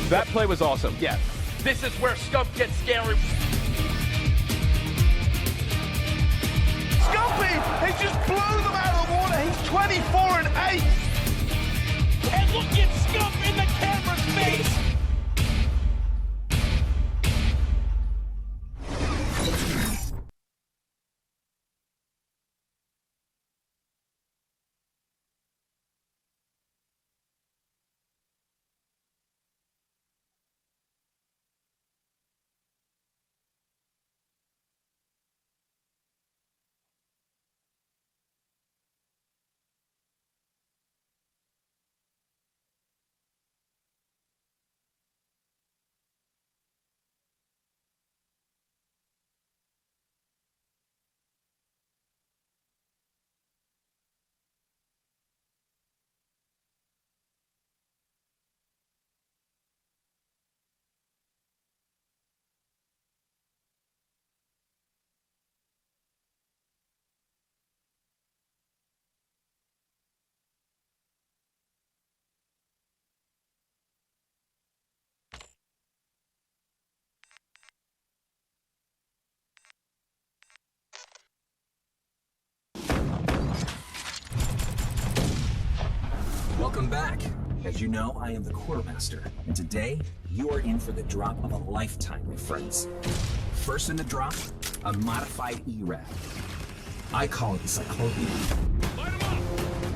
That play was awesome. Yes. This is where Scump gets scary. Scumpy, he just blew them out of the water. He's 24-8. And look at Scump in the camera's face. Welcome back. As you know, I am the quartermaster, and today you are in for the drop of a lifetime, my friends. First in the drop, a modified ERAD. I call it the Cyclopean.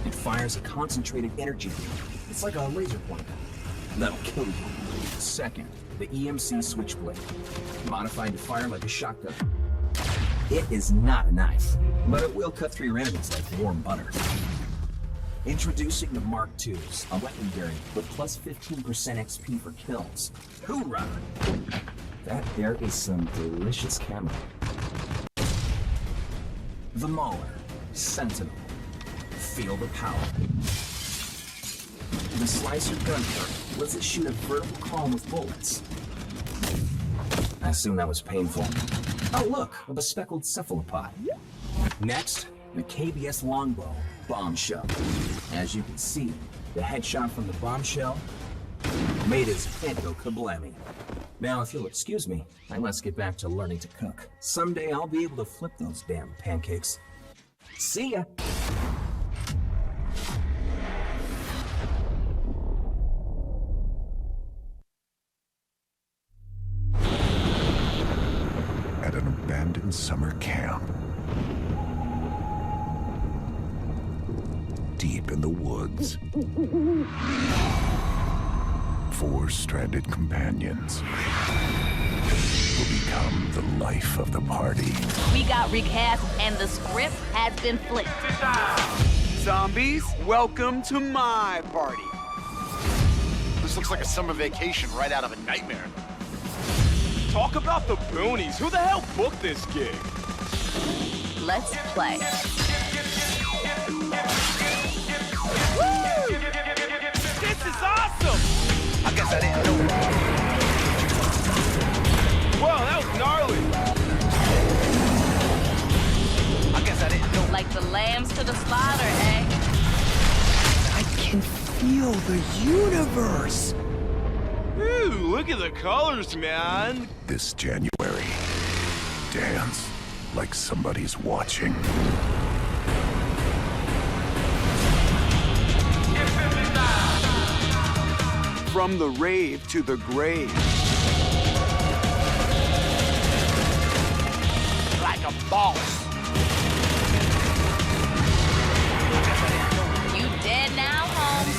It fires a concentrated energy beam. It's like a laser pointer. That'll kill you. Second, the EMC Switchblade, modified to fire like a shotgun. It is not a knife, but it will cut through your enemies like warm butter. Introducing the Mark IIs, a weapon variant with plus 15% XP for kills. Hoorah! That there is some delicious camo. The Mauler, Sentinel. Feel the power. The Slicer gun turret lets it shoot a vertical column with bullets. I assume that was painful. Oh look, a bespeckled cephalopod. Next, the KBS longbow, Bombshell. As you can see, the headshot from the bombshell made his head go kablammy. Now, if you'll excuse me, let's get back to learning to cook. Someday I'll be able to flip those damn pancakes. See ya! At an abandoned summer camp, deep in the woods, 4 stranded companions will become the life of the party. We got recast and the script has been flipped. Zombies, welcome to my party. This looks like a summer vacation right out of a nightmare. Talk about the boonies. Who the hell booked this gig? Let's play. Woo! This is awesome! I guess I didn't know. Whoa, that was gnarly. I guess I didn't know. Like the lambs to the slaughter, eh? I can feel the universe. Ooh, look at the colors, man. This January, dance like somebody's watching. From the rave to the grave. Like a boss. You dead now, Holmes?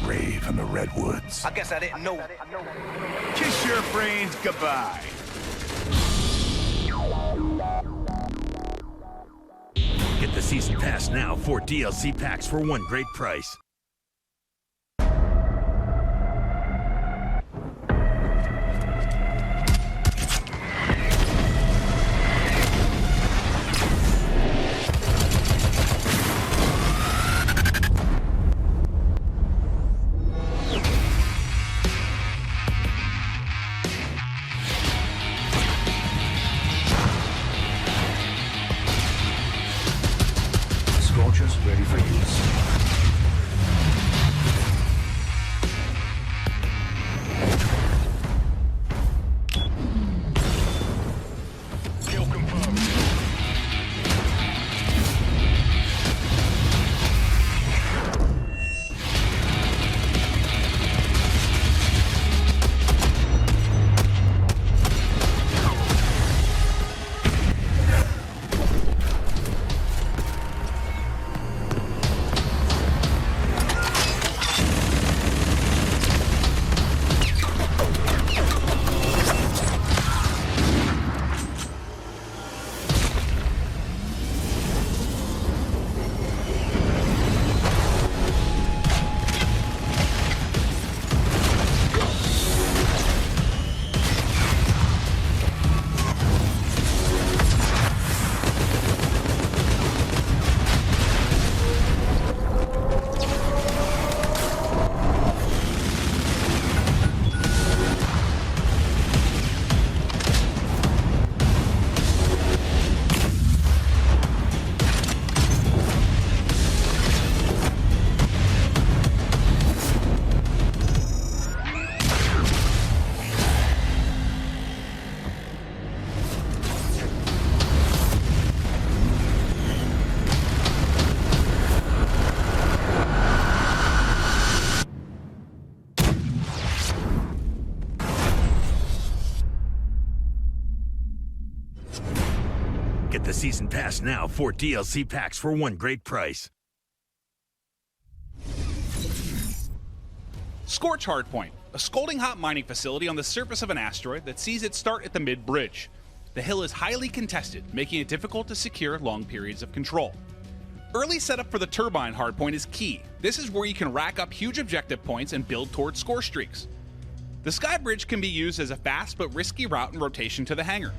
Rave in the redwoods. I guess I didn't know. Kiss your brains goodbye. Get the season pass now, 4 DLC packs for one great price. Scorchers ready for use. season pass now, 4 DLC packs for one great price. Scorch Hardpoint, a scalding hot mining facility on the surface of an asteroid that sees its start at the mid-bridge. The hill is highly contested, making it difficult to secure long periods of control. Early setup for the turbine hardpoint is key. This is where you can rack up huge objective points and build towards score streaks. The sky bridge can be used as a fast but risky route and rotation to the hangar.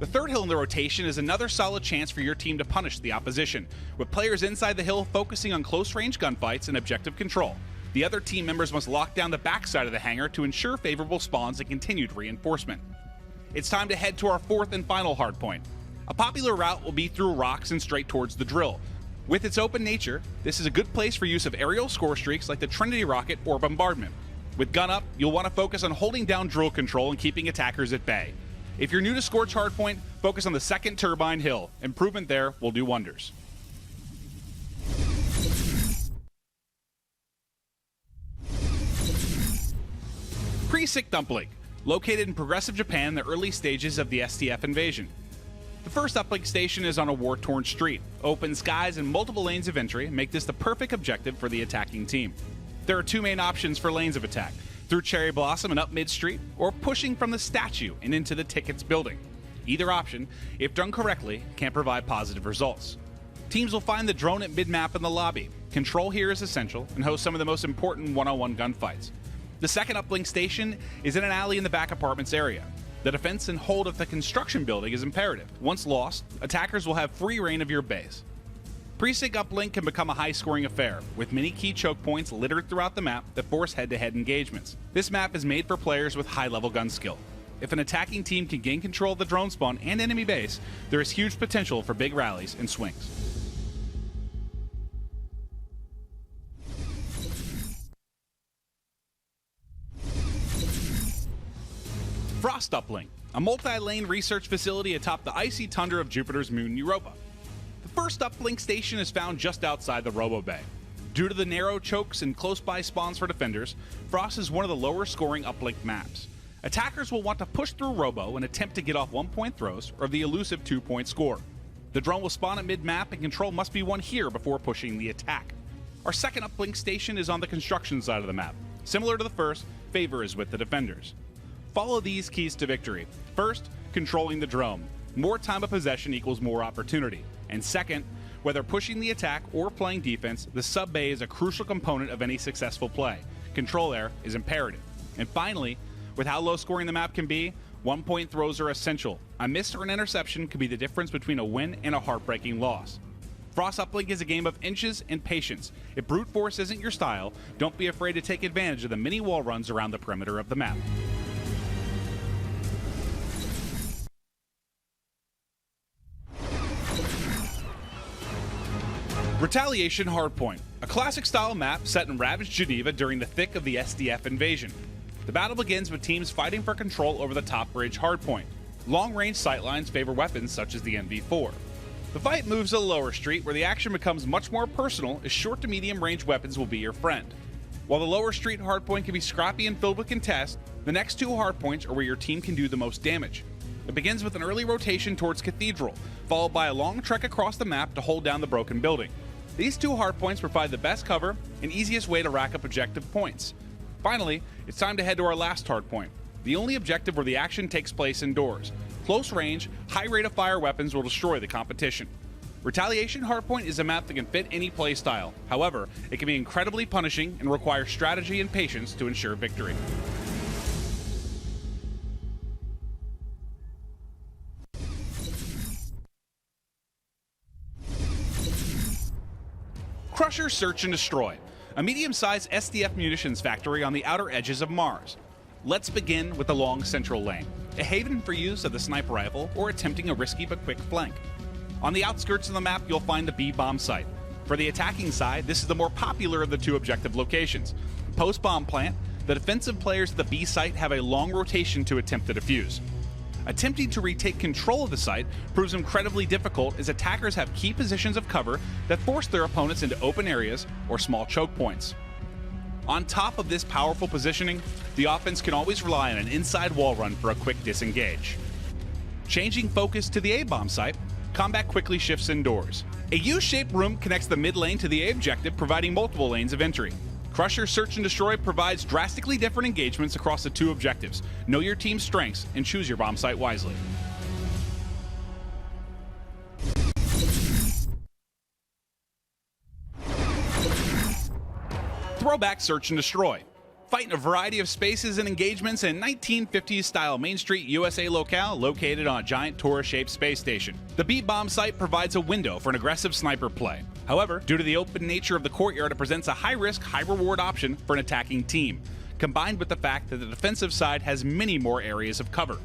The third hill in the rotation is another solid chance for your team to punish the opposition, with players inside the hill focusing on close-range gunfights and objective control. The other team members must lock down the backside of the hangar to ensure favorable spawns and continued reinforcement. It's time to head to our fourth and final hardpoint. A popular route will be through rocks and straight towards the drill. With its open nature, this is a good place for use of aerial score streaks like the Trinity rocket or bombardment. With gun up, you'll want to focus on holding down drill control and keeping attackers at bay. If you're new to Scorch Hardpoint, focus on the second turbine hill. Improvement there will do wonders. Pre-Sick Uplink, located in progressive Japan in the early stages of the STF invasion. The first uplink station is on a war-torn street. Open skies and multiple lanes of entry make this the perfect objective for the attacking team. There are two main options for lanes of attack, through Cherry Blossom and up mid-street, or pushing from the statue and into the tickets building. Either option, if done correctly, can provide positive results. Teams will find the drone at mid-map in the lobby. Control here is essential and hosts some of the most important one-on-one gunfights. The second uplink station is in an alley in the back apartments area. The defense and hold of the construction building is imperative. Once lost, attackers will have free reign of your base. Pre-Sig uplink can become a high-scoring affair, with many key choke points littered throughout the map that force head-to-head engagements. This map is made for players with high-level gun skill. If an attacking team can gain control of the drone spawn and enemy base, there is huge potential for big rallies and swings. Frost Uplink, a multi-lane research facility atop the icy tundra of Jupiter's moon Europa. The first uplink station is found just outside the Robo Bay. Due to the narrow chokes and close-by spawns for defenders, Frost is one of the lower-scoring uplink maps. Attackers will want to push through Robo and attempt to get off 1-point throws or the elusive 2-point score. The drone will spawn at mid-map and control must be won here before pushing the attack. Our second uplink station is on the construction side of the map. Similar to the first, favor is with the defenders. Follow these keys to victory. First, controlling the drone. More time of possession equals more opportunity. And second, whether pushing the attack or playing defense, the sub-bay is a crucial component of any successful play. Control there is imperative. And finally, with how low scoring the map can be, 1-point throws are essential. A miss or an interception could be the difference between a win and a heartbreaking loss. Frost Uplink is a game of inches and patience. If brute force isn't your style, don't be afraid to take advantage of the many wall runs around the perimeter of the map. Retaliation Hardpoint, a classic-style map set in ravaged Geneva during the thick of the SDF invasion. The battle begins with teams fighting for control over the top bridge hardpoint. Long-range sightlines favor weapons such as the MV4. The fight moves to the lower street, where the action becomes much more personal, as short to medium-range weapons will be your friend. While the lower street hardpoint can be scrappy and filled with contest, the next two hardpoints are where your team can do the most damage. It begins with an early rotation towards Cathedral, followed by a long trek across the map to hold down the broken building. These two hardpoints provide the best cover and easiest way to rack up objective points. Finally, it's time to head to our last hardpoint, the only objective where the action takes place indoors. Close range, high rate of fire weapons will destroy the competition. Retaliation Hardpoint is a map that can fit any playstyle. However, it can be incredibly punishing and require strategy and patience to ensure victory. Crusher Search and Destroy, a medium-sized SDF munitions factory on the outer edges of Mars. Let's begin with the long central lane, a haven for use of the sniper rifle or attempting a risky but quick flank. On the outskirts of the map, you'll find the B bomb site. For the attacking side, this is the more popular of the two objective locations. Post-bomb plant, the defensive players at the B site have a long rotation to attempt to defuse. Attempting to retake control of the site proves incredibly difficult, as attackers have key positions of cover that force their opponents into open areas or small choke points. On top of this powerful positioning, the offense can always rely on an inside wall run for a quick disengage. Changing focus to the A-bomb site, combat quickly shifts indoors. A U-shaped room connects the mid lane to the A objective, providing multiple lanes of entry. Crusher Search and Destroy provides drastically different engagements across the two objectives. Know your team's strengths and choose your bomb site wisely. Throwback Search and Destroy. Fight in a variety of spaces and engagements in 1950s style Main Street USA locale located on a giant Torah-shaped space station. The B bomb site provides a window for an aggressive sniper play. However, due to the open nature of the courtyard, it presents a high-risk, high-reward option for an attacking team, combined with the fact that the defensive side has many more areas of cover.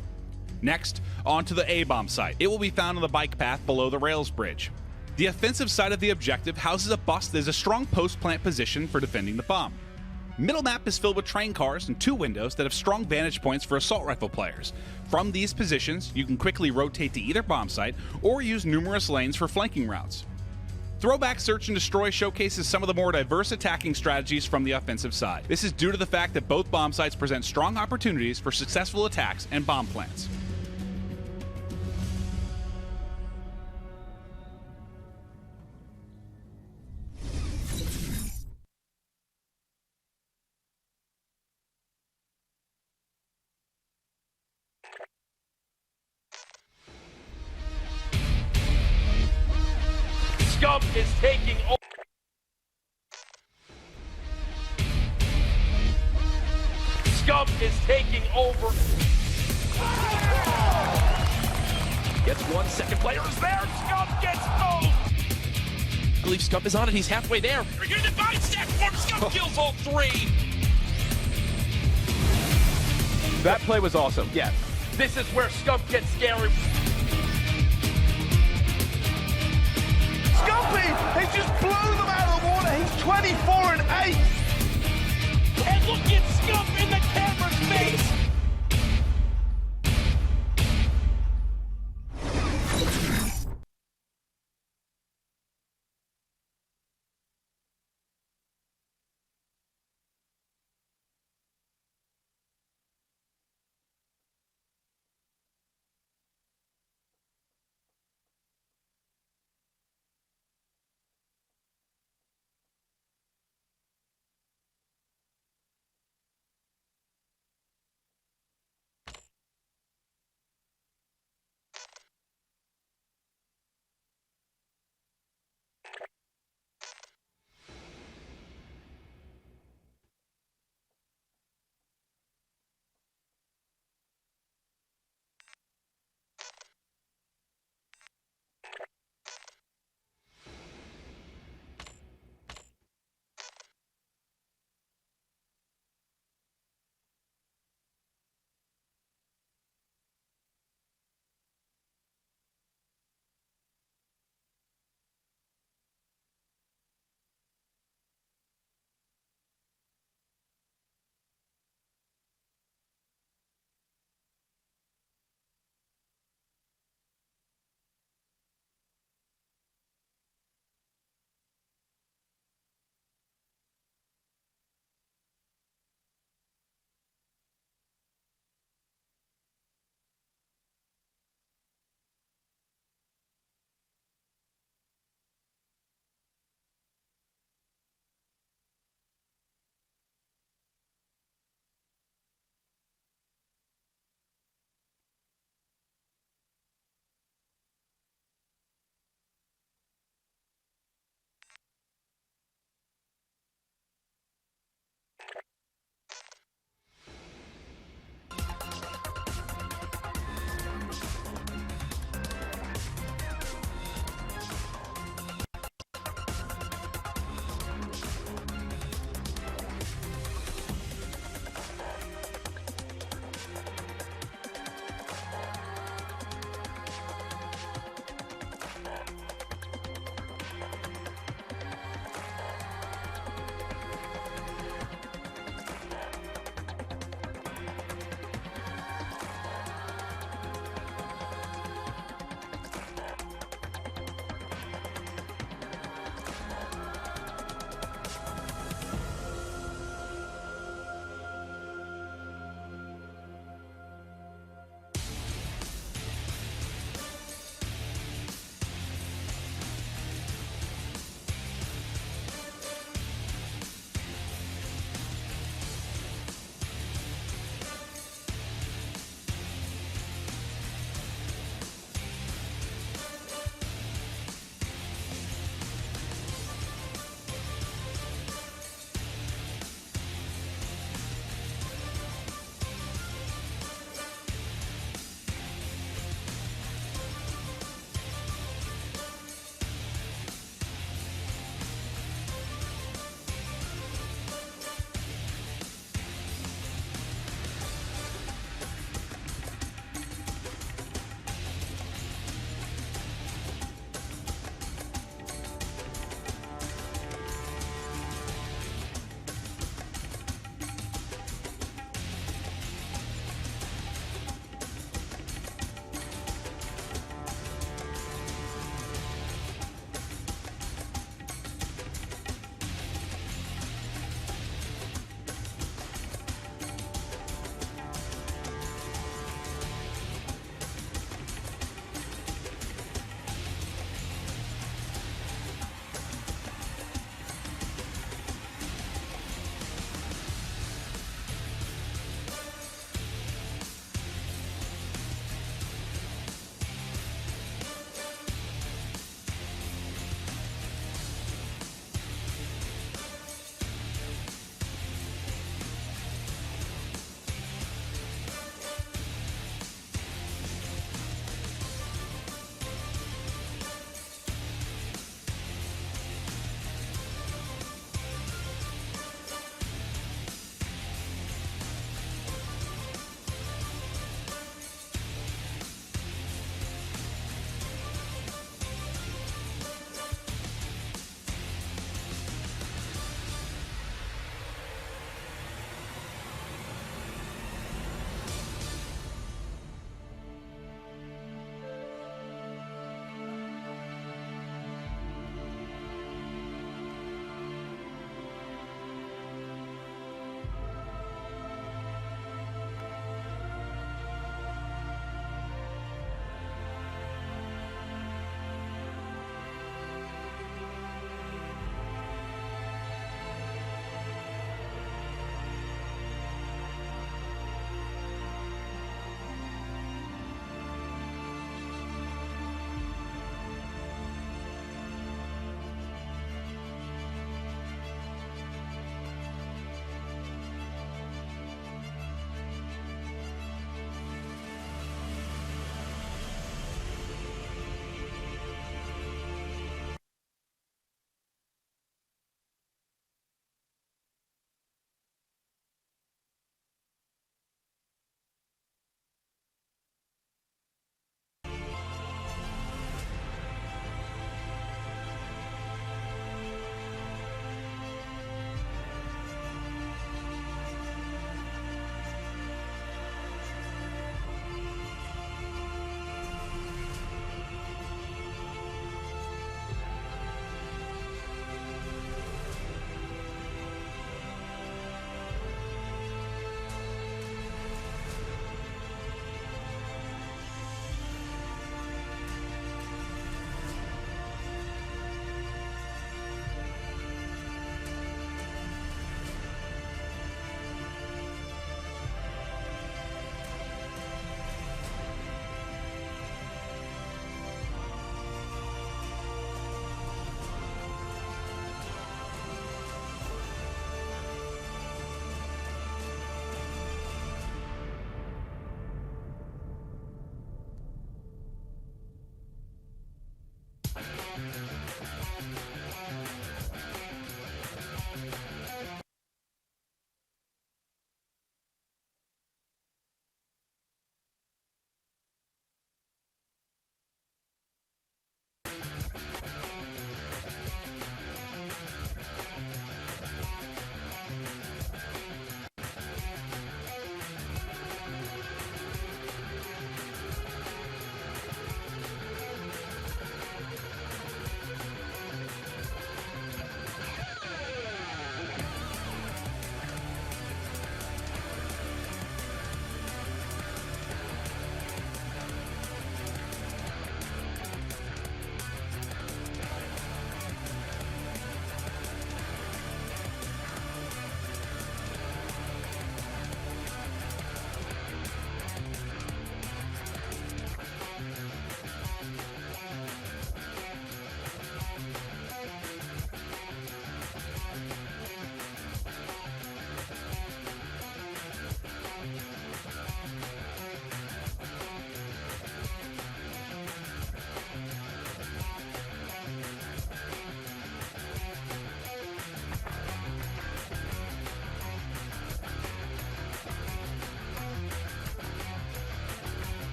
Next, onto the A bomb site. It will be found on the bike path below the rails bridge. The offensive side of the objective houses a bus that is a strong post-plant position for defending the bomb. Middle map is filled with train cars and 2 windows that have strong vantage points for assault rifle players. From these positions, you can quickly rotate to either bomb site or use numerous lanes for flanking routes. Throwback Search and Destroy showcases some of the more diverse attacking strategies from the offensive side. This is due to the fact that both bomb sites present strong opportunities for successful attacks and bomb plants. Scum is taking over. Scum is taking over. Gets 1 second. Player is there. Scum gets owned. I believe Scum is on it. He's halfway there. You're the divine stack form. Scum kills all 3. That play was awesome. Yes. This is where Scum gets scary. Scumpy, he just blew them out of the water. He's 24 and 8. And look at Scum in the camera's face.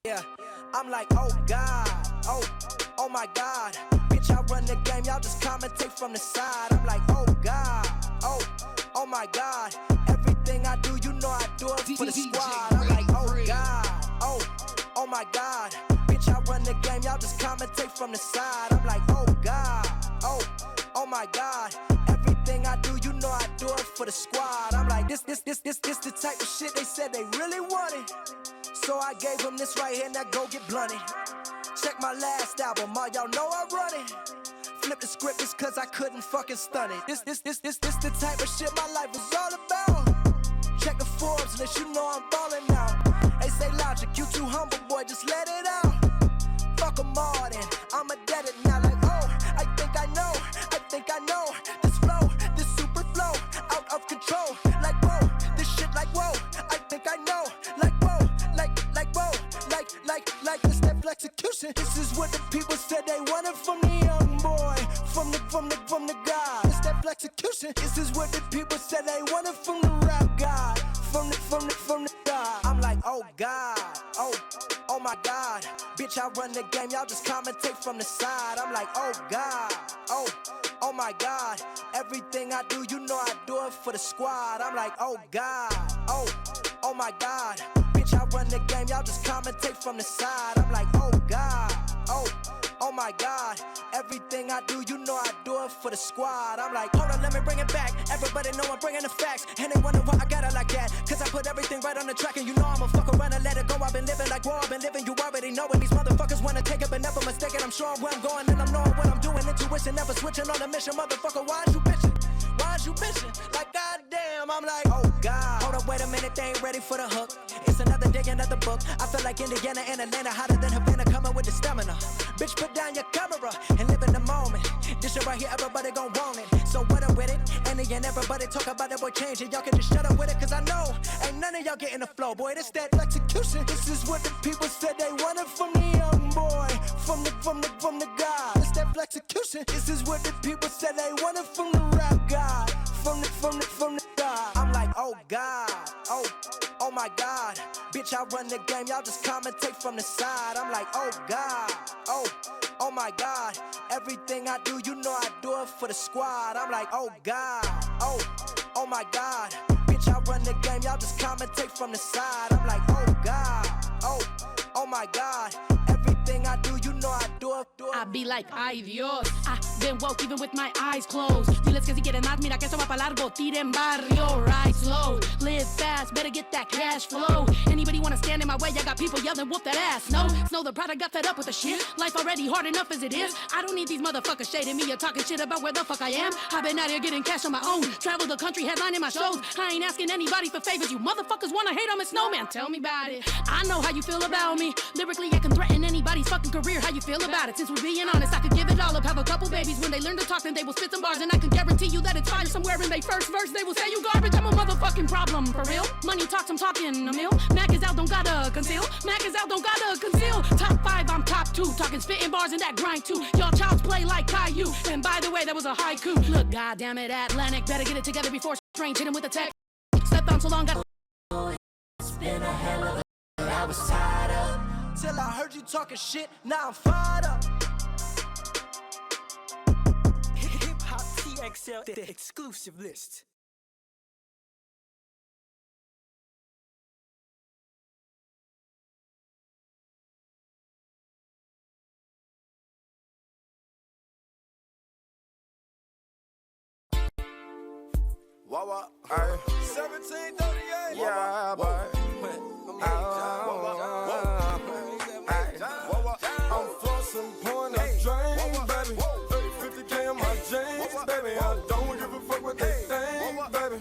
Yeah, I'm like, oh God, oh my God. Bitch, I run the game, y'all just commentate from the side. I'm like, oh God, oh my God. Everything I do, you know I do it for the squad. I'm like, oh God, oh my God. Bitch, I run the game, y'all just commentate from the side. I'm like, oh God, oh my God. Everything I do, you know I do it for the squad. I'm like, this the type of shit they said they really wanted. So I gave them this right here, now go get blunted. Check my last album, all y'all know I run it. Flip the script just cause I couldn't fucking stun it. This the type of shit my life is all about. Check the Forbes list, you know I'm ballin' now. They say Logic, you too humble, boy, just let it out. Fuck 'em all then, I'm a dead it now. Like, oh, I think I know. This flow, this super flow, out of control. Like, whoa, this shit like, whoa, I think I know. Like, whoa, like, whoa, like this that execution. This is what the people said they wanted from the young boy, from the guy. This that execution. This is what the people said they wanted from the rap guy, from the guy. I'm like, oh God, oh my God. Bitch, I run the game, y'all just commentate from the side. I'm like, oh God, oh my God. Everything I do, you know I do it for the squad. I'm like, oh God, oh my God. Bitch, I run the game, y'all just commentate from the side. I'm like, oh God, oh my God. Everything I do, you know I do it for the squad. I'm like, hold on, let me bring it back. Everybody know I'm bringing the facts. And they wonder why I got it like that. Cause I put everything right on the track. And you know I'ma fuck around and let it go. I've been living like war, I've been living, you already know it. These motherfuckers wanna take it but never mistake it. I'm sure where I'm going and I'm knowing what I'm doing. Intuition, never switching on a mission. Motherfucker, why is you bitching? Why is you bitching? Like goddamn, I'm like, oh God. Hold up, wait a minute, they ain't ready for the hook. It's another day, another book. I feel like Indiana and Atlanta, hotter than Havana, coming with the stamina. Bitch, put down your camera and live in the moment. This shit right here, everybody gon' want it. So what up with it? And again, everybody talk about it, boy, change it. Y'all can just shut up with it, cause I know ain't none of y'all getting the flow, boy. This that execution. This is what the people said they wanted from the young boy, from the guy. This that execution. This is what the people said they wanted from the rap guy, from the guy. I'm like, oh God, oh my God. Bitch, I run the game, y'all just commentate from the side. I'm like, oh God, oh my God. Everything I do, you know I do it for the squad. I'm like, oh God, oh my God. Bitch, I run the game, y'all just commentate from the side. I'm like, oh God, oh my God. Everything I do, you know I do it. I be like, ay Dios, I've been woke even with my eyes closed. Diles que si quieren más, mira que eso va pa' largo. Tiren barrio, ride slow. Live fast, better get that cash flow. Anybody wanna stand in my way, I got people yelling, whoop that ass. No, Snow the product got fed up with the shit. Life already hard enough as it is. I don't need these motherfuckers shading me or talking shit about where the fuck I am. I've been out here getting cash on my own. Travel the country, headlining my shows. I ain't asking anybody for favors. You motherfuckers wanna hate on a snowman, tell me about it. I know how you feel about me. Lyrically, I can threaten anybody's fucking career. How you feel about it? Since we're being honest, I could give it all up. Have a couple babies. When they learn to talk, then they will spit some bars. And I can guarantee you that it's fire somewhere in their first verse. They will say you garbage. I'm a motherfucking problem, for real. Money talks, I'm talking a mill. Mac is out, don't gotta conceal. Mac is out, don't gotta conceal. Top 5, I'm top 2. Talking spitting bars and that grind too. Y'all childs play like Caillou. And by the way, that was a haiku. Look, goddamn it, Atlantic. Better get it together before strange hit him with a tech. Slept on so long, got. It's been a hell of a. I was tied up. Till I heard you talking shit, now I'm fired up. Hip Hop TXL, the exclusive list. Wawa, 1738. Yeah, boy. I'm flossing, pouring a drink, baby. 50K in my jeans, baby. I don't give a fuck what they think, baby.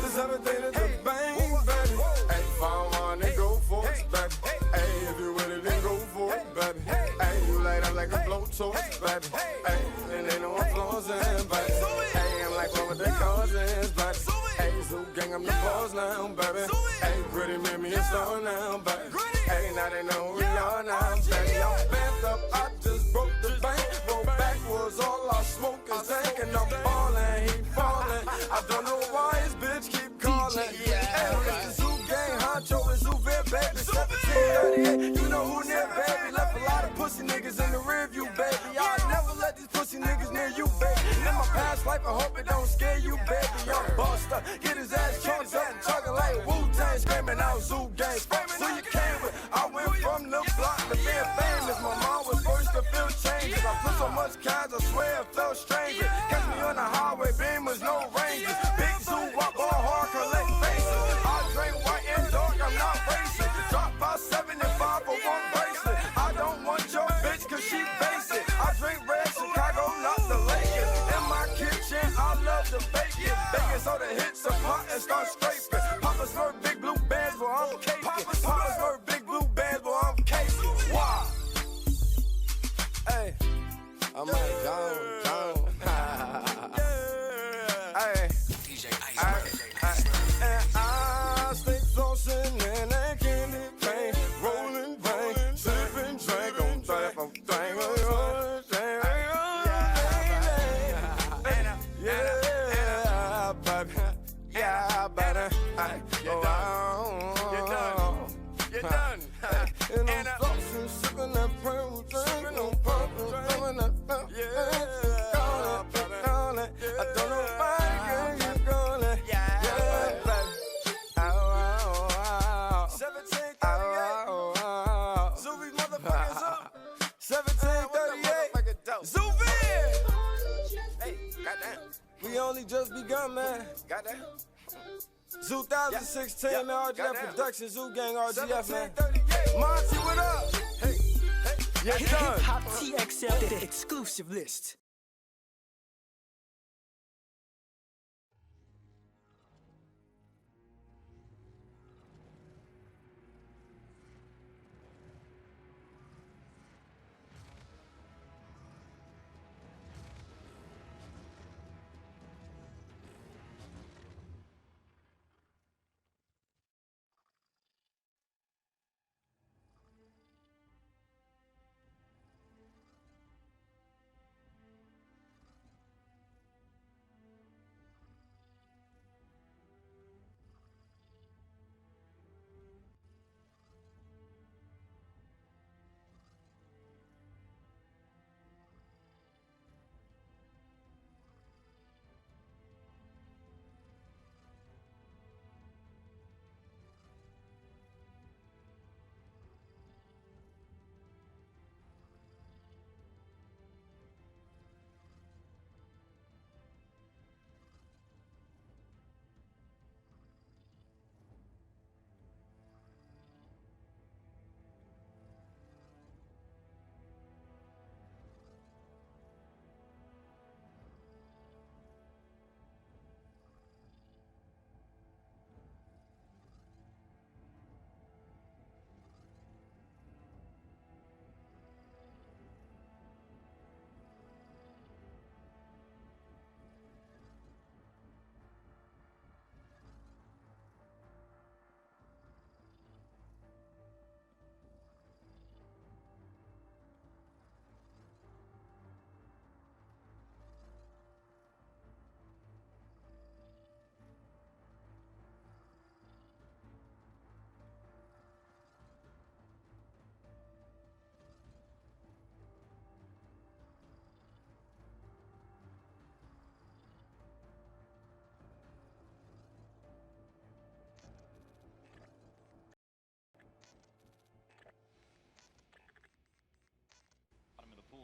There's everything in the bank, baby. Hey, if I want it, go for it, baby. Hey, if you with it, then go for it, baby. Hey, you light up like a blowtorch, baby. Hey, and they know I'm flossing, baby. Hey, I'm like, what would they causes, baby? Hey, Zoo Gang, I'm the boss now, baby. Hey, Gritty made me a star now, baby. Hey, now they know who we are now, baby. I'm bent up, I just broke the bank. Roll backwards, all I smoke is dank. And I'm ballin', he fallin'. I don't know why his bitch keep calling. Hey, it's the Zoo Gang, Honcho, and Zoo Vid, baby. 17 1738, you know who near, baby. Left a lot of pussy niggas in the rear view, baby. I'll never let these pussy niggas near you, baby. In my past life, I hope it don't scare you, baby. Young buster, get his ass chunked up and talking like Wu-Tang, screaming out Zoo Gang. So you came with, I went from the block to being famous. My mom was first to feel changes. I put so much kinds, I swear it felt stranger. Catch me on the highway, beamers, no rangers. Big zoo, walk all hard, collect faces. I drink white and dark, I'm not racing. Drop 5, 7, and 5 for one bracelet. I don't want your bitch, cause she basic. I drink red Chicago, not the Lakers. In my kitchen, I love the bacon. Bacon so the hits a pot and start scraping. Papa smurf big blue bands while I'm caking. Papa smurf big blue bands while I'm casing. Wow. Hey, I'm like gone. Hey, DJ Ice. And I stay flossing and that candy paint, rolling paint, sipping drink on top of thing. Yeah, better. You're done. And I'm flossing, sipping that pearl drink on purple, sipping that pearl. I don't know why you're gonna. Yeah, baby. Ow. 1738. Zuby motherfuckers up. 1738. Zuby. Hey, goddamn. We only just begun, man. Goddamn. Zoo 2016, man, RGF Production, Zoo Gang, RGF, man. Monty, what up? Hey, you're done. Hip Hop TXL, the exclusive list.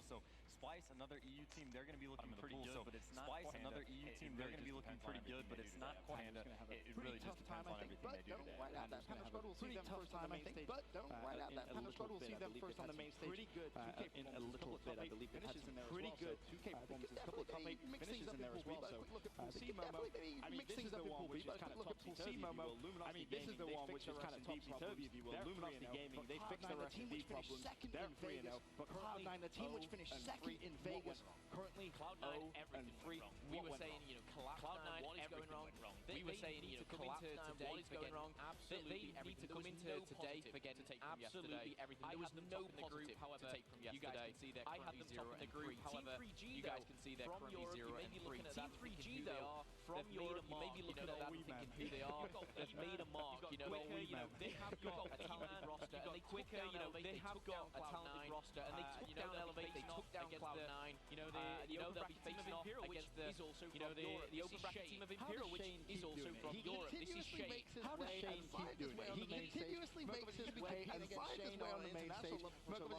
So Splice, another EU team, they're going to be looking pretty good, but it's not Splice, another EU team, they're going to be looking pretty good, but it's not quite. It really just depends on everything they do today. Right out that Panther Squad will see them first on the main stage, but don't right out that Panther Squad will see them first on the main stage. Pretty good 2K in a little bit, I believe they've had some pretty good 2K performances, a couple of top 8 finishes in there as well. So look at Pool C Momo. I mean, this is the one which is kind of topsy-turvy, if you will. I mean, this is the one which is kind of topsy-turvy, if you will. Luminosity Gaming, they fixed the rest of these problems. They're 3-0, but Cloud9, the team which finished second in Vegas, currently Cloud9, everything's free. We were saying, Cloud9, what is going wrong? We were saying, come into today, forget wrong. Absolutely everything. They need to come into today, forget to take from yesterday. Everything. There was no positive to take from yesterday. I had them top in the group. However, you guys can see they're currently 0 and 3. Team 3G though, from Europe, you may be looking at that and thinking who they are. They've made a mark. They have got a talented roster, and they quicker. You know, they have got a talented roster, and they took down Elevate, they took down Cloud9. You know, they'll be facing off against the, you know, the open bracket team of Imperial, which is also from Europe. This is Shane. How does Shane keep doing it? He continuously makes his way and finds his way on the main stage.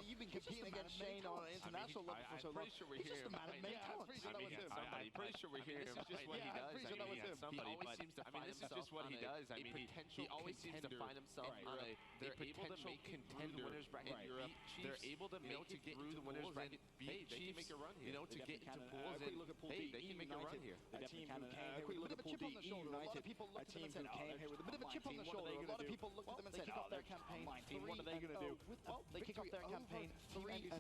You've been competing against Shane on an international level for so long. He's just a man of many talents. I'm pretty sure we're hearing him. Just what he does. He always seems to find himself. This is just what he does. I mean, he always seems to find himself on a potential contender in Europe. They're able to make it through the winners bracket. Beat Chiefs, you know, to get into pools. Hey, they can make a run here. A team who came here with a bit of a chip on the shoulder. A lot of people looked at them and said, came here with a bit of a chip on the shoulder. A lot of people looked at them and said, oh, their campaign 3-0. What are they going to do? They kick off their campaign 3-0.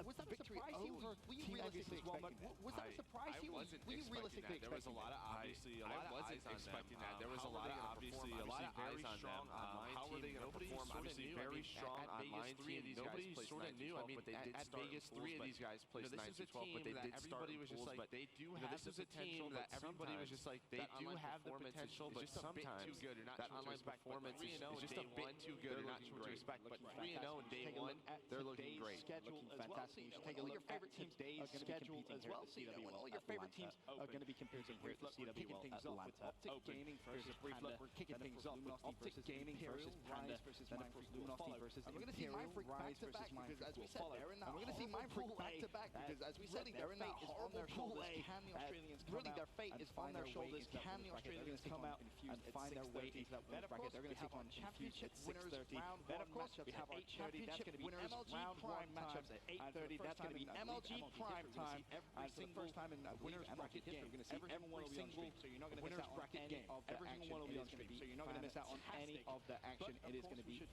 Was that a surprise to you? Were you realistically expecting that? Was that a surprise to you? Were you realistically expecting that? There was a lot of obviously a lot of eyes on them. There was a lot of obviously a lot of eyes on them. How were they going to perform? Obviously very strong online team. Nobody sort of knew. I mean, at Vegas, 3 of these guys placed 9-12, but they did start in pools. But they do have the potential. That everybody was just like, they do have the potential, but sometimes that online performance is just a bit too good and not too to expect. But 3-0 in day 1, they're looking great. Schedule as well. So you should take a look at your favorite teams' days schedule as well. So you know when all your favorite teams are going to be competing here at the CWL Atlanta. Optic Gaming versus Panda. We're kicking things off with Optic Gaming versus Panda. Then of course Luminosity versus Imperial. And we're going to see Mindfreak back to back because as we said, they're in that. And we're going to see Mindfreak back to back because as we said, they're in that horrible pool A. Can the Australians really their fate is on their shoulders? Can the Australians come out and find their way into that winner's bracket? They're going to take on championship winners round 1 matchups. We have our championship winners round 1 matchups at 8:30. That's going to be MLG Primetime. And for the first time in winners bracket game, we're going to see every single so you're not going to miss out on any of the action. It is going to be so you're not going to miss out on any of the action. It is going to be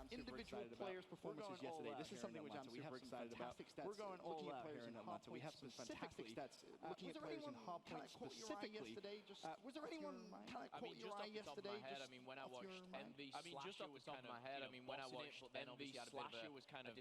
individual players' performances yesterday. This is something which I'm super excited about. We're going all out here in Atlanta. We have some fantastic stats. Looking at players in hard points specifically. Was there anyone kind of caught your eye yesterday? I mean, when I watched MV Slasher was kind of my head. I mean, when I watched MV Slasher was kind of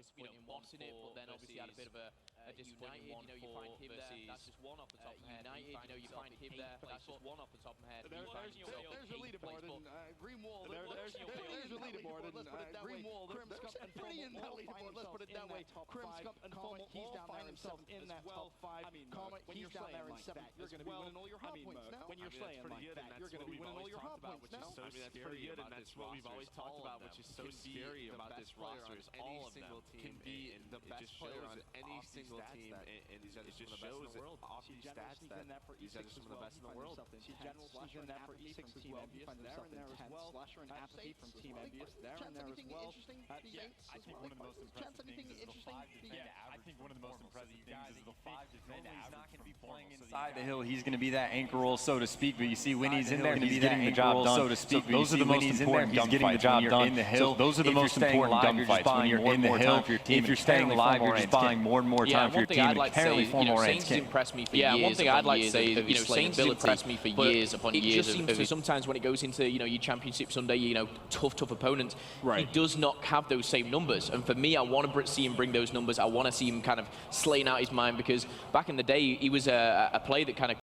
bossing it, but then obviously had a bit of a disappointing one. You find him there. That's just one off the top of my head. United, you find him there. That's just one off the top of my head. There's your leaderboard and Green Wall. There's your leaderboard and Green Wall. There's pretty in that leaderboard. Let's put it that way. Crim, Scump, and Formal all find themselves in that top 5. Karma, he's down there in 7th. You're going to be winning all your hard points now. When you're playing like that, you're going to be winning all your hard points now. I mean, that's pretty good, and that's what we've always talked about, which is so scary about this roster. Is all of them can be the best player on any single team, and these guys just shows that off these stats that these guys are some of the best in the world. General Slasher and Apathy from Team Envious. They're in there as well. Slasher and Apathy from Team Envious. They're in there as well. I think one of the most impressive things is the 5 defend average. I think one of the most impressive things is the 5 defend average. He's not going to be playing inside the hill. He's going to be that anchor role, so to speak. But you see, when he's in there, he's getting the job done, so to speak. Those are the most important gunfights. He's getting the job done in the hill. Those are the most important gunfights when you're in the hill. If you're staying alive, you're just buying more and more time for your team. And apparently, former Rams can. Yeah, one thing I'd like to say is, you know, Saints have impressed me for years upon years. Sometimes when it goes into, you know, your Championship Sunday, you know, tough opponents, he does not have those same numbers. And for me, I want to see him bring those numbers. I want to see him kind of slaying out his mind, because back in the day, he was a player that kind of.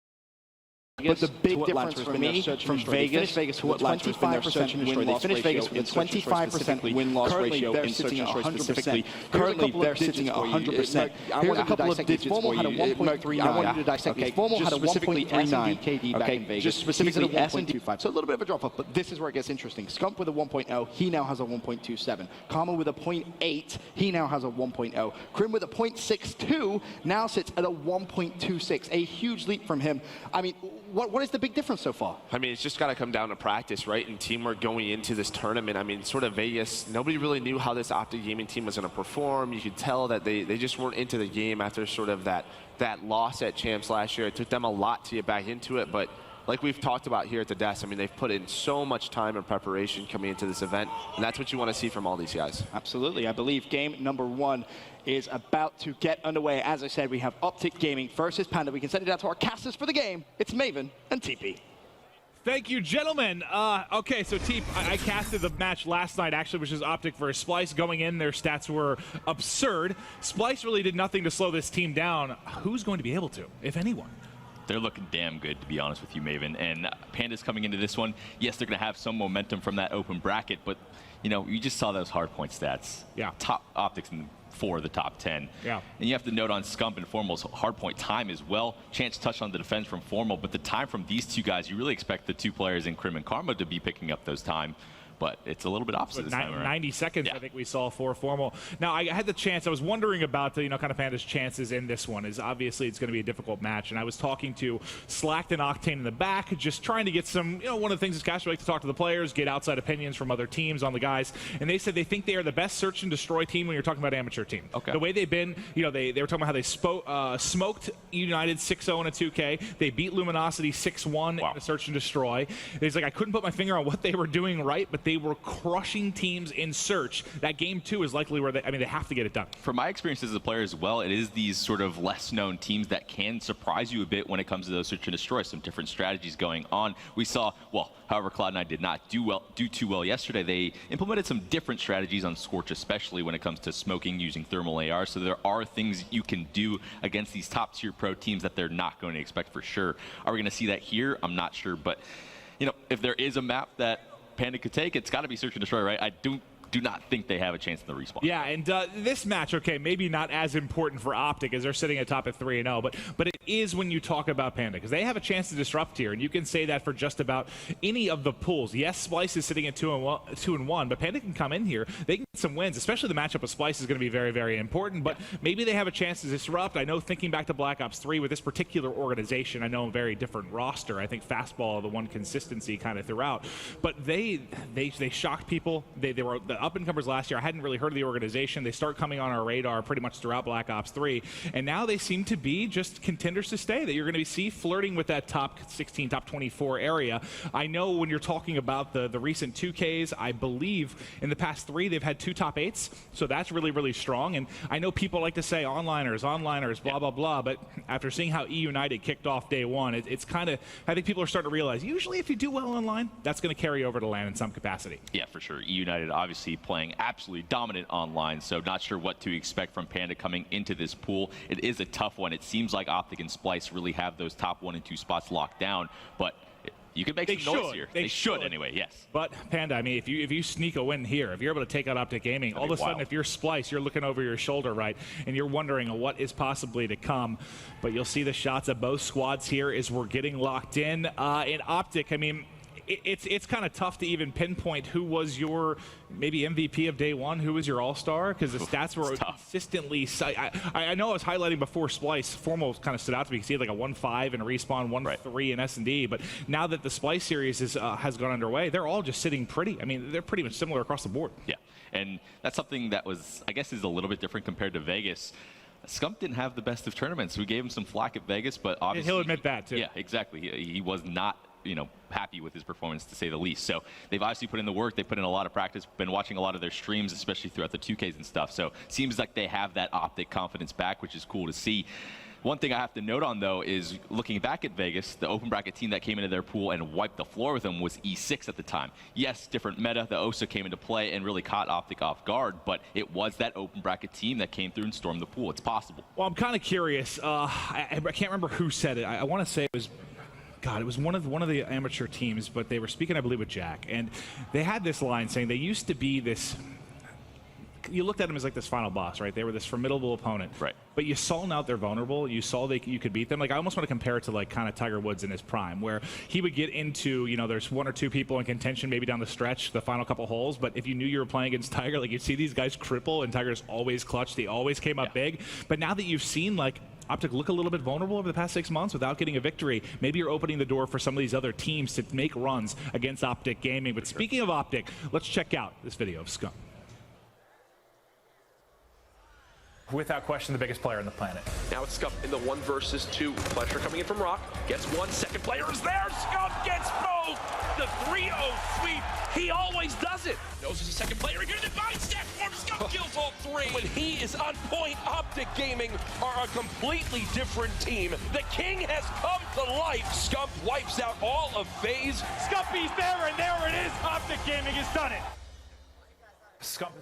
But the big difference for me from Vegas to Atlanta has been their search and destroy. They finished Vegas with a 25% win-loss ratio in search and destroy specifically. Currently, they're sitting at 100%. Here's a couple of digits for you. I want you to dissect these. Formal had a specifically S&D KD back in Vegas. Just specifically S&D 5. So a little bit of a drop-off, but this is where it gets interesting. Scump with a 1.0, he now has a 1.27. Karma with a 0.8, he now has a 1.0. Crim with a 0.62 now sits at a 1.26. A huge leap from him. I mean, what is the big difference so far? I mean, it's just got to come down to practice, right? And teamwork going into this tournament. I mean, sort of Vegas, nobody really knew how this Optic Gaming team was going to perform. You could tell that they just weren't into the game after sort of that loss at Champs last year. It took them a lot to get back into it, but like we've talked about here at the desk, I mean, they've put in so much time and preparation coming into this event, and that's what you want to see from all these guys. Absolutely. I believe game number 1 is about to get underway. As I said, we have Optic Gaming versus Panda. We can send it out to our casters for the game. It's Maven and TP. Thank you, gentlemen. Okay, so Teep, I casted the match last night, actually, which is Optic versus Splice. Going in, their stats were absurd. Splice really did nothing to slow this team down. Who's going to be able to, if anyone? They're looking damn good, to be honest with you, Maven. And Panda's coming into this one. Yes, they're going to have some momentum from that open bracket, but, you know, you just saw those hardpoint stats. Yeah. Top optics in 4 of the top 10. Yeah. And you have to note on Scump and Formal's hardpoint time as well. Chance touched on the defense from Formal, but the time from these two guys, you really expect the two players in Crim and Karma to be picking up those time. But it's a little bit opposite this time around. 90 seconds, yeah. I think we saw for Formal. Now, I had the chance, I was wondering about, you know, kind of Panda's chances in this one. Is obviously it's going to be a difficult match. And I was talking to Slacked and Octane in the back, just trying to get some, you know, one of the things is casually like to talk to the players, get outside opinions from other teams on the guys. And they said they think they are the best search and destroy team when you're talking about amateur team. Okay. The way they've been, you know, they were talking about how they smoked United 6-0 in a 2K. They beat Luminosity 6-1 in a search and destroy. He's like, I couldn't put my finger on what they were doing right, but they were crushing teams in search. That game 2 is likely where they have to get it done. From my experience as a player as well, it is these sort of less known teams that can surprise you a bit when it comes to those search and destroy. Some different strategies going on. We saw, well, however, Cloud9 did not do too well yesterday. They implemented some different strategies on Scorch, especially when it comes to smoking using thermal AR. So there are things you can do against these top tier pro teams that they're not going to expect for sure. Are we going to see that here? I'm not sure, but you know, if there is a map that Panda could take, it's got to be search and destroy, right? I do not think they have a chance in the respawn. Yeah, and this match, okay, maybe not as important for Optic as they're sitting at top at 3-0, but it is when you talk about Panda, because they have a chance to disrupt here, and you can say that for just about any of the pools. Yes, Splice is sitting at 2-1, but Panda can come in here. They can get some wins, especially the matchup with Splice is going to be very, very important, but maybe they have a chance to disrupt. I know thinking back to Black Ops 3 with this particular organization, I know a very different roster. I think Fastball, the one consistency kind of throughout, but they shocked people. They were the up-and-comers last year. I hadn't really heard of the organization. They start coming on our radar pretty much throughout Black Ops 3, and now they seem to be just contenders to stay, that you're going to see flirting with that top 16, top 24 area. I know when you're talking about the recent 2Ks, I believe in the past 3, they've had 2 top 8s, so that's really, really strong, and I know people like to say onliners, blah, blah, blah, but after seeing how E United kicked off day 1, it's kind of, I think people are starting to realize, usually if you do well online, that's going to carry over to LAN in some capacity. Yeah, for sure. E United obviously playing absolutely dominant online, so not sure what to expect from Panda coming into this pool. It is a tough one. It seems like Optic and Splice really have those top 1 and 2 spots locked down, but you can make some noise here. They should anyway, yes. But Panda, I mean, if you sneak a win here, if you're able to take out Optic Gaming, all of a sudden, if you're Splice, you're looking over your shoulder, right, and you're wondering what is possibly to come. But you'll see the shots of both squads here as we're getting locked in. In Optic, I mean, it's kind of tough to even pinpoint who was your maybe MVP of day 1, who was your all-star, because the stats were consistently. I know I was highlighting before Splice. Formal kind of stood out to me because he had like a 1-5 in Respawn, 1-3 in S&D. But now that the Splice series has gone underway, they're all just sitting pretty. I mean, they're pretty much similar across the board. Yeah, and that's something that was, I guess, is a little bit different compared to Vegas. Scump didn't have the best of tournaments. We gave him some flack at Vegas, but obviously he'll admit that too. Yeah, exactly. He was not, you know, happy with his performance, to say the least. So they've obviously put in the work. They put in a lot of practice. Been watching a lot of their streams, especially throughout the 2Ks and stuff. So seems like they have that Optic confidence back, which is cool to see. One thing I have to note on, though, is looking back at Vegas, the open bracket team that came into their pool and wiped the floor with them was E6 at the time. Yes, different meta. The OSA came into play and really caught Optic off guard, but it was that open bracket team that came through and stormed the pool. It's possible. Well, I'm kind of curious. I can't remember who said it. I want to say it was... God, it was one of the amateur teams, but they were speaking, I believe, with Jack, and they had this line saying they used to be this. You looked at them as like this final boss, right? They were this formidable opponent, right? But you saw now they're vulnerable. You saw you could beat them. Like I almost want to compare it to like kind of Tiger Woods in his prime, where he would get into, you know, there's 1 or 2 people in contention maybe down the stretch, the final couple holes. But if you knew you were playing against Tiger, like you'd see these guys cripple, and Tiger's always clutched. He always came up big. But now that you've seen like Optic look a little bit vulnerable over the past 6 months without getting a victory, maybe you're opening the door for some of these other teams to make runs against Optic Gaming. But speaking of Optic, let's check out this video of Scump. Without question, the biggest player on the planet. Now it's Scump in the 1 versus 2. Pressure coming in from Rock. Gets 1. Second player is there. Scump gets both. The 3-0 sweep. He always does it. Knows there's a second player here. The bind step form. Scump kills all 3. When he is on point, Optic Gaming are a completely different team. The king has come to life. Scump wipes out all of FaZe. Scumpy's there, and there it is. Optic Gaming has done it. Scump.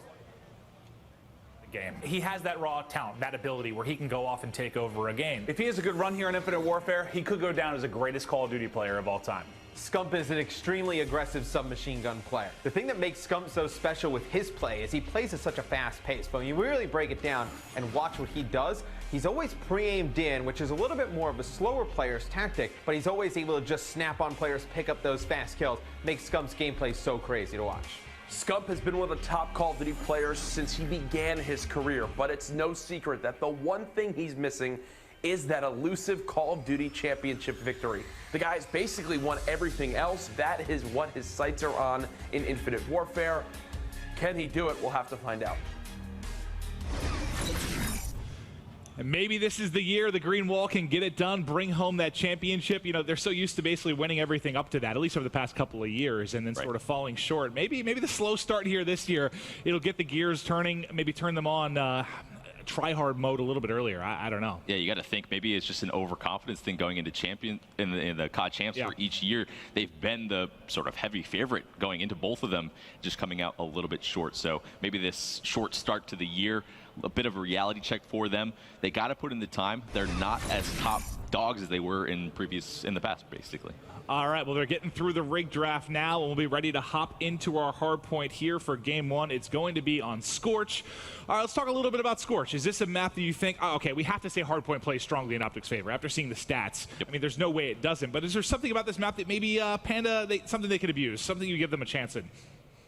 game. He has that raw talent, that ability where he can go off and take over a game. If he has a good run here in Infinite Warfare, he could go down as the greatest Call of Duty player of all time. Scump is an extremely aggressive submachine gun player. The thing that makes Scump so special with his play is he plays at such a fast pace. But when you really break it down and watch what he does, he's always pre-aimed in, which is a little bit more of a slower player's tactic, but he's always able to just snap on players, pick up those fast kills, makes Scump's gameplay so crazy to watch. Scump has been one of the top Call of Duty players since he began his career, but it's no secret that the one thing he's missing is that elusive Call of Duty championship victory. The guy's basically won everything else. That is what his sights are on in Infinite Warfare. Can he do it? We'll have to find out. And maybe this is the year the Green Wall can get it done, bring home that championship. You know, they're so used to basically winning everything up to that, at least over the past couple of years, and then sort of falling short. Maybe the slow start here this year, it'll get the gears turning, maybe turn them on try-hard mode a little bit earlier. I don't know. Yeah, you got to think maybe it's just an overconfidence thing going into champion in the COD champs for each year. They've been the sort of heavy favorite going into both of them, just coming out a little bit short. So maybe this short start to the year, a bit of a reality check for them. They got to put in the time. They're not as top dogs as they were in the past, basically. All right, well, they're getting through the rig draft now, and we'll be ready to hop into our hard point here for game one. It's going to be on Scorch. All right, let's talk a little bit about Scorch. Is this a map that you think, oh, okay, we have to say hard point plays strongly in Optic's favor after seeing the stats? Yep. I mean, there's no way it doesn't, but is there something about this map that maybe Panda, something they could abuse, something you give them a chance in?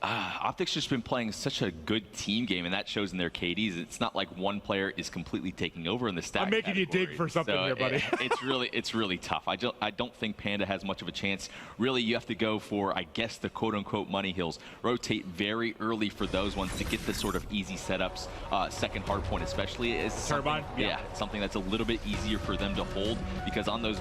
Optic's just been playing such a good team game, and that shows in their KDs. It's not like one player is completely taking over in the stat. I'm making you dig for something here, buddy. It's really tough. I don't think Panda has much of a chance. Really, you have to go for, I guess, the quote-unquote money hills. Rotate very early for those ones to get the sort of easy setups. Second hard point especially is Turbine. Yeah, something that's a little bit easier for them to hold, because on those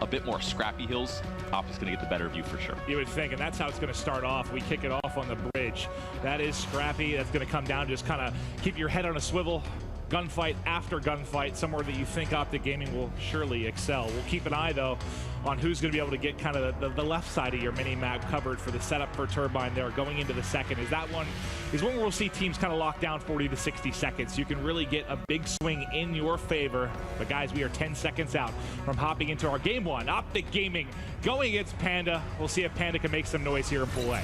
a bit more scrappy hills, Optic's going to get the better of you for sure. You would think, and that's how it's going to start off. We kick it off on the bridge. That is scrappy. That's going to come down to just kind of keep your head on a swivel. Gunfight after gunfight, somewhere that you think Optic Gaming will surely excel. We'll keep an eye, though, on who's going to be able to get kind of the left side of your mini-map covered for the setup for Turbine there going into the second. Is one where we'll see teams kind of lock down 40 to 60 seconds. You can really get a big swing in your favor. But, guys, we are 10 seconds out from hopping into our game one. Optic Gaming going against Panda. We'll see if Panda can make some noise here in Pool A.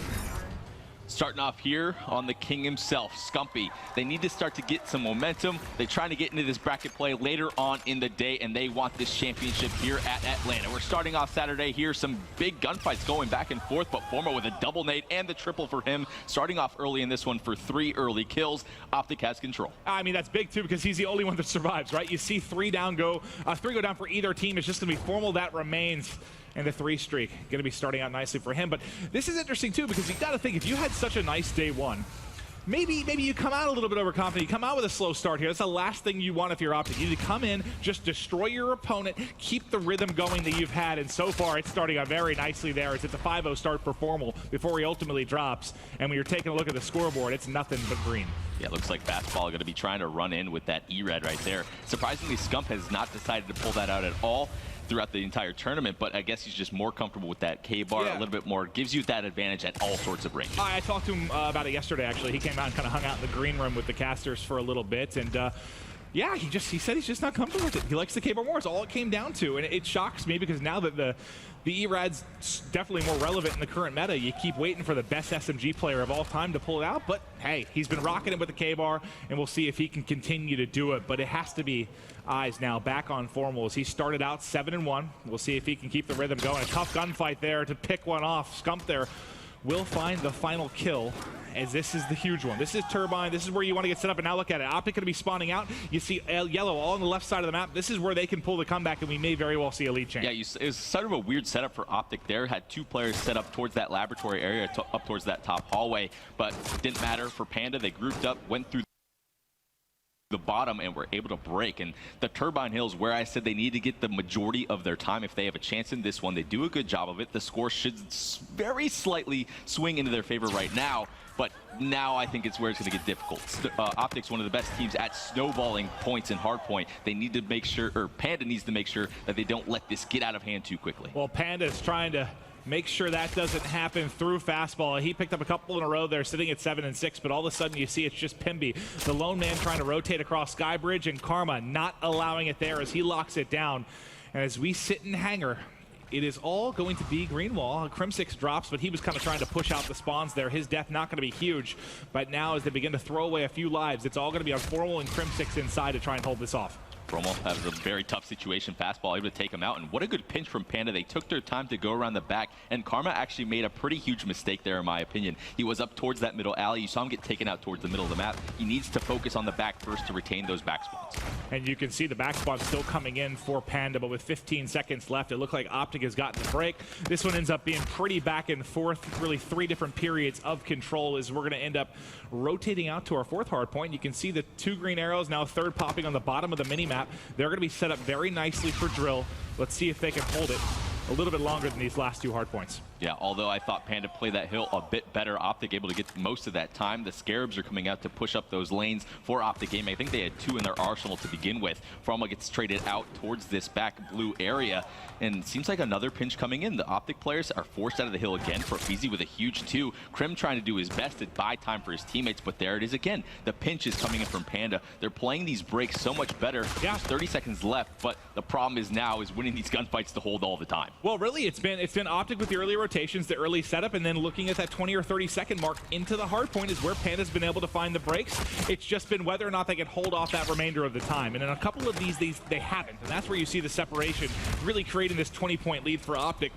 Starting off here on the king himself, Scumpy. They need to start to get some momentum. They're trying to get into this bracket play later on in the day, and they want this championship here at Atlanta. We're starting off Saturday here. Some big gunfights going back and forth, but Forma with a double nade and the triple for him. Starting off early in this one for 3 early kills. Optic has control. I mean, that's big, too, because he's the only one that survives, right? You see 3 go down for either team. It's just going to be Formal that remains. And the 3 streak going to be starting out nicely for him. But this is interesting, too, because you got to think, if you had such a nice day one, maybe you come out a little bit overconfident. You come out with a slow start here. That's the last thing you want if you're Optic. You need to come in, just destroy your opponent, keep the rhythm going that you've had. And so far, it's starting out very nicely there. It's a 5-0 start for Formal before he ultimately drops. And when you're taking a look at the scoreboard, it's nothing but green. Yeah, it looks like Fastball going to be trying to run in with that E-Red right there. Surprisingly, Scump has not decided to pull that out at all throughout the entire tournament, but I guess he's just more comfortable with that K-bar a little bit more. Gives you that advantage at all sorts of ranges. I talked to him about it yesterday, actually. He came out and kind of hung out in the green room with the casters for a little bit, and yeah, he said he's just not comfortable with it. He likes the K-bar more. It's all it came down to, and it shocks me because now that the E-Rad's definitely more relevant in the current meta, you keep waiting for the best SMG player of all time to pull it out, but hey, he's been rocking it with the K-bar, and we'll see if he can continue to do it, but it has to be eyes now back on Formal as he started out 7-1. We'll see if he can keep the rhythm going. A tough gunfight there to pick one off. Scump there will find the final kill, as this is the huge one. This is Turbine. This is where you want to get set up, and now look at it. Optic going to be spawning out. You see yellow all on the left side of the map. This is where they can pull the comeback, and we may very well see a lead change. Yeah, it was sort of a weird setup for Optic there. Had 2 players set up towards that laboratory area, up towards that top hallway, but it didn't matter for Panda. They grouped up, went through the bottom, and were able to break. And the Turbine Hills, where I said they need to get the majority of their time if they have a chance in this one, they do a good job of it. The score should very slightly swing into their favor right now, but now I think it's where it's going to get difficult. Optic's one of the best teams at snowballing points in hardpoint. They need to make sure, or Panda needs to make sure that they don't let this get out of hand too quickly. Well, Panda is trying to Make sure that doesn't happen through fastball. He picked up a couple in a row there, sitting at 7 and 6, but all of a sudden you see it's just Pemby, the lone man trying to rotate across Skybridge, and Karma not allowing it there as he locks it down. And as we sit in hangar, it is all going to be Greenwall. Crimsix drops, but he was kind of trying to push out the spawns there. His death not going to be huge, but now as they begin to throw away a few lives, it's all going to be on Formal and Crimsix inside to try and hold this off. Romo has a very tough situation. Fastball able to take him out, and what a good pinch from Panda. They took their time to go around the back, and Karma actually made a pretty huge mistake there, in my opinion. He was up towards that middle alley. You saw him get taken out towards the middle of the map. He needs to focus on the back first to retain those back spawns. And you can see the back spawn still coming in for Panda, but with 15 seconds left, it looked like Optic has gotten the break. This one ends up being pretty back and forth, really 3 different periods of control as we're going to end up rotating out to our 4th hard point. You can see the 2 green arrows, now 3rd popping on the bottom of the mini-map. They're going to be set up very nicely for drill. Let's see if they can hold it a little bit longer than these last 2 hard points. Yeah, although I thought Panda played that hill a bit better, Optic able to get most of that time. The Scarabs are coming out to push up those lanes for Optic Gaming. I think they had 2 in their arsenal to begin with. Forma gets traded out towards this back blue area, and it seems like another pinch coming in. The Optic players are forced out of the hill again. Profeezy with a huge 2. Krim trying to do his best to buy time for his teammates, but there it is again. The pinch is coming in from Panda. They're playing these breaks so much better. Yeah. There's 30 seconds left, but the problem is now is winning these gunfights to hold all the time. Well, really, it's been Optic with the early rotations, the early setup, and then looking at that 20 or 30 second mark into the hard point is where Panda's been able to find the breaks. It's just been whether or not they can hold off that remainder of the time. And in a couple of these they haven't. And that's where you see the separation really creating this 20-point lead for Optic,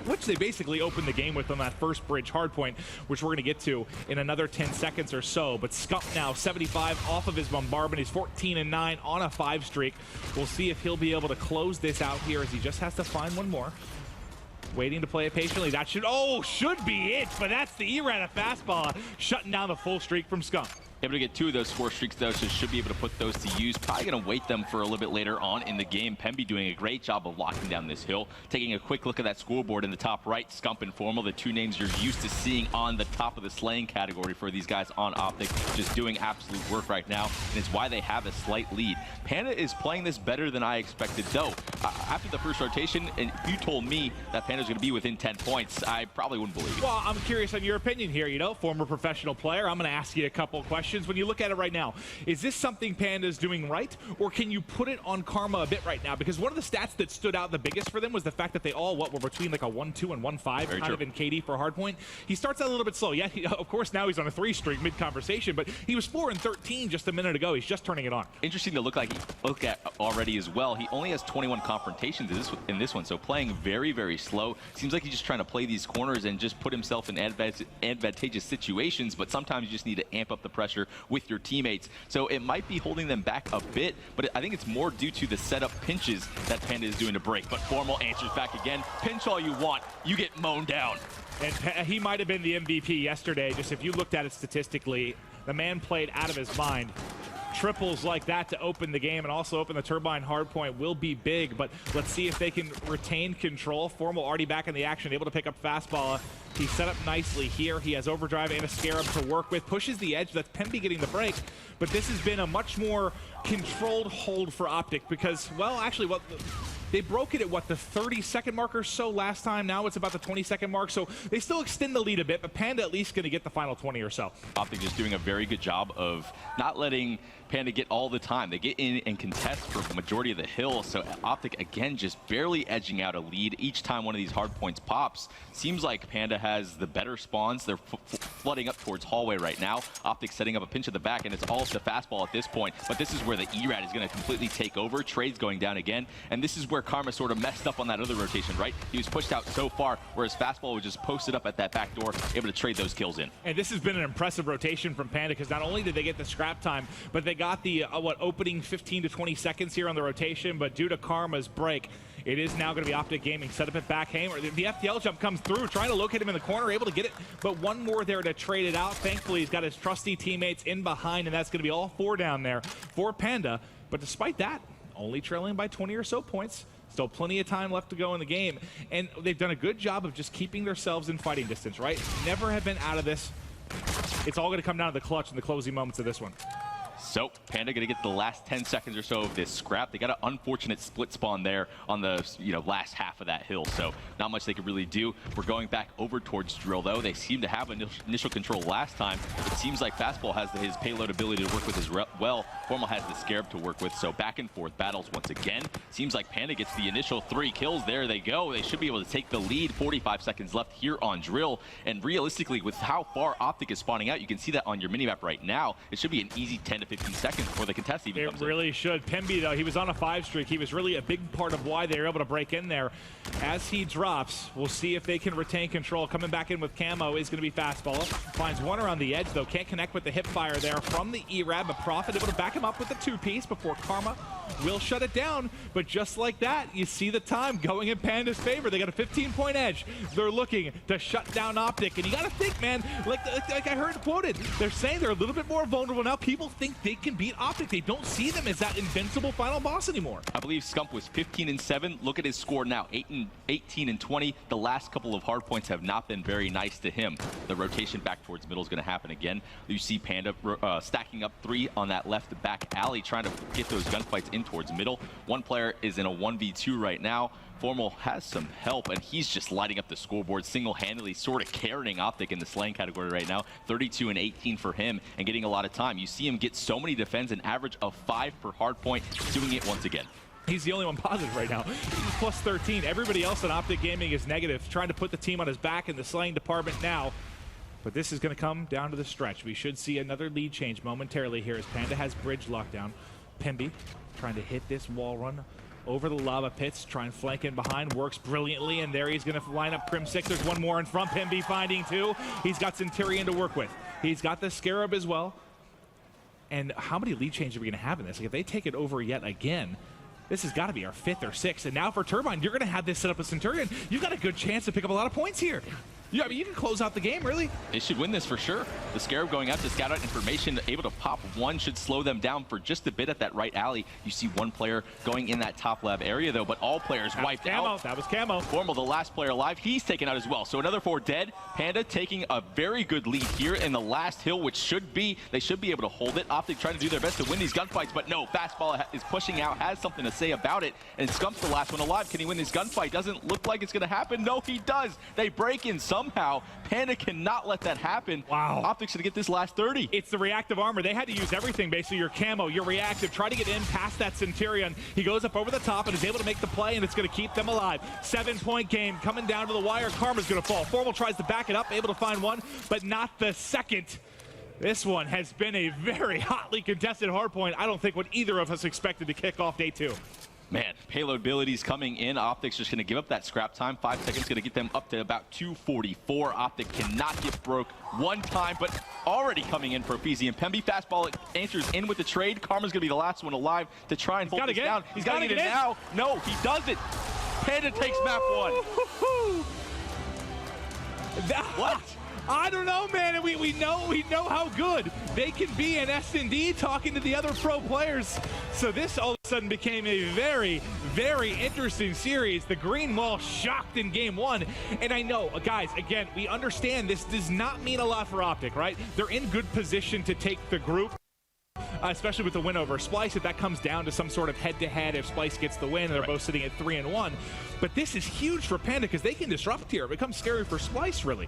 which they basically opened the game with on that first bridge hardpoint, which we're going to get to in another 10 seconds or so. But Scump now 75 off of his bombardment. He's 14 and 9 on a 5 streak. We'll see if he'll be able to close this out here as he just has to find one more. Waiting to play it patiently. That should be it, but that's the errata fastball, shutting down the full streak from Scump. Able to get 2 of those 4 streaks, though, so should be able to put those to use. Probably going to wait them for a little bit later on in the game. Pemby doing a great job of locking down this hill. Taking a quick look at that scoreboard in the top right, Scump and Formal, the 2 names you're used to seeing on the top of the slaying category for these guys on Optic, just doing absolute work right now, and it's why they have a slight lead. Panda is playing this better than I expected, though. After the first rotation, and if you told me that Panda's going to be within 10 points, I probably wouldn't believe it. Well, I'm curious on your opinion here, former professional player. I'm going to ask you a couple of questions. When you look at it right now, is this something Panda's doing right, or can you put it on Karma a bit right now? Because one of the stats that stood out the biggest for them was the fact that they all were between like a 1-2 and 1-5 kind of in KD for hardpoint. He starts out a little bit slow. Yeah, of course now he's on a 3 streak mid-conversation, but he was 4 and 13 just a minute ago. He's just turning it on. Interesting to look at already as well. He only has 21 confrontations in this one, so playing very, very slow. Seems like he's just trying to play these corners and just put himself in advantageous situations, but sometimes you just need to amp up the pressure with your teammates. So it might be holding them back a bit, but I think it's more due to the setup pinches that Panda is doing to break. But Formal answers back again. Pinch all you want, you get mown down. And he might have been the MVP yesterday. Just if you looked at it statistically, the man played out of his mind. Triples like that to open the game and also open the turbine hardpoint will be big, but let's see if they can retain control. Formal already back in the action, able to pick up fastball. He's set up nicely here. He has overdrive and a scarab to work with. Pushes the edge. That's Pemby getting the break, but this has been a much more controlled hold for Optic because, well, actually, they broke it at, the 30-second mark or so last time. Now it's about the 20-second mark, so they still extend the lead a bit, but Panda at least going to get the final 20 or so. Optic just doing a very good job of not letting Panda get all the time. They get in and contest for the majority of the hill, so Optic, again, just barely edging out a lead each time one of these hard points pops. Seems like Panda has the better spawns. They're flooding up towards hallway right now. Optic setting up a pinch at the back, and it's all up to fastball at this point, but this is where the ERAT is going to completely take over. Trade's going down again, and this is where Karma sort of messed up on that other rotation, right? He was pushed out so far, whereas fastball was just posted up at that back door, able to trade those kills in. And this has been an impressive rotation from Panda because not only did they get the scrap time, but they got the opening 15 to 20 seconds here on the rotation, but due to Karma's break, it is now going to be Optic Gaming set up at back hammer. The FTL jump comes through, trying to locate him in the corner, able to get it, but one more there to trade it out. Thankfully, he's got his trusty teammates in behind, and that's going to be all 4 down there for Panda. But despite that, only trailing by 20 or so points. Still plenty of time left to go in the game, and they've done a good job of just keeping themselves in fighting distance, right? Never have been out of this. It's all going to come down to the clutch in the closing moments of this one. So Panda gonna get the last 10 seconds or so of this scrap. They got an unfortunate split spawn there on the last half of that hill, so not much they could really do. We're going back over towards Drill though. They seem to have initial control last time. It seems like Fastball has his payload ability to work with as well. Formal has the Scarab to work with, so back and forth battles once again. Seems like Panda gets the initial 3 kills. There they go. They should be able to take the lead. 45 seconds left here on Drill, and realistically with how far Optic is spawning out, you can see that on your minimap right now. It should be an easy 10 to 15 seconds before the contest even comes in. It really should. Pemby, though, he was on a 5 streak. He was really a big part of why they were able to break in there. As he drops, we'll see if they can retain control. Coming back in with Camo is going to be Fastball. Finds one around the edge, though. Can't connect with the hip fire there from the ERAB, but Prophet able to back him up with the 2-piece before Karma will shut it down. But just like that, you see the time going in Panda's favor. They got a 15-point edge. They're looking to shut down Optic. And you got to think, man, like I heard quoted, they're saying they're a little bit more vulnerable now. People think they can beat Optic. They don't see them as that invincible final boss anymore. I believe Scump was 15-7. Look at his score now, 18-20. The last couple of hard points have not been very nice to him. The rotation back towards middle is going to happen again. You see Panda stacking up 3 on that left back alley, trying to get those gunfights in towards middle. One player is in a 1v2 right now. Formal has some help, and he's just lighting up the scoreboard single-handedly, sort of carrying Optic in the slaying category right now. 32 and 18 for him, and getting a lot of time. You see him get so many defends, an average of 5 per hard point, doing it once again. He's the only one positive right now. He's plus 13. Everybody else in Optic Gaming is negative, trying to put the team on his back in the slaying department now. But this is going to come down to the stretch. We should see another lead change momentarily here as Panda has bridge lockdown. Pemby trying to hit this wall run over the lava pits, try and flank in behind, works brilliantly, and there he's going to line up Crim 6. There's one more in front, Pemby finding 2. He's got Centurion to work with. He's got the Scarab as well. And how many lead changes are we going to have in this? Like, if they take it over yet again, this has got to be our 5th or 6th. And now for Turbine, you're going to have this set up with Centurion. You've got a good chance to pick up a lot of points here. Yeah, I mean, you can close out the game, really. They should win this for sure. The Scarab going out to scout out information, able to pop 1 should slow them down for just a bit at that right alley. You see one player going in that top lab area, though, but all players wiped out. That was Camo. Formal, the last player alive, he's taken out as well. So another 4 dead. Panda taking a very good lead here in the last hill, which they should be able to hold it. Optic trying to do their best to win these gunfights, but no, Fastball is pushing out, has something to say about it, and Scump's the last one alive. Can he win this gunfight? Doesn't look like it's going to happen. No, he does. They break in somehow. Panda cannot let that happen. Wow. Optic's gonna get this last 30. It's the reactive armor. They had to use everything, basically. Your camo, your reactive, try to get in past that Centurion. He goes up over the top and is able to make the play, and it's gonna keep them alive. 7-point game coming down to the wire. Karma's gonna fall. Formal tries to back it up, able to find 1, but not the second. This one has been a very hotly contested hardpoint. I don't think what either of us expected to kick off day 2. Man, payload abilities coming in. Optic's just going to give up that scrap time. 5 seconds going to get them up to about 244. Optic cannot get broke one time, but already coming in for Feezy and Pemby. Fastball answers in with the trade. Karma's going to be the last one alive to try and hold this down. He's got to get it now. No, he doesn't. Panda takes map 1. What? I don't know, man. We know how good they can be in S&D talking to the other pro players. So this all of a sudden became a very, very interesting series. The Green Wall shocked in game 1. And I know, guys, again, we understand this does not mean a lot for Optic, right? They're in good position to take the group. Especially with the win over Splice, if that comes down to some sort of head-to-head, if Splice gets the win, they're both sitting at 3-1. But this is huge for Panda because they can disrupt here. It becomes scary for Splice, really.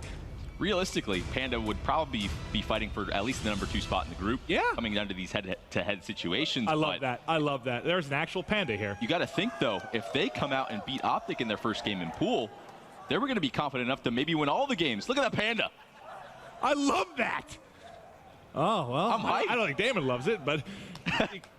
Realistically, Panda would probably be fighting for at least the number 2 spot in the group. Yeah. Coming down to these head-to-head situations. I love that. I love that. There's an actual Panda here. You got to think, though, if they come out and beat Optic in their first game in pool, they were going to be confident enough to maybe win all the games. Look at that Panda. I love that. Oh, well, I don't think Damon loves it, but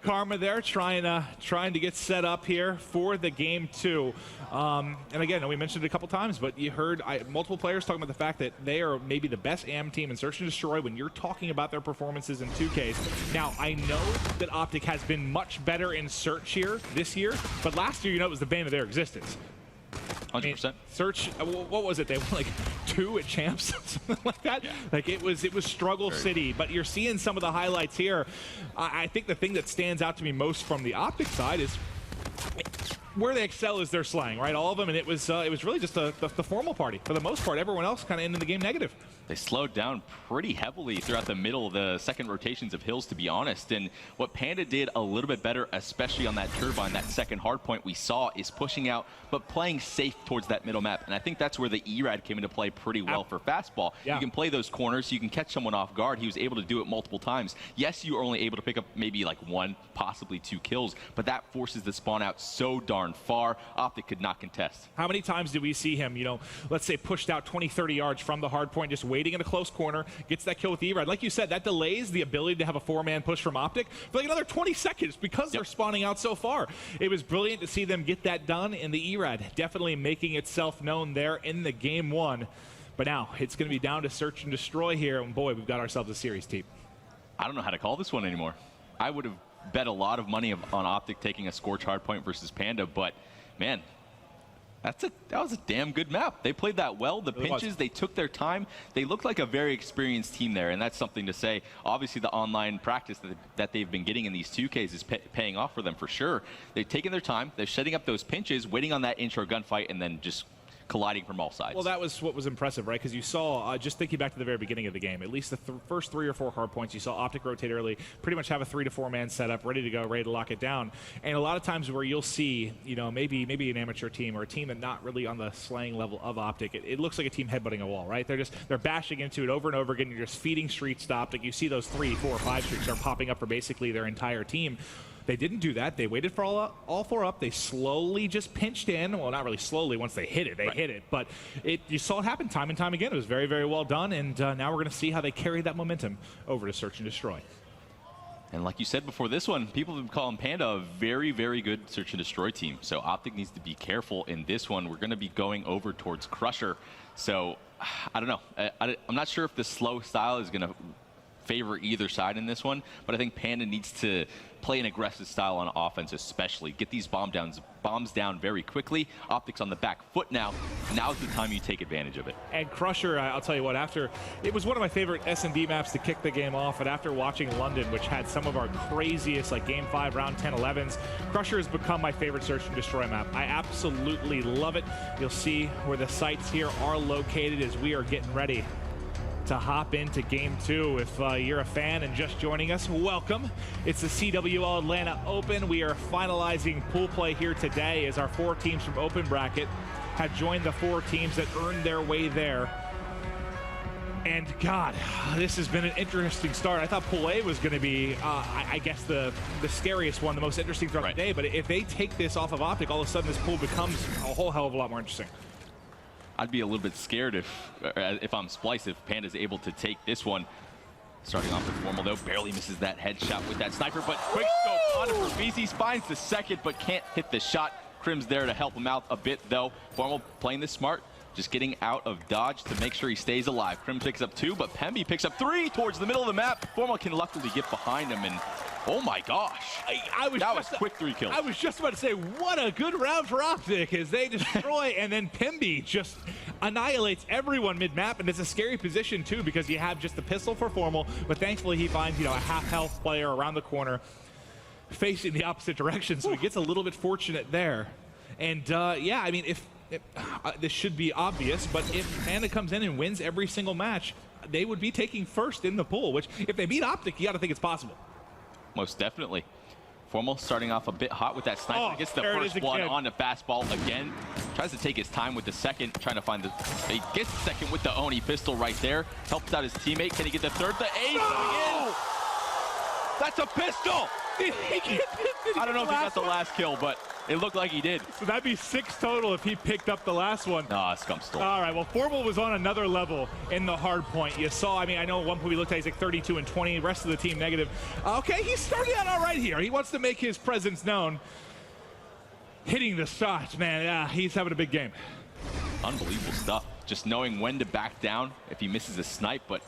Karma there trying to get set up here for the game 2. And again, we mentioned it a couple times, but you heard multiple players talking about the fact that they are maybe the best AM team in Search and Destroy when you're talking about their performances in 2Ks. Now, I know that Optic has been much better in Search here this year, but last year, it was the bane of their existence. 100%. Search, what was it? They won like 2 at Champs, something like that. Yeah. Like it was struggle city. But you're seeing some of the highlights here. I think the thing that stands out to me most from the Optic side is where they excel is their slaying, right? All of them, and it was really just the formal party. For the most part, everyone else kind of ended the game negative. They slowed down pretty heavily throughout the middle of the second rotations of Hills, to be honest. And what Panda did a little bit better, especially on that turbine, that second hard point we saw, is pushing out, but playing safe towards that middle map. And I think that's where the ERAD came into play pretty well for fastball. Yeah. You can play those corners, you can catch someone off guard. He was able to do it multiple times. Yes, you were only able to pick up maybe like 1, possibly 2 kills, but that forces the spawn out so darn far. Optic could not contest. How many times did we see him, let's say pushed out 20, 30 yards from the hard point, just waiting in a close corner, gets that kill with the ERAD. Like you said, that delays the ability to have a 4-man push from Optic for like another 20 seconds because they're spawning out so far. It was brilliant to see them get that done, and the ERAD definitely making itself known there in the game 1. But now it's going to be down to search and destroy here, and boy, we've got ourselves a series, team. I don't know how to call this one anymore. I would have bet a lot of money on Optic taking a Scorch hardpoint versus Panda, but man, that was a damn good map. They played that well. The pinches, they took their time. They looked like a very experienced team there, and that's something to say. Obviously, the online practice that they've been getting in these 2Ks is paying off for them for sure. They've taken their time. They're setting up those pinches, waiting on that intro gunfight, and then just colliding from all sides. Well, that was what was impressive, right? Because you saw, just thinking back to the very beginning of the game, at least the first 3 or 4 hard points, you saw Optic rotate early, pretty much have a 3 to 4 man setup, ready to go, ready to lock it down. And a lot of times where you'll see, maybe an amateur team or a team that not really on the slaying level of Optic, it looks like a team headbutting a wall, right? They're bashing into it over and over again. You're just feeding streaks to Optic. You see those 3, 4, 5 streaks are popping up for basically their entire team. They didn't do that. They waited for all 4 up. They slowly just pinched in. Well, not really slowly. Once they hit it, they hit it. But you saw it happen time and time again. It was very, very well done. And now we're going to see how they carry that momentum over to Search and Destroy. And like you said before this one, people have been calling Panda a very, very good Search and Destroy team. So Optic needs to be careful in this one. We're going to be going over towards Crusher. So I don't know. I'm not sure if the slow style is going to favor either side in this one, but I think Panda needs to play an aggressive style on offense, especially get these bombs down very quickly. Optics on the back foot now. Now's the time you take advantage of it. And Crusher, I'll tell you what, it was one of my favorite S&D maps to kick the game off, and after watching London, which had some of our craziest like game 5 round 10 11s, Crusher has become my favorite Search and Destroy map. I absolutely love it. You'll see where the sites here are located as we are getting ready to hop into game 2. If you're a fan and just joining us, welcome. It's the CWL Atlanta Open. We are finalizing pool play here today as our 4 teams from Open Bracket have joined the 4 teams that earned their way there. And God, this has been an interesting start. I thought Pool A was going to be, I guess, the scariest one, the most interesting throughout the day. But if they take this off of Optic, all of a sudden this pool becomes a whole hell of a lot more interesting. I'd be a little bit scared if I'm Splice, if Panda's able to take this one. Starting off with Formal, though, barely misses that headshot with that sniper, but quick scope on it for VC. Finds the second, but can't hit the shot. Crim's there to help him out a bit, though. Formal playing this smart, just getting out of dodge to make sure he stays alive. Crim picks up 2, but Pemby picks up 3 towards the middle of the map. Formal can luckily get behind him, and oh my gosh, that was quick 3 kills. I was just about to say, what a good round for Optic as they destroy, and then Pemby just annihilates everyone mid-map, and it's a scary position too because you have just the pistol for Formal, but thankfully he finds, a half-health player around the corner facing the opposite direction, so he gets a little bit fortunate there. And yeah, I mean, if this should be obvious, but if Panda comes in and wins every single match, they would be taking first in the pool, which if they beat Optic, you got to think it's possible. Most definitely. Formal starting off a bit hot with that sniper. Gets the first one on the fastball again. Tries to take his time with the second, trying to find he gets the second with the Oni pistol right there. Helps out his teammate. Can he get the third? The ace again. That's a pistol. I don't know if he got the last kill, but it looked like he did. So that'd be 6 total if he picked up the last one. Nah, Scum stole. All right, well, Formal was on another level in the hard point. You saw, I mean, I know at one point we looked at, he's like 32 and 20, the rest of the team negative. Okay, he's starting out all right here. He wants to make his presence known. Hitting the shots, man, yeah, he's having a big game. Unbelievable stuff. Just knowing when to back down if he misses a snipe, but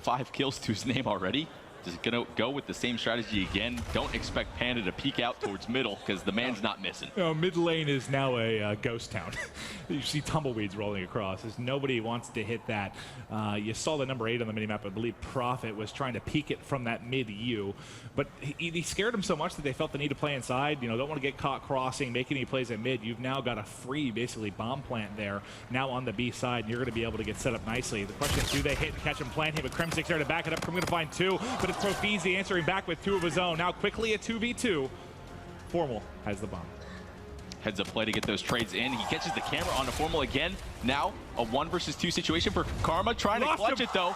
5 kills to his name already. Just gonna go with the same strategy again. Don't expect Panda to peek out towards middle because the man's not missing. Mid lane is now a ghost town. You see tumbleweeds rolling across as nobody wants to hit that. You saw the number 8 on the minimap. I believe Prophet was trying to peek it from that mid U, but he scared him so much that they felt the need to play inside. You know, don't want to get caught crossing, making any plays at mid. You've now got a free, basically, bomb plant there. Now on the B side, and you're going to be able to get set up nicely. The question is, do they hit and catch him planting? But Crimsix there to back it up. I'm going to find 2, but it's Profizi answering back with 2 of his own. Now quickly a 2v2. Formal has the bomb. Heads up play to get those trades in. He catches the camera on the Formal again. Now a 1 versus 2 situation for Karma, trying to clutch it though.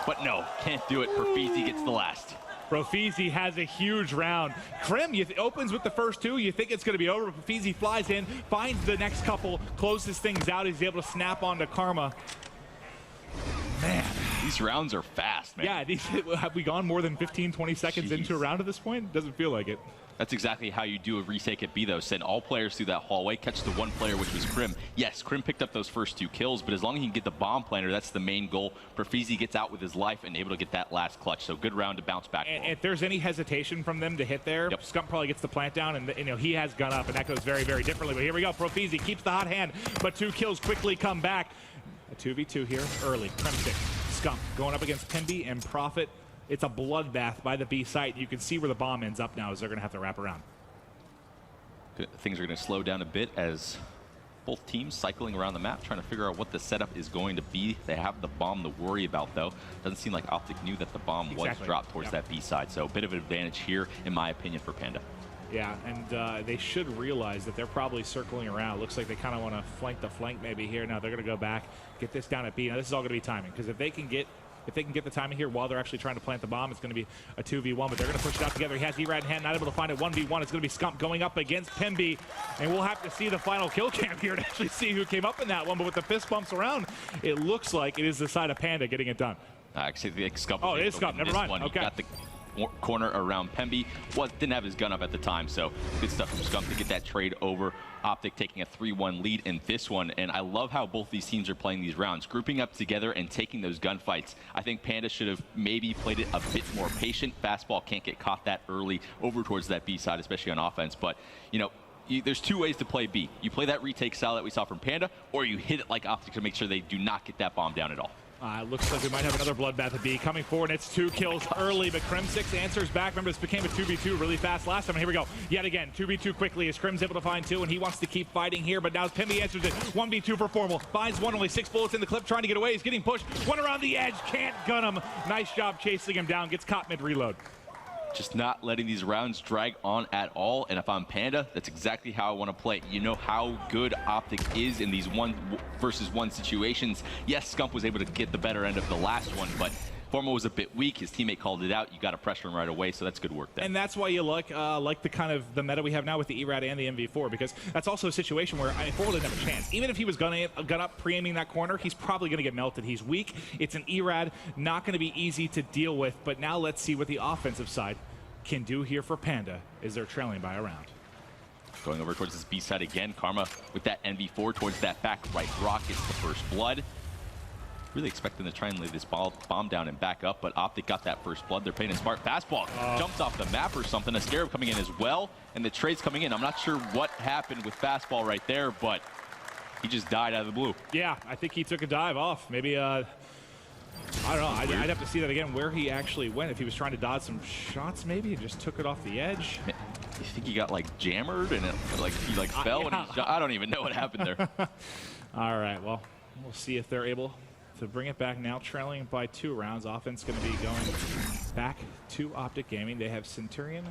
But no, can't do it. Profizi gets the last. Profizi has a huge round. Krim opens with the first 2. You think it's going to be over. Profizi flies in, finds the next couple, closes things out. He's able to snap onto Karma. Man. These rounds are fast, man. Yeah, have we gone more than 15, 20 seconds into a round at this point? Doesn't feel like it. That's exactly how you do a retake at B, though. Send all players through that hallway, catch the 1 player, which was Krim. Yes, Krim picked up those first 2 kills, but as long as he can get the bomb planter, that's the main goal. Profizi gets out with his life and able to get that last clutch. So good round to bounce back. And if there's any hesitation from them to hit there, Scump probably gets the plant down, and you know he has gun up, and that goes very, very differently. But here we go. Profizi keeps the hot hand, but 2 kills quickly come back. A 2v2 here early. Crimsix, Scump going up against Pimby and Prophet. It's a bloodbath by the B site. You can see where the bomb ends up now as they're going to have to wrap around. Things are going to slow down a bit as both teams cycling around the map, trying to figure out what the setup is going to be. They have the bomb to worry about, though. Doesn't seem like Optic knew that the bomb was dropped towards that B side. So a bit of an advantage here, in my opinion, for Panda. Yeah, and they should realize that they're probably circling around. Looks like they kind of want to flank the flank maybe here. Now they're going to go back, get this down at B. Now this is all going to be timing, because if they can get the timing here while they're actually trying to plant the bomb, it's going to be a 2v1, but they're going to push it out together. He has E-Rad in hand, not able to find it. 1v1. It's going to be Scump going up against Pimby, and we'll have to see the final kill cam here to actually see who came up in that one. But with the fist bumps around, it looks like it is the side of Panda getting it done. Actually, the Scump. Oh, it is Scump. Never mind. Okay. He got the corner around Pemby. Didn't have his gun up at the time, so good stuff from Scump to get that trade over. Optic taking a 3-1 lead in this one, and I love how both these teams are playing these rounds, grouping up together and taking those gunfights. I think Panda should have maybe played it a bit more patient. Fastball can't get caught that early over towards that B side, especially on offense, but you know, there's 2 ways to play B. You play that retake style that we saw from Panda, or you hit it like Optic to make sure they do not get that bomb down at all. Looks like we might have another bloodbath at B coming forward, and it's 2 kills early, but Crimsix answers back. Remember, this became a 2v2 really fast last time, and here we go. Yet again, 2v2 quickly as Crim's able to find 2, and he wants to keep fighting here, but now Pimby answers it. 1v2 for Formal. Finds 1, only 6 bullets in the clip, trying to get away. He's getting pushed. 1 around the edge, can't gun him. Nice job chasing him down, gets caught mid-reload. Just not letting these rounds drag on at all, and if I'm Panda, that's exactly how I want to play. You know how good Optic is in these 1 versus 1 situations. Yes, Scump was able to get the better end of the last one, but Formal was a bit weak. His teammate called it out. You got to pressure him right away, so that's good work there. And that's why you like the kind of the meta we have now with the ERAD and the MV4, because that's also a situation where Formal didn't have a chance. Even if he was gun up pre-aiming that corner, he's probably going to get melted. He's weak. It's an ERAD, not going to be easy to deal with. But now let's see what the offensive side can do here for Panda as they're trailing by a round. Going over towards this B side again. Karma with that NV4 towards that back right rock gets the first blood. Really expecting to try and lay this bomb down and back up, but Optic got that first blood. They're playing a smart fastball. Jumps off the map or something. A Scarab coming in as well, and the trade's coming in. I'm not sure what happened with fastball right there, but he just died out of the blue. Yeah, I think he took a dive off. Maybe, I don't know. I'd have to see that again, where he actually went. If he was trying to dodge some shots, maybe, and just took it off the edge. You think he got, like, jammered and he fell? Yeah. And I don't even know what happened there. All right, well, we'll see if they're able to bring it back now, trailing by 2 rounds. Offense going to be going back to Optic Gaming. They have Centurion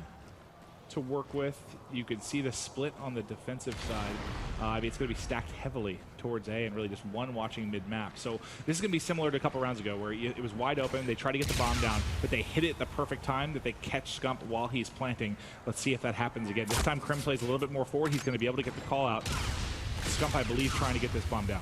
to work with. You can see the split on the defensive side. It's going to be stacked heavily towards A and really just one watching mid-map. So this is going to be similar to a couple rounds ago where it was wide open. They try to get the bomb down, but they hit it at the perfect time that they catch Scump while he's planting. Let's see if that happens again. This time Krim plays a little bit more forward. He's going to be able to get the call out. Scump, I believe, trying to get this bomb down.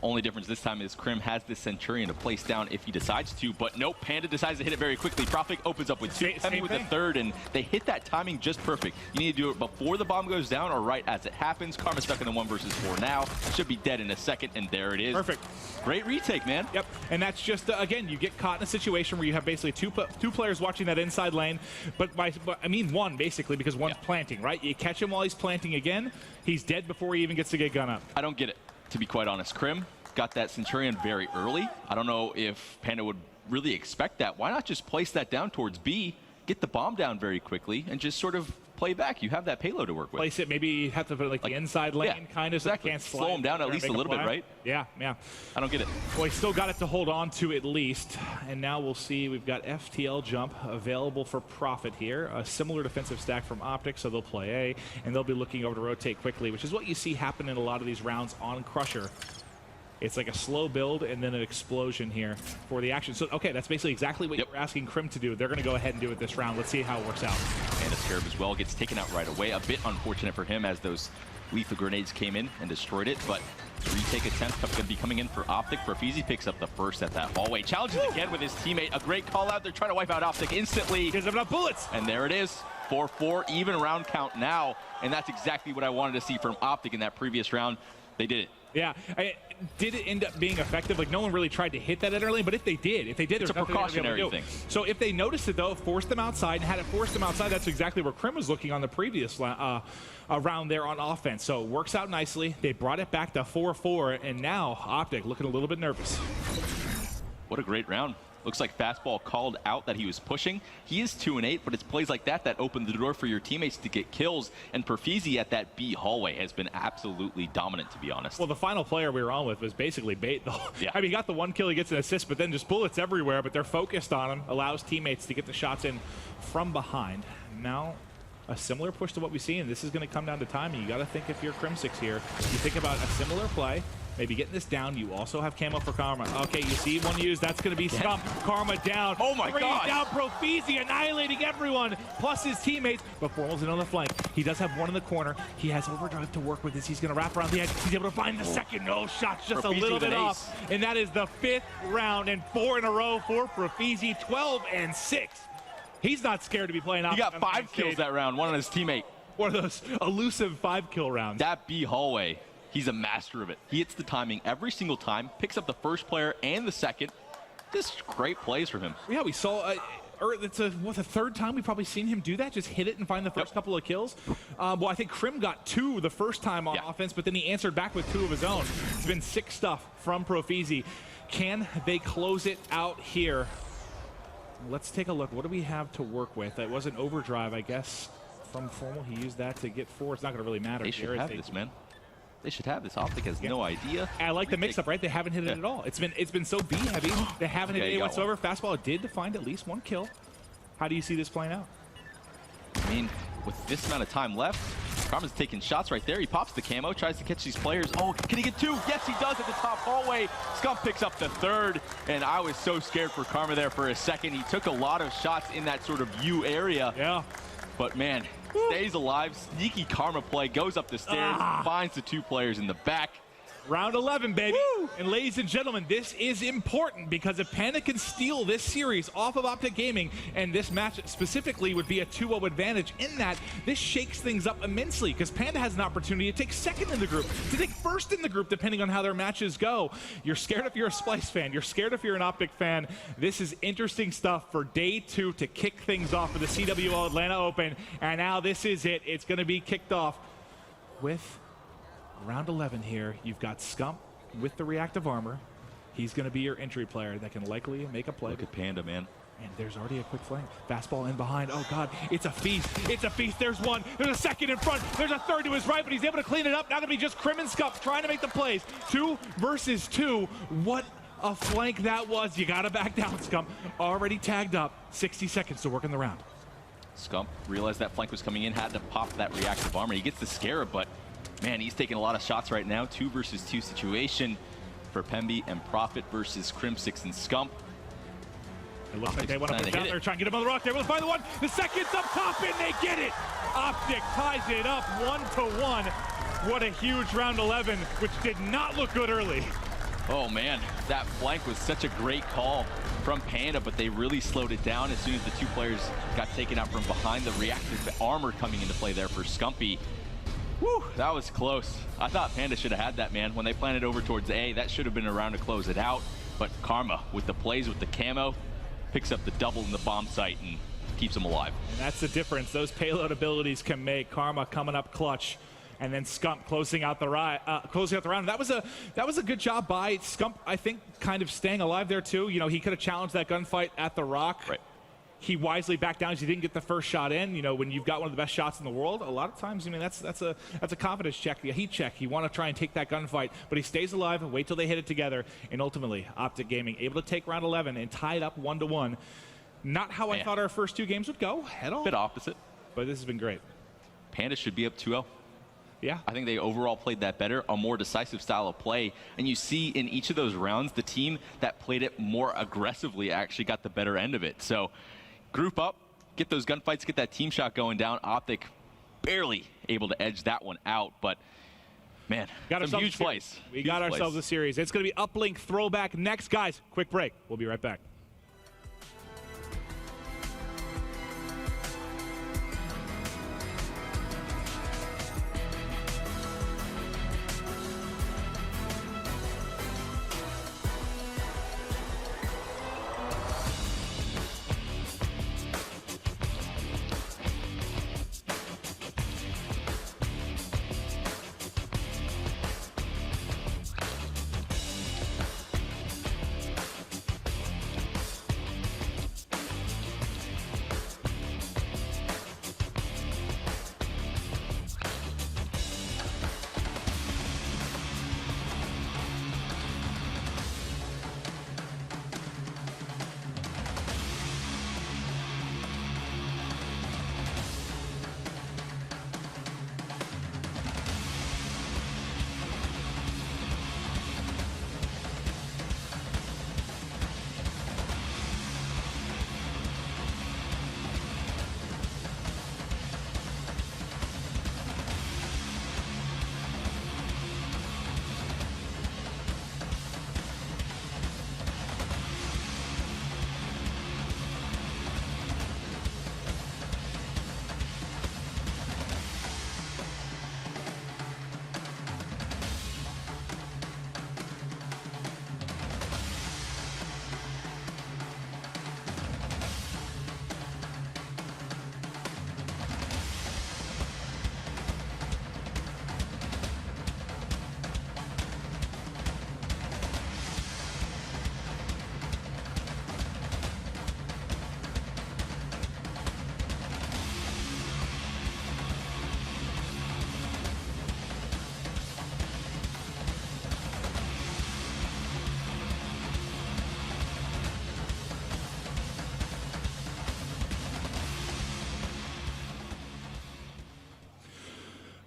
Only difference this time is Crim has this Centurion to place down if he decides to, but nope, Panda decides to hit it very quickly. Profik opens up with 2, Pemby with the 3rd, and they hit that timing just perfect. You need to do it before the bomb goes down or right as it happens. Karma stuck in the 1 versus 4 now. Should be dead in a second, and there it is. Perfect. Great retake, man. Yep, and that's just, again, you get caught in a situation where you have basically two players watching that inside lane, but I mean one, basically, because one's planting, right? You catch him while he's planting again, he's dead before he even gets to get gun up. I don't get it, to be quite honest. Crim got that Centurion very early. I don't know if Panda would really expect that. Why not just place that down towards B, get the bomb down very quickly, and just sort of play back? You have that payload to work with. Place it, maybe you have to put like the inside lane, kind of, exactly. So it can't slide. Slow him down at least a little bit, right? Yeah, yeah. I don't get it. Well, he still got it to hold on to at least. And now we'll see, we've got FTL jump available for Profit here. A similar defensive stack from Optic, so they'll play A, and they'll be looking over to rotate quickly, which is what you see happen in a lot of these rounds on Crusher. It's like a slow build and then an explosion here for the action. So, okay, that's basically exactly what you're asking Crim to do. They're going to go ahead and do it this round. Let's see how it works out. And a Scarab as well gets taken out right away. A bit unfortunate for him as those lethal grenades came in and destroyed it, but the retake attempt going to be coming in for Optic. Profizi picks up the first at that hallway. Challenges again with his teammate. A great call out. They're trying to wipe out Optic instantly. Gives him enough bullets. And there it is. 4-4, even round count now. And that's exactly what I wanted to see from Optic in that previous round. They did it. Yeah, did it end up being effective? Like, no one really tried to hit that early, but if they did, it's a precautionary thing. So if they noticed it, though, forced them outside, and had it forced them outside, that's exactly where Crim was looking on the previous round there on offense. So it works out nicely. They brought it back to 4-4, and now Optic looking a little bit nervous. What a great round. Looks like Fastball called out that he was pushing. He is 2-8, but it's plays like that that open the door for your teammates to get kills. And Profizi at that B hallway has been absolutely dominant, to be honest. Well, the final player we were on with was basically bait. Yeah. I mean, he got the 1 kill, he gets an assist, but then just bullets everywhere. But they're focused on him, allows teammates to get the shots in from behind. Now, a similar push to what we've seen. This is going to come down to timing. You got to think if you're Crim6 here, you think about a similar play. Maybe getting this down. You also have camo for Karma. Okay, you see one used. That's going to be Scump. Karma down. Oh my God. Down. Profizi annihilating everyone, plus his teammates. But Formal's in on the flank. He does have one in the corner. He has overdrive to work with this. He's going to wrap around the edge. He's able to find the second. No shots, just Profizi a little bit ace. off. And that is the 5th round and 4 in a row for Profizi. 12-6. He's not scared to be playing out. He got 5 kills that round. One on his teammate. One of those elusive 5-kill rounds. That B hallway. He's a master of it. He hits the timing every single time, picks up the first player and the second. Just great plays from him. Yeah, we saw, it's the 3rd time we've probably seen him do that, just hit it and find the first couple of kills. Well, I think Crim got 2 the first time on offense, but then he answered back with 2 of his own. It's been sick stuff from Profizi. Can they close it out here? Let's take a look. What do we have to work with? That was an overdrive, I guess, from Formal. He used that to get 4. It's not going to really matter. They should have this, man. They should have this. Optic has no idea. I like the mix-up, right? They haven't hit it at all. It's been so B-heavy. They haven't hit it whatsoever. Fastball did find at least 1 kill. How do you see this playing out? I mean, with this amount of time left, Karma's taking shots right there. He pops the camo, tries to catch these players. Oh, can he get 2? Yes, he does at the top hallway. Scump picks up the 3rd, and I was so scared for Karma there for a second. He took a lot of shots in that sort of U area. Yeah. But man, stays alive. Sneaky Karma play, goes up the stairs, finds the 2 players in the back. Round 11, baby. Woo! And ladies and gentlemen, this is important because if Panda can steal this series off of Optic Gaming, and this match specifically would be a 2-0 advantage in that, this shakes things up immensely because Panda has an opportunity to take 2nd in the group, to take 1st in the group, depending on how their matches go. You're scared if you're a Splice fan. You're scared if you're an Optic fan. This is interesting stuff for day 2 to kick things off for the CWL Atlanta Open. And now this is it. It's going to be kicked off with round 11 here. You've got Scump with the reactive armor. He's going to be your entry player that can likely make a play. Look at Panda, man. And there's already a quick flank. Fastball in behind. Oh, God. It's a feast. It's a feast. There's 1. There's a 2nd in front. There's a 3rd to his right, but he's able to clean it up. Now going to be just Crim and Scump trying to make the plays. 2 versus 2. What a flank that was. You got to back down, Scump. Already tagged up. 60 seconds to work in the round. Scump realized that flank was coming in, had to pop that reactive armor. He gets the Scarab, but man, he's taking a lot of shots right now. 2 versus 2 situation for Pemby and Profit versus Crim6 and Scump. It looks like they want to push out there, try and get him on the rock. They're able to find the 1. The 2nd's up top, and they get it. Optic ties it up 1-1. What a huge round 11, which did not look good early. Oh man, that flank was such a great call from Panda, but they really slowed it down as soon as the two players got taken out from behind. The reactive armor coming into play there for Scumpy. Whew, that was close. I thought Panda should have had that, man. When they planted over towards A, that should have been around to close it out. But Karma, with the plays with the camo, picks up the double in the bomb site and keeps them alive. And that's the difference those payload abilities can make. Karma coming up clutch, and then Scump closing out the round. That was a good job by Scump. I think kind of staying alive there too. You know, he could have challenged that gunfight at the Rock. Right. He wisely backed down as he didn't get the first shot in. You know, when you've got one of the best shots in the world, a lot of times, I mean, that's a confidence check, a heat check. You want to try and take that gunfight, but he stays alive and wait till they hit it together. And ultimately, Optic Gaming able to take round 11 and tie it up 1-1. Not how I thought our first two games would go at all. Bit opposite. But this has been great. Panda should be up 2-0. Yeah. I think they overall played that better, a more decisive style of play. And you see in each of those rounds, the team that played it more aggressively actually got the better end of it. So group up, get those gunfights, get that team shot going down. Optic barely able to edge that one out, but man, some huge plays. We got ourselves a series. It's going to be Uplink Throwback next. Guys, quick break. We'll be right back.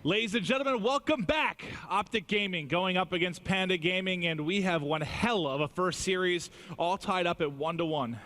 Ladies and gentlemen, welcome back. Optic Gaming going up against Panda Gaming, and we have one hell of a first series, all tied up at 1-1.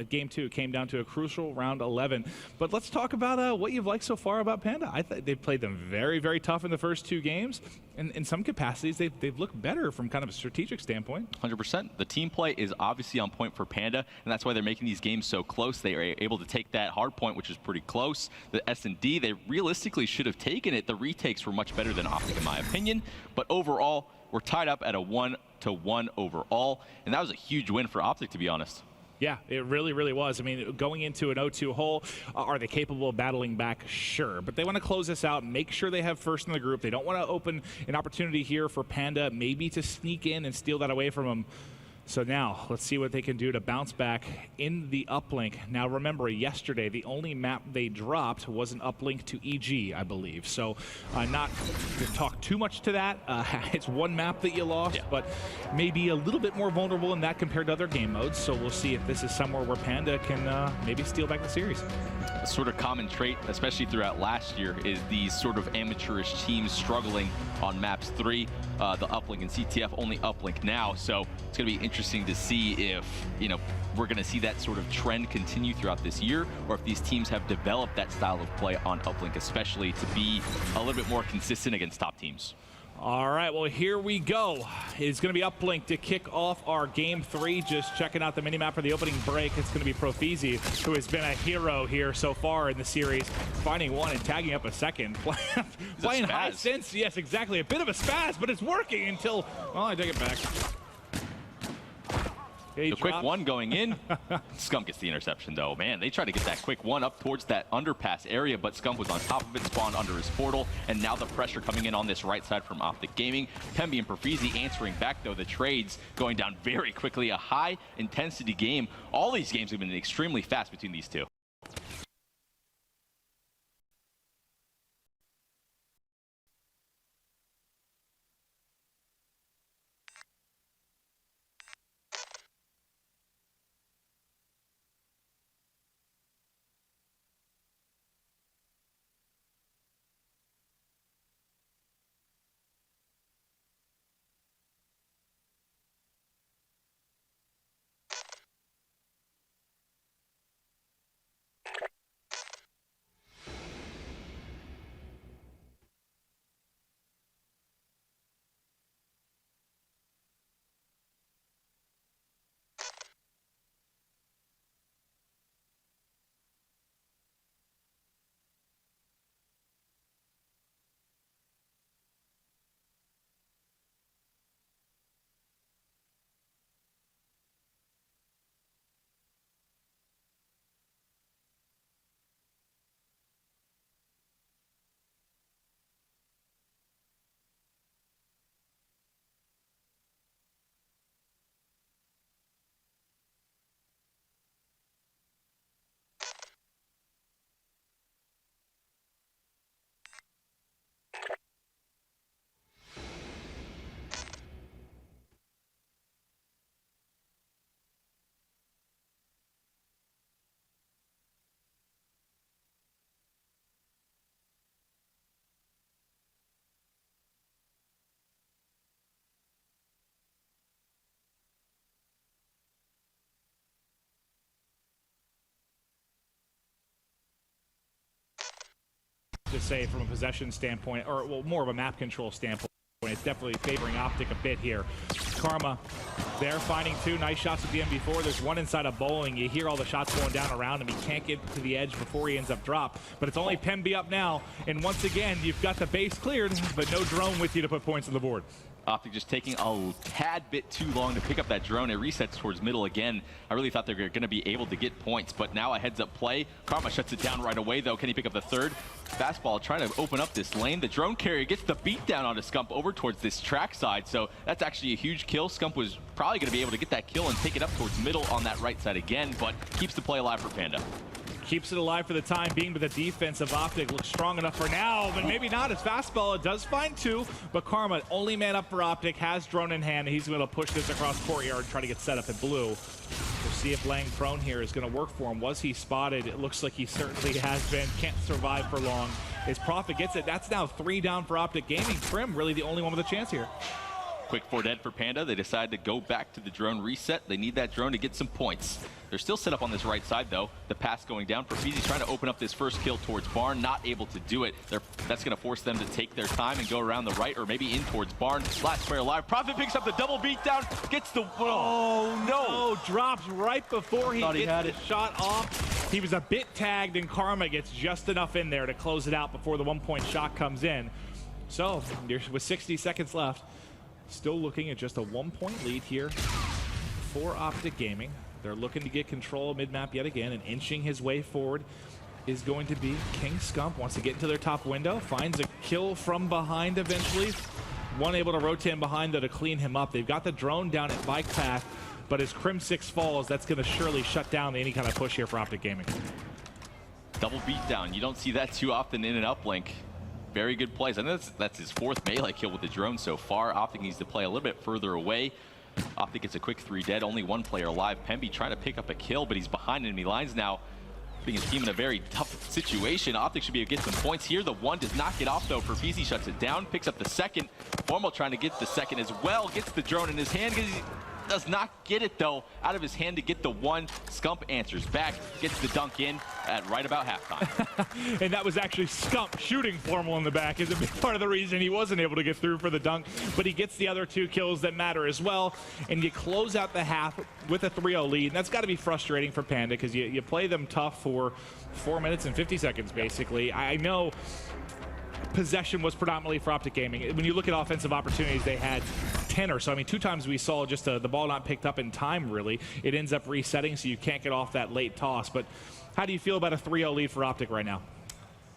Game 2 came down to a crucial round 11. But let's talk about what you've liked so far about Panda. I think they've played them very, very tough in the first two games. And in some capacities, they've looked better from kind of a strategic standpoint. 100%. The team play is obviously on point for Panda, and that's why they're making these games so close. They are able to take that hard point, which is pretty close. The S&D, they realistically should have taken it. The retakes were much better than Optic, in my opinion. But overall, we're tied up at a 1-1 overall, and that was a huge win for Optic, to be honest. Yeah, it really, really was. I mean, going into an 0-2 hole, are they capable of battling back? Sure. But they want to close this out, make sure they have first in the group. They don't want to open an opportunity here for Panda maybe to sneak in and steal that away from them. So now, let's see what they can do to bounce back in the uplink. Now remember, yesterday, the only map they dropped was an uplink to EG, I believe. So not to talk too much to that. It's one map that you lost, but maybe a little bit more vulnerable in that compared to other game modes. So we'll see if this is somewhere where Panda can maybe steal back the series. A sort of common trait, especially throughout last year, is these sort of amateurish teams struggling on maps 3. The uplink and CTF only uplink now, so it's going to be interesting to see if, you know, we're going to see that sort of trend continue throughout this year, or if these teams have developed that style of play on uplink, especially to be a little bit more consistent against top teams. All right, well, here we go. It's going to be Uplink to kick off our Game 3. Just checking out the minimap for the opening break. It's going to be Profizi, who has been a hero here so far in the series, finding one and tagging up a second. Playing high since, yes, exactly. A bit of a spaz, but it's working until, well, I take it back. The quick one going in. Scump gets the interception, though. Man, they tried to get that quick one up towards that underpass area, but Scump was on top of it, spawned under his portal, and now the pressure coming in on this right side from Optic Gaming. Pemby and Profizi answering back, though. The trades going down very quickly. A high-intensity game. All these games have been extremely fast between these two. To say from a possession standpoint, or well, more of a map control standpoint, it's definitely favoring Optic a bit here. Karma, they're finding two nice shots at the MB4. There's one inside of bowling. You hear all the shots going down around him. He can't get to the edge before he ends up drop. But it's only Pemby up now. And once again, you've got the base cleared, but no drone with you to put points on the board. Optic just taking a tad bit too long to pick up that drone. It resets towards middle again. I really thought they were going to be able to get points, but now a heads-up play. Karma shuts it down right away, though. Can he pick up the third? Fastball trying to open up this lane. The drone carrier gets the beat down onto Scump over towards this track side, so that's actually a huge kill. Scump was probably going to be able to get that kill and take it up towards middle on that right side again, but keeps the play alive for Panda. Keeps it alive for the time being, but the defense of Optic looks strong enough for now, but maybe not. His fastball, it does find two, but Karma, only man up for Optic, has drone in hand. He's going to push this across courtyard and try to get set up in blue. We'll see if laying prone here is going to work for him. Was he spotted? It looks like he certainly has been. Can't survive for long. His Prophet gets it. That's now 3 down for Optic Gaming. Prim, really the only one with a chance here. Quick 4 dead for Panda. They decide to go back to the drone reset. They need that drone to get some points. They're still set up on this right side, though. The pass going down. Profizi's trying to open up this first kill towards Barn. Not able to do it. That's going to force them to take their time and go around the right or maybe in towards Barn. Last player alive. Prophet picks up the double beatdown. Gets the... Oh, no. Drops right before he gets the shot off. He was a bit tagged, and Karma gets just enough in there to close it out before the 1-point shot comes in. So, with 60 seconds left, still looking at just a 1-point lead here for Optic Gaming. They're looking to get control of mid-map yet again, and inching his way forward is going to be King Scump. Wants to get into their top window, finds a kill from behind eventually. One able to rotate him behind though to clean him up. They've got the drone down at bike path, but as Crim 6 falls, that's going to surely shut down any kind of push here for Optic Gaming. Double beatdown. You don't see that too often in an uplink. Very good plays. I know that's his 4th melee kill with the drone so far. Optic needs to play a little bit further away. Optic gets a quick 3 dead, only 1 player alive. Pemby trying to pick up a kill, but he's behind enemy lines now, putting his team in a very tough situation. Optic should be able to get some points here. The 1 does not get off, though. Profizi shuts it down, picks up the 2nd. Formal trying to get the 2nd as well, gets the drone in his hand. does not get it though out of his hand to get the one. Scump answers back, gets the dunk in at right about halftime. And that was actually Scump shooting Formal in the back is a big part of the reason he wasn't able to get through for the dunk, but he gets the other 2 kills that matter as well, and you close out the half with a 3-0 lead. And that's got to be frustrating for Panda because you play them tough for 4 minutes and 50 seconds basically. I know possession was predominantly for Optic Gaming. When you look at offensive opportunities, they had 10 or so. I mean, 2 times we saw just the ball not picked up in time, really. It ends up resetting, so you can't get off that late toss. But how do you feel about a 3-0 lead for Optic right now?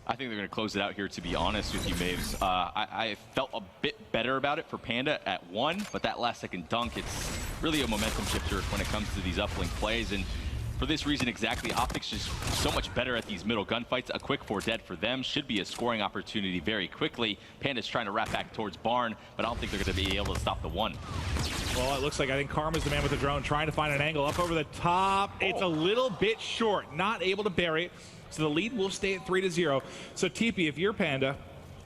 I think they're going to close it out here, to be honest with you, Maves. I felt a bit better about it for Panda at 1, but that last-second dunk, it's really a momentum shifter when it comes to these uplink plays. And for this reason exactly, Optic's just so much better at these middle gunfights. A quick 4 dead for them should be a scoring opportunity very quickly. Panda's trying to wrap back towards Barn, but I don't think they're going to be able to stop the 1. Well, it looks like I think Karma's the man with the drone trying to find an angle up over the top. It's a little bit short, not able to bury it. So the lead will stay at 3-0. So TP, if you're Panda,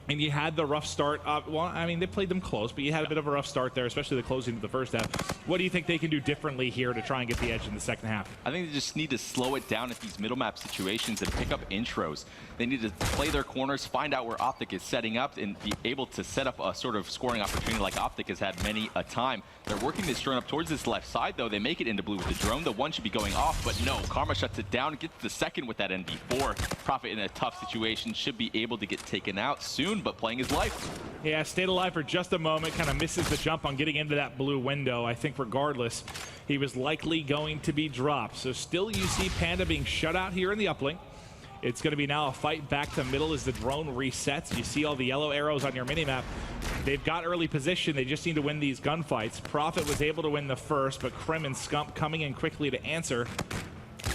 and you had the rough start. Well, I mean, they played them close, but you had a bit of a rough start there, especially the closing of the first half. What do you think they can do differently here to try and get the edge in the second half? I think they just need to slow it down at these middle map situations and pick up intros. They need to play their corners, find out where Optic is setting up, and be able to set up a sort of scoring opportunity like Optic has had many a time. They're working this drone up towards this left side, though. They make it into blue with the drone. The 1 should be going off, but no. Karma shuts it down, gets the second with that NV4. Prophet in a tough situation should be able to get taken out soon, but playing his life. Yeah, stayed alive for just a moment, kind of misses the jump on getting into that blue window. I think regardless, he was likely going to be dropped. So still you see Panda being shut out here in the uplink. It's going to be now a fight back to middle as the drone resets. You see all the yellow arrows on your minimap. They've got early position. They just need to win these gunfights. Prophet was able to win the first, but Krim and Scump coming in quickly to answer.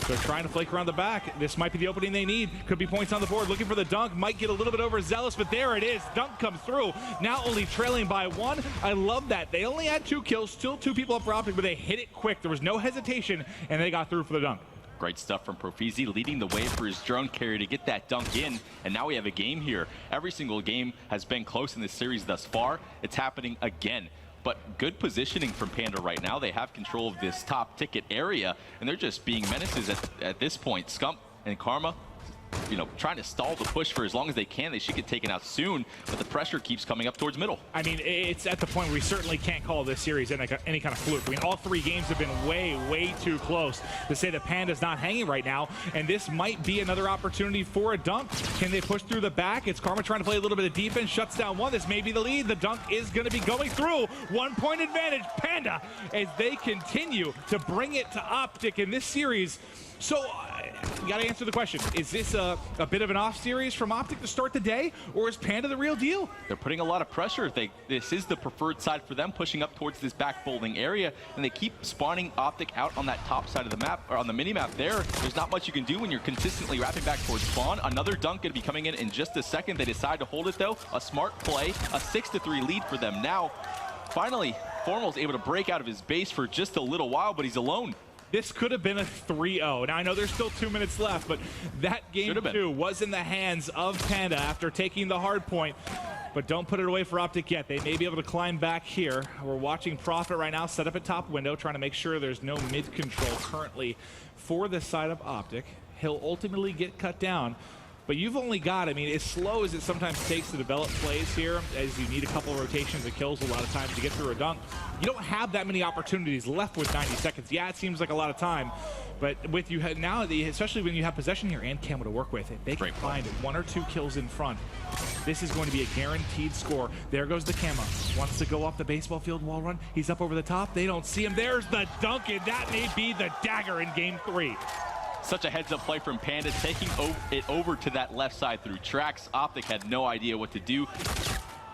They're trying to flake around the back. This might be the opening they need. Could be points on the board. Looking for the dunk. Might get a little bit overzealous, but there it is. Dunk comes through. Now only trailing by 1. I love that. They only had 2 kills. Still 2 people up for Optic, but they hit it quick. There was no hesitation, and they got through for the dunk. Great stuff from Profizi, leading the way for his drone carrier to get that dunk in, and now we have a game here. Every single game has been close in this series thus far. It's happening again. But good positioning from Panda right now. They have control of this top ticket area, and they're just being menaces at this point. Scump and Karma, you know, trying to stall the push for as long as they can. They should get taken out soon, but the pressure keeps coming up towards middle. I mean, it's at the point where we certainly can't call this series any kind of fluke. I mean, all 3 games have been way too close to say that Panda's not hanging right now, and this might be another opportunity for a dunk. Can they push through the back? It's Karma trying to play a little bit of defense, shuts down 1. This may be the lead. The dunk is going to be going through. 1-point advantage, Panda, as they continue to bring it to Optic in this series. So, you got to answer the question. Is this a bit of an off series from Optic to start the day, or is Panda the real deal? They're putting a lot of pressure. This is the preferred side for them, pushing up towards this back folding area, and they keep spawning Optic out on that top side of the map, or on the mini-map there. There's not much you can do when you're consistently wrapping back towards spawn. Another dunk going to be coming in just a second. They decide to hold it, though. A smart play, a 6-3 lead for them now. Finally, Formal's able to break out of his base for just a little while, but he's alone. This could have been a 3-0. Now, I know there's still 2 minutes left, but that game 2 was in the hands of Panda after taking the hard point. But don't put it away for Optic yet. They may be able to climb back here. We're watching Prophet right now set up a top window, trying to make sure there's no mid-control currently for this side of Optic. He'll ultimately get cut down. But you've only got, I mean, as slow as it sometimes takes to develop plays here, as you need a couple of rotations of kills a lot of times to get through a dunk, you don't have that many opportunities left with 90 seconds. Yeah, it seems like a lot of time, but with you now, especially when you have possession here and Camo to work with, if they can find 1 or 2 kills in front, this is going to be a guaranteed score. There goes the Camo. Wants to go off the baseball field wall run. He's up over the top. They don't see him. There's the dunk, and that may be the dagger in game 3. Such a heads-up play from Panda, taking it over to that left side through tracks. Optic had no idea what to do.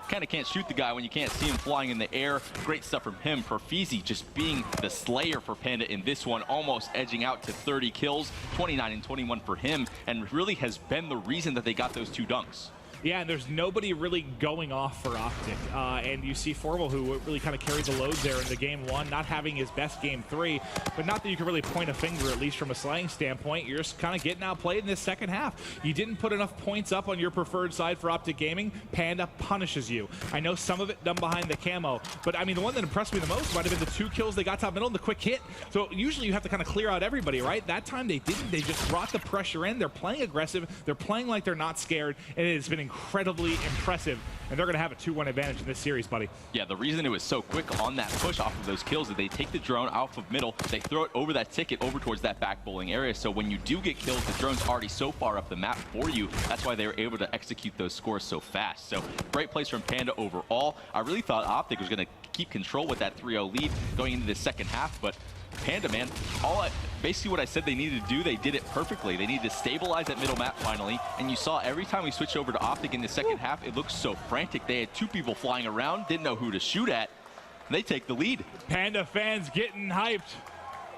Kind of can't shoot the guy when you can't see him flying in the air. Great stuff from him. Profizi just being the slayer for Panda in this one, almost edging out to 30 kills, 29 and 21 for him, and really has been the reason that they got those 2 dunks. Yeah, and there's nobody really going off for Optic. And you see Formal, who really kind of carried the load there in the game 1, not having his best game 3, but not that you can really point a finger, at least from a slaying standpoint. You're just kind of getting outplayed in this second half. You didn't put enough points up on your preferred side for Optic Gaming. Panda punishes you. I know some of it done behind the camo, but I mean, the one that impressed me the most might have been the 2 kills they got top middle and the quick hit. So usually you have to kind of clear out everybody, right? That time they didn't. They just brought the pressure in. They're playing aggressive. They're playing like they're not scared, and it has been incredibly impressive. And they're going to have a 2-1 advantage in this series, buddy. Yeah, the reason it was so quick on that push off of those kills is they take the drone off of middle, they throw it over that ticket over towards that back bowling area. So when you do get kills, the drone's already so far up the map for you. That's why they were able to execute those scores so fast. So great plays from Panda overall. I really thought Optic was going to keep control with that 3-0 lead going into the second half, but Panda, man, basically what I said they needed to do, they did it perfectly. They needed to stabilize that middle map finally, and you saw every time we switched over to Optic in the second half, it looked so frantic. They had 2 people flying around, didn't know who to shoot at, and they take the lead. Panda fans getting hyped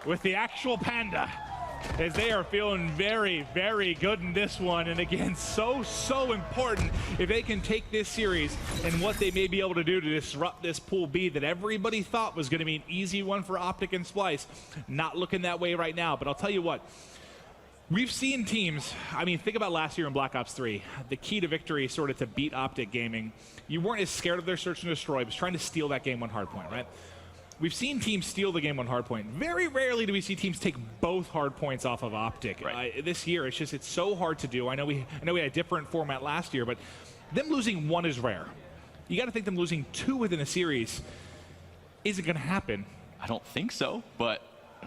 with the actual Panda, as they are feeling very, very good in this one. And again, so important if they can take this series and what they may be able to do to disrupt this Pool B that everybody thought was going to be an easy one for Optic and Splyce. Not looking that way right now, but I'll tell you what. We've seen teams, I mean, think about last year in Black Ops 3. The key to victory sort of to beat Optic Gaming. You weren't as scared of their search and destroy. It was trying to steal that game 1 hardpoint, right? We've seen teams steal the game on hardpoint. Very rarely do we see teams take both hardpoints off of Optic. Right. This year, it's so hard to do. I know we had a different format last year, but them losing 1 is rare. You got to think them losing 2 within a series isn't going to happen. I don't think so, but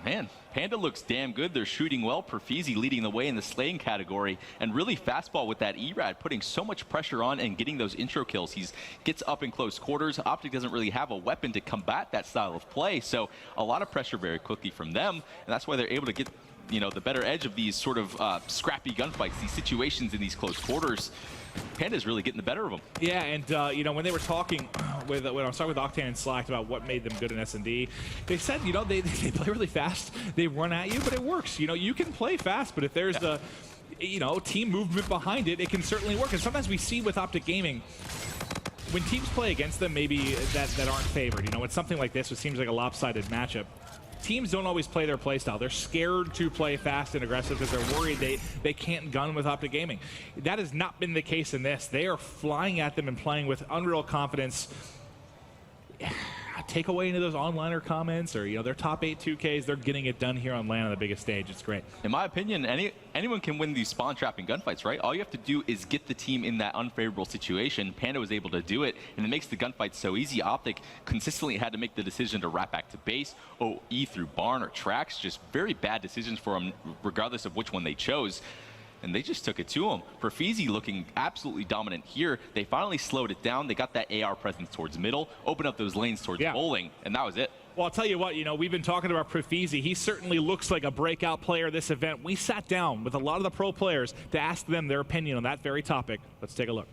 man, Panda looks damn good. They're shooting well. Perfeezy leading the way in the slaying category, and really fastball with that ERAD, putting so much pressure on and getting those intro kills. He gets up in close quarters. Optic doesn't really have a weapon to combat that style of play, so a lot of pressure very quickly from them, and that's why they're able to get, you know, the better edge of these sort of scrappy gunfights, these situations in these close quarters. Panda's really getting the better of them. Yeah, and you know, when they were talking when I was talking with Octane and Slack about what made them good in S&D, they said, you know, they play really fast, they run at you, but it works. You know, you can play fast, but if there's the, you know, team movement behind it, it can certainly work. And sometimes we see with Optic Gaming, when teams play against them, maybe that aren't favored. You know, it's something like this, it seems like a lopsided matchup. Teams don't always play their play style. They're scared to play fast and aggressive because they're worried they can't gun with Optic Gaming. That has not been the case in this. They are flying at them and playing with unreal confidence. Take away into those onliner comments or, you know, their top 8 2Ks, they're getting it done here on LAN on the biggest stage. It's great. In my opinion, anyone can win these spawn trapping gunfights, right? All you have to do is get the team in that unfavorable situation. Panda was able to do it, and it makes the gunfight so easy. Optic consistently had to make the decision to wrap back to base, OE through barn or tracks. Just very bad decisions for them, regardless of which one they chose. And they just took it to him. Perfeezy looking absolutely dominant here. They finally slowed it down. They got that AR presence towards middle, opened up those lanes towards bowling, and that was it. Well, I'll tell you what, you know, we've been talking about Perfeezy. He certainly looks like a breakout player this event. We sat down with a lot of the pro players to ask them their opinion on that very topic. Let's take a look.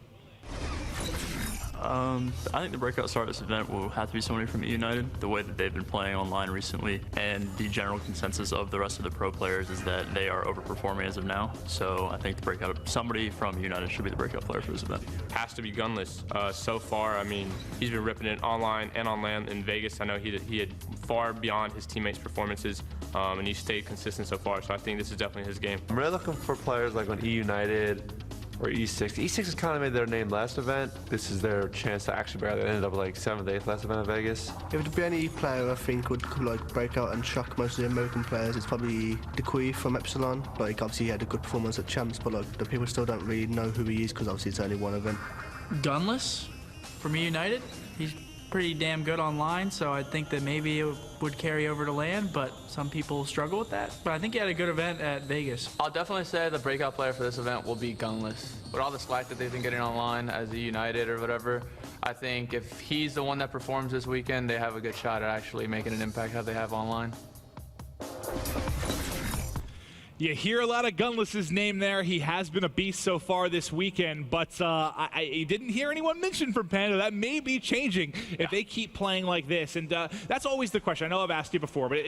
I think the breakout star of this event will have to be somebody from United. The way that they've been playing online recently, and the general consensus of the rest of the pro players is that they are overperforming as of now. So I think the breakout, somebody from United should be the breakout player for this event. Has to be Gunless. So far, I mean, he's been ripping it online and on LAN in Vegas. I know he had far beyond his teammates' performances, and he stayed consistent so far. So I think this is definitely his game. I'm really looking for players like on United or E6. E6 has kind of made their name last event. This is their chance to actually barely ended up like 7th, 8th last event in Vegas. If it'd be any player I think would like break out and shock most of the American players, it's probably Dequee from Epsilon. Like obviously he had a good performance at Champs, but like the people still don't really know who he is because obviously it's only one event. Gunless from United. He's pretty damn good online, so I think that maybe it would carry over to LAN, but some people struggle with that. But I think he had a good event at Vegas. I'll definitely say the breakout player for this event will be Gunless. With all the slack that they've been getting online as a United or whatever, I think if he's the one that performs this weekend, they have a good shot at actually making an impact how they have online. You hear a lot of Gunless's name there. He has been a beast so far this weekend, but I didn't hear anyone mention from Panda. That may be changing if they keep playing like this. And that's always the question. I know I've asked you before, but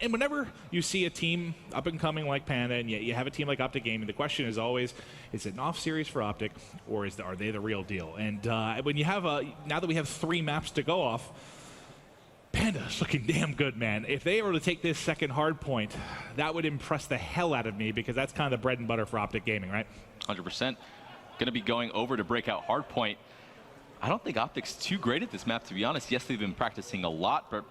and whenever you see a team up and coming like Panda and you have a team like Optic Gaming, the question is always, is it an off series for Optic or are they the real deal? And when you have now that we have 3 maps to go off, Panda's looking damn good, man. If they were to take this second hard point, that would impress the hell out of me because that's kind of the bread and butter for Optic Gaming, right? 100%. Going to be going over to break out hard point. I don't think Optic's too great at this map, to be honest. Yes, they've been practicing a lot, but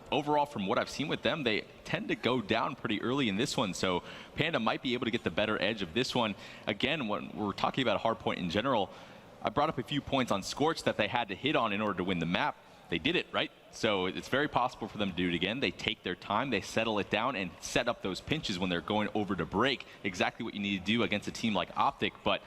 overall, from what I've seen with them, they tend to go down pretty early in this one. So Panda might be able to get the better edge of this one. Again, when we're talking about hard point in general, I brought up a few points on Scorch that they had to hit on in order to win the map. They did it, right? So it's very possible for them to do it again. They take their time, they settle it down, and set up those pinches when they're going over to break. Exactly what you need to do against a team like Optic, but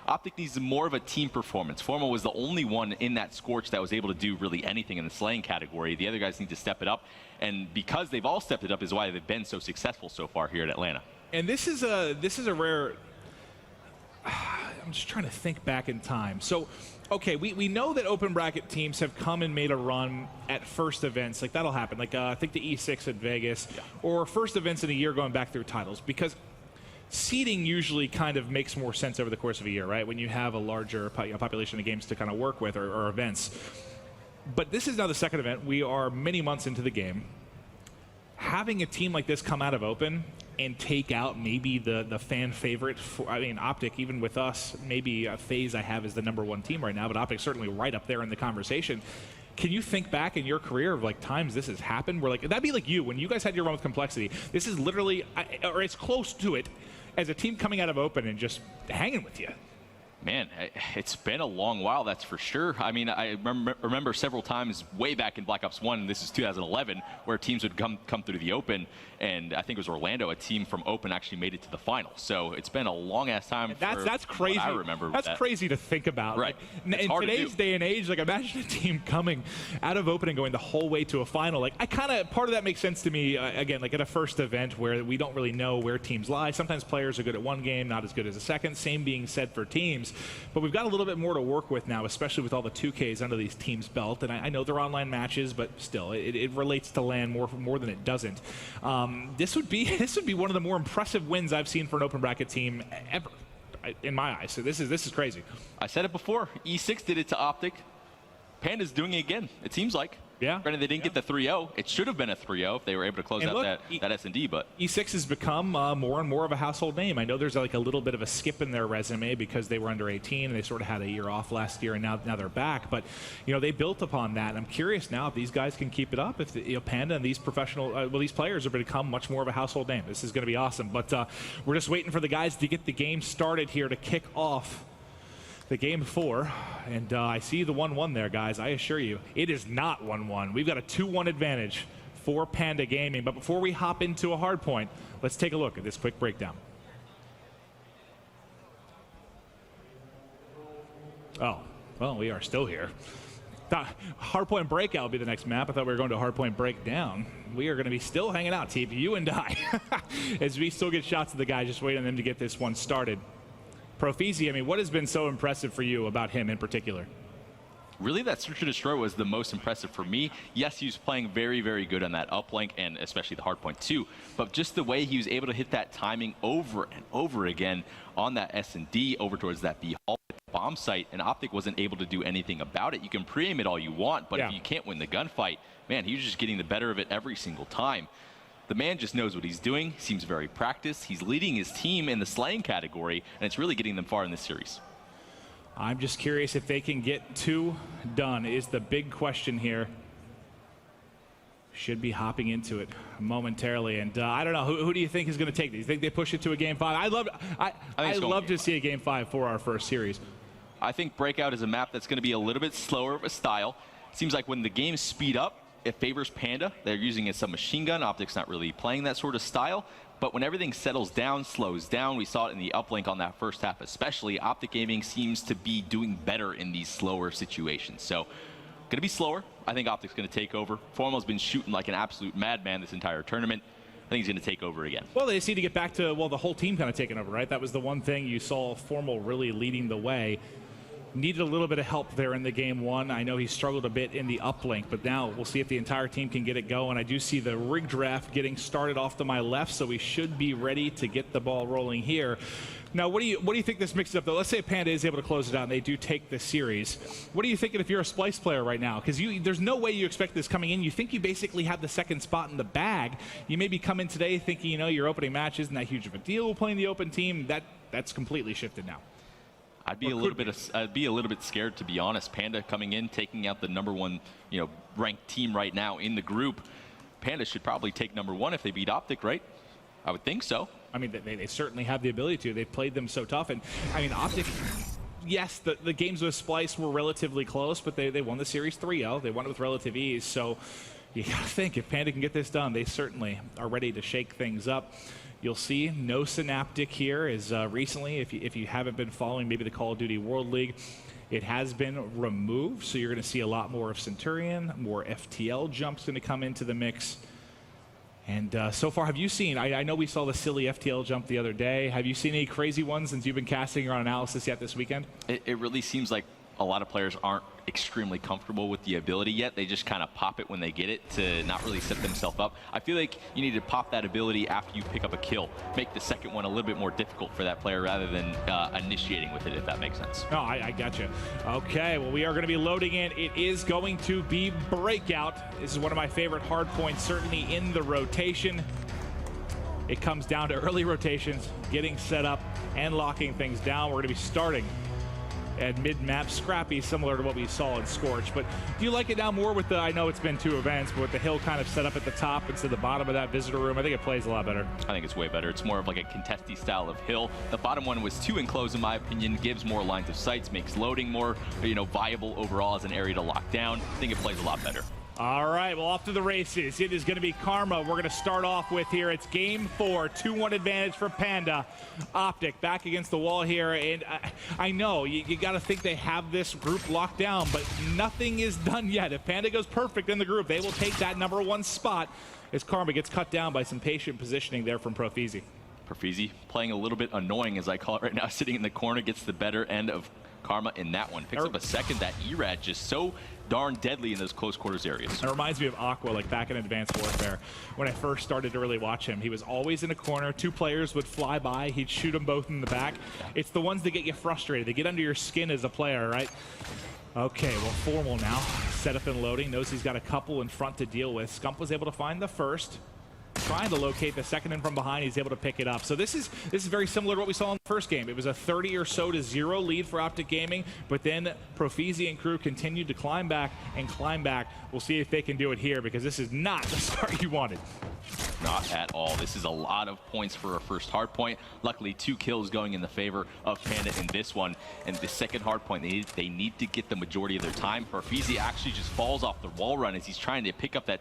Optic needs more of a team performance. Formal was the only one in that Scorch that was able to do really anything in the slaying category. The other guys need to step it up, and because they've all stepped it up is why they've been so successful so far here at Atlanta. And this is a rare... I'm just trying to think back in time. So, okay, we know that open bracket teams have come and made a run at first events. Like, that'll happen. Like, I think the E6 at Vegas, or first events in a year going back through titles, because seeding usually kind of makes more sense over the course of a year, right? When you have a larger population of games to kind of work with or events. But this is now the second event. We are many months into the game. Having a team like this come out of open and take out maybe the fan favorite, Optic, even with us, maybe FaZe I have as the #1 team right now, but Optic's certainly right up there in the conversation. Can you think back in your career of like times this has happened where like, that'd be like you, when you guys had your run with Complexity, this is literally, or it's close to it, as a team coming out of open and just hanging with you? Man, it's been a long while, that's for sure. I mean, I remember several times way back in Black Ops 1, this is 2011, where teams would come through the open, and I think it was Orlando, a team from open actually made it to the final. So it's been a long-ass time. That's crazy. I remember that's crazy to think about. Right. Like, in today's day and age, like imagine a team coming out of open and going the whole way to a final. Like part of that makes sense to me, again, like at a first event where we don't really know where teams lie. Sometimes players are good at one game, not as good as a second. Same being said for teams. But we've got a little bit more to work with now, especially with all the 2Ks under these teams' belt. And I know they're online matches, but still, it relates to LAN more than it doesn't. This would be one of the more impressive wins I've seen for an open bracket team ever, in my eyes. So this is crazy. I said it before. E6 did it to Optic. Panda's doing it again, it seems like. Yeah. Granted, they didn't get the 3-0. It should have been a 3-0 if they were able to close out that S&D, but... E6 has become more and more of a household name. I know there's like a little bit of a skip in their resume because they were under 18 and they sort of had a year off last year, and now they're back. But, they built upon that. And I'm curious now if these guys can keep it up, if Panda and these these players are going to become much more of a household name. This is going to be awesome. But we're just waiting for the guys to get the game started here to kick off the game 4, and I see the 1-1 there, guys. I assure you, it is not 1-1. We've got a 2-1 advantage for Panda Gaming. But before we hop into a hard point, let's take a look at this quick breakdown. Oh, well, we are still here. Hardpoint Breakout will be the next map. I thought we were going to Hardpoint Breakdown. We are going to be still hanging out, team, you and I, as we still get shots of the guys, just waiting on them to get this one started. Profizi, what has been so impressive for you about him in particular? Really, that Search and Destroy was the most impressive for me. Yes, he was playing very, very good on that uplink, and especially the hardpoint too. But just the way he was able to hit that timing over and over again on that S&D over towards that B hall bomb site, and Optic wasn't able to do anything about it. You can pre-aim it all you want, but if you can't win the gunfight, man, he was just getting the better of it every single time. The man just knows what he's doing, seems very practiced. He's leading his team in the slaying category, and it's really getting them far in this series. I'm just curious if they can get 2 done is the big question here. Should be hopping into it momentarily, and I don't know, who do you think is going to take these? You think they push it to a game 5? I'd love to see a game 5 for our first series. I think Breakout is a map that's going to be a little bit slower of a style. Seems like when the games speed up, it favors Panda. They're using a submachine gun. Optic's not really playing that sort of style. But when everything settles down, slows down, we saw it in the uplink on that first half especially, Optic Gaming seems to be doing better in these slower situations. So, going to be slower. I think Optic's going to take over. Formal's been shooting like an absolute madman this entire tournament. think he's going to take over again. Well, they just need to get back to, well, the whole team kind of taking over, right? That was the one thing you saw Formal really leading the way. Needed a little bit of help there in the game one. I know he struggled a bit in the uplink, but now we'll see if the entire team can get it going. I do see the rig draft getting started off to my left, so we should be ready to get the ball rolling here. Now, what do you think this mixes up, though? Let's say Panda is able to close it out and they do take the series. What are you thinking if you're a Splice player right now? Because there's no way you expect this coming in. You think you basically have the second spot in the bag. You maybe come in today thinking, you know, your opening match isn't that huge of a deal playing the open team. That's completely shifted now. I'd be a little bit scared, to be honest. Panda coming in, taking out the #1, ranked team right now in the group. Panda should probably take #1 if they beat Optic, right? I would think so. I mean, they certainly have the ability to. They've played them so tough. And, I mean, Optic, yes, the games with Splice were relatively close, but they won the series 3-0. They won it with relative ease. So you got to think, if Panda can get this done, they certainly are ready to shake things up. You'll see no Synaptic here as recently, if you haven't been following maybe the Call of Duty World League, it has been removed. So you're going to see a lot more of Centurion, more FTL jumps going to come into the mix. And so far, have you seen, I know we saw the silly FTL jump the other day. Have you seen any crazy ones since you've been casting or on analysis yet this weekend? It really seems like a lot of players aren't extremely comfortable with the ability yet. They just kind of pop it when they get it to not really set themselves up. I feel like you need to pop that ability after you pick up a kill. Make the second one a little bit more difficult for that player rather than initiating with it, if that makes sense. No, I gotcha. Okay, well, we are going to be loading in. It is going to be Breakout. This is one of my favorite hard points, certainly in the rotation. It comes down to early rotations, getting set up, and locking things down. We're going to be starting at mid-map, scrappy, similar to what we saw in Scorch. But do you like it now more with the, I know it's been 2 events, but with the hill kind of set up at the top instead of the bottom of that visitor room? I think it plays a lot better. I think it's way better. It's more of like a contesty style of hill. The bottom one was too enclosed, in my opinion, gives more lines of sights, makes loading more, viable overall as an area to lock down. I think it plays a lot better. All right, well, off to the races. It is going to be Karma we're going to start off with here. It's game 4, 2-1 advantage for Panda. Optic back against the wall here, and I know you got to think they have this group locked down, but nothing is done yet. If Panda goes perfect in the group, they will take that #1 spot as Karma gets cut down by some patient positioning there from Profizi. Profizi playing a little bit annoying, as I call it right now, sitting in the corner, gets the better end of Karma in that one. Picks up a second. That ERAD just so darn deadly in those close quarters areas. It reminds me of Aqua, like back in Advanced Warfare. When I first started to really watch him, he was always in a corner. 2 players would fly by. He'd shoot them both in the back. It's the ones that get you frustrated. They get under your skin as a player, right? Okay, well, Formal now. Set up and loading. Knows he's got a couple in front to deal with. Scump was able to find the first. Trying to locate the second in from behind. He's able to pick it up. So this is very similar to what we saw in the first game. It was a 30 or so to 0 lead for Optic Gaming, but then Profizi and crew continued to climb back and climb back. We'll see if they can do it here, because this is not the start you wanted. Not at all. This is a lot of points for a first hard point. Luckily, 2 kills going in the favor of Panda in this one. And the second hard point, they need to get the majority of their time. Profizi actually just falls off the wall run as he's trying to pick up that.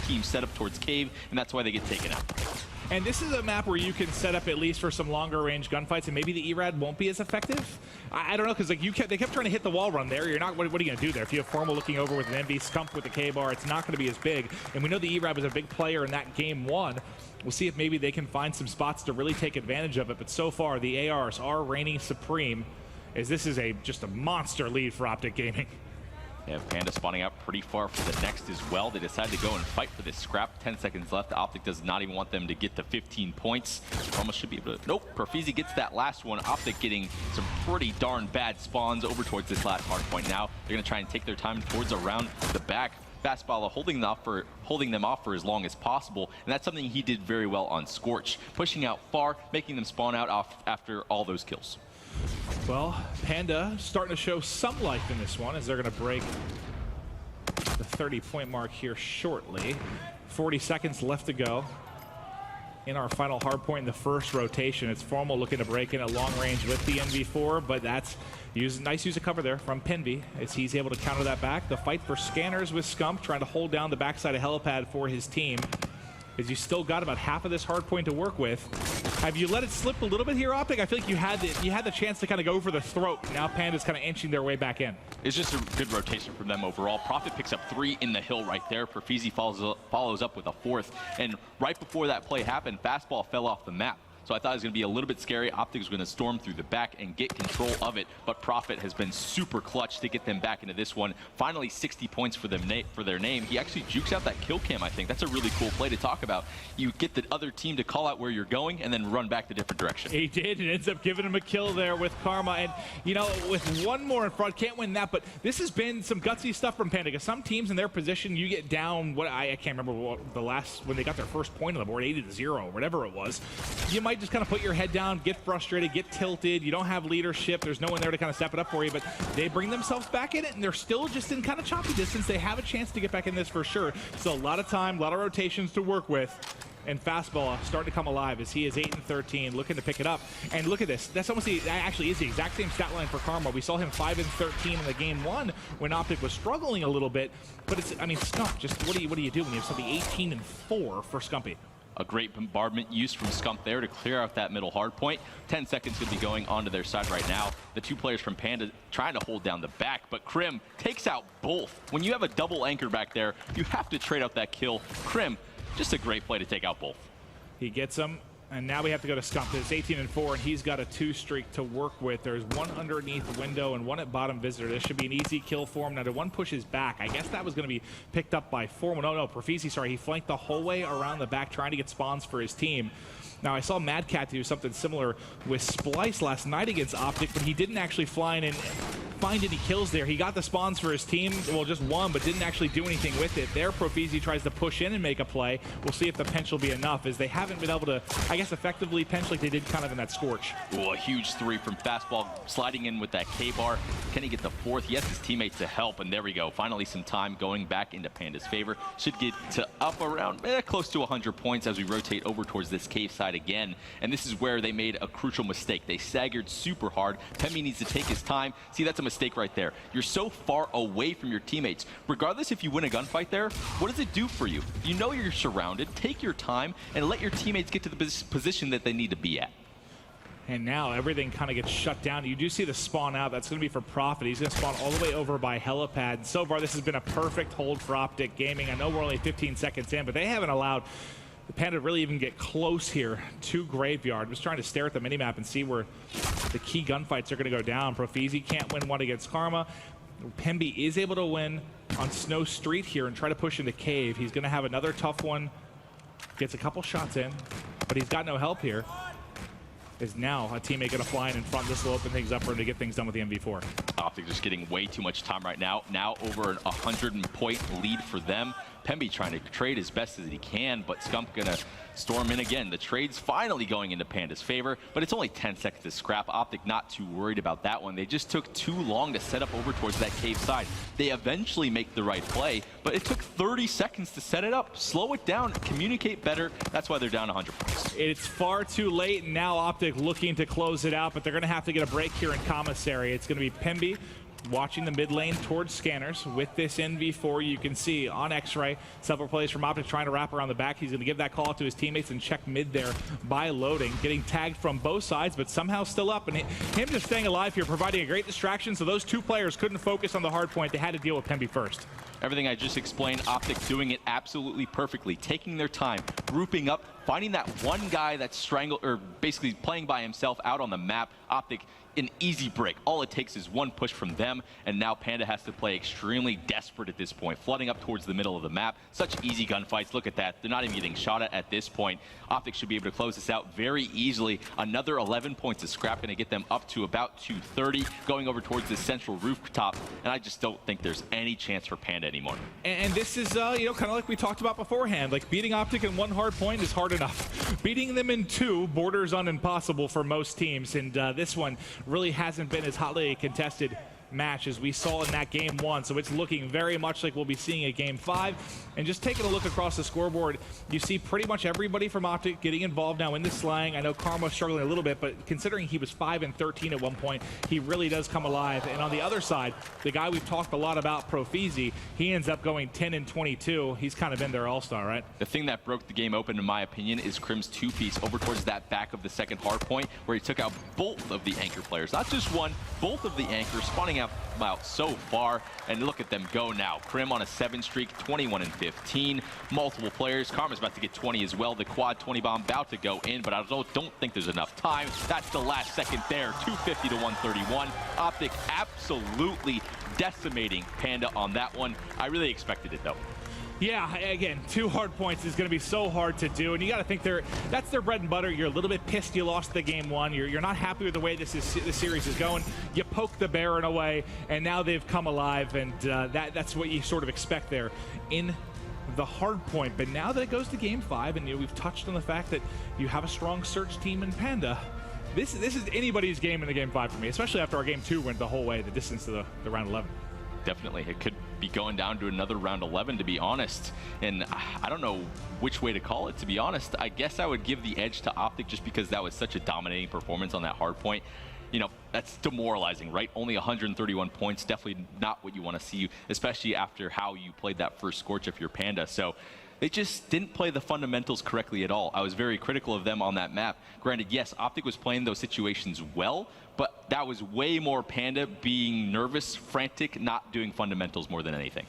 Team set up towards cave, and that's why they get taken out. And this is a map where you can set up at least for some longer range gunfights, and maybe the ERAD won't be as effective. I don't know, because like they kept trying to hit the wall run there. You're not. What are you going to do there? If you have Formal looking over with an MV, Scump with the K-bar, it's not going to be as big. And we know the ERAD was a big player in that game 1. We'll see if maybe they can find some spots to really take advantage of it. But so far, the ARs are reigning supreme as this is just a monster lead for Optic Gaming. They have Panda spawning out pretty far for the next as well. They decided to go and fight for this scrap. 10 seconds left. Optic does not even want them to get to 15 points. Almost should be able to... Nope, Profizi gets that last one. Optic getting some pretty darn bad spawns over towards this last hard point now. They're going to try and take their time towards around the back. Fastball holding them off for as long as possible, and that's something he did very well on Scorch. Pushing out far, making them spawn out after all those kills. Well, Panda starting to show some life in this one as they're going to break the 30-point mark here shortly. 40 seconds left to go in our final hard point in the first rotation. It's Formal looking to break in at long range with the NV4, but that's nice use of cover there from Penvy as he's able to counter that back. The fight for Scanners with Scump trying to hold down the backside of Helipad for his team. As you still got about half of this hard point to work with. Have you let it slip a little bit here, Optic? I feel like you had the chance to kind of go for the throat. Now Panda's kind of inching their way back in. It's just a good rotation from them overall. Profit picks up 3 in the hill right there. Profizi follows up with a 4th. And right before that play happened, Fastball fell off the map. So I thought it was going to be a little bit scary. Optic was going to storm through the back and get control of it, but Profit has been super clutch to get them back into this one. Finally, 60 points for their name. He actually jukes out that kill cam, I think. That's a really cool play to talk about. You get the other team to call out where you're going and then run back the different direction. He did, and ends up giving him a kill there with Karma. And, you know, with one more in front, can't win that, but this has been some gutsy stuff from Panda, because some teams in their position, you get down, I can't remember what the last, when they got their first point on the board, 80-0, whatever it was. You might just kind of put your head down, get frustrated, get tilted. You don't have leadership. There's no one there to kind of step it up for you, but they bring themselves back in it, and they're still just in kind of choppy distance. They have a chance to get back in this for sure. So a lot of time, a lot of rotations to work with. And Fastball starting to come alive as he is 8-13, looking to pick it up. And look at this. That's almost that actually is the exact same stat line for Karma. We saw him 5-13 in the game 1 when Optic was struggling a little bit. But it's, I mean, Scump, just what do you do when you have something 18-4 for Scumpy? A great bombardment use from Scump there to clear out that middle hard point. 10 seconds going to be going onto their side right now. The two players from Panda trying to hold down the back, but Krim takes out both. When you have a double anchor back there, you have to trade out that kill. Krim, just a great play to take out both. He gets them. And now we have to go to Scump. It's 18-4, and he's got a 2 streak to work with. There's one underneath window and one at bottom visitor. This should be an easy kill for him. Now, the one pushes back. I guess that was going to be picked up by Formal. No, Profizi, sorry. He flanked the whole way around the back trying to get spawns for his team. Now, I saw Mad Cat do something similar with Splice last night against Optic, but he didn't actually fly in and find any kills there. He got the spawns for his team, well, just one, but didn't actually do anything with it. There, Profizi tries to push in and make a play. We'll see if the pinch will be enough, as they haven't been able to, I guess, effectively pinch like they did kind of in that Scorch. Oh, a huge 3 from Fastball, sliding in with that K-bar. Can he get the 4th? He has his teammates to help, and there we go. Finally, some time going back into Panda's favor. Should get to up around close to 100 points as we rotate over towards this cave side again. And this is where they made a crucial mistake. They staggered super hard. Pemmy needs to take his time. See, that's a mistake right there. You're so far away from your teammates. Regardless if you win a gunfight there, what does it do for you? You know you're surrounded. Take your time and let your teammates get to the position that they need to be at. And now everything kind of gets shut down. You do see the spawn out. That's going to be for Profit. He's going to spawn all the way over by Helipad. So far, this has been a perfect hold for Optic Gaming. I know we're only 15 seconds in, but they haven't allowed the Panda to really even get close here to Graveyard. I'm just trying to stare at the minimap and see where the key gunfights are going to go down. Profizi can't win one against Karma. Pemby is able to win on Snow Street here and try to push into Cave. He's going to have another tough one. Gets a couple shots in, but he's got no help here. Is now a teammate going to fly in front? This will open things up for him to get things done with the MV4. Optic just getting way too much time right now. Now over a 100-point lead for them. Pemby trying to trade as best as he can, but Scump gonna storm in again. The trade's finally going into Panda's favor, but it's only 10 seconds to scrap. Optic not too worried about that one. They just took too long to set up over towards that cave side. They eventually make the right play, but it took 30 seconds to set it up. Slow it down, communicate better. That's why they're down 100 points. It's far too late, and now Optic looking to close it out, but they're gonna have to get a break here in Commissary. It's gonna be Pemby watching the mid lane towards Scanners with this NV4. You can see on X-Ray several plays from Optic trying to wrap around the back. He's going to give that call out to his teammates and check mid there by loading, getting tagged from both sides, but somehow still up. And him just staying alive here, providing a great distraction, so those two players couldn't focus on the hard point. They had to deal with Pemby first. Everything I just explained, Optic doing it absolutely perfectly, taking their time, grouping up, finding that one guy that's basically playing by himself out on the map. Optic, an easy break. All it takes is one push from them, and now Panda has to play extremely desperate at this point, flooding up towards the middle of the map. Such easy gunfights. Look at that. They're not even getting shot at this point. Optic should be able to close this out very easily. Another 11 points of scrap going to get them up to about 230, going over towards the central rooftop, and I just don't think there's any chance for Panda anymore. And this is, kind of like we talked about beforehand. Like, beating Optic in one hard point is hard enough. Beating them in two borders on impossible for most teams, and this one really hasn't been as hotly contested match as we saw in that game 1, so it's looking very much like we'll be seeing a game 5. And just taking a look across the scoreboard, you see pretty much everybody from Optic getting involved now in the slang. I know Karma's struggling a little bit, but considering he was 5 and 13 at one point, he really does come alive. And on the other side, the guy we've talked a lot about, Profizi, he ends up going 10 and 22. He's kind of been their all-star, right? The thing that broke the game open, in my opinion, is Crim's two-piece over towards that back of the second hard point, where he took out both of the anchor players. Not just one, both of the anchors, spawning out so far, and look at them go now. Crim on a 7 streak, 21 and 15. Multiple players. Karma's about to get 20 as well. The quad 20 bomb about to go in, but I don't think there's enough time. That's the last second there. 250 to 131. Optic absolutely decimating Panda on that one. I really expected it though. Yeah, again, 2 hard points is going to be so hard to do, and you got to think that's their bread and butter. You're a little bit pissed you lost the game 1. You're not happy with the way this series is going. You poke the bear in a way, and now they've come alive, and that's what you sort of expect there in the hard point. But now that it goes to game 5, and we've touched on the fact that you have a strong search team in Panda, this is anybody's game in the game 5 for me, especially after our game 2 went the whole way, the distance to the round 11. Definitely, it could be going down to another round 11, to be honest. And I don't know which way to call it, to be honest. I guess I would give the edge to Optic just because that was such a dominating performance on that hard point. That's demoralizing, right? Only 131 points, definitely not what you want to see, especially after how you played that first Scorch if you're Panda. So they just didn't play the fundamentals correctly at all. I was very critical of them on that map. Granted, yes, Optic was playing those situations well, but that was way more Panda being nervous, frantic, not doing fundamentals more than anything.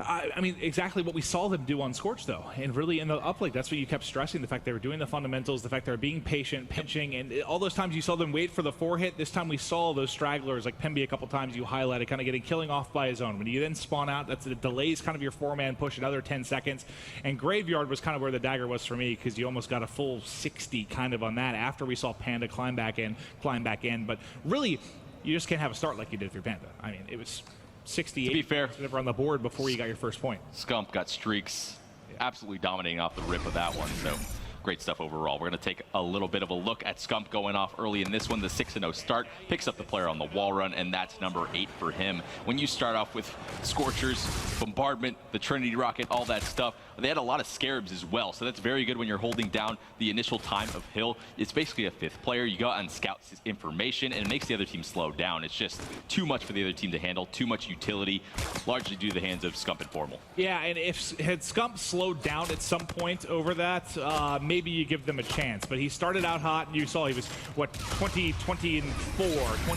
I mean, exactly what we saw them do on Scorch, though. And really in the uplink, that's what you kept stressing, the fact they were doing the fundamentals, the fact they were being patient, pinching, and all those times you saw them wait for the 4-hit. This time we saw those stragglers, like Pemby a couple times you highlighted, kind of killing off by his own. When you then spawn out, it delays kind of your 4-man push another 10 seconds. And Graveyard was kind of where the dagger was for me, because you almost got a full 60 kind of on that after we saw Panda climb back in. But really, you just can't have a start like you did for Panda. I mean, it was 68 to be fair, on the board before you got your first point. Scump got streaks, absolutely dominating off the rip of that one. So great stuff overall. We're going to take a little bit of a look at Scump going off early in this one. The 6-0 start picks up the player on the wall run, and that's number 8 for him. When you start off with Scorchers, Bombardment, the Trinity Rocket, all that stuff, they had a lot of Scarabs as well, so that's very good when you're holding down the initial time of Hill. It's basically a 5th player. You go out and scout information, and it makes the other team slow down. It's just too much for the other team to handle, too much utility, largely due to the hands of Scump and Formal. Yeah, and had Scump slowed down at some point over that, maybe you give them a chance. But he started out hot, and you saw he was, 20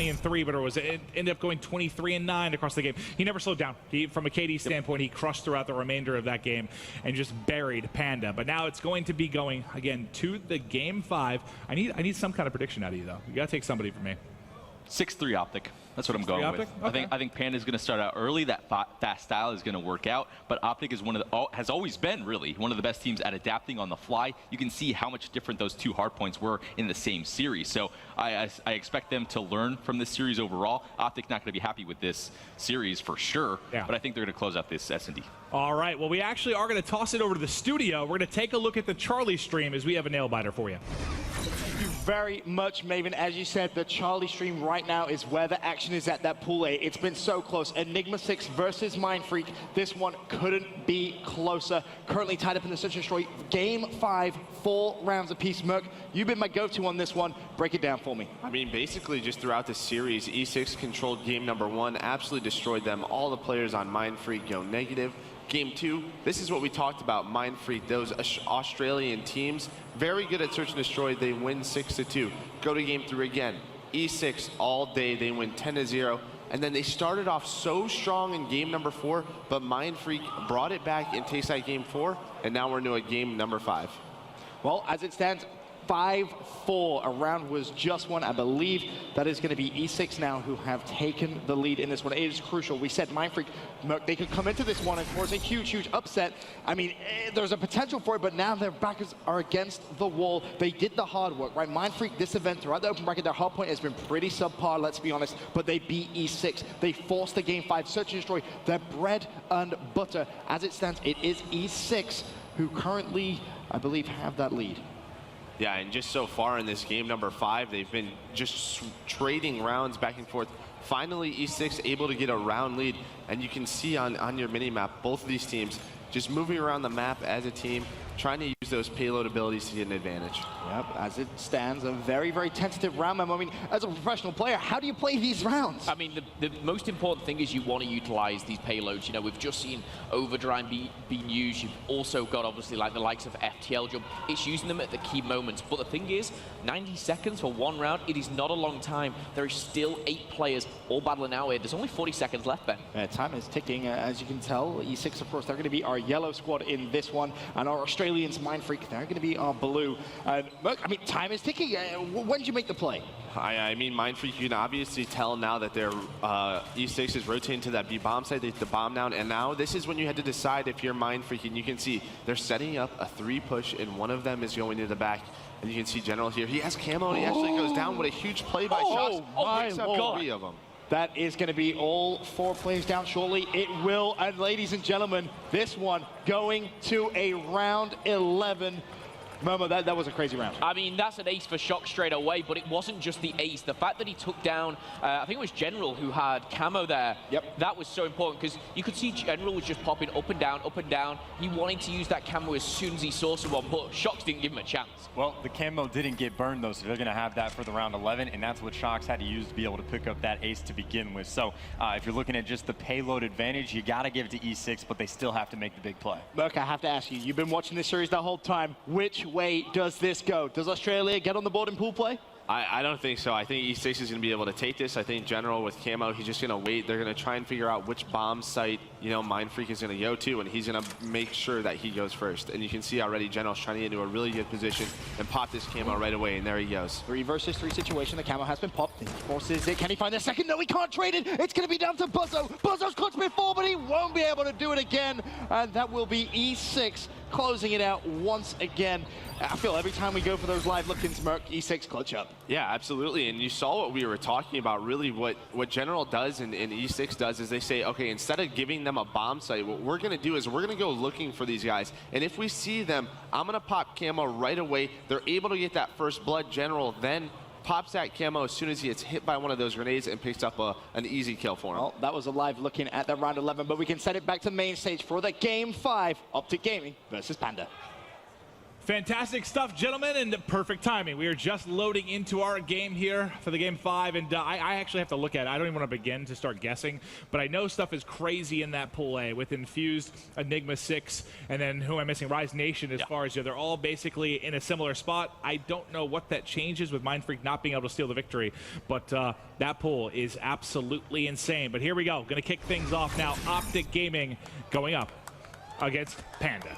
and 3, but it ended up going 23 and 9 across the game. He never slowed down. From a KD standpoint, he crushed throughout the remainder of that game and just buried Panda. But now it's going to be going again to the game 5. I need some kind of prediction out of you, though. You got to take somebody from me. 6-3 Optic. That's what I'm going with. Okay. I think Panda's going to start out early. That fast style is going to work out. But Optic is has always been really one of the best teams at adapting on the fly. You can see how much different those 2 hard points were in the same series. So I expect them to learn from this series overall. Optic not going to be happy with this series for sure. Yeah. But I think they're going to close out this S&D. All right. Well, we actually are going to toss it over to the studio. We're going to take a look at the Charlie stream as we have a nail biter for you. Thank you very much, Maven. As you said, the Charlie stream right now is where the action is at that pool A. It's been so close. Enigma 6 versus Mind Freak. This one couldn't be closer. Currently tied up in the Search and Destroy. Game 5, 4 rounds apiece. Merc, you've been my go-to on this one. Break it down for me. I mean, basically just throughout the series, E6 controlled game number 1, absolutely destroyed them. All the players on Mind Freak go negative. Game 2, this is what we talked about, Mind Freak, those Australian teams, very good at Search and Destroy. They win 6-2. Go to game 3 again. E6 all day, they win 10-0. And then they started off so strong in game number 4, but Mind Freak brought it back in Tayside game 4, and now we're into a game number 5. Well, as it stands, 5-4. A round was just won. I believe that is going to be E6 now who have taken the lead in this one. It is crucial. We said Mindfreak, they could come into this one and force a huge, huge upset. I mean, there's a potential for it, but now their backers are against the wall. They did the hard work, right? Mindfreak, this event, throughout the open bracket, their hard point has been pretty subpar, let's be honest, but they beat E6. They forced the game 5, search and destroy, their bread and butter. As it stands, it is E6 who currently, I believe, have that lead. Yeah, and just so far in this game number 5, they've been just trading rounds back and forth. Finally, E6 able to get a round lead, and you can see on your mini-map, both of these teams just moving around the map as a team, trying to use those payload abilities to get an advantage. Yep, as it stands, a very, very tentative round. I mean, as a professional player, how do you play these rounds? I mean, the most important thing is you want to utilize these payloads. You know, we've just seen Overdrive being used. You've also got, obviously, like the likes of FTL Jump. It's using them at the key moments. But the thing is, 90 seconds for one round, it is not a long time. There is still 8 players all battling out here. There's only 40 seconds left, Ben. Time is ticking, as you can tell. E6, of course, they're going to be our yellow squad in this one. And our Australians, Mindfreak, they're going to be our blue. I mean, time is ticking. When did you make the play? I mean, Mindfreak, you can obviously tell now that their E6 is rotating to that B bomb side. They hit the bomb down, and now this is when you had to decide if you're Mindfreak. And you can see they're setting up a 3 push, and one of them is going to the back. And you can see General here. He has camo, and he actually goes down. What a huge play by Shox. My Picks up Lord. 3 of them. That is going to be all 4 players down shortly. It will, and ladies and gentlemen, this one going to a round 11. Momo, that was a crazy round. I mean, that's an ace for Shox straight away, but it wasn't just the ace. The fact that he took down, I think it was General who had camo there. Yep. That was so important because you could see General was just popping up and down, up and down. He wanted to use that camo as soon as he saw someone, but Shox didn't give him a chance. Well, the camo didn't get burned, though, so they're going to have that for the round 11, and that's what Shox had to use to be able to pick up that ace to begin with. So if you're looking at just the payload advantage, you got to give it to E6, but they still have to make the big play. Look, I have to ask you, you've been watching this series the whole time. Which way does this go? Does Australia get on the board in pool play? I don't think so. I think E6 is going to be able to take this. I think General with camo, he's just going to wait. They're going to try and figure out which bomb site, Mindfreak is going to go to, and he's going to make sure that he goes first. And you can see already General's trying to get into a really good position and pop this camo right away, and there he goes. 3 versus 3 situation. The camo has been popped. He forces it. Can he find the second? No, he can't trade it. It's going to be down to Buzzo. Buzzo's clutched before, but he won't be able to do it again. And that will be E6 closing it out once again. I feel every time we go for those live look-ins, Merc, E6 clutch up. Yeah, absolutely. And you saw what we were talking about. Really, what General does and E6 does is they say, okay, instead of giving them a bomb site, what we're going to do is we're going to go looking for these guys. And if we see them, I'm going to pop camo right away. They're able to get that first blood. General then pops that camo as soon as he gets hit by one of those grenades and picks up an easy kill for him. Well, that was a live looking at the round 11, but we can send it back to main stage for the Game 5, Optic Gaming versus Panda. Fantastic stuff, gentlemen, and perfect timing. We are just loading into our game here for the Game 5, and I actually have to look at it. I don't even want to begin to start guessing, but I know stuff is crazy in that Pool A with Infused, Enigma 6, and then who am I missing? Rise Nation, as far as they're all basically in a similar spot. I don't know what that changes with Mindfreak not being able to steal the victory, but that pool is absolutely insane. But here we go. Going to kick things off now. Optic Gaming going up against Panda.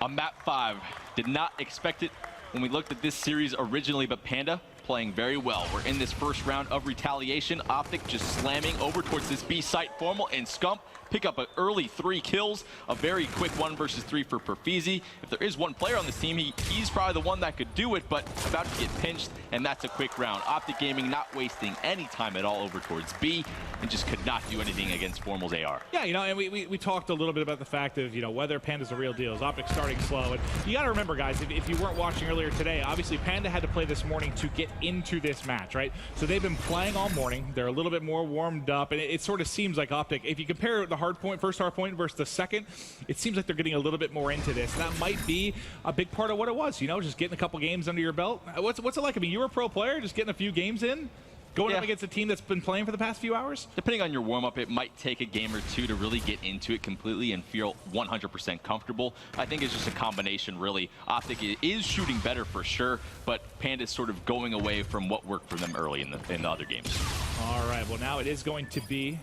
On map 5, did not expect it when we looked at this series originally, but Panda playing very well. We're in this first round of retaliation. Optic just slamming over towards this B site. Formal and Scump pick up an early 3 kills. A very quick 1 versus 3 for Perfeezy. If there is one player on this team, he's probably the one that could do it, but about to get pinched, and that's a quick round. Optic Gaming not wasting any time at all over towards B, and just could not do anything against Formal's AR. Yeah, and we talked a little bit about the fact of, whether Panda's a real deal. Is Optic starting slow? And you got to remember, guys, if you weren't watching earlier today, obviously Panda had to play this morning to get into this match, right? So they've been playing all morning. They're a little bit more warmed up, and it sort of seems like Optic, if you compare the first hard point versus the second, it seems like they're getting a little bit more into this. And that might be a big part of what it was, just getting a couple games under your belt. What's it like? I mean, you were a pro player, just getting a few games in? Going up against a team that's been playing for the past few hours? Depending on your warm-up, it might take a game or two to really get into it completely and feel 100% comfortable. I think it's just a combination, really. Optic is shooting better for sure, but Panda's sort of going away from what worked for them early in the other games. All right, well, now it is going to be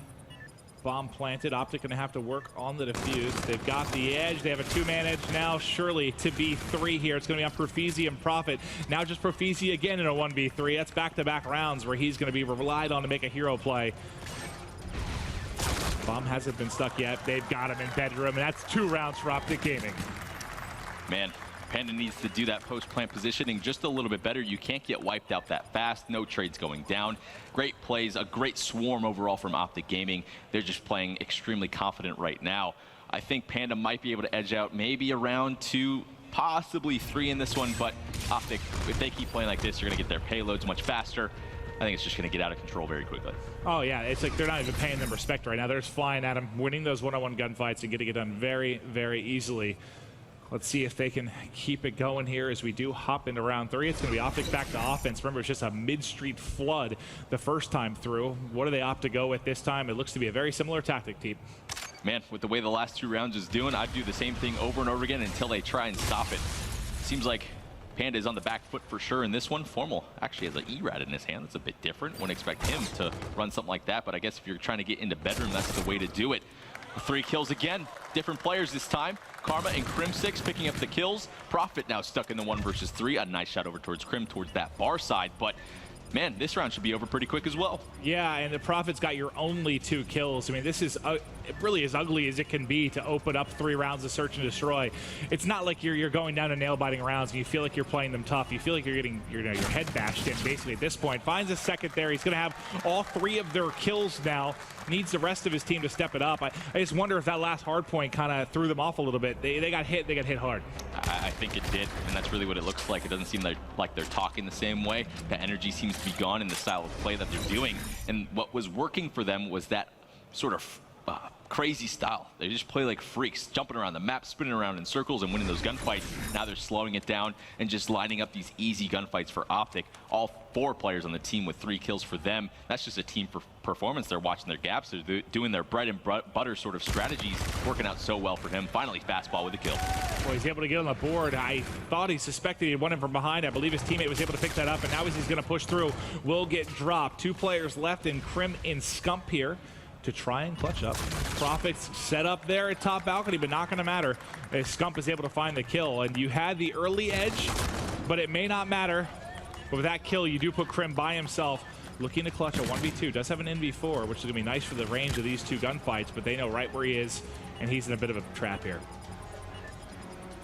Bomb planted. Optic going to have to work on the defuse. They've got the edge. They have a two-man edge now, surely to be 3 here. It's going to be on Profizi and Prophet. Now just Profizi again in a 1v3. That's back-to-back rounds where he's going to be relied on to make a hero play. Bomb hasn't been stuck yet. They've got him in bedroom, and that's 2 rounds for Optic Gaming. Man, Panda needs to do that post-plant positioning just a little bit better. You can't get wiped out that fast. No trades going down. Great plays, a great swarm overall from Optic Gaming. They're just playing extremely confident right now. I think Panda might be able to edge out maybe around 2, possibly 3 in this one, but Optic, if they keep playing like this, you're going to get their payloads much faster. I think it's just going to get out of control very quickly. Oh, yeah. It's like they're not even paying them respect right now. They're just flying at them, winning those one-on-one gunfights and getting it done very, very easily. Let's see if they can keep it going here as we do hop into round 3. It's going to be Optic back to offense. Remember, it's just a mid-street flood the first time through. What do they opt to go with this time? It looks to be a very similar tactic, team. Man, with the way the last 2 rounds is doing, I'd do the same thing over and over again until they try and stop it. Seems like Panda is on the back foot for sure in this one. Formal actually has an ERAD in his hand. That's a bit different. Wouldn't expect him to run something like that, but I guess if you're trying to get into bedroom, that's the way to do it. 3 kills again. Different players this time. Karma and Crim6 picking up the kills. Prophet now stuck in the 1 versus 3. A nice shot over towards Crim, towards that bar side, but man, this round should be over pretty quick as well. Yeah, and the Prophet's got your only 2 kills. I mean, this is really as ugly as it can be to open up 3 rounds of search and destroy. It's not like you're going down to nail-biting rounds and you feel like you're playing them tough. You feel like you're getting your head bashed in basically at this point. Finds a second there. He's going to have all 3 of their kills now. Needs the rest of his team to step it up. I just wonder if that last hard point kind of threw them off a little bit. They got hit. They got hit hard. I think it did, and that's really what it looks like. It doesn't seem like they're talking the same way. The energy seems to be gone in the style of play that they're doing. And what was working for them was that sort of crazy style. They just play like freaks, jumping around the map, spinning around in circles and winning those gunfights. Now they're slowing it down and just lining up these easy gunfights for Optic. All 4 players on the team with 3 kills for them. That's just a team performance. They're watching their gaps. They're doing their bread and butter sort of strategies, working out so well for him. Finally, fastball with a kill. Well, he's able to get on the board. I thought he suspected he won him from behind. I believe his teammate was able to pick that up, and now he's going to push through. Will get dropped. 2 players left in Crim and Scump here to try and clutch up. Prophet's set up there at top balcony, but not going to matter as Scump is able to find the kill. And you had the early edge, but it may not matter. But with that kill, you do put Crim by himself, looking to clutch a 1v2. Does have an NV4, which is going to be nice for the range of these 2 gunfights, but they know right where he is, and he's in a bit of a trap here.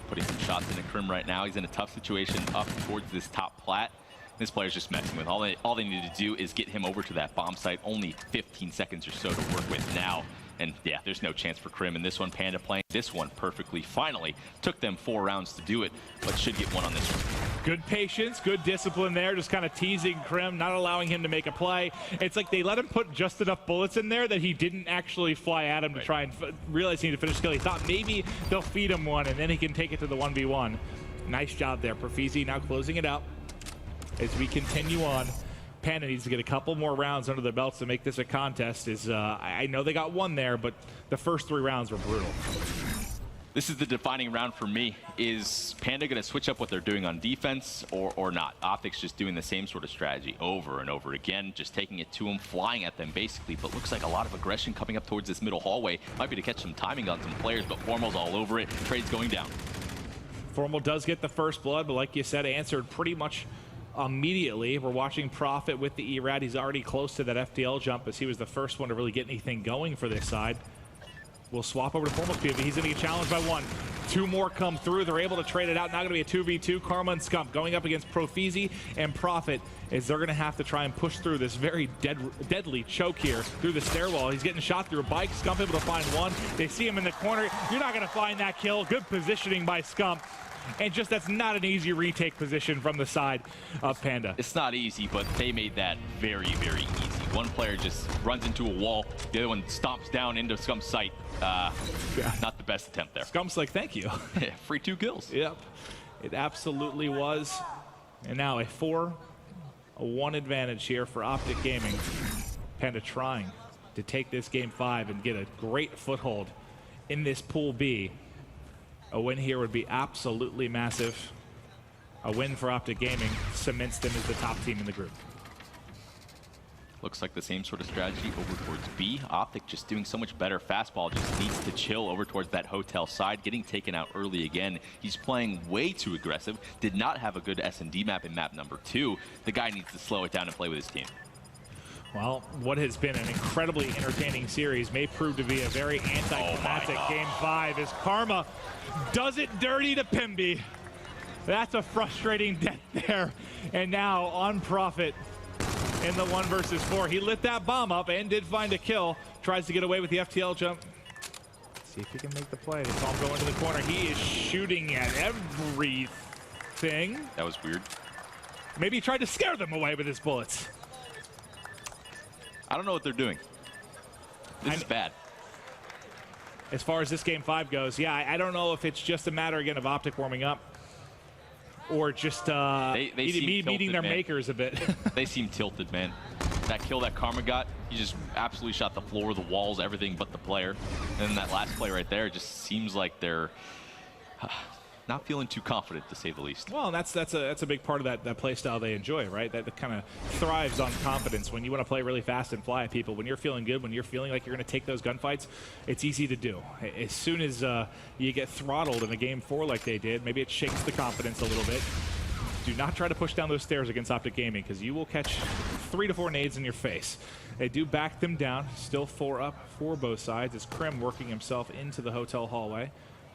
Putting some shots into Crim right now. He's in a tough situation up towards this top plat. This player's just messing with. All they need to do is get him over to that bomb site. Only 15 seconds or so to work with now. And yeah, there's no chance for Crim in this one. Panda playing this one perfectly. Finally, took them 4 rounds to do it, but should get 1 on this one. Good patience, good discipline there, just kind of teasing Crim, not allowing him to make a play. It's like they let him put just enough bullets in there that he didn't actually fly at him to try and realize he needed to finish the kill. He thought maybe they'll feed him 1 and then he can take it to the 1v1. Nice job there. Profizi now closing it out. As we continue on, Panda needs to get a couple more rounds under their belts to make this a contest. I know they got 1 there, but the first 3 rounds were brutal. This is the defining round for me. Is Panda going to switch up what they're doing on defense or not? Optic's just doing the same sort of strategy over and over again, just taking it to them, flying at them basically, but looks like a lot of aggression coming up towards this middle hallway. Might be to catch some timing on some players, but Formal's all over it. Trade's going down. Formal does get the first blood, but like you said, answered pretty much immediately. We're watching Prophet with the ERAD. He's already close to that FTL jump as he was the first one to really get anything going for this side. We'll swap over to Formal's POV. He's going to get challenged by 1. 2 more come through. They're able to trade it out. Now going to be a 2v2. Karma and Scump going up against Profizi and Prophet as they're going to have to try and push through this very deadly choke here through the stairwell. He's getting shot through a bike. Scump able to find 1. They see him in the corner. You're not going to find that kill. Good positioning by Scump. And just that's not an easy retake position from the side of Panda. It's not easy, but they made that very, very easy. One player just runs into a wall. The other one stomps down into Scump's sight. Not the best attempt there. Scump's like, thank you. Free 2 kills. Yep, it absolutely was. And now a 4-1 advantage here for Optic Gaming. Panda trying to take this game 5 and get a great foothold in this Pool B. A win here would be absolutely massive. A win for Optic Gaming cements them as the top team in the group. Looks like the same sort of strategy over towards B. Optic just doing so much better. Fastball just needs to chill over towards that hotel side, getting taken out early again. He's playing way too aggressive. Did not have a good S&D map in map number 2. The guy needs to slow it down and play with his team. Well, what has been an incredibly entertaining series may prove to be a very anticlimactic Game 5 as Karma does it dirty to Pimby. That's a frustrating death there. And now on Prophet in the 1 versus 4. He lit that bomb up and did find a kill. Tries to get away with the FTL jump. See if he can make the play. They saw him go into the corner. He is shooting at everything. That was weird. Maybe he tried to scare them away with his bullets. I don't know what they're doing. This is bad. As far as this Game 5 goes, yeah, I don't know if it's just a matter, again, of Optic warming up or just meeting their makers a bit. They seem tilted, man. That kill that Karma got, he just absolutely shot the floor, the walls, everything but the player. And then that last play right there just seems like they're not feeling too confident, to say the least. Well, that's a big part of that play style they enjoy, right? That kind of thrives on confidence. When you want to play really fast and fly at people, when you're feeling good, when you're feeling like you're going to take those gunfights, it's easy to do. As soon as you get throttled in a Game 4 like they did, maybe it shakes the confidence a little bit. Do not try to push down those stairs against Optic Gaming, because you will catch 3 to 4 nades in your face. They do back them down. Still 4 up for both sides as Krim working himself into the hotel hallway.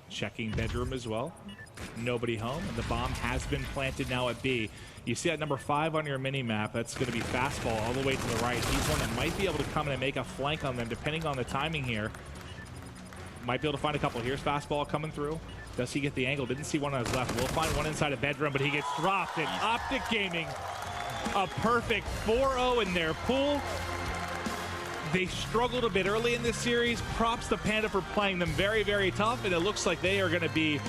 Checking bedroom as well. Nobody home, and the bomb has been planted now at B. You see that number 5 on your mini-map. That's going to be fastball all the way to the right. He's one that might be able to come in and make a flank on them, depending on the timing here. Might be able to find a couple. Here's fastball coming through. Does he get the angle? Didn't see one on his left. We'll find one inside a bedroom, but he gets dropped. And Optic Gaming, a perfect 4-0 in their pool. They struggled a bit early in this series. Props to Panda for playing them very, very tough, and it looks like they are going to be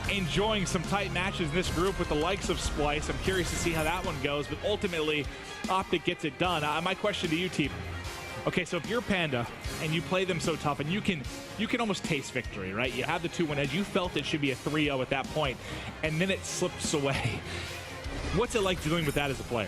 enjoying some tight matches in this group with the likes of Splice. I'm curious to see how that one goes, but ultimately, Optic gets it done. My question to you, team. Okay, so if you're Panda and you play them so tough, and you can almost taste victory, right? You have the 2-1 edge. You felt it should be a 3-0 at that point, and then it slips away. What's it like dealing with that as a player?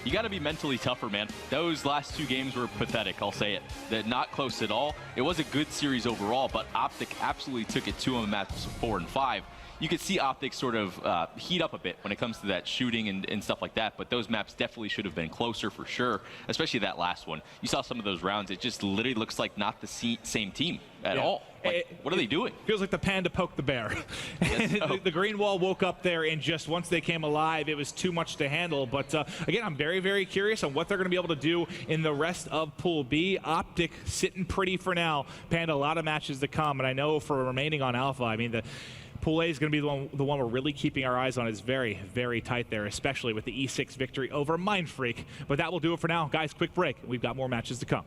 You got to be mentally tougher, man. Those last 2 games were pathetic, I'll say it. They're not close at all. It was a good series overall, but Optic absolutely took it to them in matches 4 and 5. You could see Optic sort of heat up a bit when it comes to that shooting and stuff like that, but those maps definitely should have been closer for sure, especially that last one. You saw some of those rounds. It just literally looks like not the same team at all. Like, what are they doing? Feels like the Panda poked the bear. The green wall woke up there, and just once they came alive, it was too much to handle. But again, I'm very, very curious on what they're going to be able to do in the rest of Pool B. Optic sitting pretty for now. Panda, a lot of matches to come, and I know for remaining on Alpha, I mean, Pool A is going to be the one we're really keeping our eyes on. Is very, very tight there, especially with the E6 victory over Mindfreak. But that will do it for now. Guys, quick break. We've got more matches to come.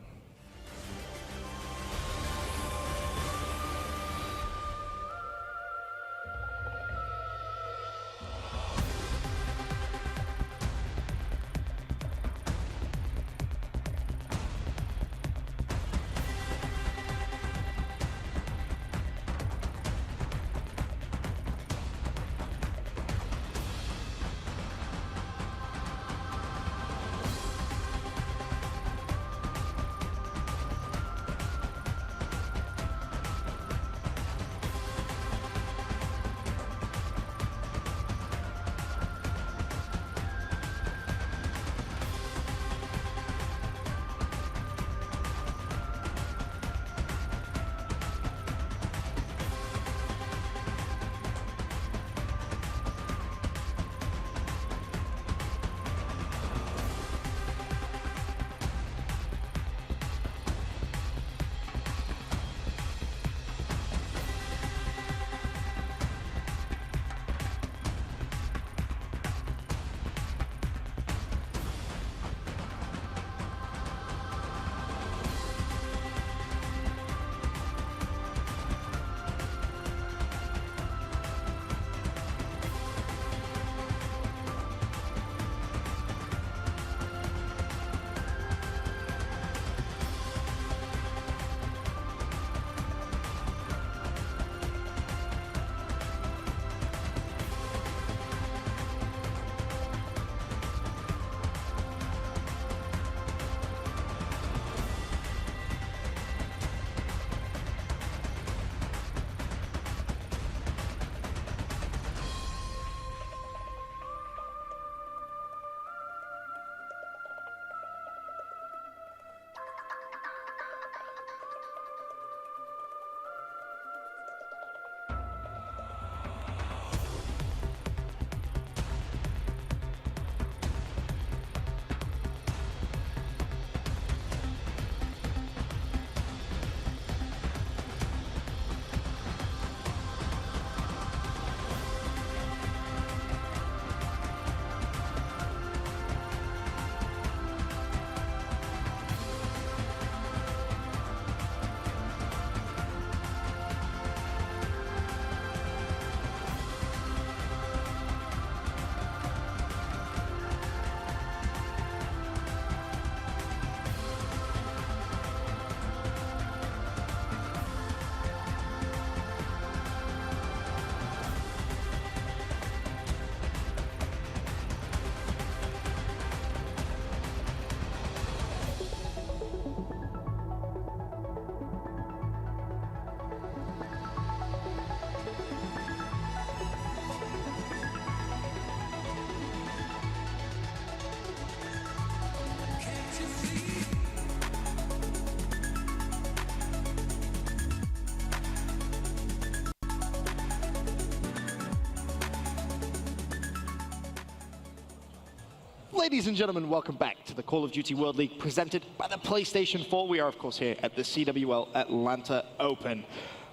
Ladies and gentlemen, welcome back to the Call of Duty World League presented by the PlayStation 4. We are, of course, here at the CWL Atlanta Open.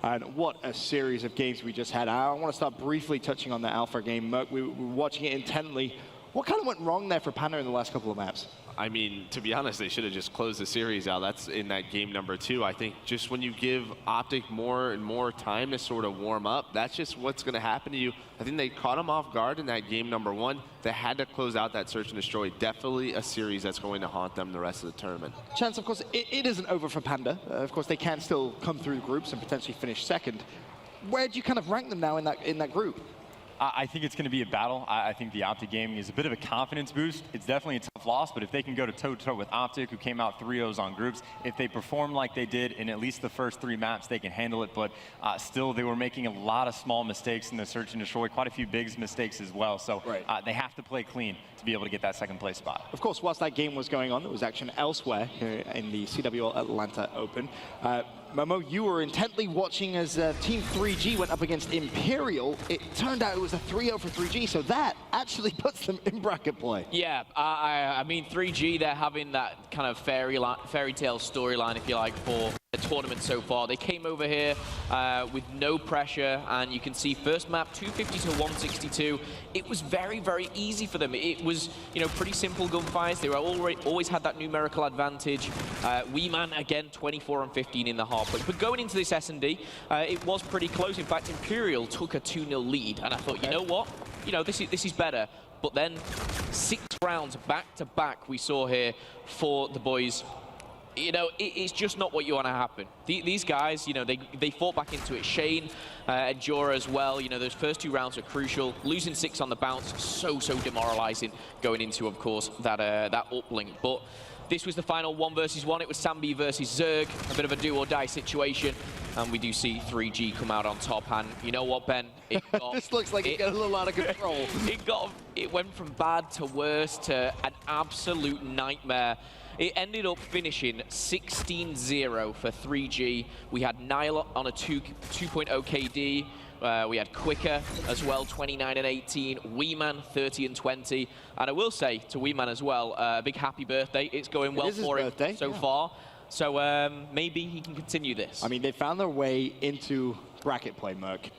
And what a series of games we just had. I want to start briefly touching on the Alpha game. Merc, we were watching it intently. What kind of went wrong there for Panda in the last couple of maps? I mean, to be honest, they should have just closed the series out. That's in that game number 2. I think just when you give Optic more and more time to sort of warm up, that's just what's going to happen to you. I think they caught them off guard in that game number 1. They had to close out that search and destroy. Definitely a series that's going to haunt them the rest of the tournament. Chance, of course, it isn't over for Panda. Of course, they can still come through groups and potentially finish second. Where do you kind of rank them now in that group? I think it's going to be a battle. I think the Optic game is a bit of a confidence boost. It's definitely a tough loss, but if they can go to toe-to-toe with Optic, who came out 3-0s on groups, if they perform like they did in at least the first 3 maps, they can handle it. But still, they were making a lot of small mistakes in the search and destroy, quite a few big mistakes as well. So they have to play clean to be able to get that second place spot. Of course, whilst that game was going on, there was action elsewhere in the CWL Atlanta Open. Momo, you were intently watching as Team 3G went up against Imperial. It turned out it was a 3-0 for 3G, so that actually puts them in bracket play. Yeah, I mean, 3G, they're having that kind of fairy tale storyline, if you like, for the tournament so far. They came over here with no pressure, and you can see first map 250 to 162. It was very, very easy for them. It was, you know, pretty simple gunfires. They were always had that numerical advantage. Weeman again 24 and 15 in the half. But going into this S&D, it was pretty close. In fact, Imperial took a 2-0 lead, and I thought, you know what? You know, this is better. But then 6 rounds back-to-back we saw here for the boys. You know, it's just not what you want to happen. These guys, you know, they fought back into it. Shane and Jora as well. You know, those first 2 rounds are crucial. Losing 6 on the bounce, so demoralizing going into, of course, that uplink. But this was the final 1 versus 1. It was Sambi versus Zerg, a bit of a do-or-die situation. And we do see 3G come out on top. And you know what, Ben? It got, this looks like it got a little out of control. It went from bad to worse to an absolute nightmare. It ended up finishing 16-0 for 3G. We had Nile on a 2.0 KD. We had Quicker as well, 29 and 18. Weeman, 30 and 20. And I will say to Weeman as well, a big happy birthday. It's going well for him so far. So maybe he can continue this. I mean, they found their way into bracket play, Merc.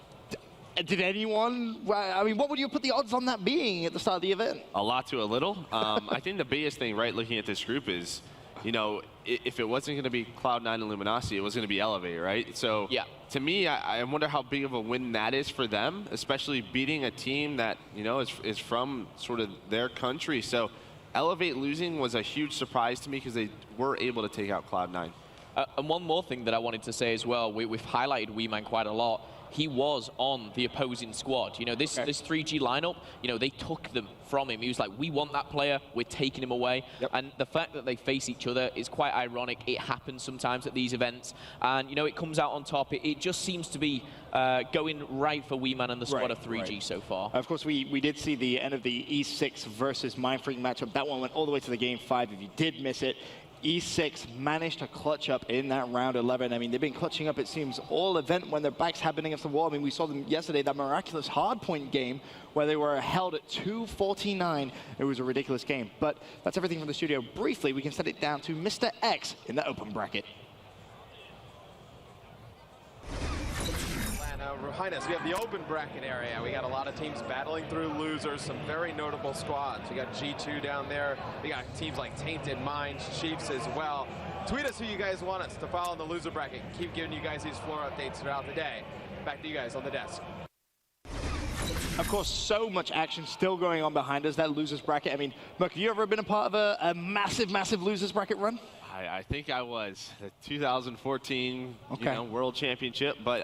Did anyone, I mean, what would you put the odds on that being at the start of the event? A lot to a little. I think the biggest thing, right, looking at this group is, you know, if it wasn't going to be Cloud9 and Luminosity, it was going to be Elevate, right? So to me, I wonder how big of a win that is for them, especially beating a team that, you know, is from sort of their country. So Elevate losing was a huge surprise to me because they were able to take out Cloud9. And one more thing that I wanted to say as well, we've highlighted Weeman quite a lot. He was on the opposing squad. You know, this 3G lineup, you know, they took them from him. He was like, we want that player, we're taking him away. And the fact that they face each other is quite ironic. It happens sometimes at these events. And, you know, it comes out on top. It just seems to be going right for Weeman and the squad of 3G so far. Of course, we did see the end of the E6 versus Mindfreak matchup. That one went all the way to the game 5. If you did miss it, E6 managed to clutch up in that round 11. I mean, they've been clutching up, it seems, all event when their backs have been against the wall. I mean, we saw them yesterday, that miraculous hardpoint game where they were held at 249. It was a ridiculous game. But that's everything from the studio. Briefly, we can set it down to Mr. X in the open bracket. Behind us, we have the open bracket area. We got a lot of teams battling through losers, some very notable squads. We got G2 down there. We got teams like Tainted Minds, Chiefs as well. Tweet us who you guys want us to follow in the loser bracket. Keep giving you guys these floor updates throughout the day. Back to you guys on the desk. Of course, so much action still going on behind us, that losers bracket. I mean, Merc, have you ever been a part of a massive losers bracket run? I think I was the 2014 you know, World Championship, but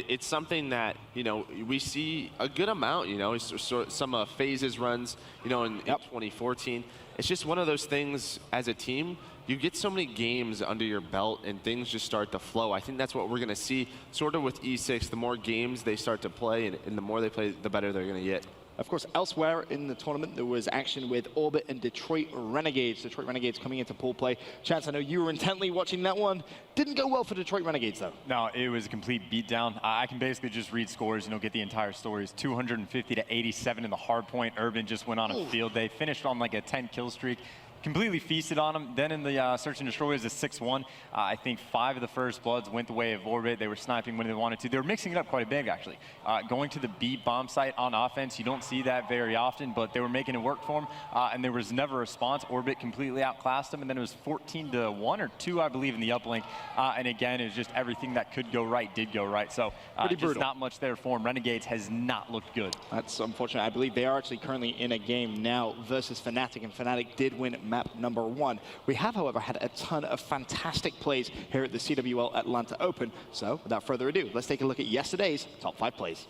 it's something that, you know, we see a good amount, you know, some phases runs, you know, in 2014. It's just one of those things as a team, you get so many games under your belt and things just start to flow. I think that's what we're going to see sort of with E6. The more games they start to play and the more they play, the better they're going to get. Of course, elsewhere in the tournament, there was action with Orbit and Detroit Renegades. Detroit Renegades coming into pool play. Chance, I know you were intently watching that one. Didn't go well for Detroit Renegades, though. No, it was a complete beatdown. I can basically just read scores, get the entire stories. 250 to 87 in the hard point. Urban just went on a field day. Finished on like a 10-kill streak. Completely feasted on them. Then in the Search and Destroy, it was a 6-1. I think 5 of the first bloods went the way of Orbit. They were sniping when they wanted to. They were mixing it up quite a bit, actually. Going to the B bomb site on offense, you don't see that very often, but they were making it work for them, and there was never a response. Orbit completely outclassed them, and then it was 14-1 or 2, I believe, in the uplink. And again, it was just everything that could go right did go right. So just not much there for them. Renegades has not looked good. That's unfortunate. I believe they are actually currently in a game now versus Fnatic, and Fnatic did win map number 1. We have, however, had a ton of fantastic plays here at the CWL Atlanta Open. So, without further ado, let's take a look at yesterday's top 5 plays.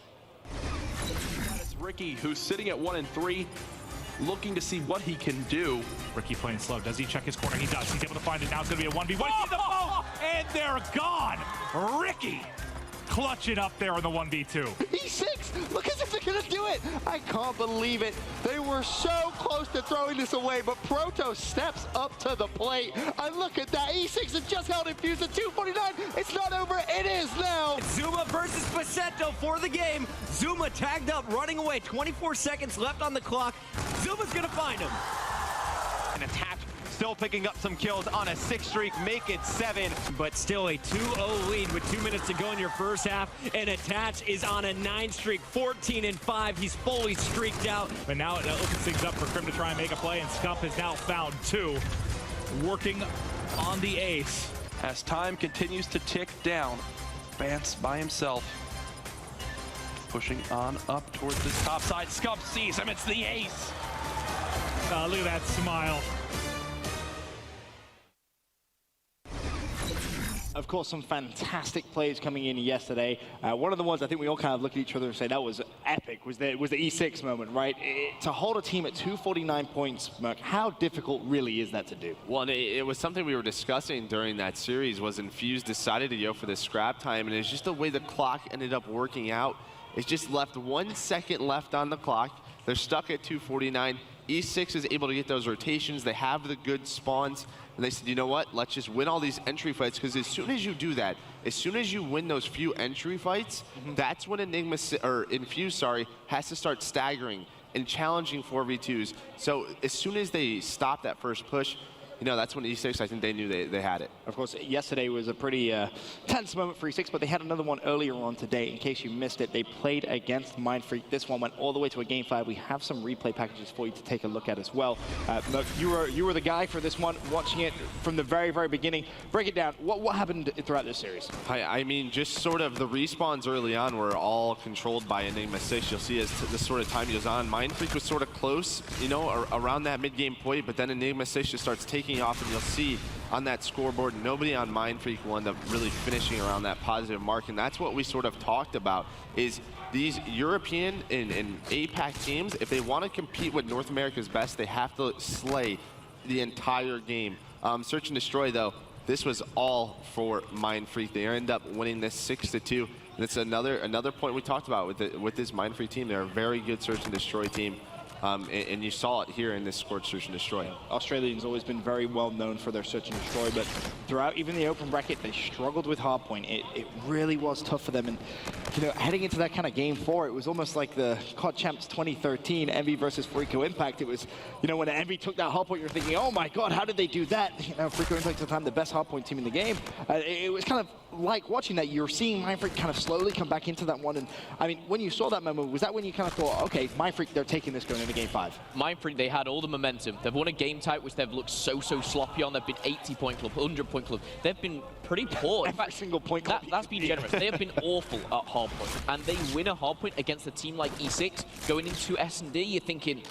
It's Ricky, who's sitting at 1 and 3, looking to see what he can do. Ricky playing slow. Does he check his corner? He does. He's able to find it. Now it's going to be a 1v1. See the ball, and they're gone. Ricky clutch it up there on the 1v2. E6, look as if they're gonna do it. I can't believe it. They were so close to throwing this away, but Proto steps up to the plate. And look at that, E6 has just held infused at 249. It's not over, it is now. Zuma versus Pacento for the game. Zuma tagged up, running away, 24 seconds left on the clock. Zuma's gonna find him. And Attach still picking up some kills on a 6 streak, make it 7. But still a 2-0 lead with 2 minutes to go in your first half. And Attach is on a 9 streak, 14-5. He's fully streaked out. But now it opens things up for Krim to try and make a play, and Scump has now found 2. Working on the ace. As time continues to tick down, Vance by himself. Pushing on up towards this top side. Scump sees him, it's the ace. Look at that smile. Of course, some fantastic plays coming in yesterday. One of the ones I think we all kind of look at each other and say that was epic was the E6 moment, right? To hold a team at 249 points, Merc, how difficult really is that to do? Well, it was something we were discussing during that series was Infuse decided to go for the scrap time, and it's just the way the clock ended up working out. It's just left 1 second left on the clock. They're stuck at 249. E6 is able to get those rotations. They have the good spawns. And they said, you know what? Let's just win all these entry fights, because as soon as you do that, as soon as you win those few entry fights, that's when Infuse, has to start staggering and challenging 4v2s. So as soon as they stop that first push, that's when E6, I think they knew they had it. Of course, yesterday was a pretty tense moment for E6, but they had another one earlier on today. In case you missed it, they played against Mindfreak. This one went all the way to a Game 5. We have some replay packages for you to take a look at as well. Look, you were the guy for this one, watching it from the very, very beginning. Break it down. What happened throughout this series? I mean, just sort of the respawns early on were all controlled by Enigma 6. You'll see as this sort of time goes on, Mindfreak was sort of close, around that mid-game point, but then Enigma 6 just starts taking off, and you'll see on that scoreboard, nobody on Mindfreak will end up really finishing around that positive mark, and that's what we sort of talked about, is these European and APAC teams, if they want to compete with North America's best, they have to slay the entire game. Search and Destroy, though, this was all for Mindfreak. They end up winning this 6-2. And it's another point we talked about with this Mindfreak team. They're a very good Search and Destroy team. And you saw it here in this scored Search and Destroy. Australians always been very well known for their Search and Destroy, but throughout even the open bracket, they struggled with hardpoint. It really was tough for them. And heading into that kind of Game 4, it was almost like the COD Champs 2013 Envy versus Freako Impact. It was, when Envy took that hardpoint, you're thinking, oh my God, how did they do that? Freako Impact at the time, the best hardpoint team in the game. It was kind of like watching that. You're seeing Mindfreak kind of slowly come back into that one. And I mean, when you saw that moment, was that when you kind of thought, okay, Mindfreak, they're taking this going into Game 5? Mindfreak, they had all the momentum. They've won a game type which they've looked so sloppy on. They've been 80-point club, 100-point club. They've been pretty poor. In fact, single point club. That's been generous. They have been awful at hardpoint, and they win a hardpoint against a team like E6 going into S&D. You're thinking,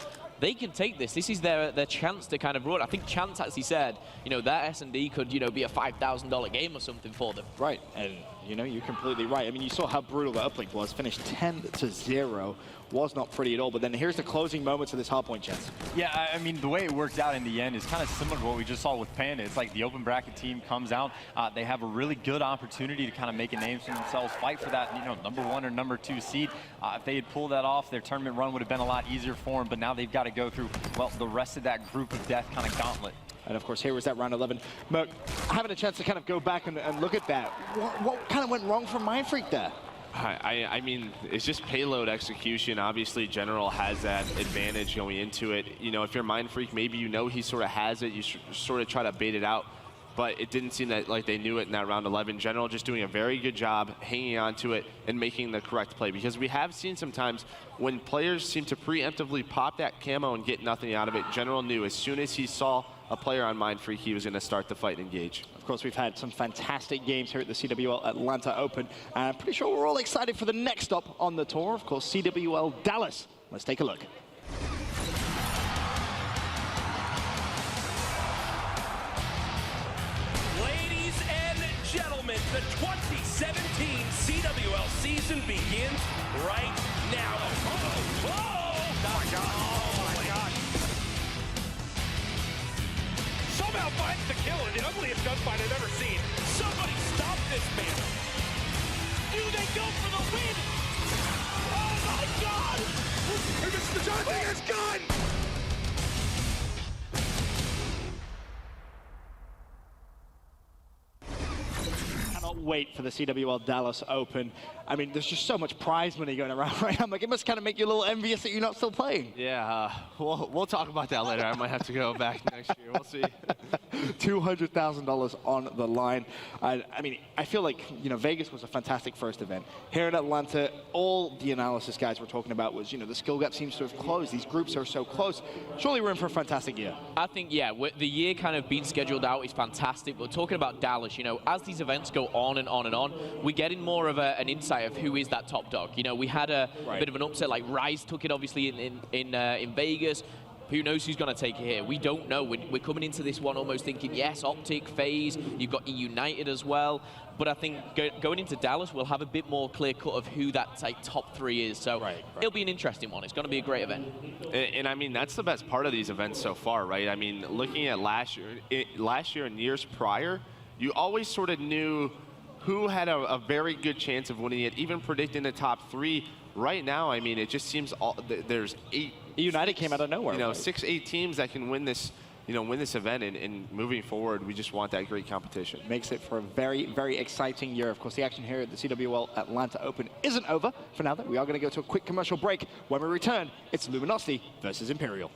they can take this. This is their chance to kind of run. I think Chance actually said, you know, that S&D could, you know, be a $5,000 game or something for them. Right, and you know, you're completely right. I mean, you saw how brutal the uplink was. Finished 10-0. Was not pretty at all. But then here's the closing moments of this hardpoint, Chance. Yeah, I mean, the way it worked out in the end is kind of similar to what we just saw with Panda. It's like the open bracket team comes out. They have a really good opportunity to kind of make a name for themselves, fight for that, you know, #1 or #2 seed. If they had pulled that off, their tournament run would have been a lot easier for them. But now they've got to go through, well, the rest of that group of death kind of gauntlet. And of course, here was that round 11. Merc, having a chance to kind of go back and look at that, what kind of went wrong from Mindfreak there? I mean, it's just payload execution. Obviously, General has that advantage going into it. You know, if you're Mindfreak, maybe you know he sort of has it. You sort of try to bait it out. But it didn't seem that like they knew it in that round 11. General just doing a very good job hanging on to it and making the correct play. Because we have seen sometimes when players seem to preemptively pop that camo and get nothing out of it, General knew as soon as he saw a player on Mindfreak, he was going to start the fight and engage. Of course, we've had some fantastic games here at the CWL Atlanta Open. And I'm pretty sure we're all excited for the next stop on the tour. Of course, CWL Dallas. Let's take a look. Ladies and gentlemen, the 2017 CWL season begins right now. Oh my God. Oh my God. Somehow finds the kill in the ugliest gunfight I've ever seen. Somebody stop this man. Do they go for the win? Oh my God! This is the John Dinger's gun! Cannot wait for the CWL Dallas Open. I mean, there's just so much prize money going around right now. Like, it must kind of make you a little envious that you're not still playing. Yeah, we'll talk about that later. I might have to go back next year. We'll see. $200,000 on the line. I mean, I feel like, you know, Vegas was a fantastic first event. Here in Atlanta, all the analysis guys were talking about was, you know, the skill gap seems to have closed. These groups are so close. Surely we're in for a fantastic year. I think, yeah, the year kind of being scheduled out is fantastic. But talking about Dallas, you know, as these events go on and on and on, we're getting more of an insight of who is that top dog. You know, we had a bit of an upset, like Rise took it obviously in Vegas. Who knows who's going to take it here? We don't know. We're coming into this one almost thinking, yes, Optic, FaZe, you've got United as well. But I think going into Dallas, we'll have a bit more clear cut of who that top three is. So it'll be an interesting one. It's going to be a great event. And I mean, that's the best part of these events so far, right? I mean, looking at last year and years prior, you always sort of knew who had a very good chance of winning it, even predicting the top three. Right now, I mean, it just seems there's United came out of nowhere. You know, 6-8 teams that can win this, you know, win this event. And moving forward, we just want that great competition. Makes it for a very, very exciting year. Of course, the action here at the CWL Atlanta Open isn't over. For now, though, we are going to go to a quick commercial break. When we return, it's Luminosity versus Imperial.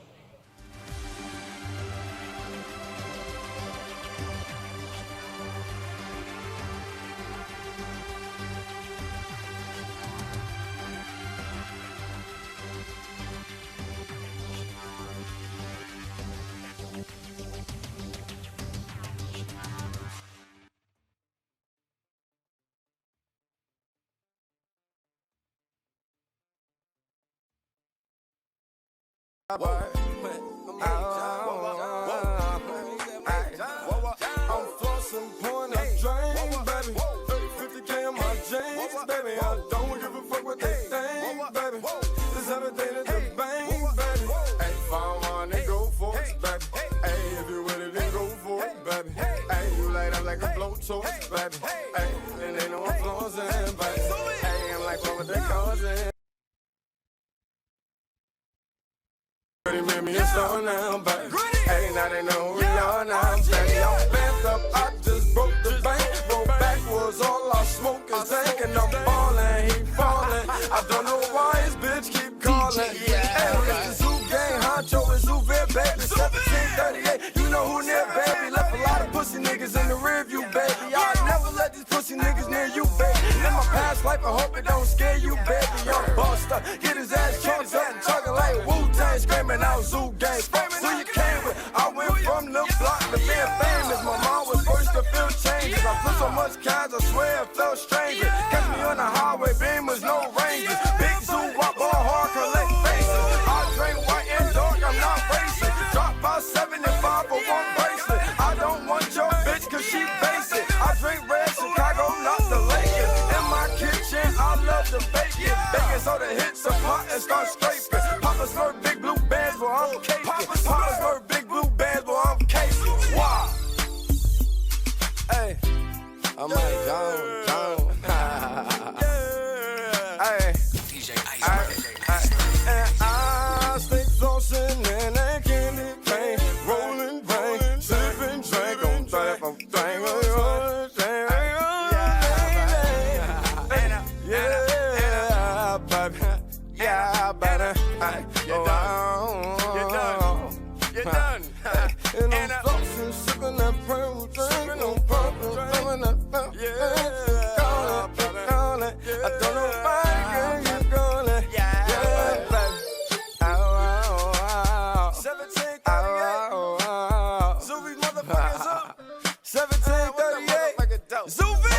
I'm flossing, pouring a drink, baby. 50K on my jeans, baby. I don't give a fuck what they think, baby. This everything is the bank, baby. Hey, find one and go for it, baby. Hey, if you with it, then go for it, baby. Hey, you light up like a blowtorch, baby. Hey, and they know I'm flossing, baby. Hey, I'm like, what they causing? Made me a slow now, baby. Hey, now they know we are now, baby. I'm bent up, I just broke the bank. Roll backwards, all I smoke is dank. And I'm falling, he falling. I don't know why his bitch keep calling. Hey, it's the Zoo Gang, Honcho and Zoo Bear, baby. 1738, you know who near, baby. Left a lot of pussy niggas in the rear view, baby. I never let these pussy niggas near you, baby. In my past life, I hope it don't scare you, baby. Young buster, get his ass chunked up and chugging like Wu-Tang, screaming out Zoo Gang. Who you came with? I went from the block to being famous. My mom was first to feel changes. I put so much cans, I swear it felt stranger. Catch me on the highway, beamers, no rangers. Big Zoo, walk on hard, collect faces. I drink white and dark, I'm not to Vegas. Vegas on the hits apart and start scraping. Papa Smurf big blue bands, boy, I'm casing. Papa Smurf big blue bands, boy, I'm casing. Wow. Hey, I'm like gone. Hey, DJ Ice. And I stay flossing and I candy paint, rolling paint, sipping drink on trap of thing. Yeah, better. You're done. And I'm flossing, sipping that pearl, drinking on purple, feeling that purple. Yeah, call it. I don't know why you're calling. Yeah, baby. Ow. 1738. Zuby's motherfuckers up. 1738. Zuby.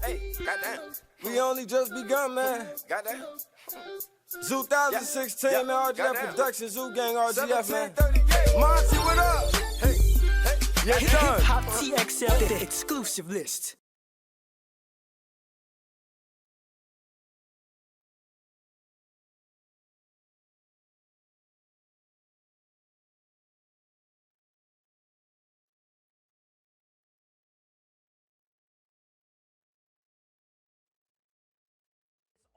Hey, goddamn. We only just begun, man. Goddamn. Zoo 2016, man, RGF Productions, Zoo Gang, RGF, man. Monty, what up? Hey, you're done. Hip Hop TXL, the exclusive list.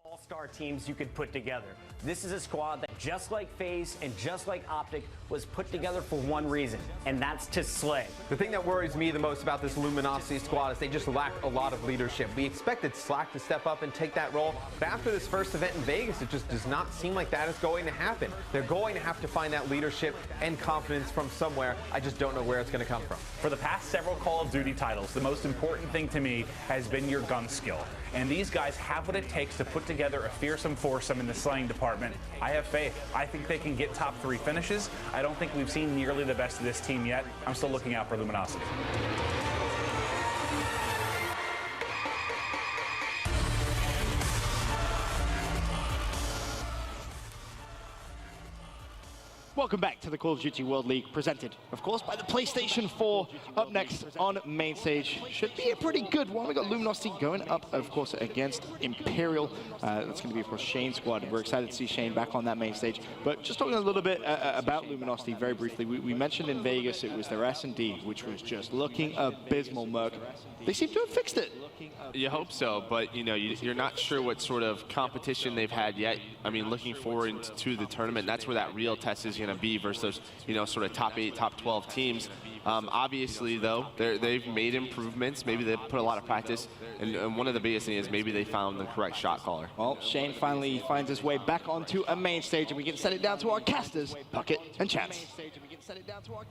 All-star teams you could put together. This is a squad that, just like FaZe and just like Optic, was put together for one reason, and that's to slay. The thing that worries me the most about this Luminosity squad is they just lack a lot of leadership. We expected Slack to step up and take that role, but after this first event in Vegas, it just does not seem like that is going to happen. They're going to have to find that leadership and confidence from somewhere. I just don't know where it's going to come from. For the past several Call of Duty titles, the most important thing to me has been your gun skill. And these guys have what it takes to put together a fearsome foursome in the slaying department. I have faith. I think they can get top 3 finishes. I don't think we've seen nearly the best of this team yet. I'm still looking out for Luminosity. Welcome back to the Call of Duty World League, presented, of course, by the PlayStation 4. Up next on main stage should be a pretty good one. We got Luminosity going up, of course, against Imperial. That's going to be, of course, Shane's squad. We're excited to see Shane back on that main stage. But just talking a little bit about Luminosity very briefly, we mentioned in Vegas it was their S&D, which was just looking abysmal, Merc. They seem to have fixed it. You hope so, but you know, you're not sure what sort of competition they've had yet. I mean, looking forward to the tournament, that's where that real test is going to be versus, you know, sort of top 8, top 12 teams. Obviously, though, they've made improvements. Maybe they've put a lot of practice, and one of the biggest things is maybe they found the correct shot caller. Well, Shane finally finds his way back onto a main stage, and we can set it down to our casters, Puckett and Chance.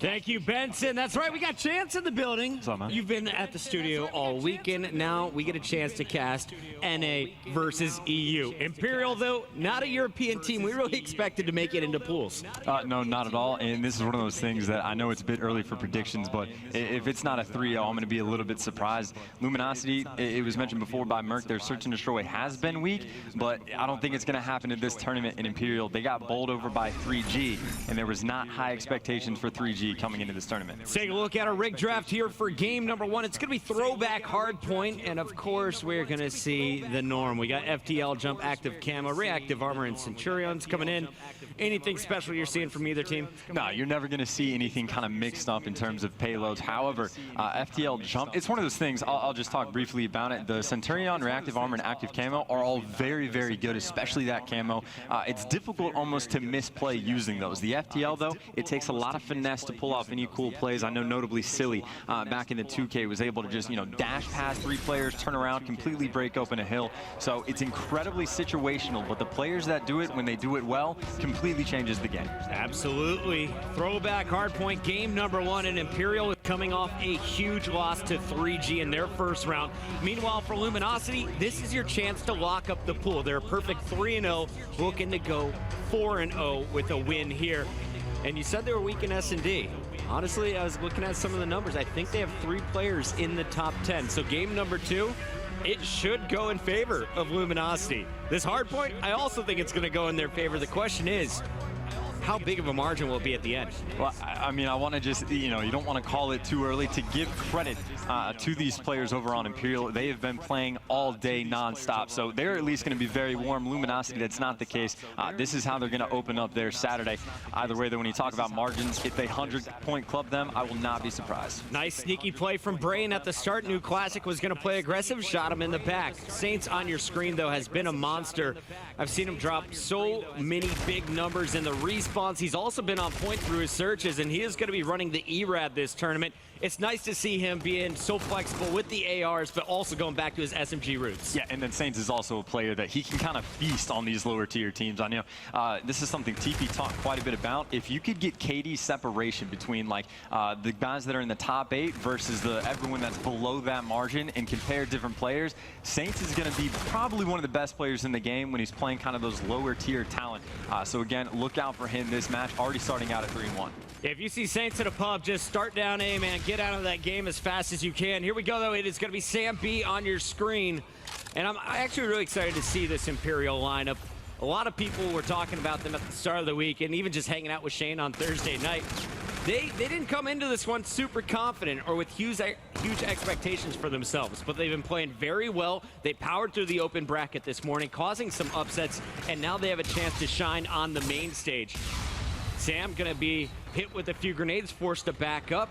Thank you, Benson. That's right, we got Chance in the building. What's up, man? You've been at the studio all weekend. Now we get a chance to cast NA versus EU. Imperial, though, not a European team. We really expected to make it into pools. No, not at all. And this is one of those things that I know it's a bit early for predictions, but if it's not a 3-0, I'm going to be a little bit surprised. Luminosity, it was mentioned before by Merc, their search and destroy has been weak, but I don't think it's going to happen in this tournament in Imperial. They got bowled over by 3G, and there was not high expectations for 3G coming into this tournament. Let's take a look at our rig draft here for game number 1. It's going to be throwback hardpoint, and of course, we're going to see the norm. We got FTL jump, active camo, reactive armor, and Centurions coming in. Anything special you're seeing from either team? No, you're never going to see anything kind of mixed up in terms of payloads. However, FTL jump, it's one of those things, I'll just talk briefly about it. The Centurion, reactive armor, and active camo are all very, very good, especially that camo. It's difficult almost to misplay using those. The FTL, though, it takes a lot of finesse to pull off any cool plays. I know notably Silly back in the 2K was able to just, you know, dash past 3 players, turn around, completely break open a hill. So it's incredibly situational, but the players that do it, when they do it well, completely changes the game. Absolutely. Throwback hardpoint game number 1, and Imperial is coming off a huge loss to 3G in their first round. Meanwhile, for Luminosity, this is your chance to lock up the pool. They're a perfect 3-0, looking to go 4-0 with a win here. And you said they were weak in S&D. Honestly, I was looking at some of the numbers. I think they have 3 players in the top 10. So game number 2, it should go in favor of Luminosity. This hardpoint, I also think it's going to go in their favor. The question is, how big of a margin will it be at the end? Well, I mean, I want to just, you don't want to call it too early to give credit to these players over on Imperial. They have been playing all day nonstop, so they're at least going to be very warm. Luminosity, that's not the case. This is how they're going to open up their Saturday. Either way, though, when you talk about margins, if they 100-point club them, I will not be surprised. Nice sneaky play from Brain at the start. New Classic was going to play aggressive, shot him in the back. Saints on your screen, though, has been a monster. I've seen him drop so many big numbers in the respawns. He's also been on point through his searches, and he is going to be running the ERAD this tournament. It's nice to see him being so flexible with the ARs, but also going back to his SMG roots. Yeah, and then Saints is also a player that he can kind of feast on these lower tier teams. I know this is something TP talked quite a bit about. If you could get KD separation between like the guys that are in the top 8 versus everyone that's below that margin and compare different players, Saints is going to be probably one of the best players in the game when he's playing kind of those lower tier talent. So again, look out for him this match, already starting out at 3-1. If you see Saints at a pub, just start down A, man. Get out of that game as fast as you can. Here we go, though. It is going to be Sam B on your screen. And I'm actually really excited to see this Imperial lineup. A lot of people were talking about them at the start of the week, and even just hanging out with Shane on Thursday night. They didn't come into this one super confident or with huge expectations for themselves, but they've been playing very well. They powered through the open bracket this morning, causing some upsets, and now they have a chance to shine on the main stage. Sam going to be hit with a few grenades, forced to back up.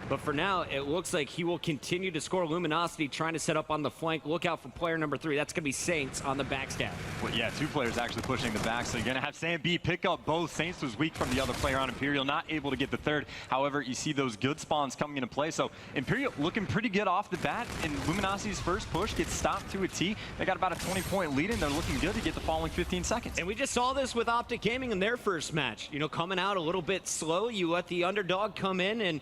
But for now, it looks like he will continue to score. Luminosity trying to set up on the flank. Look out for player number 3. That's going to be Saints on the backstab. Well, yeah, 2 players actually pushing the back. So you're going to have Sam B pick up both. Saints was weak from the other player on Imperial, not able to get the third. However, you see those good spawns coming into play. So Imperial looking pretty good off the bat. And Luminosity's first push gets stopped to a T. They got about a 20-point lead, and they're looking good to get the following 15 seconds. And we just saw this with Optic Gaming in their first match. Coming out a little bit slow. You let the underdog come in and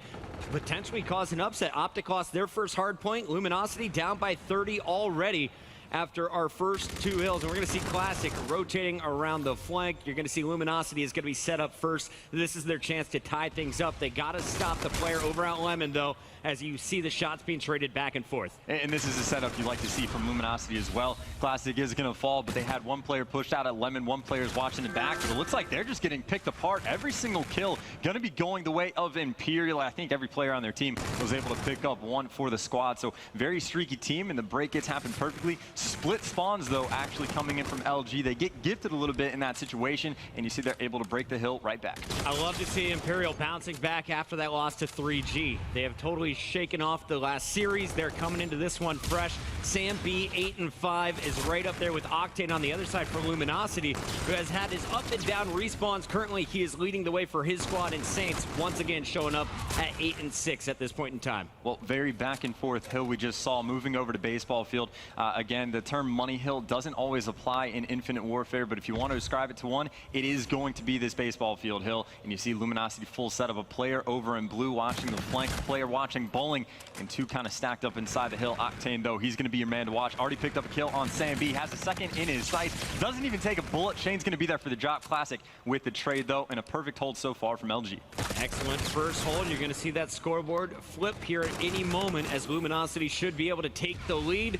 potentially cause an upset. Optic lost their first hard point. Luminosity down by 30 already after our first 2 hills. And we're going to see Classic rotating around the flank. You're going to see Luminosity is going to be set up first. This is their chance to tie things up. They got to stop the player over at Lemon, though, as you see the shots being traded back and forth. And this is a setup you like to see from Luminosity as well. Classic is going to fall, but they had 1 player pushed out at Lemon, 1 player's watching it back, but it looks like they're just getting picked apart. Every single kill going to be going the way of Imperial. I think every player on their team was able to pick up 1 for the squad. So very streaky team, and the break gets happened perfectly. Split spawns, though, actually coming in from LG. They get gifted a little bit in that situation, and you see they're able to break the hill right back. I love to see Imperial bouncing back after that loss to 3G. They have totally shaken off the last series. They're coming into this one fresh. Sam B, 8-5, is right up there with Octane on the other side for Luminosity, who has had his up and down respawns. Currently, he is leading the way for his squad, and Saints once again showing up at 8-6 at this point in time. Well, very back and forth hill we just saw moving over to baseball field. Again, the term money hill doesn't always apply in Infinite Warfare, but if you want to describe it to one, it is going to be this baseball field hill. And you see Luminosity full set of a player over in blue watching the flank, player watching bowling, and 2 kind of stacked up inside the hill. Octane, though, he's going to be your man to watch. Already picked up a kill on Sam B, has a second in his sights, doesn't even take a bullet. Shane's going to be there for the drop. Classic with the trade, though, and a perfect hold so far from LG. Excellent first hold. You're going to see that scoreboard flip here at any moment, as Luminosity should be able to take the lead.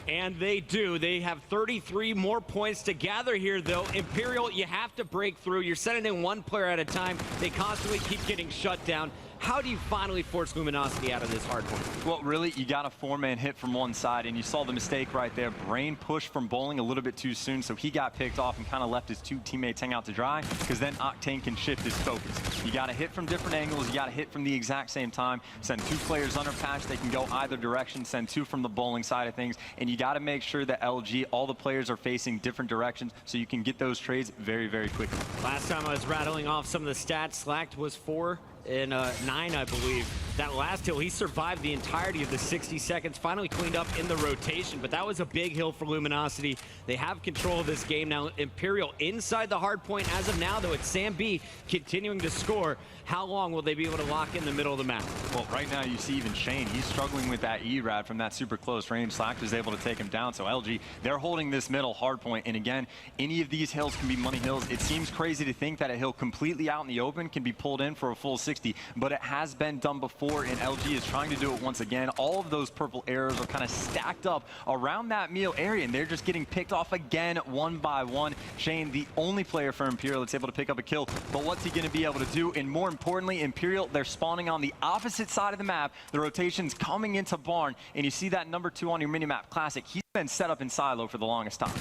And they do. They have 33 more points to gather here, though. Imperial, you have to break through. You're sending in 1 player at a time. They constantly keep getting shut down. How do you finally force Luminosity out of this hard point? Well, really, you got a 4-man hit from one side, and you saw the mistake right there. Brain pushed from bowling a little bit too soon, so he got picked off and kind of left his 2 teammates hang out to dry, because then Octane can shift his focus. You got to hit from different angles. You got to hit from the exact same time. Send 2 players under patch. They can go either direction. Send 2 from the bowling side of things, and you got to make sure that LG, all the players are facing different directions, so you can get those trades very, very quickly. Last time I was rattling off some of the stats, Slacked was 4 and 9, I believe. That last hill, he survived the entirety of the 60 seconds, finally cleaned up in the rotation, but that was a big hill for Luminosity. They have control of this game now. Imperial inside the hard point as of now, though. It's Sam B continuing to score. How long will they be able to lock in the middle of the map? Well, right now you see even Shane, he's struggling with that ERAD from that super close range. Slack is able to take him down, so LG, they're holding this middle hard point, and again, any of these hills can be money hills. It seems crazy to think that a hill completely out in the open can be pulled in for a full 60 360, but it has been done before, and LG is trying to do it once again. All of those purple arrows are kind of stacked up around that meal area, and they're just getting picked off again one by one. Shane, the only player for Imperial that's able to pick up a kill, but what's he going to be able to do? And more importantly, Imperial, they're spawning on the opposite side of the map. The rotation's coming into Barn, and you see that number 2 on your minimap, Classic. He's been set up in silo for the longest time.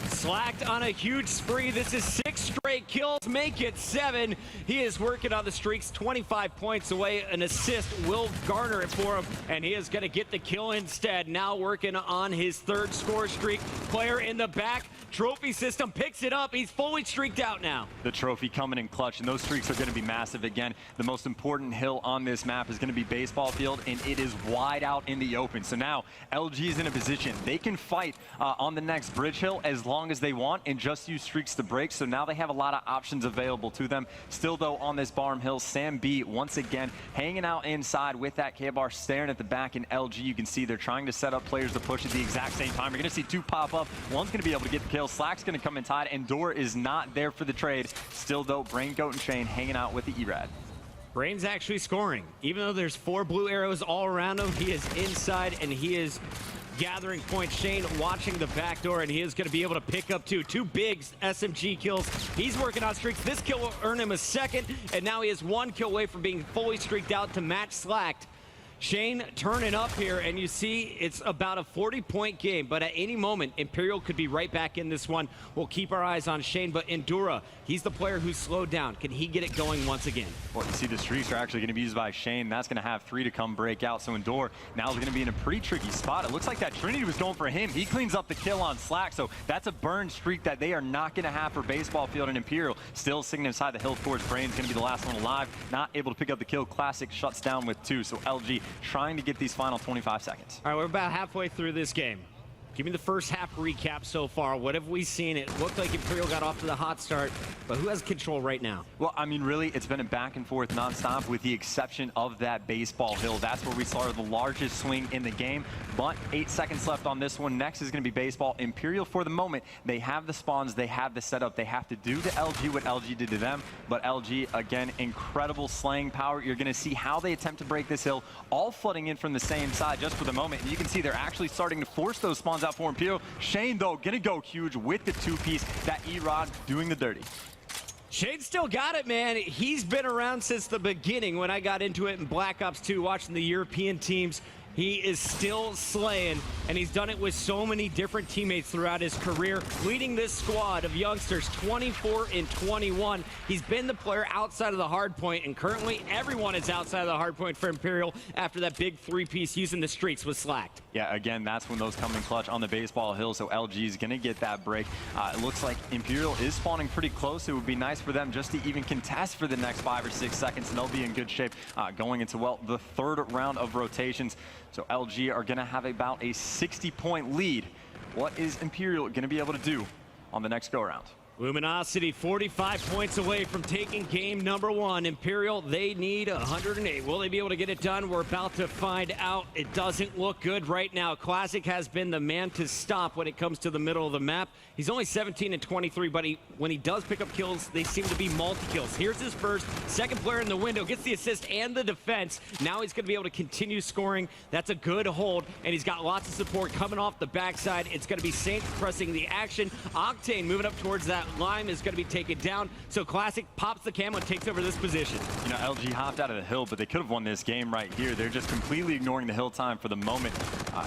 Slacked on a huge spree. This is 6 straight kills, make it 7. He is working on the streaks, 25 points away. An assist will garner it for him, and he is going to get the kill instead. Now working on his 3rd score streak. Player in the back, trophy system picks it up. He's fully streaked out now. The trophy coming in clutch, and those streaks are going to be massive again. The most important hill on this map is going to be baseball field, and it is wide out in the open. So now LG is in a position. They can fight on the next bridge hill as long as they want and just use streaks to break. So now they have a lot of options available to them. Still though, on this Barn Hill, Sam B once again hanging out inside with that K-bar, staring at the back. In LG, you can see they're trying to set up players to push at the exact same time. You're going to see 2 pop up. One's going to be able to get the kill. Slack's going to come in tied, and Door is not there for the trade. Still though, Brain, Goat, and Shane hanging out with the E-Rad. Brain's actually scoring. Even though there's 4 blue arrows all around him, he is inside and he is gathering points. Shane watching the back door, and he is going to be able to pick up 2 big SMG kills. He's working on streaks. This kill will earn him a 2nd, and now he is 1 kill away from being fully streaked out to match Slacked. Shane turning up here, and you see it's about a 40-point game, but at any moment, Imperial could be right back in this one. We'll keep our eyes on Shane, but Endura, he's the player who's slowed down. Can he get it going once again? Well, you see the streaks are actually going to be used by Shane. That's going to have 3 to come break out. So Endura now is going to be in a pretty tricky spot. It looks like that Trinity was going for him. He cleans up the kill on Slack, so that's a burn streak that they are not going to have for baseball field. And Imperial still sitting inside the hill towards Brain's going to be the last one alive. Not able to pick up the kill. Classic shuts down with 2. So LG trying to get these final 25 seconds. All right, we're about halfway through this game. Give me the first half recap so far. What have we seen? It looked like Imperial got off to the hot start, but who has control right now? Well, I mean, really, it's been a back and forth nonstop with the exception of that baseball hill. That's where we saw the largest swing in the game, but 8 seconds left on this one. Next is going to be baseball. Imperial, for the moment, they have the spawns, they have the setup. They have to do to LG what LG did to them, but LG, again, incredible slaying power. You're going to see how they attempt to break this hill, all flooding in from the same side just for the moment. And you can see they're actually starting to force those spawns out for Imperial. Shane, though, gonna go huge with the 2-piece. That E-Rod doing the dirty. Shane still got it, man. He's been around since the beginning when I got into it in Black Ops 2, watching the European teams. He is still slaying, and he's done it with so many different teammates throughout his career, leading this squad of youngsters 24 and 21. He's been the player outside of the hard point, and currently everyone is outside of the hard point for Imperial after that big 3-piece using the streaks was Slacked. Yeah, again, that's when those come in clutch on the baseball hill, so LG is going to get that break. It looks like Imperial is spawning pretty close. It would be nice for them just to even contest for the next 5 or 6 seconds, and they'll be in good shape going into, well, the 3rd round of rotations. So LG are going to have about a 60-point lead. What is Imperial going to be able to do on the next go-around? Luminosity 45 points away from taking game number 1. Imperial, they need 108. Will they be able to get it done? We're about to find out. It doesn't look good right now. Classic has been the man to stop when it comes to the middle of the map. He's only 17 and 23, but when he does pick up kills, they seem to be multi-kills. Here's his first. Second player in the window gets the assist and the defense. Now he's going to be able to continue scoring. That's a good hold, and he's got lots of support coming off the backside. It's going to be Saint pressing the action. Octane moving up towards that Lime is going to be taken down, so Classic pops the camo and takes over this position. You know, LG hopped out of the hill, but they could have won this game right here. They're just completely ignoring the hill time for the moment.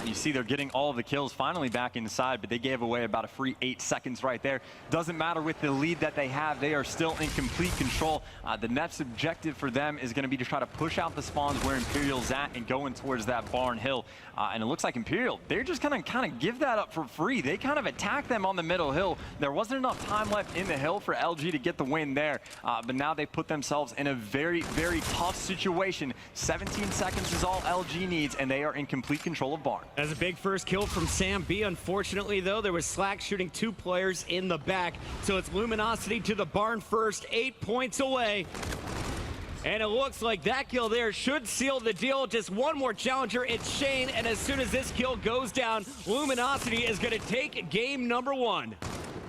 You see they're getting all of the kills finally back inside, but they gave away about a free 8 seconds right there. Doesn't matter with the lead that they have. They are still in complete control. The next objective for them is going to be to try to push out the spawns where Imperial's at and going towards that Barn Hill. And it looks like Imperial, they're just kind of give that up for free. They kind of attack them on the middle hill. There wasn't enough time left in the hill for LG to get the win there. But now they put themselves in a very, very tough situation. 17 seconds is all LG needs, and they are in complete control of Barn. That's a big first kill from Sam B. Unfortunately, though, there was Slack shooting 2 players in the back. So it's Luminosity to the Barn first, 8 points away. And it looks like that kill there should seal the deal. Just one more challenger, it's Shane, and as soon as this kill goes down, Luminosity is going to take game number 1.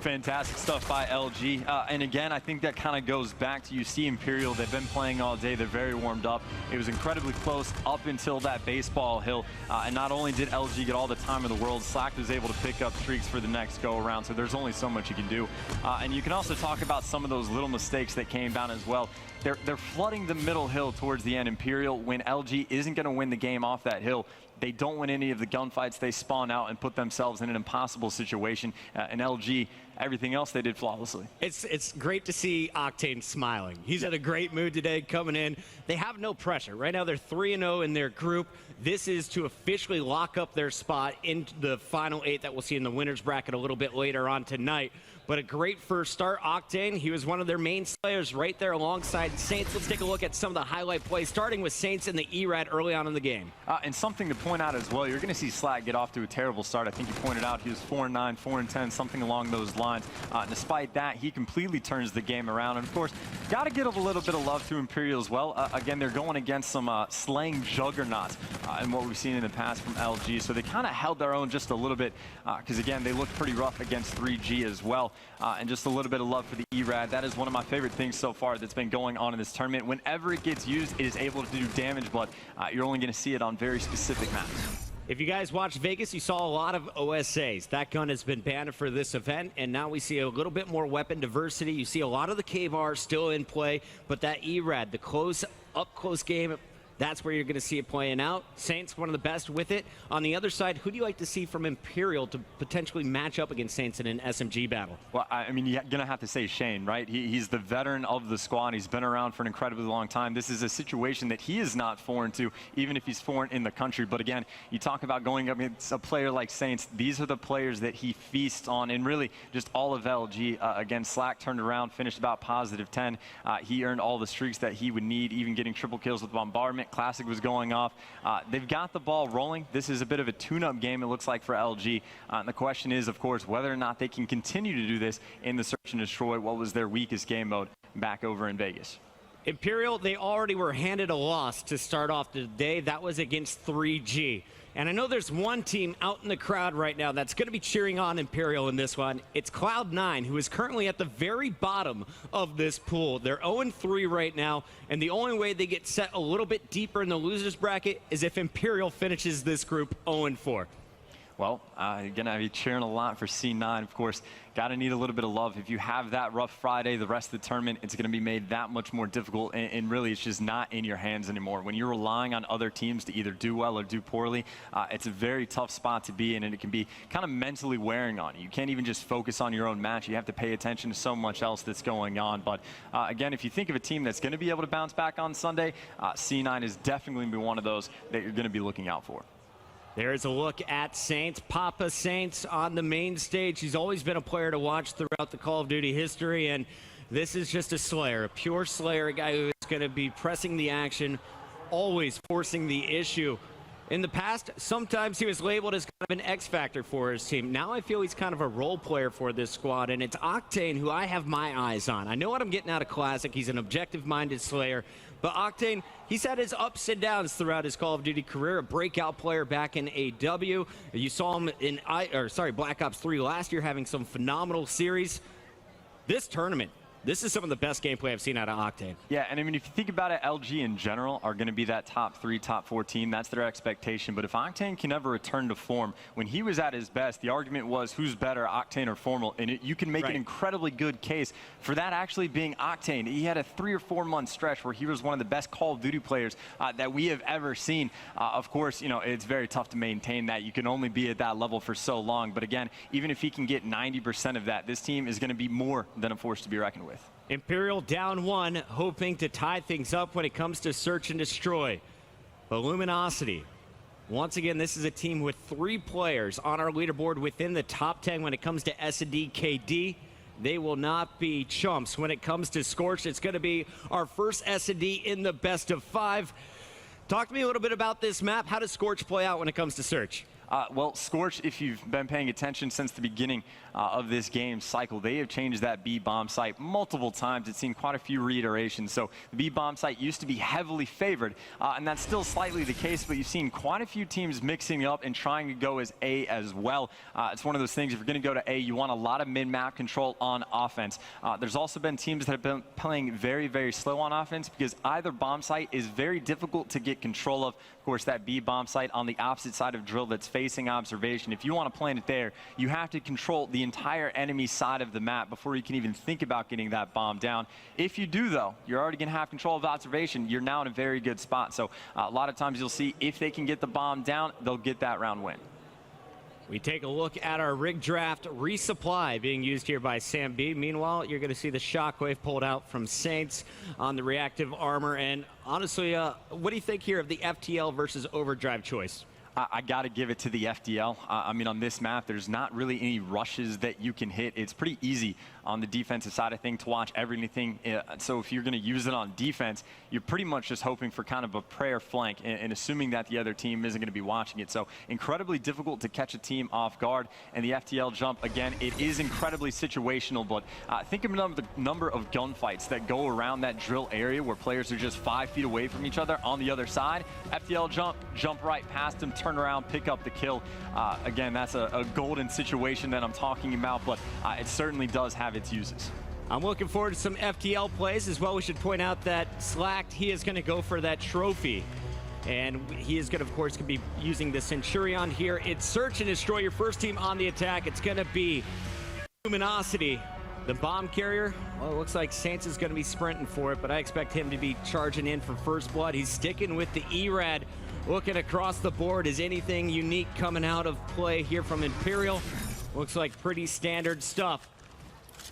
Fantastic stuff by LG. And again, I think that kind of goes back to, you see Imperial, they've been playing all day, they're very warmed up. It was incredibly close up until that baseball hill. And not only did LG get all the time in the world, Slack was able to pick up streaks for the next go around. So there's only so much you can do. And you can also talk about some of those little mistakes that came down as well. They're flooding the middle hill towards the end. Imperial, when LG isn't going to win the game off that hill, they don't win any of the gunfights. They spawn out and put themselves in an impossible situation. And LG, everything else they did flawlessly. It's great to see Octane smiling. He's in a great mood today coming in. They have no pressure. Right now they're 3-0 in their group. This is to officially lock up their spot in the final 8 that we'll see in the winners bracket a little bit later on tonight. But a great first start. Octane, he was one of their main slayers right there alongside Saints. Let's take a look at some of the highlight plays, starting with Saints and the E-Rad early on in the game. And something to point out as well, you're going to see Slack get off to a terrible start. I think you pointed out he was 4-9, 4-10, something along those lines. Despite that, he completely turns the game around. And of course, got to give a little bit of love to Imperial as well. Again, they're going against some slaying juggernauts and what we've seen in the past from LG. So they kind of held their own just a little bit because, again, they looked pretty rough against 3G as well. And just a little bit of love for the E-Rad. That is one of my favorite things so far that's been going on in this tournament. Whenever it gets used, it is able to do damage, but you're only going to see it on very specific maps. If you guys watched Vegas, you saw a lot of OSAs. That gun has been banned for this event, and now we see a little bit more weapon diversity. You see a lot of the KVAR still in play, but that E-Rad, the up-close game, that's where you're going to see it playing out. Saints, one of the best with it. On the other side, who do you like to see from Imperial to potentially match up against Saints in an SMG battle? Well, I mean, you're going to have to say Shane, right? He's the veteran of the squad. He's been around for an incredibly long time. This is a situation that he is not foreign to, even if he's foreign in the country. But again, you talk about going up against a player like Saints. These are the players that he feasts on, and really just all of LG. Again, Slack turned around, finished about +10. He earned all the streaks that he would need, even getting triple kills with bombardment. Classic was going off. They've got the ball rolling. This is a bit of a tune-up game, it looks like, for LG. And the question is, of course, whether or not they can continue to do this in the Search and Destroy, what was their weakest game mode back over in Vegas. Imperial, they already were handed a loss to start off the day. That was against 3G. And I know there's one team out in the crowd right now that's going to be cheering on Imperial in this one. It's Cloud9, who is currently at the very bottom of this pool. They're 0-3 right now, and the only way they get set a little bit deeper in the losers bracket is if Imperial finishes this group 0-4. Well, you're going to be cheering a lot for C9, of course. Got to need a little bit of love. If you have that rough Friday, the rest of the tournament, it's going to be made that much more difficult, and really it's just not in your hands anymore. When you're relying on other teams to either do well or do poorly, it's a very tough spot to be in, and it can be kind of mentally wearing on you. You can't even just focus on your own match. You have to pay attention to so much else that's going on. But again, if you think of a team that's going to be able to bounce back on Sunday, C9 is definitely going to be one of those that you're going to be looking out for. There's a look at Saints. Papa Saints on the main stage. He's always been a player to watch throughout the Call of Duty history, and this is just a slayer, a pure slayer, a guy who is going to be pressing the action, always forcing the issue. In the past, sometimes he was labeled as kind of an X factor for his team. Now I feel he's kind of a role player for this squad, and it's Octane who I have my eyes on. I know what I'm getting out of Classic. He's an objective-minded slayer. But Octane, he's had his ups and downs throughout his Call of Duty career. A breakout player back in AW. You saw him in Black Ops 3 last year having some phenomenal series. This tournament, this is some of the best gameplay I've seen out of Octane. Yeah, and I mean, if you think about it, LG in general are going to be that top 3, top 4 team. That's their expectation. But if Octane can ever return to form, when he was at his best, the argument was who's better, Octane or Formal? And you can make an incredibly good case for that actually being Octane. He had a 3 or 4 month stretch where he was one of the best Call of Duty players that we have ever seen. Of course, you know, it's very tough to maintain that. You can only be at that level for so long. But again, even if he can get 90% of that, this team is going to be more than a force to be reckoned with. Imperial down 1, hoping to tie things up when it comes to Search and Destroy. But Luminosity, once again, this is a team with 3 players on our leaderboard within the top 10 when it comes to S&D KD. They will not be chumps. When it comes to Scorched, it's going to be our first S&D in the best of 5. Talk to me a little bit about this map. How does Scorch play out when it comes to Search? Well, Scorch, if you've been paying attention since the beginning of this game cycle, they have changed that B bomb site multiple times. It's seen quite a few reiterations. So the B bomb site used to be heavily favored, and that's still slightly the case, but you've seen quite a few teams mixing up and trying to go as A as well. It's one of those things, if you're going to go to A, you want a lot of mid-map control on offense. There's also been teams that have been playing very, very slow on offense because either bomb site is very difficult to get control of. Of course, that B bomb site on the opposite side of drill that's facing observation. If you want to plant it there, you have to control the entire enemy side of the map before you can even think about getting that bomb down. If you do, though, you're already going to have control of observation. You're now in a very good spot. So a lot of times you'll see if they can get the bomb down, they'll get that round win. We take a look at our rig draft resupply being used here by Sam B. Meanwhile, you're going to see the Shockwave pulled out from Saints on the reactive armor. And honestly, what do you think here of the FTL versus Overdrive choice? I got to give it to the FTL. I mean, on this map, there's not really any rushes that you can hit. It's pretty easy on the defensive side of things to watch everything. So if you're going to use it on defense, you're pretty much just hoping for kind of a prayer flank and assuming that the other team isn't going to be watching it. So incredibly difficult to catch a team off guard. And the FTL jump, again, it is incredibly situational, but think of the number of gunfights that go around that drill area where players are just 5 feet away from each other on the other side. FTL jump right past them, turn around, pick up the kill. Again, that's a golden situation that I'm talking about, but it certainly does have its uses. I'm looking forward to some FTL plays as well. We should point out that Slacked, he is going to go for that trophy. And he is going to, of course, be using the Centurion here. It's search and destroy your first team on the attack. It's going to be Luminosity, the bomb carrier. Well, it looks like Saints is going to be sprinting for it, but I expect him to be charging in for first blood. He's sticking with the ERAD. Looking across the board, is anything unique coming out of play here from Imperial? Looks like pretty standard stuff.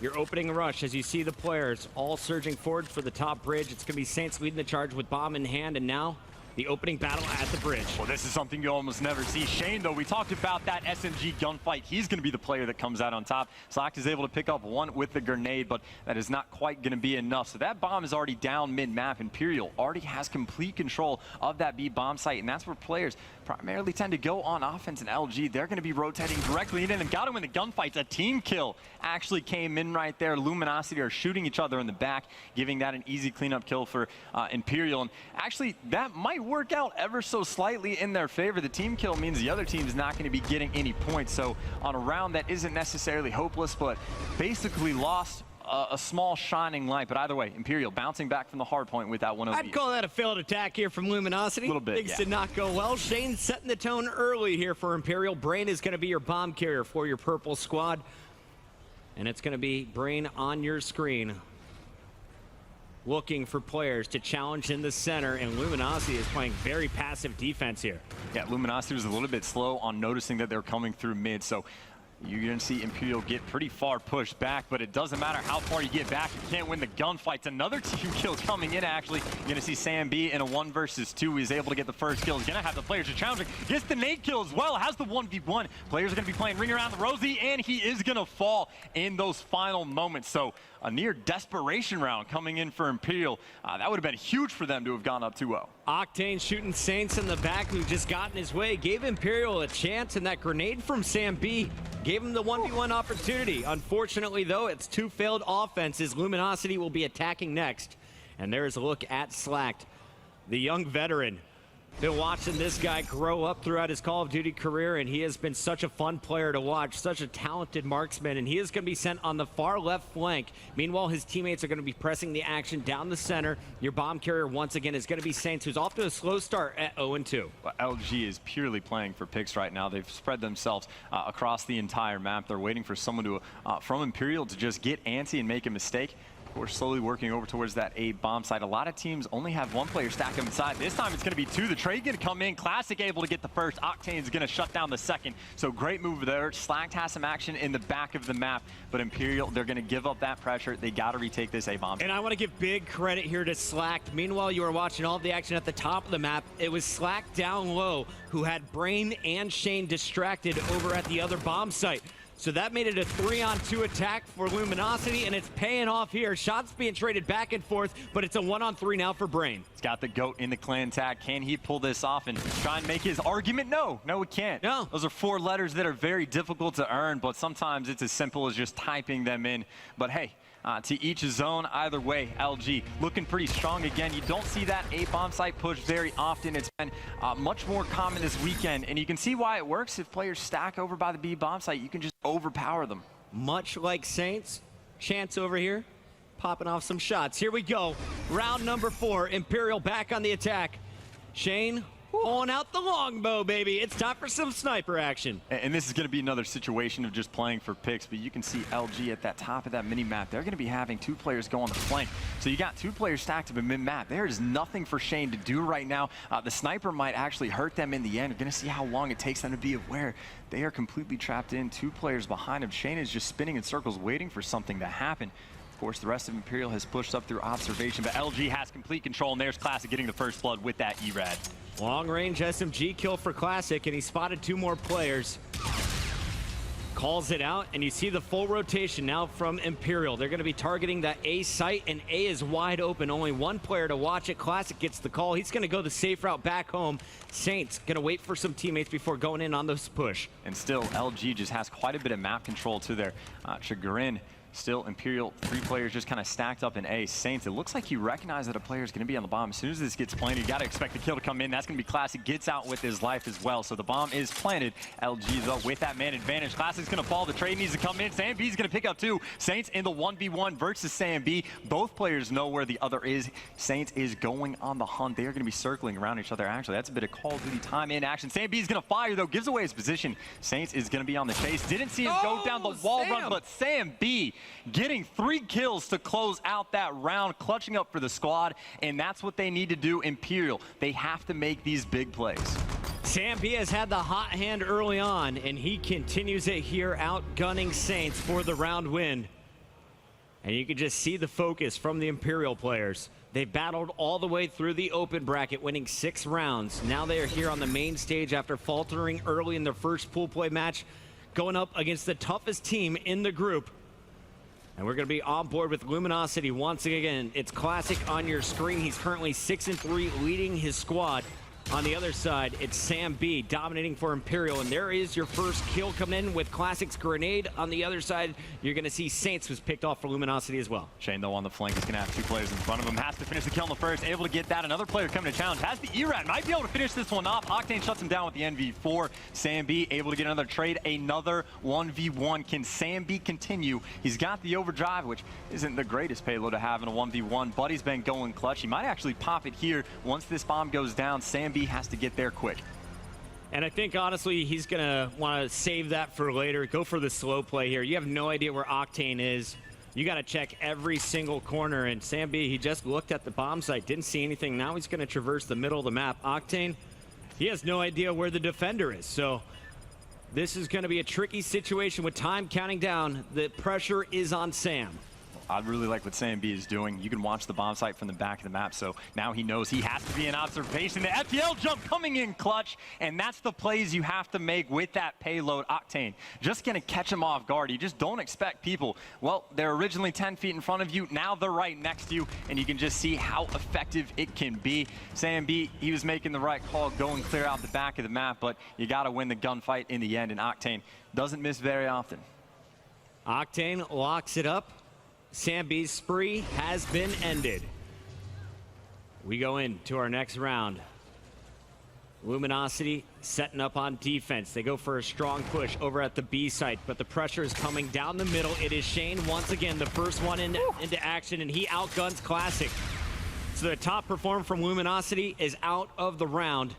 Your opening rush, as you see the players all surging forward for the top bridge. It's going to be Saints leading the charge with bomb in hand, and now the opening battle at the bridge. Well, this is something you almost never see. Shane, though, we talked about that SMG gunfight. He's going to be the player that comes out on top. Slack is able to pick up one with the grenade, but that is not quite going to be enough. So that bomb is already down mid-map. Imperial already has complete control of that B bomb site, and that's where players primarily tend to go on offense. And LG, they're going to be rotating directly in and got to win the gunfights. A team kill actually came in right there. Luminosity are shooting each other in the back, giving that an easy cleanup kill for Imperial. And actually, that might work out ever so slightly in their favor. The team kill means the other team is not going to be getting any points. So on a round that isn't necessarily hopeless, but basically lost a small shining light. But either way, Imperial bouncing back from the hard point with that 1-0 I'd call that a failed attack here from Luminosity. A little bit, Things did not go well. Shane setting the tone early here for Imperial. Brain is going to be your bomb carrier for your purple squad. And it's going to be Brain on your screen, looking for players to challenge in the center, and Luminosity is playing very passive defense here. Yeah, Luminosity was a little bit slow on noticing that they're coming through mid, so you're going to see Imperial get pretty far pushed back, but it doesn't matter how far you get back. You can't win the gunfights. Another team kill coming in, actually. You're going to see Sam B in a 1 versus 2. He's able to get the first kill. He's going to have the players are challenging. Gets the nade kill as well. Has the 1v1. Players are going to be playing Ring Around the Rosie, and he is going to fall in those final moments. So a near desperation round coming in for Imperial. That would have been huge for them to have gone up 2-0. Octane shooting Saints in the back, who just got in his way, gave Imperial a chance, and that grenade from Sam B gave him the 1v1 opportunity. Unfortunately, though, it's 2 failed offenses. Luminosity will be attacking next. And there's a look at Slacked, the young veteran. Been watching this guy grow up throughout his Call of Duty career, and he has been such a fun player to watch, such a talented marksman, and he is going to be sent on the far left flank. Meanwhile, his teammates are going to be pressing the action down the center. Your bomb carrier, once again, is going to be Saints, who's off to a slow start at 0-2. Well, LG is purely playing for picks right now. They've spread themselves across the entire map. They're waiting for someone to, from Imperial to just get antsy and make a mistake. We're slowly working over towards that A bomb site. A lot of teams only have 1 player stacked up inside. This time it's going to be 2. The trade going to come in. Classic able to get the first. Octane's going to shut down the second. So great move there. Slacked has some action in the back of the map, but Imperial, they're going to give up that pressure. They got to retake this A bomb. And I want to give big credit here to Slacked. Meanwhile, you were watching all of the action at the top of the map. It was Slacked down low who had Brain and Shane distracted over at the other bomb site. So that made it a 3-on-2 attack for Luminosity, and it's paying off here. Shots being traded back and forth, but it's a 1-on-3 now for Brain. He's got the GOAT in the clan tag. Can he pull this off and try and make his argument? No, we can't. No. Those are 4 letters that are very difficult to earn, but sometimes it's as simple as just typing them in. But hey, to each his own. Either way, LG looking pretty strong again. You don't see that A bomb site push very often. It's been much more common this weekend, and you can see why it works. If players stack over by the B bomb site, you can just overpower them. Much like Saints, Chance over here popping off some shots. Here we go. Round number 4. Imperial back on the attack. Shane pulling out the longbow, baby. It's time for some sniper action. And this is going to be another situation of just playing for picks, but you can see LG at that top of that mini-map. They're going to be having 2 players go on the flank. So you got 2 players stacked up in mid-map. There is nothing for Shane to do right now. The sniper might actually hurt them in the end. We're going to see how long it takes them to be aware. They are completely trapped in. 2 players behind him. Shane is just spinning in circles waiting for something to happen. Of course, the rest of Imperial has pushed up through observation, but LG has complete control, and there's Classic getting the first blood with that ERAD. Long-range SMG kill for Classic, and he spotted 2 more players. Calls it out, and you see the full rotation now from Imperial. They're going to be targeting that A site, and A is wide open. Only 1 player to watch it. Classic gets the call. He's going to go the safe route back home. Saints going to wait for some teammates before going in on this push. And still, LG just has quite a bit of map control to their chagrin. Still, Imperial, 3 players just kind of stacked up in A. Saints, it looks like you recognize that a player is going to be on the bomb. As soon as this gets planted, you got to expect the kill to come in. That's going to be Classic. Gets out with his life as well. So the bomb is planted. LG, though, with that man advantage. Classic's going to fall. The trade needs to come in. Sam B's going to pick up 2. Saints in the 1v1 versus Sam B. Both players know where the other is. Saints is going on the hunt. They are going to be circling around each other. Actually, that's a bit of Call of Duty time in action. Sam B is going to fire, though. Gives away his position. Saints is going to be on the chase. Didn't see him go down the wall run, but Sam B getting 3 kills to close out that round, clutching up for the squad, and that's what they need to do. Imperial, they have to make these big plays. Sam B has had the hot hand early on, and he continues it here, outgunning Saints for the round win. And you can just see the focus from the Imperial players. They battled all the way through the open bracket, winning 6 rounds. Now they are here on the main stage after faltering early in their first pool play match, going up against the toughest team in the group. And we're going to be on board with Luminosity once again. It's Classic on your screen. He's currently 6-3, leading his squad. On the other side, it's Sam B dominating for Imperial, and there is your first kill coming in with Classic's grenade. On the other side, you're going to see Saints was picked off for Luminosity as well. Shane, though, on the flank is going to have 2 players in front of him. Has to finish the kill in the first, able to get that. Another player coming to challenge. Has the ERAD, might be able to finish this one off. Octane shuts him down with the NV4. Sam B able to get another trade, another 1v1. Can Sam B continue? He's got the overdrive, which isn't the greatest payload to have in a 1v1, but he's been going clutch. He might actually pop it here. Once this bomb goes down, Sam B has to get there quick. And I think, honestly, he's going to want to save that for later. Go for the slow play here. You have no idea where Octane is. You got to check every single corner. And Sam B, he just looked at the bomb site, didn't see anything. Now he's going to traverse the middle of the map. Octane, he has no idea where the defender is. So this is going to be a tricky situation with time counting down. The pressure is on Sam. I really like what Sam B is doing. You can watch the bomb site from the back of the map, so now he knows he has to be in observation. The FPL jump coming in clutch, and that's the plays you have to make with that payload. Octane just going to catch him off guard. You just don't expect people. Well, they're originally 10 feet in front of you. Now they're right next to you, and you can just see how effective it can be. Sam B, he was making the right call, going clear out the back of the map, but you got to win the gunfight in the end, and Octane doesn't miss very often. Octane locks it up. Sam B's spree has been ended. We go into our next round. Luminosity setting up on defense. They go for a strong push over at the B site, but the pressure is coming down the middle. It is Shane once again, the first one into action, and he outguns Classic. So the top performer from Luminosity is out of the round.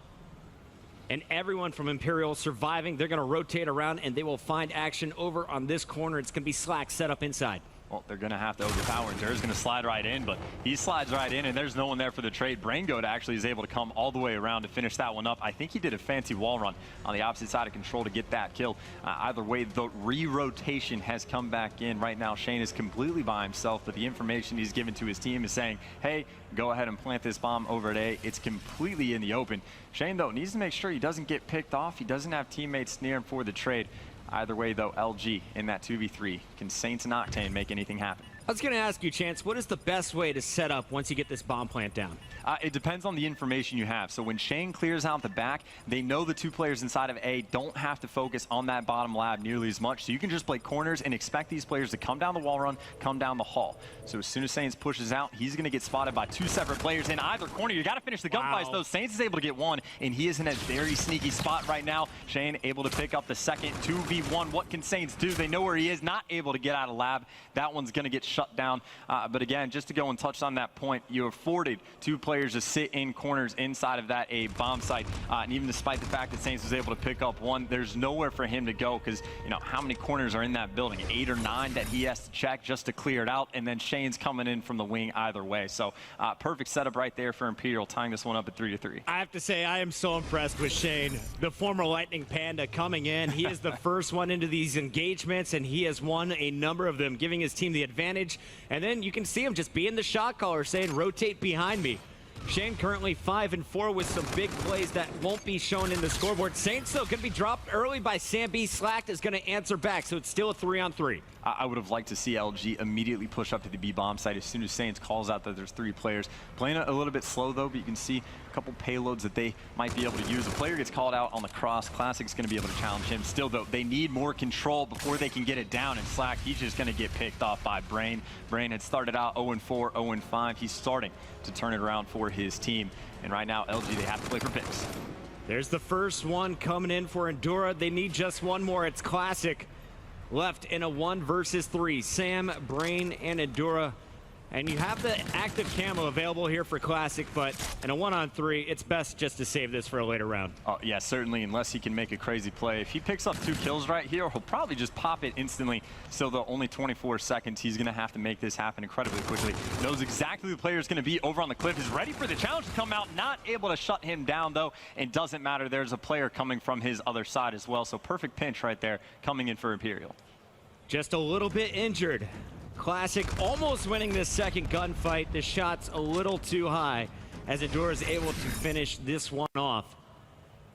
And everyone from Imperial surviving. They're going to rotate around, and they will find action over on this corner. It's going to be Slack set up inside. Well, they're going to have to overpower, and Dur's going to slide right in, but he slides right in, and there's no one there for the trade. BrainGoat actually is able to come all the way around to finish that one up. I think he did a fancy wall run on the opposite side of control to get that kill. Either way, the re-rotation has come back in. Right now, Shane is completely by himself, but the information he's given to his team is saying, hey, go ahead and plant this bomb over at A. It's completely in the open. Shane, though, needs to make sure he doesn't get picked off. He doesn't have teammates near him for the trade. Either way, though, LG in that 2v3. Can Saints and Octane make anything happen? I was going to ask you, Chance, what is the best way to set up once you get this bomb plant down? It depends on the information you have. So when Shane clears out the back, they know the 2 players inside of A don't have to focus on that bottom lab nearly as much. So you can just play corners and expect these players to come down the wall run, come down the hall. So as soon as Saints pushes out, he's going to get spotted by 2 separate players in either corner. You got to finish the gunfights, though. Saints is able to get 1, and he is in a very sneaky spot right now. Shane able to pick up the second 2v1. What can Saints do? They know where he is, not able to get out of lab. That one's going to get shut down. But again, just to go and touch on that point, you afforded 2 players to sit in corners inside of that A bomb site. And even despite the fact that Saints was able to pick up 1, there's nowhere for him to go because, you know, how many corners are in that building? 8 or 9 that he has to check just to clear it out. And then Shane's coming in from the wing either way. So perfect setup right there for Imperial, tying this one up at 3-3. I have to say, I am so impressed with Shane, the former Lightning Panda, coming in. He is the first one into these engagements, and he has won a number of them, giving his team the advantage. And then you can see him just being the shot caller, saying, rotate behind me. Shane currently 5-4 with some big plays that won't be shown in the scoreboard. Saints, though, going to be dropped early by Sam B. Slacked is going to answer back, so it's still a 3-on-3. I would have liked to see LG immediately push up to the B bomb site as soon as Saints calls out that there's 3 players. Playing a little bit slow, though, but you can see a couple payloads that they might be able to use. A player gets called out on the cross. Classic's going to be able to challenge him. Still, though, they need more control before they can get it down. And Slack, he's just going to get picked off by Brain. Brain had started out 0-4, 0-5. He's starting to turn it around for his team. And right now, LG, they have to play for picks. There's the first one coming in for Endura. They need just one more. It's Classic. Left in a 1 versus 3. Sam, Brain, and Endura. And you have the active camo available here for Classic, but in a 1-on-3, it's best just to save this for a later round. Oh, yeah, certainly, unless he can make a crazy play. If he picks up 2 kills right here, he'll probably just pop it instantly. So the only 24 seconds, he's going to have to make this happen incredibly quickly. Knows exactly who the player is going to be over on the cliff. Is ready for the challenge to come out. Not able to shut him down, though. And doesn't matter. There's a player coming from his other side as well. So perfect pinch right there coming in for Imperial. Just a little bit injured. Classic almost winning this second gunfight. The shot's a little too high as Endura is able to finish this one off.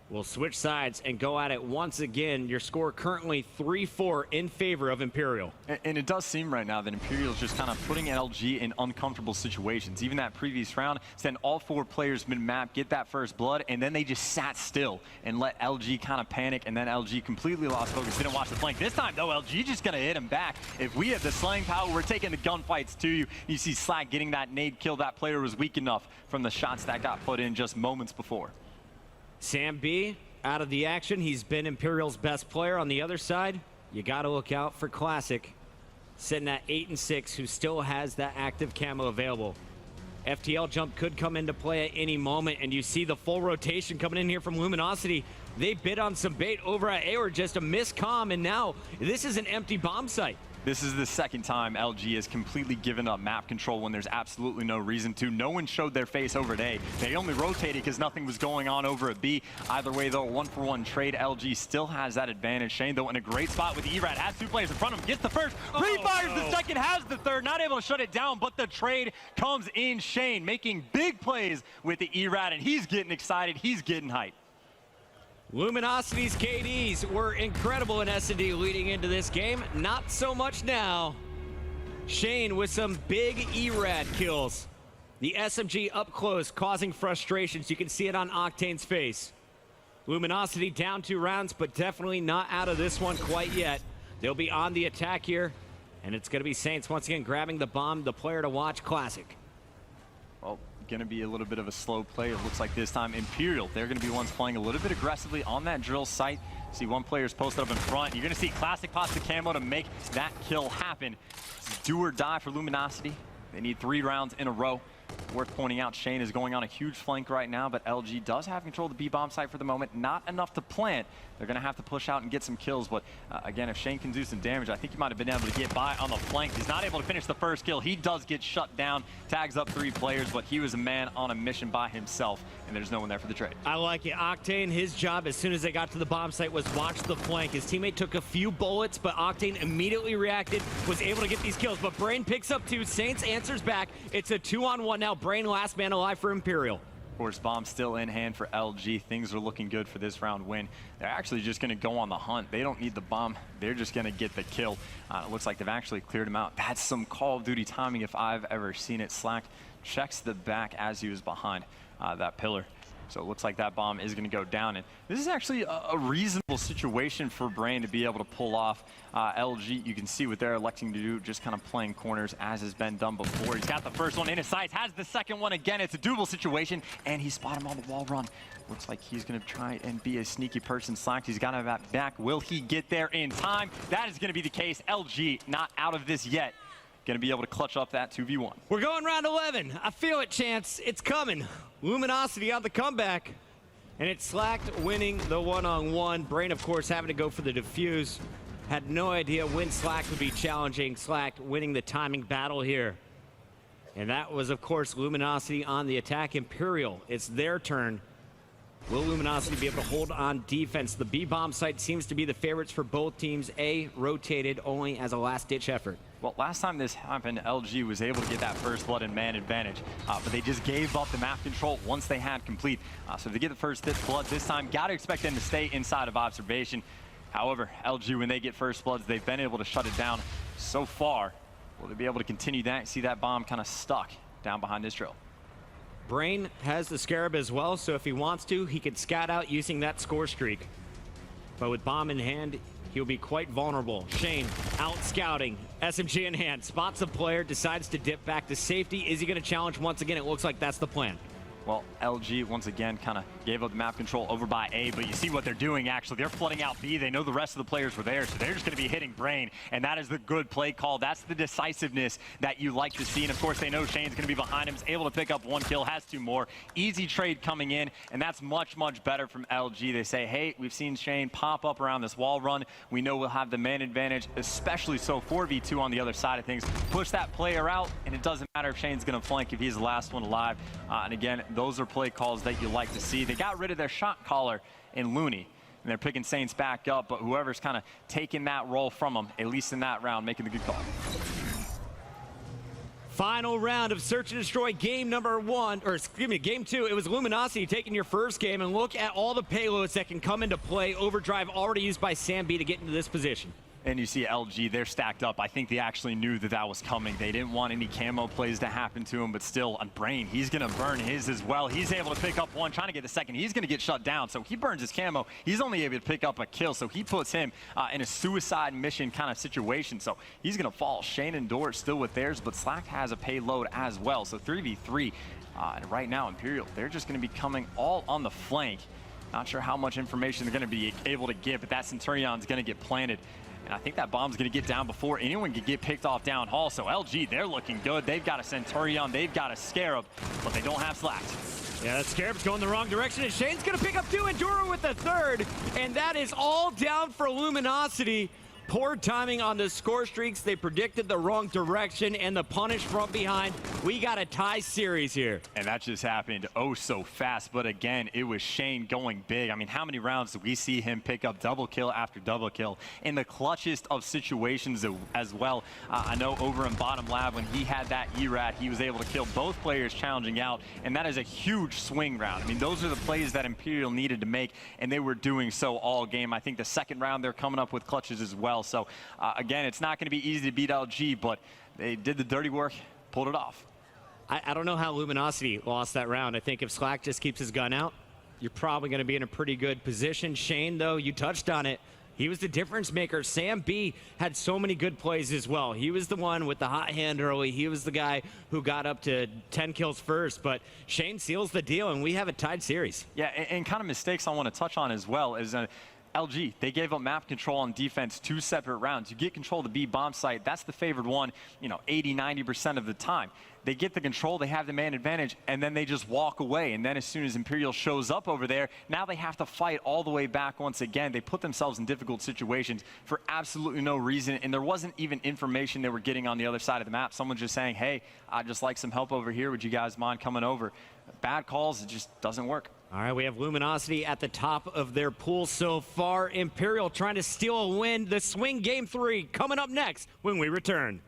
We'll switch sides and go at it once again. Your score currently 3-4 in favor of Imperial. And it does seem right now that Imperial is just kind of putting LG in uncomfortable situations. Even that previous round, send all 4 players mid-map, get that first blood, and then they just sat still and let LG kind of panic, and then LG completely lost focus, didn't watch the flank. This time, though, LG just going to hit him back. If we have the slaying power, we're taking the gunfights to you. You see Slack getting that nade kill. That player was weak enough from the shots that got put in just moments before. Sam B out of the action. He's been Imperial's best player. On the other side, you got to look out for Classic, sitting at 8-6, who still has that active camo available. FTL jump could come into play at any moment, and you see the full rotation coming in here from Luminosity. They bid on some bait over at A, or just a miscomm, and now this is an empty bomb site. This is the second time LG has completely given up map control when there's absolutely no reason to. No one showed their face over at A. They only rotated because nothing was going on over at B. Either way, though, 1-for-1 trade. LG still has that advantage. Shane, though, in a great spot with ERAD. Has 2 players in front of him. Gets the first. Refires the second. Has the third. Not able to shut it down, but the trade comes in. Shane making big plays with the ERAD, and he's getting excited. He's getting hyped. Luminosity's KDs were incredible in S&D leading into this game. Not so much now. Shane with some big ERAD kills. The SMG up close causing frustrations. You can see it on Octane's face. Luminosity down 2 rounds, but definitely not out of this one quite yet. They'll be on the attack here, and it's going to be Saints once again grabbing the bomb. The player to watch, Classic. Well, going to be a little bit of a slow play. It looks like this time Imperial, they're going to be ones playing a little bit aggressively on that drill site. See 1 player's posted up in front. You're going to see Classic pops the camo to make that kill happen. It's do or die for Luminosity. They need 3 rounds in a row. Worth pointing out, Shane is going on a huge flank right now, but LG does have control of the B-bomb site for the moment. Not enough to plant. They're going to have to push out and get some kills, but again, if Shane can do some damage, I think he might have been able to get by on the flank. He's not able to finish the first kill. He does get shut down, tags up 3 players, but he was a man on a mission by himself, and there's no one there for the trade. I like it. Octane, his job as soon as they got to the bomb site was watch the flank. His teammate took a few bullets, but Octane immediately reacted, was able to get these kills, but Brain picks up 2. Saints answers back. It's a 2-on-1 now. Brain last man alive for Imperial. Of course, bomb still in hand for LG. Things are looking good for this round win. They're actually just going to go on the hunt. They don't need the bomb. They're just going to get the kill. It looks like they've actually cleared him out. That's some Call of Duty timing if I've ever seen it. Slack checks the back as he was behind that pillar. So it looks like that bomb is going to go down. And this is actually a reasonable situation for Brain to be able to pull off. LG, you can see what they're electing to do, just kind of playing corners as has been done before. He's got the first one in his sights, has the second one again. It's a doable situation, and he spotted him on the wall run. Looks like he's going to try and be a sneaky person. Slack, he's got him back. Will he get there in time? That is going to be the case. LG not out of this yet. Going to be able to clutch up that 2v1. We're going round 11. I feel it, Chance. It's coming. Luminosity on the comeback. And it's Slack winning the one-on-one. Brain, of course, having to go for the defuse. Had no idea when Slack would be challenging. Slack winning the timing battle here. And that was, of course, Luminosity on the attack. Imperial, it's their turn. Will Luminosity be able to hold on defense? The B-bomb site seems to be the favorites for both teams. A rotated only as a last-ditch effort. Well, last time this happened, LG was able to get that first blood and man advantage, but they just gave up the map control once they had complete. So if they get the first blood this time, got to expect them to stay inside of observation. However, LG, when they get first bloods, they've been able to shut it down so far. Will they be able to continue that? See that bomb kind of stuck down behind this drill. Brain has the Scarab as well, so if he wants to, he could scout out using that score streak. But with bomb in hand, he'll be quite vulnerable. Shane out scouting, SMG in hand, spots a player, decides to dip back to safety. Is he going to challenge once again? It looks like that's the plan. Well, LG once again kind of gave up the map control over by A, but you see what they're doing actually. They're flooding out B. They know the rest of the players were there, so they're just going to be hitting Brain, and that is the good play call. That's the decisiveness that you like to see, and of course they know Shane's going to be behind him. He's able to pick up one kill, has two more. Easy trade coming in, and that's much, much better from LG. They say, hey, we've seen Shane pop up around this wall run. We know we'll have the man advantage, especially so 4v2 on the other side of things. Push that player out, and it doesn't matter if Shane's going to flank if he's the last one alive. And again, those are play calls that you like to see. They got rid of their shot caller in Looney, and they're picking Saints back up, but whoever's kind of taking that role from them, at least in that round, making the good call. Final round of Search and Destroy game number one, or excuse me, game two. It was Luminosity taking your first game, and look at all the payloads that can come into play. Overdrive already used by Sam B to get into this position. And you see LG, they're stacked up. I think they actually knew that that was coming. They didn't want any camo plays to happen to him, but still on Brain, he's going to burn his as well. He's able to pick up one, trying to get the second. He's going to get shut down, so he burns his camo. He's only able to pick up a kill, so he puts him in a suicide mission kind of situation. So he's going to fall. Shane and Dort still with theirs, but Slack has a payload as well. So 3v3, and right now Imperial, they're just going to be coming all on the flank. Not sure how much information they're going to be able to give, but that Centurion's going to get planted. And I think that bomb's going to get down before anyone can get picked off down hall. So LG, they're looking good. They've got a Centurion, they've got a Scarab, but they don't have Slack. Yeah, that Scarab's going the wrong direction, and Shane's going to pick up two, Enduro with the third. And that is all down for Luminosity. Poor timing on the score streaks. They predicted the wrong direction, and the punish from behind. We got a tie series here. And that just happened oh so fast. But again, it was Shane going big. I mean, how many rounds do we see him pick up double kill after double kill in the clutchest of situations as well? I know over in bottom lab when he had that ERAT, he was able to kill both players challenging out, and that is a huge swing round. I mean, those are the plays that Imperial needed to make, and they were doing so all game. I think the second round they're coming up with clutches as well. So again, it's not going to be easy to beat LG, but they did the dirty work, pulled it off. I don't know how Luminosity lost that round. I think if Slack just keeps his gun out, you're probably going to be in a pretty good position. Shane, though, you touched on it. He was the difference maker. Sam B had so many good plays as well. He was the one with the hot hand early. He was the guy who got up to 10 kills first, but Shane seals the deal, and we have a tied series. Yeah, and kind of mistakes I want to touch on as well is LG, they gave up map control on defense 2 separate rounds. You get control of the B bomb site, that's the favored one, 80-90% of the time. They get the control, they have the man advantage, and then they just walk away. And then as soon as Imperial shows up over there, now they have to fight all the way back once again. They put themselves in difficult situations for absolutely no reason, and there wasn't even information they were getting on the other side of the map. Someone just saying, hey, I'd just like some help over here. Would you guys mind coming over? Bad calls, it just doesn't work. All right, we have Luminosity at the top of their pool so far. Imperial trying to steal a win. The swing game 3 coming up next when we return.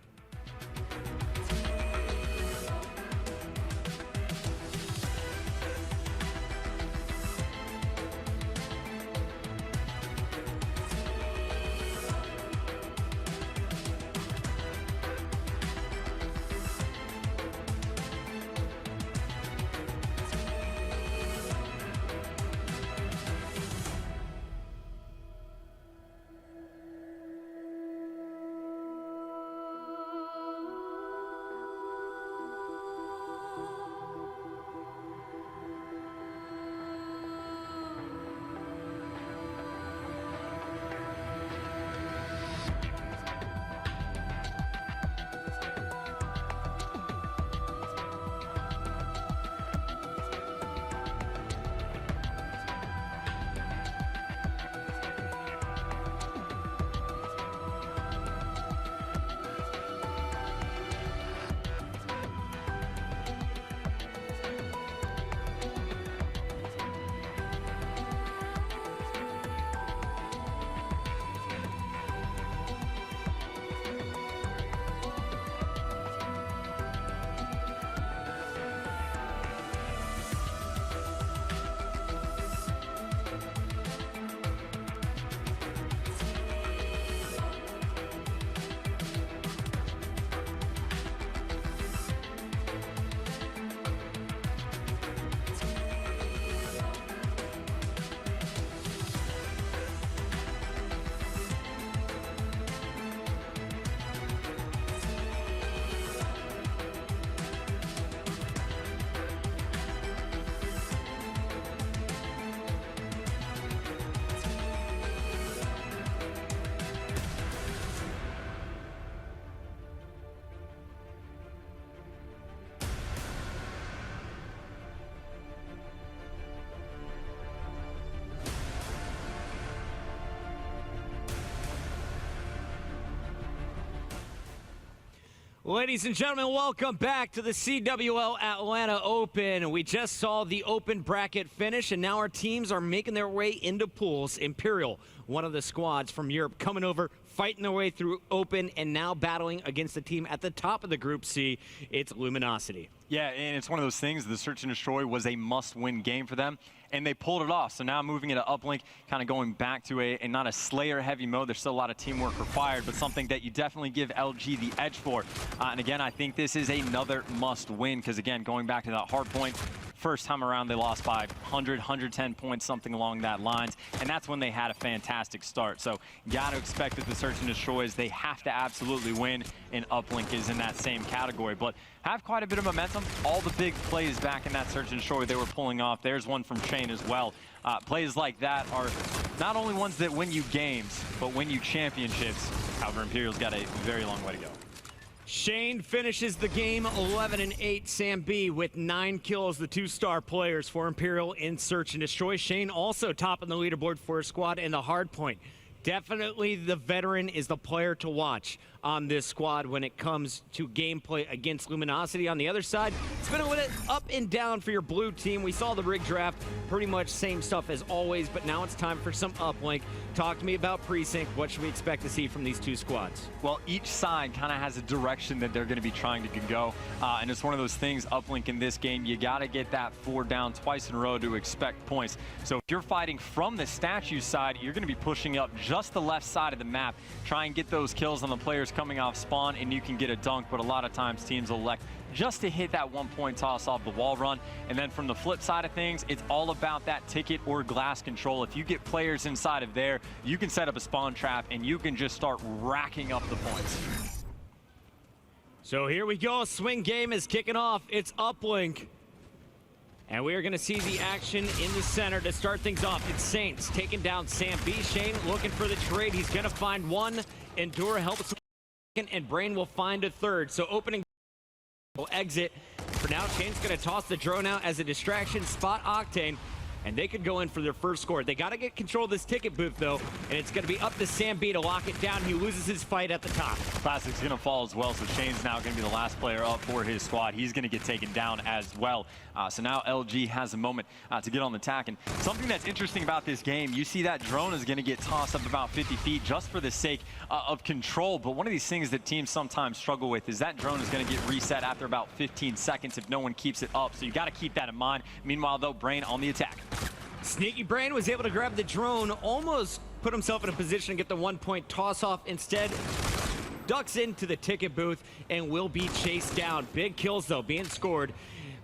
Ladies and gentlemen, welcome back to the CWL Atlanta Open. We just saw the open bracket finish, and now our teams are making their way into pools. Imperial, one of the squads from Europe, coming over, fighting their way through open, and now battling against the team at the top of the Group C. It's Luminosity. Yeah, and it's one of those things, the Search and Destroy was a must-win game for them, and they pulled it off. So now moving into Uplink, kind of going back to a not a Slayer-heavy mode. There's still a lot of teamwork required, but something that you definitely give LG the edge for. And again, I think this is another must-win, because again, going back to that hard point, first time around they lost by 100, 110 points, something along that lines, and that's when they had a fantastic start. So got to expect that the Search and Destroys, they have to absolutely win, and Uplink is in that same category. But have quite a bit of momentum. All the big plays back in that Search and Destroy they were pulling off. There's one from Shane as well. Plays like that are not only ones that win you games, but win you championships. However, Imperial's got a very long way to go. Shane finishes the game 11-8. Sam B with 9 kills, the 2-star players for Imperial in Search and Destroy. Shane also topping the leaderboard for his squad in the hard point. Definitely the veteran is the player to watch on this squad when it comes to gameplay against Luminosity. On the other side, it's been a little up and down for your blue team. We saw the rig draft, pretty much same stuff as always, but now it's time for some uplink. Talk to me about Precinct. What should we expect to see from these two squads? Well, each side kind of has a direction that they're going to be trying to go, and it's one of those things, uplink in this game, you got to get that 4 down twice in a row to expect points. So if you're fighting from the statue side, you're going to be pushing up just the left side of the map, try and get those kills on the players coming off spawn, and you can get a dunk, but a lot of times teams will elect just to hit that 1-point toss off the wall run. And then from the flip side of things, it's all about that ticket or glass control. If you get players inside of there, you can set up a spawn trap and you can just start racking up the points. So here we go, swing game is kicking off. It's uplink. And we are going to see the action in the center to start things off. It's Saints taking down Sam B. Shane looking for the trade. He's going to find one. Endura helps second, and Brain will find a third. So opening will exit. For now, Shane's going to toss the drone out as a distraction, spot Octane, and they could go in for their first score. They got to get control of this ticket booth, though, and it's going to be up to Sam B to lock it down. He loses his fight at the top. Classic's going to fall as well, so Shane's now going to be the last player up for his squad. He's going to get taken down as well. So now LG has a moment to get on the attack. And something that's interesting about this game, you see that drone is going to get tossed up about 50 feet just for the sake of control. But one of these things that teams sometimes struggle with is that drone is going to get reset after about 15 seconds if no one keeps it up. So you got to keep that in mind. Meanwhile, though, Brain on the attack. Sneaky Brain was able to grab the drone, almost put himself in a position to get the 1-point toss off. Instead, ducks into the ticket booth and will be chased down. Big kills, though, being scored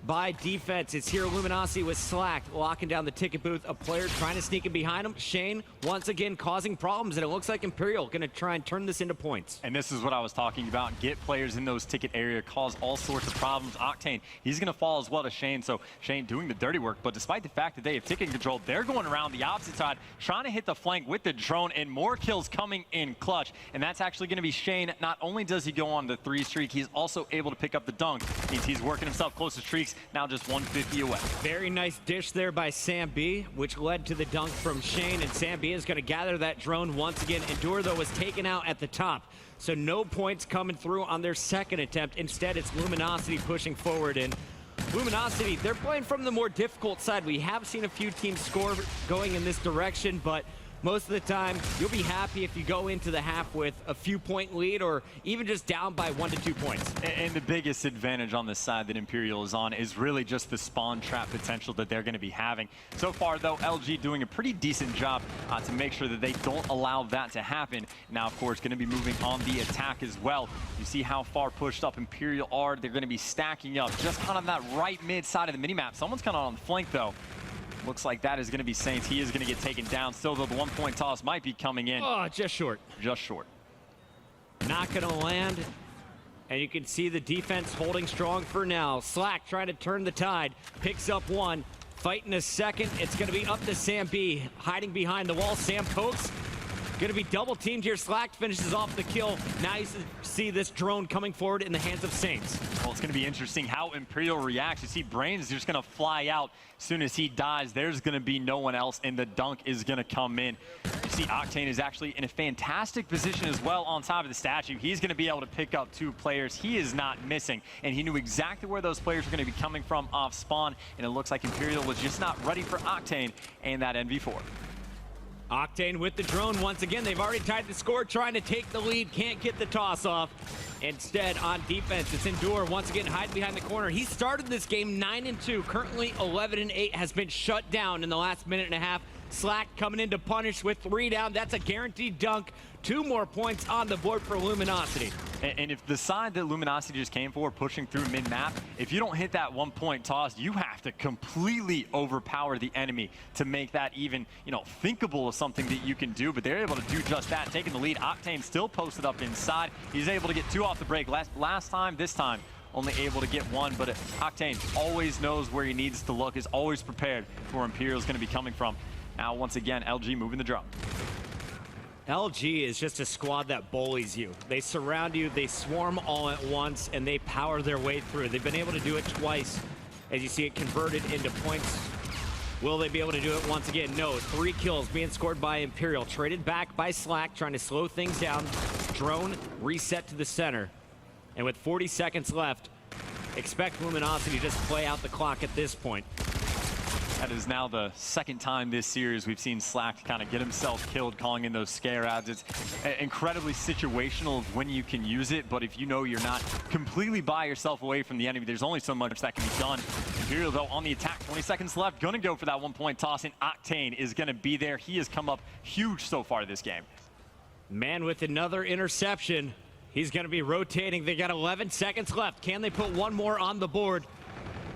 by defense. It's here Luminosity with Slack locking down the ticket booth. A player trying to sneak in behind him. Shane once again causing problems, and it looks like Imperial going to try and turn this into points. And this is what I was talking about. Get players in those ticket area, cause all sorts of problems. Octane, he's going to fall as well to Shane, so Shane doing the dirty work. But despite the fact that they have ticket control, they're going around the opposite side, trying to hit the flank with the drone, and more kills coming in clutch. And that's actually going to be Shane. Not only does he go on the 3 streak, he's also able to pick up the dunk. Means he's working himself close to streaks. Now just 150 away. Very nice dish there by Sam B, which led to the dunk from Shane, and Sam B is going to gather that drone once again. Endure, though, was taken out at the top, so no points coming through on their second attempt. Instead, it's Luminosity pushing forward, and Luminosity, they're playing from the more difficult side. We have seen a few teams score going in this direction, but most of the time, you'll be happy if you go into the half with a few-point lead or even just down by 1 to 2 points. And the biggest advantage on the side that Imperial is on is really just the spawn trap potential that they're going to be having. So far, though, LG doing a pretty decent job to make sure that they don't allow that to happen. Now, of course, going to be moving on the attack as well. You see how far pushed up Imperial are. They're going to be stacking up just kind of that right mid side of the minimap. Someone's kind of on the flank, though. Looks like that is going to be Saints. He is going to get taken down. Still, though, the 1-point toss might be coming in. Oh, just short. Just short. Not going to land. And you can see the defense holding strong for now. Slack trying to turn the tide. Picks up one. Fighting a second. It's going to be up to Sam B. Hiding behind the wall. Sam pokes. Going to be double teamed here. Slack finishes off the kill. Now you see this drone coming forward in the hands of Saints. Well, it's going to be interesting how Imperial reacts. You see Brain's just going to fly out as soon as he dies. There's going to be no one else, and the dunk is going to come in. You see Octane is actually in a fantastic position as well on top of the statue. He's going to be able to pick up 2 players. He is not missing, and he knew exactly where those players were going to be coming from off spawn, and it looks like Imperial was just not ready for Octane and that NV4. Octane with the drone once again. They've already tied the score, trying to take the lead. Can't get the toss off. Instead, on defense, it's Endure once again hiding behind the corner. He started this game 9-2, currently 11-8, has been shut down in the last minute and a half. Slack coming in to punish with 3 down. That's a guaranteed dunk. 2 more points on the board for Luminosity. And if the side that Luminosity just came for, pushing through mid-map, if you don't hit that 1-point toss, you have to completely overpower the enemy to make that even, thinkable of something that you can do. But they're able to do just that, taking the lead. Octane still posted up inside. He's able to get 2 off the break. Last time, this time, only able to get 1. But Octane always knows where he needs to look, is always prepared for where Imperial's going to be coming from. Now, once again, LG moving the drum. LG is just a squad that bullies you. They surround you, they swarm all at once, and they power their way through. They've been able to do it twice, as you see it converted into points. Will they be able to do it once again? No. 3 kills being scored by Imperial. Traded back by Slack, trying to slow things down. Drone reset to the center. And with 40 seconds left, expect Luminosity to just play out the clock at this point. That is now the 2nd time this series we've seen Slack kind of get himself killed, calling in those scare ads. It's incredibly situational of when you can use it, but if you know you're not completely by yourself away from the enemy, there's only so much that can be done. Imperial, though, on the attack, 20 seconds left, gonna go for that 1-point toss, and Octane is gonna be there. He has come up huge so far this game. Man with another interception. He's gonna be rotating. They got 11 seconds left. Can they put 1 more on the board?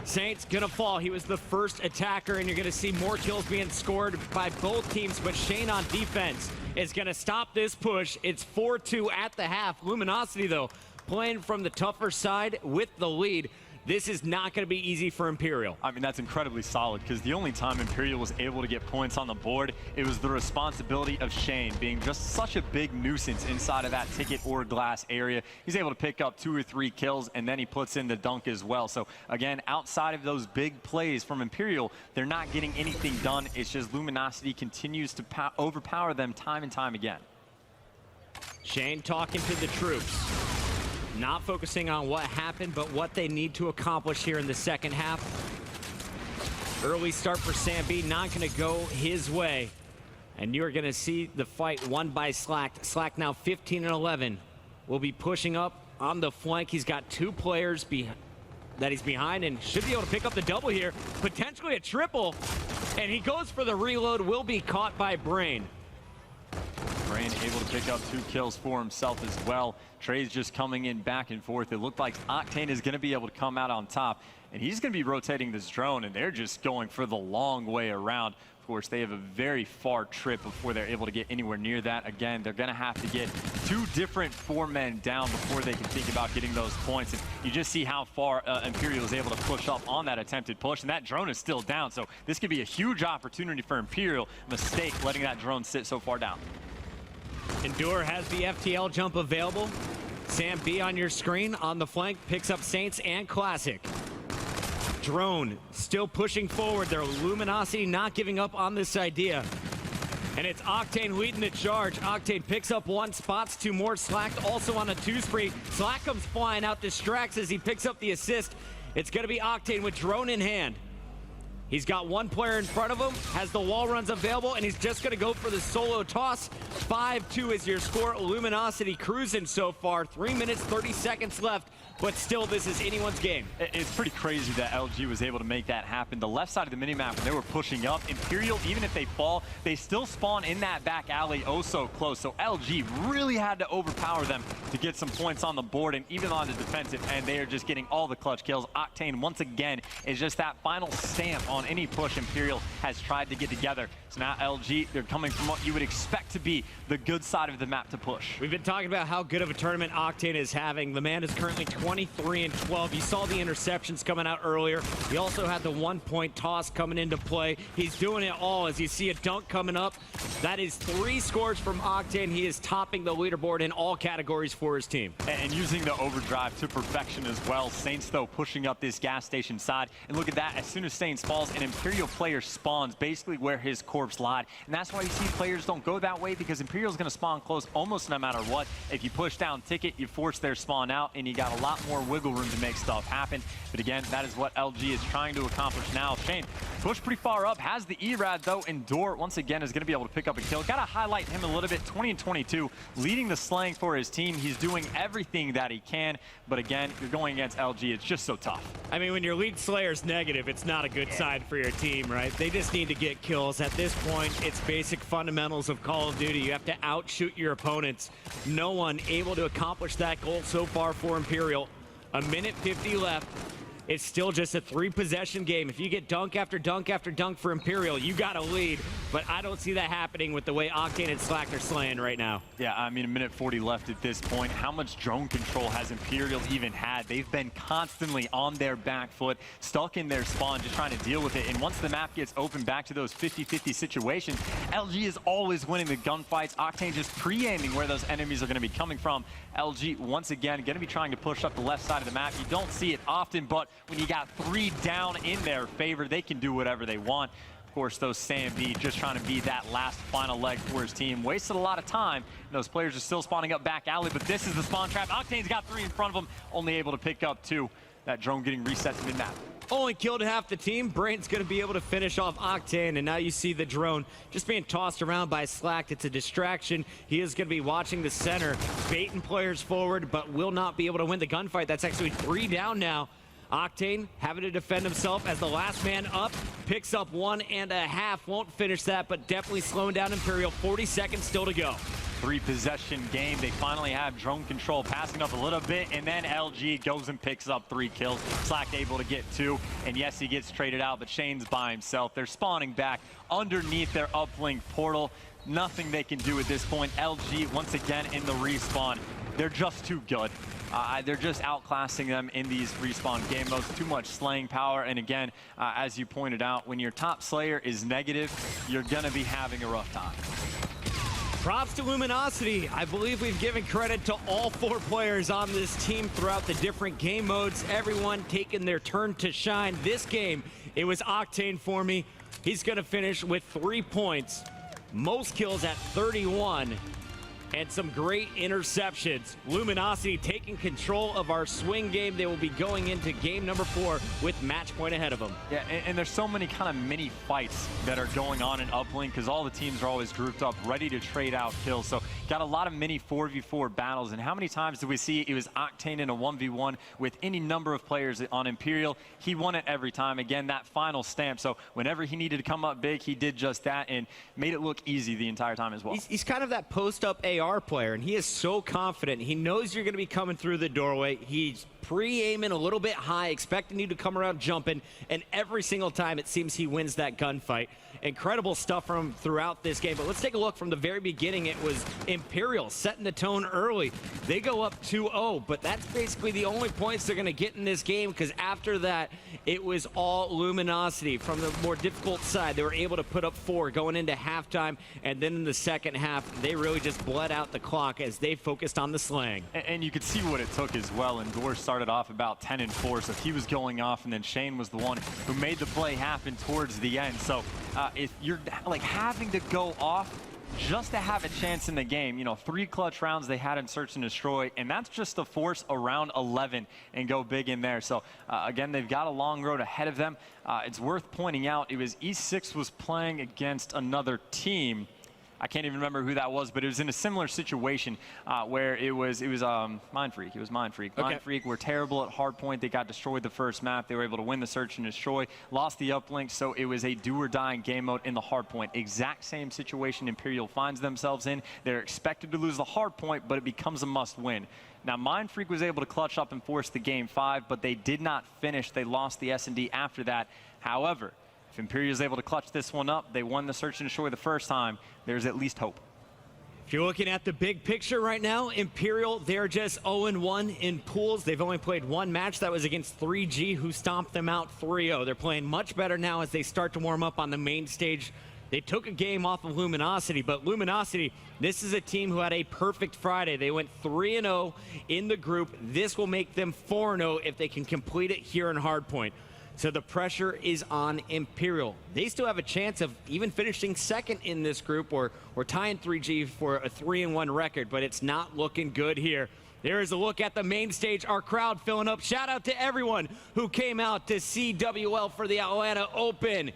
Saints gonna fall. He was the first attacker, and you're gonna see more kills being scored by both teams, but Shane on defense is gonna stop this push. It's 4-2 at the half. Luminosity, though, playing from the tougher side with the lead. This is not going to be easy for Imperial. I mean, that's incredibly solid, because the only time Imperial was able to get points on the board, it was the responsibility of Shane being just such a big nuisance inside of that ticket or glass area. He's able to pick up 2 or 3 kills, and then he puts in the dunk as well. So again, outside of those big plays from Imperial, they're not getting anything done. It's just Luminosity continues to overpower them time and time again. Shane talking to the troops. Not focusing on what happened, but what they need to accomplish here in the second half. Early start for Sam B, not going to go his way. And you're going to see the fight won by Slack. Slack now 15-11. Will be pushing up on the flank. He's got 2 players that he's behind and should be able to pick up the double here. Potentially a triple. And he goes for the reload. Will be caught by Brain. Brain able to pick up 2 kills for himself as well. Trey's just coming in back and forth. It looked like Octane is going to be able to come out on top, and he's going to be rotating this drone, and they're just going for the long way around. Of course, they have a very far trip before they're able to get anywhere near that. Again, they're going to have to get 2 different 4-men down before they can think about getting those points. And you just see how far Imperial is able to push up on that attempted push, and that drone is still down. So this could be a huge opportunity for Imperial. Mistake letting that drone sit so far down. Endure has the FTL jump available. Sam B on your screen on the flank picks up Saints and Classic. Drone still pushing forward. Their Luminosity not giving up on this idea. And it's Octane leading the charge. Octane picks up 1, spots 2 more. Slack also on a 2 spree. Slack comes flying out, distracts as he picks up the assist. It's going to be Octane with drone in hand. He's got 1 player in front of him, has the wall runs available, and he's just going to go for the solo toss. 5-2 is your score. Luminosity cruising so far. 3 minutes, 30 seconds left, but still this is anyone's game. It's pretty crazy that LG was able to make that happen. The left side of the minimap, when they were pushing up, Imperial, even if they fall, they still spawn in that back alley oh so close. So LG really had to overpower them to get some points on the board, and even on the defensive end, they are just getting all the clutch kills. Octane, once again, is just that final stamp on on any push Imperial has tried to get together. So now LG, they're coming from what you would expect to be the good side of the map to push. We've been talking about how good of a tournament Octane is having. The man is currently 23-12. You saw the interceptions coming out earlier. He also had the 1-point toss coming into play. He's doing it all. As you see a dunk coming up, that is 3 scores from Octane. He is topping the leaderboard in all categories for his team. And using the overdrive to perfection as well. Saints, though, pushing up this gas station side. And look at that. As soon as Saints falls, an Imperial player spawns basically where his corpse lied. And that's why you see players don't go that way, because Imperial's going to spawn close almost no matter what. If you push down Ticket, you force their spawn out, and you got a lot more wiggle room to make stuff happen. But again, that is what LG is trying to accomplish now. Shane, push pretty far up, has the ERAD, though, and Door, once again, is going to be able to pick up a kill. Got to highlight him a little bit, 20-22, leading the slaying for his team. He's doing everything that he can, but again, you're going against LG. It's just so tough. I mean, when your lead slayer's negative, it's not a good sign for your team, right? They just need to get kills. At this point, it's basic fundamentals of Call of Duty. You have to outshoot your opponents. No one able to accomplish that goal so far for Imperial. A minute 50 left. It's still just a 3-possession game. If you get dunk after dunk after dunk for Imperial, you got a lead. But I don't see that happening with the way Octane and Slack are slaying right now. Yeah, I mean, a minute 40 left at this point. How much drone control has Imperial even had? They've been constantly on their back foot, stuck in their spawn, just trying to deal with it. And once the map gets open back to those 50-50 situations, LG is always winning the gunfights. Octane just pre-aiming where those enemies are going to be coming from. LG, once again, going to be trying to push up the left side of the map. You don't see it often, but when you got 3 down in their favor, they can do whatever they want. Of course, those Sam B just trying to be that last final leg for his team. Wasted a lot of time. And those players are still spawning up back alley, but this is the spawn trap. Octane's got 3 in front of him, only able to pick up 2. That drone getting reset to mid-map. Only killed half the team. Brain's going to be able to finish off Octane, and now you see the drone just being tossed around by Slack. It's a distraction. He is going to be watching the center, baiting players forward, but will not be able to win the gunfight. That's actually 3 down now. Octane having to defend himself as the last man up, picks up 1.5. Won't finish that, but definitely slowing down Imperial. 40 seconds still to go. 3-possession game. They finally have drone control, passing up a little bit, and then LG goes and picks up 3 kills. Slack able to get 2, and yes, he gets traded out, but Shane's by himself. They're spawning back underneath their uplink portal. Nothing they can do at this point. LG once again in the respawn. They're just too good. They're just outclassing them in these respawn game modes. Too much slaying power, and again, as you pointed out, when your top slayer is negative, you're gonna be having a rough time. Props to Luminosity. I believe we've given credit to all 4 players on this team throughout the different game modes. Everyone taking their turn to shine. This game, it was Octane for me. He's gonna finish with 3 points. Most kills at 31. And some great interceptions. Luminosity taking control of our swing game. They will be going into game number 4 with match point ahead of them. Yeah, and there's so many kind of mini fights that are going on in uplink because all the teams are always grouped up, ready to trade out kills. So got a lot of mini 4v4 battles. And how many times did we see it was Octane in a 1v1 with any number of players on Imperial? He won it every time. Again, that final stamp. So whenever he needed to come up big, he did just that and made it look easy the entire time as well. He's kind of that post-up AR player, and he is so confident. He knows you're going to be coming through the doorway. He's pre-aiming a little bit high, expecting you to come around jumping, and every single time it seems he wins that gunfight. Incredible stuff from him throughout this game. But let's take a look from the very beginning. It was Imperial setting the tone early. They go up 2-0, but that's basically the only points they're going to get in this game, because after that, it was all Luminosity. From the more difficult side, they were able to put up 4 going into halftime, and then in the second half, they really just bled out the clock as they focused on the slang. And you could see what it took as well, and Gore started off about 10-4, so he was going off, and then Shane was the one who made the play happen towards the end. So if you're like having to go off just to have a chance in the game, you know, 3 clutch rounds they had in Search and Destroy, and that's just to force around 11 and go big in there. So again, they've got a long road ahead of them. It's worth pointing out, it was E6 was playing against another team. I can't even remember who that was, but it was in a similar situation where it was Mind Freak. It was Mind Freak. Okay. Mind Freak were terrible at hardpoint. They got destroyed the first map. They were able to win the Search and Destroy, lost the uplink, so it was a do-or-die game mode in the hardpoint. Exact same situation Imperial finds themselves in. They're expected to lose the hardpoint, but it becomes a must-win. Now, Mind Freak was able to clutch up and force the game 5, but they did not finish. They lost the S&D after that. However, if If Imperial is able to clutch this one up, they won the Search and Destroy the first time, there's at least hope. If you're looking at the big picture right now, Imperial, they're just 0-1 in pools. They've only played one match. That was against 3G, who stomped them out 3-0. They're playing much better now as they start to warm up on the main stage. They took a game off of Luminosity, but Luminosity, this is a team who had a perfect Friday. They went 3-0 in the group. This will make them 4-0 if they can complete it here in Hardpoint. So the pressure is on Imperial. They still have a chance of even finishing second in this group or tying 3G for a 3-1 record, but it's not looking good here. There is a look at the main stage. Our crowd filling up. Shout out to everyone who came out to see WL for the Atlanta Open.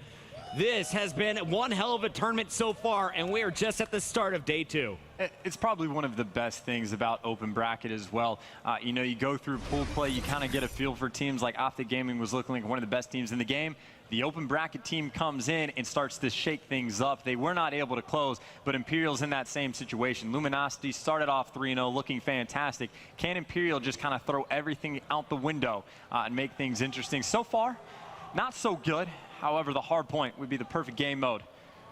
This has been one hell of a tournament so far, and we are just at the start of day 2. It's probably one of the best things about open bracket as well. You know, you go through pool play, you kind of get a feel for teams. Like Optic Gaming was looking like one of the best teams in the game. The open bracket team comes in and starts to shake things up. They were not able to close, but Imperial's in that same situation. Luminosity started off 3-0 looking fantastic. Can Imperial just kind of throw everything out the window and make things interesting? So far, not so good. However, the hard point would be the perfect game mode.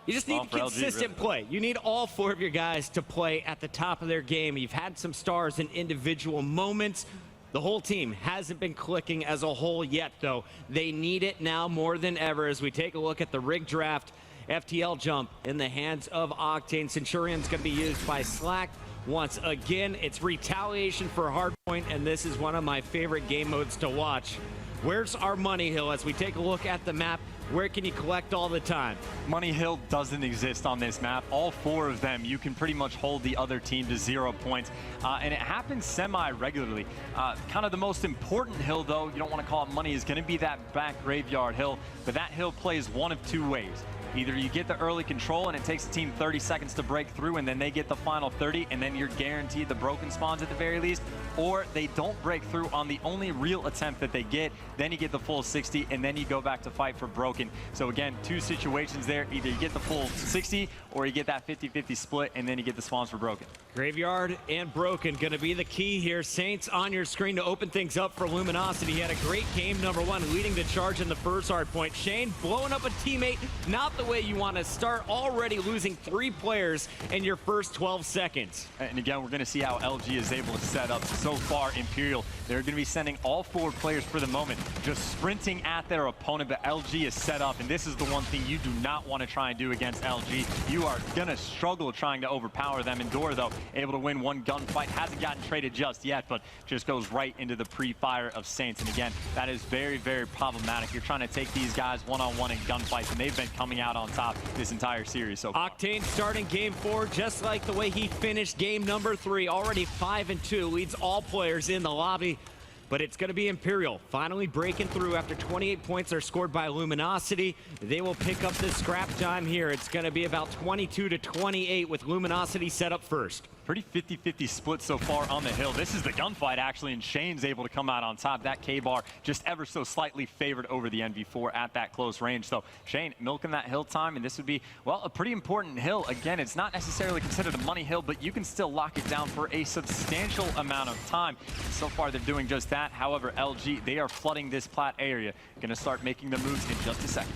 You just need consistent play. You need all 4 of your guys to play at the top of their game. You've had some stars in individual moments. The whole team hasn't been clicking as a whole yet, though. They need it now more than ever as we take a look at the rig draft. FTL jump in the hands of Octane. Centurion's going to be used by Slack. Once again, it's retaliation for Hardpoint, and this is one of my favorite game modes to watch. Where's our money hill as we take a look at the map? Where can you collect all the time? Money hill doesn't exist on this map. All 4 of them, you can pretty much hold the other team to 0 points. And it happens semi-regularly. Kind of the most important hill, though, you don't want to call it money, is going to be that back graveyard hill. But that hill plays one of 2 ways. Either you get the early control and it takes the team 30 seconds to break through and then they get the final 30 and then you're guaranteed the broken spawns at the very least, or they don't break through on the only real attempt that they get, then you get the full 60 and then you go back to fight for broken. So again, 2 situations there. Either you get the full 60 or you get that 50-50 split and then you get the spawns for broken. Graveyard and broken going to be the key here. Saints on your screen to open things up for Luminosity. He had a great game, number 1, leading the charge in the first hard point. Shane blowing up a teammate, not the way you want to start, already losing 3 players in your first 12 seconds. And again, we're going to see how LG is able to set up. So far, Imperial, they're going to be sending all 4 players for the moment, just sprinting at their opponent, but LG is set up, and this is the one thing you do not want to try and do against LG. You are going to struggle trying to overpower them. Endor, though, able to win 1 gunfight, hasn't gotten traded just yet, but just goes right into the pre-fire of Saints. And again, that is very, very problematic. You're trying to take these guys one-on-one in gunfights, and they've been coming out on top this entire series so far. Octane starting game 4 just like the way he finished game number 3, already 5-2, leads all players in the lobby. But it's going to be Imperial finally breaking through after 28 points are scored by Luminosity. They will pick up this scrap time here. It's going to be about 22-28 with Luminosity set up first. Pretty 50-50 split so far on the hill. This is the gunfight, actually, and Shane's able to come out on top. That K-bar just ever so slightly favored over the NV4 at that close range. So Shane milking that hill time, and this would be, well, a pretty important hill. Again, it's not necessarily considered a money hill, but you can still lock it down for a substantial amount of time. So far, they're doing just that. However, LG, they are flooding this plat area. Going to start making the moves in just a second.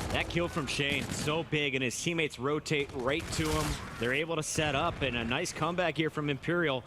That kill from Shane, so big, and his teammates rotate right to him. They're able to set up, and a nice comeback here from Imperial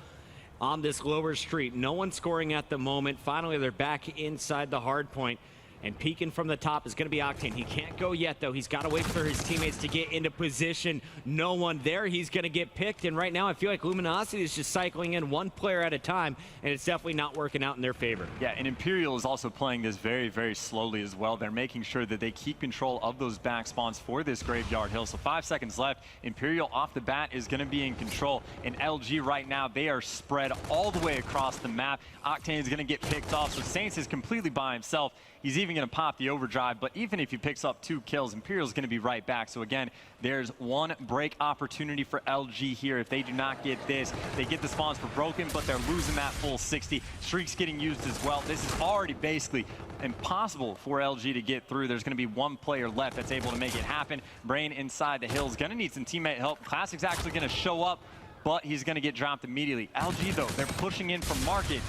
on this lower street. No one scoring at the moment. Finally, they're back inside the hard point. And peeking from the top is going to be Octane. He can't go yet, though. He's got to wait for his teammates to get into position. No one there. He's going to get picked. And right now, I feel like Luminosity is just cycling in 1 player at a time, and it's definitely not working out in their favor. Yeah, and Imperial is also playing this very, very slowly as well. They're making sure that they keep control of those back spawns for this graveyard hill. So 5 seconds left. Imperial off the bat is going to be in control. And LG right now, they are spread all the way across the map. Octane is going to get picked off. So Saints is completely by himself. He's even going to pop the overdrive, but even if he picks up 2 kills, Imperial's going to be right back. So again, there's 1 break opportunity for LG here. If they do not get this, they get the spawns for broken, but they're losing that full 60. Streaks getting used as well. This is already basically impossible for LG to get through. There's going to be 1 player left that's able to make it happen. Brain inside the hills, going to need some teammate help. Classic's actually going to show up, but he's going to get dropped immediately. LG, though, they're pushing in from market.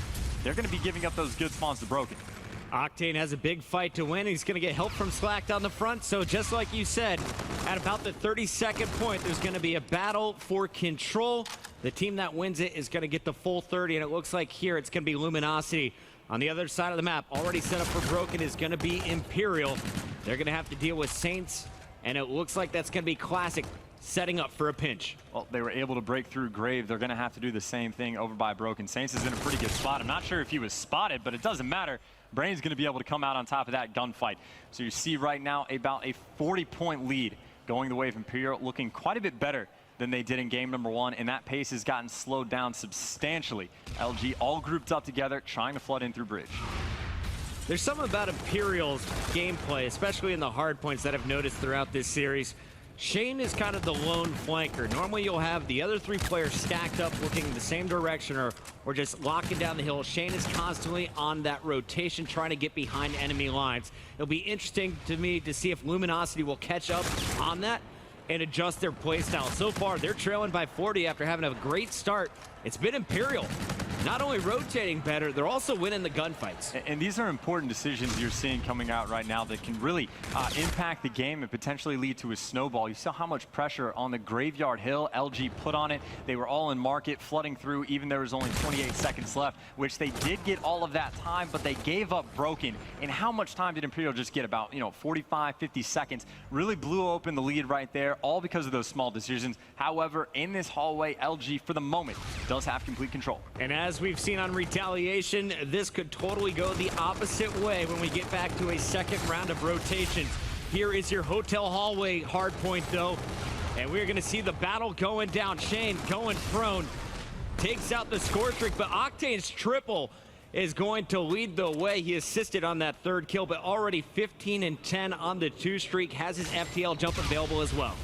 They're going to be giving up those good spawns to broken. Octane has a big fight to win. He's going to get help from Slack down the front. So just like you said, at about the 32nd point, there's going to be a battle for control. The team that wins it is going to get the full 30, and it looks like here it's going to be Luminosity. On the other side of the map, already set up for Broken, is going to be Imperial. They're going to have to deal with Saints, and it looks like that's going to be Classic setting up for a pinch. Well, they were able to break through Grave. They're going to have to do the same thing over by Broken. Saints is in a pretty good spot. I'm not sure if he was spotted, but it doesn't matter. Brain's going to be able to come out on top of that gunfight. So you see right now about a 40-point lead going the way of Imperial, looking quite a bit better than they did in game number 1, and that pace has gotten slowed down substantially. LG all grouped up together, trying to flood in through Bridge. There's something about Imperial's gameplay, especially in the hard points, that I've noticed throughout this series. Shane is kind of the lone flanker. Normally you'll have the other 3 players stacked up looking in the same direction or just locking down the hill. Shane is constantly on that rotation trying to get behind enemy lines. It'll be interesting to me to see if Luminosity will catch up on that and adjust their playstyle. So far, they're trailing by 40 after having a great start. It's been Imperial. Not only rotating better, they're also winning the gunfights. And these are important decisions you're seeing coming out right now that can really impact the game and potentially lead to a snowball. You saw how much pressure on the Graveyard Hill LG put on it. They were all in market, flooding through, even there was only 28 seconds left, which they did get all of that time, but they gave up Broken. And how much time did Imperial just get? About 45, 50 seconds. Really blew open the lead right there, all because of those small decisions. However, in this hallway, LG, for the moment, does have complete control. And as we've seen on Retaliation, this could totally go the opposite way when we get back to a second round of rotations. Here is your hotel hallway hard point, though, and we're going to see the battle going down. Shane going prone, takes out the score streak, but Octane's triple is going to lead the way. He assisted on that 3rd kill, but already 15 and 10 on the 2 streak, has his FTL jump available as well.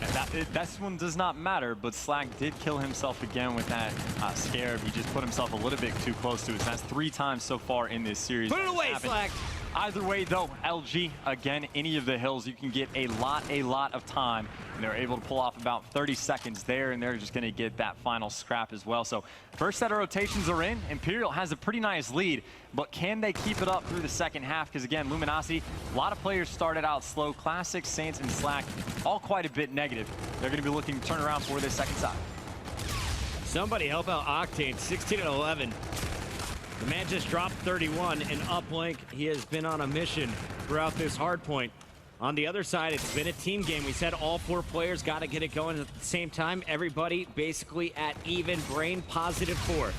That one does not matter, but Slack did kill himself again with that Scarab. He just put himself a little bit too close to it. That's 3 times so far in this series. Put it away, Slack. Either way, though, LG, again, any of the hills, you can get a lot of time. And they're able to pull off about 30 seconds there, and they're just going to get that final scrap as well. So first set of rotations are in. Imperial has a pretty nice lead, but can they keep it up through the second half? Because, again, Luminosity, a lot of players started out slow. Classic, Saints, and Slack, all quite a bit negative. They're going to be looking to turn around for this second side. Somebody help out Octane, 16 and 11. The man just dropped 31 in uplink. He has been on a mission throughout this hard point. On the other side, it's been a team game. We said all 4 players got to get it going at the same time. Everybody basically at even. Brain positive 4.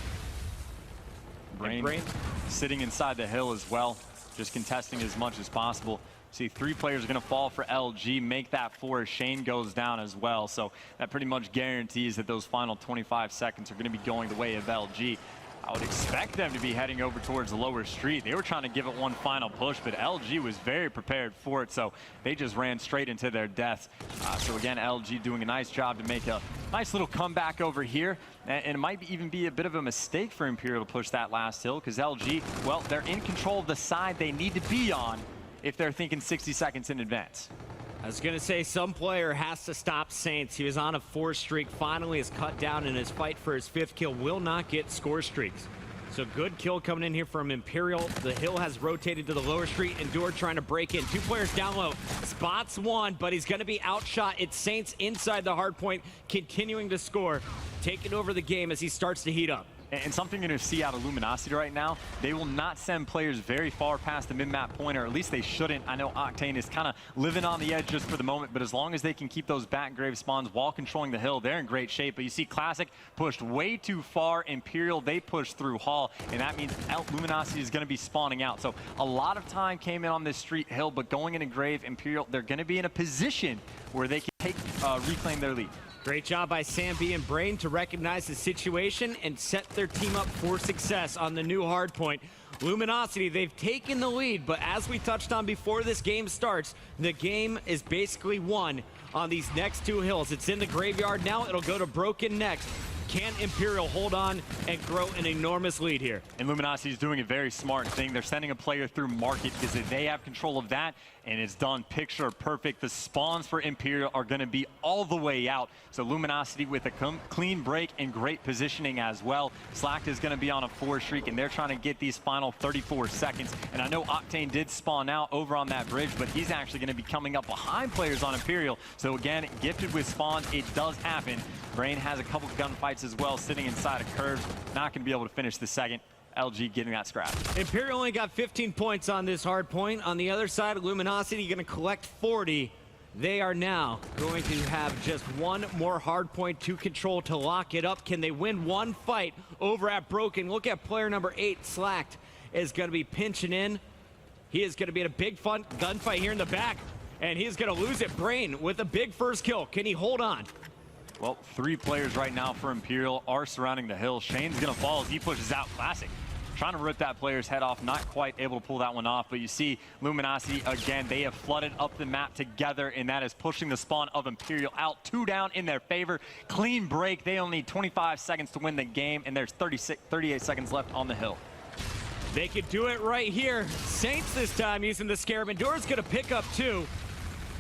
Brain sitting inside the hill as well, just contesting as much as possible. See, 3 players are going to fall for LG, make that 4 as Shane goes down as well. So that pretty much guarantees that those final 25 seconds are going to be going the way of LG. I would expect them to be heading over towards the lower street. They were trying to give it one final push, but LG was very prepared for it, so they just ran straight into their death. So again, LG doing a nice job to make a nice little comeback over here. And it might even be a bit of a mistake for Imperial to push that last hill, because LG, well, they're in control of the side they need to be on if they're thinking 60 seconds in advance. I was going to say some player has to stop Saints. He was on a 4 streak, finally is cut down in his fight for his 5th kill, will not get score streaks. So good kill coming in here from Imperial. The hill has rotated to the lower street. Endure trying to break in. 2 players down low. Spots 1, but he's going to be outshot. It's Saints inside the hard point, continuing to score, taking over the game as he starts to heat up. And something you're going to see out of Luminosity right now, they will not send players very far past the mid-map point, or at least they shouldn't. I know Octane is kind of living on the edge just for the moment, but as long as they can keep those back grave spawns while controlling the hill, they're in great shape. But you see Classic pushed way too far. Imperial, they pushed through Hall, and that means Luminosity is going to be spawning out. So a lot of time came in on this street hill, but going into grave, Imperial, they're going to be in a position where they can reclaim their lead. Great job by Sam B and Brain to recognize the situation and set their team up for success on the new hard point. Luminosity, they've taken the lead, but as we touched on before this game starts, the game is basically won on these next 2 hills. It's in the graveyard now. It'll go to Broken next. Can Imperial hold on and grow an enormous lead here? And Luminosity is doing a very smart thing. They're sending a player through market because they have control of that, and it's done picture perfect. The spawns for Imperial are going to be all the way out. So Luminosity with a clean break and great positioning as well. Slacked is going to be on a 4 streak, and they're trying to get these final 34 seconds. And I know Octane did spawn out over on that bridge, but he's actually going to be coming up behind players on Imperial. So again, gifted with spawns, it does happen. Brain has a couple of gunfights as well, sitting inside of curves. Not going to be able to finish the second. LG getting that scrap. Imperial only got 15 points on this hard point. On the other side, Luminosity going to collect 40. They are now going to have just one more hard point to control to lock it up. Can they win one fight over at Broken? Look at player number 8, Slacked, is going to be pinching in. He is going to be in a big fun gunfight here in the back, and he's going to lose it. Brain with a big first kill. Can he hold on? Well, 3 players right now for Imperial are surrounding the hill. Shane's going to fall as he pushes out. Classic trying to rip that player's head off, not quite able to pull that one off. But you see Luminosity again, they have flooded up the map together, and that is pushing the spawn of Imperial out. 2 down in their favor. Clean break. They only need 25 seconds to win the game, and there's 38 seconds left on the hill. They could do it right here. Saints this time using the Scarab. Endure's going to pick up 2.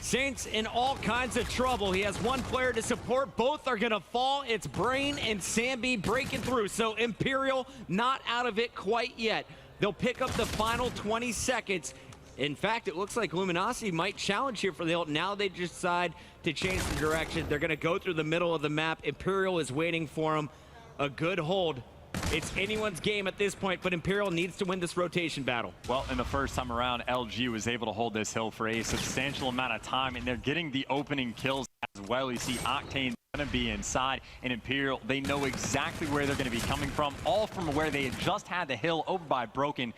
Saints in all kinds of trouble. He has 1 player to support. Both are going to fall. It's Brain and Sambi breaking through. So Imperial not out of it quite yet. They'll pick up the final 20 seconds. In fact, it looks like Luminosity might challenge here for the ult. Now they decide to change the direction. They're going to go through the middle of the map. Imperial is waiting for them. A good hold. It's anyone's game at this point, but Imperial needs to win this rotation battle. Well, in the first time around, LG was able to hold this hill for a substantial amount of time, and they're getting the opening kills as well. You see Octane going to be inside, and Imperial, they know exactly where they're going to be coming from, all from where they had just had the hill over by Broken.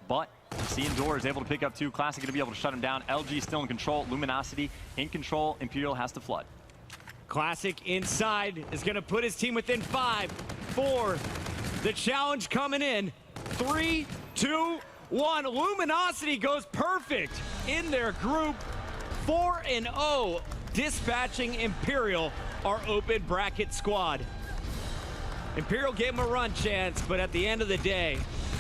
But see Endure is able to pick up 2. Classic going to be able to shut him down. LG still in control. Luminosity in control. Imperial has to flood. Classic inside is going to put his team within 5, 4. The challenge coming in. 3, 2, 1. Luminosity goes perfect in their group. 4-0. Dispatching Imperial, our open bracket squad. Imperial gave him a run chance, but at the end of the day,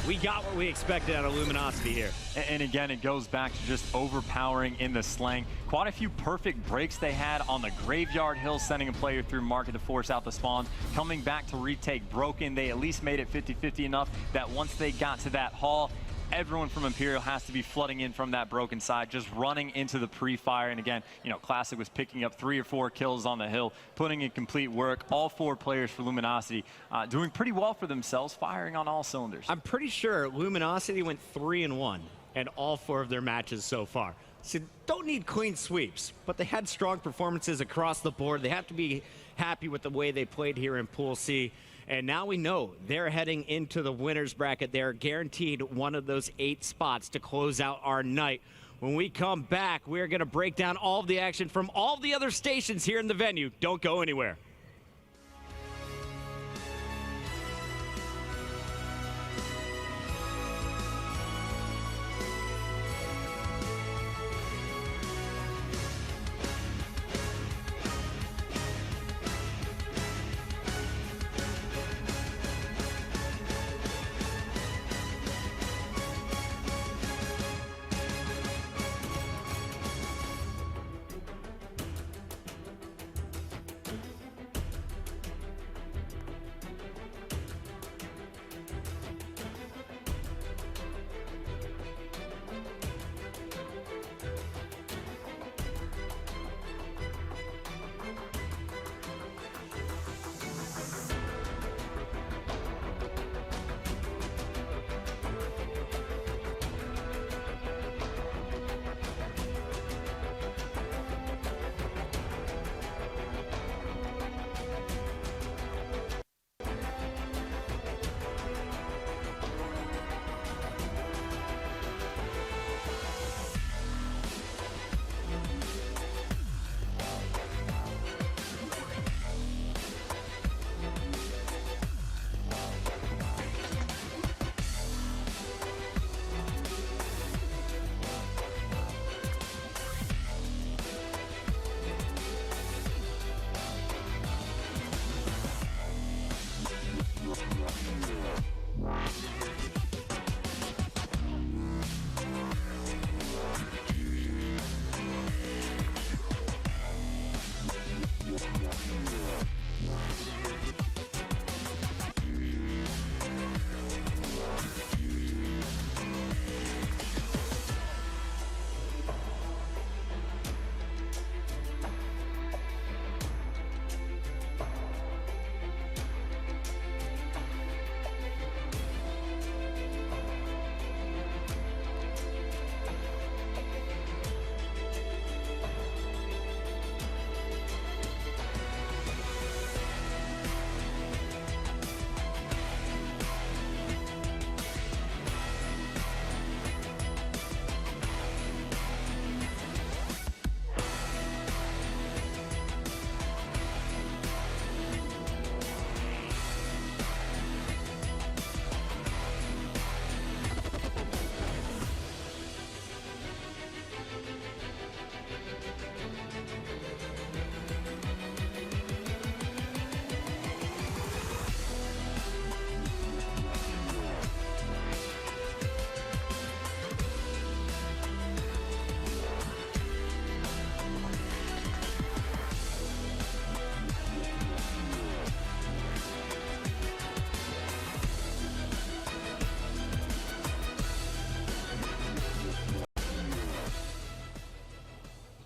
we got what we expected out of Luminosity here. And again, it goes back to just overpowering in the slang. Quite a few perfect breaks they had on the Graveyard Hill, sending a player through market to force out the spawns. Coming back to retake Broken, they at least made it 50-50 enough that once they got to that hall, everyone from Imperial has to be flooding in from that Broken side, just running into the pre-fire. And again, you know, Classic was picking up 3 or 4 kills on the hill, putting in complete work. All 4 players for Luminosity doing pretty well for themselves, firing on all cylinders. I'm pretty sure Luminosity went 3-1 in all 4 of their matches so far. So don't need clean sweeps, but they had strong performances across the board. They have to be happy with the way they played here in Pool C. And now we know they're heading into the winner's bracket. They're guaranteed one of those 8 spots to close out our night. When we come back, we're going to break down all of the action from all the other stations here in the venue. Don't go anywhere.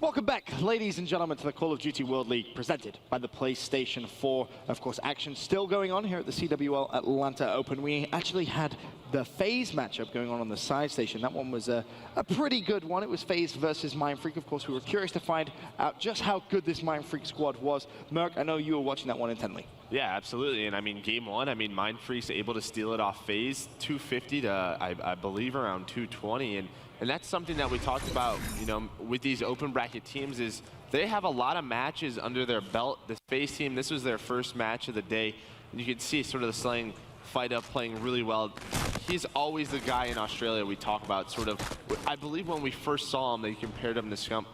Welcome back, ladies and gentlemen, to the Call of Duty World League presented by the PlayStation 4. Of course, action still going on here at the CWL Atlanta Open. We actually had the FaZe matchup going on the side station. That one was a pretty good one. It was FaZe versus Mindfreak. Of course, we were curious to find out just how good this Mindfreak squad was. Merc, I know you were watching that one intently. Yeah, absolutely. And I mean, game one, I mean, Mindfreak's able to steal it off FaZe, 250 to, I believe, around 220. And that's something that we talked about, you know, with these open bracket teams is they have a lot of matches under their belt. The FaZe team, this was their first match of the day. And you can see sort of the Slang fight up playing really well. He's always the guy in Australia we talk about, sort of. I believe when we first saw him, they compared him to Scump.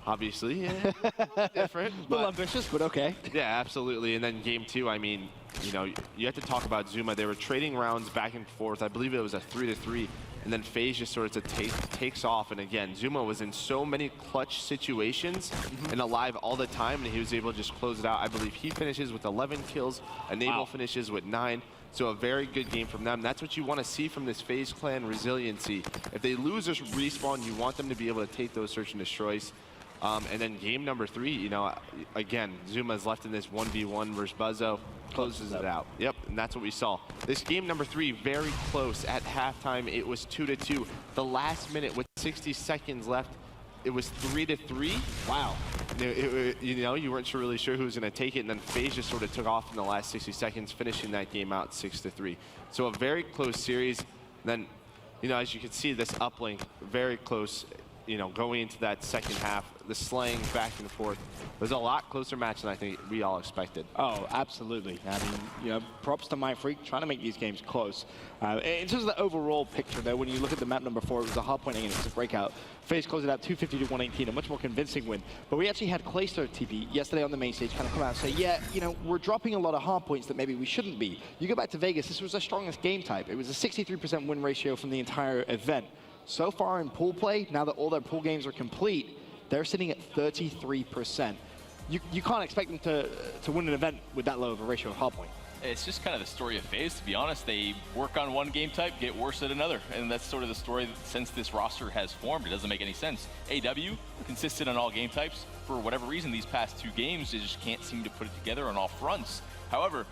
Obviously, yeah, different. A little ambitious, but okay. Yeah, absolutely. And then game two, I mean, you know, you have to talk about Zuma. They were trading rounds back and forth. I believe it was a 3-3. And then FaZe just sort of takes off. And again, Zuma was in so many clutch situations and alive all the time, and he was able to just close it out. I believe he finishes with 11 kills. Enable finishes with 9. So a very good game from them. That's what you want to see from this FaZe clan, resiliency. If they lose or respawn, you want them to be able to take those search and destroys. And then game number 3, you know, again, Zuma's left in this 1v1 versus Buzzo, closes it out. Yep, and that's what we saw. This game number 3, very close at halftime. It was 2-2. The last minute with 60 seconds left, it was 3-3. Wow. You know, you weren't really sure who was going to take it, and then FaZe just sort of took off in the last 60 seconds, finishing that game out 6-3. So a very close series. Then, you know, as you can see, this uplink, very close. You know, going into that second half, the Slang back and forth. It was a lot closer match than I think we all expected. Oh, absolutely. I mean, you know, props to Mindfreak trying to make these games close. In terms of the overall picture, though, when you look at the map number 4, it was a hard point and it was a breakout. FaZe closed it out 250 to 118, a much more convincing win. But we actually had Clayster TP yesterday on the main stage kind of come out and say, yeah, you know, we're dropping a lot of hard points that maybe we shouldn't be. You go back to Vegas, this was the strongest game type. It was a 63% win ratio from the entire event. So far in pool play, now that all their pool games are complete, they're sitting at 33%. You can't expect them to win an event with that low of a ratio of hardpoint. It's just kind of the story of FaZe, to be honest. They work on one game type, get worse at another. And that's sort of the story since this roster has formed. It doesn't make any sense. AW, consistent on all game types. For whatever reason, these past 2 games, they just can't seem to put it together on all fronts. However,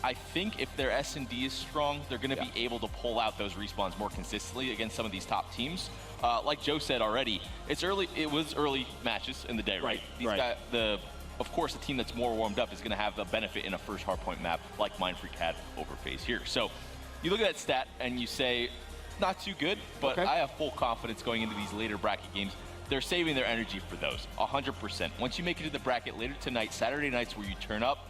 I think if their S&D is strong, they're going to be able to pull out those respawns more consistently against some of these top teams. Like Joe said already, it's early. It was early matches in the day, right? These guys, of course, the team that's more warmed up is going to have the benefit in a first hardpoint map like Mindfreak had over FaZe here. So you look at that stat and you say, not too good, but I have full confidence going into these later bracket games. They're saving their energy for those, 100%. Once you make it to the bracket later tonight, Saturday nights where you turn up,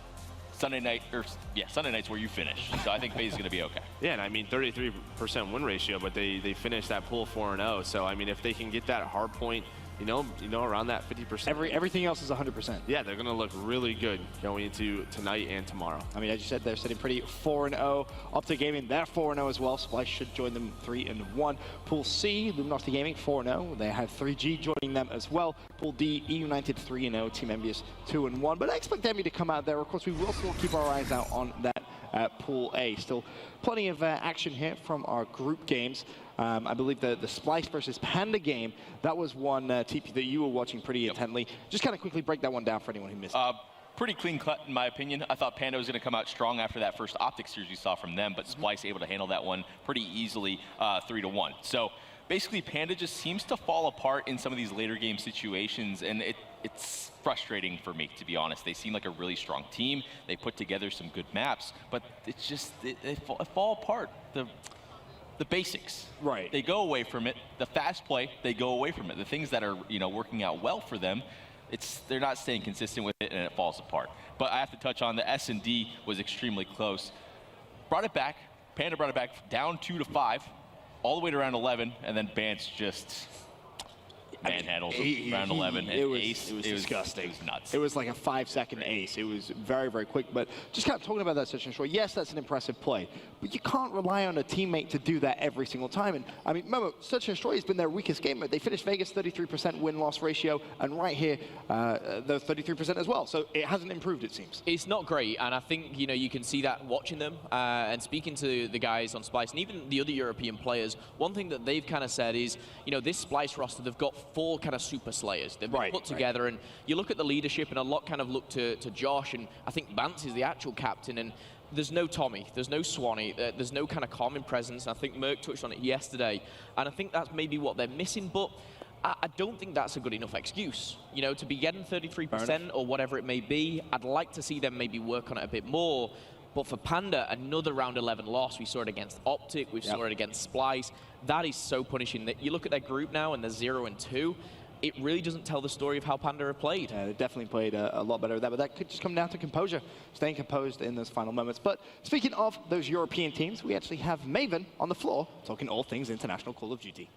Sunday nights where you finish. So I think FaZe is going to be okay. Yeah, and I mean 33% win ratio, but they finished that pool 4-0. So I mean, if they can get that hard point, you know, around that 50%. Everything else is 100%. Yeah, they're going to look really good going into tonight and tomorrow. I mean, as you said, they're sitting pretty 4-0. Optic Gaming, they're 4-0 as well. Splice should join them 3-1. Pool C, Luminosity Gaming 4-0. They have 3G joining them as well. Pool D, E United 3-0. Team Envious 2-1. But I expect Envy to come out there. Of course, we will still keep our eyes out on that Pool A. Still plenty of action here from our group games. I believe the Splice versus Panda game, that was one TP that you were watching pretty intently. Just kind of quickly break that one down for anyone who missed it. Pretty clean cut, in my opinion. I thought Panda was going to come out strong after that first Optic series we saw from them, but Splice able to handle that one pretty easily, 3-1. So basically, Panda just seems to fall apart in some of these later game situations, and it's frustrating for me, to be honest. They seem like a really strong team. They put together some good maps, but it's just, they fall apart. The basics. Right. They go away from it. The fast play, they go away from it. The things that are, you know, working out well for them, they're not staying consistent with it, and it falls apart. But I have to touch on the S&D was extremely close. Brought it back. Panda brought it back down 2-5, all the way to round 11, and then Bance just manhandled round 11. It was disgusting. It was nuts. It was like a 5-second ace. It was very, very quick. But just kind of talking about that search and destroy, yes, that's an impressive play. But you can't rely on a teammate to do that every single time. And I mean, remember, search and destroy has been their weakest game. They finished Vegas 33% win-loss ratio, and right here, they're 33% as well. So it hasn't improved, it seems. It's not great, and I think, you know, you can see that watching them and speaking to the guys on Splice and even the other European players. One thing that they've kind of said is, you know, this Splice roster, they've got 4 kind of super slayers. They've been put together, and you look at the leadership, and a lot kind of look to Josh, and I think Vance is the actual captain, and there's no Tommy, there's no Swanee, there's no kind of calming presence, and I think Mlg touched on it yesterday, and I think that's maybe what they're missing, but I don't think that's a good enough excuse. You know, to be getting 33% or whatever it may be, I'd like to see them maybe work on it a bit more. But for Panda, another round 11 loss. We saw it against Optic, we saw it against Splice. That is so punishing. That you look at their group now and they're 0-2. It really doesn't tell the story of how Panda have played. Yeah, they definitely played a lot better with that, but that could just come down to composure, staying composed in those final moments. But speaking of those European teams, we actually have Maven on the floor talking all things international Call of Duty.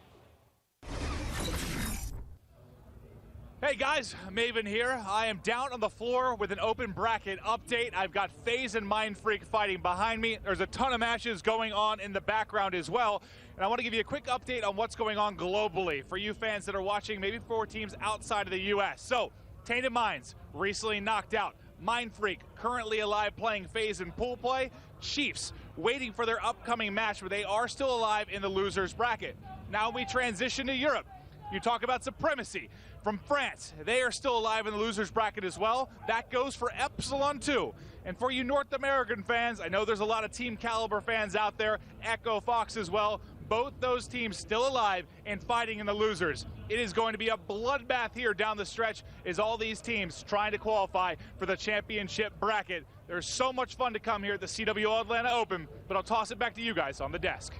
Hey guys, Maven here. I am down on the floor with an open bracket update. I've got FaZe and Mindfreak fighting behind me. There's a ton of matches going on in the background as well. And I want to give you a quick update on what's going on globally for you fans that are watching maybe for teams outside of the US. So, Tainted Minds recently knocked out. Mindfreak currently alive playing FaZe in pool play. Chiefs waiting for their upcoming match where they are still alive in the losers bracket. Now we transition to Europe. You talk about Supremacy. From France, they are still alive in the losers bracket as well. That goes for Epsilon 2. And for you North American fans, I know there's a lot of Team Caliber fans out there, Echo Fox as well. Both those teams still alive and fighting in the losers. It is going to be a bloodbath here down the stretch as all these teams trying to qualify for the championship bracket. There's so much fun to come here at the CWL Atlanta Open, but I'll toss it back to you guys on the desk.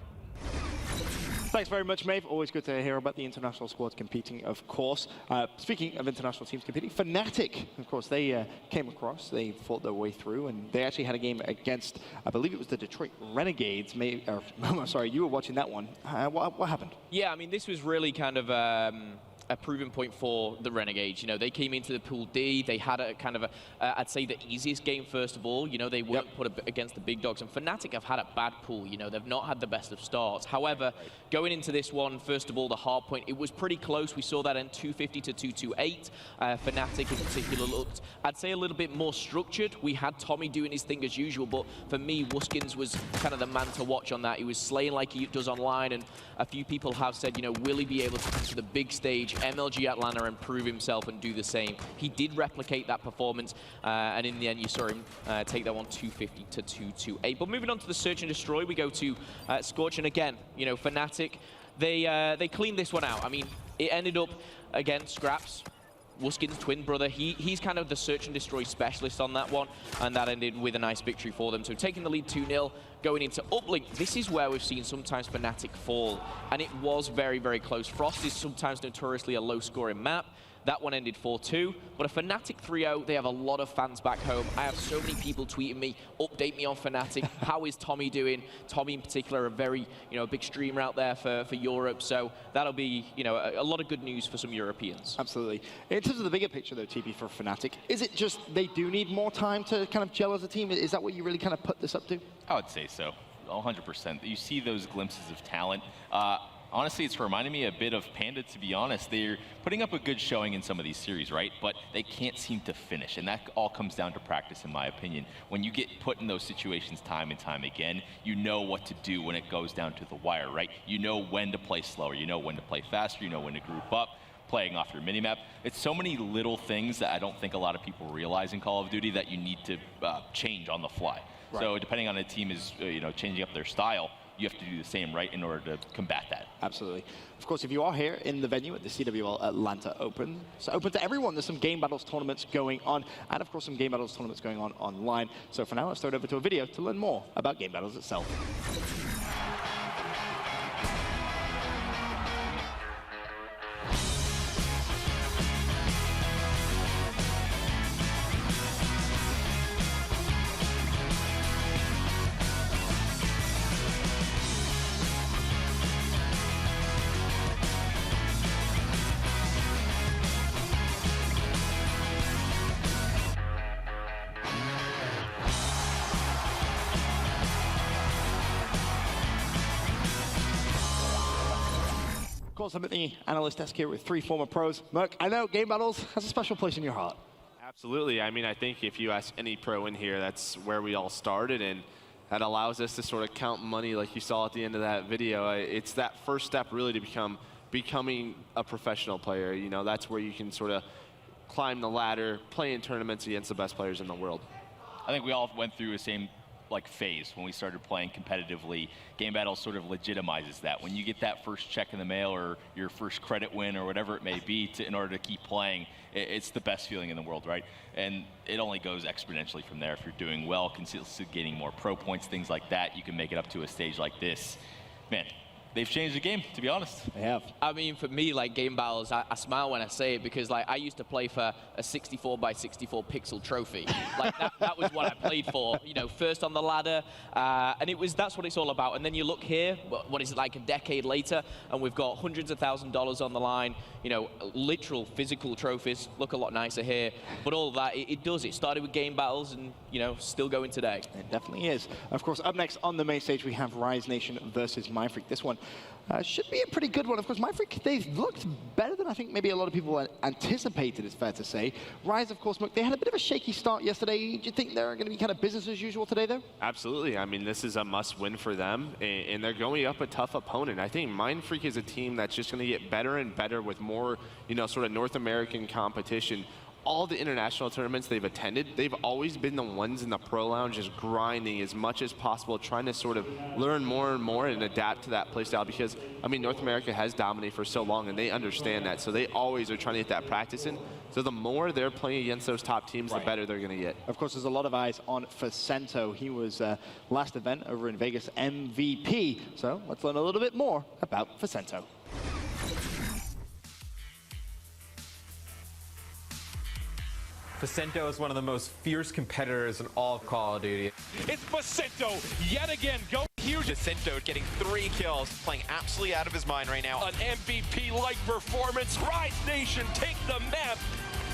Thanks very much, Maeve. Always good to hear about the international squads competing, of course. Speaking of international teams competing, Fnatic, of course, they came across, they fought their way through, and they actually had a game against, I believe it was the Detroit Renegades. I'm sorry, you were watching that one. What happened? Yeah, I mean, this was really kind of a proving point for the Renegades. You know, they came into the Pool D. They had a kind of I'd say the easiest game first of all. You know, they weren't put against the big dogs. And Fnatic have had a bad pool. You know, they've not had the best of starts. However, going into this one, first of all, the hard point, it was pretty close. We saw that in 250 to 228. Fnatic in particular looked, I'd say, a little bit more structured. We had Tommy doing his thing as usual, but for me, Wuskins was kind of the man to watch on that. He was slaying like he does online, and a few people have said, you know, will he be able to come to the big stage, MLG Atlanta, and prove himself and do the same? He did replicate that performance, and in the end, you saw him take that one 250 to 228. But moving on to the Search and Destroy, we go to Scorch, and again, you know, Fnatic, they cleaned this one out. I mean, it ended up, again, Scraps, Wuskin's twin brother, he's kind of the Search and Destroy specialist on that one, and that ended with a nice victory for them. So taking the lead 2-0, going into Uplink, this is where we've seen sometimes Fnatic fall, and it was very, very close. Frost is sometimes notoriously a low-scoring map. That one ended 4-2, but a Fnatic 3-0, they have a lot of fans back home. I have so many people tweeting me, update me on Fnatic. How is Tommy doing? Tommy in particular, a very, you know, big streamer out there for Europe. So that'll be, you know, a lot of good news for some Europeans. Absolutely. In terms of the bigger picture, though, TP, for Fnatic, is it just they do need more time to kind of gel as a team? Is that what you really kind of put this up to? I would say so, 100%. You see those glimpses of talent. Honestly, it's reminding me a bit of Panda, to be honest. They're putting up a good showing in some of these series, right? But they can't seem to finish, and that all comes down to practice, in my opinion. When you get put in those situations time and time again, you know what to do when it goes down to the wire, right? You know when to play slower, you know when to play faster, you know when to group up, playing off your minimap. It's so many little things that I don't think a lot of people realize in Call of Duty that you need to change on the fly. Right. So depending on a team is you know, changing up their style, you have to do the same, right, in order to combat that. Absolutely. Of course, if you are here in the venue at the CWL Atlanta Open, it's open to everyone. There's some game battles tournaments going on, and of course some game battles tournaments going on online. So for now, let's throw it over to a video to learn more about game battles itself. Of course, I'm at the analyst desk here with three former pros. Mlg, I know game battles has a special place in your heart. Absolutely. I mean, I think if you ask any pro in here, that's where we all started, and that allows us to sort of count money like you saw at the end of that video. It's that first step really to become becoming a professional player. You know, that's where you can sort of climb the ladder, play in tournaments against the best players in the world. I think we all went through the same phase when we started playing competitively. Game Battle sort of legitimizes that. When you get that first check in the mail or your first credit win or whatever it may be in order to keep playing, it's the best feeling in the world, right? And it only goes exponentially from there. If you're doing well, consistently getting more pro points, things like that, you can make it up to a stage like this. Man, they've changed the game, to be honest. They have. I mean, for me, like, game battles, I smile when I say it because, like, I used to play for a 64 by 64 pixel trophy. Like, that was what I played for, you know, first on the ladder. And that's what it's all about. And then you look here, what is it, like a decade later, and we've got hundreds of $1,000s on the line, you know, literal physical trophies, look a lot nicer here. But all of that, it does. It started with game battles and, you know, still going today. It definitely is. Of course, up next on the main stage, we have Rise Nation versus Mindfreak. This one should be a pretty good one. Of course, Mindfreak, they've looked better than I think maybe a lot of people anticipated, it's fair to say. Rise, of course, they had a bit of a shaky start yesterday. Do you think they're going to be kind of business as usual today, though? Absolutely. I mean, this is a must-win for them, and they're going up a tough opponent. I think Mindfreak is a team that's just going to get better and better with more, you know, sort of North American competition. All the international tournaments they've attended, they've always been the ones in the pro lounge just grinding as much as possible, trying to sort of learn more and more and adapt to that playstyle because, I mean, North America has dominated for so long and they understand that, so they always are trying to get that practice in. So the more they're playing against those top teams, the better they're going to get. Of course, there's a lot of eyes on Facento. He was last event over in Vegas MVP. So let's learn a little bit more about Facento. Facento is one of the most fierce competitors in all of Call of Duty. It's Facento yet again going huge. Facento getting 3 kills, playing absolutely out of his mind right now. An MVP-like performance. Rise Nation take the map.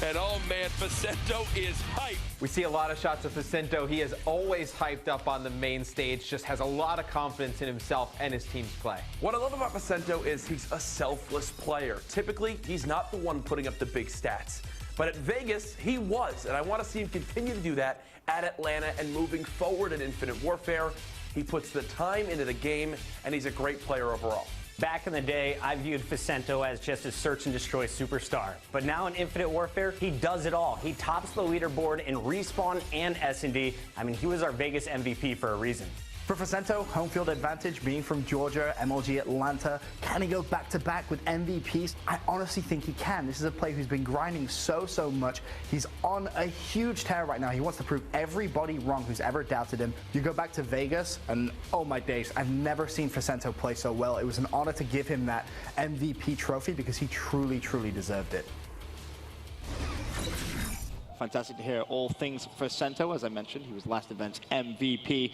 And oh man, Facento is hyped. We see a lot of shots of Facento. He is always hyped up on the main stage, just has a lot of confidence in himself and his team's play. What I love about Facento is he's a selfless player. Typically, he's not the one putting up the big stats. But at Vegas, he was, and I want to see him continue to do that at Atlanta and moving forward in Infinite Warfare. He puts the time into the game, and he's a great player overall. Back in the day, I viewed Facento as just a search and destroy superstar. But now in Infinite Warfare, he does it all. He tops the leaderboard in Respawn and S&D. I mean, he was our Vegas MVP for a reason. For Facento, home field advantage, being from Georgia, Mlg Atlanta, can he go back-to-back with MVPs? I honestly think he can. This is a player who's been grinding so much. He's on a huge tear right now. He wants to prove everybody wrong who's ever doubted him. You go back to Vegas, and oh my days, I've never seen Facento play so well. It was an honor to give him that MVP trophy because he truly deserved it. Fantastic to hear all things Facento. As I mentioned, he was last event's MVP.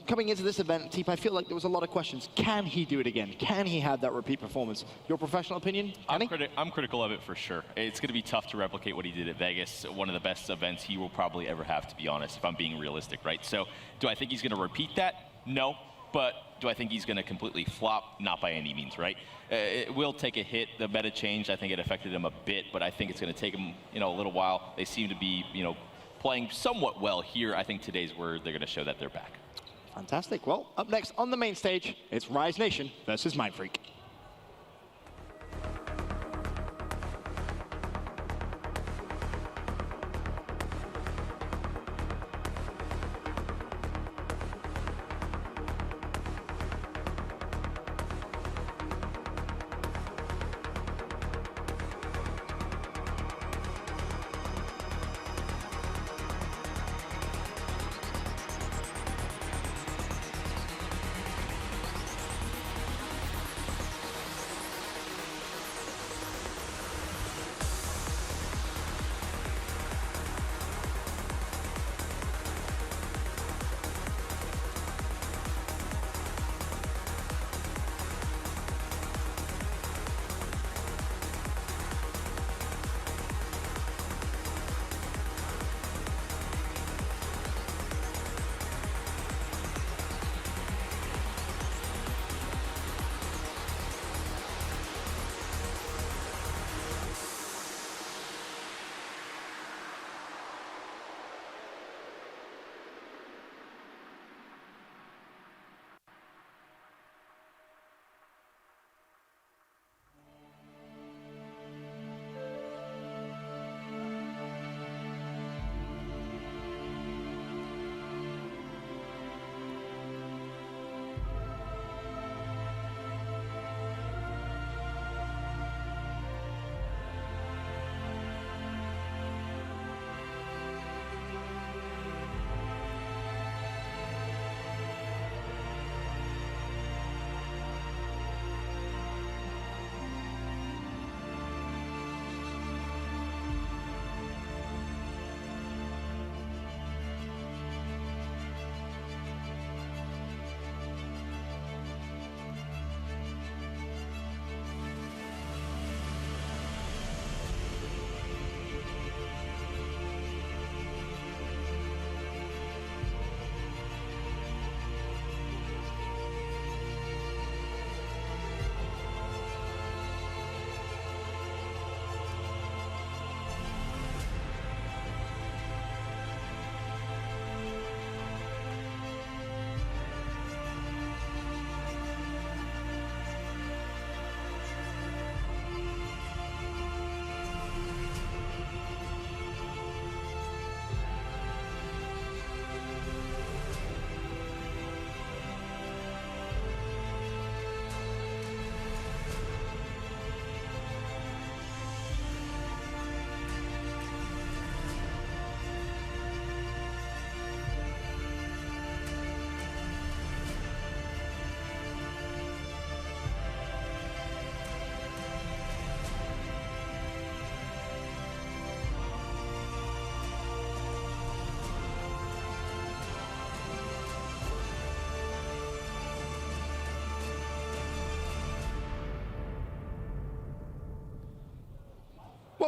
Coming into this event, Teep, I feel like there was a lot of questions. Can he do it again? Can he have that repeat performance? Your professional opinion? I'm critical of it for sure. It's going to be tough to replicate what he did at Vegas, one of the best events he will probably ever have, to be honest, if I'm being realistic, right? So do I think he's going to repeat that? No. But do I think he's going to completely flop? Not by any means, right? It will take a hit. The meta changed. I think it affected him a bit, but I think it's going to take him, you know, a little while. They seem to be, you know, playing somewhat well here. I think today's where they're going to show that they're back. Fantastic. Well, up next on the main stage, it's Rise Nation versus Mindfreak.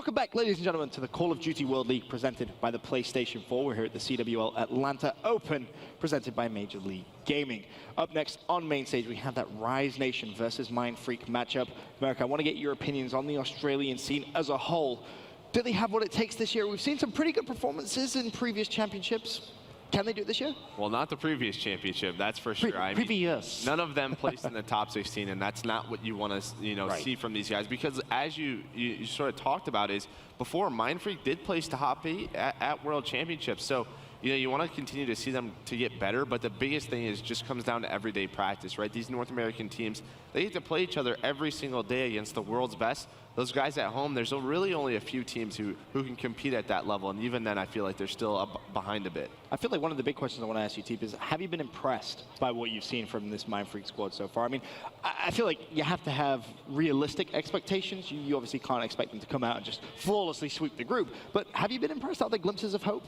Welcome back, ladies and gentlemen, to the Call of Duty World League presented by the PlayStation 4. We're here at the CWL Atlanta Open, presented by Major League Gaming. Up next on main stage, we have that Rise Nation versus Mindfreak matchup. Merc, I want to get your opinions on the Australian scene as a whole. Do they have what it takes this year? We've seen some pretty good performances in previous championships. Can they do it this year? Well, not the previous championship, that's for sure. I mean, none of them placed in the top 16, and that's not what you want to, see from these guys. Because as you sort of talked about, is before Mindfreak did place top 8 at World Championships. So, you want to continue to see them to get better, but the biggest thing is just comes down to everyday practice, right? These North American teams, they get to play each other every single day against the world's best. Those guys at home, there's really only a few teams who can compete at that level, and even then I feel like they're still behind a bit. I feel like one of the big questions I want to ask you, Teep, is have you been impressed by what you've seen from this Mindfreak squad so far? I mean, I feel like you have to have realistic expectations. You obviously can't expect them to come out and just flawlessly sweep the group, but have you been impressed? Are there glimpses of hope?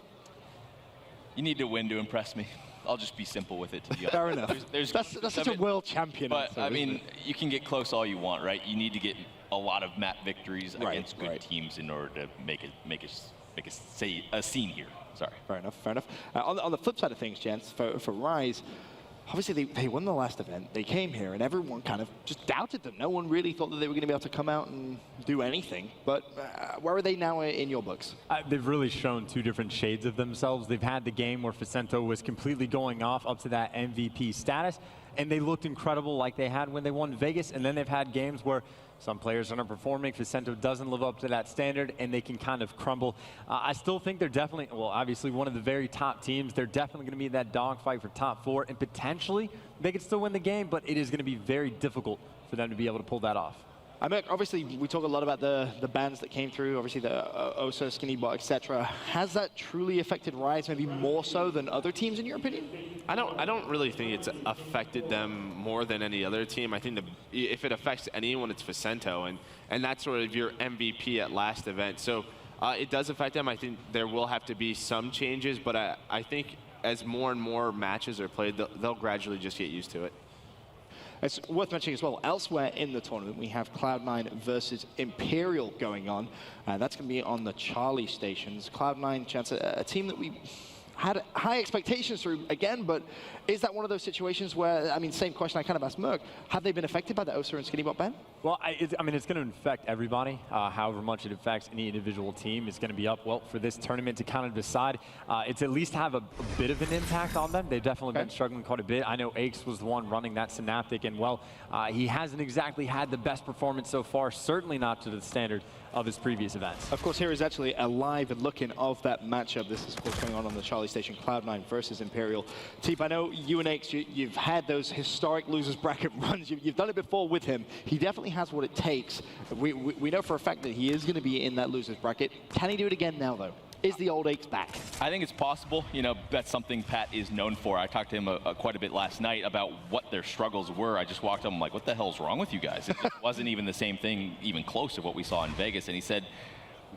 You need to win to impress me. I'll just be simple with it, to be honest. Fair enough. That's such a world champion. But, I mean, you can get close all you want, right? You need to get a lot of map victories against good teams in order to make a scene here. Sorry. Fair enough, fair enough. On the flip side of things, gents, for Rise, obviously they won the last event. They came here, and everyone kind of just doubted them. No one really thought that they were going to be able to come out and do anything. But where are they now in your books? They've really shown two different shades of themselves. They've had the game where Facento was completely going off up to that MVP status, and they looked incredible like they had when they won Vegas. And then they've had games where some players are underperforming, Facento doesn't live up to that standard, and they can kind of crumble. I still think they're definitely, well, obviously one of the very top teams. They're definitely going to be in that dogfight for top 4, and potentially they could still win the game, but it is going to be very difficult for them to be able to pull that off. I mean, obviously, we talk a lot about the bans that came through, obviously the OSA, SkinnyBot, etc. Has that truly affected Rise maybe more so than other teams, in your opinion? I don't really think it's affected them more than any other team. I think if it affects anyone, it's Facento, and that's sort of your MVP at last event. So it does affect them. I think there will have to be some changes, but I think as more and more matches are played, they'll gradually just get used to it. It's worth mentioning as well, elsewhere in the tournament, we have Cloud9 versus Imperial going on. That's going to be on the Charlie stations. Cloud9, Chance, a team that we had high expectations through again, but is that one of those situations where, I mean, same question I kind of asked Merc, have they been affected by the OSA and SkinnyBot ban? Well, I mean, it's going to affect everybody. However much it affects any individual team is going to be up, well, for this tournament to kind of decide. It's at least have a bit of an impact on them. They've definitely been struggling quite a bit. I know Aches was the one running that Synaptic, and well, he hasn't exactly had the best performance so far, certainly not to the standard of his previous events. Of course, here is actually a live look-in of that matchup. This is, of course, going on the Charlie station, Cloud9 versus Imperial. Teep, I know you and Aches, you've had those historic losers bracket runs. You've done it before with him. He definitely has what it takes. We know for a fact that he is going to be in that losers bracket. Can he do it again now, though? Is the old Aches back? I think it's possible. That's something Pat is known for. I talked to him quite a bit last night about what their struggles were. I just walked up, I'm like, what the hell's wrong with you guys? It wasn't even the same thing, even close to what we saw in Vegas. And he said,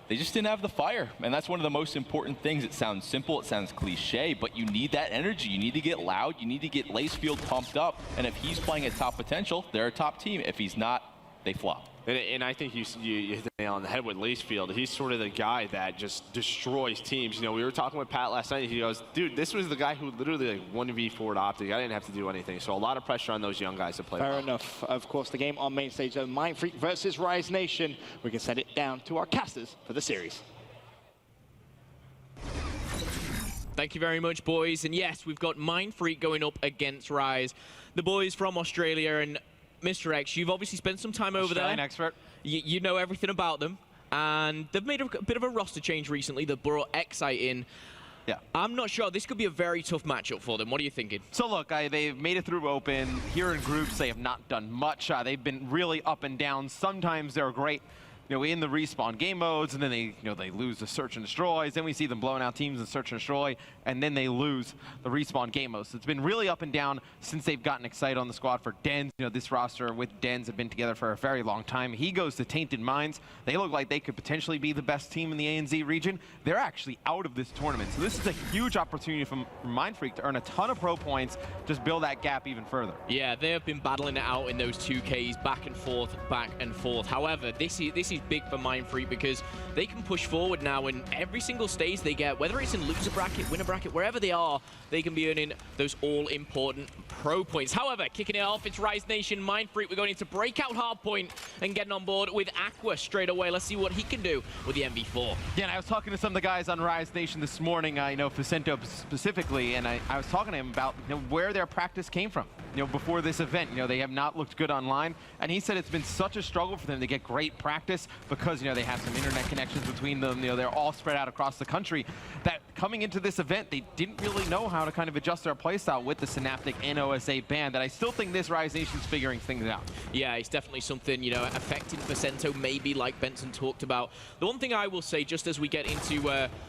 they just didn't have the fire. And that's one of the most important things. It sounds simple, it sounds cliche, but you need that energy. You need to get loud, you need to get Lacefield pumped up. And if he's playing at top potential, they're a top team. If he's not, they flop. And I think you hit the nail on the head with Lacefield. He's sort of the guy that just destroys teams. We were talking with Pat last night. He goes, dude, this was the guy who literally 1v4'd Optic. I didn't have to do anything. So a lot of pressure on those young guys to play Fair enough. Of course, the game on main stage, Mindfreak versus Rise Nation. We can send it down to our casters for the series. Thank you very much, boys. And yes, we've got Mindfreak going up against Rise. The boys from Australia, and Mr. X, you've obviously spent some time over there. Australian expert. You know everything about them. And they've made a bit of a roster change recently. They've brought Excite in. Yeah. I'm not sure. This could be a very tough matchup for them. What are you thinking? So look, they've made it through Open. Here in groups, they have not done much. They've been really up and down. Sometimes they're great, in the respawn game modes, and then they lose the search and destroys. Then we see them blowing out teams in search and destroy, and then they lose the respawn game modes. So it's been really up and down since they've gotten excited on the squad for Dens. This roster with Dens have been together for a very long time. He goes to Tainted Minds. They look like they could potentially be the best team in the ANZ region. They're actually out of this tournament. So this is a huge opportunity for Mindfreak to earn a ton of pro points, just build that gap even further. Yeah, they have been battling it out in those 2Ks, back and forth, back and forth. However, this is big for Mindfreak because they can push forward now, and every single stage they get, whether it's in loser bracket, winner bracket, wherever they are, they can be earning those all-important pro points. However, kicking it off, it's Rise Nation Mindfreak. We're going into breakout hardpoint and getting on board with Aqua straight away. Let's see what he can do with the MV4. Yeah, and I was talking to some of the guys on Rise Nation this morning, I know Facento specifically, and I was talking to him about where their practice came from. Before this event, they have not looked good online, and he said it's been such a struggle for them to get great practice because, they have some internet connections between them, they're all spread out across the country, that coming into this event, they didn't really know how to kind of adjust their playstyle with the Synaptic and OSA ban, that I still think this Rise Nation's figuring things out. Yeah, it's definitely something, affecting Facento, maybe like Benson talked about. The one thing I will say, just as we get into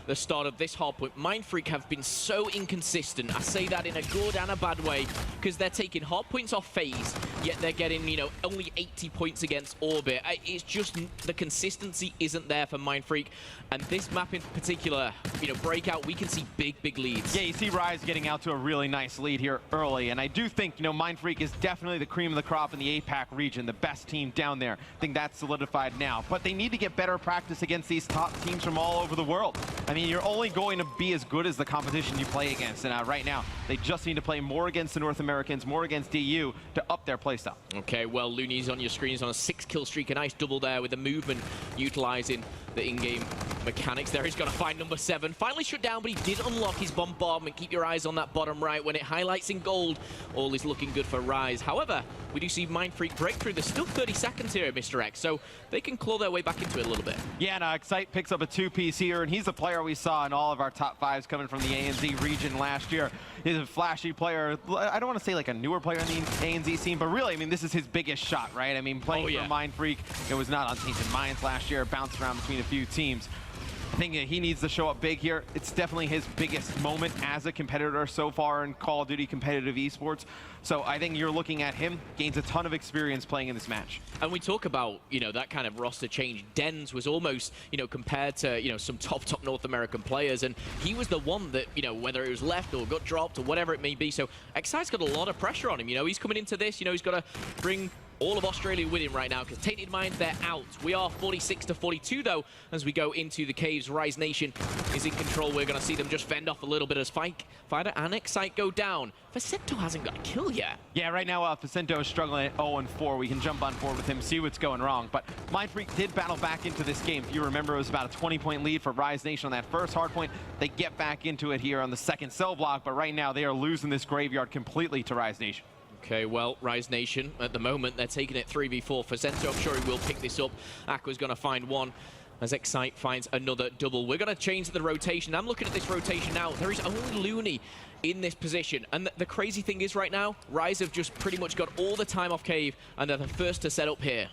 the start of this hardpoint, Mindfreak have been so inconsistent. I say that in a good and a bad way, because they're taking hard points off FaZe, yet they're getting, only 80 points against Orbit. It's just the consistency isn't there for Mindfreak, and this map in particular, Breakout, we can see big leads. Yeah, you see Rise getting out to a really nice lead here early, and I do think, Mindfreak is definitely the cream of the crop in the APAC region, the best team down there. I think that's solidified now, but they need to get better practice against these top teams from all over the world. I mean, you're only going to be as good as the competition you play against, and right now, they just need to play more against the North Americans, more against DU to up their playstyle. Okay, well, Looney's on your screens on a 6-kill streak, a nice double there with the movement, utilizing the in-game mechanics there. He's got to find number 7. Finally shut down, but he did unlock his bombardment. Keep your eyes on that bottom right. When it highlights in gold, all is looking good for Rise. However, we do see Mindfreak breakthrough. There's still 30 seconds here, Mr. X, so they can claw their way back into it a little bit. Yeah, and Excite picks up a 2-piece here, and he's the player we saw in all of our top 5s coming from the ANZ region last year. He's a flashy player. I don't want to say like a newer player in the ANZ scene, but really, I mean, this is his biggest shot, right? I mean, playing for Mindfreak, it was not on Tainted Minds last year, bounced around between a few teams. I think he needs to show up big here. It's definitely his biggest moment as a competitor so far in Call of Duty competitive esports. So I think you're looking at him, gains a ton of experience playing in this match. And we talk about, that kind of roster change. Dens was almost, compared to, some top North American players. And he was the one that, whether it was left or got dropped or whatever it may be. So Excite's got a lot of pressure on him. He's coming into this, he's got to bring all of Australia with him right now, because Tainted Minds, they're out. We are 46-42, though, as we go into the caves. Rise Nation is in control. We're going to see them just fend off a little bit as Fighter and Excite go down. Facento hasn't got a kill yet. Yeah, right now, Facento is struggling at 0-4. We can jump on board with him, see what's going wrong. But Mindfreak did battle back into this game. If you remember, it was about a 20-point lead for Rise Nation on that first hardpoint. They get back into it here on the second cell block, but right now, they are losing this graveyard completely to Rise Nation. Okay, well, Rise Nation, at the moment, they're taking it 3v4. Facento, I'm sure he will pick this up. Aqua's going to find one as Excite finds another double. We're going to change the rotation. I'm looking at this rotation now. There is only Looney in this position. And the crazy thing is right now, Rise have just pretty much got all the time off cave, and they're the first to set up here.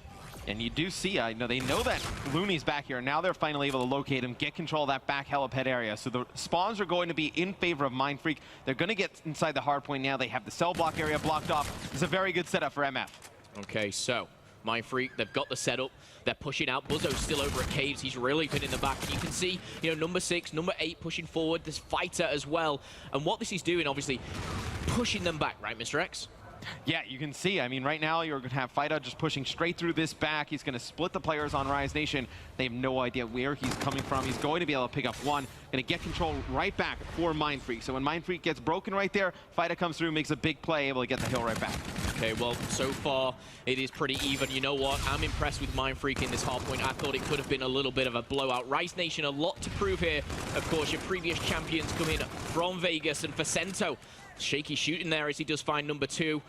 And you do see, they know that Looney's back here. Now they're finally able to locate him, get control of that back helipad area. So the spawns are going to be in favor of Mindfreak. They're going to get inside the hardpoint now. They have the cell block area blocked off. It's a very good setup for MF. Okay, so Mindfreak, they've got the setup. They're pushing out. Buzzo's still over at caves. He's really been in the back. You can see, number 6, number 8 pushing forward. This Fighter as well. And what this is doing, obviously, pushing them back, right, Mr. X? Yeah, you can see. I mean, right now you're going to have Fighter just pushing straight through this back. He's going to split the players on Rise Nation. They have no idea where he's coming from. He's going to be able to pick up one. Going to get control right back for Mindfreak. So when Mindfreak gets broken right there, Fighter comes through, makes a big play, able to get the hill right back. Okay, well, so far it is pretty even. You know what? I'm impressed with Mindfreak in this hardpoint. I thought it could have been a little bit of a blowout. Rise Nation, a lot to prove here. Of course, your previous champions come in from Vegas, and Facento, shaky shooting there as he does find number 2.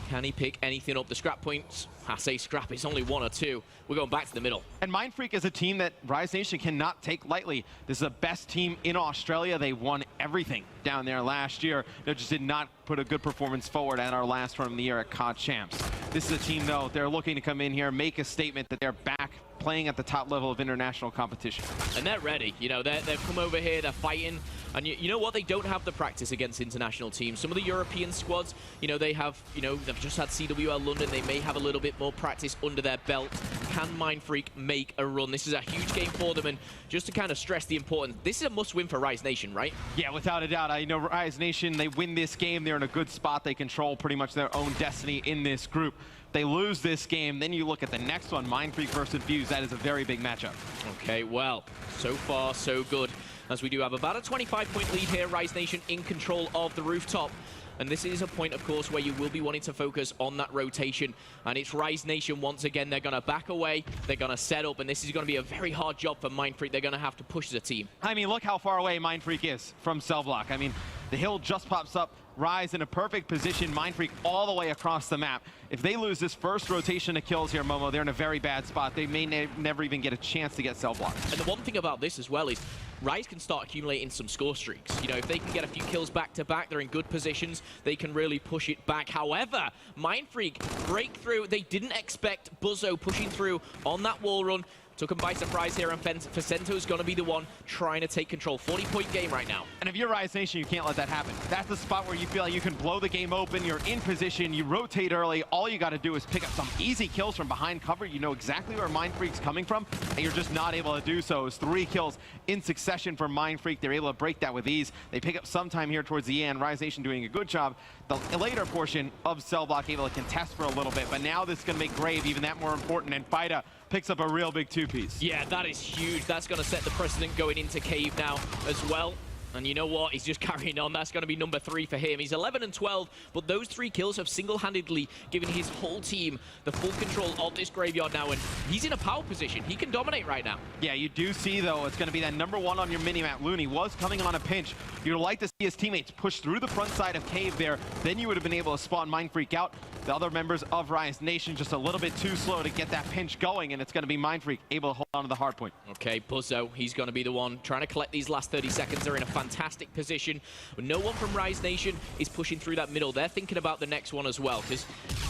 Can he pick anything up? The scrap points, I say scrap, it's only 1 or 2. We're going back to the middle. And Mindfreak is a team that Rise Nation cannot take lightly. This is the best team in Australia. They won everything down there last year. They just did not put a good performance forward at our last run of the year at COD Champs. This is a team, though, they're looking to come in here, make a statement that they're back playing at the top level of international competition. And they're ready. They've come over here, they're fighting. And you know what? They don't have the practice against international teams. Some of the European squads, they have, they've just had CWL London. They may have a little bit more practice under their belt. can Mindfreak make a run? This is a huge game for them, and just to kind of stress the importance, this is a must-win for Rise Nation, right? Yeah, without a doubt. I know Rise Nation, they win this game, they're in a good spot. They control pretty much their own destiny in this group. They lose this game, then you look at the next one, Mindfreak versus Fuse. That is a very big matchup. Okay, well, so far so good, as we do have about a 25-point lead here. Rise Nation in control of the rooftop. And this is a point, of course, where you will be wanting to focus on that rotation. And it's Rise Nation once again. They're going to back away. They're going to set up. And this is going to be a very hard job for Mindfreak. They're going to have to push as a team. I mean, look how far away Mindfreak is from cell block. I mean, the hill just pops up. Rise in a perfect position. Mindfreak all the way across the map. If they lose this first rotation of kills here, Momo, they're in a very bad spot. They may never even get a chance to get cell block. And the one thing about this as well is Rise can start accumulating some score streaks. You know, if they can get a few kills back-to-back, they're in good positions. They can really push it back. However, Mindfreak breakthrough. They didn't expect Buzzo pushing through on that wall run. Took him by surprise here, and Facento's going to be the one trying to take control. 40-point game right now. And if you're Rise Nation, you can't let that happen. That's the spot where you feel like you can blow the game open. You're in position. You rotate early. All you got to do is pick up some easy kills from behind cover. You know exactly where Mindfreak's coming from, and you're just not able to do so. It's 3 kills in succession for Mindfreak. They're able to break that with ease. They pick up some time here towards the end. Rise Nation doing a good job. The later portion of cell block able to contest for a little bit, but now this is going to make Grave even that more important, and Fida picks up a real big 2-piece. Yeah, that is huge. That's going to set the precedent going into Cave now as well. And you know what? He's just carrying on. That's going to be number 3 for him. He's 11 and 12, but those 3 kills have single-handedly given his whole team the full control of this graveyard now, and he's in a power position. He can dominate right now. Yeah, you do see, though, it's going to be that number 1 on your minimap. Looney was coming on a pinch. You'd like to see his teammates push through the front side of Cave there. Then you would have been able to spawn Mindfreak out. The other members of Rise Nation just a little bit too slow to get that pinch going, and it's going to be Mindfreak able to hold on to the hard point. Okay, Buzzo, he's going to be the one trying to collect these last 30 seconds. They're in a fantastic position. No one from Rise Nation is pushing through that middle. They're thinking about the next one as well, because,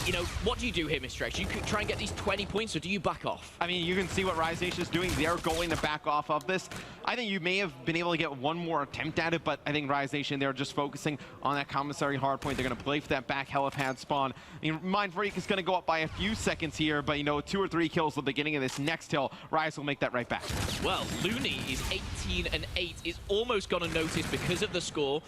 you know, what do you do here, Mr. X? You could try and get these 20 points, or do you back off? I mean, you can see what Rise Nation is doing. They're going to back off of this. I think you may have been able to get one more attempt at it, but I think Rise Nation, they're just focusing on that commissary hard point. They're going to play for that back helipad spawn. I mean, Mindfreak is going to go up by a few seconds here, but, you know, 2 or 3 kills at the beginning of this next hill. Rise will make that right back. Well, Looney is 18 and 8. Is almost going to notice because of the score.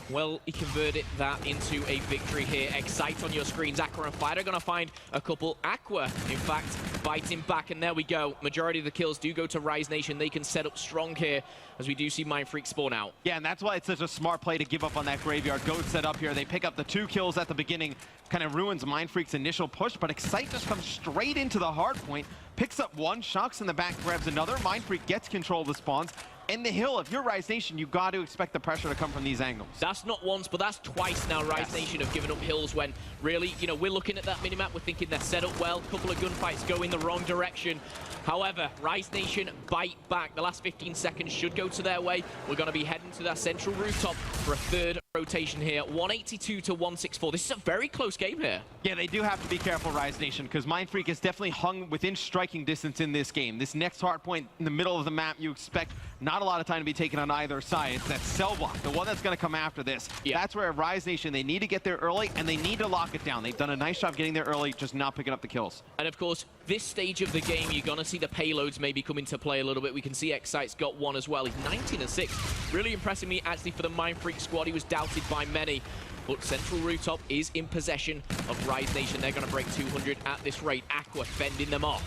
Well, he converted that into a victory here. Excite on your screens. Aqua and Fighter are going to find a couple. Aqua, in fact, biting back, and there we go. Majority of the kills do go to Rise Nation. They can set up strong here, as we do see Mindfreak spawn out. Yeah, and that's why it's such a smart play to give up on that graveyard. Go set up here. They pick up the 2 kills at the beginning. Kind of ruins Mindfreak's initial push, but Excite just comes straight into the hard point. Picks up 1, Shocks in the back, grabs another. Mindfreak gets control of the spawns. And the hill, if you're Rise Nation, you got to expect the pressure to come from these angles. That's not once, but that's twice now Rise Nation have given up hills when really, you know, we're looking at that minimap, we're thinking they're set up well, a couple of gunfights go in the wrong direction. However, Rise Nation bite back. The last 15 seconds should go to their way. We're going to be heading to that central rooftop for a 3rd rotation here. 182 to 164. This is a very close game here. Yeah, they do have to be careful, Rise Nation, because Mindfreak is definitely hung within striking distance in this game. This next hard point in the middle of the map, you expect not a lot of time to be taken on either side. It's that cell block, the one that's going to come after this. Yeah. That's where Rise Nation, they need to get there early, and they need to lock it down. They've done a nice job getting there early, just not picking up the kills. And of course, this stage of the game, you're going to see the payloads maybe come into play a little bit. We can see Excite's got 1 as well. He's 19 and 6. Really impressing me, actually, for the Mindfreak squad. He was doubted by many. But Central Rooftop is in possession of Rise Nation. They're going to break 200 at this rate. Aqua fending them off.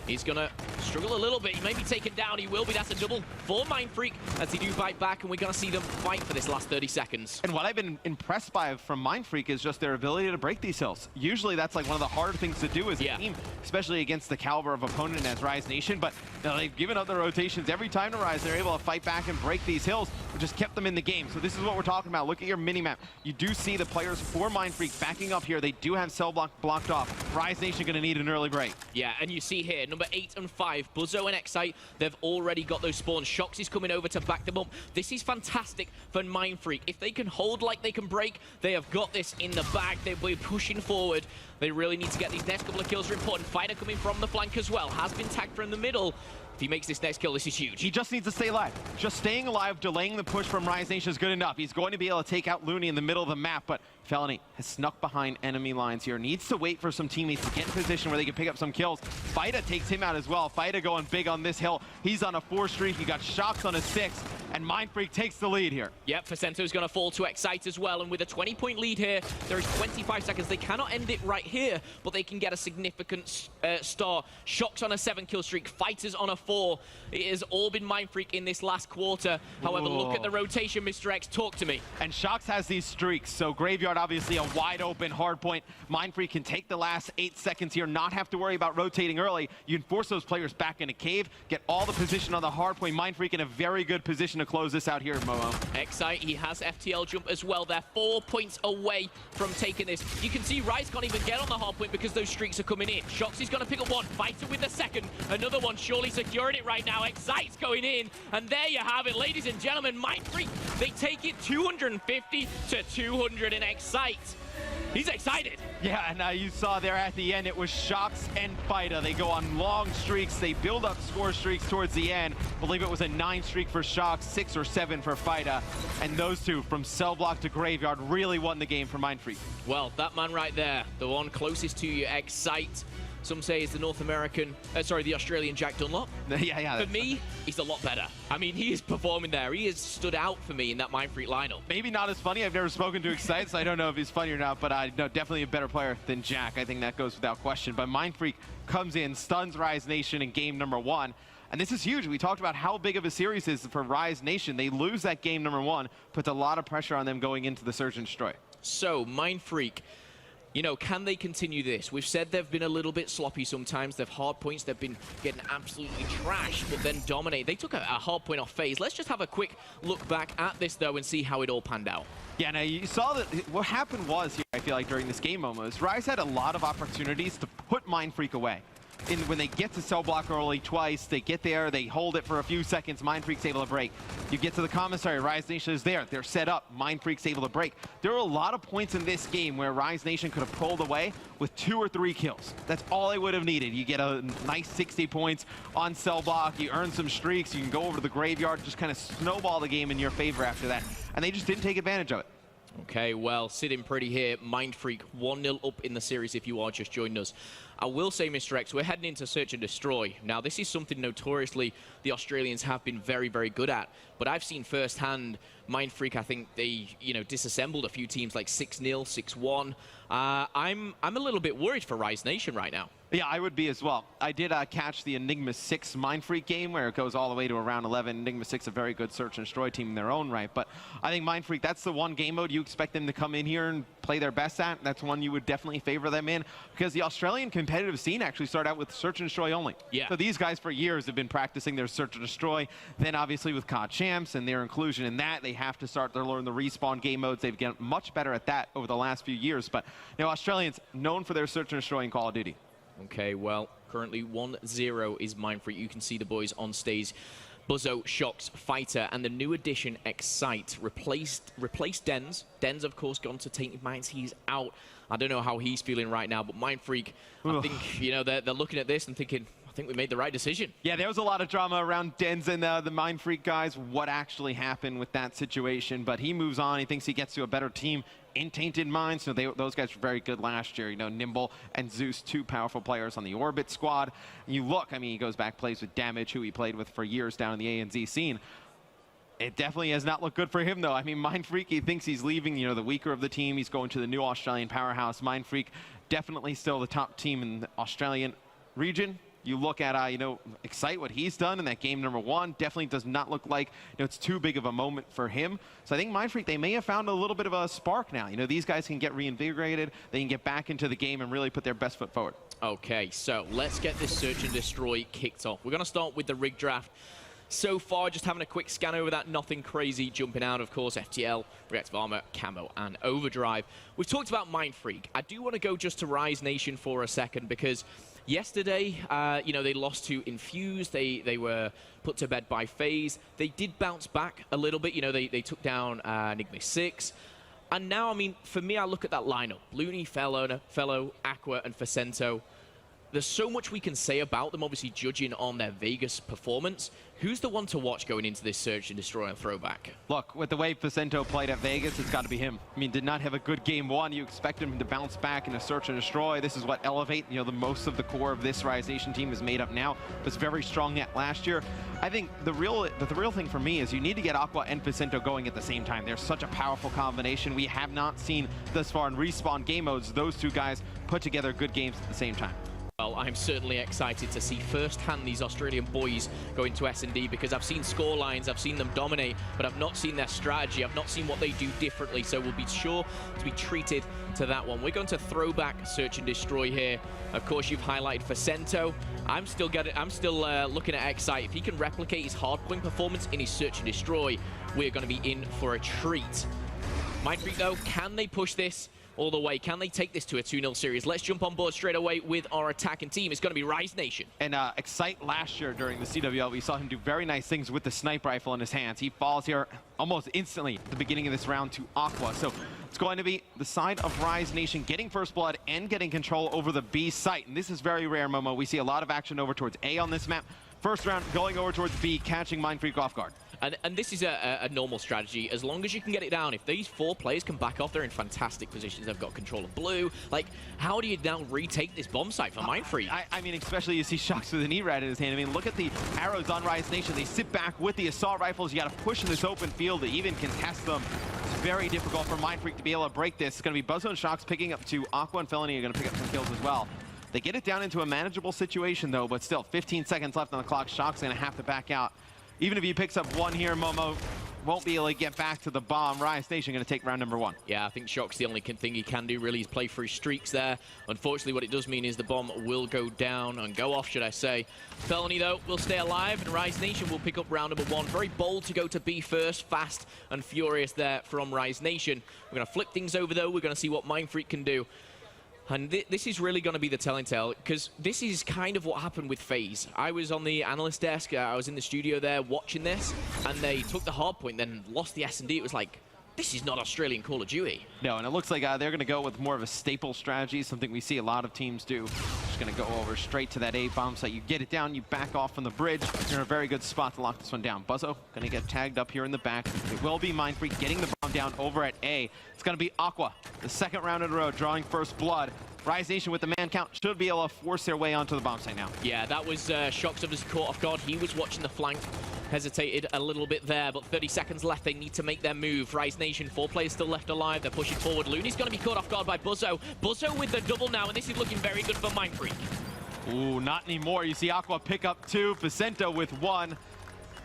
He's going to struggle a little bit. He may be taken down. He will be. That's a double for Mindfreak as they do bite back, and we're going to see them fight for this last 30 seconds. And what I've been impressed by from Mindfreak is just their ability to break these hills. Usually that's like one of the harder things to do as a team, especially against the caliber of opponent as Rise Nation. But you know, they've given up the rotations every time to Rise. They're able to fight back and break these hills, which has kept them in the game. So this is what we're talking about. Look at your minimap. You do see the players for Mindfreak backing up here. They do have cell block blocked off. Rise Nation going to need an early break. Yeah, and you see here, number 8 and 5, Buzzo and Excite, they've already got those spawns. Shocks is coming over to back them up. This is fantastic for Mindfreak. If they can hold like they can break, they have got this in the bag. They'll be pushing forward. They really need to get these next couple of kills are important. Fighter coming from the flank as well. Has been tagged from the middle. he makes this next kill, this is huge. He just needs to stay alive. Just staying alive, delaying the push from Rise Nation is good enough. He's going to be able to take out Looney in the middle of the map, but Felony has snuck behind enemy lines here. Needs to wait for some teammates to get in position where they can pick up some kills. Fida takes him out as well. Fida going big on this hill. He's on a 4 streak. He got Shocks on a 6, and Mindfreak takes the lead here. Yep, Facento's going to fall to Excite as well, and with a 20-point lead here, there is 25 seconds. They cannot end it right here, but they can get a significant start. Shocks on a 7-kill streak, Fighters on a 4. It has all been Mindfreak in this last quarter. However, look at the rotation, Mr. X. Talk to me. And Shocks has these streaks, so Graveyard obviously a wide open hard point. Mindfreak can take the last 8 seconds here, not have to worry about rotating early. You can force those players back in a cave, get all the position on the hard point. Mindfreak in a very good position to close this out here, Momo. Excite, he has FTL jump as well. They're 4 points away from taking this. You can see Rise can't even get on the hard point because those streaks are coming in. Shocks is going to pick up one, Fighter with the second. Another one surely securing it right now. Excite's going in, and there you have it, ladies and gentlemen. Mindfreak, they take it 250 to 200 in Excite. He's excited. Yeah, and you saw there at the end, it was Shocks and Fida. They go on long streaks. They build up score streaks towards the end. I believe it was a 9 streak for Shocks, 6 or 7 for Fida. And those two, from cell block to Graveyard, really won the game for Mindfreak. Well, that man right there, the one closest to you, Excite. Some say is the the Australian Jack Dunlop. Yeah. For me, he's a lot better. I mean, he is performing there. He has stood out for me in that Mindfreak lineup. Maybe not as funny. I've never spoken to Excite, so I don't know if he's funny or not, but no, definitely a better player than Jack. I think that goes without question. But Mindfreak comes in, stuns Rise Nation in game number 1. And this is huge. We talked about how big of a series this is for Rise Nation. They lose that game number 1, puts a lot of pressure on them going into the Search and Destroy. So, Mindfreak, you know, can they continue this? We've said they've been a little bit sloppy sometimes. They've hard points. They've been getting absolutely trashed, but then dominate. They took a hard point off FaZe. Let's just have a quick look back at this, though, and see how it all panned out. Yeah, now you saw that what happened was here, I feel like, during this game almost, Rise had a lot of opportunities to put Mindfreak away. When they get to cell block early twice, they get there, they hold it for a few seconds, Mindfreak's able to break. You get to the commissary, Rise Nation is there, they're set up, Mindfreak's able to break. There were a lot of points in this game where Rise Nation could have pulled away with 2 or 3 kills. That's all they would have needed. You get a nice 60 points on cell block, you earn some streaks, you can go over to the Graveyard, just kind of snowball the game in your favor after that. And they just didn't take advantage of it. Okay, well, sitting pretty here, Mindfreak 1-0 up in the series if you are just joining us. I will say, Mr. X, we're heading into Search and Destroy. Now, this is something notoriously the Australians have been very, very good at. But I've seen firsthand Mindfreak, I think they, disassembled a few teams like 6-0, 6-1. I'm a little bit worried for Rise Nation right now. Yeah, I would be as well. I did catch the Enigma 6 Mindfreak game where it goes all the way to around 11. Enigma 6, a very good Search and Destroy team in their own right. But I think Mindfreak, that's the one game mode you expect them to come in here and play their best at. That's one you would definitely favor them in, because the Australian competitive scene actually started out with Search and Destroy only. Yeah. So these guys for years have been practicing their Search and Destroy. Then obviously with COD Champs and their inclusion in that, they have to start to learn the respawn game modes. They've gotten much better at that over the last few years. But Australians known for their Search and Destroy in Call of Duty. Okay, well, currently 1-0 is Mindfreak. You can see the boys on stage. Buzzo, Shocks, Fighter, and the new addition, Excite, replaced Dens. Dens, of course, gone to Tainted Minds. He's out. I don't know how he's feeling right now, but Mindfreak, I think, they're looking at this and thinking, I think we made the right decision. Yeah, there was a lot of drama around Dens and the Mindfreak guys, what actually happened with that situation, but he moves on. He thinks he gets to a better team in Tainted Minds. So those guys were very good last year. Nimble and Zeus, 2 powerful players on the Orbit squad. And you look, he goes back, plays with Damage, who he played with for years down in the ANZ scene. It definitely has not looked good for him, though. Mindfreak, he thinks he's leaving, the weaker of the team. He's going to the new Australian powerhouse. Mindfreak, definitely still the top team in the Australian region. You look at, Excite, what he's done in that game number 1, definitely does not look like, it's too big of a moment for him. So I think Mindfreak, they may have found a little bit of a spark now. These guys can get reinvigorated. They can get back into the game and really put their best foot forward. Okay, so let's get this Search and Destroy kicked off. We're going to start with the rig draft. So far, just having a quick scan over that, nothing crazy jumping out, of course. FTL, Reactive Armor, Camo, and Overdrive. We've talked about Mindfreak. I do want to go just to Rise Nation for a second, because yesterday, they lost to Infuse. They were put to bed by FaZe. They did bounce back a little bit. They took down Enigma 6. And now, for me, I look at that lineup. Looney, Fellow, Aqua, and Facento. there's so much we can say about them, obviously judging on their Vegas performance. Who's the one to watch going into this Search and Destroy and Throwback? Look, with the way Facento played at Vegas, it's got to be him. I mean, did not have a good game one. You expect him to bounce back in a Search and Destroy. This is what Elevate, you know, the most of the core of this Rise Nation team is made up now. Was very strong at last year. I think the real thing for me is you need to get Aqua and Facento going at the same time. They're such a powerful combination. We have not seen thus far in Respawn game modes those two guys put together good games at the same time. Well, I'm certainly excited to see firsthand these Australian boys go into S&D, because I've seen score lines, I've seen them dominate, but I've not seen their strategy. I've not seen what they do differently, so we'll be sure to be treated to that one. We're going to Throwback Search and Destroy here. Of course, you've highlighted Facento. I'm still looking at Excite. If he can replicate his hardpoint performance in his Search and Destroy, we're going to be in for a treat. Mindfreak, though, can they push this all the way? Can they take this to a 2-0 series? Let's jump on board straight away with our attacking team. It's going to be Rise Nation. And Excite last year during the CWL, we saw him do very nice things with the sniper rifle in his hands. He falls here almost instantly at the beginning of this round to Aqua. So it's going to be the side of Rise Nation getting first blood and getting control over the B site. And this is very rare, Momo. We see a lot of action over towards A on this map. First round going over towards B, catching Mindfreak off guard. And this is a normal strategy, as long as you can get it down. If these 4 players can back off, they're in fantastic positions. They've got control of blue. Like, how do you now retake this bomb site for Mindfreak? I mean, especially you see Shox with an E-Rad in his hand. I mean, look at the arrows on Rise Nation. They sit back with the assault rifles. You got to push in this open field to even contest them. It's very difficult for Mindfreak to be able to break this. It's going to be Buzzo and Shox picking up 2. Aqua and Felony are going to pick up some kills as well. They get it down into a manageable situation, though, but still, 15 seconds left on the clock. Shox going to have to back out. Even if he picks up 1 here, Momo won't be able to get back to the bomb. Rise Nation going to take round number 1. Yeah, I think Shock's the only thing he can do, really, is play through streaks there. Unfortunately, what it does mean is the bomb will go down, and go off, should I say. Felony, though, will stay alive, and Rise Nation will pick up round number 1. Very bold to go to B first, fast and furious there from Rise Nation. We're going to flip things over, though. We're going to see what Mindfreak can do. And this is really going to be the telling tale, because this is kind of what happened with FaZe. I was on the analyst desk, I was in the studio there watching this, and they took the hard point, then lost the S&D. It was like, this is not Australian Call of Duty. No, and it looks like they're going to go with more of a staple strategy, something we see a lot of teams do. Just going to go over straight to that A bomb site. You get it down, you back off from the bridge. You're in a very good spot to lock this one down. Buzzo going to get tagged up here in the back. It will be Mindfreak getting the bomb down over at A. It's going to be Aqua, the 2nd round in a row, drawing first blood. Rise Nation with the man count should be able to force their way onto the bomb site now. Yeah, that was Shox obviously caught off guard. He was watching the flank, hesitated a little bit there, but 30 seconds left. They need to make their move. Rise Nation, 4 players still left alive. They're pushing forward. Looney's going to be caught off guard by Buzzo. Buzzo with the double now, and this is looking very good for Mindfreak. Ooh, not anymore. You see Aqua pick up 2, Facento with 1.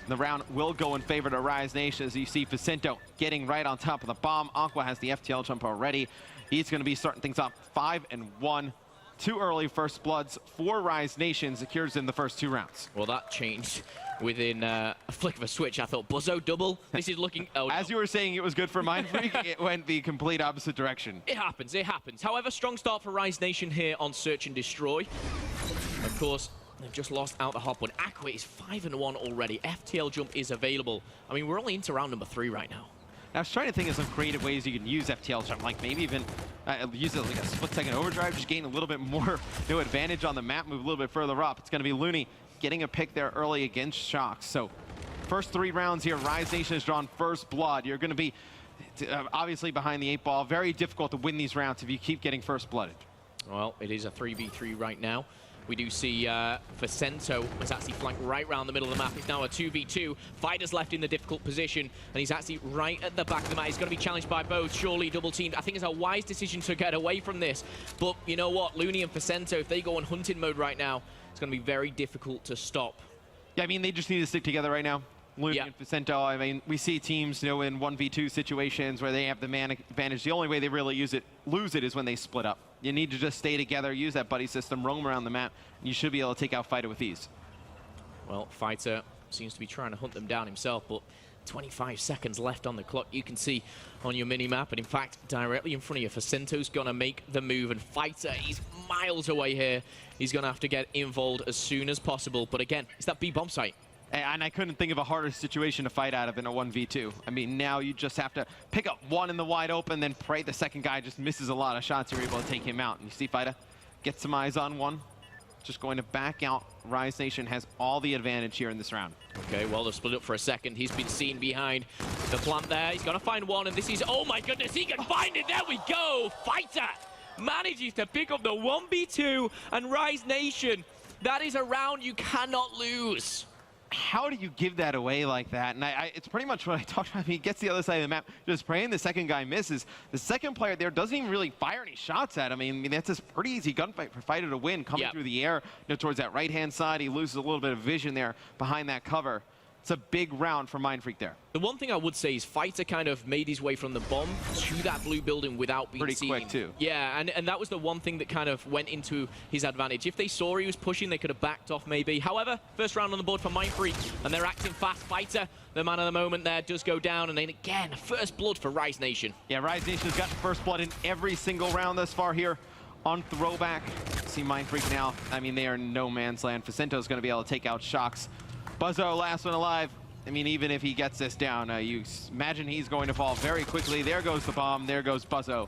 The round will go in favor to Rise Nation, as you see Facento getting right on top of the bomb. Aqua has the FTL jump already. He's going to be starting things off 5-1. 2 early first bloods for Rise Nation, secures in the first 2 rounds. Well, that changed within a flick of a switch. I thought Buzzo double. This is looking... Oh, As you were saying it was good for Mindfreak, it went the complete opposite direction. It happens, it happens. However, strong start for Rise Nation here on Search and Destroy. Of course, they've just lost out the hop one. Aqua is 5-1 already. FTL jump is available. I mean, we're only into round number 3 right now. I was trying to think of some creative ways you can use FTL jump, like maybe even use it like a split-second overdrive, just gain a little bit more advantage on the map, move a little bit further up. It's going to be Looney getting a pick there early against Shox. So first 3 rounds here, Rise Nation has drawn first blood. You're going to be obviously behind the 8 ball. Very difficult to win these rounds if you keep getting first blooded. Well, it is a 3v3 right now. We do see Facento is actually flanked right around the middle of the map. It's now a 2v2. Fighter's left in the difficult position, and he's actually right at the back of the map. He's going to be challenged by both. Surely double teamed. I think it's a wise decision to get away from this. But you know what? Looney and Facento, if they go on hunting mode right now, it's going to be very difficult to stop. Yeah, I mean, they just need to stick together right now. Looney and Facento, I mean, we see teams, in 1v2 situations where they have the man advantage. The only way they really lose it is when they split up. You need to just stay together, use that buddy system, roam around the map, and you should be able to take out Fighter with ease. Well, Fighter seems to be trying to hunt them down himself, but 25 seconds left on the clock. You can see on your mini-map, and in fact, directly in front of you, Facento's going to make the move, and Fighter, he's miles away here. He's going to have to get involved as soon as possible. But again, it's that B-bomb site. And I couldn't think of a harder situation to fight out of in a 1v2. I mean, now you just have to pick up 1 in the wide open, then pray the second guy just misses a lot of shots. You're able to take him out. And you see Fighter get some eyes on 1. just going to back out. Rise Nation has all the advantage here in this round. Okay, well, they've split up for a second. He's been seen behind the plant there. He's going to find one, and this is, oh my goodness, he can find it. There we go. Fighter manages to pick up the 1v2, and Rise Nation, that is a round you cannot lose. How do you give that away like that? And it's pretty much what I talked about. He gets the other side of the map, just praying the second guy misses. The second player there doesn't even really fire any shots at him. I mean, that's a pretty easy gunfight for Fighter to win, coming through the air, towards that right-hand side. He loses a little bit of vision there behind that cover. It's a big round for Mindfreak there. The one thing I would say is Fighter kind of made his way from the bomb to that blue building without being seen. Pretty quick, too. Yeah, and that was the one thing that kind of went into his advantage. If they saw he was pushing, they could have backed off maybe. However, first round on the board for Mindfreak, and they're acting fast. Fighter, the man of the moment there, does go down, and then again, first blood for Rise Nation. Yeah, Rise Nation's got first blood in every single round thus far here on Throwback. See Mindfreak now. I mean, they are in no man's land. Facento's going to be able to take out Shocks. Buzzo, last one alive. I mean, even if he gets this down, you imagine he's going to fall very quickly. There goes the bomb. There goes Buzzo.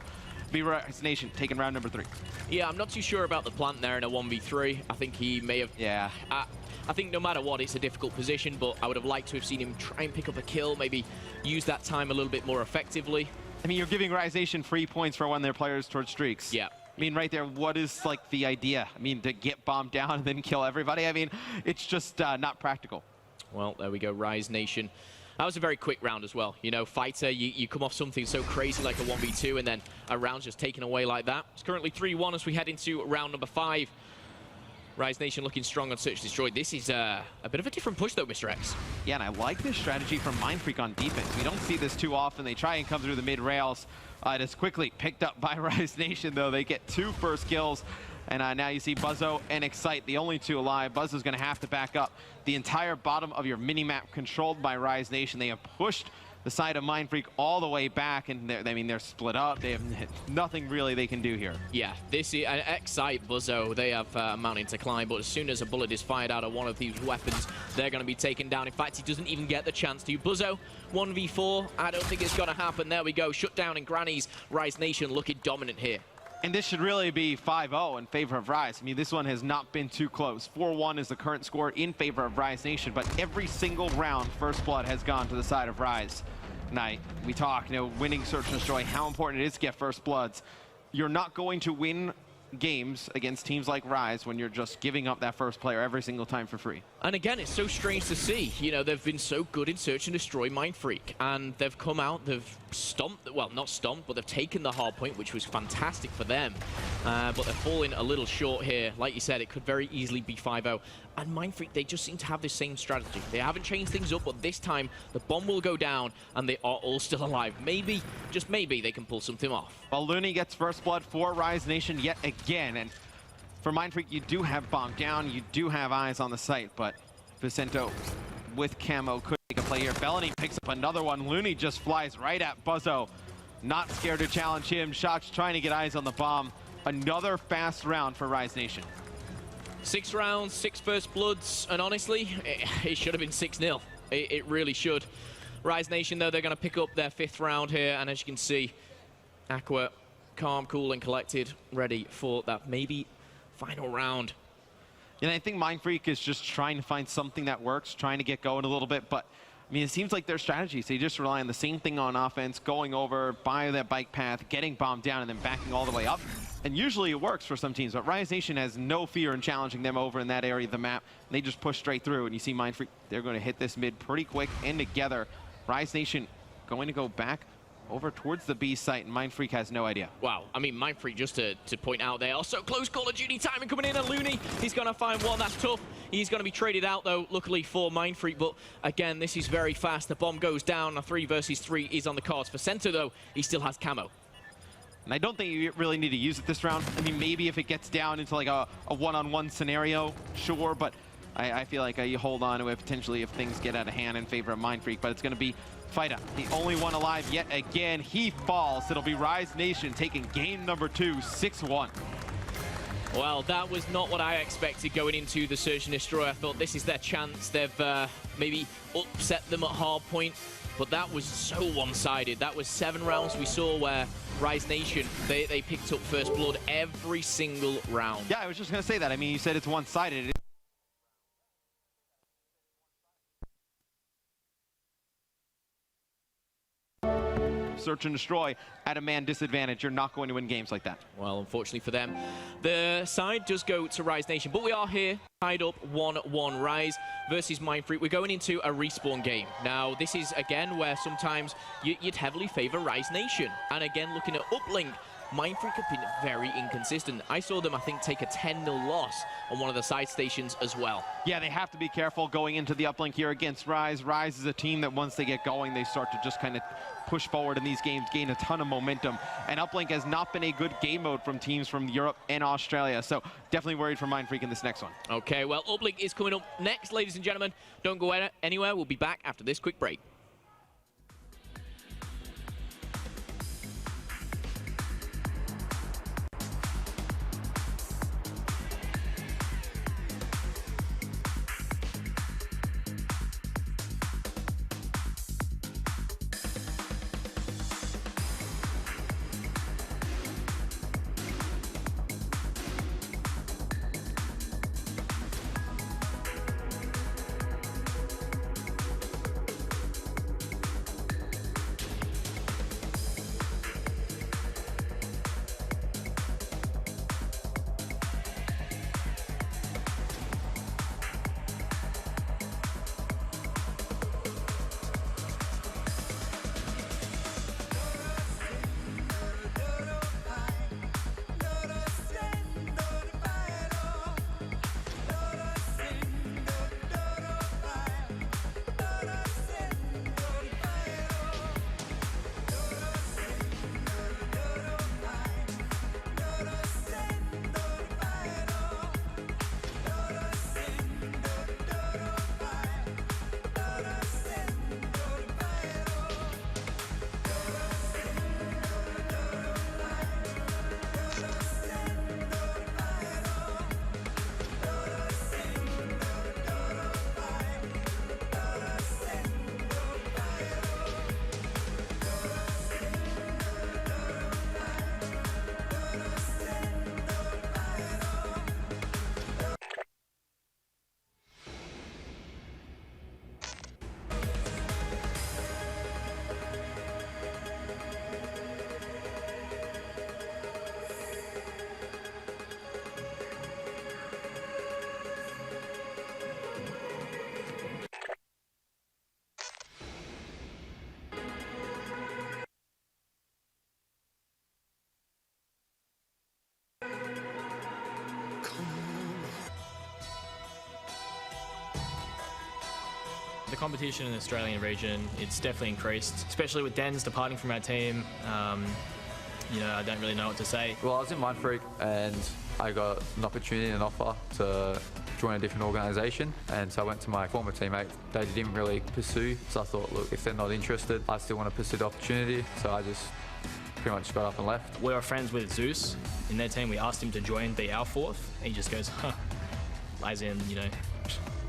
Rise Nation taking round number 3. Yeah, I'm not too sure about the plant there in a 1v3. I think he may have... Yeah. I think no matter what, it's a difficult position, but I would have liked to have seen him try and pick up a kill, maybe use that time a little bit more effectively. I mean, you're giving Rise Nation free points for one of their players towards streaks. Yeah. I mean, right there, what is, like, the idea? I mean, to get bombed down and then kill everybody? I mean, it's just not practical. Well, there we go, Rise Nation. That was a very quick round as well. You know, Fighter, you come off something so crazy like a 1v2, and then a round's just taken away like that. It's currently 3-1 as we head into round number 5. Rise Nation looking strong on Search Destroy. This is a bit of a different push, though, Mr. X. Yeah, and I like this strategy from Mindfreak on defense. We don't see this too often. They try and come through the mid-rails. It is quickly picked up by Rise Nation, though. They get 2 first kills. And now you see Buzzo and Excite, the only 2 alive. Buzzo's going to have to back up. The entire bottom of your mini-map controlled by Rise Nation. They have pushed the side of Mindfreak all the way back, and they're split up. They have nothing really they can do here. Yeah, this is Excite, Buzzo. They have a mountain to climb, but as soon as a bullet is fired out of one of these weapons, they're going to be taken down. In fact, he doesn't even get the chance to. Buzzo, 1v4. I don't think it's going to happen. There we go. Shut down in Grannies. Rise Nation looking dominant here. And this should really be 5-0 in favor of Rise. I mean, this one has not been too close. 4-1 is the current score in favor of Rise Nation, but every single round, First Blood has gone to the side of Rise. Tonight, we talk, winning Search and Destroy, how important it is to get First Bloods. You're not going to win games against teams like Rise when you're just giving up that first player every single time for free. And again, it's so strange to see. You know, they've been so good in Search and Destroy Mindfreak, and they've come out, they've stomped, well, not stomped, but they've taken the hard point, which was fantastic for them. But they're falling a little short here. Like you said, it could very easily be 5-0. And Mindfreak, they just seem to have the same strategy. They haven't changed things up, but this time the bomb will go down and they are all still alive. Maybe, just maybe, they can pull something off. Well, Looney gets first blood for Rise Nation yet again. And for Mindfreak, you do have bomb down, you do have eyes on the site, but Vicento with camo could make a play here. Felony picks up another one. Looney just flies right at Buzzo. Not scared to challenge him. Shock's trying to get eyes on the bomb. Another fast round for Rise Nation. 6 rounds, 6 first bloods, and honestly, it should have been 6-0. It really should. Rise Nation, though, they're going to pick up their 5th round here, and as you can see, Aqua, calm, cool, and collected, ready for that maybe final round. And I think Mindfreak is just trying to find something that works, trying to get going a little bit, but I mean, it seems like their strategies, they just rely on the same thing on offense, going over, by that bike path, getting bombed down, and then backing all the way up. And usually it works for some teams, but Rise Nation has no fear in challenging them over in that area of the map. They just push straight through, and you see Mindfreak, they're going to hit this mid pretty quick and together. Rise Nation going to go back over towards the B site, and Mindfreak has no idea. Wow, I mean, Mindfreak, just to point out, they are so close. Call of Duty timing coming in, and Looney, he's going to find one. That's tough. He's going to be traded out, though, luckily for Mindfreak. But again, this is very fast. The bomb goes down. A 3 versus 3 is on the cards. For Center, though, he still has camo. And I don't think you really need to use it this round. I mean, maybe if it gets down into like a one-on-one scenario, sure, but I feel like you hold on to it potentially if things get out of hand in favor of Mindfreak, but it's going to be Fighter, the only one alive yet again. He falls. It'll be Rise Nation taking game number 2, 6-1. Well, that was not what I expected going into the Search and Destroy. I thought this is their chance. They've maybe upset them at hardpoint, but that was so one-sided. That was 7 rounds we saw where Rise Nation, they picked up first blood every single round. Yeah, I was just going to say that. I mean, you said it's one-sided. Search and Destroy at a man disadvantage. You're not going to win games like that. Well, unfortunately for them, the side does go to Rise Nation, but we are here tied up 1-1. Rise versus Mindfreak. We're going into a respawn game. Now, this is, again, where sometimes you'd heavily favor Rise Nation. And again, looking at Uplink, Mindfreak have been very inconsistent. I saw them, I think, take a 10-0 loss on one of the side stations as well. Yeah, they have to be careful going into the uplink here against Rise. Rise is a team that once they get going, they start to just kind of push forward in these games, gain a ton of momentum. And uplink has not been a good game mode from teams from Europe and Australia. So definitely worried for Mindfreak in this next one. Okay, well, uplink is coming up next, ladies and gentlemen. Don't go anywhere. We'll be back after this quick break. The competition in the Australian region, it's definitely increased, especially with Dens departing from our team. You know, I don't really know what to say. Well, I was in Mindfreak and I got an opportunity and an offer to join a different organisation, and so I went to my former teammate. They didn't really pursue, so I thought, look, if they're not interested, I still want to pursue the opportunity, so I just pretty much got up and left. We were friends with Zeus in their team. We asked him to join, be our fourth. He just goes, huh, as in, you know,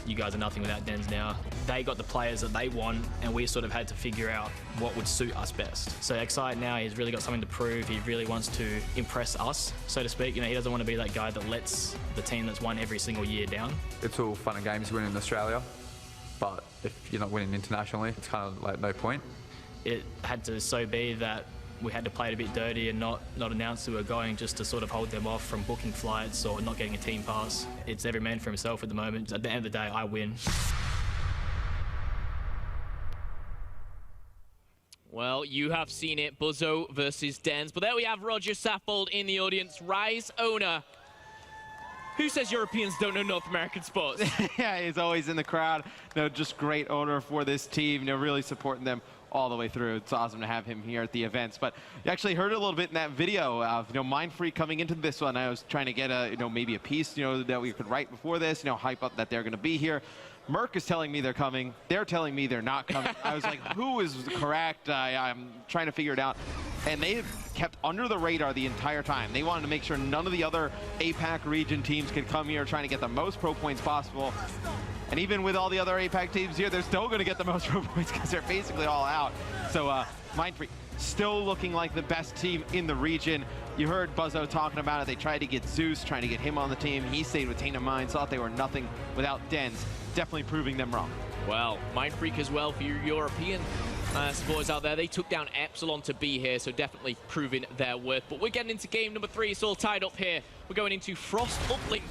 you guys are nothing without Dens now. They got the players that they want, and we sort of had to figure out what would suit us best. So Excite now, he's really got something to prove. He really wants to impress us, so to speak. You know, he doesn't want to be that guy that lets the team that's won every single year down. It's all fun and games winning in Australia, but if you're not winning internationally, it's kind of like no point. It had to so be that we had to play it a bit dirty and not announce we were going, just to sort of hold them off from booking flights or not getting a team pass. It's every man for himself at the moment. At the end of the day, I win. Well, you have seen it, Buzzo versus Dens. But there we have Roger Saffold in the audience, Rise owner. Who says Europeans don't know North American sports? Yeah, he's always in the crowd. No, just great owner for this team. You know, really supporting them all the way through. It's awesome to have him here at the events. But you actually heard a little bit in that video of, you know, Mindfreak coming into this one. I was trying to get a, you know, maybe a piece, you know, that we could write before this, you know, hype up that they're going to be here. Merc is telling me they're coming. They're telling me they're not coming. I was like, who is correct? I'm trying to figure it out. And they kept under the radar the entire time. They wanted to make sure none of the other APAC region teams could come here trying to get the most pro points possible. And even with all the other APAC teams here, they're still going to get the most pro points because they're basically all out. So Mindfreak still looking like the best team in the region. You heard Buzzo talking about it. They tried to get Zeus, trying to get him on the team. He stayed with Tainted Minds, thought they were nothing without Dens. Definitely proving them wrong. Well, Mindfreak as well for your European supporters out there. They took down Epsilon to be here, so definitely proving their worth. But we're getting into game number 3. It's all tied up here. We're going into Frost Uplink.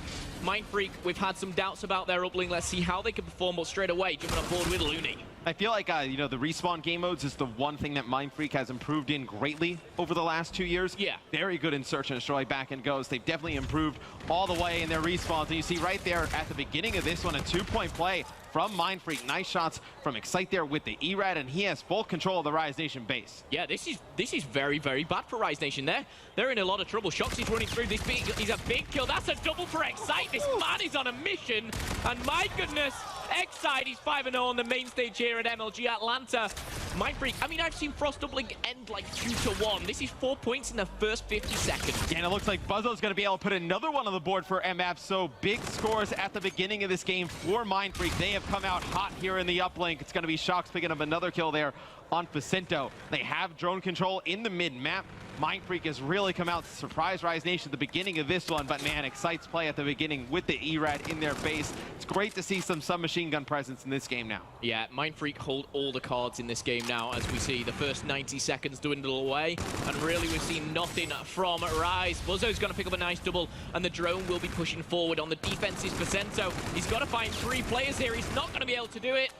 Mindfreak, we've had some doubts about their uplink. Let's see how they can perform, but straight away, jumping on board with Looney. I feel like, you know, the respawn game modes is the one thing that Mindfreak has improved in greatly over the last 2 years. Yeah. Very good in Search and Destroy, back and goes. They've definitely improved all the way in their respawns. And you see right there at the beginning of this one, a 2-point play from Mindfreak. Nice shots from Excite there with the ERAD, and he has full control of the Rise Nation base. Yeah, this is very, very bad for Rise Nation. They're in a lot of trouble. Shoxy's running through this big, he's a big kill. That's a double for Excite. This man is on a mission, and my goodness, Excite, he's 5-0 on the main stage here at MLG Atlanta. Mindfreak, I mean, I've seen Frost Uplink end like 2-1. This is 4 points in the first 50 seconds. Yeah, and it looks like Buzzo's going to be able to put another one on the board for MF. So big scores at the beginning of this game for Mindfreak. They have come out hot here in the uplink. It's going to be Shox picking up another kill there on Facento. They have drone control in the mid-map. Mindfreak has really come out to surprise Rise Nation at the beginning of this one, but man, Excite's play at the beginning with the ERAD in their base. It's great to see some submachine gun presence in this game now. Yeah, Mindfreak hold all the cards in this game now, as we see the first 90 seconds dwindle away, and really we've seen nothing from Rise. Buzzo's going to pick up a nice double, and the drone will be pushing forward. On the defense is Facento. He's got to find 3 players here. He's not going to be able to do it.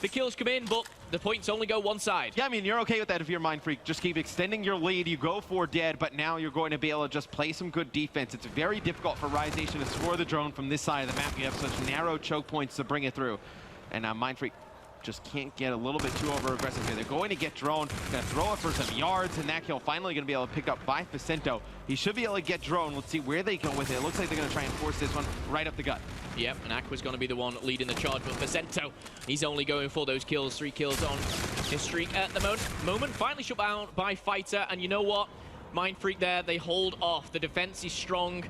The kills come in, but the points only go one side. Yeah, I mean, you're okay with that if you're Mindfreak. Just keep extending your lead. You go for dead, but now you're going to be able to just play some good defense. It's very difficult for Rise Nation to score the drone from this side of the map. You have such narrow choke points to bring it through. And Mindfreak just can't get a little bit too over-aggressive here. They're going to get drone, gonna throw it for some yards, and that kill finally gonna be able to pick up by Facento. He should be able to get drone. Let's see where they go with it. It looks like they're gonna try and force this one right up the gut. Yep, and Aqua's gonna be the one leading the charge, but Facento, he's only going for those kills. 3 kills on his streak at the moment. Finally shut down by Fighter, and you know what? Mindfreak there, they hold off. The defense is strong.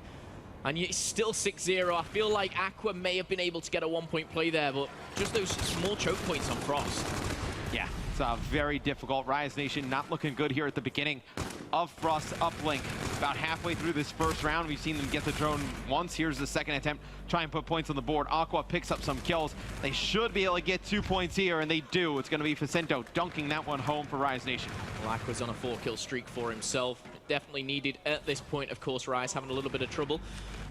And it's still 6-0. I feel like Aqua may have been able to get a 1-point play there, but just those small choke points on Frost. Yeah, it's very difficult. Rise Nation not looking good here at the beginning of Frost Uplink. About halfway through this first round, we've seen them get the drone once. Here's the second attempt, try and put points on the board. Aqua picks up some kills. They should be able to get 2 points here, and they do. It's going to be Facento dunking that one home for Rise Nation. Well, Aqua's on a 4-kill streak for himself. Definitely needed at this point. Of course, Rise having a little bit of trouble.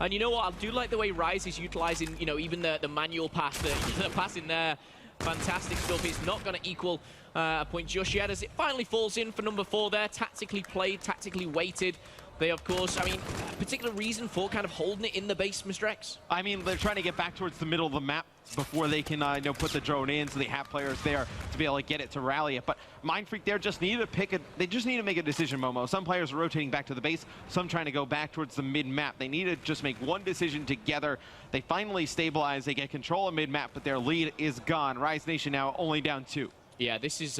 And you know what? I do like the way Rise is utilizing, you know, even the manual pass, the pass in there. Fantastic stuff. It's not going to equal a point just yet, as it finally falls in for number 4 there. Tactically played, tactically weighted. They, of course, I mean, a particular reason for kind of holding it in the base, Mr. X? I mean, they're trying to get back towards the middle of the map before they can, you know, put the drone in, so they have players there to be able to get it to rally it. But Mindfreak there just need to they just need to make a decision, Momo. Some players are rotating back to the base, some trying to go back towards the mid-map. They need to just make one decision together. They finally stabilize, they get control of mid-map, but their lead is gone. Rise Nation now only down 2. Yeah, this has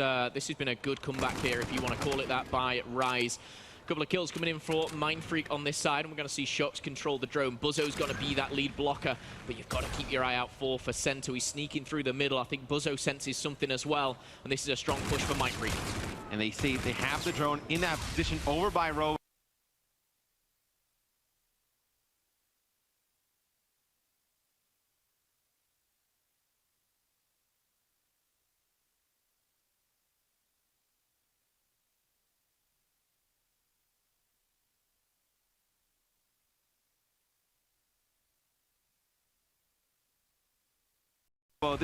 been a good comeback here, if you want to call it that, by Rise. Couple of kills coming in for Mindfreak on this side, and we're going to see Shox control the drone. Buzzo's going to be that lead blocker, but you've got to keep your eye out for Facento. He's sneaking through the middle. I think Buzzo senses something as well, and this is a strong push for Mindfreak. And they see they have the drone in that position over by Rowe. Well,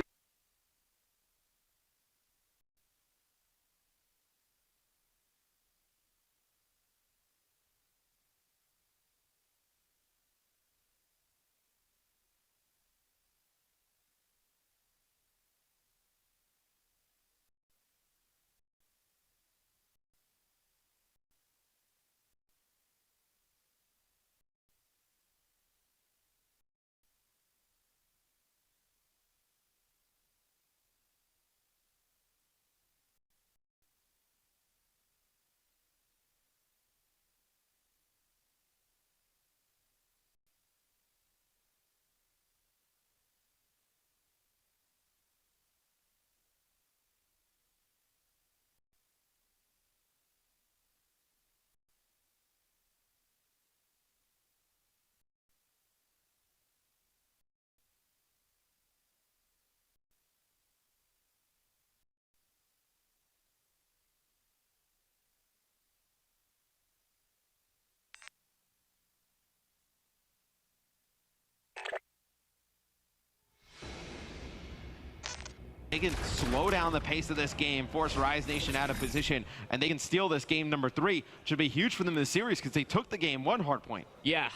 they can slow down the pace of this game, force Rise Nation out of position, and they can steal this game number 3. Should be huge for them in the series because they took the game 1 hard point. Yeah,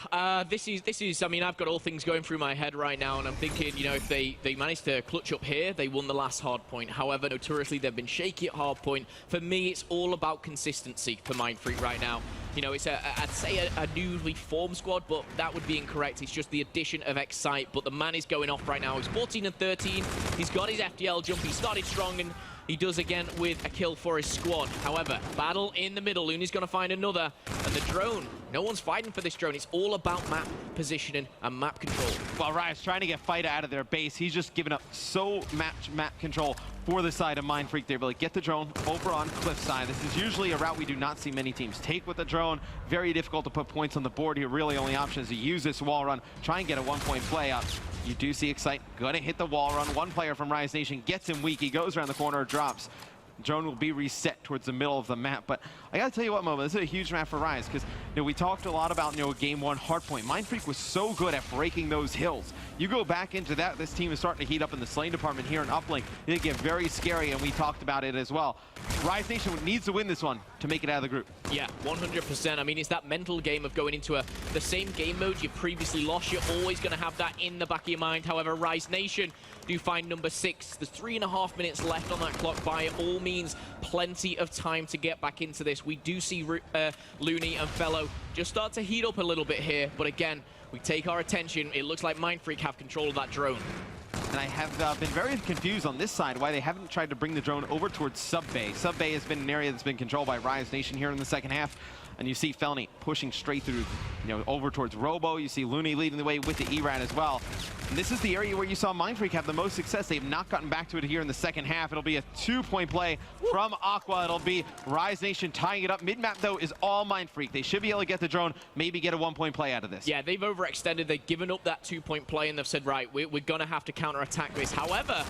this is. I mean, I've got all things going through my head right now, and I'm thinking, you know, if they managed to clutch up here, they won the last hard point. However, notoriously, they've been shaky at hard point. For me, it's all about consistency for Mindfreak right now. You know, it's I'd say a newly formed squad, but that would be incorrect. It's just the addition of Excite, but the man is going off right now. He's 14 and 13. He's got his FTL jump. He started strong, and he does again with a kill for his squad. However, battle in the middle. Looney's going to find another. And the drone, no one's fighting for this drone. It's all about map positioning and map control. While Rise trying to get Fighter out of their base, he's just given up so much map control for the side of Mindfreak. They're able to get the drone over on Cliffside. This is usually a route we do not see many teams take with the drone. Very difficult to put points on the board here. Really only option is to use this wall run, try and get a 1-point play out. You do see Excite gonna hit the wall run. One player from Rise Nation gets him weak. He goes around the corner, drops. Drone will be reset towards the middle of the map. But I gotta tell you what, Momo, this is a huge map for Rise because we talked a lot about game 1 hardpoint. Mindfreak was so good at breaking those hills. You go back into that, this team is starting to heat up in the Slain department here in Uplink. It get very scary, and we talked about it as well. Rise Nation needs to win this one to make it out of the group. Yeah, 100%. I mean, it's that mental game of going into the same game mode you've previously lost. You're always going to have that in the back of your mind. However, Rise Nation do find number 6. There's 3.5 minutes left on that clock. By all means, plenty of time to get back into this. We do see Looney and Fellow just start to heat up a little bit here. But again, we take our attention. It looks like Mindfreak have control of that drone. And I have been very confused on this side why they haven't tried to bring the drone over towards Sub-Bay. Sub-Bay has been an area that's been controlled by Rise Nation here in the second half. And you see Felony pushing straight through, over towards Robo. You see Looney leading the way with the ERAT as well. And this is the area where you saw Mindfreak have the most success. They've not gotten back to it here in the second half. It'll be a 2-point play from Aqua. It'll be Rise Nation tying it up. Mid-map, though, is all Mindfreak. They should be able to get the drone, maybe get a 1-point play out of this. Yeah, they've overextended. They've given up that 2-point play, and they've said, right, we're going to have to counter-attack this. However,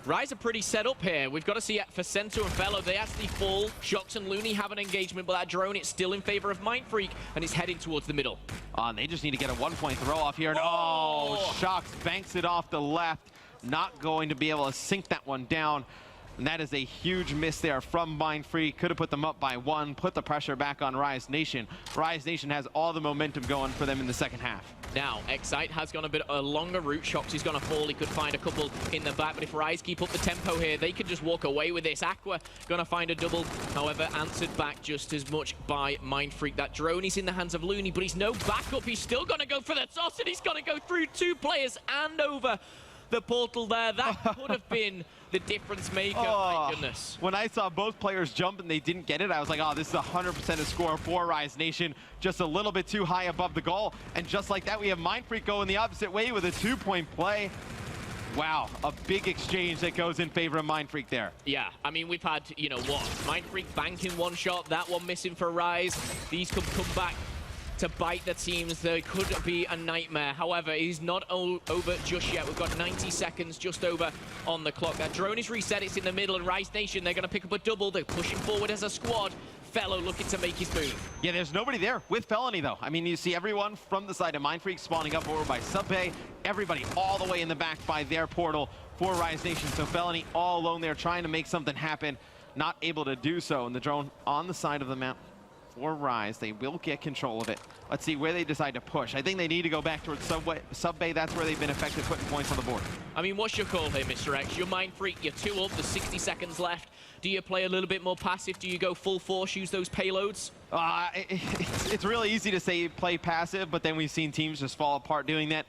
Rise are pretty set up here. We've got to see for Cento and Fellow, they actually fall. Shox and Looney have an engagement, but that drone, it's still in favor of Mindfreak, and it's heading towards the middle. And they just need to get a 1-point throw off here. And Shox banks it off the left. Not going to be able to sink that one down. And that is a huge miss there from Mindfreak. Could have put them up by 1, put the pressure back on Rise Nation. Rise Nation has all the momentum going for them in the second half. Now, Excite has gone a longer route. Shox is going to fall. He could find a couple in the back, but if Rise keep up the tempo here, they could just walk away with this. Aqua going to find a double. However, answered back just as much by Mindfreak. That drone is in the hands of Looney, but he's no backup. He's still going to go for the toss, and he's going to go through 2 players and over the portal there. That could have been the difference maker. My goodness. When I saw both players jump and they didn't get it, I was like, oh, this is 100% a score for Rise Nation. Just a little bit too high above the goal. And just like that, we have Mindfreak going the opposite way with a 2-point play. Wow, a big exchange that goes in favor of Mindfreak there. Yeah, I mean, we've had, Mindfreak banking 1 shot, that one missing for Rise. These could come back to bite the teams. There could be a nightmare. However, it is not over just yet. We've got 90 seconds just over on the clock. That drone is reset. It's in the middle, and Rise Nation, they're going to pick up a double. They're pushing forward as a squad. Fellow looking to make his move. Yeah, there's nobody there with Felony, though. I mean, you see everyone from the side of Mindfreak spawning up over by Sub-Bay. Everybody all the way in the back by their portal for Rise Nation. So Felony all alone there trying to make something happen. Not able to do so. And the drone on the side of the map for Rise. They will get control of it. Let's see where they decide to push. I think they need to go back towards Sub-Bay. That's where they've been effective putting points on the board. I mean, what's your call here, Mr. X? You're Mindfreak. You're 2 up. There's 60 seconds left. Do you play a little bit more passive? Do you go full force, use those payloads? It's really easy to say play passive, but then we've seen teams just fall apart doing that.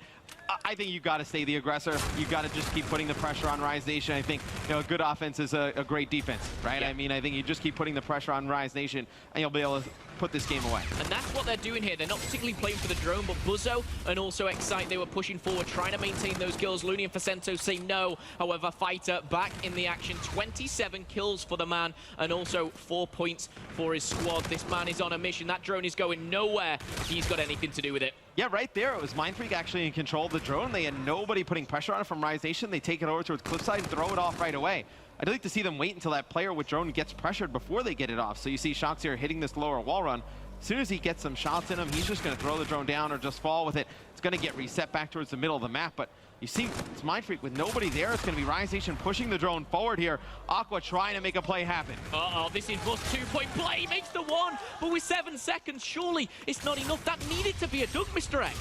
I think you've got to stay the aggressor. You've got to just keep putting the pressure on Rise Nation. I think a good offense is a great defense, right? Yeah. I mean, I think you just keep putting the pressure on Rise Nation, and you'll be able to put this game away. And that's what they're doing here. They're not particularly playing for the drone, but Buzzo and also Excite, they were pushing forward, trying to maintain those kills. Looney and Facento say no. However, Fighter back in the action. 27 kills for the man, and also 4 points for his squad. This man is on a mission. That drone is going nowhere. He's got anything to do with it. Yeah, right there. It was Mindfreak actually in control of the drone. They had nobody putting pressure on it from Rise Nation. They take it over towards Cliffside and throw it off right away. I'd like to see them wait until that player with drone gets pressured before they get it off. So you see Shox here hitting this lower wall run. As soon as he gets some shots in him, he's just going to throw the drone down or just fall with it. It's going to get reset back towards the middle of the map, but You see, it's Mindfreak with nobody there. It's going to be Rise Nation pushing the drone forward here. Aqua trying to make a play happen. Uh-oh, this is Buzz 2-point play. Makes the one, but with 7 seconds, surely it's not enough. That needed to be a dunk, Mr. X.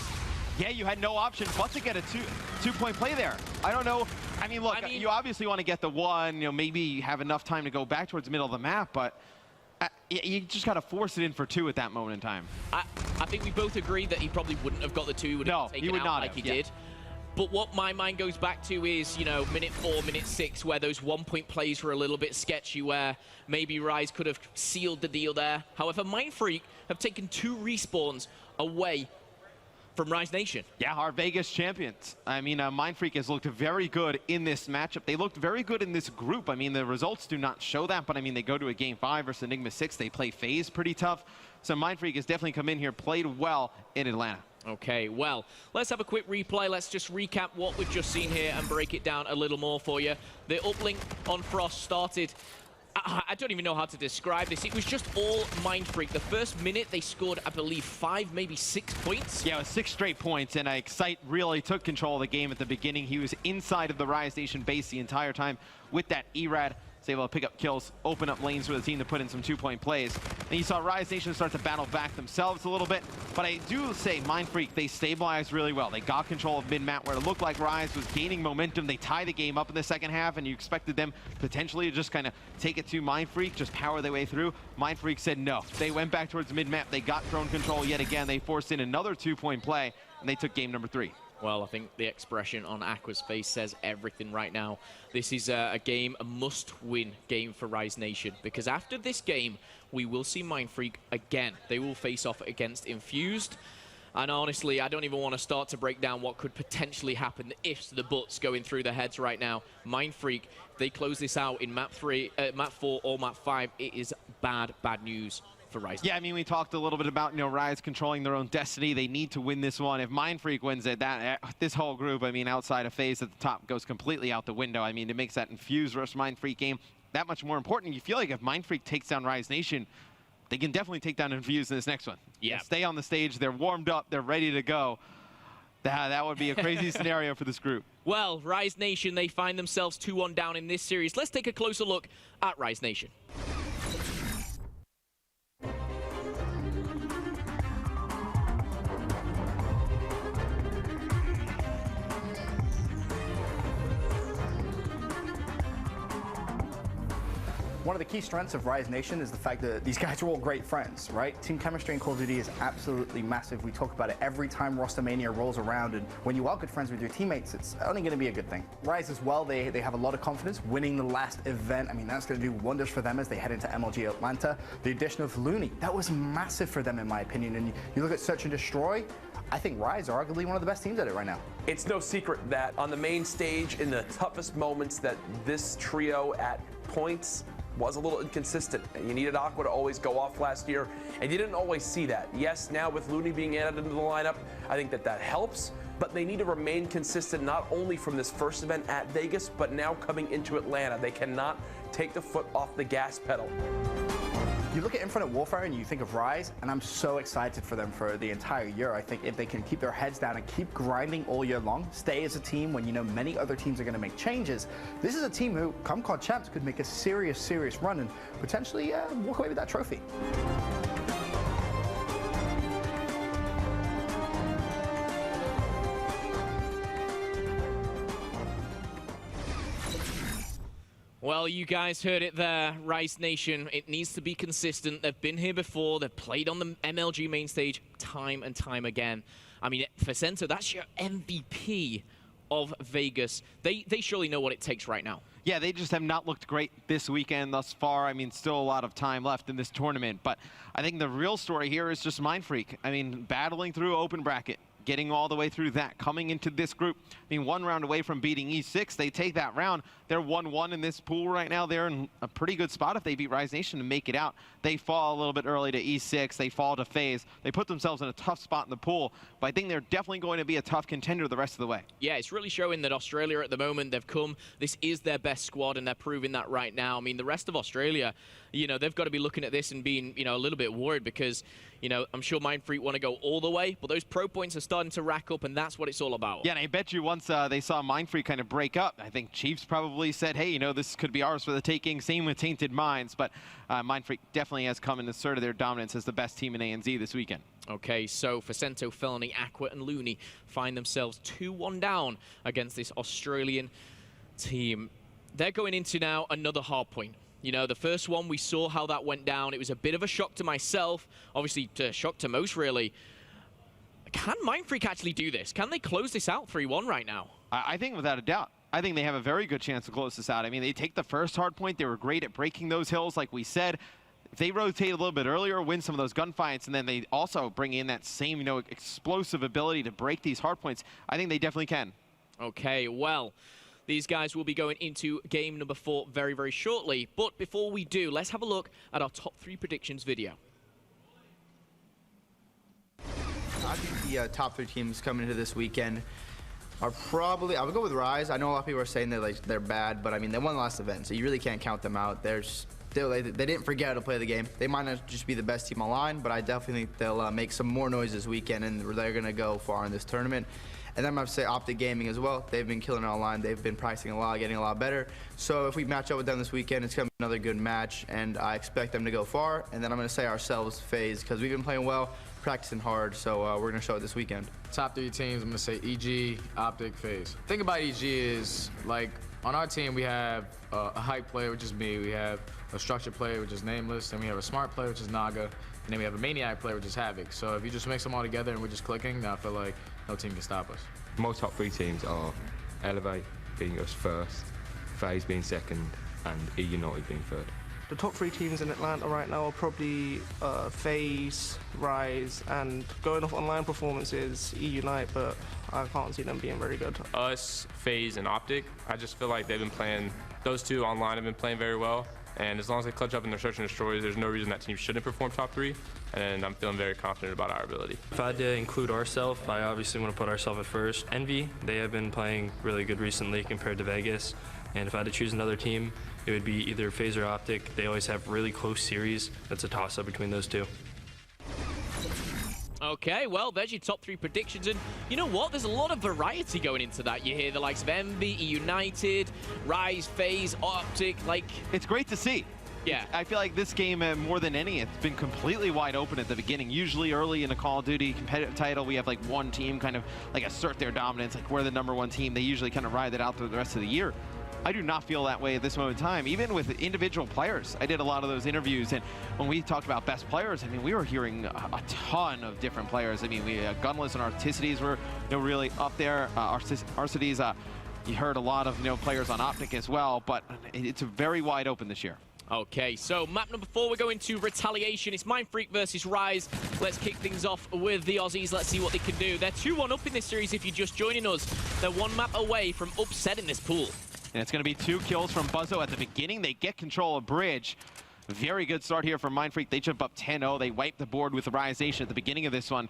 Yeah, you had no option but to get a two-point play there. I don't know. I mean, look, you obviously want to get the one, you know, maybe have enough time to go back towards the middle of the map, but you just got to force it in for 2 at that moment in time. I think we both agreed that he probably wouldn't have got the 2. No, he would not like have, he did. But what my mind goes back to is, you know, minute 4, minute 6, where those 1-point plays were a little bit sketchy, where maybe Rise could have sealed the deal there. However, Mindfreak have taken 2 respawns away from Rise Nation. Yeah, our Vegas champions. I mean, Mindfreak has looked very good in this matchup. They looked very good in this group. I mean, the results do not show that, but I mean, they go to a Game 5 versus Enigma 6. They play FaZe pretty tough. So Mindfreak has definitely come in here, played well in Atlanta. Okay, well, let's have a quick replay. Let's just recap what we've just seen here and break it down a little more for you. The uplink on Frost started. I don't even know how to describe this. It was just all Mindfreak. The first minute, they scored, I believe, 5, maybe 6 points. Yeah, it was 6 straight points, and Excite really took control of the game at the beginning. He was inside of the Rise Nation base the entire time with that ERAD. Was able to pick up kills, open up lanes for the team to put in some 2-point plays. And you saw Rise Nation start to battle back themselves a little bit, but I do say Mindfreak, they stabilized really well. They got control of mid-map where it looked like Rise was gaining momentum. They tie the game up in the second half, and you expected them potentially to just kind of take it to Mindfreak, just power their way through. Mindfreak said no. They went back towards mid-map. They got drone control yet again. They forced in another 2-point play, and they took game number 3. Well, I think the expression on Aqua's face says everything right now. This is a must-win game for Rise Nation, because after this game, we will see Mindfreak again. They will face off against Infused. And honestly, I don't even want to start to break down what could potentially happen, the ifs, the buts going through their heads right now. Mindfreak, if they close this out in map 4 or map 5, it is bad news for Rise. Yeah, I mean, we talked a little bit about, you know, Rise controlling their own destiny. They need to win this one. If Mindfreak wins it, this whole group, I mean, outside of FaZe at the top, goes completely out the window. I mean, it makes that Infused versus Mindfreak game that much more important. You feel like if Mindfreak takes down Rise Nation, they can definitely take down Infused in this next one. Yeah. They stay on the stage, they're warmed up, they're ready to go. That would be a crazy scenario for this group. Well, Rise Nation, they find themselves 2-1 down in this series. Let's take a closer look at Rise Nation. One of the key strengths of Rise Nation is the fact that these guys are all great friends, right? Team chemistry in Call of Duty is absolutely massive. We talk about it every time Roster Mania rolls around, and when you are good friends with your teammates, it's only going to be a good thing. Rise as well, they have a lot of confidence winning the last event. I mean, that's going to do wonders for them as they head into MLG Atlanta. The addition of Looney, that was massive for them in my opinion, and you look at Search and Destroy, I think Rise are arguably one of the best teams at it right now. It's no secret that on the main stage, in the toughest moments, that this trio at points was a little inconsistent. You needed Aqua to always go off last year, and you didn't always see that. Yes, now with Looney being added into the lineup, I think that helps, but they need to remain consistent not only from this first event at Vegas, but now coming into Atlanta. They cannot take the foot off the gas pedal. You look at Infinite Warfare and you think of Rise, and I'm so excited for them for the entire year. I think if they can keep their heads down and keep grinding all year long, stay as a team when you know many other teams are going to make changes, this is a team who, come COD champs, could make a serious run and potentially walk away with that trophy. Well, you guys heard it there, Rise Nation. It needs to be consistent. They've been here before. They've played on the MLG main stage time and time again. I mean, Facento, that's your MVP of Vegas. They surely know what it takes right now. Yeah, they just have not looked great this weekend thus far. I mean, still a lot of time left in this tournament, but I think the real story here is just Mindfreak. I mean, battling through open bracket, getting all the way through that, coming into this group. I mean, 1 round away from beating E6. They take that round. They're 1-1 in this pool right now. They're in a pretty good spot if they beat Rise Nation to make it out. They fall a little bit early to E6. They fall to FaZe. They put themselves in a tough spot in the pool, but I think they're definitely going to be a tough contender the rest of the way. Yeah, it's really showing that Australia at the moment, they've come. This is their best squad, and they're proving that right now. I mean, the rest of Australia, you know, they've got to be looking at this and being, you know, a little bit worried because, You know, I'm sure Mindfreak want to go all the way, but those pro points are starting to rack up, and that's what it's all about. Yeah, and I bet you once they saw Mindfreak kind of break up, I think Chiefs probably said, hey, you know, this could be ours for the taking. Same with Tainted Minds, but Mindfreak definitely has come and asserted their dominance as the best team in ANZ this weekend. Okay, so Facento, Felony, Aqua, and Looney find themselves 2-1 down against this Australian team. They're going into now another hard point. You know, the first one, we saw how that went down. It was a bit of a shock to myself, obviously a shock to most, really. Can Mindfreak actually do this? Can they close this out 3-1 right now? I think without a doubt. I think they have a very good chance to close this out. I mean, they take the first hard point. They were great at breaking those hills, like we said. If they rotate a little bit earlier, win some of those gunfights, and then they also bring in that same, you know, explosive ability to break these hard points, I think they definitely can. Okay, well, these guys will be going into game number 4 very, very shortly. But before we do, let's have a look at our top 3 predictions video. I think the top 3 teams coming into this weekend are probably, I would go with Rise. I know a lot of people are saying they're bad, but I mean, they won the last event, so you really can't count them out. They didn't forget how to play the game. They might not just be the best team online, but I definitely think they'll make some more noise this weekend, and they're going to go far in this tournament. And then I'm going to say Optic Gaming as well. They've been killing it online. They've been pricing a lot, getting a lot better. So if we match up with them this weekend, it's going to be another good match, and I expect them to go far. And then I'm going to say ourselves, FaZe, because we've been playing well, practicing hard, so we're going to show it this weekend. Top 3 teams, I'm going to say EG, Optic, FaZe. The thing about EG is, like, on our team, we have a hype player, which is me. We have a structured player, which is Nameless. Then we have a smart player, which is Naga. And then we have a maniac player, which is Havoc. So if you just mix them all together and we're just clicking, then I feel like no team can stop us. My top 3 teams are Elevate being us first, FaZe being second, and E United being third. The top 3 teams in Atlanta right now are probably FaZe, Rise, and going off online performances, E Unite, but I can't see them being very good. Us, FaZe, and Optic. I just feel like they've been playing, those 2 online have been playing very well. And as long as they clutch up in their search and destroys, there's no reason that team shouldn't perform top 3. And I'm feeling very confident about our ability. If I had to include ourselves, I obviously want to put ourselves at first. Envy, they have been playing really good recently compared to Vegas. And if I had to choose another team, it would be either FaZe or Optic. They always have really close series. That's a toss-up between those 2. Okay, well, there's your top 3 predictions, and you know what? There's a lot of variety going into that. You hear the likes of Envy, E United, Rise, FaZe, Optic, like... It's great to see. Yeah. I feel like this game, more than any, it's been completely wide open at the beginning. Usually early in a Call of Duty competitive title, we have like one team kind of like assert their dominance, like we're the #1 team. They usually kind of ride that out through the rest of the year. I do not feel that way at this moment in time, even with individual players. I did a lot of those interviews, and when we talked about best players, I mean, we were hearing a ton of different players. I mean, we Gunless and Articities were, you know, really up there. Articities, you heard a lot of, you know, players on Optic as well, but it's very wide open this year. Okay, so map number 4, we're going to Retaliation. It's Mindfreak versus Rise. Let's kick things off with the Aussies. Let's see what they can do. They're 2-1 up in this series if you're just joining us. They're 1 map away from upsetting this pool. And it's going to be 2 kills from Buzzo at the beginning. They get control of Bridge. Very good start here from Mindfreak. They jump up 10-0. They wipe the board with the Realization at the beginning of this one.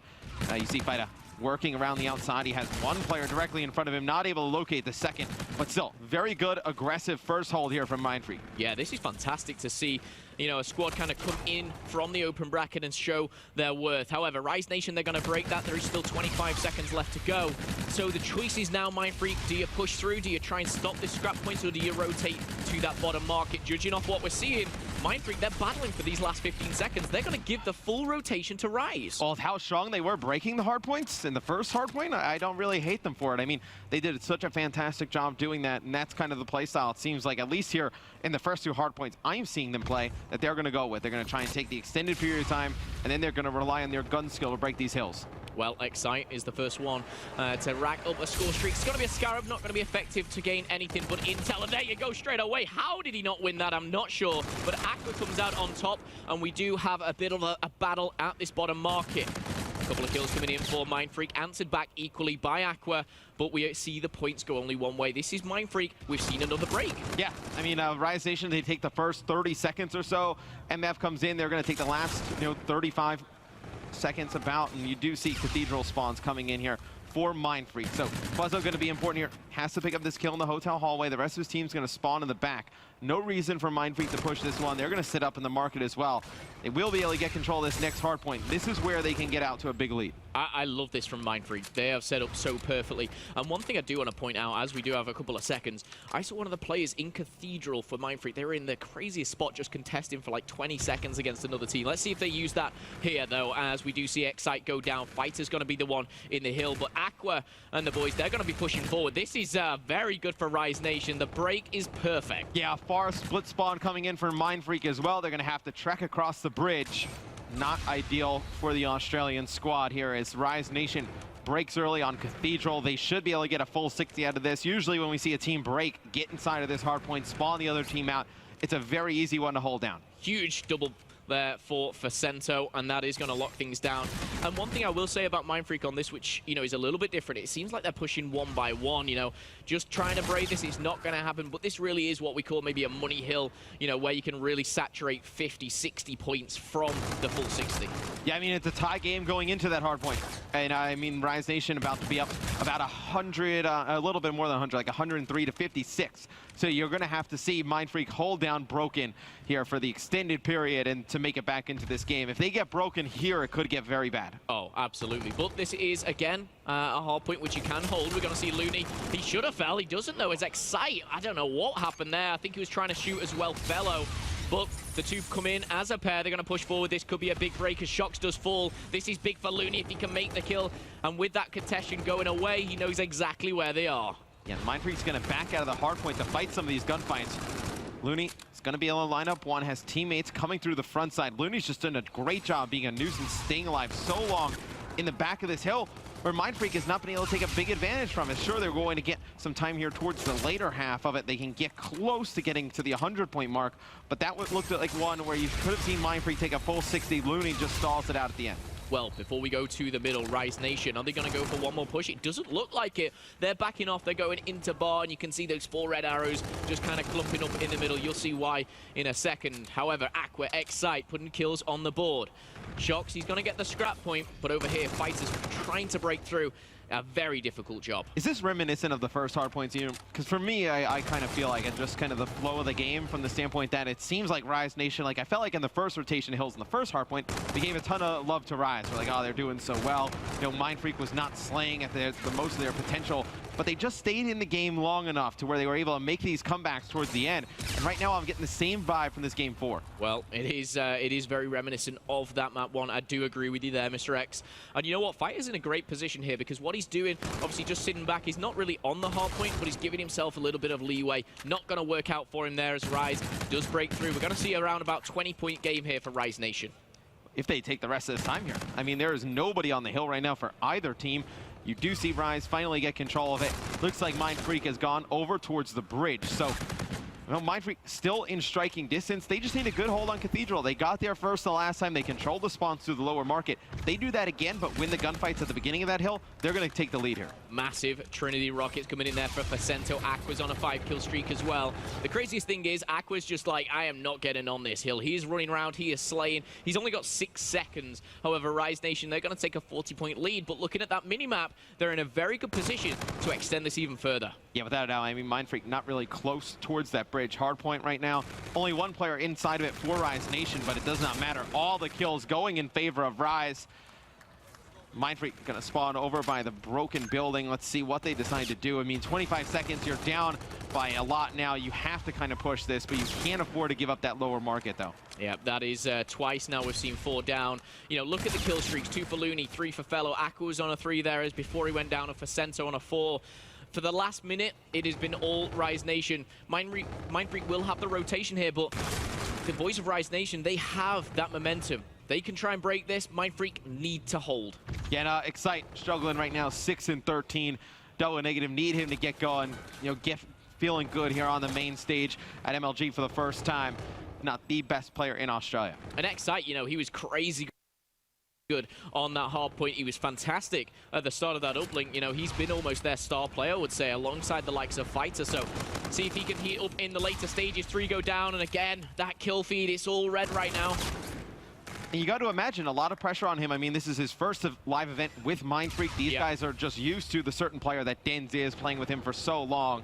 You see Fida working around the outside. He has 1 player directly in front of him, not able to locate the second. But still, very good, aggressive first hold here from Mindfreak. Yeah, this is fantastic to see, you know, a squad kind of come in from the open bracket and show their worth. However, Rise Nation, they're going to break that. There is still 25 seconds left to go. So the choice is now, Mindfreak, do you push through? Do you try and stop this scrap point, or do you rotate to that bottom market? Judging off what we're seeing, Mindfreak, they're battling for these last 15 seconds. They're going to give the full rotation to Rise. Well, how strong they were breaking the hard points in the first hard point, I don't really hate them for it. I mean, they did such a fantastic job doing that, and that's kind of the play style. It seems like, at least here in the first 2 hard points I'm seeing them play, that they're going to go with. They're going to try and take the extended period of time, and then they're going to rely on their gun skill to break these hills. Well, Excite is the first one to rack up a score streak. It's going to be a Scarab, not going to be effective to gain anything but intel. And there you go, straight away. How did he not win that? I'm not sure. But Aqua comes out on top, and we do have a bit of a battle at this bottom market. A couple of kills coming in for Mindfreak, answered back equally by Aqua, but we see the points go only one way. This is Mindfreak. We've seen another break. Yeah, I mean, Rise Nation, they take the first 30 seconds or so. MF comes in, they're going to take the last, 35 seconds about, and you do see Cathedral spawns coming in here for Mindfreak. So Fuzzo going to be important here. Has to pick up this kill in the hotel hallway. The rest of his team's going to spawn in the back. No reason for Mindfreak to push this one. They're going to sit up in the market as well. They will be able to get control of this next hard point. This is where they can get out to a big lead. I love this from Mindfreak. They have set up so perfectly. And one thing I do want to point out, as we do have a couple of seconds, I saw one of the players in Cathedral for Mindfreak. They were in the craziest spot, just contesting for like 20 seconds against another team. Let's see if they use that here, though, as we do see Excite go down. Fighter's going to be the one in the hill, but Aqua and the boys, they're going to be pushing forward. This is very good for Rise Nation. The break is perfect. Yeah, far split spawn coming in for Mindfreak as well. They're going to have to trek across the bridge. Not ideal for the Australian squad here as Rise Nation breaks early on Cathedral. They should be able to get a full 60 out of this. Usually when we see a team break, get inside of this hard point, spawn the other team out, it's a very easy one to hold down. Huge double there for Facento, and that is going to lock things down. And one thing I will say about Mindfreak on this, which, you know, is a little bit different, it seems like they're pushing one by one, you know, just trying to braid this is not going to happen, but this really is what we call maybe a money hill, you know, where you can really saturate 50, 60 points from the full 60. Yeah, I mean, it's a tie game going into that hard point. And I mean, Rise Nation about to be up about 100, a little bit more than 100, like 103 to 56. So you're going to have to see Mindfreak hold down Broken here for the extended period and to make it back into this game. If they get broken here, it could get very bad. Oh, absolutely. But this is, again, a hard point which you can hold. We're going to see Looney. He should have fell. He doesn't, though. It's Excite. I don't know what happened there. I think he was trying to shoot as well, Fellow. But the two come in as a pair. They're going to push forward. This could be a big break as Shox does fall. This is big for Looney if he can make the kill. And with that contestation going away, he knows exactly where they are. Yeah, Mindfreak's going to back out of the hard point to fight some of these gunfights. Looney is going to be able to line up one, has teammates coming through the front side. Looney's just done a great job being a nuisance, staying alive so long in the back of this hill, where Mindfreak has not been able to take a big advantage from it. Sure, they're going to get some time here towards the later half of it. They can get close to getting to the 100-point mark, but that looked like one where you could have seen Mindfreak take a full 60. Looney just stalls it out at the end. Well, before we go to the middle, Rise Nation, are they going to go for one more push? It doesn't look like it. They're backing off. They're going into bar, and you can see those 4 red arrows just kind of clumping up in the middle. You'll see why in a second. However, Aqua, Excite putting kills on the board. Shox, he's going to get the scrap point, but over here, Fighters trying to break through. A very difficult job. Is this reminiscent of the first hard points? Because for me, I kind of feel like it's just kind of the flow of the game from the standpoint that it seems like Rise Nation, like I felt like in the first rotation hills in the first hard point, they gave a ton of love to Rise. We're like, oh, they're doing so well. You know, Mindfreak was not slaying at the most of their potential, but they just stayed in the game long enough to where they were able to make these comebacks towards the end. And right now, I'm getting the same vibe from this game 4. Well, it is very reminiscent of that map 1. I do agree with you there, Mr. X. And you know what? Fighter's in a great position here because what he's doing, obviously just sitting back, he's not really on the hard point, but he's giving himself a little bit of leeway. Not going to work out for him there as Rise does break through. We're going to see around about 20-point game here for Rise Nation. If they take the rest of this time here. I mean, there is nobody on the hill right now for either team. You do see Rise finally get control of it. Looks like Mindfreak has gone over towards the bridge. So, well, Mindfreak still in striking distance. They just need a good hold on Cathedral. They got there first the last time. They controlled the spawns through the lower market. They do that again, but win the gunfights at the beginning of that hill, they're going to take the lead here. Massive Trinity Rockets coming in there for Facento. Aqua's on a 5-kill streak as well. The craziest thing is Aqua's just like, I am not getting on this hill. He is running around. He is slaying. He's only got 6 seconds. However, Rise Nation, they're going to take a 40-point lead. But looking at that mini-map, they're in a very good position to extend this even further. Yeah, without a doubt. I mean, Mindfreak not really close towards that bridge hard point right now. Only one player inside of it for Rise Nation, but it does not matter. All the kills going in favor of Rise. Mindfreak gonna spawn over by the broken building. Let's see what they decide to do. I mean, 25 seconds, you're down by a lot now. You have to kind of push this, but you can't afford to give up that lower market, though. Yeah, that is twice now we've seen 4 down. You know, look at the kill streaks. 2 for Looney, 3 for Fellow. Aqua was on a 3 there as before he went down, and Facento on a 4. For the last minute, it has been all Rise Nation. Mindfreak will have the rotation here, but the boys of Rise Nation, they have that momentum. They can try and break this. Mindfreak need to hold. Yeah, and Excite struggling right now, 6 and 13. Double negative, need him to get going. You know, get feeling good here on the main stage at MLG for the first time. Not the best player in Australia. And Excite, you know, he was crazy good on that hard point. He was fantastic at the start of that uplink. You know, he's been almost their star player, I would say, alongside the likes of Fighter. So see if he can heat up in the later stages. 3 go down, and again, that kill feed, it's all red right now. And you got to imagine a lot of pressure on him. I mean, this is his first live event with Mindfreak. These guys are just used to the certain player that Denz is, playing with him for so long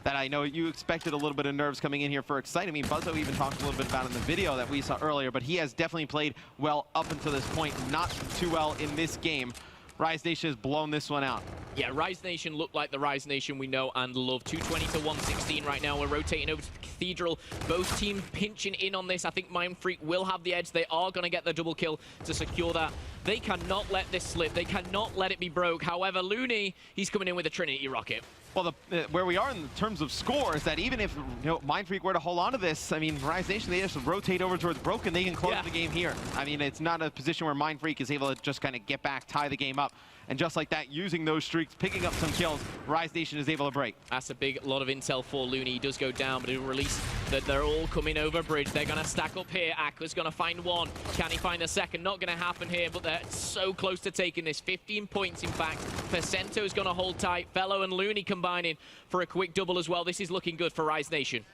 that I know you expected a little bit of nerves coming in here for Excite. I mean, Buzzo even talked a little bit about it in the video that we saw earlier, but he has definitely played well up until this point, not too well in this game. Rise Nation has blown this one out. Yeah, Rise Nation look like the Rise Nation we know and love. 220 to 116 right now. We're rotating over to the Cathedral. Both teams pinching in on this. I think Mindfreak will have the edge. They are going to get the double kill to secure that. They cannot let this slip. They cannot let it be broke. However, Looney, he's coming in with a Trinity Rocket. Well, where we are in terms of score is that even if Mindfreak were to hold on to this, I mean, Rise Nation, they just rotate over towards Broken. They can close the game here. I mean, it's not a position where Mindfreak is able to just kind of get back, tie the game up. And just like that, using those streaks, picking up some kills, Rise Nation is able to break. That's a big lot of intel for Looney. He does go down, but he'll release that they're all coming over bridge. They're going to stack up here. Aqua's going to find one. Can he find a second? Not going to happen here, but they're so close to taking this. 15 points, in fact. Percento's going to hold tight. Fellow and Looney combining for a quick double as well. This is looking good for Rise Nation.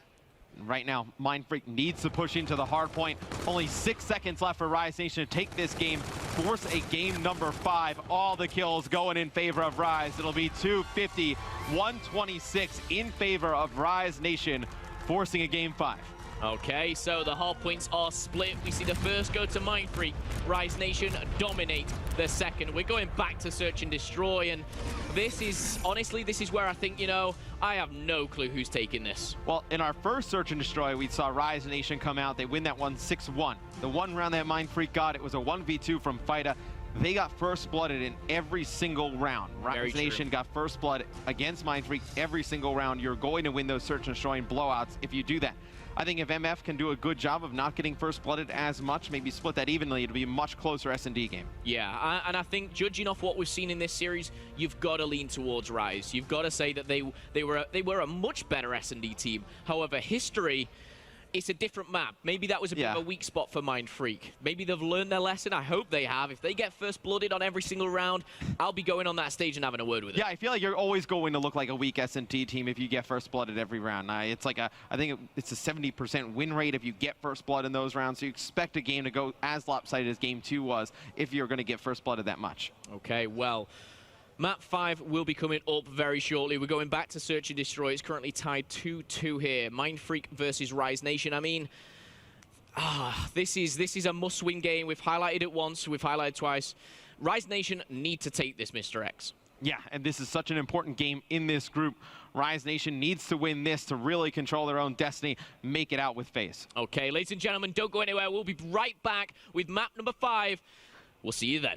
Right now, Mindfreak needs to push into the hard point. Only 6 seconds left for Rise Nation to take this game, force a game number 5. All the kills going in favor of Rise. It'll be 250, 126 in favor of Rise Nation, forcing a game 5. Okay, so the hard points are split. We see the first go to Mindfreak. Rise Nation dominate the second. We're going back to Search and Destroy, and this is, honestly, this is where I think, I have no clue who's taking this. Well, in our first Search and Destroy, we saw Rise Nation come out. They win that one 6-1. The one round that Mindfreak got, it was a 1v2 from FIDA. They got first blooded in every single round. Rise Nation got first blood against Mindfreak every single round. You're going to win those Search and Destroy blowouts if you do that. I think if MF can do a good job of not getting first blooded as much, maybe split that evenly, it'll be a much closer S&D game. Yeah, and I think judging off what we've seen in this series, you've got to lean towards Rise. You've got to say that they were a much better S&D team. However, history, it's a different map. Maybe that was a bit of a weak spot for Mindfreak. Maybe they've learned their lesson. I hope they have. If they get first blooded on every single round, I'll be going on that stage and having a word with it. Yeah, I feel like you're always going to look like a weak S&T team if you get first blooded every round. It's like I think it's a 70% win rate if you get first blood in those rounds. So you expect a game to go as lopsided as game 2 was if you're going to get first blooded that much. Okay, well, Map 5 will be coming up very shortly. We're going back to Search and Destroy. It's currently tied 2-2 here. Mindfreak versus Rise Nation. I mean, this is a must-win game. We've highlighted it once. We've highlighted twice. Rise Nation need to take this, Mr. X. Yeah, and this is such an important game in this group. Rise Nation needs to win this to really control their own destiny, make it out with FaZe. Okay, ladies and gentlemen, don't go anywhere. We'll be right back with map number 5. We'll see you then.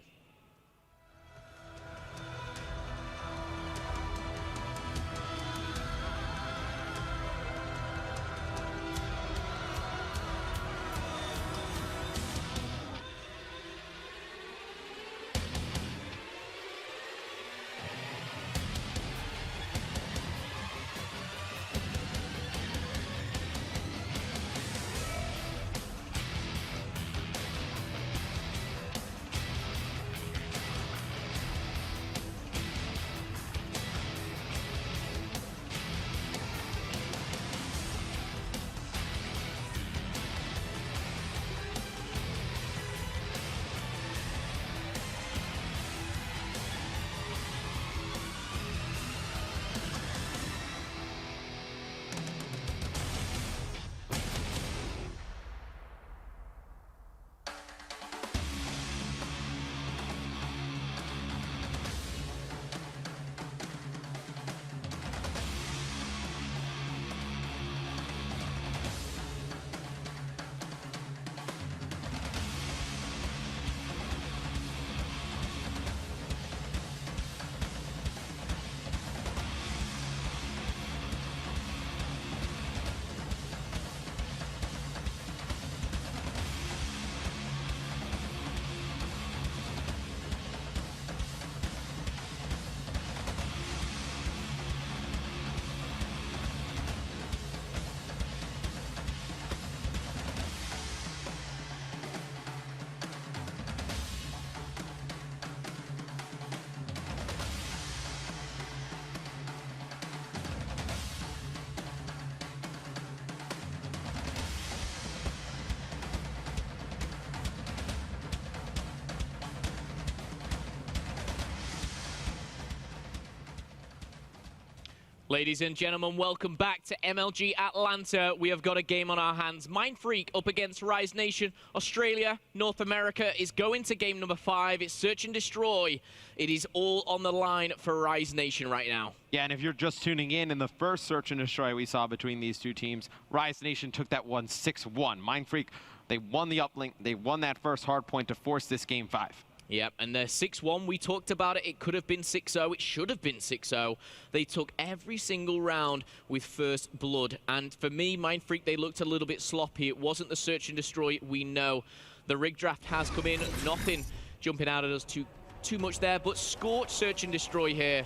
Ladies and gentlemen, welcome back to MLG Atlanta. We have got a game on our hands. Mindfreak up against Rise Nation. Australia, North America is going to game number 5. It's Search and Destroy. It is all on the line for Rise Nation right now. Yeah, and if you're just tuning in the first Search and Destroy we saw between these two teams, Rise Nation took that one 6-1. Mindfreak, they won the uplink. They won that first hard point to force this game 5. Yep, and they're 6-1. We talked about it. It could have been 6-0. It should have been 6-0. They took every single round with first blood. And for me, Mindfreak, they looked a little bit sloppy. It wasn't the Search and Destroy we know. The rig draft has come in. Nothing jumping out at us too much there. But Scorch, Search and Destroy here.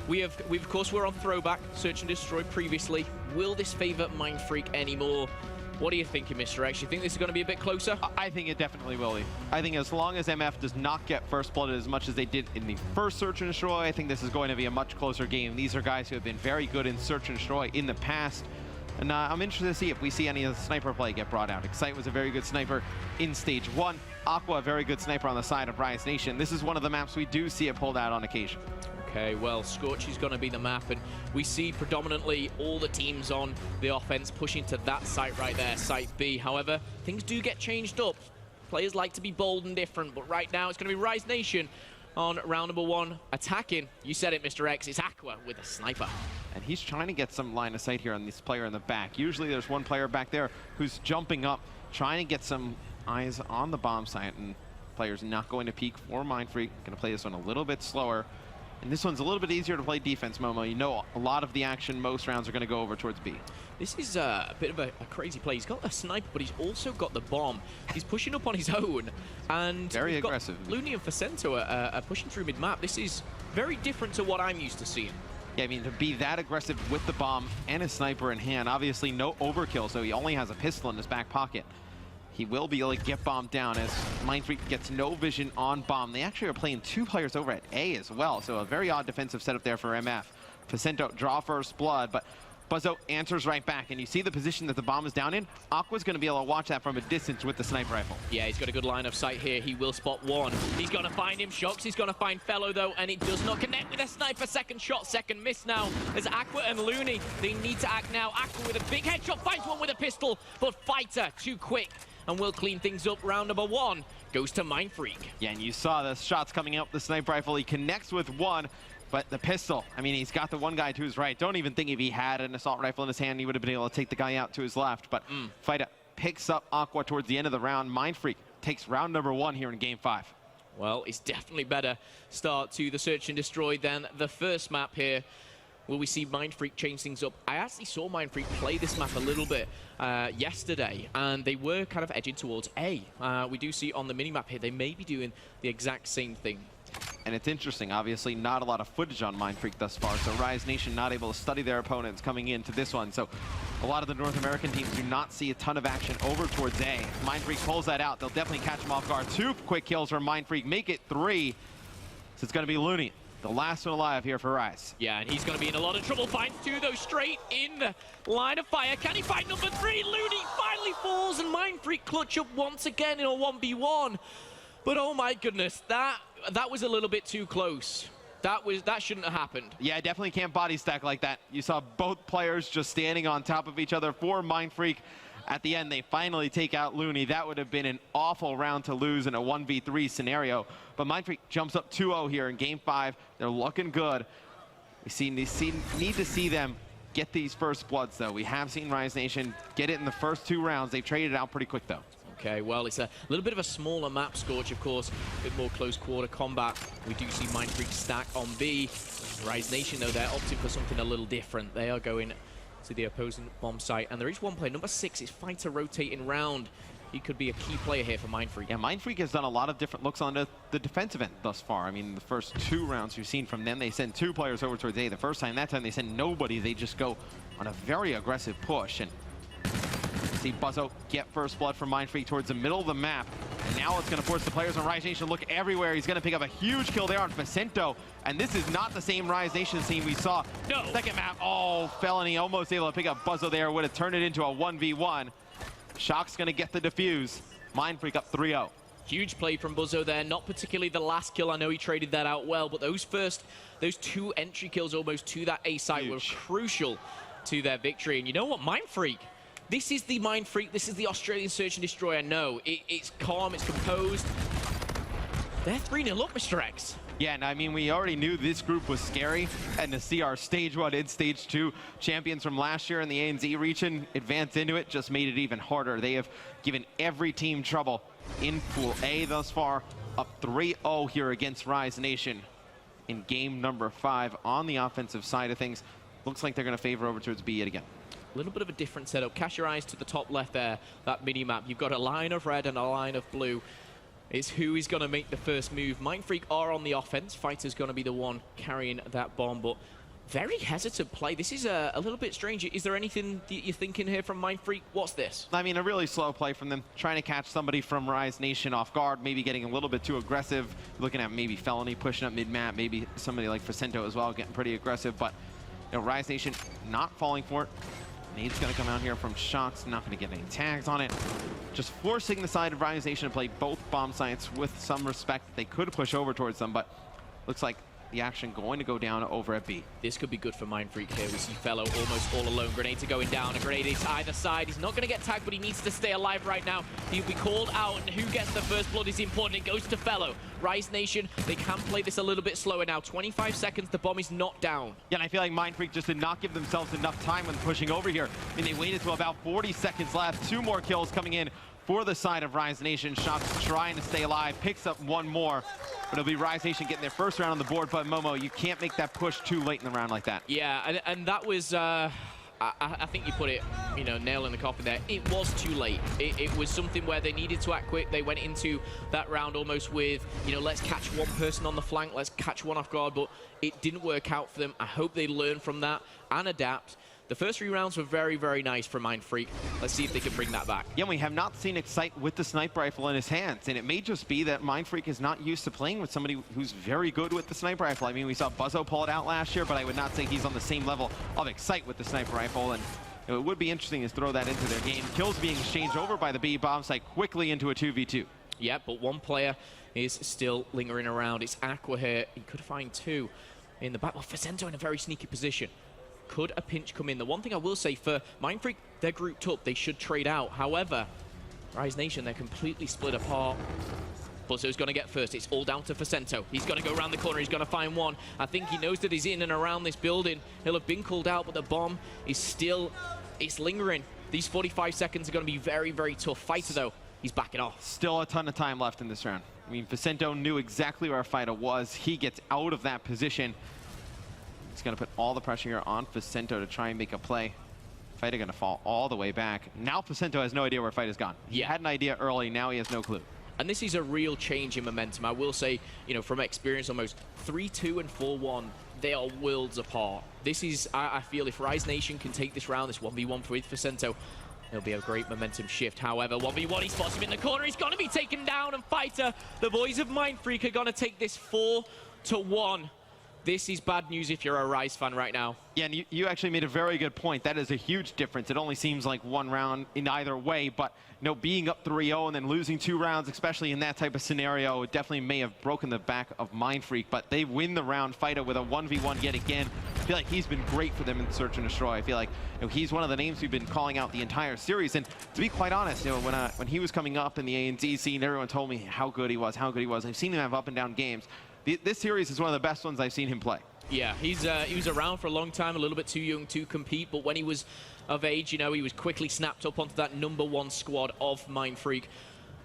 We of course, we're on throwback Search and Destroy previously. Will this favor Mindfreak anymore? What are you thinking, Mr. X? You think this is going to be a bit closer? I think it definitely will be. I think as long as MF does not get first blooded as much as they did in the first Search and Destroy, I think this is going to be a much closer game. These are guys who have been very good in Search and Destroy in the past. And I'm interested to see if we see any of the sniper play get brought out. Excite was a very good sniper in Stage 1. Aqua, a very good sniper on the side of Rise Nation. This is one of the maps we do see it pulled out on occasion. Okay, well, Scorch is going to be the map, and we see predominantly all the teams on the offense pushing to that site right there, Site B. However, things do get changed up. Players like to be bold and different, but right now it's going to be Rise Nation on round number 1 attacking. You said it, Mr. X, it's Aqua with a sniper. And he's trying to get some line of sight here on this player in the back. Usually there's one player back there who's jumping up, trying to get some eyes on the bomb site, and players not going to peek for Mindfreak. Going to play this one a little bit slower. And this one's a little bit easier to play defense, Momo. You know a lot of the action, most rounds are going to go over towards B. This is a bit of a crazy play. He's got a sniper, but he's also got the bomb. He's pushing up on his own. And very aggressive. Looney and Facento are pushing through mid-map. This is very different to what I'm used to seeing. Yeah, I mean, to be that aggressive with the bomb and a sniper in hand, obviously no overkill, so he only has a pistol in his back pocket. He will be able to get bombed down as Mindfreak gets no vision on bomb. They actually are playing 2 players over at A as well, so a very odd defensive setup there for MF. Facento draw first blood, but Buzzo answers right back, and you see the position that the bomb is down in. Aqua's going to be able to watch that from a distance with the sniper rifle. Yeah, he's got a good line of sight here. He will spot one. He's going to find him. Shocks, he's going to find Fellow, though, and it does not connect with a sniper. Second shot, second miss now. There's Aqua and Looney. They need to act now. Aqua with a big headshot, finds one with a pistol, but Fighter too quick, and will clean things up. Round number 1 goes to Mindfreak. Yeah, and you saw the shots coming out with the sniper rifle. He connects with one, but the pistol, I mean, he's got the one guy to his right. Don't even think if he had an assault rifle in his hand, he would have been able to take the guy out to his left. But Fighter picks up Aqua towards the end of the round. Mindfreak takes round number 1 here in game 5. Well, it's definitely better start to the Search and Destroy than the first map here. Will we see Mindfreak change things up? I actually saw Mindfreak play this map a little bit yesterday, and they were kind of edging towards A. We do see on the minimap here, they may be doing the exact same thing. And it's interesting, obviously not a lot of footage on Mindfreak thus far, so Rise Nation not able to study their opponents coming into this one. So a lot of the North American teams do not see a ton of action over towards A. Mindfreak pulls that out. They'll definitely catch them off guard. 2 quick kills from Mindfreak, make it 3. So it's going to be Looney, the last one alive here for Rise. Yeah, and he's going to be in a lot of trouble. Finds 2, though, straight in the line of fire. Can he find number 3? Looney finally falls, and Mindfreak clutch up once again in a 1v1. But oh my goodness, that was a little bit too close. That shouldn't have happened. Yeah, definitely can't body stack like that. You saw both players just standing on top of each other for Mindfreak. At the end, they finally take out Looney. That would have been an awful round to lose in a 1v3 scenario. But Mindfreak jumps up 2-0 here in game 5. They're looking good. We need to see them get these first bloods, though. We have seen Rise Nation get it in the first 2 rounds. They've traded it out pretty quick, though. Okay, well, it's a little bit of a smaller map, Scorch, of course. A bit more close quarter combat. We do see Mindfreak stack on B. Rise Nation, though, they're opting for something a little different. They are going to the opposing bomb site. And there is one player, number 6, is Fighter rotating round. He could be a key player here for Mindfreak. Yeah, Mindfreak has done a lot of different looks on the defensive end thus far. I mean, the first 2 rounds you've seen from them, they send 2 players over towards A. The first time, that time they send nobody. They just go on a very aggressive push. And see Buzzo get first blood from Mindfreak towards the middle of the map. And now it's going to force the players on Rise Nation to look everywhere. He's going to pick up a huge kill there on Facento. And this is not the same Rise Nation team we saw. No. Second map, oh, Felony almost able to pick up Buzzo there. Would have turned it into a 1v1. Shock's going to get the defuse. Mindfreak up 3-0. Huge play from Buzzo there, not particularly the last kill. I know he traded that out well, but those 2 entry kills almost to that A site were crucial to their victory. And you know what, Mindfreak, this is the Mindfreak, this is the Australian Search and Destroy. I know, it's calm, it's composed. They're 3-0 up, Mr. X. Yeah, and I mean, we already knew this group was scary, and to see our Stage 1 and Stage 2 champions from last year in the ANZ region advance into it just made it even harder. They have given every team trouble in Pool A thus far, up 3-0 here against Rise Nation in game number 5 on the offensive side of things. Looks like they're going to favor over towards B yet again. A little bit of a different setup. Cast your eyes to the top left there, that mini-map. You've got a line of red and a line of blue. It's who is going to make the first move. Mindfreak are on the offense. Fighter's going to be the one carrying that bomb, but very hesitant play. This is a little bit strange. Is there anything that you're thinking here from Mindfreak? What's this? I mean, a really slow play from them, trying to catch somebody from Rise Nation off guard, maybe getting a little bit too aggressive, looking at maybe Felony pushing up mid-map, maybe somebody like Facento as well getting pretty aggressive, but you know, Rise Nation not falling for it. Nade's going to come out here from shots, not going to get any tags on it. Just forcing the side of Rise Nation to play both bomb sites with some respect. They could push over towards them, but looks like the action going to go down over at B. This could be good for Mindfreak here. We see Fellow almost all alone. Grenades are going down. A grenade is either side. He's not going to get tagged, but he needs to stay alive right now. He'll be called out, and who gets the first blood is important. It goes to Fellow. Rise Nation, they can play this a little bit slower now. 25 seconds, the bomb is not down. Yeah, and I feel like Mindfreak just did not give themselves enough time when pushing over here. I mean, they waited till about 40 seconds left. 2 more kills coming in for the side of Rise Nation. Shots trying to stay alive, picks up 1 more. But it'll be Rise Nation getting their first round on the board, but Momo, you can't make that push too late in the round like that. Yeah, and that was, I think you put it, you know, nail in the coffin there. It was too late. It was something where they needed to act quick. They went into that round almost with, you know, let's catch one person on the flank, let's catch one off guard, but it didn't work out for them. I hope they learn from that and adapt. The first 3 rounds were very, very nice for Mindfreak. Let's see if they can bring that back. Yeah, we have not seen Excite with the sniper rifle in his hands, and it may just be that Mindfreak is not used to playing with somebody who's very good with the sniper rifle. I mean, we saw Buzzo pull it out last year, but I would not say he's on the same level of Excite with the sniper rifle, and it would be interesting to throw that into their game. Kills being exchanged over by the B bomb site quickly into a 2v2. Yeah, but one player is still lingering around. It's Aqua here. He could find 2 in the back. Well, Facento in a very sneaky position. Could a pinch come in? The one thing I will say for Mindfreak, they're grouped up. They should trade out. However, Rise Nation, they're completely split apart. Buzzo's going to get first. It's all down to Facento. He's going to go around the corner. He's going to find 1. I think he knows that he's in and around this building. He'll have been called out, but the bomb is still, it's lingering. These 45 seconds are going to be very, very tough. Fighter, though, he's backing off. Still a ton of time left in this round. I mean, Facento knew exactly where Fighter was. He gets out of that position. He's going to put all the pressure here on Facento to try and make a play. Fighter going to fall all the way back. Now Facento has no idea where Fighter's gone. He had an idea early, now he has no clue. And this is a real change in momentum. I will say, you know, from experience, almost 3-2 and 4-1, they are worlds apart. This is, I feel, if Rise Nation can take this round, this 1v1 with Facento, it'll be a great momentum shift. However, 1v1, he spots him in the corner. He's going to be taken down, and Fighter, the boys of Mindfreak, are going to take this 4-1. This is bad news if you're a Rise fan right now. Yeah, and you actually made a very good point. That is a huge difference. It only seems like 1 round in either way, but you know, being up 3-0 and then losing 2 rounds, especially in that type of scenario, it definitely may have broken the back of Mindfreak, but they win the round. Fighter with a 1v1 yet again. I feel like he's been great for them in Search and Destroy. I feel like, you know, he's one of the names we've been calling out the entire series, and to be quite honest, you know, when he was coming up in the ANZ scene, everyone told me how good he was, how good he was. I've seen him have up and down games. This series is one of the best ones I've seen him play. Yeah, he was around for a long time, a little bit too young to compete, but when he was of age, you know, he was quickly snapped up onto that #1 squad of Mindfreak.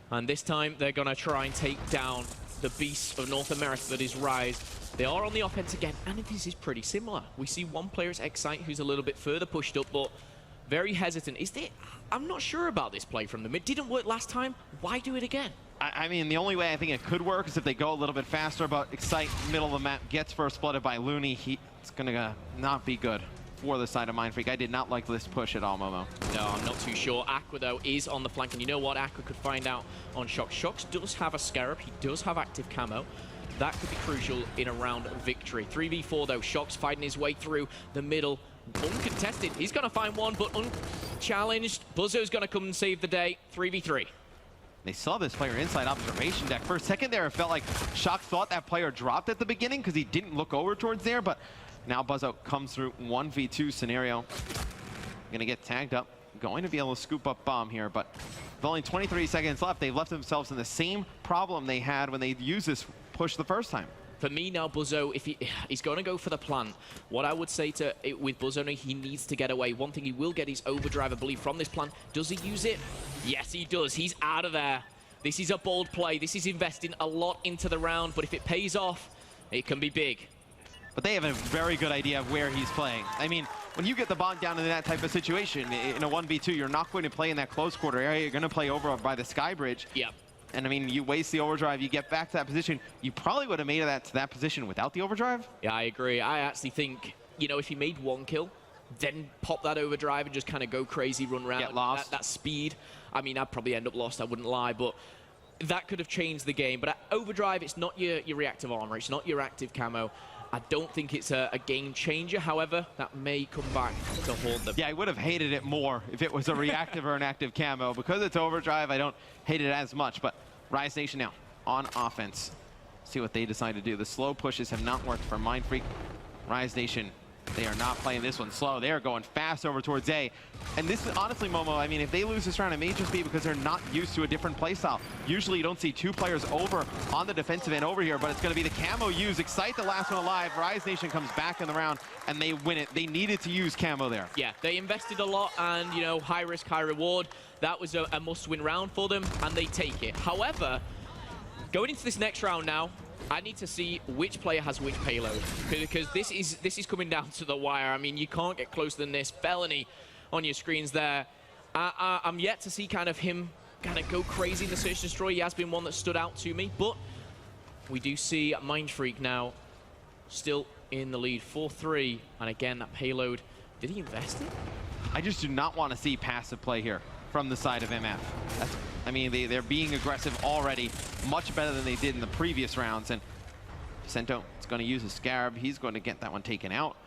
And this time, they're going to try and take down the beast of North America that is Rise. They are on the offense again, and this is pretty similar. We see one player is Excite, who's a little bit further pushed up, but very hesitant. I'm not sure about this play from them. It didn't work last time. Why do it again? I mean, the only way I think it could work is if they go a little bit faster, but Excite, middle of the map, gets first blooded by Looney. It's going to not be good for the side of Mindfreak. I did not like this push at all, Momo. No, I'm not too sure. Aqua, though, is on the flank, and you know what? Aqua could find out on Shox. Shox does have a Scarab. He does have active camo. That could be crucial in a round of victory. 3v4, though. Shox fighting his way through the middle. Uncontested. He's going to find 1, but unchallenged. Buzzo's going to come and save the day. 3v3. They still have this player inside observation deck. For a second there, it felt like Shock thought that player dropped at the beginning because he didn't look over towards there, but now Buzzo comes through 1v2 scenario. Gonna get tagged up. Going to be able to scoop up bomb here, but with only 23 seconds left, they've left themselves in the same problem they had when they used this push the first time. For me now, Buzzo, if he's going to go for the plant, what I would say with Buzzo, he needs to get away. One thing he will get is overdrive, I believe, from this plant. Does he use it? Yes, he does. He's out of there. This is a bold play. This is investing a lot into the round, but if it pays off, it can be big. But they have a very good idea of where he's playing. I mean, when you get the bomb down in that type of situation, in a 1v2, you're not going to play in that close quarter area. You're going to play over by the sky bridge. Yep. And I mean, you waste the overdrive, you get back to that position. You probably would have made it to that position without the overdrive. Yeah, I agree. I actually think, you know, if he made one kill, then pop that overdrive and just kind of go crazy, run around. Get lost. That speed. I mean, I'd probably end up lost, I wouldn't lie, but that could have changed the game. But at overdrive, it's not your reactive armor, it's not your active camo. I don't think it's a game changer. However, that may come back to haunt them. Yeah, I would have hated it more if it was a reactive or an active camo. Because it's overdrive, I don't hate it as much. But Rise Nation now on offense. See what they decide to do. The slow pushes have not worked for Mindfreak. Rise Nation, they are not playing this one slow. They are going fast over towards A. And this is honestly, Momo, I mean, if they lose this round, it may just be because they're not used to a different playstyle. Usually you don't see two players over on the defensive end over here, but it's going to be the camo use. Excite, the last one alive. Rise Nation comes back in the round, and they win it. They needed to use camo there. Yeah, they invested a lot, and, you know, high risk, high reward. That was a must-win round for them, and they take it. However, going into this next round now, I need to see which player has which payload, because this is coming down to the wire. I mean, you can't get closer than this. Felony on your screens there. I'm yet to see kind of him kind of go crazy in the Search and Destroy. He has been one that stood out to me, but we do see Mindfreak now still in the lead, 4-3, and again, that payload, did he invest it? I just do not want to see passive play here from the side of MF. I mean, they're being aggressive already, much better than they did in the previous rounds. And Vicento is going to use a Scarab. He's going to get that one taken out.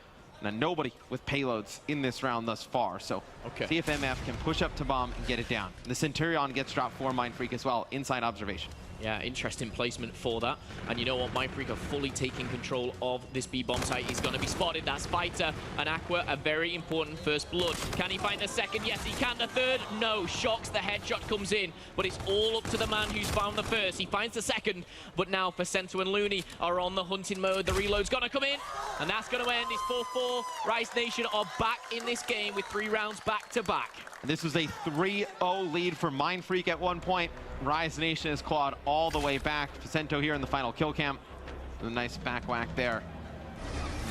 Now, nobody with payloads in this round thus far. So see if MF can push up to bomb and get it down. The Centurion gets dropped for Mindfreak as well, inside observation. Yeah, interesting placement for that. And you know what? Mindfreak are fully taking control of this B-bomb site. He's going to be spotted. That's Fighter and Aqua, a very important first blood. Can he find the second? Yes, he can. The third? No. Shocks, the headshot comes in. But it's all up to the man who's found the first. He finds the second. But now Vicento and Looney are on the hunting mode. The reload's going to come in. And that's going to end. It's 4-4. Rise Nation are back in this game with 3 rounds back to back. This was a 3-0 lead for Mindfreak at one point. Rise Nation has clawed all the way back. Vicento here in the final kill cam. A nice back whack there.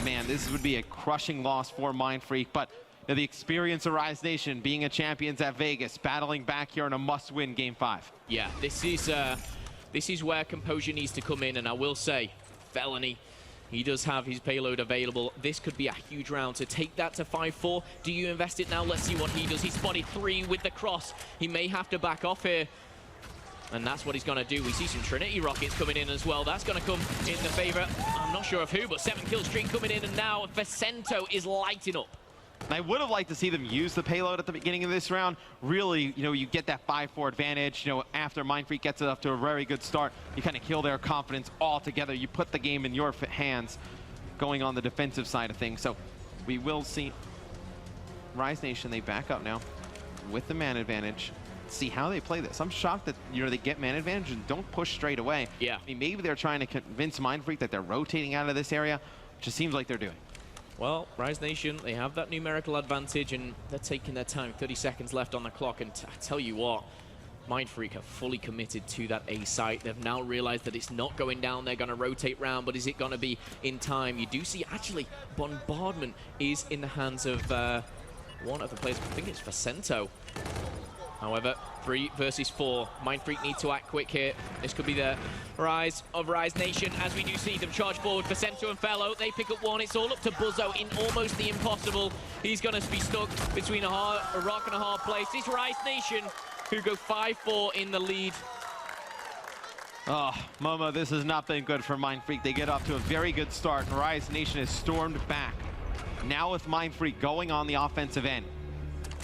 Man, this would be a crushing loss for Mindfreak, but you know, the experience of Rise Nation being a champions at Vegas, battling back here in a must-win Game 5. Yeah, this is where composure needs to come in, and I will say, Felony, he does have his payload available. This could be a huge round to take that to 5-4. Do you invest it now? Let's see what he does. He spotted 3 with the cross. He may have to back off here. And that's what he's going to do. We see some Trinity rockets coming in as well. That's going to come in the favor, I'm not sure of who, but 7-kill streak coming in, and now Vicento is lighting up. I would have liked to see them use the payload at the beginning of this round. Really, you know, you get that 5-4 advantage. You know, after Mindfreak gets it up to a very good start, you kind of kill their confidence altogether. You put the game in your hands going on the defensive side of things. So we will see Rise Nation, they back up now with the man advantage. See how they play this. I'm shocked that, you know, they get man advantage and don't push straight away. Yeah. I mean, maybe they're trying to convince Mindfreak that they're rotating out of this area, which it seems like they're doing. Well, Rise Nation, they have that numerical advantage, and they're taking their time. 30 seconds left on the clock, and I tell you what, Mindfreak are fully committed to that A site. They've now realized that it's not going down. They're going to rotate round, but is it going to be in time? You do see, actually, bombardment is in the hands of one of the players. I think it's Vicento. However, 3 versus 4. Mindfreak need to act quick here. This could be the rise of Rise Nation as we do see them charge forward. Vicento and Fellow, they pick up 1. It's all up to Buzzo in almost the impossible. He's going to be stuck between a rock and a hard place. It's Rise Nation who go 5-4 in the lead. Oh, Momo, this has not been good for Mindfreak. They get off to a very good start, and Rise Nation has stormed back. Now with Mindfreak going on the offensive end.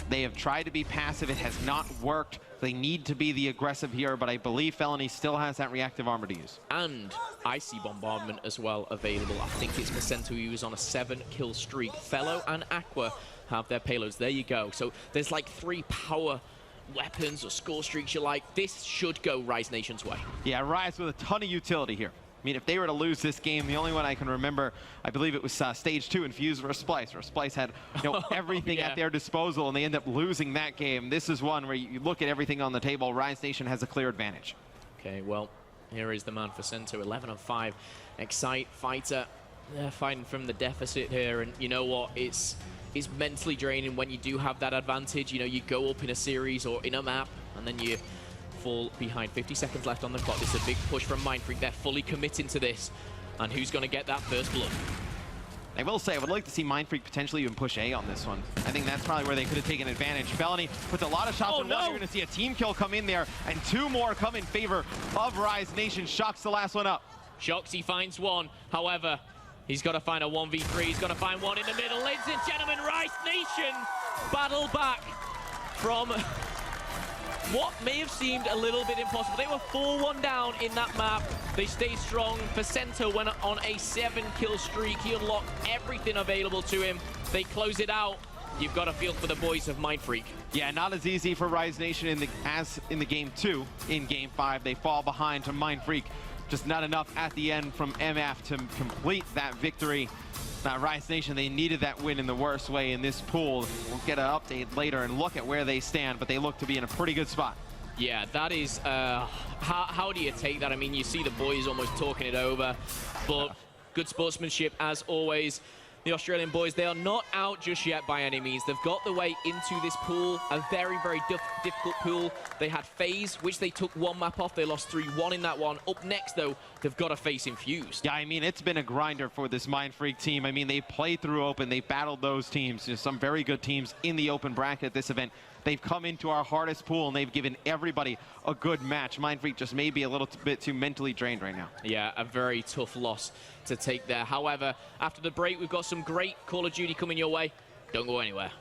They have tried to be passive. It has not worked. They need to be the aggressive here, but I believe Felony still has that reactive armor to use. And Icy Bombardment as well available. I think it's Percento who is on a 7-kill streak. Fellow and Aqua have their payloads. There you go. So there's like 3 power weapons or score streaks you like. This should go Rise Nation's way. Yeah, Rise with a ton of utility here. I mean, if they were to lose this game, the only one I can remember, I believe it was stage 2 in Fuse versus Splice, where Splice had everything at their disposal, and they end up losing that game. This is one where you look at everything on the table. Rise Nation has a clear advantage. Okay, well, here is the man for Cento, 11-5. Excite, Fighter, they're fighting from the deficit here, and you know what? It's mentally draining when you do have that advantage. You know, you go up in a series or in a map, and then you fall behind. 50 seconds left on the clock. This is a big push from Mindfreak. They're fully committing to this. And who's going to get that first blood? I will say, I would like to see Mindfreak potentially even push A on this one. I think that's probably where they could have taken advantage. Felony puts a lot of shots on one. You're going to see a team kill come in there, and 2 more come in favor of Rise Nation. Shock's the last one up. Shocks, he finds one. However, he's got to find a 1v3. He's got to find one in the middle. Ladies and gentlemen, Rise Nation battle back from what may have seemed a little bit impossible. They were 4-1 down in that map. They stayed strong. Percento went on a 7-kill streak. He unlocked everything available to him. They close it out. You've got to feel for the boys of Mindfreak. Yeah, not as easy for Rise Nation as in the game 2. In game 5, they fall behind to Mindfreak. Just not enough at the end from MF to complete that victory. Now, Rise Nation, they needed that win in the worst way in this pool. We'll get an update later and look at where they stand, but they look to be in a pretty good spot. Yeah, that is, how do you take that? I mean, you see the boys almost talking it over, but good sportsmanship as always. The Australian boys, they are not out just yet by any means. They've got the way into this pool, a very, very difficult pool. They had FaZe, which they took 1 map off. They lost 3-1 in that one. Up next, though, they've got to face Infused. Yeah, I mean, it's been a grinder for this Mindfreak team. I mean, they played through Open. They battled those teams. There's some very good teams in the Open bracket at this event. They've come into our hardest pool, and they've given everybody a good match. Mindfreak just may be a little bit too mentally drained right now. Yeah, a very tough loss to take there. However, after the break, we've got some great Call of Duty coming your way. Don't go anywhere.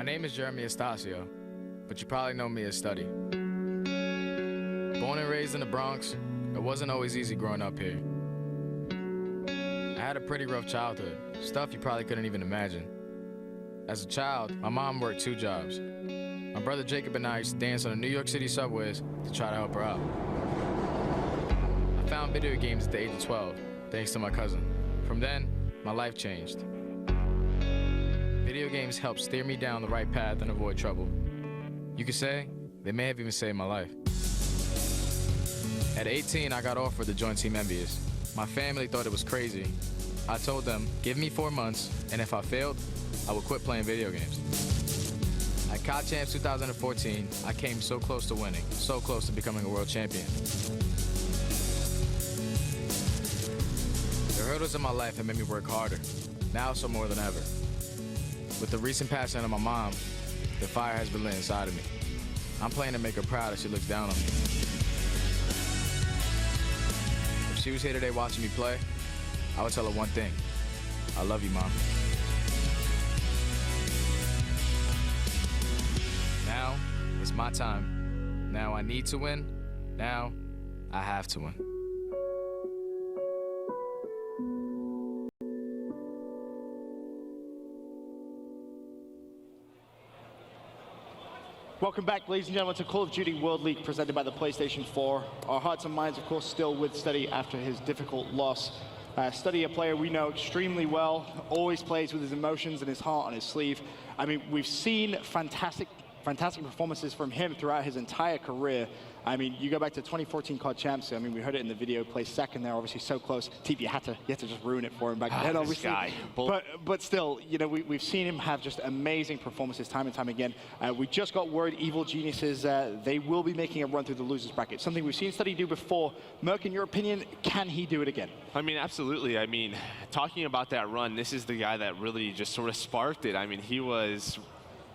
name is Jeremy Estacio, but you probably know me as Study. Born and raised in the Bronx, it wasn't always easy growing up here. I had a pretty rough childhood, stuff you probably couldn't even imagine. As a child, my mom worked 2 jobs. My brother Jacob and I used to dance on the New York City subways to try to help her out. I found video games at the age of 12, thanks to my cousin. From then, my life changed. Video games helped steer me down the right path and avoid trouble. You could say, they may have even saved my life. At 18, I got offered to join Team Envious. My family thought it was crazy. I told them, give me 4 months, and if I failed, I would quit playing video games. At COD Champs 2014, I came so close to winning, so close to becoming a world champion. The hurdles in my life have made me work harder, now so more than ever. With the recent passing of my mom, the fire has been lit inside of me. I'm playing to make her proud as she looks down on me. If she was here today watching me play, I would tell her one thing. I love you, Mom. Now, it's my time. Now I need to win. Now, I have to win. Welcome back, ladies and gentlemen, to Call of Duty World League presented by the PlayStation 4. Our hearts and minds, of course, still with Steady after his difficult loss. Steady, a player we know extremely well, always plays with his emotions and his heart on his sleeve. I mean, we've seen fantastic performances from him throughout his entire career. I mean, you go back to 2014 COD Champs. I mean, we heard it in the video. Placed second there, obviously so close. Teep, you had to just ruin it for him back then, obviously. But still, you know, we've seen him have just amazing performances time and time again. We just got word Evil Geniuses, they will be making a run through the losers bracket. Something we've seen Steady do before. Merc, in your opinion, can he do it again? I mean, absolutely. I mean, talking about that run, this is the guy that really just sort of sparked it. I mean, he was,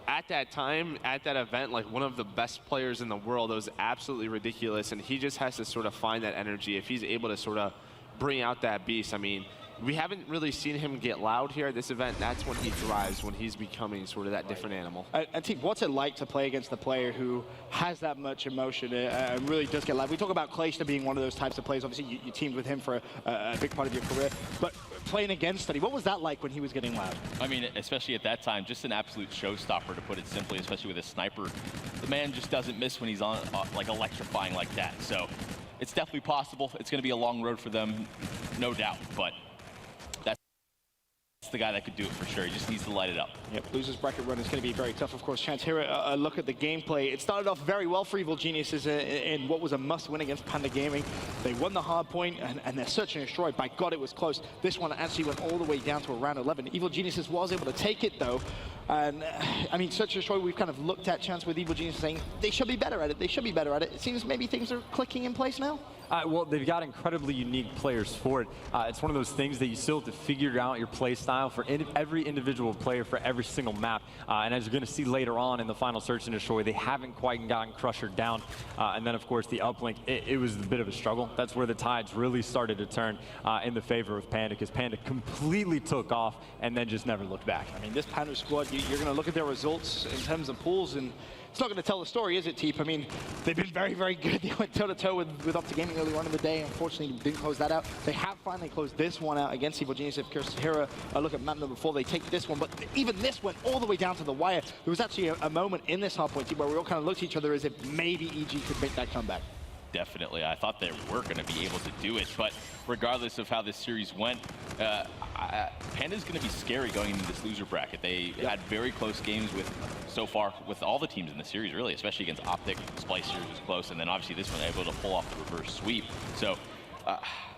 at that time, at that event, like one of the best players in the world. It was absolutely ridiculous, and he just has to sort of find that energy. If he's able to sort of bring out that beast, I mean, we haven't really seen him get loud here at this event. That's when he thrives, when he's becoming sort of that different animal. And Teep, what's it like to play against a player who has that much emotion and really does get loud? We talk about Clayster being one of those types of players. Obviously, you teamed with him for a big part of your career. But playing against Steady, what was that like when he was getting loud? I mean, especially at that time, just an absolute showstopper, to put it simply, especially with a sniper. The man just doesn't miss when he's on, like, electrifying like that. So it's definitely possible. It's going to be a long road for them, no doubt. But that's the guy that could do it for sure. He just needs to light it up. Yep, losers bracket run is going to be very tough, of course. Chance, here a look at the gameplay. It started off very well for Evil Geniuses in what was a must-win against Panda Gaming. They won the hard point, and their search and destroy, by God, it was close. This one actually went all the way down to around 11. Evil Geniuses was able to take it, though. And, I mean, search and destroy, we've kind of looked at Chance with Evil Geniuses saying they should be better at it. They should be better at it. It seems maybe things are clicking in place now. Well, they've got incredibly unique players for it. It's one of those things that you still have to figure out your play style for every individual player for every single map. And as you're going to see later on in the final search and destroy, they haven't quite gotten Crusher down. And then, of course, the uplink, it was a bit of a struggle. That's where the tides really started to turn in the favor of Panda, because Panda completely took off and then just never looked back. I mean, this Panda squad, you're going to look at their results in terms of pools, and it's not going to tell the story, is it, Teep? I mean, they've been very, very good. They went toe-to-toe with Optic Gaming early on in the day. Unfortunately, didn't close that out. They have finally closed this one out against Evil Genius. Of course, here, look at map number 4. They take this one, but even this went all the way down to the wire. There was actually a moment in this hardpoint, Teep, where we all kind of looked at each other as if maybe EG could make that comeback. Definitely. I thought they were going to be able to do it, but regardless of how this series went, Panda's going to be scary going into this loser bracket. They had very close games so far with all the teams in the series, really, especially against Optic. Splicer was close, and then obviously this one able to pull off the reverse sweep. So,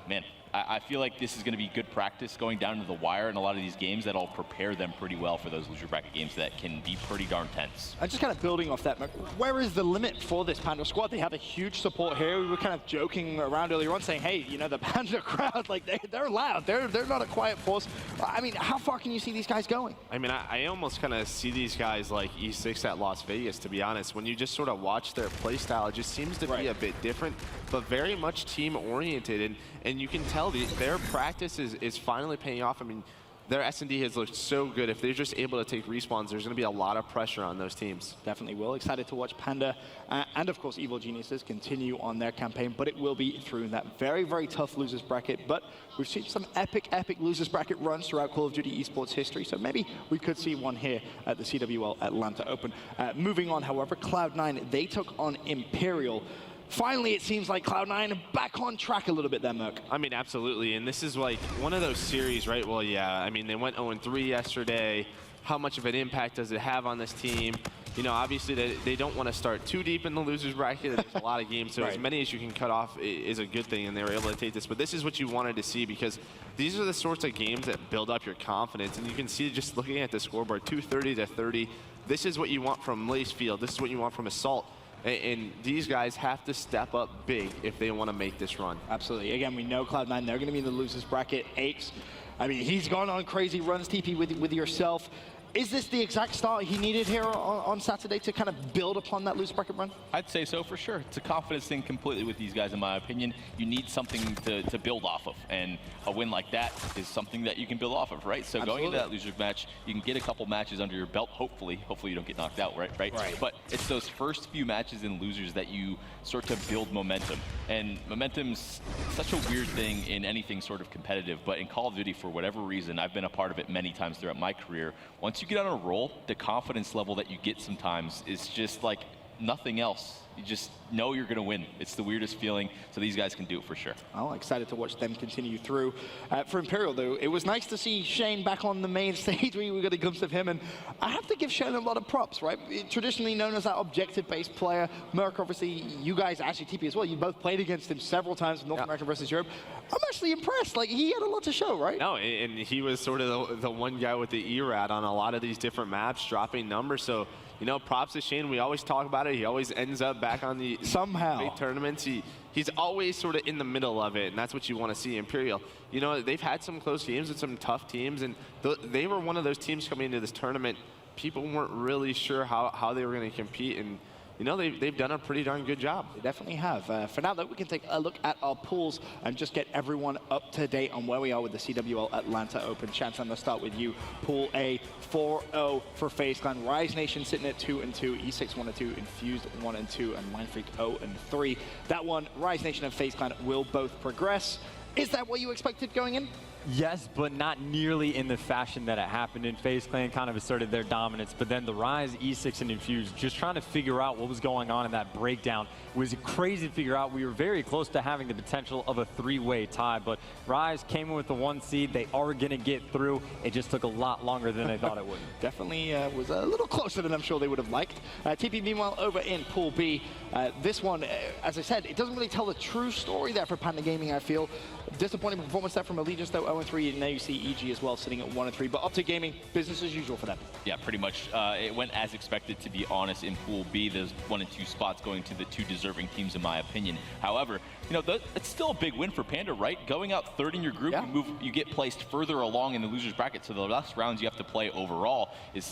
man, I feel like this is going to be good practice going down to the wire in a lot of these games that'll prepare them pretty well for those loser bracket games that can be pretty darn tense. And just kind of building off that, where is the limit for this Panda squad? They have a huge support here. We were kind of joking around earlier on saying, hey, you know, the Panda crowd, like, they're loud. They're not a quiet force. I mean, how far can you see these guys going? I mean, I almost kind of see these guys like E6 at Las Vegas, to be honest. When you just sort of watch their play style, it just seems to be a bit different, but very much team-oriented. And you can tell their practice is finally paying off. I mean, their S&D has looked so good. If they're just able to take respawns, there's going to be a lot of pressure on those teams. Definitely will. Excited to watch Panda and, of course, Evil Geniuses continue on their campaign, but it will be through that very, very tough losers bracket. But we've seen some epic losers bracket runs throughout Call of Duty esports history, so maybe we could see one here at the CWL Atlanta Open. Moving on, however, Cloud9, they took on Imperial. Finally, it seems like Cloud9 are back on track a little bit there, Merc. I mean, absolutely. And this is like one of those series, right? Well, yeah, I mean, they went 0-3 yesterday. How much of an impact does it have on this team? You know, obviously, they don't want to start too deep in the losers bracket. There's a lot of games, so as many as you can cut off is a good thing, and they were able to take this. But this is what you wanted to see, because these are the sorts of games that build up your confidence. And you can see just looking at the scoreboard, 230-30. This is what you want from Lacefield. This is what you want from Assault. And these guys have to step up big if they want to make this run. Absolutely. Again, we know Cloud9, they're going to be in the losers bracket. Aches, I mean, he's gone on crazy runs, TP, with yourself. Is this the exact start he needed here on Saturday to kind of build upon that loser bracket run? I'd say so for sure. It's a confidence thing completely with these guys, in my opinion. You need something to build off of, and a win like that is something that you can build off of, right? So Absolutely. Going into that loser match, you can get a couple matches under your belt, hopefully. Hopefully you don't get knocked out, right? But it's those first few matches in losers that you sort of build momentum. And momentum's such a weird thing in anything sort of competitive, but in Call of Duty, for whatever reason, I've been a part of it many times throughout my career. Once you get on a roll, the confidence level that you get sometimes is just like nothing else. You just know you're going to win. It's the weirdest feeling, so these guys can do it for sure. Oh, excited to watch them continue through. For Imperial, though, it was nice to see Shane back on the main stage. We got a glimpse of him, and I have to give Shane a lot of props, right? Traditionally known as that objective-based player. Merc, obviously, you guys, actually TP as well, you both played against him several times in North America versus Europe. I'm actually impressed. Like, he had a lot to show, right? No, and he was sort of the one guy with the ERAT on a lot of these different maps, dropping numbers. So, you know, props to Shane. We always talk about it. He always ends up back on the big tournaments. He's always sort of in the middle of it, and that's what you want to see. Imperial, you know, they've had some close games with some tough teams, and they were one of those teams coming into this tournament. People weren't really sure how they were going to compete, and you know, they've done a pretty darn good job. They definitely have. For now, though, we can take a look at our pools and just get everyone up to date on where we are with the CWL Atlanta Open. Chance, I'm going to start with you. Pool A, 4-0 for FaZe Clan. Rise Nation sitting at 2-2, E6 1-2, Infused 1-2, and Mindfreak 0-3. That one, Rise Nation and FaZe Clan will both progress. Is that what you expected going in? Yes, but not nearly in the fashion that it happened. In FaZe Clan kind of asserted their dominance, but then the Rise, E6, and Infused, just trying to figure out what was going on in that breakdown was crazy to figure out. We were very close to having the potential of a three-way tie, but Rise came in with the 1 seed. They are going to get through. It just took a lot longer than they thought it would. Definitely was a little closer than I'm sure they would have liked. TP, meanwhile, over in Pool B. This one, as I said, it doesn't really tell the true story there for Panda Gaming, I feel. Disappointing performance there from Allegiance, though, 0-3, and now you see EG as well sitting at 1-3. But Optic Gaming, business as usual for them. Yeah, pretty much. It went as expected, to be honest, in Pool B. There's 1 and 2 spots going to the 2 deserving teams, in my opinion. However, you know, it's still a big win for Panda, right? Going out third in your group, you get placed further along in the losers bracket, so the last rounds you have to play overall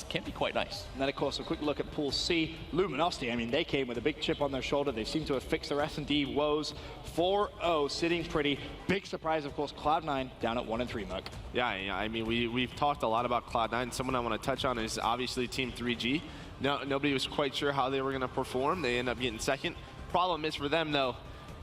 can be quite nice. And then, of course, a quick look at Pool C. Luminosity, I mean, they came with a big chip on their shoulder. They seem to have fixed their S&D woes. 4-0, sitting pretty. Big surprise, of course, Cloud9 down at 1-3, Merc. Yeah, I mean, we've talked a lot about Cloud9. Someone I want to touch on is obviously Team 3G. Nobody was quite sure how they were going to perform. They end up getting second. Problem is for them, though,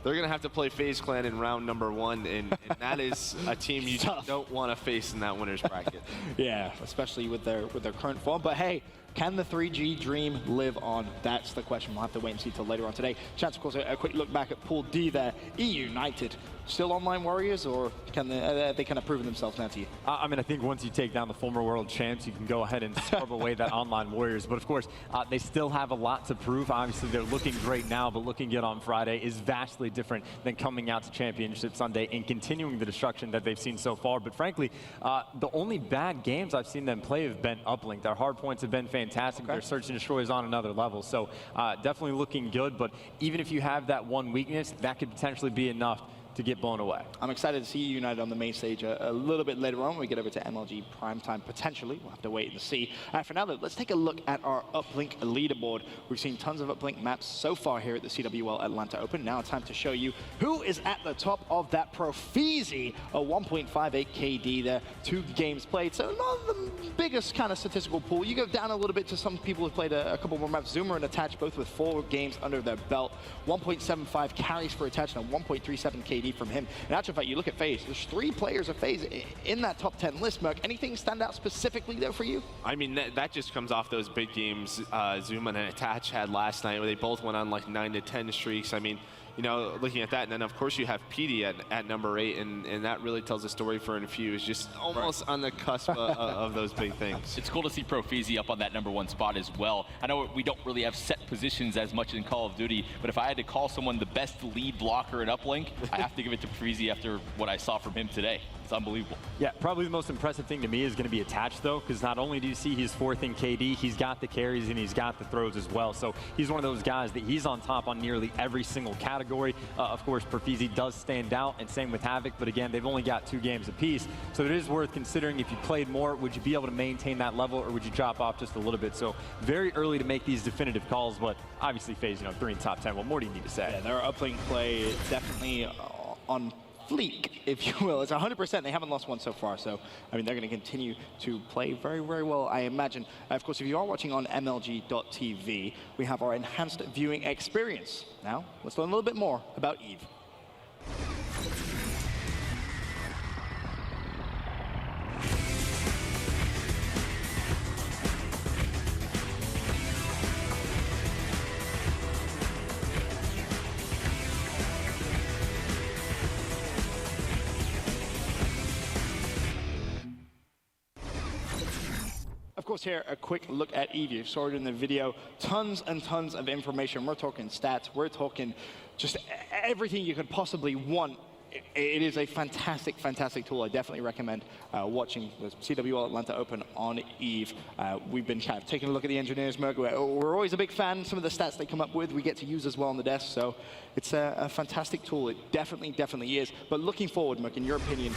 they're going to have to play FaZe Clan in round number 1, and that is a team you don't want to face in that winner's bracket. Yeah, especially with their current form. But hey, can the 3G dream live on? That's the question. We'll have to wait and see till later on today. Chance, of course, a quick look back at Pool D there. E-United, still online warriors, or can they kind of proven themselves now to you? I mean, I think once you take down the former world champs, you can go ahead and scrub away that online warriors. But of course, they still have a lot to prove. Obviously, they're looking great now, but looking good on Friday is vastly different than coming out to Championship Sunday and continuing the destruction that they've seen so far. But frankly, the only bad games I've seen them play have been uplink. Their hard points have been fantastic. Their search and destroy is on another level. So definitely looking good. But even if you have that one weakness, that could potentially be enough to get blown away. I'm excited to see you united on the main stage a little bit later on when we get over to MLG Primetime, potentially. We'll have to wait and see. For now, though, let's take a look at our uplink leaderboard. We've seen tons of uplink maps so far here at the CWL Atlanta Open. Now it's time to show you who is at the top of that Profeezy, a 1.58 KD there, 2 games played. So not the biggest kind of statistical pool. You go down a little bit to some people who've played a couple more maps. Zoomer and Attach both with 4 games under their belt. 1.75 carries for Attach and a 1.37 KD from him. In actual fact, you look at FaZe, there's 3 players of FaZe in that top 10 list. Merc, anything stand out specifically there for you? I mean, that just comes off those big games Zuma and Attach had last night, where they both went on like 9 to 10 streaks. I mean, you know, looking at that, and then of course you have PD at number 8, and that really tells a story for Infuse, just almost on the cusp of those big things. It's cool to see Profeezy up on that #1 spot as well. I know we don't really have set positions as much in Call of Duty, but if I had to call someone the best lead blocker in uplink, I have to give it to Profeezy after what I saw from him today. It's unbelievable. Yeah, probably the most impressive thing to me is going to be Attached, though, because not only do you see he's 4th in KD, he's got the carries and he's got the throws as well. So he's one of those guys that he's on top on nearly every single category. Of course, Profeezy does stand out, and same with Havoc, but again, they've only got 2 games apiece. So it is worth considering, if you played more, would you be able to maintain that level, or would you drop off just a little bit? So very early to make these definitive calls, but obviously FaZe, 3 in top 10. What more do you need to say? Yeah, their uplink play is definitely on fleek, if you will. It's 100%. They haven't lost one so far, so I mean, they're going to continue to play very, very well, I imagine. Of course, if you are watching on MLG.TV, we have our enhanced viewing experience. Now, let's learn a little bit more about Eve. Of course, here, a quick look at Eve. You saw it in the video. Tons and tons of information. We're talking stats. We're talking just everything you could possibly want. It is a fantastic, fantastic tool. I definitely recommend watching the CWL Atlanta Open on Eve. We've been kind of taking a look at the engineers, Merc. We're always a big fan. Some of the stats they come up with, we get to use as well on the desk. So it's a fantastic tool. It definitely is. But looking forward, Merc, in your opinion,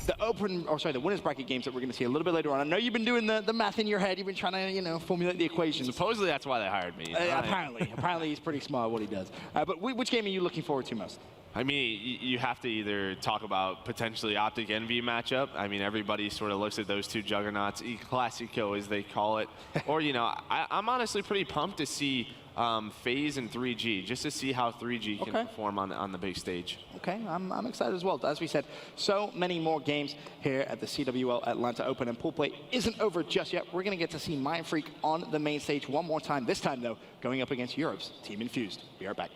the winners bracket games that we're going to see a little bit later on. I know you've been doing the math in your head. You've been trying to, formulate the equations. Supposedly that's why they hired me. Apparently he's pretty smart at what he does. But which game are you looking forward to most? I mean, you have to either talk about potentially Optic Envy matchup. I mean, everybody sort of looks at those 2 juggernauts, E Classico as they call it. Or, I'm honestly pretty pumped to see FaZe and 3G, just to see how 3G can perform on the big stage. Okay, I'm excited as well. As we said, so many more games here at the CWL Atlanta Open, and pool play isn't over just yet. We're going to get to see Mindfreak on the main stage one more time. This time, though, going up against Europe's Team Infused. Be right back.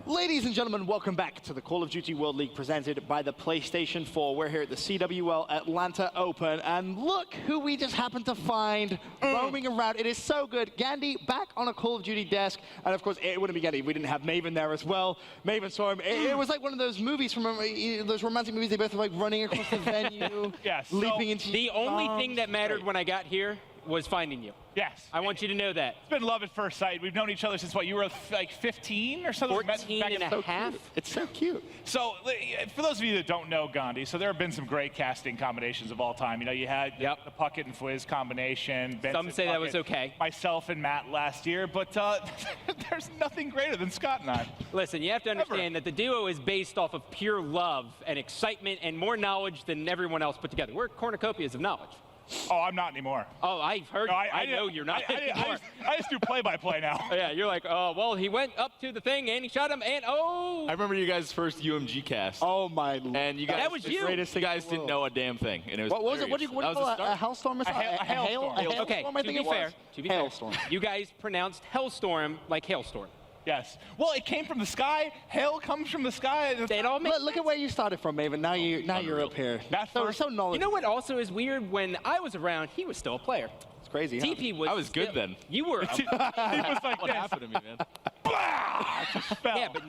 Ladies and gentlemen, welcome back to the Call of Duty World League presented by the PlayStation 4. We're here at the CWL Atlanta Open, and look who we just happened to find roaming around. It is so good. Gandhi back on a Call of Duty desk, and of course, it wouldn't be Gandhi. We didn't have Maven there as well. Maven saw him. It was like one of those movies from those romantic movies. They both were like running across the venue, leaping into the only thing that mattered when I got here was finding you. Yes. I want you to know that. It's been love at first sight. We've known each other since, what, you were like 15 or something? 14 and a half. It's so cute. So, for those of you that don't know Gandhi, so there have been some great casting combinations of all time. You know, you had the Puckett and Fwiz combination. Benson, Some say that was Puckett, okay. Myself and Matt last year, but there's nothing greater than Scott and I. Listen, you have to understand that the duo is based off of pure love and excitement and more knowledge than everyone else put together. We're cornucopias of knowledge. Oh, I'm not anymore. Oh, I've heard. No, I know you're not anymore. I just do play-by-play now. Yeah, you're like, oh, well, he went up to the thing and he shot him, and I remember you guys' first UMG cast. Oh my! And you guys, that was you. You guys didn't know a damn thing, and it was. What was it? What do you call it? A hellstorm or something? A hailstorm. Okay, I think to be fair, you guys pronounced hellstorm like hailstorm. Yes. Well, it came from the sky. Hail comes from the sky. They all make Look at where you started from, Maven. Now you're up here. So knowledgeable. You know what also is weird? When I was around, he was still a player. It's crazy. TP was. I was good then. You were. He was like what happened to me, man? Yeah, but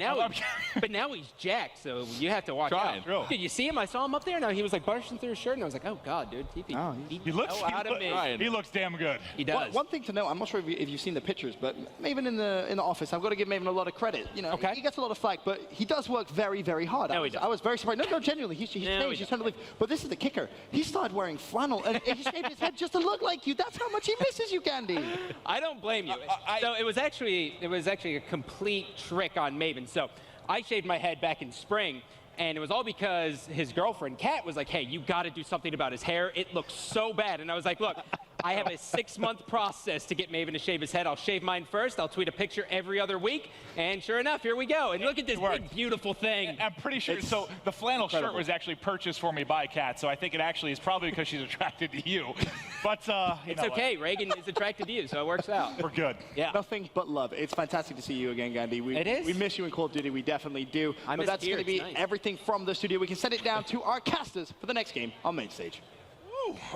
now he's jacked, so you have to watch out. Did you see him? I saw him up there. No, he was like bursting through his shirt, and I was like, oh god, dude, TP. He looks damn good. He does. One thing to know, I'm not sure if you've seen the pictures, but Maven in the office, I've got to give Maven a lot of credit. You know, he gets a lot of flack, but he does work very, very hard. I was very surprised. No, genuinely, he's changed. He's trying to leave. But this is the kicker. He started wearing flannel, and he shaved his head just to look like you. That's how much he misses you, Gandhi. I don't blame you. So it was actually a complete trick on Maven. So I shaved my head back in spring, and it was all because his girlfriend, Kat, was like, hey, you got to do something about his hair. It looks so bad. And I was like, look, I have a 6-month process to get Maven to shave his head. I'll shave mine first. I'll tweet a picture every other week. And sure enough, here we go. And look at this big, beautiful thing. I'm pretty sure. So the flannel shirt was actually purchased for me by Kat. So I think it actually is probably because she's attracted to you. But it's okay. Reagan is attracted to you, so it works out. We're good. Yeah. Nothing but love. It's fantastic to see you again, Gandhi. It is. We miss you in Call of Duty. We definitely do. But that's going to be everything from the studio. We can send it down to our casters for the next game on main stage.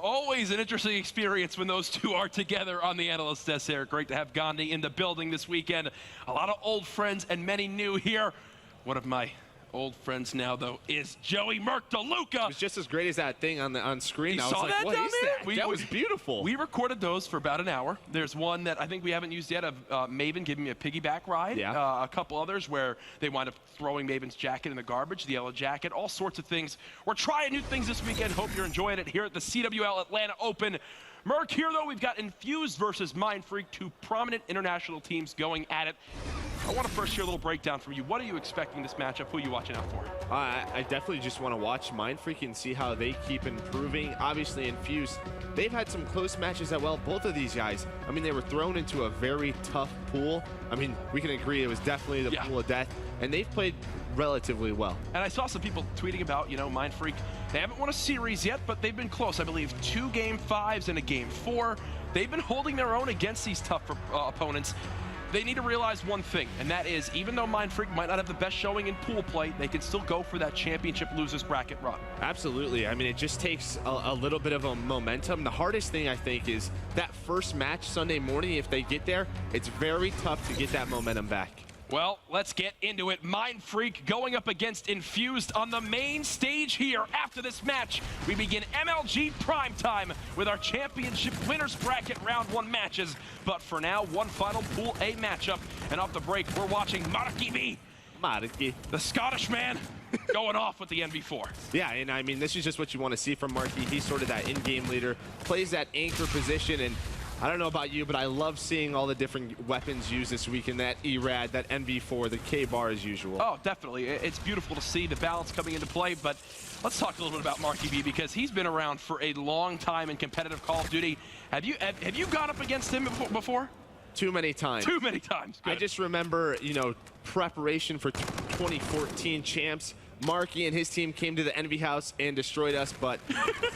Always an interesting experience when those two are together on the analyst desk there. Great to have Gandhi in the building this weekend. A lot of old friends and many new here. One of my old friends now, though, is Joey Merc DeLuca. It was just as great as that thing on screen. You I was saw like, that what down is there? that? That was beautiful. We recorded those for about an hour. There's one that I think we haven't used yet of Maven giving me a piggyback ride. Yeah. A couple others where they wind up throwing Maven's jacket in the garbage, the yellow jacket, all sorts of things. We're trying new things this weekend. Hope you're enjoying it here at the CWL Atlanta Open. Merc, here though, we've got Infused versus Mindfreak, two prominent international teams going at it. I want to first hear a little breakdown from you. What are you expecting this matchup? Who are you watching out for? I definitely just want to watch Mindfreak and see how they keep improving. Obviously, Infused, they've had some close matches as well. Both of these guys, I mean, they were thrown into a very tough pool. I mean, we can agree it was definitely the pool of death, and they've played relatively well. And I saw some people tweeting about, you know, Mindfreak. They haven't won a series yet, but they've been close. I believe 2 Game 5s and a Game 4. They've been holding their own against these tough opponents. They need to realize one thing, and that is, even though Mindfreak might not have the best showing in pool play, they can still go for that championship losers bracket run. Absolutely. I mean, it just takes a little bit of a momentum. The hardest thing, I think, is that first match Sunday morning. If they get there, it's very tough to get that momentum back. Well, let's get into it. Mindfreak going up against Infused on the main stage here. After this match, we begin MLG Primetime with our championship winners bracket round 1 matches. But for now, one final Pool A matchup. And off the break, we're watching Marky, the Scottish man, going off with the NV4. Yeah, and I mean, this is just what you want to see from Marky. He's sort of that in-game leader, plays that anchor position, and I don't know about you, but I love seeing all the different weapons used this week in that ERAD, that NV4, the K-bar as usual. Oh, definitely. It's beautiful to see the balance coming into play, but let's talk a little bit about Marky B, because he's been around for a long time in competitive Call of Duty. Have you gone up against him before? Too many times. Too many times. Good. I just remember, you know, preparation for 2014 champs. Marky and his team came to the Envy House and destroyed us, but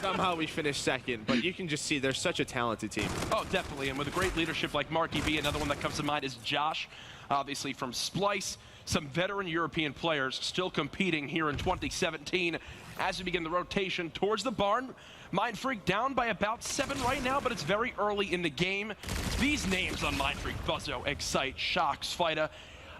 somehow we finished second. But you can just see they're such a talented team. Oh, definitely. And with a great leadership like Marky B, another one that comes to mind is Josh, obviously from Splice. some veteran European players still competing here in 2017 as we begin the rotation towards the barn. Mindfreak down by about 7 right now, but it's very early in the game. These names on Mindfreak: Buzzo, Excite, Shocks, Fighter.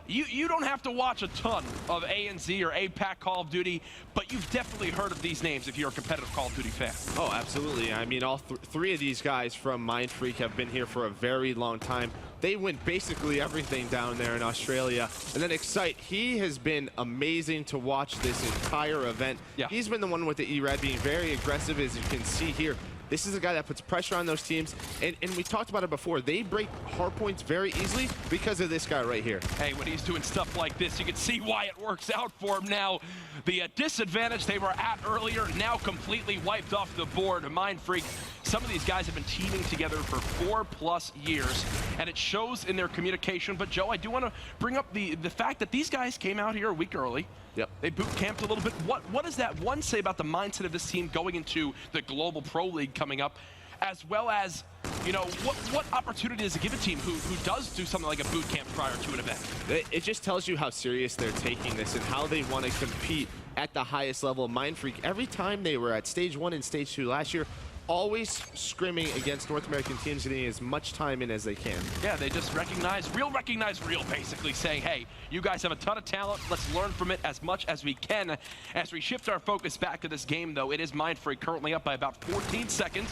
You don't have to watch a ton of ANZ or APAC Call of Duty, but you've definitely heard of these names if you're a competitive Call of Duty fan. Oh, absolutely. I mean, all three of these guys from Mindfreak have been here for a very long time. They win basically everything down there in Australia. And then Excite, he has been amazing to watch this entire event. Yeah. He's been the one with the ERAD being very aggressive, as you can see here. This is a guy that puts pressure on those teams, and we talked about it before. They break hard points very easily because of this guy right here. Hey, when he's doing stuff like this, you can see why it works out for him now. The disadvantage they were at earlier, now completely wiped off the board. Mindfreak, some of these guys have been teaming together for 4+ years, and it shows in their communication. But Joe, I do want to bring up the fact that these guys came out here a week early. Yep. They boot camped a little bit. What does that one say about the mindset of this team going into the Global Pro League coming up, as well as, you know, what opportunity does it give a team who does do something like a boot camp prior to an event? It just tells you how serious they're taking this and how they want to compete at the highest level. Mindfreak, every time they were at Stage 1 and Stage 2 last year, always scrimming against North American teams, getting as much time in as they can. Yeah, they just recognize real, basically saying, hey, you guys have a ton of talent. Let's learn from it as much as we can. As we shift our focus back to this game, though, it is Mindfreak currently up by about 14 seconds.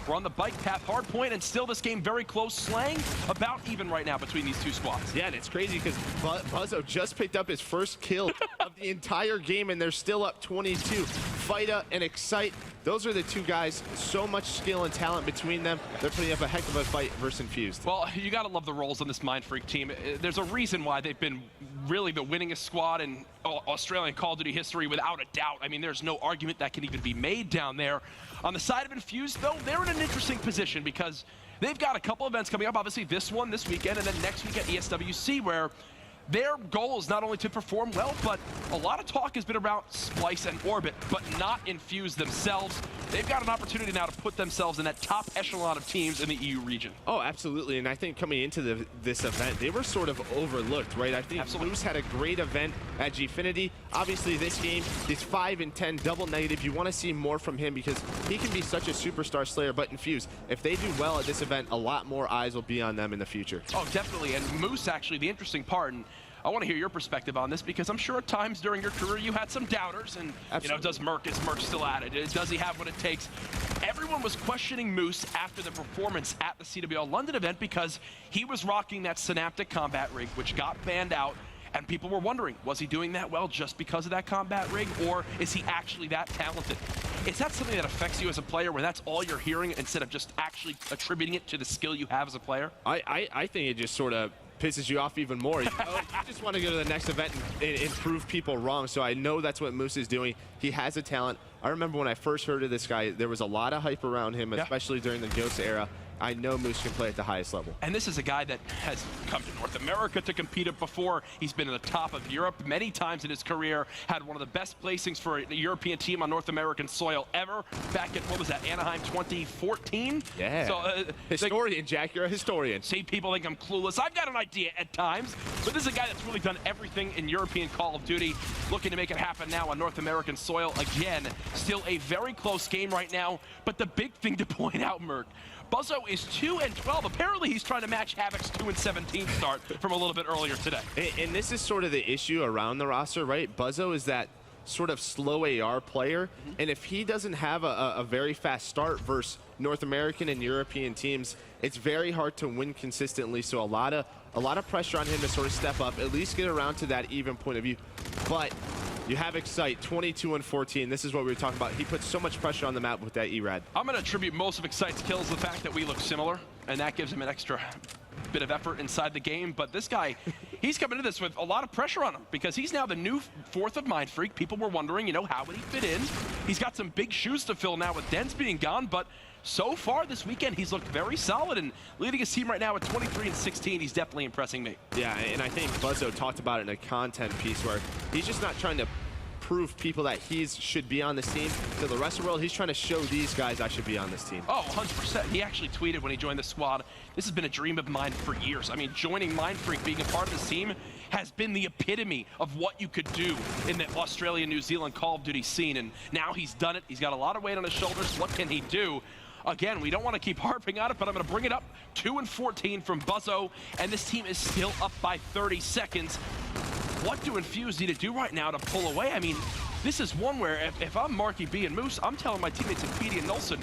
We're on the bike path, hard point, and still this game very close. Slang about even right now between these two squads. Yeah, and it's crazy because Buzzo just picked up his first kill of the entire game, and they're still up 22. Fighter and Excite, those are the two guys. So much skill and talent between them. They're putting up a heck of a fight versus Infused. Well, you got to love the roles on this Mindfreak team. There's a reason why they've been really the winningest squad in Australian Call of Duty history, without a doubt. I mean, there's no argument that can even be made down there. On the side of Infused, though, they're in an interesting position because they've got a couple events coming up. Obviously, this one this weekend, and then next week at ESWC, where their goal is not only to perform well, but a lot of talk has been about Splice and Orbit, but not Infused themselves. They've got an opportunity now to put themselves in that top echelon of teams in the EU region. Oh, absolutely, and I think coming into this event, they were sort of overlooked, right? I think Moose had a great event at Gfinity. Obviously, this game, he's 5-10, double negative. You want to see more from him because he can be such a superstar slayer, but Infused, if they do well at this event, a lot more eyes will be on them in the future. Oh, definitely, and Moose, actually, the interesting part, and I want to hear your perspective on this because I'm sure at times during your career you had some doubters, and you know, is Merc still at it? Does he have what it takes? Everyone was questioning Moose after the performance at the CWL London event because he was rocking that Synaptic combat rig, which got banned out, and people were wondering, was he doing that well just because of that combat rig, or is he actually that talented? Is that something that affects you as a player where that's all you're hearing instead of just actually attributing it to the skill you have as a player? I think it just sort of pisses you off even more. You just want to go to the next event and prove people wrong. So I know that's what Moose is doing. He has a talent. I remember when I first heard of this guy, there was a lot of hype around him, especially during the Ghost era. I know Moose can play at the highest level. And this is a guy that has come to North America to compete at before. He's been in the top of Europe many times in his career, had one of the best placings for a European team on North American soil ever back at, what was that, Anaheim 2014? Yeah. So, historian, Jack, you're a historian. See, people think I'm clueless. I've got an idea at times, but this is a guy that's really done everything in European Call of Duty, looking to make it happen now on North American soil again. Still a very close game right now, but the big thing to point out, Merc, Buzzo is 2-12. Apparently, he's trying to match Havoc's 2-17 start from a little bit earlier today. And this is sort of the issue around the roster, right? Buzzo is that sort of slow AR player, and if he doesn't have a very fast start versus North American and European teams, it's very hard to win consistently. So a lot of pressure on him to sort of step up, at least get around to that even point of view. But you have Excite, 22-14. This is what we were talking about. He puts so much pressure on the map with that ERAD. I'm going to attribute most of Excite's kills to the fact that we look similar, and that gives him an extra bit of effort inside the game. But this guy, he's coming into this with a lot of pressure on him because he's now the new fourth of Mindfreak. People were wondering, you know, how would he fit in? He's got some big shoes to fill now with Dens being gone, but so far this weekend, he's looked very solid, and leading his team right now at 23-16, he's definitely impressing me. Yeah, and I think Buzzo talked about it in a content piece where he's just not trying to prove people that he should be on this team to the rest of the world. He's trying to show these guys I should be on this team. Oh, 100%. He actually tweeted when he joined the squad, this has been a dream of mine for years. I mean, joining Mindfreak, being a part of this team, has been the epitome of what you could do in the Australia-New Zealand Call of Duty scene. And now he's done it. He's got a lot of weight on his shoulders. What can he do? Again, we don't want to keep harping on it, but I'm going to bring it up. 2-14 from Buzzo, and this team is still up by 30 seconds. What do Infuse need to do right now to pull away? I mean, this is one where if I'm Marky B and Moose, I'm telling my teammates in PD and Nelson,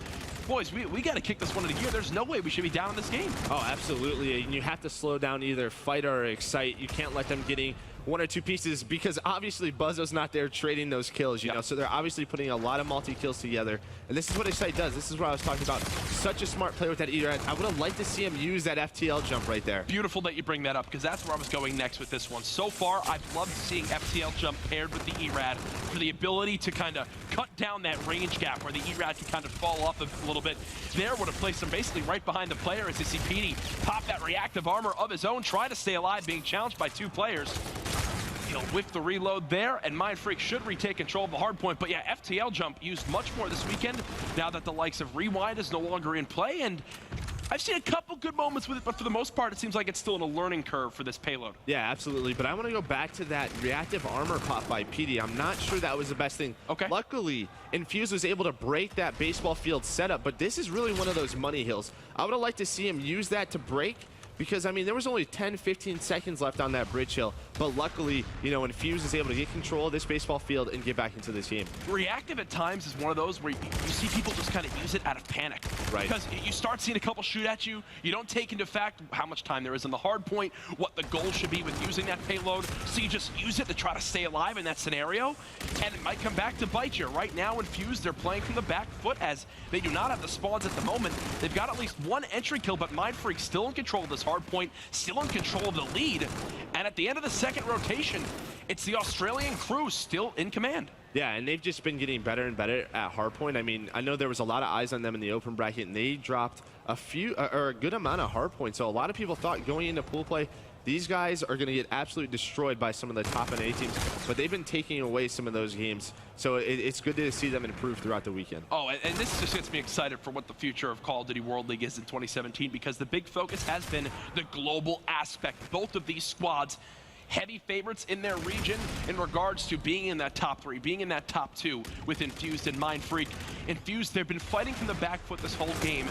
boys, we got to kick this one into gear. There's no way we should be down in this game. Oh, absolutely. And you have to slow down either Fight or Excite. You can't let them getting one or two pieces because obviously Buzzo's not there trading those kills, you know, so they're obviously putting a lot of multi-kills together. And this is what Excite does. This is what I was talking about. Such a smart player with that ERAD. I would have liked to see him use that FTL jump right there. Beautiful that you bring that up because that's where I was going next with this one. So far, I've loved seeing FTL jump paired with the ERAD for the ability to kind of cut down that range gap where the ERAD can kind of fall off a little bit. There would have placed him basically right behind the player as you see PD pop that reactive armor of his own, trying to stay alive, being challenged by two players. He'll whiff the reload there, and Mindfreak should retake control of the hard point. But yeah, FTL jump used much more this weekend now that the likes of Rewind is no longer in play. And I've seen a couple good moments with it, but for the most part, it seems like it's still in a learning curve for this payload. Yeah, absolutely. But I want to go back to that reactive armor pop by PD. I'm not sure that was the best thing. Okay. Luckily, Infuse was able to break that baseball field setup, but this is really one of those money hills. I would have liked to see him use that to break, because, I mean, there was only 10-15 seconds left on that bridge hill. But luckily, you know, Infuse is able to get control of this baseball field and get back into this game. Reactive at times is one of those where you see people just kind of use it out of panic. Right. Because you start seeing a couple shoot at you. You don't take into fact how much time there is on the hard point, what the goal should be with using that payload. So you just use it to try to stay alive in that scenario. And it might come back to bite you. Right now, Infuse, they're playing from the back foot as they do not have the spawns at the moment. They've got at least one entry kill, but Mindfreak still in control of this hard point, still in control of the lead. And at the end of the second rotation, it's the Australian crew still in command. Yeah, and they've just been getting better and better at hardpoint. I mean, I know there was a lot of eyes on them in the open bracket, and they dropped a few, or a good amount of hardpoint. So a lot of people thought going into pool play, these guys are going to get absolutely destroyed by some of the top NA teams, but they've been taking away some of those games. So it's good to see them improve throughout the weekend. Oh, and this just gets me excited for what the future of Call of Duty World League is in 2017, because the big focus has been the global aspect. Both of these squads heavy favorites in their region in regards to being in that top 3, being in that top 2 with Infused and Mindfreak. Infused, they've been fighting from the back foot this whole game.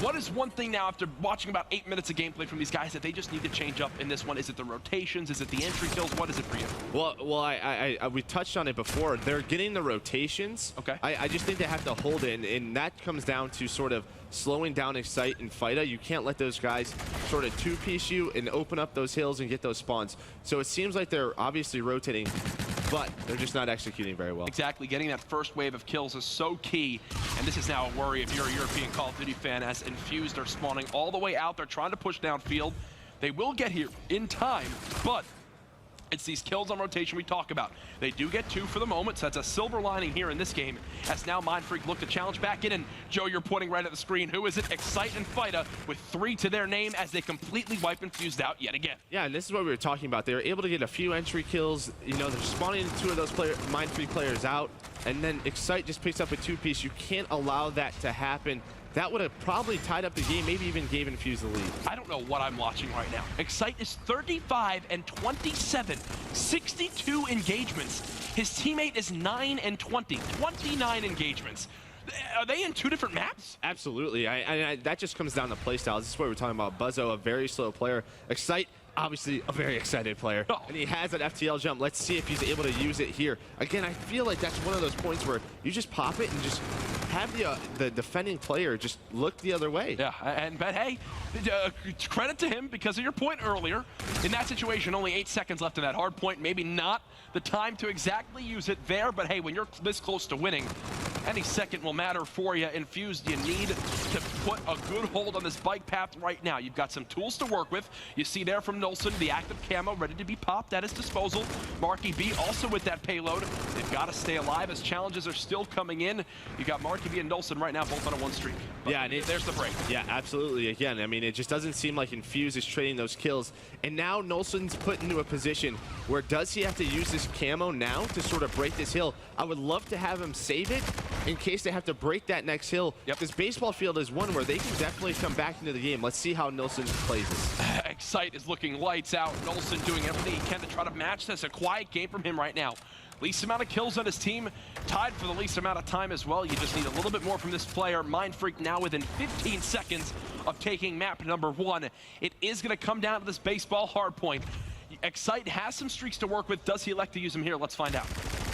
What is one thing now after watching about 8 minutes of gameplay from these guys that they just need to change up in this one? Is it the rotations? Is it the entry kills? What is it for you? Well, we touched on it before. They're getting the rotations. Okay. I just think they have to hold it, and that comes down to sort of slowing down Excite and Fida. You can't let those guys sort of two-piece you and open up those hills and get those spawns. So it seems like they're obviously rotating, but they're just not executing very well. Exactly. Getting that first wave of kills is so key, and this is now a worry if you're a European Call of Duty fan, as Infused are spawning all the way out. They're trying to push downfield. They will get here in time, but it's these kills on rotation we talk about. They do get 2 for the moment, so that's a silver lining here in this game, as now Mindfreak look to challenge back in. And Joe, you're pointing right at the screen. Who is it? Excite and Fida with 3 to their name as they completely wipe Infused out yet again. Yeah, and this is what we were talking about. They were able to get a few entry kills. You know, they're spawning 2 of those Mindfreak players out, and then Excite just picks up a 2-piece. You can't allow that to happen. That would have probably tied up the game, maybe even gave Infuse the lead. I don't know what I'm watching right now. Excite is 35 and 27, 62 engagements. His teammate is 9 and 20, 29 engagements. Are they in 2 different maps? Absolutely. That just comes down to playstyles. This is what we're talking about. Buzzo, a very slow player. Excite, obviously a very excited player. And he has that FTL jump. Let's see if he's able to use it here. Again, I feel like that's one of those points where you just pop it and just have the defending player just look the other way. Yeah, but hey, credit to him because of your point earlier. In that situation, only 8 seconds left in that hard point. Maybe not the time to exactly use it there, but hey, when you're this close to winning, any second will matter for you. Infused, you need to put a good hold on this bike path right now. You've got some tools to work with. You see there from Nolson, the active camo ready to be popped at his disposal. Marky B also with that payload. They've got to stay alive as challenges are still coming in. You got Marky B and Nolson right now both on a 1 streak. But yeah, and there's the break. Yeah, absolutely. Again, I mean, it just doesn't seem like Infuse is trading those kills. And now Nolson's put into a position where does he have to use this camo now to sort of break this hill? I would love to have him save it in case they have to break that next hill. Because baseball field is one where they can definitely come back into the game. Let's see how Nolson plays this. Excite is looking lights out. Nolson doing everything he can to try to match this. A quiet game from him right now. Least amount of kills on his team, tied for the least amount of time as well. You just need a little bit more from this player. Mindfreak now within 15 seconds of taking map number 1. It is going to come down to this baseball hardpoint. Excite has some streaks to work with. Does he elect to use them here? Let's find out.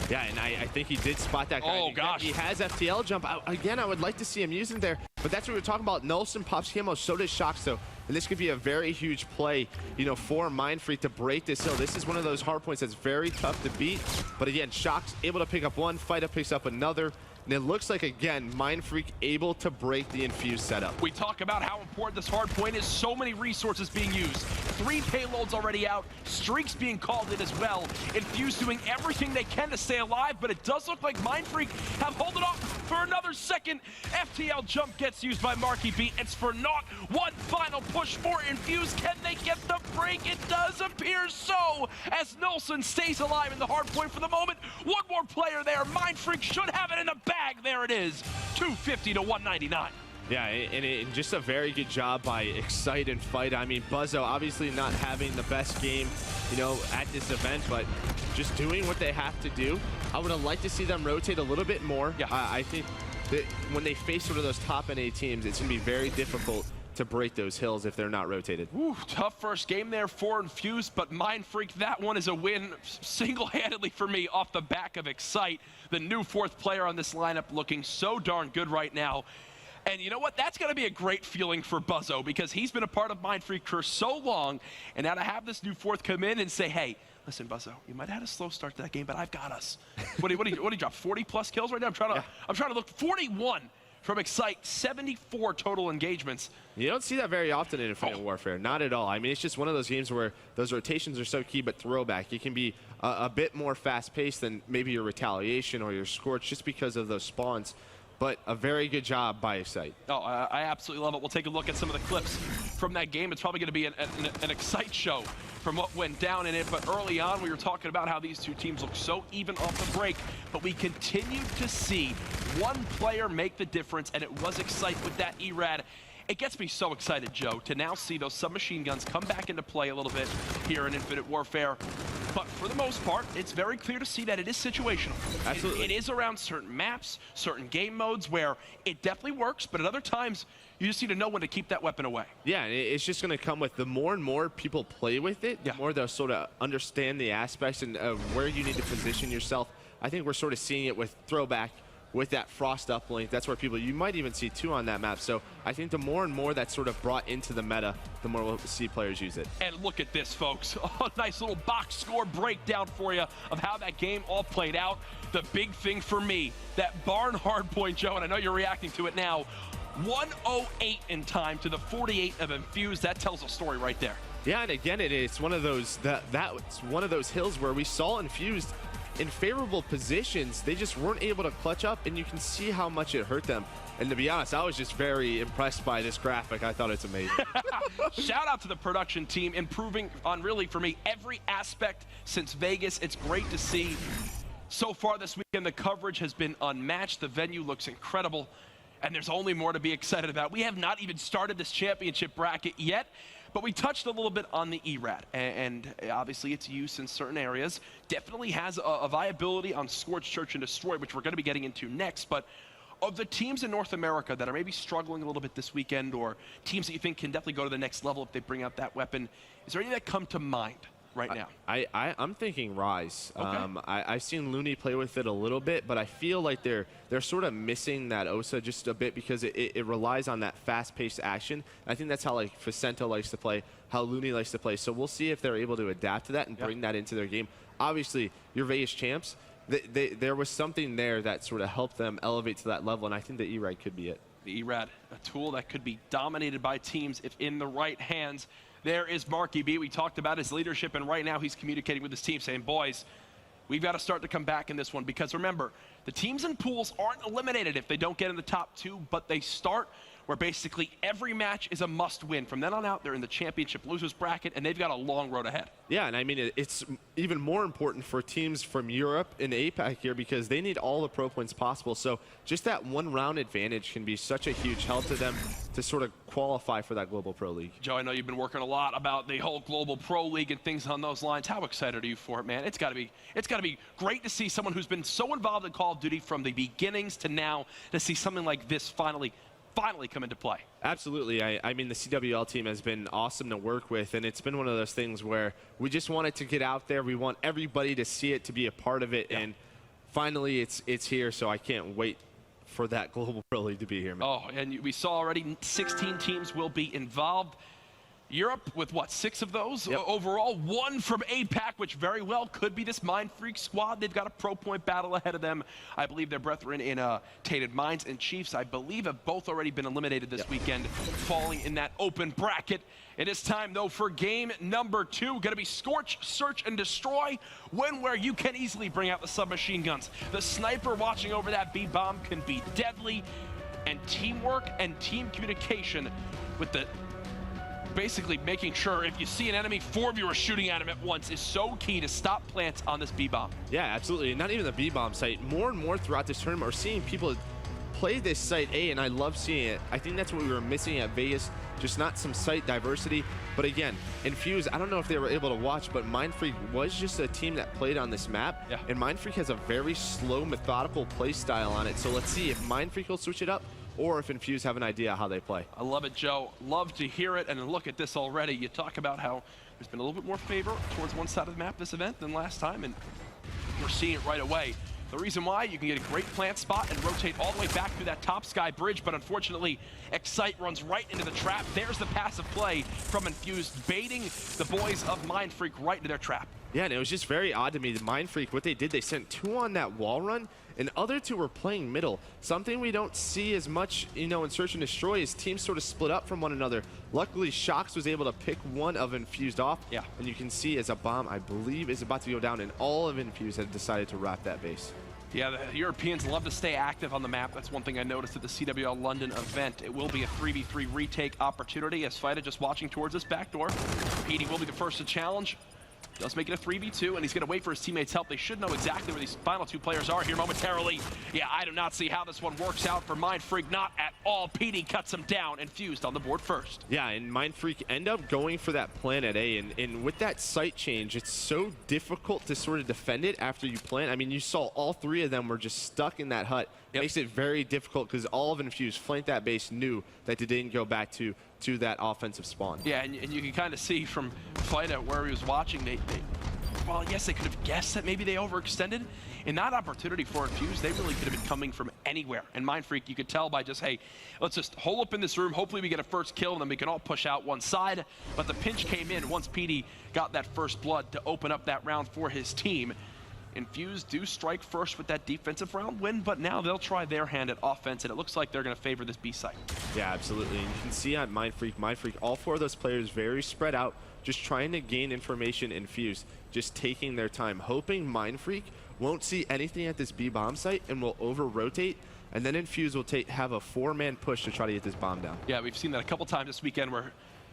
Yeah, and I think he did spot that guy. Oh, gosh. He has FTL jump. Again, I would like to see him use it there, but that's what we're talking about. Nolson pops camo, so does Shox, though. And this could be a very huge play, you know, for Mindfreak to break this hill. This is one of those hard points that's very tough to beat. But again, Shox able to pick up one, Fight Up picks up another. And it looks like, again, Mindfreak able to break the Infuse setup. We talk about how important this hard point is. So many resources being used. 3 payloads already out. Streaks being called in as well. Infuse doing everything they can to stay alive, but it does look like Mindfreak have held it off for another second. FTL jump gets used by Marky B. It's for naught. One final push for Infuse. Can they get the break? It does appear so, as Nolson stays alive in the hard point for the moment. One more player there. Mindfreak should have it in the bag. There it is, 250 to 199. Yeah, and just a very good job by Excite and Fight. I mean, Buzzo obviously not having the best game, you know, at this event, but just doing what they have to do. I would have liked to see them rotate a little bit more. Yeah. I think that when they face sort of those top NA teams, it's going to be very difficult to break those hills if they're not rotated. Woo, tough first game there for Infuse, but Mindfreak, that one is a win single-handedly for me off the back of Excite. The new 4th player on this lineup looking so darn good right now. And you know what? That's going to be a great feeling for Buzzo because he's been a part of Mindfreak for so long. And now to have this new 4th come in and say, hey, listen, Buzzo, you might have had a slow start to that game, but I've got us. What do you drop? 40+ kills right now? I'm trying to look 41. From Excite, 74 total engagements. You don't see that very often in Infinite Warfare, not at all. I mean, it's just one of those games where those rotations are so key, but throwback, it can be a bit more fast-paced than maybe your Retaliation or your Scorch just because of those spawns. But a very good job by Excite. Oh, I absolutely love it. We'll take a look at some of the clips from that game. It's probably going to be an Excite show from what went down in it. But early on, we were talking about how these two teams look so even off the break. But we continued to see one player make the difference, and it was Excite with that ERAD. It gets me so excited, Joe, to now see those submachine guns come back into play a little bit here in Infinite Warfare. But for the most part, it's very clear to see that it is situational. Absolutely. It is around certain maps, certain game modes where it definitely works, but at other times, you just need to know when to keep that weapon away. Yeah, it's just going to come with the more and more people play with it, the more they'll sort of understand the aspects and where you need to position yourself. I think we're sort of seeing it with Throwback, with that Frost uplink. That's where you might even see 2 on that map. So I think the more and more that's sort of brought into the meta, the more we'll see players use it. And look at this, folks. A nice little box score breakdown for you of how that game all played out. The big thing for me, that barn hard point, Joe, and I know you're reacting to it now, 108 in time to the 48 of Infuse. That tells a story right there. Yeah, and again, it's one of those that's one of those hills where we saw Infused in favorable positions. They just weren't able to clutch up, and you can see how much it hurt them. And to be honest, I was just very impressed by this graphic. I thought it's amazing. Shout out to the production team, improving on, really, for me, every aspect since Vegas. It's great to see. So far this weekend, the coverage has been unmatched. The venue looks incredible, and there's only more to be excited about. We have not even started this championship bracket yet, but we touched a little bit on the ERAD, and obviously its use in certain areas definitely has a viability on Scorch, Search, and Destroy, which we're going to be getting into next. But of the teams in North America that are maybe struggling a little bit this weekend, or teams that you think can definitely go to the next level if they bring out that weapon, is there any that come to mind right now? I'm thinking Rise. Okay. I've seen Looney play with it a little bit, but I feel like they're sort of missing that OSA just a bit because it relies on that fast-paced action. I think that's how like Facento likes to play, how Looney likes to play. So we'll see if they're able to adapt to that and bring that into their game. Obviously, your Vegas champs, there was something there that sort of helped them elevate to that level, and I think the E-Ride could be it. the ERAD, a tool that could be dominated by teams if in the right hands. There is Marky B. We talked about his leadership, and right now he's communicating with his team saying, boys, we've got to start to come back in this one, because remember, the teams in pools aren't eliminated if they don't get in the top 2, but they start where basically every match is a must-win. From then on out, they're in the championship losers bracket, and they've got a long road ahead. Yeah, and I mean, it's even more important for teams from Europe and APAC here, because they need all the pro points possible. So just that one-round advantage can be such a huge help to them to sort of qualify for that Global Pro League. Joe, I know you've been working a lot about the whole Global Pro League and things on those lines. How excited are you for it, man? It's got to be great to see someone who's been so involved in Call of Duty from the beginnings to now, to see something like this finally come into play. Absolutely. I mean, the CWL team has been awesome to work with, and it's been one of those things where we just want it to get out there. We want everybody to see it, to be a part of it, and finally it's here, so I can't wait for that Global Pro League to be here, man. Oh, and we saw already 16 teams will be involved. Europe with, what, 6 of those overall? 1 from APAC, which very well could be this Mind Freak squad. They've got a pro point battle ahead of them. I believe their brethren in Tainted Minds and Chiefs, I believe, have both already been eliminated this weekend, falling in that open bracket. It is time, though, for game number 2. Going to be Scorch, Search, and Destroy. When where you can easily bring out the submachine guns. The sniper watching over that B-bomb can be deadly. And teamwork and team communication with the basically making sure if you see an enemy, 4 of you are shooting at him at once is so key to stop plants on this B-bomb. Yeah, absolutely. Not even the B-bomb site. More and more throughout this tournament, we're seeing people play this site A, and I love seeing it. I think that's what we were missing at Vegas, just not some site diversity. But again, Infuse, I don't know if they were able to watch, but Mind Freak was just a team that played on this map. Yeah. And Mind Freak has a very slow, methodical play style on it. So let's see if Mind Freak will switch it up, or if Infuse have an idea how they play. I love it, Joe. Love to hear it. And look at this already. You talk about how there's been a little bit more favor towards one side of the map this event than last time, and we're seeing it right away. The reason why, you can get a great plant spot and rotate all the way back through that top sky bridge, but unfortunately, Excite runs right into the trap. There's the passive play from Infused, baiting the boys of Mind Freak right into their trap. Yeah, and it was just very odd to me. The Mind Freak, what they did, they sent 2 on that wall run, and other 2 were playing middle. Something we don't see as much, you know, in Search and Destroy is teams sort of split up from one another. Luckily, Shox was able to pick one of Infused off. Yeah. And you can see as a bomb, I believe, is about to go down, and all of Infused had decided to wrap that base. Yeah, the Europeans love to stay active on the map. That's one thing I noticed at the CWL London event. It will be a 3v3 retake opportunity as Fida just watching towards this backdoor. Petey will be the first to challenge. Does make it a 3v2, and he's going to wait for his teammates' help. They should know exactly where these final 2 players are here momentarily. Yeah, I do not see how this one works out for Mind Freak. Not at all. Petey cuts him down, Infused on the board first. Yeah, and Mind Freak end up going for that plant at A, and with that site change, it's so difficult to sort of defend it after you plant. I mean, you saw all 3 of them were just stuck in that hut. Yep. Makes it very difficult because all of Infused flanked that base, knew that they didn't go back to that offensive spawn. Yeah, and you can kind of see from Fida where he was watching, well, yes, they could have guessed that maybe they overextended. In that opportunity for Infused, they really could have been coming from anywhere. And Mind Freak, you could tell by just, hey, let's just hole up in this room. Hopefully we get a first kill, and then we can all push out one side. But the pinch came in once Petey got that first blood to open up that round for his team. Infused do strike first with that defensive round win, but now they'll try their hand at offense, and it looks like they're going to favor this B site. Yeah, absolutely. And you can see on Mind Freak, all 4 of those players very spread out, just trying to gain information. Infused, just taking their time, hoping Mind Freak won't see anything at this B bomb site and will over-rotate, and then Infused will have a 4-man push to try to get this bomb down. Yeah, we've seen that a couple times this weekend where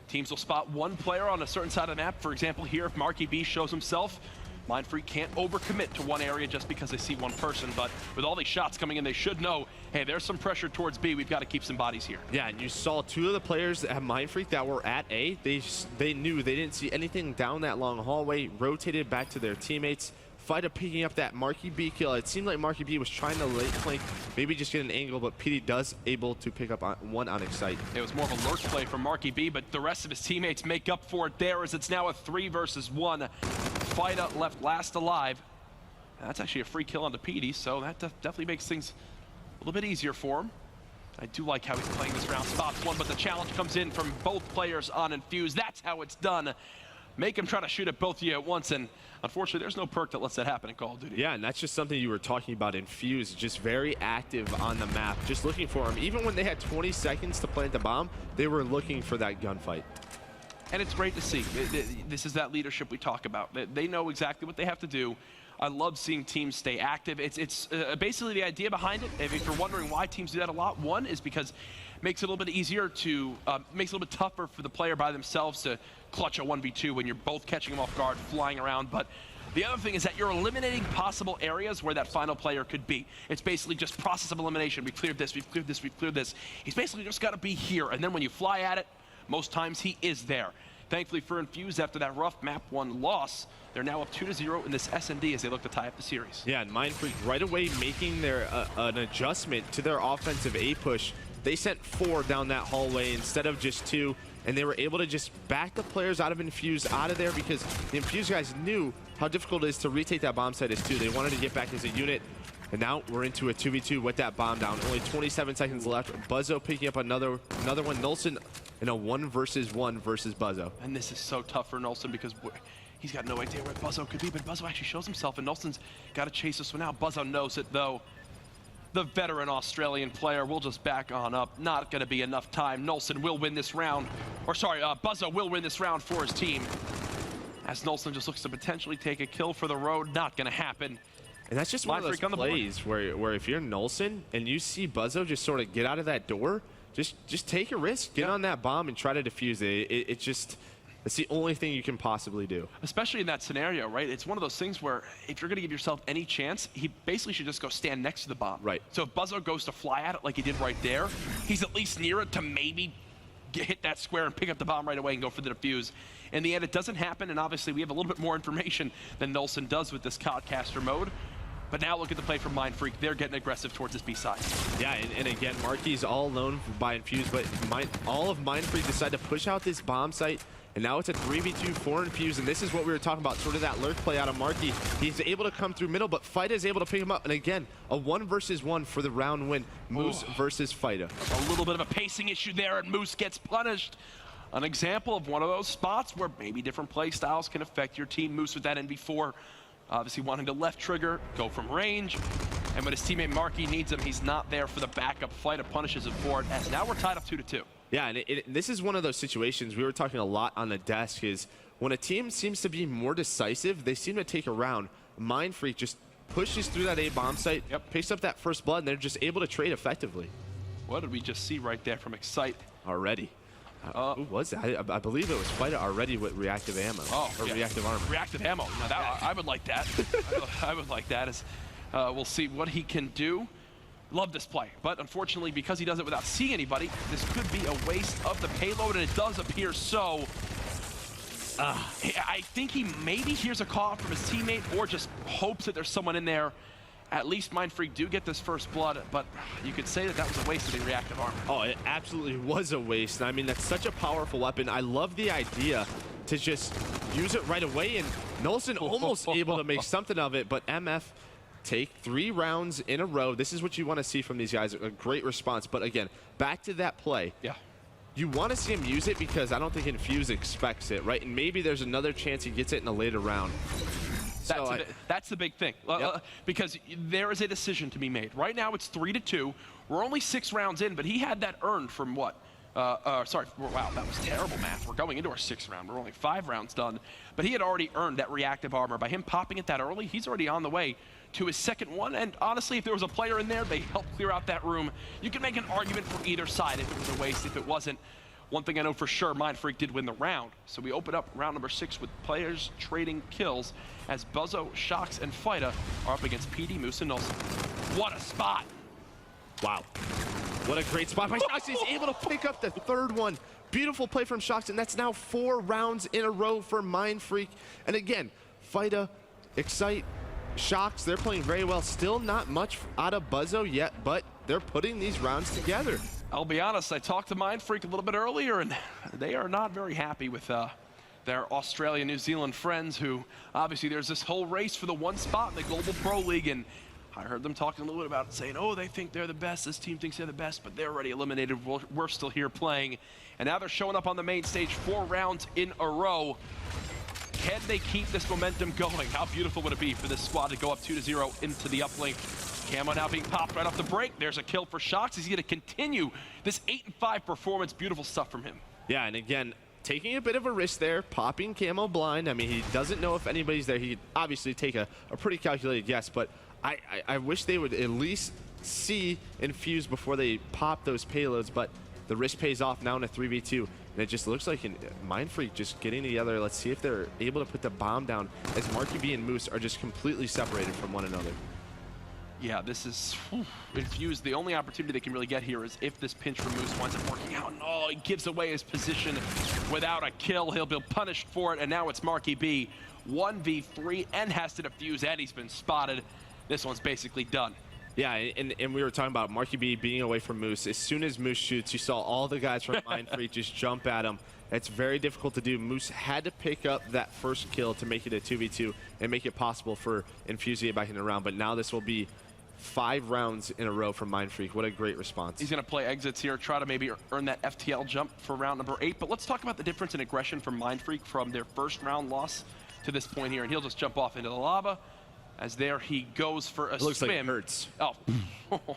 teams will spot one player on a certain side of the map. For example, here, if Marky B shows himself, Mind Freak can't overcommit to one area just because they see one person, but with all these shots coming in, they should know, hey, there's some pressure towards B. We've got to keep some bodies here. Yeah, and you saw 2 of the players at Mind Freak that were at A. They knew they didn't see anything down that long hallway, rotated back to their teammates. Fida picking up that Marky B kill. It seemed like Marky B was trying to late flank, maybe just get an angle, but Petey does able to pick up one on Excite. It was more of a lurk play from Marky B, but the rest of his teammates make up for it there as it's now a 3 versus 1. Fida left last alive. That's actually a free kill onto Petey, so that definitely makes things a little bit easier for him. I do like how he's playing this round. Spots one, but the challenge comes in from both players on Infuse. That's how it's done. make him try to shoot at both of you at once, and unfortunately, there's no perk that lets that happen in Call of Duty. Yeah, and that's just something you were talking about in Fuse, just very active on the map, just looking for him. Even when they had 20 seconds to plant the bomb, they were looking for that gunfight. And it's great to see. This is that leadership we talk about. They know exactly what they have to do. I love seeing teams stay active. It's basically the idea behind it. If you're wondering why teams do that a lot, one is because it makes it a little bit easier to, makes it a little bit tougher for the player by themselves to clutch a 1v2 when you're both catching them off guard, flying around. But the other thing is that you're eliminating possible areas where that final player could be. It's basically just process of elimination. We've cleared this, we've cleared this, we've cleared this. He's basically just got to be here. And then when you fly at it, most times he is there. Thankfully for Infuse, after that rough map 1 loss, they're now up 2-0 in this S&D as they look to tie up the series. Yeah, and Mindfreak right away making their an adjustment to their offensive A push. They sent 4 down that hallway instead of just 2, and they were able to just back the players out of Infuse out of there because the Infuse guys knew how difficult it is to retake that bomb site as 2. They wanted to get back as a unit. And now we're into a 2v2 with that bomb down. Only 27 seconds left. Buzzo picking up another one. Nolson in a 1 versus Buzzo. And this is so tough for Nolson because he's got no idea where Buzzo could be, but Buzzo actually shows himself, and Nolson's got to chase this one out. Buzzo knows it, though. The veteran Australian player will just back on up. Not going to be enough time. Nolson will win this round. Or sorry, Buzzo will win this round for his team. As Nolson just looks to potentially take a kill for the road. Not going to happen. And that's just one of those plays where if you're Nolson and you see Buzzo just sort of get out of that door, just take a risk, get on that bomb and try to defuse it. It's the only thing you can possibly do. Especially in that scenario, right? It's one of those things where if you're going to give yourself any chance, he basically should just go stand next to the bomb. Right. So if Buzzo goes to fly at it like he did right there, he's at least near it to maybe hit that square and pick up the bomb right away and go for the defuse. In the end, it doesn't happen, and obviously we have a little bit more information than Nolson does with this Codcaster mode. But now look at the play from Mindfreak. They're getting aggressive towards this B side. Yeah, and again, Marky's all alone by Infuse, but all of Mindfreak decide to push out this bomb site, and now it's a 3v2 for Infuse, and this is what we were talking about, sort of that lurk play out of Marky. He's able to come through middle, but Fida is able to pick him up, and again, a 1 versus 1 for the round win. Moose versus Fida. A little bit of a pacing issue there, and Moose gets punished. An example of one of those spots where maybe different play styles can affect your team. Moose with that NV4. Obviously wanting to left trigger, go from range, and when his teammate Marky needs him, he's not there for the backup. Fida punishes him for it, as now we're tied up 2-2. Yeah, and this is one of those situations we were talking a lot on the desk, is when a team seems to be more decisive, they seem to take a round. Mindfreak just pushes through that A bomb site, picks up that first blood, and they're just able to trade effectively. What did we just see right there from Excite? Already. Who was that? I believe it was Fida already with reactive ammo. Reactive armor. Reactive ammo. Now that, I would like that. I would like that. As we'll see what he can do. Love this play, but unfortunately, because he does it without seeing anybody, this could be a waste of the payload, and it does appear so. I think he maybe hears a call from his teammate or just hopes that there's someone in there. At least Mindfreak do get this first blood, but you could say that was a waste of the reactive armor. Oh, it absolutely was a waste. I mean, that's such a powerful weapon. I love the idea to just use it right away, and Nolson almost able to make something of it, but MF take 3 rounds in a row. This is what you want to see from these guys, a great response. But again, back to that play. Yeah. You want to see him use it because I don't think Infuse expects it, right? And maybe there's another chance he gets it in a later round. That's the big thing, because there is a decision to be made. Right now it's 3-2. We're only 6 rounds in, but he had that earned from what? Sorry, wow, that was terrible math. We're going into our 6th round. We're only 5 rounds done. But he had already earned that reactive armor. By him popping it that early, he's already on the way to his 2nd one. And honestly, if there was a player in there, they helped clear out that room. You can make an argument for either side if it was a waste, if it wasn't. One thing I know for sure, Mindfreak did win the round. So we open up round number 6 with players trading kills as Buzzo, Shox, and Fida are up against PD, Moose, and Nolson. What a spot! Wow. What a great spot by Shox. He's able to pick up the 3rd one. Beautiful play from Shox, and that's now 4 rounds in a row for Mindfreak. And again, Fida, Excite, Shox, they're playing very well. Still not much out of Buzzo yet, but they're putting these rounds together. I'll be honest, I talked to Mindfreak a little bit earlier, and they are not very happy with their Australia-New Zealand friends, who obviously there's this whole race for the 1 spot in the Global Pro League, and I heard them talking a little bit about it, saying, oh, they think they're the best, this team thinks they're the best, but they're already eliminated, we're still here playing. And now they're showing up on the main stage 4 rounds in a row. Can they keep this momentum going? How beautiful would it be for this squad to go up 2-0 into the uplink? Camo now being popped right off the break. There's a kill for Shox. He's going to continue this 8-5 performance. Beautiful stuff from him. Yeah, and again, taking a bit of a risk there, popping Camo blind. I mean, he doesn't know if anybody's there. He could obviously take a pretty calculated guess, but I wish they would at least see Infuse before they pop those payloads, but the risk pays off now in a 3v2. And it just looks like Mindfreak just getting together. Let's see if they're able to put the bomb down as Marky B and Moose are just completely separated from one another. Yeah, this is Infused. The only opportunity they can really get here is if this pinch from Moose winds up working out. No, he gives away his position without a kill. He'll be punished for it, and now it's Marky B 1v3 and has to defuse, and he's been spotted. This one's basically done. Yeah, and we were talking about Marky B being away from Moose. As soon as Moose shoots, you saw all the guys from Mindfreak just jump at him. It's very difficult to do. Moose had to pick up that first kill to make it a 2v2 and make it possible for Infuse to get back in the round. But now this will be 5 rounds in a row from Mindfreak. What a great response. He's going to play exits here, try to maybe earn that FTL jump for round number 8. But let's talk about the difference in aggression from Mindfreak from their first round loss to this point here. And he'll just jump off into the lava. As there he goes for a swim. Looks like it hurts. Oh.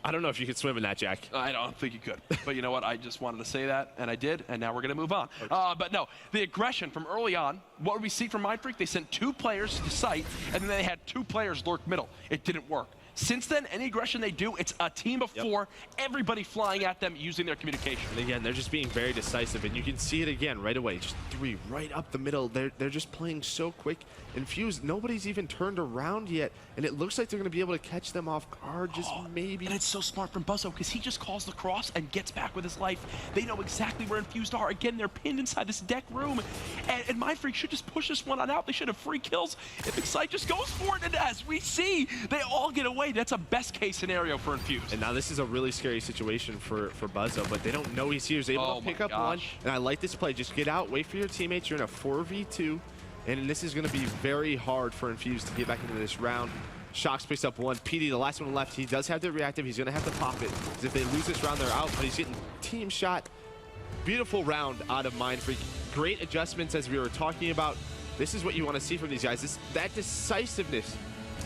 I don't know if you could swim in that, Jack. I don't think you could. But you know what? I just wanted to say that, and I did, and now we're going to move on. But no, the aggression from early on, what did we see from Mindfreak? They sent 2 players to site, and then they had 2 players lurk middle. It didn't work. Since then, any aggression they do, it's a team of 4, everybody flying at them using their communication. And again, they're just being very decisive, and you can see it again right away. Just 3 right up the middle. They're just playing so quick. Infused, nobody's even turned around yet, and it looks like they're going to be able to catch them off guard, just maybe. And it's so smart from Buzzo, because he just calls the cross and gets back with his life. They know exactly where Infused are. Again, they're pinned inside this deck room, and Mindfreak should just push this one on out. They should have free kills. If Excite just goes for it, and as we see, they all get away. That's a best case scenario for Infused. And now this is a really scary situation for Buzzo, but they don't know he's here. He's able to pick up one. And I like this play. Just get out, wait for your teammates. You're in a 4v2, and this is going to be very hard for Infused to get back into this round. Shox picks up 1. PD, the last one left, he does have the reactive. He's going to have to pop it. Because if they lose this round, they're out, but he's getting team shot. Beautiful round out of Mindfreak. Great adjustments as we were talking about. This is what you want to see from these guys. That decisiveness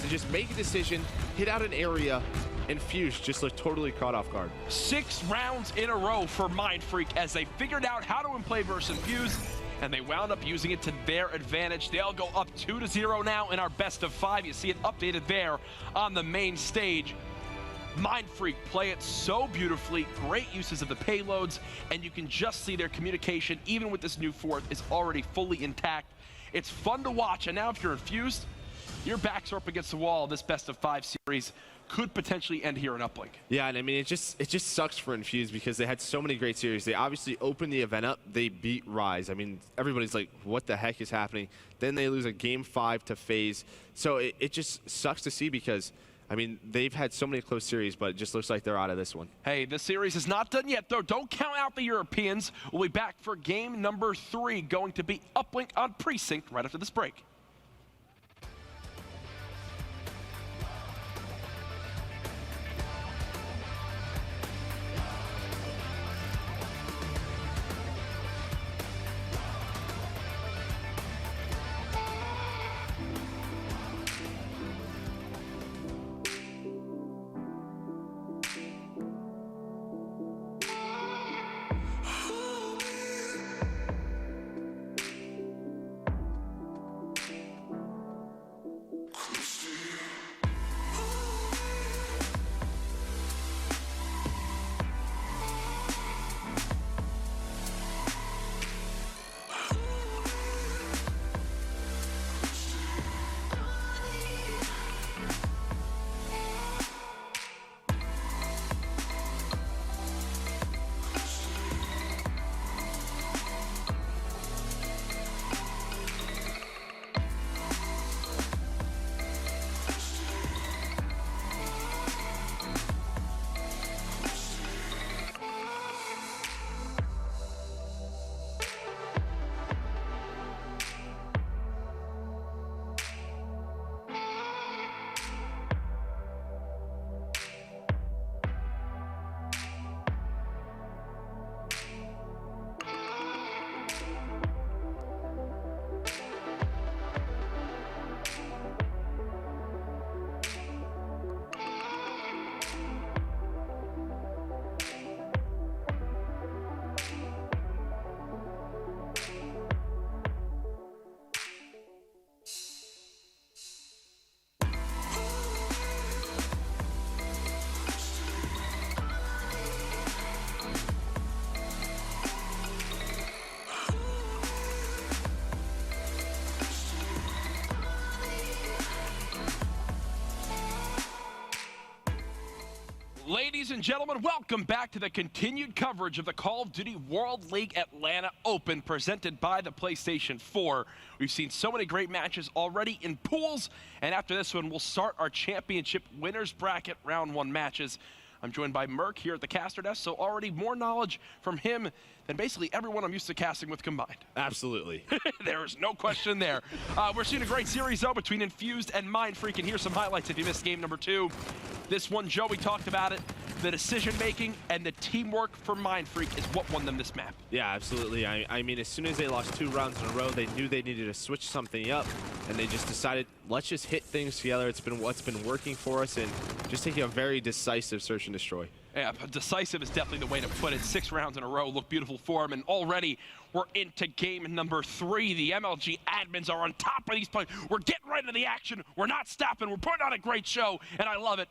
to just make a decision, hit out an area, and Fuse just looked totally caught off guard. 6 rounds in a row for Mindfreak as they figured out how to play versus Fuse, and they wound up using it to their advantage. They'll go up 2-0 now in our best of 5. You see it updated there on the main stage. Mindfreak play it so beautifully, great uses of the payloads, and you can just see their communication, even with this new 4th, is already fully intact. It's fun to watch, and now if you're Infused, your backs are up against the wall. This best of 5 series could potentially end here in Uplink. Yeah, and I mean, it just sucks for Infused because they had so many great series. They obviously opened the event up. They beat Rise. I mean, everybody's like, what the heck is happening? Then they lose a Game 5 to FaZe. So it just sucks to see because, I mean, they've had so many close series, but it just looks like they're out of this one. Hey, the series is not done yet, though. Don't count out the Europeans. We'll be back for game number 3, going to be Uplink on Precinct right after this break. Ladies and gentlemen, welcome back to the continued coverage of the Call of Duty World League Atlanta Open presented by the PlayStation 4. We've seen so many great matches already in pools, and after this one, we'll start our championship winners bracket round 1 matches. I'm joined by Mlg here at the caster desk, so already more knowledge from him than basically everyone I'm used to casting with combined. Absolutely. There is no question there. We're seeing a great series, though, between Infused and Mindfreak, and here's some highlights if you missed game number 2. This one, Joey talked about it. The decision-making and the teamwork for Mindfreak is what won them this map. Yeah, absolutely. I mean, as soon as they lost 2 rounds in a row, they knew they needed to switch something up, and they just decided, let's just hit things together. It's been what's been working for us, and just taking a very decisive search and destroy. Yeah, decisive is definitely the way to put it. 6 rounds in a row look beautiful for him, and already we're into game number 3. The MLG admins are on top of these players. We're getting right into the action. We're not stopping. We're putting on a great show, and I love it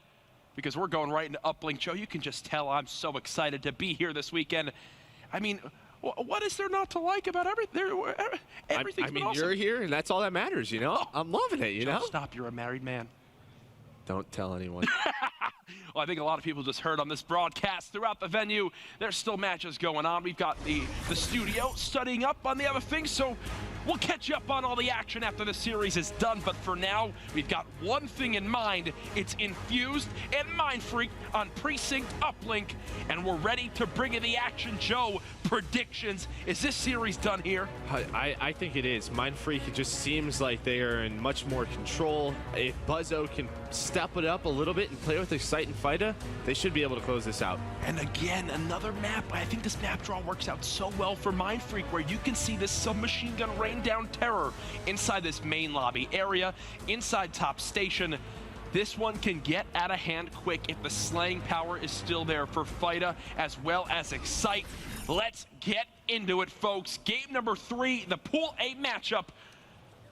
because we're going right into Uplink. Joe, you can just tell I'm so excited to be here this weekend. I mean, what is there not to like about everything's I mean, awesome. you're here, and that's all that matters, you know? I'm loving it, you Joe, know? stop, you're a married man. Don't tell anyone. Well, I think a lot of people just heard on this broadcast throughout the venue, there's still matches going on. We've got the studio studying up on the other things, so we'll catch you up on all the action after the series is done. But for now, we've got one thing in mind. It's Infused and Mindfreak on Precinct Uplink, and we're ready to bring in the action. Joe, predictions. Is this series done here? I think it is. Mindfreak, it just seems like they are in much more control. If Buzzo can step it up a little bit and play with Excite and Fida, they should be able to close this out. And again, another map. I think this map draw works out so well for Mindfreak, where you can see this submachine gun rain down terror inside this main lobby area, inside top station. This one can get out of hand quick if the slaying power is still there for Fida as well as Excite. Let's get into it, folks. Game number 3, the Pool A matchup.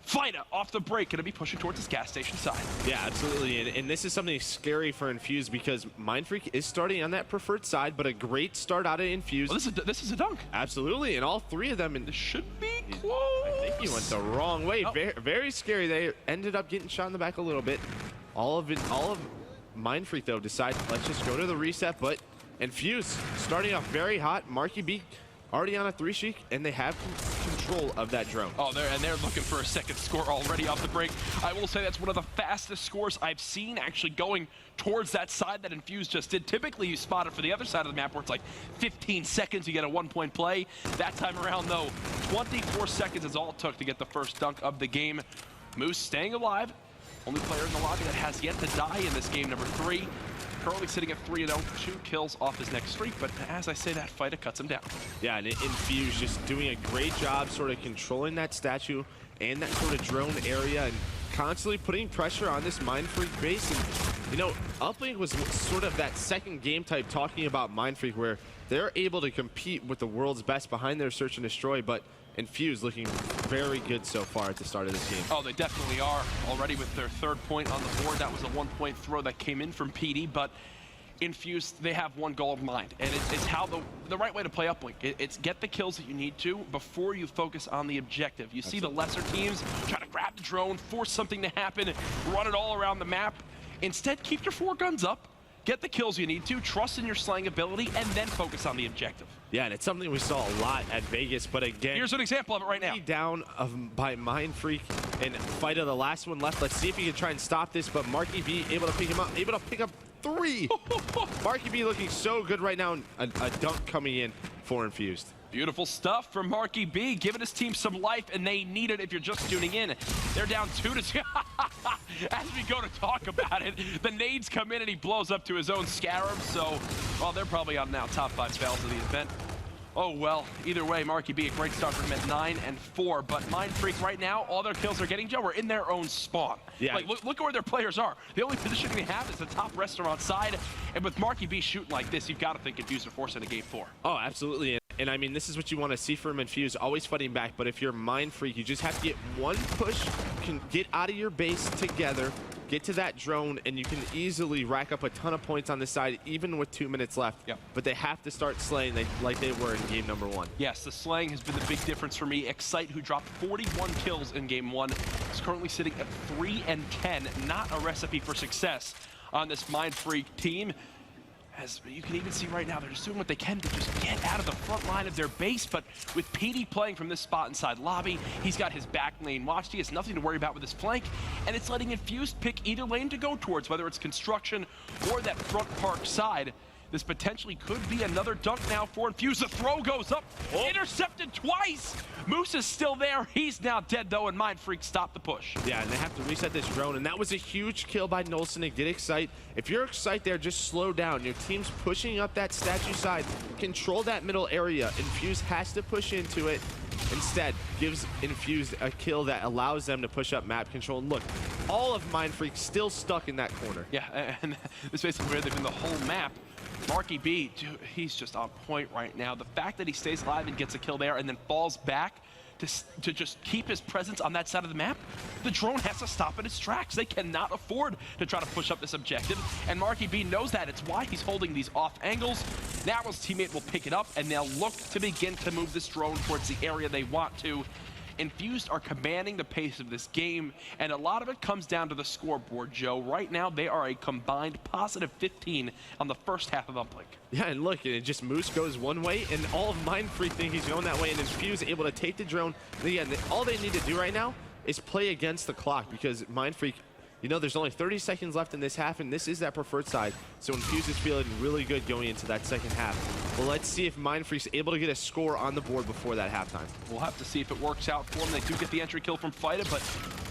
Fida off the break, gonna be pushing towards this gas station side. Yeah, absolutely, and this is something scary for Infused because Mindfreak is starting on that preferred side, but a great start out of Infused. Well, this is a dunk. Absolutely, and all 3 of them. And this should be close. I think he went the wrong way. Oh. Very, very scary. They ended up getting shot in the back a little bit. All of Mindfreak though decided, let's just go to the reset, but Infused starting off very hot. Marky B already on a 3 streak, and they have control of that drone. Oh, they're looking for a second score already off the break. I will say that's one of the fastest scores I've seen actually going towards that side that Infused just did. Typically, you spot it for the other side of the map where it's like 15 seconds, you get a 1-point play. That time around, though, 24 seconds is all it took to get the first dunk of the game. Moose staying alive. Only player in the lobby that has yet to die in this game number 3. Currently sitting at 3-0, 2 kills off his next streak, but as I say that, Fida cuts him down. Yeah, and Infused just doing a great job sort of controlling that statue and that sort of drone area and constantly putting pressure on this Mindfreak base. And, you know, Uplink was sort of that second game type talking about Mindfreak where they're able to compete with the world's best behind their search and destroy, but Infused looking very good so far at the start of this game. Oh, they definitely are already with their 3rd point on the board. That was a 1-point throw that came in from PD, but Infused, they have one goal in mind, and it's how the right way to play Uplink. It's get the kills that you need to before you focus on the objective. You see the lesser teams try to grab the drone, force something to happen, run it all around the map. Instead, keep your 4 guns up, get the kills you need to, trust in your slaying ability, and then focus on the objective. Yeah, and it's something we saw a lot at Vegas, but again... Here's an example of it right now. Down by Mindfreak and Fida, the last one left. Let's see if he can try and stop this, but Marky B able to pick him up, able to pick up 3. Marky B looking so good right now, a dunk coming in for Infused. Beautiful stuff from Marky B, giving his team some life, and they need it if you're just tuning in. They're down 2-2. As we go to talk about it, the nades come in and he blows up to his own Scarab, so, well, they're probably on now top 5 spells of the event. Oh, well, either way, Marky B, a great start for him at 9-4, but Mindfreak right now, all their kills are getting, Joe, are in their own spawn. Yeah. Like, look at where their players are. The only position they have is the top restaurant side, and with Marky B shooting like this, you've got to think Infused are forcing a game 4. Oh, absolutely. And I mean, this is what you want to see from Infused, always fighting back. But if you're Mindfreak, you just have to get one push, can get out of your base together, get to that drone, and you can easily rack up a ton of points on this side, even with 2 minutes left. Yep. But they have to start slaying like they were in game number 1. Yes, the slaying has been the big difference for me. Excite, who dropped 41 kills in game 1, is currently sitting at 3-10. Not a recipe for success on this Mindfreak team. As you can even see right now, they're just doing what they can to just get out of the front line of their base, but with PD playing from this spot inside lobby, he's got his back lane watched. He has nothing to worry about with his flank, and it's letting Infused pick either lane to go towards, whether it's construction or that front park side. This potentially could be another dunk now for Infused. The throw goes up, intercepted twice. Moose is still there. He's now dead though, and Mindfreak stopped the push. Yeah, and they have to reset this drone, and that was a huge kill by Nolson to get Excite. If you're Excite there, just slow down. Your team's pushing up that statue side. Control that middle area. Infused has to push into it. Instead, gives Infused a kill that allows them to push up map control. And look, all of Mindfreak still stuck in that corner. Yeah, and this basically where they've been the whole map. Marky B, dude, he's just on point right now. The fact that he stays alive and gets a kill there and then falls back to just keep his presence on that side of the map, the drone has to stop in its tracks. They cannot afford to try to push up this objective, and Marky B knows that. It's why he's holding these off angles. Now his teammate will pick it up, and they'll look to begin to move this drone towards the area they want to. Infused are commanding the pace of this game, and a lot of it comes down to the scoreboard, Joe. Right now, they are a combined positive 15 on the first half of Uplink. Yeah, and look, it just Moose goes one way, and all of Mindfreak think he's going that way, and Infused able to take the drone. And again, all they need to do right now is play against the clock, because Mindfreak, you know, there's only 30 seconds left in this half, and this is that preferred side. So Infused is feeling really good going into that second half. Well, let's see if Mindfreak's able to get a score on the board before that halftime. We'll have to see if it works out for them. They do get the entry kill from Fida, but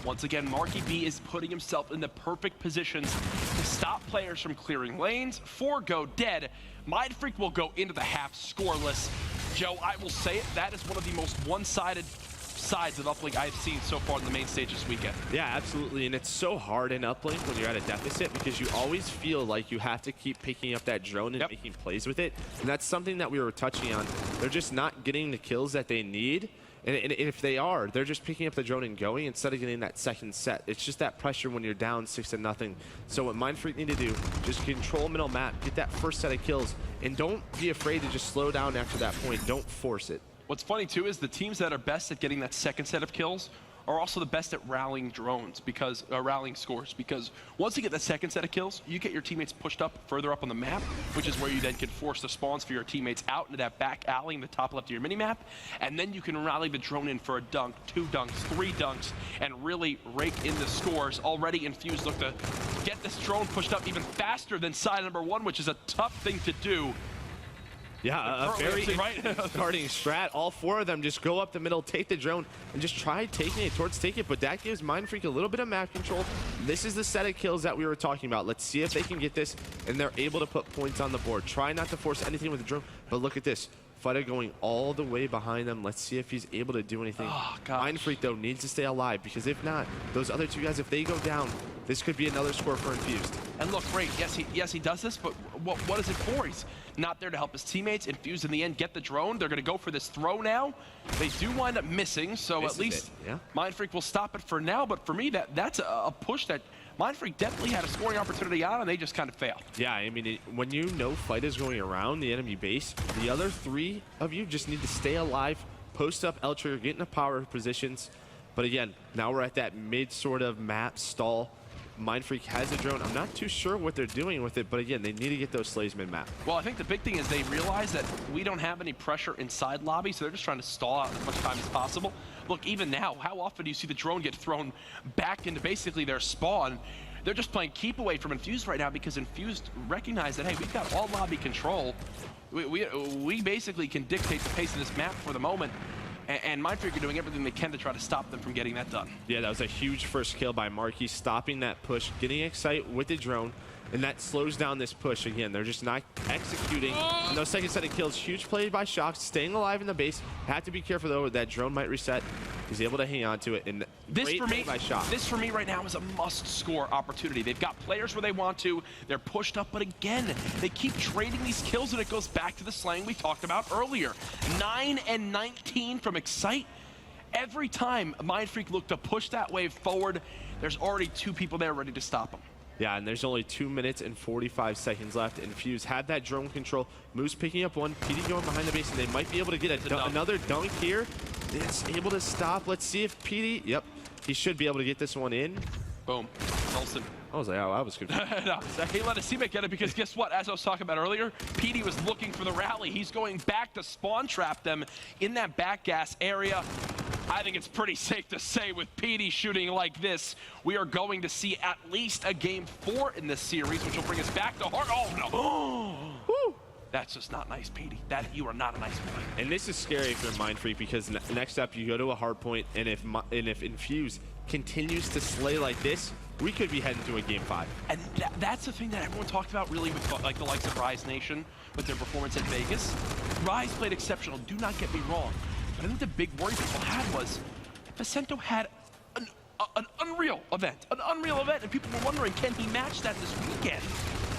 once again, Marky B is putting himself in the perfect positions to stop players from clearing lanes. 4 go dead. Mindfreak will go into the half scoreless. Joe, I will say it, that is one of the most one-sided sides of Uplink I've seen so far in the main stage this weekend. Yeah, absolutely, and it's so hard in Uplink when you're at a deficit because you always feel like you have to keep picking up that drone and making plays with it, and that's something that we were touching on. They're just not getting the kills that they need, and if they are, they're just picking up the drone and going instead of getting that second set. It's just that pressure when you're down 6-0. So what Mindfreak need to do, just control middle map, get that first set of kills, and don't be afraid to just slow down after that point. Don't force it. What's funny too is the teams that are best at getting that second set of kills are also the best at rallying drones, because rallying scores, because once you get that second set of kills, you get your teammates pushed up further up on the map, which is where you then can force the spawns for your teammates out into that back alley in the top left of your minimap, and then you can rally the drone in for a dunk, 2 dunks, 3 dunks, and really rake in the scores. Already Infused look to get this drone pushed up even faster than side number 1, which is a tough thing to do. Yeah, a very starting strat. All 4 of them just go up the middle, take the drone, and just try taking it towards take it. But that gives Mindfreak a little bit of map control. This is the set of kills that we were talking about. Let's see if they can get this, and they're able to put points on the board. Try not to force anything with the drone, but look at this. Fida going all the way behind them. Let's see if he's able to do anything. Oh, gosh. Mindfreak, though, needs to stay alive, because if not, those other 2 guys, if they go down, this could be another score for Infused. And look, great, yes, he does this, but what is it for? He's not there to help his teammates. Infused in the end get the drone. They're going to go for this throw now. They do wind up missing, so at least Mindfreak will stop it for now. But for me, that's a push that Mindfreak definitely had a scoring opportunity on, and they just kind of failed. Yeah, I mean, when you know fight is going around the enemy base, the other 3 of you just need to stay alive, post up L trigger, get into power positions. But again, now we're at that mid sort of map stall. Mindfreak has a drone. I'm not too sure what they're doing with it, but again, they need to get those slays mid-map. Well, I think the big thing is they realize that we don't have any pressure inside lobby, so they're just trying to stall out as much time as possible. Look, even now, how often do you see the drone get thrown back into basically their spawn? They're just playing keep away from Infused right now, because Infused recognize that, hey, we've got all lobby control. We basically can dictate the pace of this map for the moment. And Mindfreak are doing everything they can to try to stop them from getting that done. Yeah, that was a huge first kill by Marky, stopping that push, getting Excite with the drone, and that slows down this push. Again, they're just not executing. And those second set of kills, huge play by Shox, staying alive in the base. Have to be careful, though, that drone might reset. He's able to hang on to it, and this for me, by Shox. This for me right now is a must-score opportunity. They've got players where they want to. They're pushed up, but again, they keep trading these kills, and it goes back to the slang we talked about earlier. 9 and 19 from Excite. Every time Mindfreak look to push that wave forward, there's already 2 people there ready to stop them. Yeah, and there's only 2 minutes and 45 seconds left. Infused had that drone control. Moose picking up 1, PD going behind the base, and they might be able to get another dunk here. It's able to stop. Let's see if PD, yep, he should be able to get this one in. Boom. Nelson I was like, oh, I was confused. No, hey, let us see get it, because guess what? As I was talking about earlier, PD was looking for the rally. He's going back to spawn trap them in that back gas area. I think it's pretty safe to say with PD shooting like this, we are going to see at least a game 4 in this series, which will bring us back to heart. Oh, no. Woo. That's just not nice, PD. You are not a nice player. And this is scary for Mindfreak, because next up you go to a hard point, and if Infuse continues to slay like this, we could be heading to a game 5. And that's the thing that everyone talked about really with like the likes of Rise Nation with their performance in Vegas. Rise played exceptional, do not get me wrong. But I think the big worry people had was Vicento had an unreal event, and people were wondering, can he match that this weekend?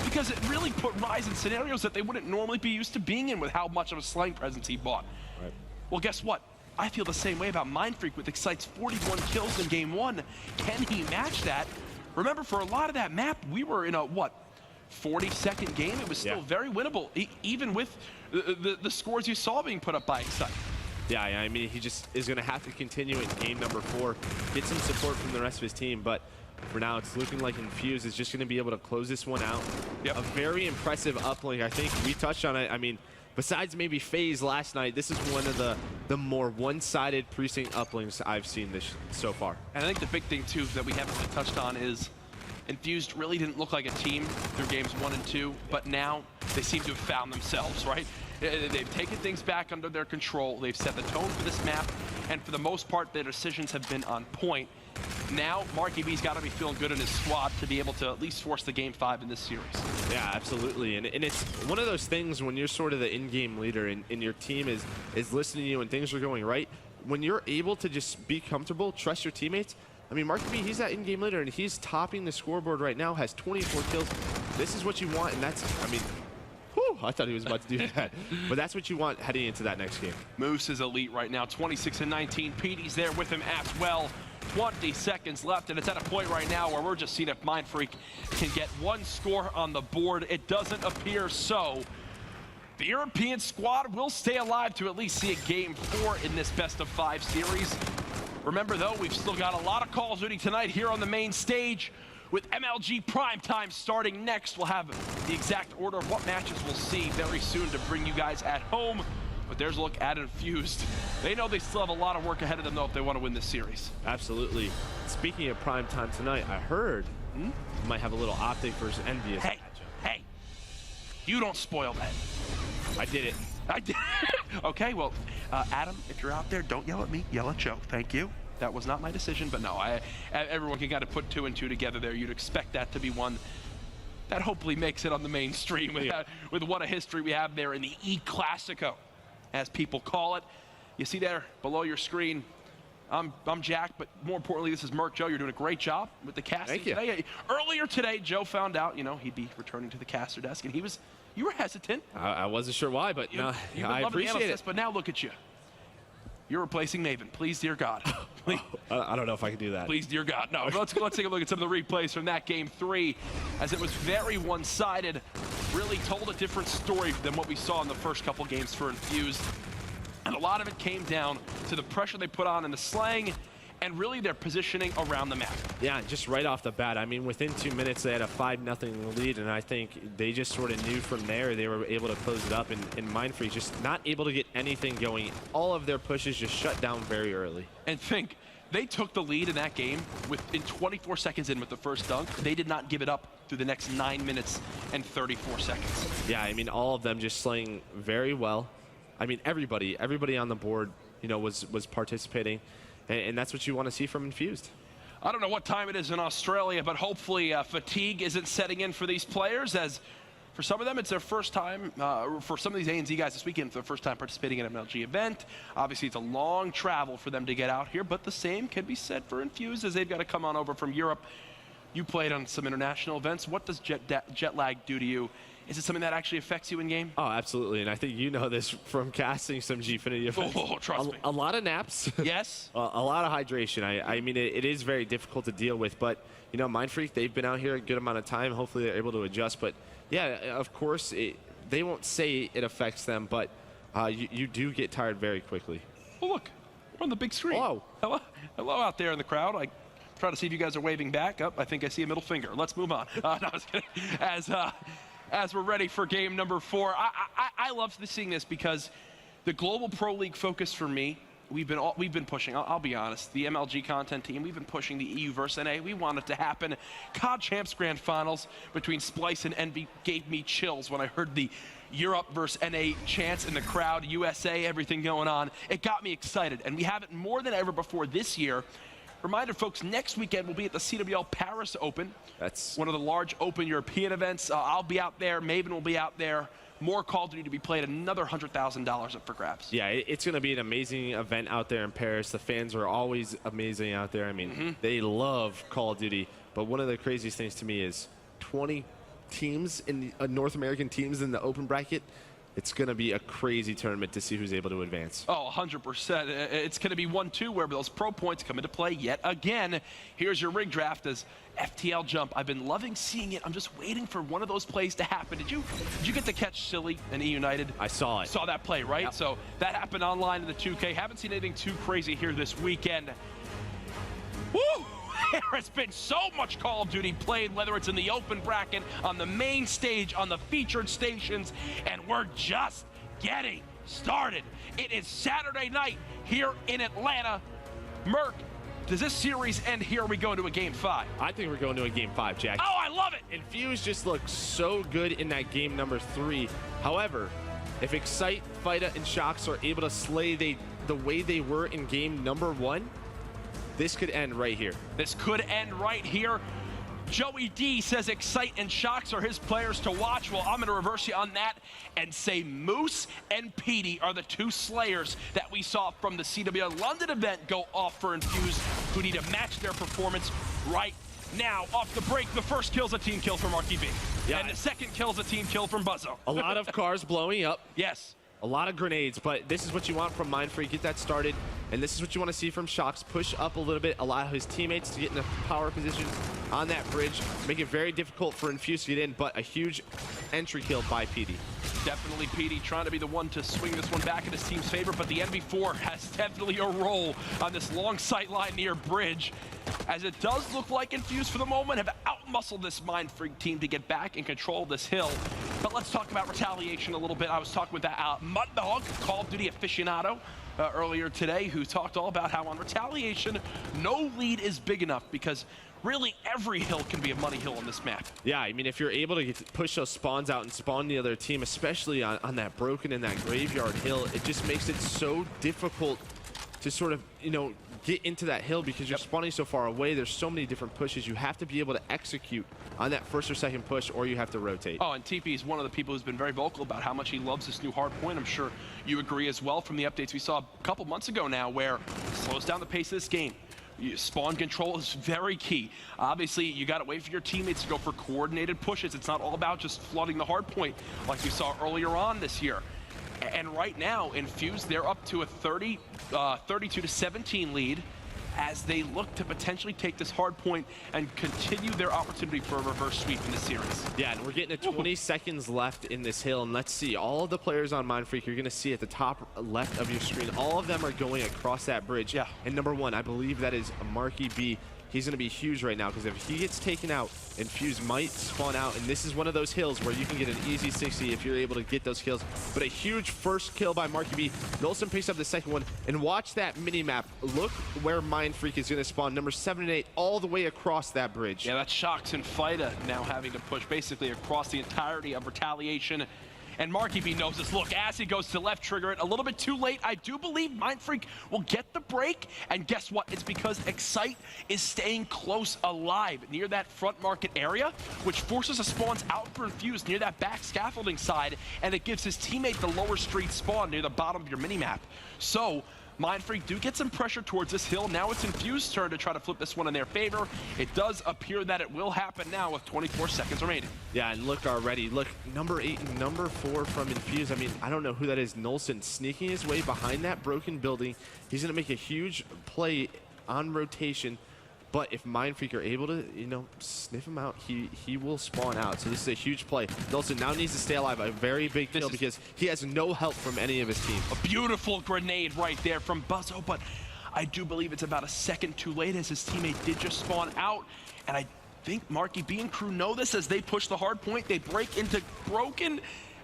Because it really put Rise in scenarios that they wouldn't normally be used to being in with how much of a slaying presence he bought. Right. Well, guess what? I feel the same way about Mindfreak with Excite's 41 kills in game 1. Can he match that? Remember, for a lot of that map, we were in a, 40-second game? It was still very winnable, even with the scores you saw being put up by Excite. Yeah, I mean, he just is going to have to continue in game number 4, get some support from the rest of his team, but for now, it's looking like Infuse is just going to be able to close this one out. Yep. A very impressive uplink. I think we touched on it. I mean, besides maybe FaZe last night, this is one of the more one-sided Precinct uplinks I've seen this so far. And I think the big thing, too, that we haven't really touched on is Infused really didn't look like a team through games 1 and 2, but now they seem to have found themselves, right? They've taken things back under their control. They've set the tone for this map, and for the most part, their decisions have been on point. Now, Marky B's got to be feeling good in his squad to be able to at least force the game 5 in this series. Yeah, absolutely. And it's one of those things when you're sort of the in-game leader and your team is listening to you and things are going right, when you're able to just be comfortable, trust your teammates. I mean, Marky B, he's that in-game leader, and he's topping the scoreboard right now, has 24 kills. This is what you want, and that's, I mean, whew, I thought he was about to do that. But that's what you want heading into that next game. Moose is elite right now, 26 and 19. PD's there with him as well. 20 seconds left, and it's at a point right now where we're just seeing if Mindfreak can get one score on the board. It doesn't appear so. The European squad will stay alive to at least see a game 4 in this best-of-5 series. Remember, though, we've still got a lot of Call of Duty tonight here on the main stage. With MLG Primetime starting next, we'll have the exact order of what matches we'll see very soon to bring you guys at home. But there's a look at Infused. They know they still have a lot of work ahead of them, though, if they want to win this series. Absolutely. Speaking of Primetime tonight, I heard we might have a little Optic versus Envious. Hey, you don't spoil that. I did it. I did. Okay, well, Adam, if you're out there, don't yell at me. Yell at Joe. Thank you. That was not my decision, but no, everyone can kind of put 2 and 2 together there. You'd expect that to be one that hopefully makes it on the mainstream with what a history we have there in the E-Classico, as people call it. You see there below your screen, I'm Jack, but more importantly, this is Merc Joe. You're doing a great job with the casting today. Earlier today, Joe found out, he'd be returning to the caster desk, and you were hesitant. I wasn't sure why, but no, I appreciate it. But now look at you. You're replacing Maven. Please, dear God. Please. I don't know if I can do that. Please, dear God. No, let's take a look at some of the replays from that game 3, as it was very one-sided. Really told a different story than what we saw in the first couple games for Infused. And a lot of it came down to the pressure they put on in the slang and really their positioning around the map. Yeah, just right off the bat. I mean, within 2 minutes, they had a 5-0 lead, and I think they just sort of knew from there they were able to close it up, and Mindfreak just not able to get anything going. All of their pushes just shut down very early. And think, they took the lead in that game in 24 seconds in with the first dunk. They did not give it up through the next 9 minutes and 34 seconds. Yeah, I mean, all of them just slaying very well. I mean, everybody on the board, was participating. And that's what you want to see from Infused. I don't know what time it is in Australia, but hopefully fatigue isn't setting in for these players, as for some of them it's their first time, for some of these ANZ guys this weekend, it's their first time participating in an MLG event. Obviously it's a long travel for them to get out here, but the same can be said for Infused, as they've got to come on over from Europe. You played on some international events. What does jet lag do to you? Is it something that actually affects you in game? Oh, absolutely, and I think you know this from casting some Gfinity events. Oh, trust me. A lot of naps. Yes. A lot of hydration. I mean, it is very difficult to deal with, but Mindfreak, they've been out here a good amount of time. Hopefully, they're able to adjust. But yeah, of course, they won't say it affects them, but you do get tired very quickly. Well, look, we're on the big screen. Hello. Hello out there in the crowd. try to see if you guys are waving back. I think I see a middle finger. Let's move on. No, I was kidding. As we're ready for game number 4, I love seeing this because the Global Pro League focus for me, we've been pushing, I'll be honest, the MLG content team, we've been pushing the EU versus NA. We want it to happen. COD Champs Grand Finals between Splice and Envy gave me chills when I heard the Europe versus NA chants in the crowd, USA, everything going on. It got me excited, and we have it more than ever before this year. Reminder, folks, next weekend we'll be at the CWL Paris Open. That's one of the large open European events. I'll be out there. Maven will be out there. More Call of Duty to be played. Another $100,000 up for grabs. Yeah, it's going to be an amazing event out there in Paris. The fans are always amazing out there. I mean, they love Call of Duty. But one of the craziest things to me is 20 teams in the North American teams in the open bracket. It's going to be a crazy tournament to see who's able to advance. Oh, 100%. It's going to be 1-2 where those pro points come into play yet again. Here's your rig draft as FTL jump. I've been loving seeing it. I'm just waiting for one of those plays to happen. Did you get to catch Silly and E United? I saw it. Saw that play, right? Yep. So that happened online in the 2K. Haven't seen anything too crazy here this weekend. Woo! There has been so much Call of Duty played, whether it's in the open bracket, on the main stage, on the featured stations, and we're just getting started. It is Saturday night here in Atlanta. Merc, does this series end here or we go into a game 5? I think we're going to a game 5, Jack. Oh, I love it! Infuse just looks so good in that game number 3. However, if Excite, Fida, and Shocks are able to slay the way they were in game number 1, this could end right here. This could end right here. Joey D says Excite and Shocks are his players to watch. Well, I'm going to reverse you on that and say Moose and Petey are the 2 slayers that we saw from the CWL London event go off for Infuse, who need to match their performance right now. Off the break, the first kill's a team kill from RTB. Yeah. And the second kill's a team kill from Buzzo. A lot of cars blowing up. Yes. A lot of grenades, but this is what you want from Mindfreak. Get that started, and this is what you want to see from Shocks. Push up a little bit, allow his teammates to get in the power positions on that bridge, make it very difficult for Infuse to get in, but a huge entry kill by PD. Definitely PD trying to be the one to swing this one back in his team's favor, but the NV4 has definitely a role on this long sight line near bridge, as it does look like Infuse for the moment have outmuscled this Mindfreak team to get back in control of this hill. But let's talk about retaliation a little bit. I was talking with Mud Dog, Call of Duty aficionado, earlier today, who talked all about how on retaliation, no lead is big enough because really every hill can be a money hill on this map. Yeah, I mean, if you're able to push those spawns out and spawn the other team, especially on that broken and that graveyard hill, it just makes it so difficult to sort of, get into that hill because you're spawning so far away. There's so many different pushes. You have to be able to execute on that first or second push, or you have to rotate. Oh, and TP is one of the people who's been very vocal about how much he loves this new hard point. I'm sure you agree as well from the updates we saw a couple months ago now, where it slows down the pace of this game. Spawn control is very key. Obviously, you got to wait for your teammates to go for coordinated pushes. It's not all about just flooding the hard point like we saw earlier on this year. And right now, Infuse, they're up to a 32-17 lead as they look to potentially take this hard point and continue their opportunity for a reverse sweep in this series. Yeah, and we're getting to 20 seconds left in this hill, and let's see, all of the players on Mindfreak, you're going to see at the top left of your screen, all of them are going across that bridge. Yeah. And number 1, I believe that is Marky B. He's going to be huge right now because if he gets taken out, Infuse might spawn out, and this is one of those hills where you can get an easy 60 if you're able to get those kills. But a huge first kill by Marky B. Nolson picks up the second one, and watch that mini-map. Look where Mindfreak is going to spawn, number 7 and 8, all the way across that bridge. Yeah, that's Shocks and Fida now having to push basically across the entirety of retaliation. And Marky B knows this. Look, as he goes to left trigger it, a little bit too late. I do believe Mindfreak will get the break. And guess what? It's because Excite is staying close alive near that front market area, which forces a spawns out for Infuse near that back scaffolding side, and it gives his teammate the lower street spawn near the bottom of your minimap. So Mindfreak do get some pressure towards this hill. Now it's Infuse's turn to try to flip this one in their favor. It does appear that it will happen now with 24 seconds remaining. Yeah, and look already. Look, number 8 and number 4 from Infuse. I mean, I don't know who that is. Nolson sneaking his way behind that broken building. He's going to make a huge play on rotation. But if Mindfreak are able to, sniff him out, he will spawn out. So this is a huge play. Nolson now needs to stay alive. A very big kill because he has no help from any of his team. A beautiful grenade right there from Buzzo, but I do believe it's about a second too late as his teammate did just spawn out. And I think Marky B and crew know this as they push the hard point. They break into Broken.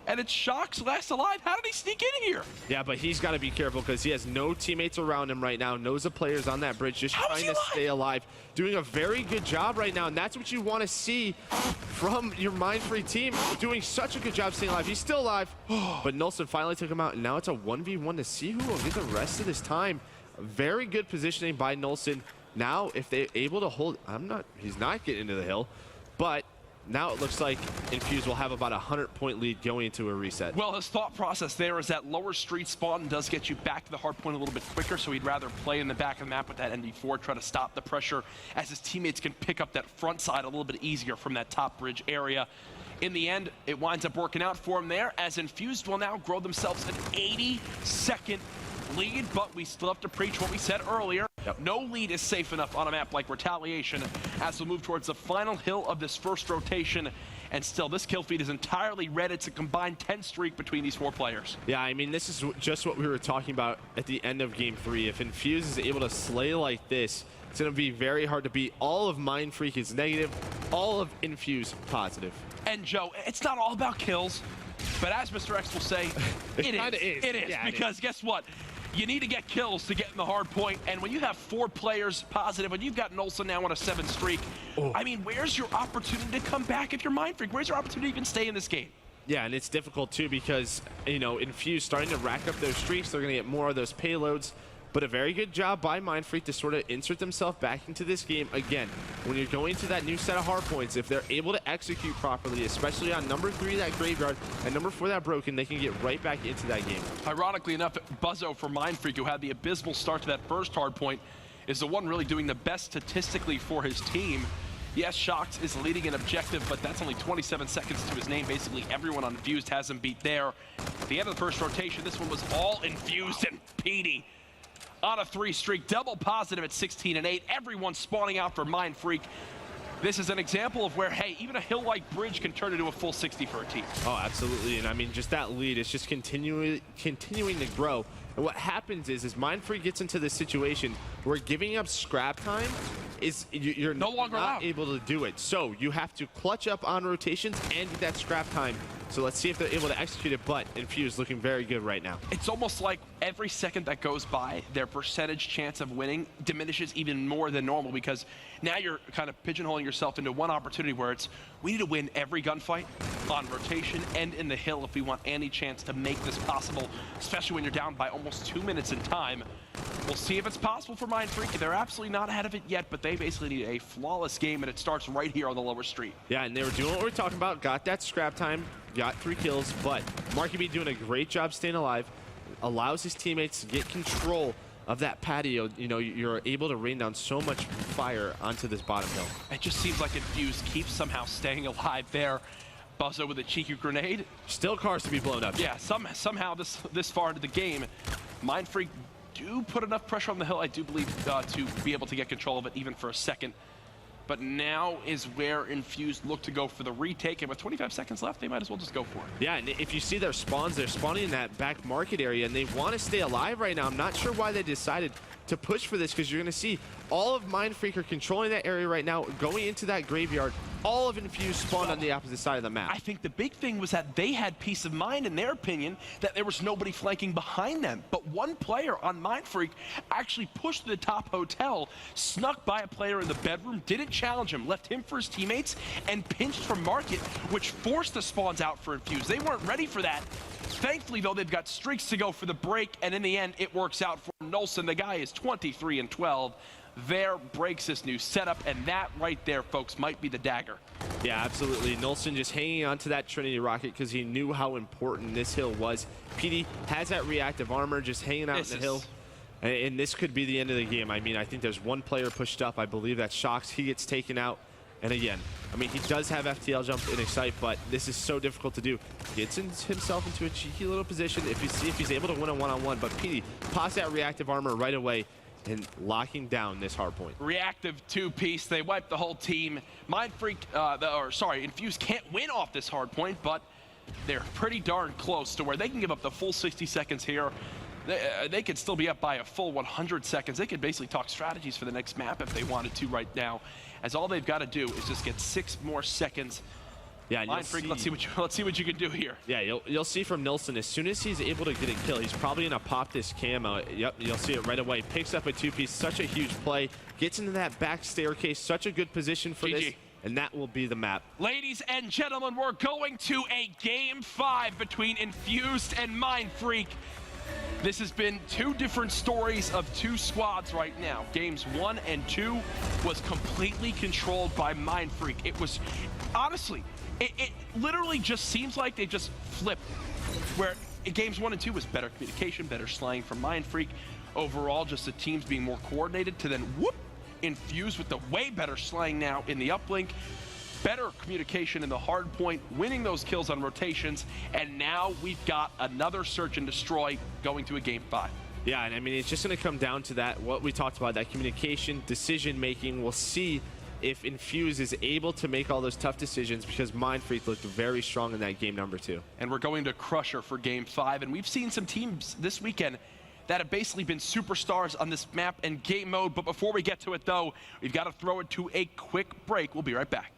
And it's Shox last alive. How did he sneak in here? Yeah, but he's got to be careful because he has no teammates around him right now. Knows the players on that bridge, just trying to stay alive. Doing a very good job right now, and that's what you want to see from your Mindfree team. Doing such a good job staying alive. He's still alive, but Nolson finally took him out, and now it's a 1v1 to see who will get the rest of this time. Very good positioning by Nolson. Now, if they're able to hold, he's not getting into the hill, but now it looks like Infuse will have about a 100-point lead going into a reset. Well, his thought process there is that lower street spawn does get you back to the hard point a little bit quicker, so he'd rather play in the back of the map with that NV4, try to stop the pressure as his teammates can pick up that front side a little bit easier from that top bridge area. In the end, it winds up working out for him there as Infused will now grow themselves an 80-second lead, but we still have to preach what we said earlier. Yep. No lead is safe enough on a map like Retaliation as we move towards the final hill of this first rotation. And still, this kill feed is entirely red. It's a combined 10 streak between these 4 players. Yeah, I mean, this is just what we were talking about at the end of Game 3. If Infuse is able to slay like this, it's going to be very hard to beat. All of Mindfreak is negative, all of Infuse positive. And Joe, it's not all about kills, but as Mr. X will say, it is. It is, yeah, because guess what? You need to get kills to get in the hard point, and when you have 4 players positive, when you've got Nolson now on a 7 streak, I mean, where's your opportunity to come back if you're Mindfreak? Where's your opportunity to even stay in this game? Yeah, and it's difficult too because, you know, Infuse starting to rack up those streaks, they're going to get more of those payloads. But a very good job by Mindfreak to sort of insert themselves back into this game. Again, when you're going to that new set of hard points, if they're able to execute properly, especially on number 3, that Graveyard, and number 4, that Broken, they can get right back into that game. Ironically enough, Buzzo for Mindfreak, who had the abysmal start to that first hard point, is the one really doing the best statistically for his team. Yes, Shox is leading an objective, but that's only 27 seconds to his name. Basically, everyone on Infused has him beat there. At the end of the first rotation, this one was all Infused and Petey on a 3 streak, double positive at 16 and 8. Everyone spawning out for Mindfreak. This is an example of where, hey, even a hill-like bridge can turn into a full 60 for a team. Oh, absolutely. And I mean, just that lead is just continuing to grow. And what happens is Mindfreak gets into this situation where giving up scrap time is you're no longer able to do it. So you have to clutch up on rotations and get that scrap time. So let's see if they're able to execute it, but Infuse looking very good right now. It's almost like every second that goes by, their percentage chance of winning diminishes even more than normal because now you're kind of pigeonholing yourself into one opportunity where it's, we need to win every gunfight on rotation and in the hill if we want any chance to make this possible, especially when you're down by almost 2 minutes in time. We'll see if it's possible for Mindfreak. They're absolutely not ahead of it yet, but they basically need a flawless game, and it starts right here on the lower street. Yeah, and they were doing what we're talking about, got that scrap time, got 3 kills, but Marky B doing a great job staying alive, allows his teammates to get control of that patio. You know, you're able to rain down so much fire onto this bottom hill. It just seems like Infuse keeps somehow staying alive there. Buzzo with a cheeky grenade. Still cars to be blown up. Yeah, somehow this far into the game, Mindfreak do put enough pressure on the hill, I do believe, to be able to get control of it even for a second. But now is where Infused look to go for the retake, and with 25 seconds left, they might as well just go for it. Yeah, and if you see their spawns, they're spawning in that back market area, and they want to stay alive right now. I'm not sure why they decided to push for this, because you're going to see all of Mindfreak are controlling that area right now, going into that Graveyard. All of Infused spawned on the opposite side of the map. I think the big thing was that they had peace of mind, in their opinion, that there was nobody flanking behind them. But one player on Mindfreak actually pushed to the top hotel, snuck by a player in the bedroom, didn't challenge him, left him for his teammates, and pinched from Market, which forced the spawns out for Infused. They weren't ready for that. Thankfully, though, they've got streaks to go for the break, and in the end, it works out for Nolson. The guy is 23 and 12. There breaks this new setup, and that right there, folks, might be the dagger. Yeah, absolutely. Nolson just hanging on to that Trinity rocket because he knew how important this hill was. PD has that reactive armor just hanging out in the hill. And this could be the end of the game. I mean, I think there's one player pushed up. I believe that's Shox. He gets taken out. And again, I mean, he does have FTL jump in Excite, but this is so difficult to do. Gets himself into a cheeky little position if he's able to win a one-on-one. But PD pops that reactive armor right away and locking down this hard point. Reactive 2-piece. They wipe the whole team. Mindfreak, Infuse can't win off this hard point, but they're pretty darn close to where they can give up the full 60 seconds here. They could still be up by a full 100 seconds. They could basically talk strategies for the next map if they wanted to right now, as all they've got to do is just get 6 more seconds. Yeah, Mindfreak, let's see what you can do here. Yeah, you'll see from Nilsson, as soon as he's able to get a kill, he's probably gonna pop this camo. Yep, you'll see it right away. Picks up a 2-piece, such a huge play. Gets into that back staircase, such a good position for this, and that will be the map. Ladies and gentlemen, we're going to a Game 5 between Infused and Mindfreak. This has been 2 different stories of 2 squads right now. Games 1 and 2 was completely controlled by Mindfreak. It was, honestly, it literally just seems like they just flipped. Where games 1 and 2 was better communication, better slaying from Mindfreak. Overall, just the teams being more coordinated to then whoop, Infused with the way better slaying now in the uplink. Better communication in the hard point, winning those kills on rotations, and now we've got another search and destroy going to a Game 5. Yeah, and I mean, it's just going to come down to that, what we talked about, that communication, decision making. We'll see if Infuse is able to make all those tough decisions, because Mindfreak looked very strong in that game number 2. And we're going to Crusher for Game 5, and we've seen some teams this weekend that have basically been superstars on this map and game mode. But before we get to it, though, we've got to throw it to a quick break. We'll be right back.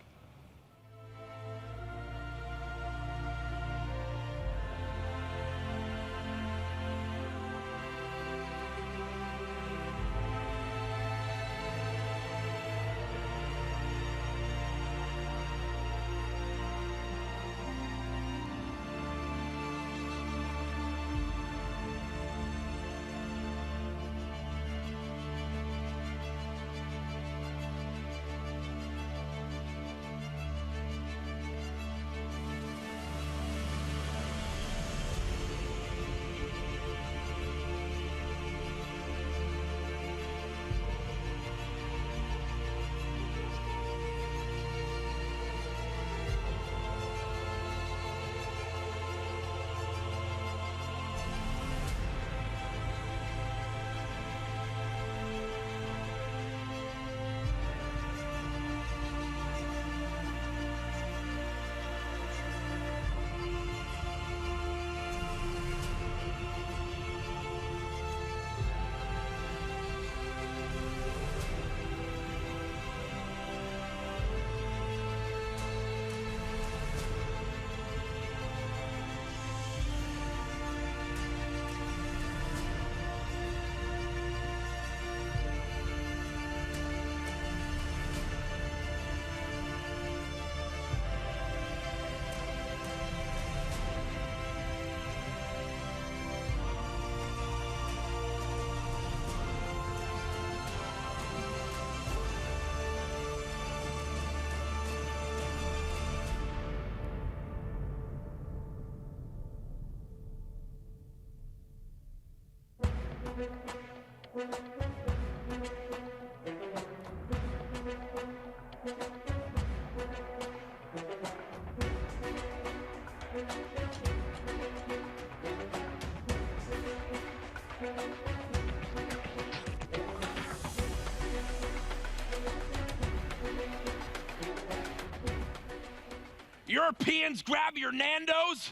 Europeans, grab your Nandos.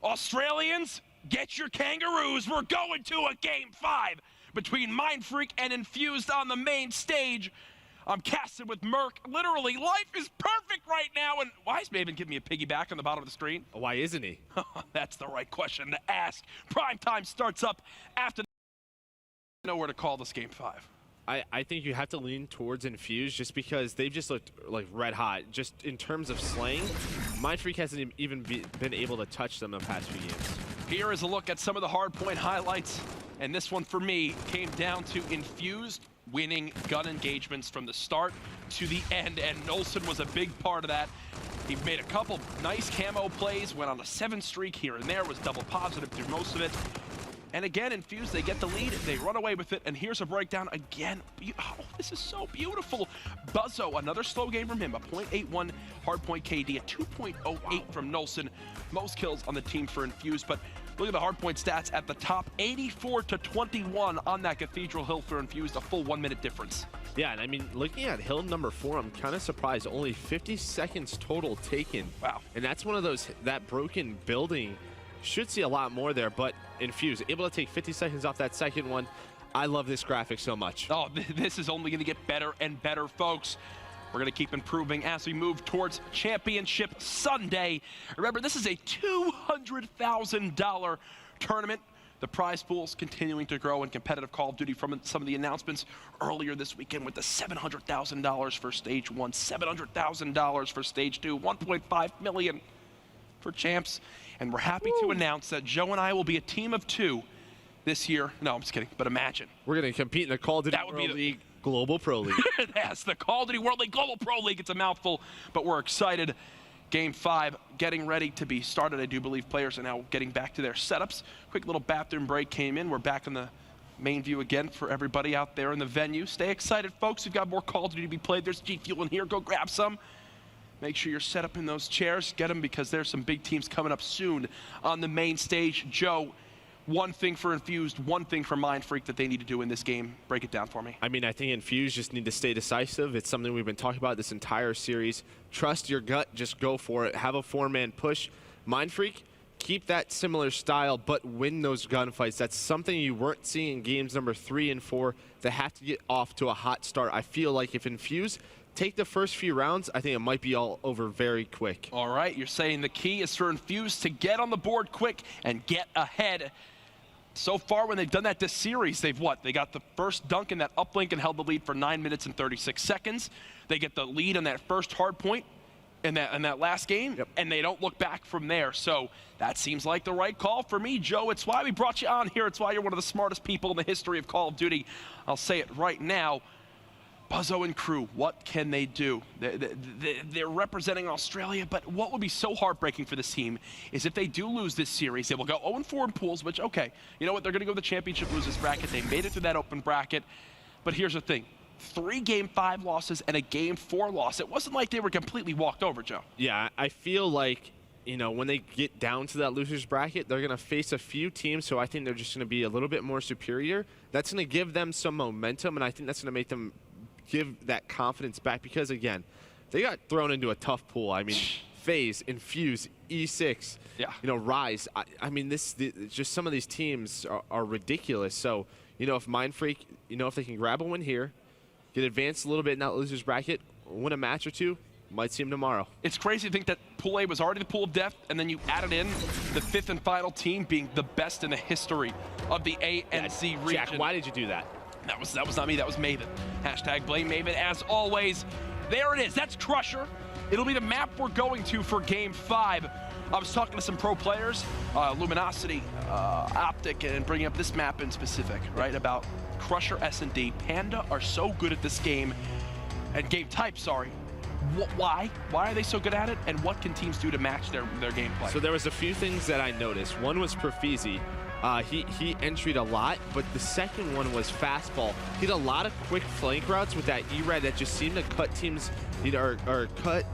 Australians, get your kangaroos. We're going to a Game 5 between Mindfreak and Infused on the main stage. I'm casted with Merc. Literally, life is perfect right now. And why is Maven giving me a piggyback on the bottom of the screen? Why isn't he? That's the right question to ask. Primetime starts up after. Know where to call this Game 5. I think you have to lean towards Infuse, just because they've just looked like red hot. Just in terms of slaying, Mindfreak hasn't even been able to touch them the past few games. Here is a look at some of the hardpoint highlights. And this one for me came down to Infused winning gun engagements from the start to the end. And Nolson was a big part of that. He made a couple nice camo plays, went on a 7 streak here and there, was double positive through most of it. And again, Infused, they get the lead, they run away with it, and here's a breakdown again. Oh, this is so beautiful. Buzzo, another slow game from him, a .81 hardpoint KD, a 2.08 from Nolson. Most kills on the team for Infused, but look at the hardpoint stats at the top, 84-21 on that Cathedral Hill for Infused, a full 1 minute difference. Yeah, and I mean, looking at Hill number 4, I'm kind of surprised. Only 50 seconds total taken. Wow. And that's one of those, that broken building should see a lot more there, but Infuse able to take 50 seconds off that second one. I love this graphic so much. Oh, this is only going to get better and better, folks. We're going to keep improving as we move towards Championship Sunday. Remember, this is a $200,000 tournament. The prize pool's continuing to grow in competitive Call of Duty from some of the announcements earlier this weekend with the $700,000 for Stage 1, $700,000 for Stage 2, $1.5 million for Champs. And we're happy to announce that Joe and I will be a team of 2 this year. No, I'm just kidding, but imagine. We're going to compete in the Call of Duty World League Global Pro League. Yes, the Call of Duty World League Global Pro League. It's a mouthful, but we're excited. Game 5 getting ready to be started. I do believe players are now getting back to their setups. Quick little bathroom break came in. We're back in the main view again for everybody out there in the venue. Stay excited, folks. We've got more Call of Duty to be played. There's G Fuel in here. Go grab some. Make sure you're set up in those chairs. Get them because there's some big teams coming up soon on the main stage. Joe, one thing for Infused, one thing for Mindfreak that they need to do in this game. Break it down for me. I mean, I think Infused just need to stay decisive. It's something we've been talking about this entire series. Trust your gut, just go for it. Have a 4-man push. Mindfreak, keep that similar style, but win those gunfights. That's something you weren't seeing in games number 3 and 4 that have to get off to a hot start. I feel like if Infused take the first few rounds, I think it might be all over very quick. All right, you're saying the key is for Infused to get on the board quick and get ahead. So far, when they've done that this series, they've what? They got the first dunk in that uplink and held the lead for 9 minutes and 36 seconds. They get the lead on that first hard point in that last game, and they don't look back from there. So that seems like the right call for me, Joe. It's why we brought you on here. It's why you're one of the smartest people in the history of Call of Duty. I'll say it right now. Buzzo and crew, what can they do? They're representing Australia, but what would be so heartbreaking for this team is if they do lose this series, they will go 0-4 in pools, which, okay, you know what? They're going to go to the championship losers bracket. They made it through that open bracket. But here's the thing. 3 Game 5 losses and a Game 4 loss. It wasn't like they were completely walked over, Joe. Yeah, I feel like, you know, when they get down to that losers bracket, they're going to face a few teams, so I think they're just going to be a little bit more superior. That's going to give them some momentum, and I think that's going to make them give that confidence back because, again, they got thrown into a tough pool. I mean, FaZe, Infuse, E6, you know, Rise. I mean, just some of these teams are ridiculous. So, you know, if Mindfreak, you know, if they can grab a win here, get advanced a little bit in that losers bracket, win a match or 2, might see them tomorrow. It's crazy to think that Pool A was already the pool of death, and then you added in the 5th and final team being the best in the history of the ANC region. Jack, why did you do that? That was not me, that was Maven. Hashtag blame Maven. As always, there it is. That's Crusher. It'll be the map we're going to for Game 5. I was talking to some pro players, Luminosity, Optic, and bringing up this map in specific, right, about Crusher S&D. Panda are so good at this game, and game type, sorry. Why? Why are they so good at it, and what can teams do to match their gameplay? So there was a few things that I noticed. One was Profizi. He entried a lot, but the second one was fastball. He had a lot of quick flank routes with that E-Red that just seemed to cut teams, or cut.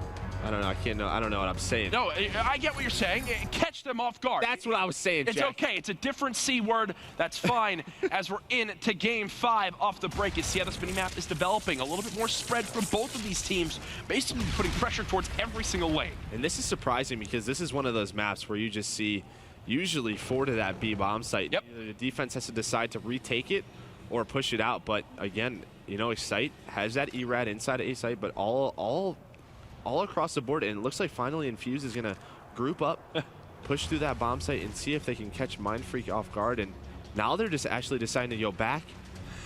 I don't know. I don't know what I'm saying. No, I get what you're saying. Catch them off guard. That's what I was saying, It's Jack. okay. It's a different C word. That's fine. As we're into Game 5 off the break, you see how this mini-map is developing. A little bit more spread from both of these teams, basically putting pressure towards every single lane. And this is surprising because this is one of those maps where you just see usually 4 to that B bomb site. Yep. Either the defense has to decide to retake it or push it out. But again, you know, site has that E-Rad inside of A site, but all across the board. And it looks like finally Infuse is going to group up, push through that bomb site, and see if they can catch Mindfreak off guard. And now they're just actually deciding to go back.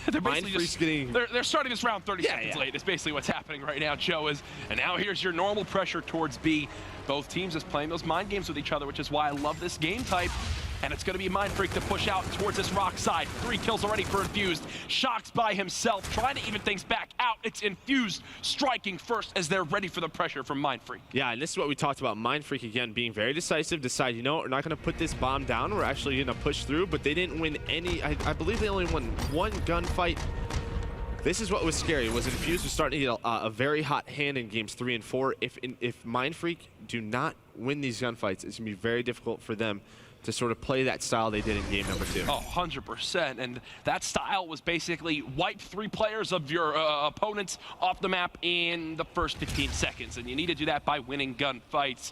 They're basically just they're starting this round 30 seconds late. It's basically what's happening right now, Joe. And now here's your normal pressure towards B. Both teams just playing those mind games with each other, which is why I love this game type. And it's going to be Mindfreak to push out towards this rock side. 3 kills already for Infused. Shocks by himself, trying to even things back out. It's Infused striking first as they're ready for the pressure from Mindfreak. Yeah, and this is what we talked about. Mindfreak, again, being very decisive, decide, you know, we're not going to put this bomb down. We're actually going to push through, but they didn't win any. I believe they only won 1 gunfight. This is what was scary, was Infused was starting to get a very hot hand in games 3 and 4. If Mindfreak do not win these gunfights, it's going to be very difficult for them to sort of play that style they did in game number 2. Oh, 100%. And that style was basically wipe 3 players of your opponents off the map in the first 15 seconds. And you need to do that by winning gunfights.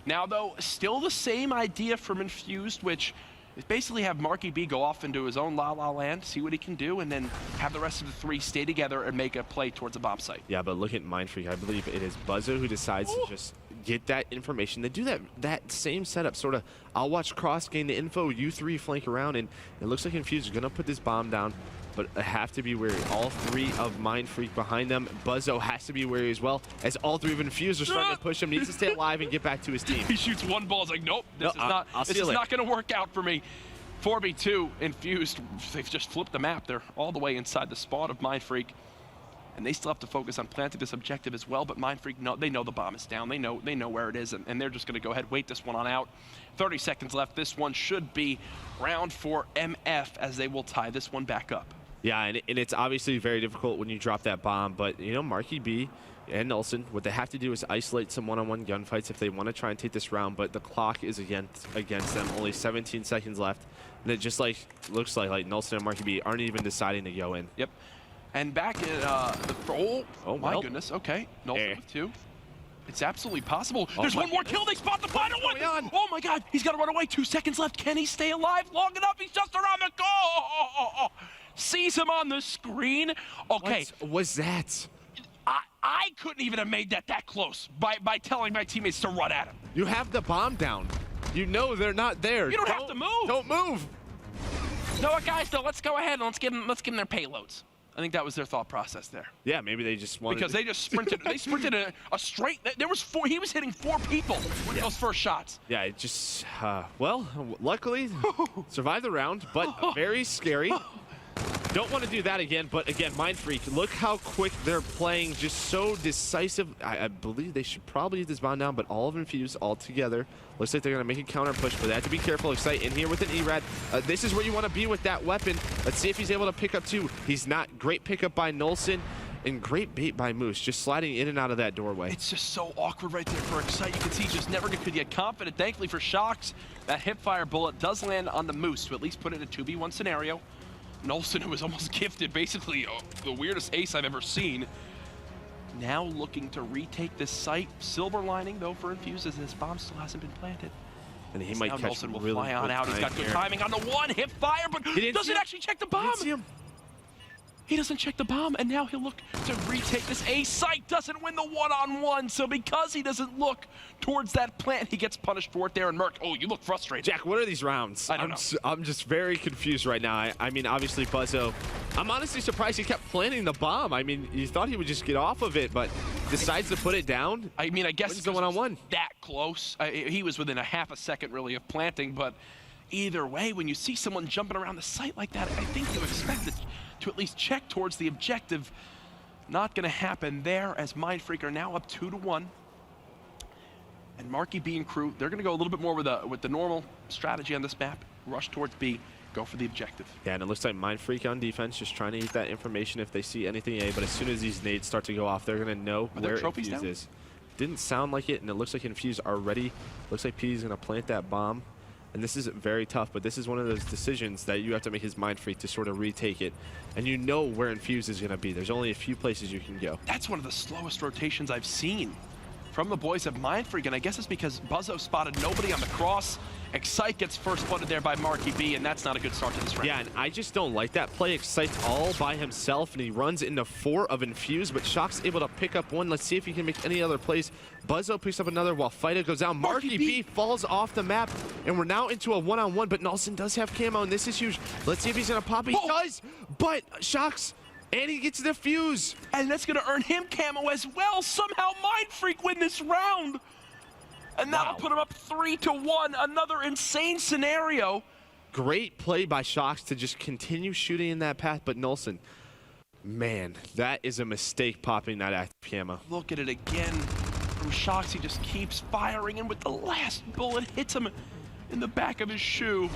Now, though, still the same idea from Infused, which is basically have Marky B go off into his own la-la land, see what he can do, and then have the rest of the three stay together and make a play towards a bomb site. Yeah, but look at Mindfreak. I believe it is Buzzo who decides to just get that information. They do that same setup, sort of, I'll watch Cross gain the info, you three flank around, and it looks like Infused is going to put this bomb down, but I have to be wary. All three of Mindfreak behind them. Buzzo has to be wary as well, as all three of Infused are starting to push him. Needs to stay alive and get back to his team. He shoots one ball, it's like, nope, this is not going to work out for me. 4v2 Infused, they've just flipped the map. They're all the way inside the spawn of Mindfreak, and they still have to focus on planting this objective as well, but Mindfreak, they know the bomb is down. They know where it is, and they're just going to go ahead, wait this one on out. 30 seconds left. This one should be round for MF, as they will tie this one back up. Yeah, and it's obviously very difficult when you drop that bomb, but, you know, Marky B and Nelson, what they have to do is isolate some one-on-one gunfights if they want to try and take this round, but the clock is against them. Only 17 seconds left, and it just looks like Nelson and Marky B aren't even deciding to go in. Yep. And back in oh my goodness, okay. Nelson with 2. It's absolutely possible. There's one more kill. They spot the final one. Oh my God, he's got to run away. 2 seconds left. Can he stay alive long enough? He's just around the goal. Sees him on the screen. Okay. What was that? I couldn't even have made that close by telling my teammates to run at him. You have the bomb down. You know they're not there. You don't have to move. Don't move. You know what, guys? Though, let's go ahead and let's give them their payloads. I think that was their thought process there. Yeah, maybe they just wanted because they just sprinted. They sprinted a straight. There was 4. He was hitting 4 people with those first shots. Yeah, it just well, luckily survived the round, but very scary. Don't want to do that again, but again, Mindfreak, look how quick they're playing, just so decisive. I believe they should probably use this bomb down, but all of Infused all together. Looks like they're going to make a counter push, but they have to be careful. Excite in here with an ERAD. This is where you want to be with that weapon. Let's see if he's able to pick up 2. He's not. Great pickup by Nolson, and great bait by Moose, just sliding in and out of that doorway. It's just so awkward right there for Excite. You can see just never could get confident. Thankfully for Shocks, that hipfire bullet does land on the Moose to at least put it in a 2v1 scenario. Nolson, who was almost gifted basically the weirdest ace I've ever seen, now looking to retake this site. Silver lining though for Infused, as this bomb still hasn't been planted. And he might catch Nolson will really fly on out. He's got good timing on the one hip fire, but doesn't actually check the bomb. He doesn't check the bomb, and now he'll look to retake this. A site doesn't win the one-on-one, so because he doesn't look towards that plant, he gets punished for it there. And Merc, oh, you look frustrated. Jack, what are these rounds? I don't know. I'm just very confused right now. I mean, obviously, Buzzo, I'm honestly surprised he kept planting the bomb. I mean, you thought he would just get off of it, but decides to put it down. I mean, I guess it's the one-on-one. That close. He was within a half a second, really, of planting, but either way, when you see someone jumping around the site like that, I think you expect it to at least check towards the objective. Not going to happen there, as Mindfreak are now up 2-1. And Marky B and crew, they're going to go a little bit more with the normal strategy on this map. Rush towards B, go for the objective. Yeah, and it looks like Mindfreak on defense, just trying to eat that information if they see anything A, but as soon as these nades start to go off, they're going to know where Infused is. Didn't sound like it, and it looks like Infused are ready. Looks like P is going to plant that bomb. And this is very tough, but this is one of those decisions that you have to make as Mindfreak to sort of retake it. And you know where Infused is going to be. There's only a few places you can go. That's one of the slowest rotations I've seen from the boys of Mindfreak, and I guess it's because Buzzo spotted nobody on the cross. Excite gets first blooded there by Marky B, and that's not a good start to this round. Yeah, and I just don't like that play. Excite's all by himself, and he runs into 4 of Infused, but Shock's able to pick up 1. Let's see if he can make any other plays. Buzzo picks up another while Fighter goes down. Marky B falls off the map, and we're now into a one-on-one, but Nelson does have camo, and this is huge. Let's see if he's going to pop. He does, but Shock's, and he gets the fuse. And that's going to earn him camo as well. Somehow Mindfreak win this round. And that'll put him up 3-1. Another insane scenario. Great play by Shocks to just continue shooting in that path, but Nelson, man, that is a mistake popping that active camo. Look at it again from Shocks. He just keeps firing, and with the last bullet hits him in the back of his shoe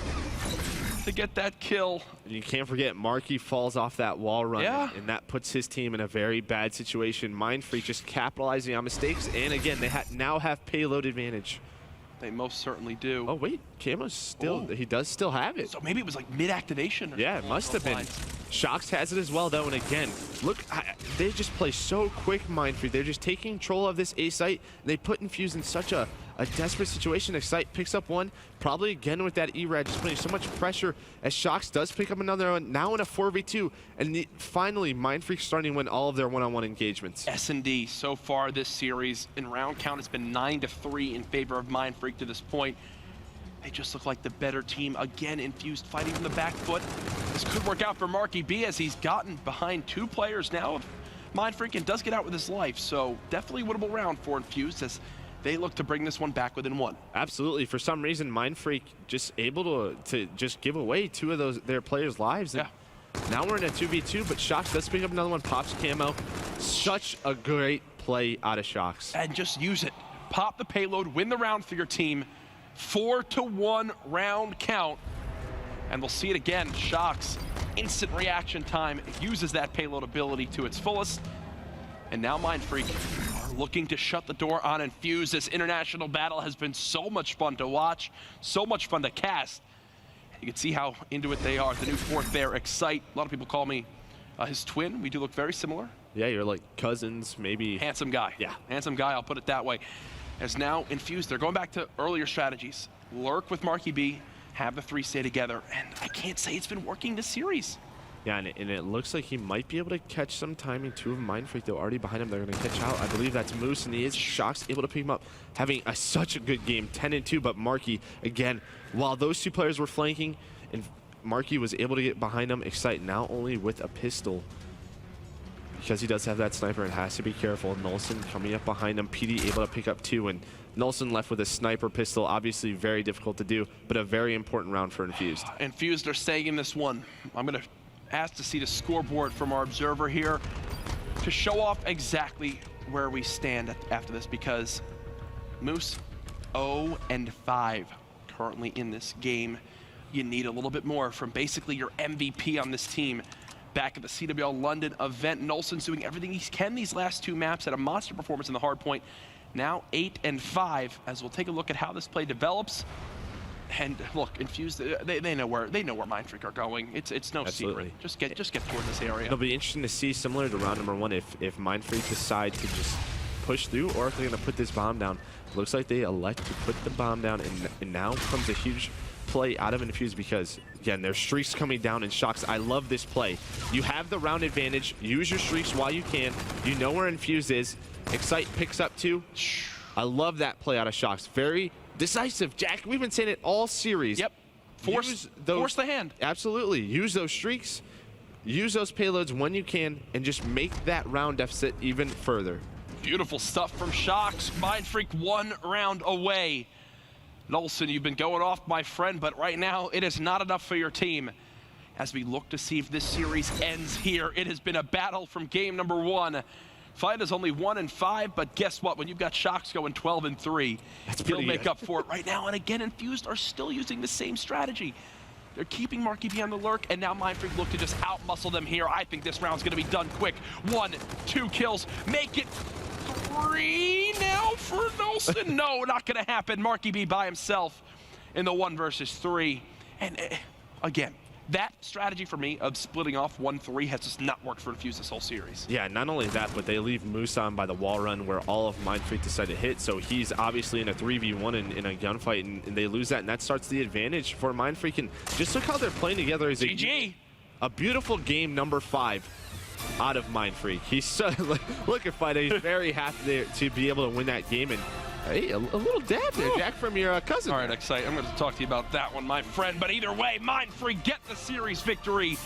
to get that kill. And you can't forget Marky falls off that wall run, and that puts his team in a very bad situation. Mindfreak just capitalizing on mistakes, and again, they now have payload advantage. They most certainly do. Oh wait, camo's still, he does still have it. So maybe it was like mid-activation. Yeah, it must have been. Shox has it as well, though, and again, look, they just play so quick, Mindfreak. They're just taking control of this A site. They put Infused in such a desperate situation. Excite picks up one, probably again with that E-Rad, just putting so much pressure as Shox does pick up another one, now in a 4v2, and finally, Mindfreak starting to win all of their one-on-one engagements. S&D so far this series, in round count, has been 9-3 in favor of Mindfreak to this point. They just look like the better team. Again, Infused fighting from the back foot. This could work out for Marky B as he's gotten behind 2 players now of Mindfreak and does get out with his life. So definitely winnable round for Infused as they look to bring this one back within 1. Absolutely. For some reason, Mindfreak just able to just give away 2 of their players' lives. Yeah. Now we're in a 2v2, but Shox does pick up another one, pops camo. Such a great play out of Shox. And just use it. Pop the payload, win the round for your team. 4-1 round count. And we'll see it again. Shox, instant reaction time, uses that payload ability to its fullest. And now Mindfreak are looking to shut the door on Infused. This international battle has been so much fun to watch, so much fun to cast. You can see how into it they are. The new 4th there, Excite. A lot of people call me his twin. We do look very similar. Yeah, you're like cousins, maybe. Handsome guy. Yeah. Handsome guy, I'll put it that way. As now Infused, they're going back to earlier strategies. Lurk with Marky B, have the 3 stay together, and I can't say it's been working this series. Yeah, and it looks like he might be able to catch some timing. 2 of Mindfreak, though, already behind him. They're going to catch out. I believe that's Moose, and he is Shox able to pick him up, having such a good game, 10-2. But Marky, again, while those 2 players were flanking, and Marky was able to get behind him, Excite now only with a pistol. Because he does have that sniper and has to be careful. Nolson coming up behind him. PD able to pick up 2, and Nolson left with a sniper pistol. Obviously very difficult to do, but a very important round for Infused. Infused are staying in this one. I'm going to ask to see the scoreboard from our observer here to show off exactly where we stand after this, because Moose 0-5 currently in this game. You need a little bit more from basically your MVP on this team. Back at the CWL London event, Nolson's doing everything he can these last 2 maps, at a monster performance in the hard point. Now 8-5, as we'll take a look at how this play develops. And look, Infused, they know where Mindfreak are going. It's no secret. Just get toward this area. It'll be interesting to see, similar to round number 1, if Mindfreak decide to just push through, or if they're going to put this bomb down. Looks like they elect to put the bomb down, and now comes a huge play out of Infused, because again, there's streaks coming down in Shox. I love this play. You have the round advantage. Use your streaks while you can. You know where Infused is. Excite picks up 2. I love that play out of Shox. Very decisive. Jack, we've been saying it all series. Yep. Force the hand. Absolutely. Use those streaks. Use those payloads when you can, and just make that round deficit even further. Beautiful stuff from Shox. Mindfreak 1 round away. Nolson, you've been going off, my friend, but right now it is not enough for your team. As we look to see if this series ends here, it has been a battle from game number 1. Fight is only 1-5, but guess what? When you've got Shox going 12-3, he'll make up for it right now. And again, Infused are still using the same strategy. They're keeping Marky B on the lurk, and now Mindfreak look to just outmuscle them here. I think this round's going to be done quick. 1, 2 kills, make it 3 now for Nolson. No, not going to happen. Marky B by himself in the 1 versus 3. And again, that strategy for me of splitting off 1-3 has just not worked for Infused this whole series. Yeah, not only that, but they leave Moose on by the wall run where all of Mindfreak decide to hit. So he's obviously in a 3v1 in a gunfight, and they lose that, and that starts the advantage for Mindfreak. And just look how they're playing together as a beautiful game number 5 out of Mindfreak. He's so, look at Fido, he's very happy to be able to win that game. And hey, a little dab there, Jack, from your cousin. All right, Excite, I'm going to talk to you about that one, my friend. But either way, Mindfreak get the series victory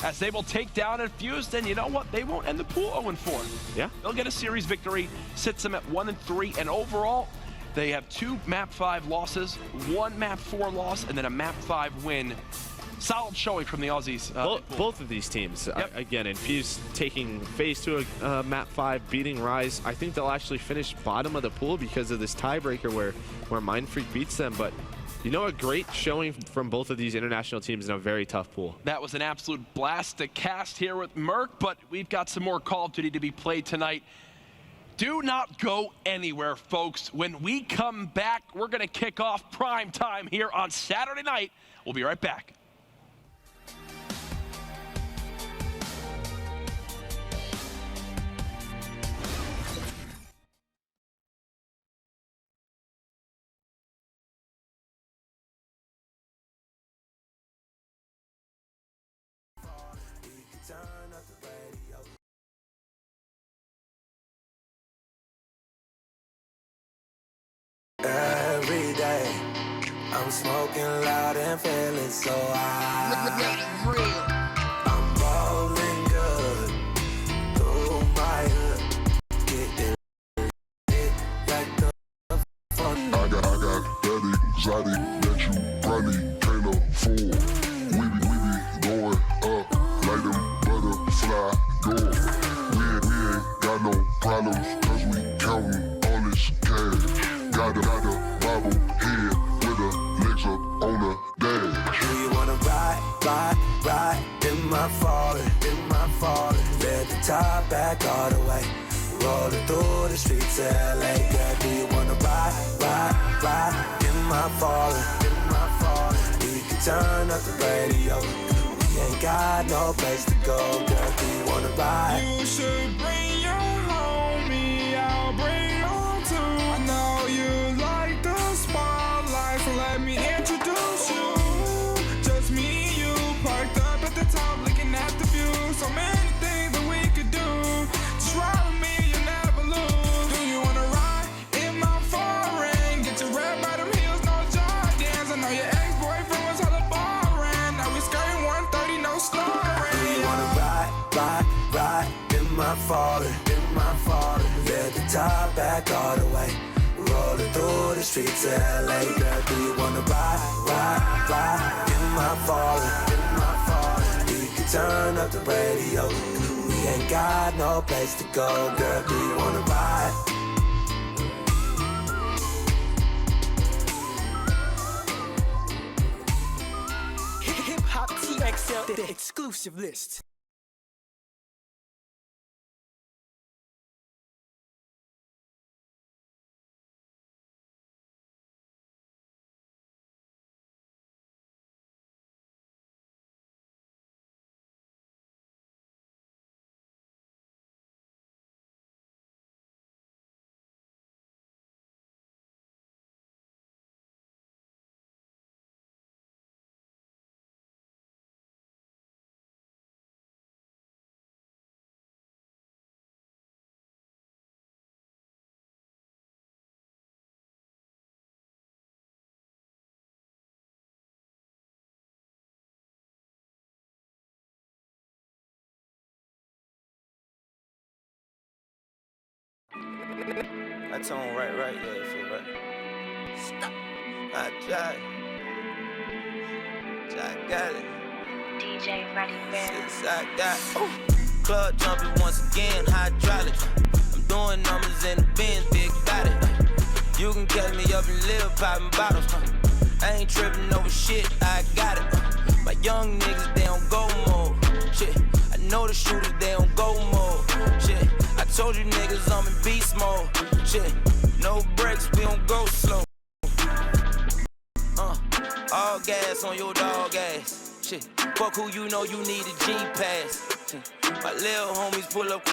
as they will take down Infused. And you know what? They won't end the pool 0-4. Yeah. They'll get a series victory, sits them at 1-3. And overall, they have 2 Map 5 losses, 1 Map 4 loss, and then a Map 5 win. Solid showing from the Aussies. Both of these teams. Again, Infused taking phase 2 of Map 5, beating Rise. I think they'll actually finish bottom of the pool because of this tiebreaker where Mindfreak beats them. But you know, a great showing from both of these international teams in a very tough pool. That was an absolute blast to cast here with Merc, but we've got some more Call of Duty to be played tonight. Do not go anywhere, folks. When we come back, we're going to kick off prime time here on Saturday night. We'll be right back. smoking loud and feeling so high. I'm rolling good through my hood, getting lit like the fun. I got that exotic that you probably can't afford. We be going up like them butterfly doors. We ain't got no problems, cause we counting all this cash. Got a bobble head with her legs up on the dash. Do you wanna ride in my falling, Let the top back all the way, rolling through the streets of LA. Girl, do you wanna ride in my falling, We can turn up the radio, we ain't got no place to go. Girl, do you wanna ride? You should bring your homie, I'll bring on too. I know you like the spotlight, so let me introduce you. Just me and you, parked up at the top, looking at the view. So many things that we could do. Just ride with me, you'll never lose. Do you wanna ride in my foreign? Get your red bottom heels, no Jordans. I know your ex-boyfriend was hella boring. Now we skirting 130, no snoring. Do you wanna ride in my falling, Let the top back all the way, rolling through the streets of LA. Girl, do you wanna ride in my falling, We can turn up the radio, we ain't got no place to go. Girl, do you wanna ride? Hip Hop TXL, the exclusive list. I tone right, yeah, feel right. Stop. I got it. DJ Ready Bear. Since I got club jumping once again, hydraulic. I'm doing numbers in the Benz, big body. You can catch me up in Lil popping bottles. I ain't tripping over shit, I got it. My young niggas, they don't go mode. Shit, I know the shooters, they don't go mode. Shit, I told you niggas I'm in beast mode. Shit, no brakes, we don't go slow. All gas on your dog ass. Shit, fuck who you know you need a G-Pass. Shit, my little homies pull up.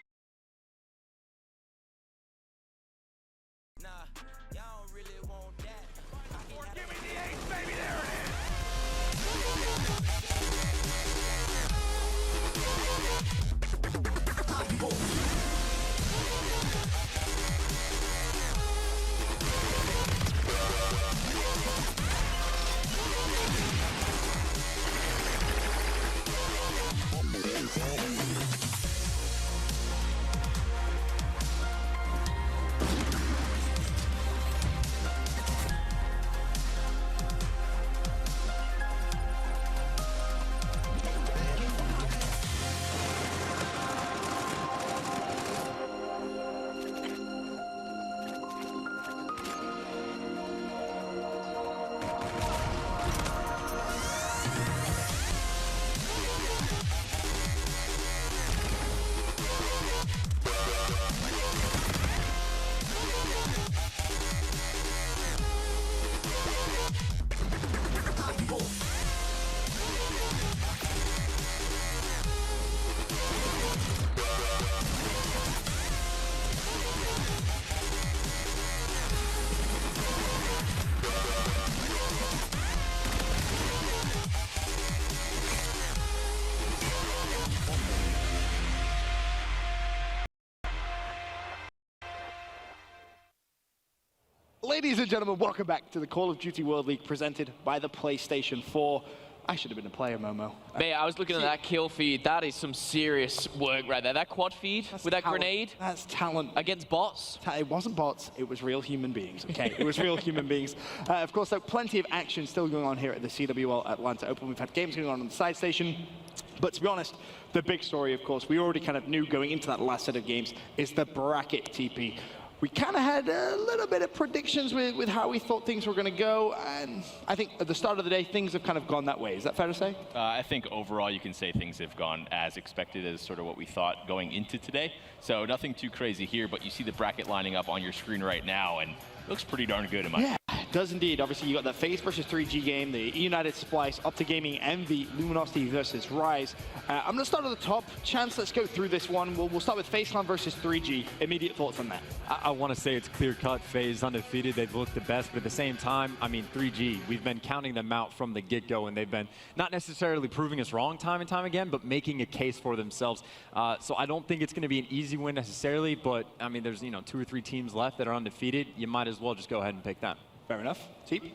Ladies and gentlemen, welcome back to the Call of Duty World League presented by the PlayStation 4. I should have been a player, Momo. Mate, I was looking at that kill feed. That is some serious work right there. That quad feed with that grenade. That's talent. Against bots. It wasn't bots. It was real human beings, okay? It was real human beings. Of course, though, plenty of action still going on here at the CWL Atlanta Open. We've had games going on the side station. But to be honest, the big story, of course, we already kind of knew going into that last set of games, is the bracket TP. We kind of had a little bit of predictions with how we thought things were going to go, and I think at the start of the day, things have kind of gone that way. Is that fair to say? I think overall you can say things have gone as expected as sort of what we thought going into today. So nothing too crazy here, but you see the bracket lining up on your screen right now, and it looks pretty darn good in my opinion. It does indeed. Obviously, you got the FaZe versus 3G game, the United Splice, Optic Gaming, Envy, Luminosity versus Rise. I'm going to start at the top. Chance, let's go through this one. We'll start with FaZe Clan versus 3G. Immediate thoughts on that? I want to say it's clear-cut. FaZe undefeated. They've looked the best, but at the same time, I mean, 3G, we've been counting them out from the get-go, and they've been not necessarily proving us wrong time and time again, but making a case for themselves. So I don't think it's going to be an easy win necessarily, but I mean, there's 2 or 3 teams left that are undefeated. You might as well just go ahead and pick them. Fair enough. Teep?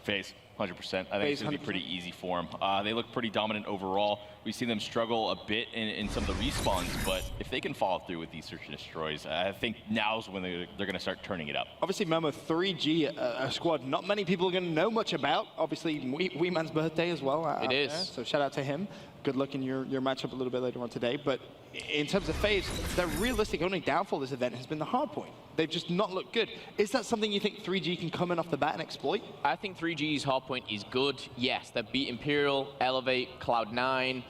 FaZe, 100%. I think it's going to be pretty easy for them. They look pretty dominant overall. We've seen them struggle a bit in some of the respawns, but if they can follow through with these search and destroys, I think now's when they're going to start turning it up. Obviously, Momo, 3G, a squad not many people are going to know much about. Obviously, Wee Man's birthday as well. It is. There, so shout out to him. Good luck in your matchup a little bit later on today. But in terms of FaZe, their realistic only downfall this event has been the hard point. They've just not looked good. Is that something you think 3G can come in off the bat and exploit? I think 3G's hard point is good. Yes, they beat Imperial, Elevate, Cloud9,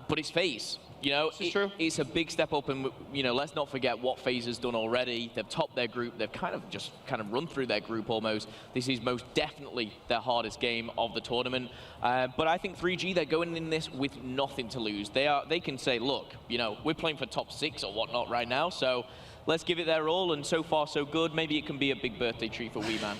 but it's FaZe. It's a big step up, and let's not forget what FaZe has done already. They've topped their group. They've kind of run through their group almost. This is most definitely their hardest game of the tournament. But I think 3G, they're going in this with nothing to lose. They can say, look, we're playing for top 6 or whatnot right now, so let's give it their all. And so far, so good. Maybe it can be a big birthday treat for Wee Man.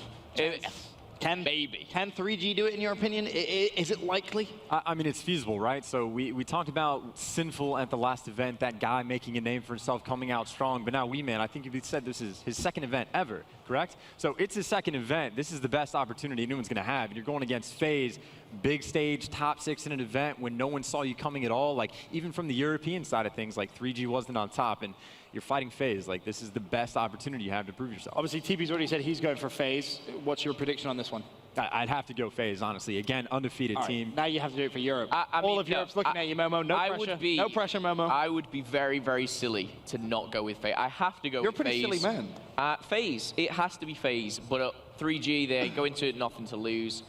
Can 3G do it in your opinion? Is it likely? I mean, it's feasible, right? So we talked about Sinful at the last event, that guy making a name for himself, coming out strong. But now Wee Man, I think you said this is his second event ever, correct? So it's his second event. This is the best opportunity anyone's going to have. And you're going against FaZe, big stage, top 6 in an event when no one saw you coming at all. Like, even from the European side of things, like 3G wasn't on top. And you're fighting FaZe. Like, this is the best opportunity you have to prove yourself. Obviously, TP's already said he's going for FaZe. What's your prediction on this one? I'd have to go FaZe, honestly. Again, undefeated team. Now you have to do it for Europe. All of Europe's looking at you, Momo. No pressure. No pressure, Momo. I would be very, very silly to not go with FaZe. I have to go with FaZe. You're a pretty silly man. FaZe. It has to be FaZe. But 3G, they go into it nothing to lose.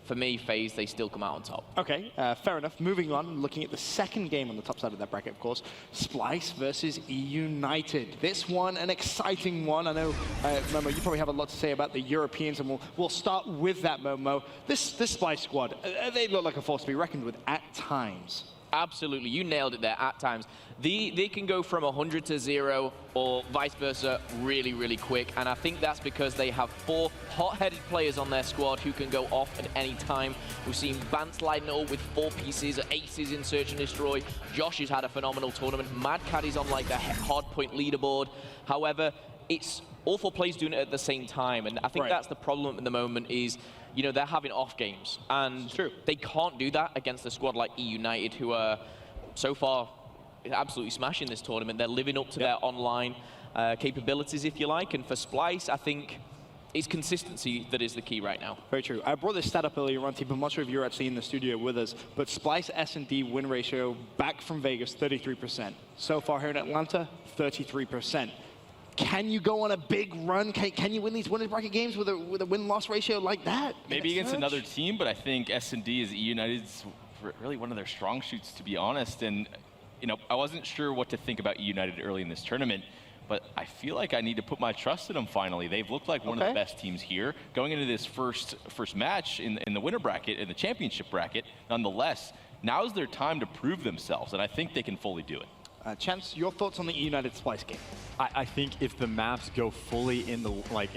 For me, FaZe, they still come out on top. Okay, fair enough. Moving on, looking at the second game on the top side of that bracket, of course, Splice versus United. This one, an exciting one. I know, Momo, you probably have a lot to say about the Europeans, and we'll start with that, Momo. This Splice squad, they look like a force to be reckoned with at times. Absolutely, you nailed it there, at times. They can go from 100 to 0 or vice versa really, really quick. And I think that's because they have 4 hot-headed players on their squad who can go off at any time. We've seen Vance lighting it up with 4 pieces, aces in Search and Destroy. Josh has had a phenomenal tournament. Mad Caddy's on like the hard point leaderboard. However, it's all 4 players doing it at the same time. And I think that's the problem at the moment is, they're having off games. And they can't do that against a squad like E United, who are so far absolutely smashing this tournament. They're living up to their online capabilities, if you like. And for Splice, I think it's consistency that is the key right now. Very true. I brought this stat up earlier on, Team. I'm not sure if you're actually in the studio with us, but Splice S&D win ratio back from Vegas, 33%. So far here in Atlanta, 33%. Can you go on a big run? Can you win these winners bracket games with a win-loss ratio like that? Maybe against another team, but I think S&D is E United's really one of their strong suits, to be honest. And I wasn't sure what to think about E United early in this tournament, but I feel like I need to put my trust in them finally. They've looked like one of the best teams here. Going into this first match in the winner bracket, in the championship bracket, nonetheless, now's their time to prove themselves, and I think they can fully do it. Chance, your thoughts on the United Splice game? I think if the maps go fully in the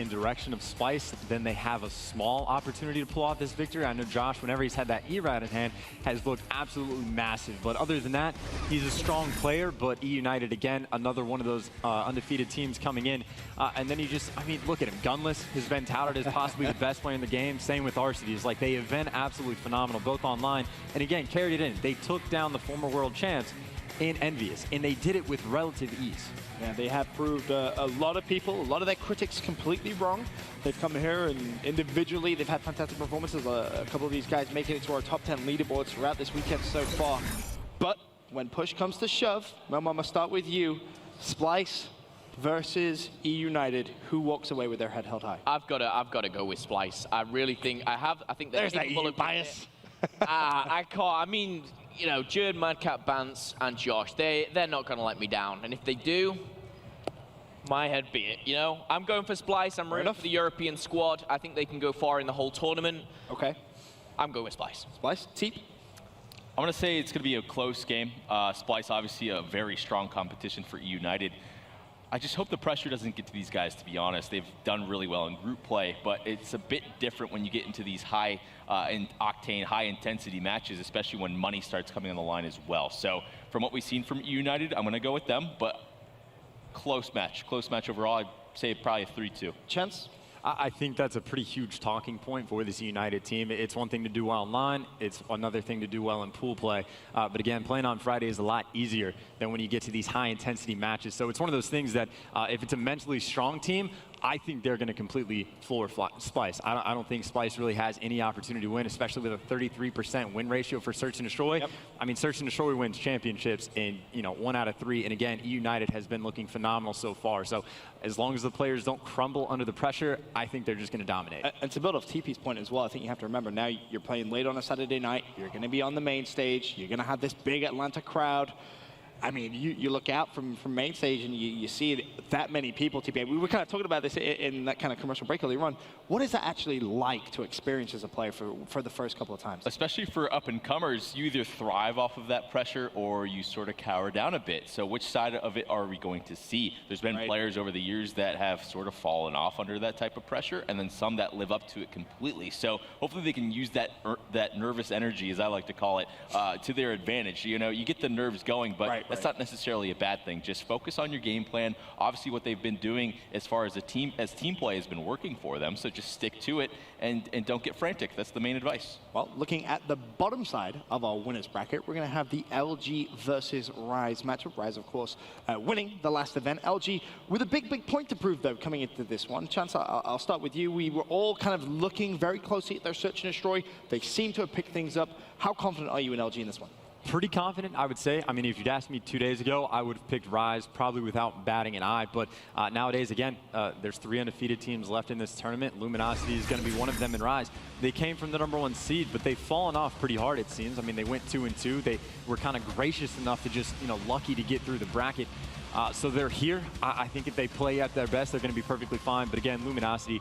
direction of Splice, then they have a small opportunity to pull off this victory. I know Josh, whenever he's had that E-Rat in hand, has looked absolutely massive. But other than that, he's a strong player. But E United, again, another one of those undefeated teams coming in. And then I mean, look at him. Gunless has been touted as possibly the best player in the game. Same with Arcity. Like, they have been absolutely phenomenal, both online. And again, carried it in. They took down the former world champs in Envious, and they did it with relative ease. Yeah, they have proved a lot of people, a lot of their critics completely wrong. They've come here and individually they've had fantastic performances. A couple of these guys making it to our top 10 leaderboards throughout this weekend so far. But when push comes to shove, Mom, I'm gonna start with you. Splice versus E United, who walks away with their head held high? I've got to go with Splice. I really think I think there's that EU bias. I can't. I mean, you know, Jerd, Madcap, Bance, and Josh, they're not going to let me down. And if they do, my head be it, you know? I'm going for Splice. I'm rooting for the European squad. I think they can go far in the whole tournament. Okay. I'm going with Splice. Splice? Teep? I'm going to say it's going to be a close game. Splice, obviously, a very strong competition for E United. I just hope the pressure doesn't get to these guys, to be honest. They've done really well in group play, but it's a bit different when you get into these high octane, high intensity matches, especially when money starts coming on the line as well. So from what we've seen from United, I'm going to go with them, but close match overall. I'd say probably a 3-2. Chance? I think that's a pretty huge talking point for this United team. It's one thing to do well online. It's another thing to do well in pool play. But again, playing on Friday is a lot easier than when you get to these high-intensity matches. So it's one of those things that if it's a mentally strong team, I think they're going to completely floor Splice. I don't think Splice really has any opportunity to win, especially with a 33% win ratio for Search and Destroy. Yep. I mean, Search and Destroy wins championships in 1 out of 3. And again, E United has been looking phenomenal so far. So as long as the players don't crumble under the pressure, I think they're just going to dominate. And to build off TP's point as well, I think you have to remember now you're playing late on a Saturday night. You're going to be on the main stage. You're going to have this big Atlanta crowd. I mean, you look out from main stage and you see that many people. TP, we were kind of talking about this in that kind of commercial break earlier on. What is that actually like to experience as a player for the first couple of times? Especially for up-and-comers, you either thrive off of that pressure or you sort of cower down a bit. So which side of it are we going to see? There's been players over the years that have sort of fallen off under that type of pressure, and then some that live up to it completely. So hopefully they can use that nervous energy, as I like to call it, to their advantage. You know, you get the nerves going, but that's not necessarily a bad thing. Just focus on your game plan. Obviously, what they've been doing as far as team play has been working for them. So just stick to it and don't get frantic. That's the main advice. Well, looking at the bottom side of our winners bracket, we're going to have the LG versus Rise matchup. Rise, of course, winning the last event. LG with a big point to prove, though, coming into this one. Chance, I'll start with you. We were all kind of looking very closely at their Search and Destroy. They seem to have picked things up. How confident are you in LG in this one? Pretty confident, I would say. I mean, if you'd asked me 2 days ago, I would have picked Rise probably without batting an eye. But nowadays, again, there's 3 undefeated teams left in this tournament. Luminosity is going to be one of them in Rise. They came from the #1 seed, but they've fallen off pretty hard, it seems. I mean, they went 2-2. They were kind of gracious enough to just, lucky to get through the bracket. So they're here. I think if they play at their best, they're going to be perfectly fine. But again, Luminosity,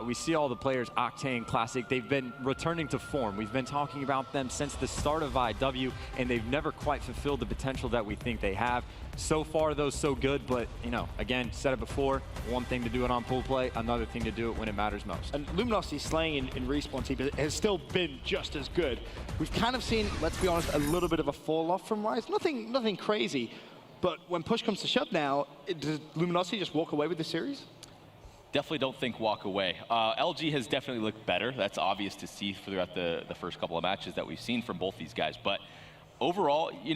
we see all the players, Octane, Classic, they've been returning to form. We've been talking about them since the start of IW, and they've never quite fulfilled the potential that we think they have. So far, though, so good. But, again, said it before, one thing to do it on pool play, another thing to do it when it matters most. And Luminosity's slaying in Respawn team has still been just as good. We've kind of seen, let's be honest, a little bit of a fall off from Rise. Nothing crazy. But when push comes to shove now, does Luminosity just walk away with the series? Definitely don't think walk away. LG has definitely looked better. That's obvious to see throughout the first couple of matches that we've seen from both these guys. But overall, you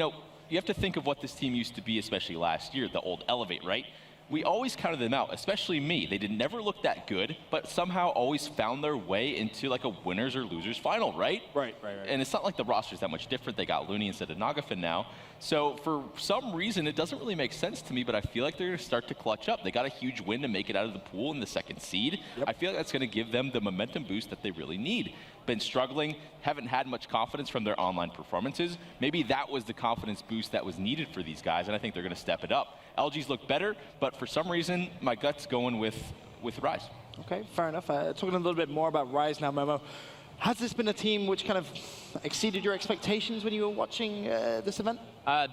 have to think of what this team used to be, especially last year, the old Elevate, right? We always counted them out, especially me. They never look that good, but somehow always found their way into like a winners or losers final, right? Right. And it's not like the roster's that much different. They got Looney instead of Nagafin now. So for some reason, it doesn't really make sense to me, but I feel like they're going to start to clutch up. They got a huge win to make it out of the pool in the 2nd seed. Yep. I feel like that's going to give them the momentum boost that they really need. Been struggling, haven't had much confidence from their online performances. Maybe that was the confidence boost that was needed for these guys, and I think they're going to step it up. LG's look better, but for some reason, my gut's going with Rise. Okay, fair enough. Talking a little bit more about Rise now, Momo. Has this been a team which kind of exceeded your expectations when you were watching this event?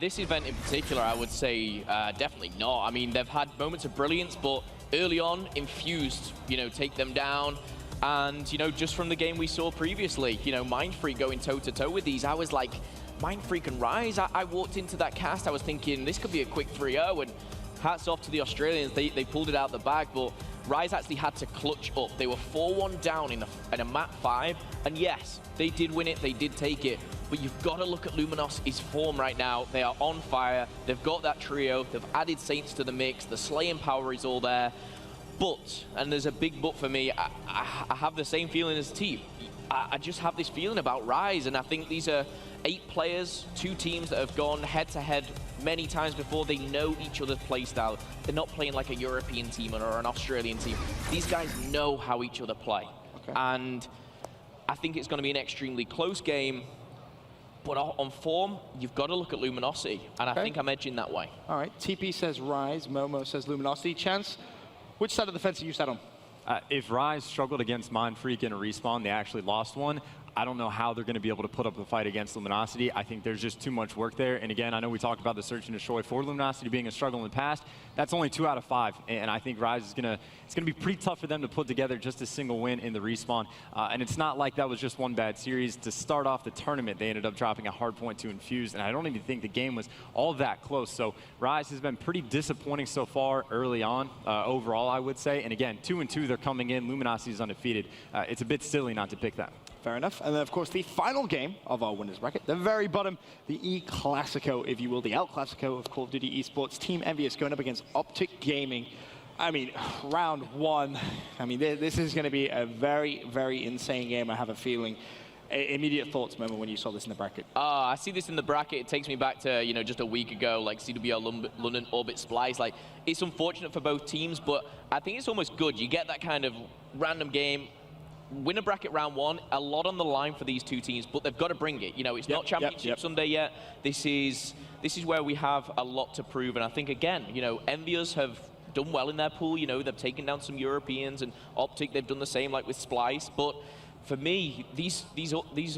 This event in particular, I would say definitely not. I mean, they've had moments of brilliance, but early on, Infused, take them down. And, just from the game we saw previously, Mindfreak going toe-to-toe with these, I was like, Mindfreak and Rise, I walked into that cast, I was thinking, this could be a quick 3-0, and hats off to the Australians, they pulled it out the bag, but Rise actually had to clutch up. They were 4-1 down in a map 5, and yes, they did win it, they did take it, but you've got to look at Luminos's form right now. They are on fire, they've got that trio, they've added Saints to the mix, the slaying power is all there. But, and there's a big but for me, I have the same feeling as T. I just have this feeling about Rise, and I think these are 8 players, 2 teams that have gone head-to-head many times before. They know each other's play style. They're not playing like a European team or an Australian team. These guys know how each other play. Okay. And I think it's going to be an extremely close game. But on form, you've got to look at Luminosity, and I think I'm edging that way. All right, TP says Rise, Momo says Luminosity. Chance, which side of the fence are you sat on? If Rise struggled against Mindfreak in a respawn, they actually lost one. I don't know how they're going to be able to put up a fight against Luminosity. I think there's just too much work there. And again, I know we talked about the search and destroy for Luminosity being a struggle in the past. That's only 2 out of 5. And I think Rise is it's going to be pretty tough for them to put together just a single win in the respawn. And it's not like that was just one bad series. To start off the tournament, they ended up dropping a hard point to Infused. And I don't even think the game was all that close. So Rise has been pretty disappointing so far early on, overall, I would say. And again, 2-2, they're coming in. Luminosity is undefeated. It's a bit silly not to pick that. Fair enough. And then, of course, the final game of our winners bracket, the very bottom, the E Clasico, if you will, the El Clasico of Call of Duty Esports. Team Envious going up against Optic Gaming. I mean, round 1. I mean, this is going to be a very, very insane game, I have a feeling. Immediate thoughts, Momo, when you saw this in the bracket? I see this in the bracket. It takes me back to, just a week ago, like CWL London Orbit Splice. Like, it's unfortunate for both teams, but I think it's almost good. You get that kind of random game. Win a bracket round 1, a lot on the line for these 2 teams, but they've got to bring it. It's not Championship Sunday yet. This is where we have a lot to prove, and I think again, Envious have done well in their pool. They've taken down some Europeans, and Optic they've done the same, like with Splice. But for me, these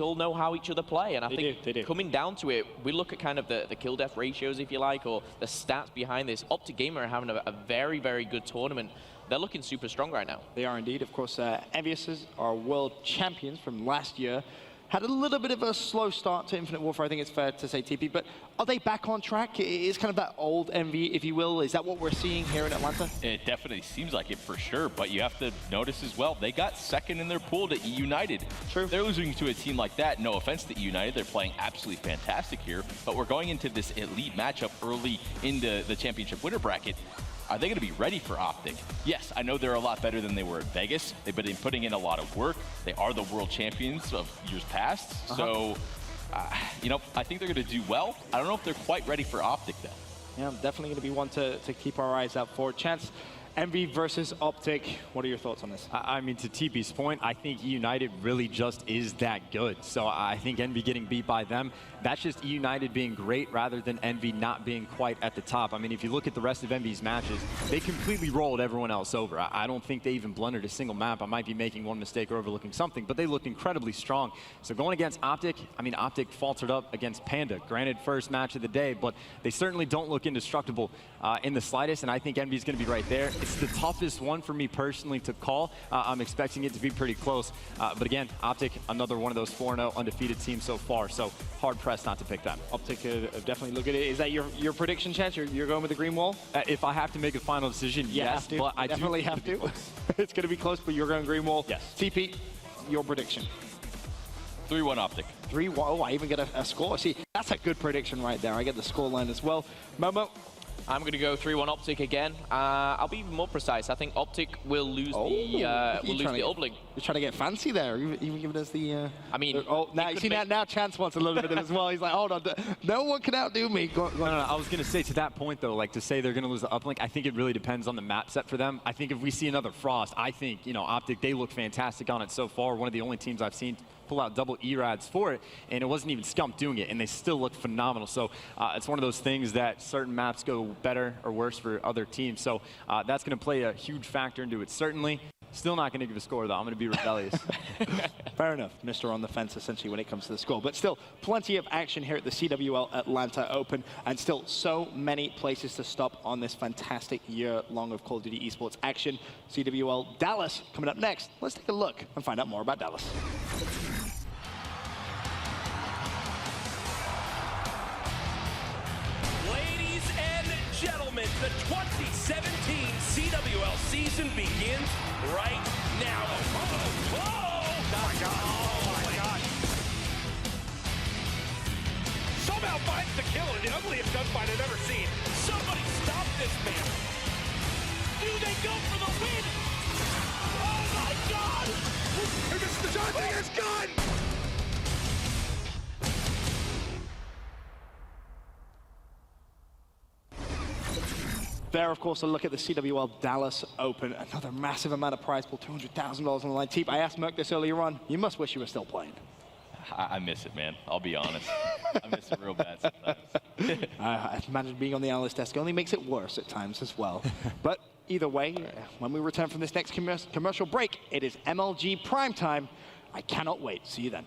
all know how each other play, and I think coming down to it, we look at kind of the kill death ratios, if you like, or the stats behind this. Optic Gamer are having a very, very good tournament. They're looking super strong right now. They are indeed. Of course, Envious are world champions from last year. Had a little bit of a slow start to Infinite Warfare, I think it's fair to say, TP, but are they back on track? Is kind of that old Envy, if you will, is that what we're seeing here in Atlanta? It definitely seems like it for sure, but you have to notice as well, they got second in their pool to E United. True. They're losing to a team like that. No offense to E United, they're playing absolutely fantastic here, but we're going into this elite matchup early into the championship winner bracket. Are they going to be ready for Optic? Yes, I know they're a lot better than they were at Vegas. They've been putting in a lot of work. They are the world champions of years past. So, I think they're going to do well. I don't know if they're quite ready for Optic, though. Yeah, definitely going to be one to keep our eyes out for. Chance, Envy versus Optic. What are your thoughts on this? I mean, to TP's point, I think E United really just is that good. So I think Envy getting beat by them, that's just E United being great rather than Envy not being quite at the top. I mean, if you look at the rest of Envy's matches, they completely rolled everyone else over. I don't think they even blundered a single map. I might be making one mistake or overlooking something, but they looked incredibly strong. So going against Optic, I mean, Optic faltered up against Panda. Granted, first match of the day, but they certainly don't look indestructible in the slightest, and I think Envy's going to be right there. It's the toughest one for me personally to call. I'm expecting it to be pretty close. But again, Optic, another one of those 4-0 undefeated teams so far, so hard-pressed not to pick them. Optic definitely look at it. Is that your prediction, Chance? You're going with the green wall? If I have to make a final decision, yes. But I definitely have to. It's going to be close, but you're going green wall. Yes. TP, your prediction? 3-1 Optic. 3-1. Oh, I even get a score. See, that's a good prediction right there. I get the score line as well. Momo? I'm going to go 3-1 Optic again. I'll be even more precise. I think Optic will lose the Uplink. You're trying to get fancy there, even giving us the... I mean... now, you see, now Chance wants a little bit of it as well. He's like, hold on, no one can outdo me. Go no, I was going to say, to that point, though, like, to say they're going to lose the Uplink, I think it really depends on the map set for them. I think if we see another Frost, I think, Optic, they look fantastic on it so far. One of the only teams I've seen pull out double ERADs for it, and it wasn't even Scump doing it, and they still look phenomenal. So it's one of those things that certain maps go better or worse for other teams. So that's going to play a huge factor into it, certainly. Still not going to give a score, though. I'm going to be rebellious. Fair enough. Mr. on the fence, essentially, when it comes to the score. But still, plenty of action here at the CWL Atlanta Open, and still so many places to stop on this fantastic year-long of Call of Duty esports action. CWL Dallas coming up next. Let's take a look and find out more about Dallas. Ladies and gentlemen, the 2017 CWL season begins right now. Oh my God. Oh my God. Somehow finds the kill in the ugliest gunfight I've ever seen. Somebody stop this man. Do they go for the win? Oh my God. The shot is gone. There, of course, a look at the CWL Dallas Open. Another massive amount of prize pool, $200,000 on the line. Teep, I asked Merc this earlier on. You must wish you were still playing. I miss it, man. I'll be honest. I miss it real bad sometimes. I imagine being on the analyst desk only makes it worse at times as well. But either way, when we return from this next commercial break, it is MLG Primetime. I cannot wait. See you then.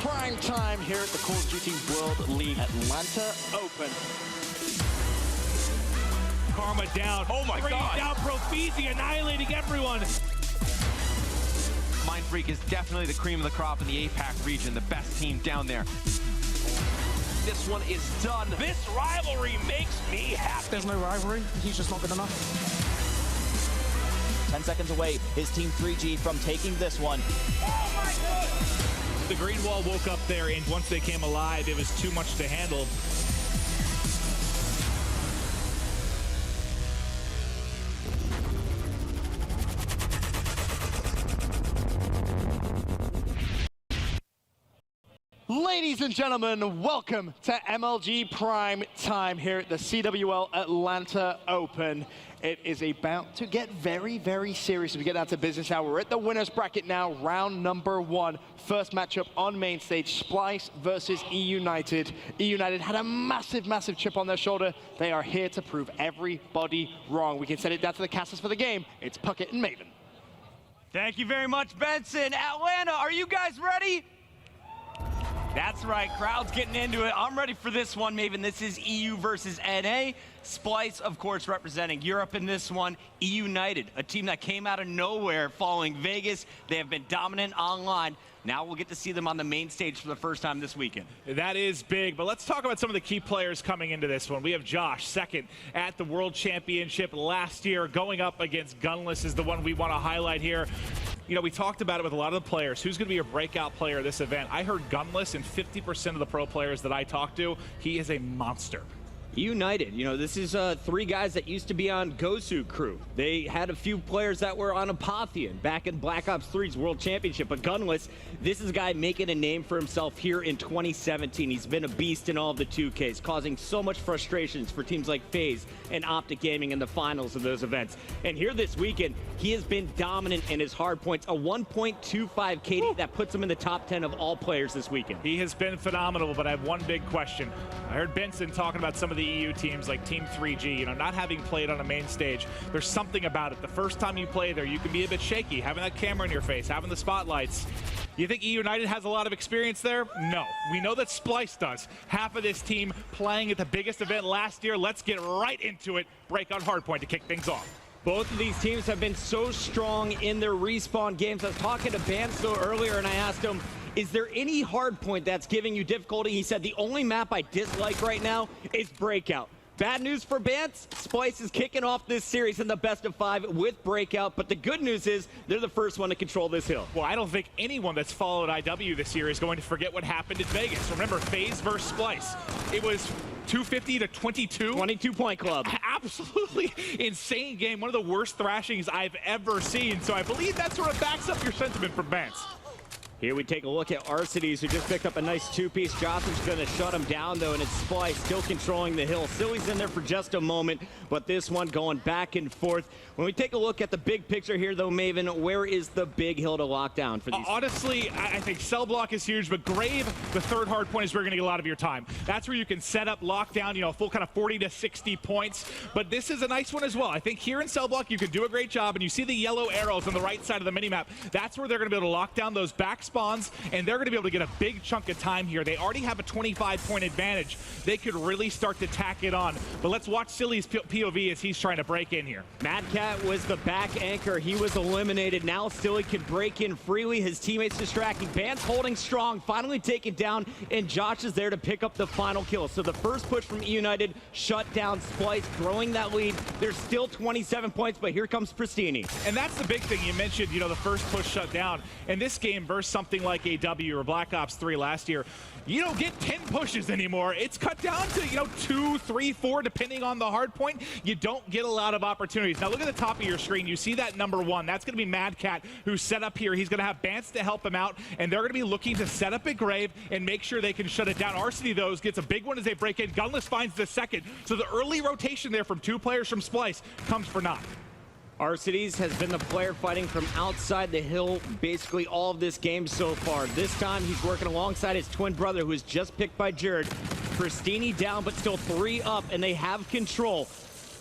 Prime time here at the Call of Duty World League Atlanta Open. Karma down. Oh my God. Down, Profizi annihilating everyone. Mindfreak is definitely the cream of the crop in the APAC region, the best team down there. This one is done. This rivalry makes me happy. There's no rivalry. He's just not good enough. 10 seconds away is Team 3G from taking this one. The green wall woke up there, and once they came alive, it was too much to handle. Ladies and gentlemen, welcome to MLG Prime Time here at the CWL Atlanta Open. It is about to get very, very serious as we get down to business now. We're at the winner's bracket now, round number 1. First matchup on main stage, Splice versus E-United. E-United had a massive, massive chip on their shoulder. They are here to prove everybody wrong. We can send it down to the casters for the game. It's Puckett and Maven. Thank you very much, Benson. Atlanta, are you guys ready? That's right, crowd's getting into it. I'm ready for this one, Maven. This is EU versus NA. Splice, of course, representing Europe in this one. E-United, a team that came out of nowhere following Vegas. They have been dominant online. Now we'll get to see them on the main stage for the first time this weekend. That is big, but let's talk about some of the key players coming into this one. We have Josh, second at the World Championship last year, going up against Gunless is the one we want to highlight here. You know, we talked about it with a lot of the players. Who's going to be a breakout player this event? I heard Gunless, and 50% of the pro players that I talked to, he is a monster. United, you know, this is 3 guys that used to be on Gosu crew. They had a few players that were on Apotheon back in Black Ops 3's World Championship, but Gunless, this is a guy making a name for himself here in 2017. He's been a beast in all of the 2Ks, causing so much frustrations for teams like FaZe and Optic Gaming in the finals of those events. And here this weekend, he has been dominant in his hard points, a 1.25 KD that puts him in the top 10 of all players this weekend. He has been phenomenal, but I have one big question. I heard Benson talking about some of the EU teams like Team 3G, you know, not having played on a main stage. There's something about it. The first time you play there, you can be a bit shaky, having that camera in your face, having the spotlights. You think E-United has a lot of experience there? No. We know that Splice does. Half of this team playing at the biggest event last year. Let's get right into it. Break on hardpoint to kick things off. Both of these teams have been so strong in their respawn games. I was talking to Banso earlier and I asked him, is there any hard point that's giving you difficulty? He said, the only map I dislike right now is Breakout. Bad news for Bance, Splice is kicking off this series in the best of 5 with Breakout, but the good news is they're the first one to control this hill. Well, I don't think anyone that's followed IW this year is going to forget what happened in Vegas. Remember, FaZe versus Splice. It was 250 to 22. 22-point club. Absolutely insane game. One of the worst thrashings I've ever seen. So I believe that sort of backs up your sentiment from Bance. Here we take a look at Arcides, who just picked up a nice 2-piece. Jocelyn's going to shut him down, though, and it's Splice still controlling the hill. Silly's in there for just a moment, but this one going back and forth. When we take a look at the big picture here, though, Maven, where is the big hill to lock down for these? Honestly, I think cell block is huge, but Grave, the third hard point, is where you're going to get a lot of your time. That's where you can set up, lock down, you know, full kind of 40 to 60 points. But this is a nice one as well. I think here in cell block, you can do a great job, and you see the yellow arrows on the right side of the minimap. That's where they're going to be able to lock down those back spawns, and they're going to be able to get a big chunk of time here. They already have a 25-point advantage. They could really start to tack it on. But let's watch Silly's POV as he's trying to break in here. Mad Cat was the back anchor. He was eliminated. Now Silly can break in freely. His teammates distracting. Bance holding strong, finally taken down, and Josh is there to pick up the final kill. So the first push from E-United shut down Splice, growing that lead. There's still 27 points, but here comes Pristini. And that's the big thing. You mentioned, you know, the first push shut down. In this game versus something like AW or Black Ops 3 last year, you don't get 10 pushes anymore. It's cut down to, you know, 2, 3, 4, depending on the hard point. You don't get a lot of opportunities. Now look at the top of your screen. You see that number 1. That's going to be Mad Cat, who's set up here. He's going to have Bance to help him out, and they're going to be looking to set up at Grave and make sure they can shut it down. Arcity, though, gets a big one as they break in. Gunless finds the second. So the early rotation there from 2 players from Splice comes for naught. Arcides has been the player fighting from outside the hill basically all of this game so far. This time he's working alongside his twin brother, who was just picked by Jared. Pristini down, but still 3 up, and they have control.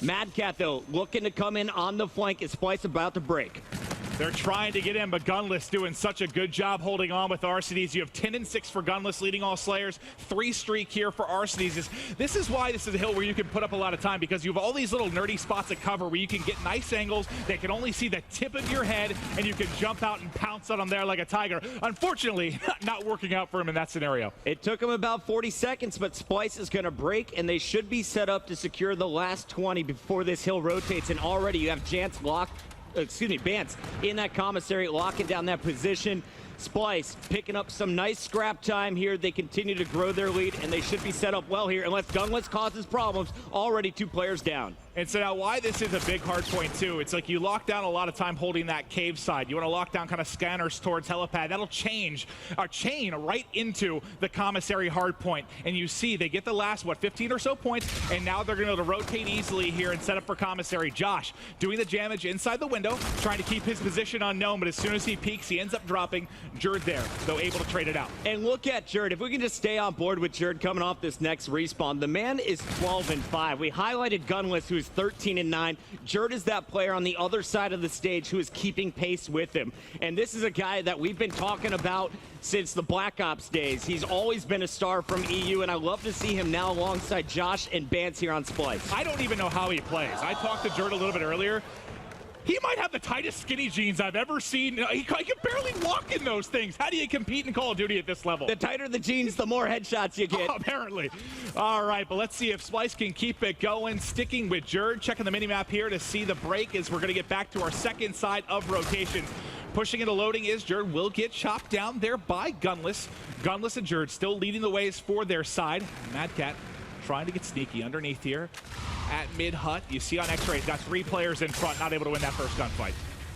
Mad Cat, though, looking to come in on the flank. Is Splice about to break? They're trying to get in, but Gunless doing such a good job holding on with Arcides. You have 10 and 6 for Gunless, leading all Slayers. 3 streak here for Arcides. This is why this is a hill where you can put up a lot of time, because you have all these little nerdy spots of cover where you can get nice angles. They can only see the tip of your head, and you can jump out and pounce on them there like a tiger. Unfortunately, not working out for him in that scenario. It took him about 40 seconds, but Splice is going to break, and they should be set up to secure the last 20 before this hill rotates. And already you have Jance locked Bance in that commissary, locking down that position. Splice picking up some nice scrap time here. They continue to grow their lead, and they should be set up well here unless Gunless causes problems. Already 2 players down. And so now why this is a big hard point too, it's like you lock down a lot of time holding that cave side. You want to lock down kind of scanners towards helipad. That'll change our chain right into the commissary hard point. And you see they get the last, 15 or so points, and now they're going to be able to rotate easily here and set up for commissary. Josh doing the damage inside the window, trying to keep his position unknown, but as soon as he peeks, he ends up dropping. Jerd there, though able to trade it out. And look at Jerd. If we can just stay on board with Jerd coming off this next respawn, the man is 12-5. We highlighted Gunless, who is 13-9. Jerd is that player on the other side of the stage who is keeping pace with him. And this is a guy that we've been talking about since the Black Ops days. He's always been a star from EU, and I love to see him now alongside Josh and Bance here on Splice. I don't even know how he plays. I talked to Jerd a little bit earlier. He might have the tightest skinny jeans I've ever seen. He can barely walk in those things. How do you compete in Call of Duty at this level? The tighter the jeans, the more headshots you get. Apparently. All right, but let's see if Splice can keep it going. Sticking with Jerd, checking the minimap here to see the break as we're going to get back to our second side of rotation. Pushing into loading is Jerd will get chopped down there by Gunless. Gunless and Jerd still leading the ways for their side. Madcat trying to get sneaky underneath here. At mid-hut, you see on X-ray, he's got 3 players in front, not able to win that first gunfight.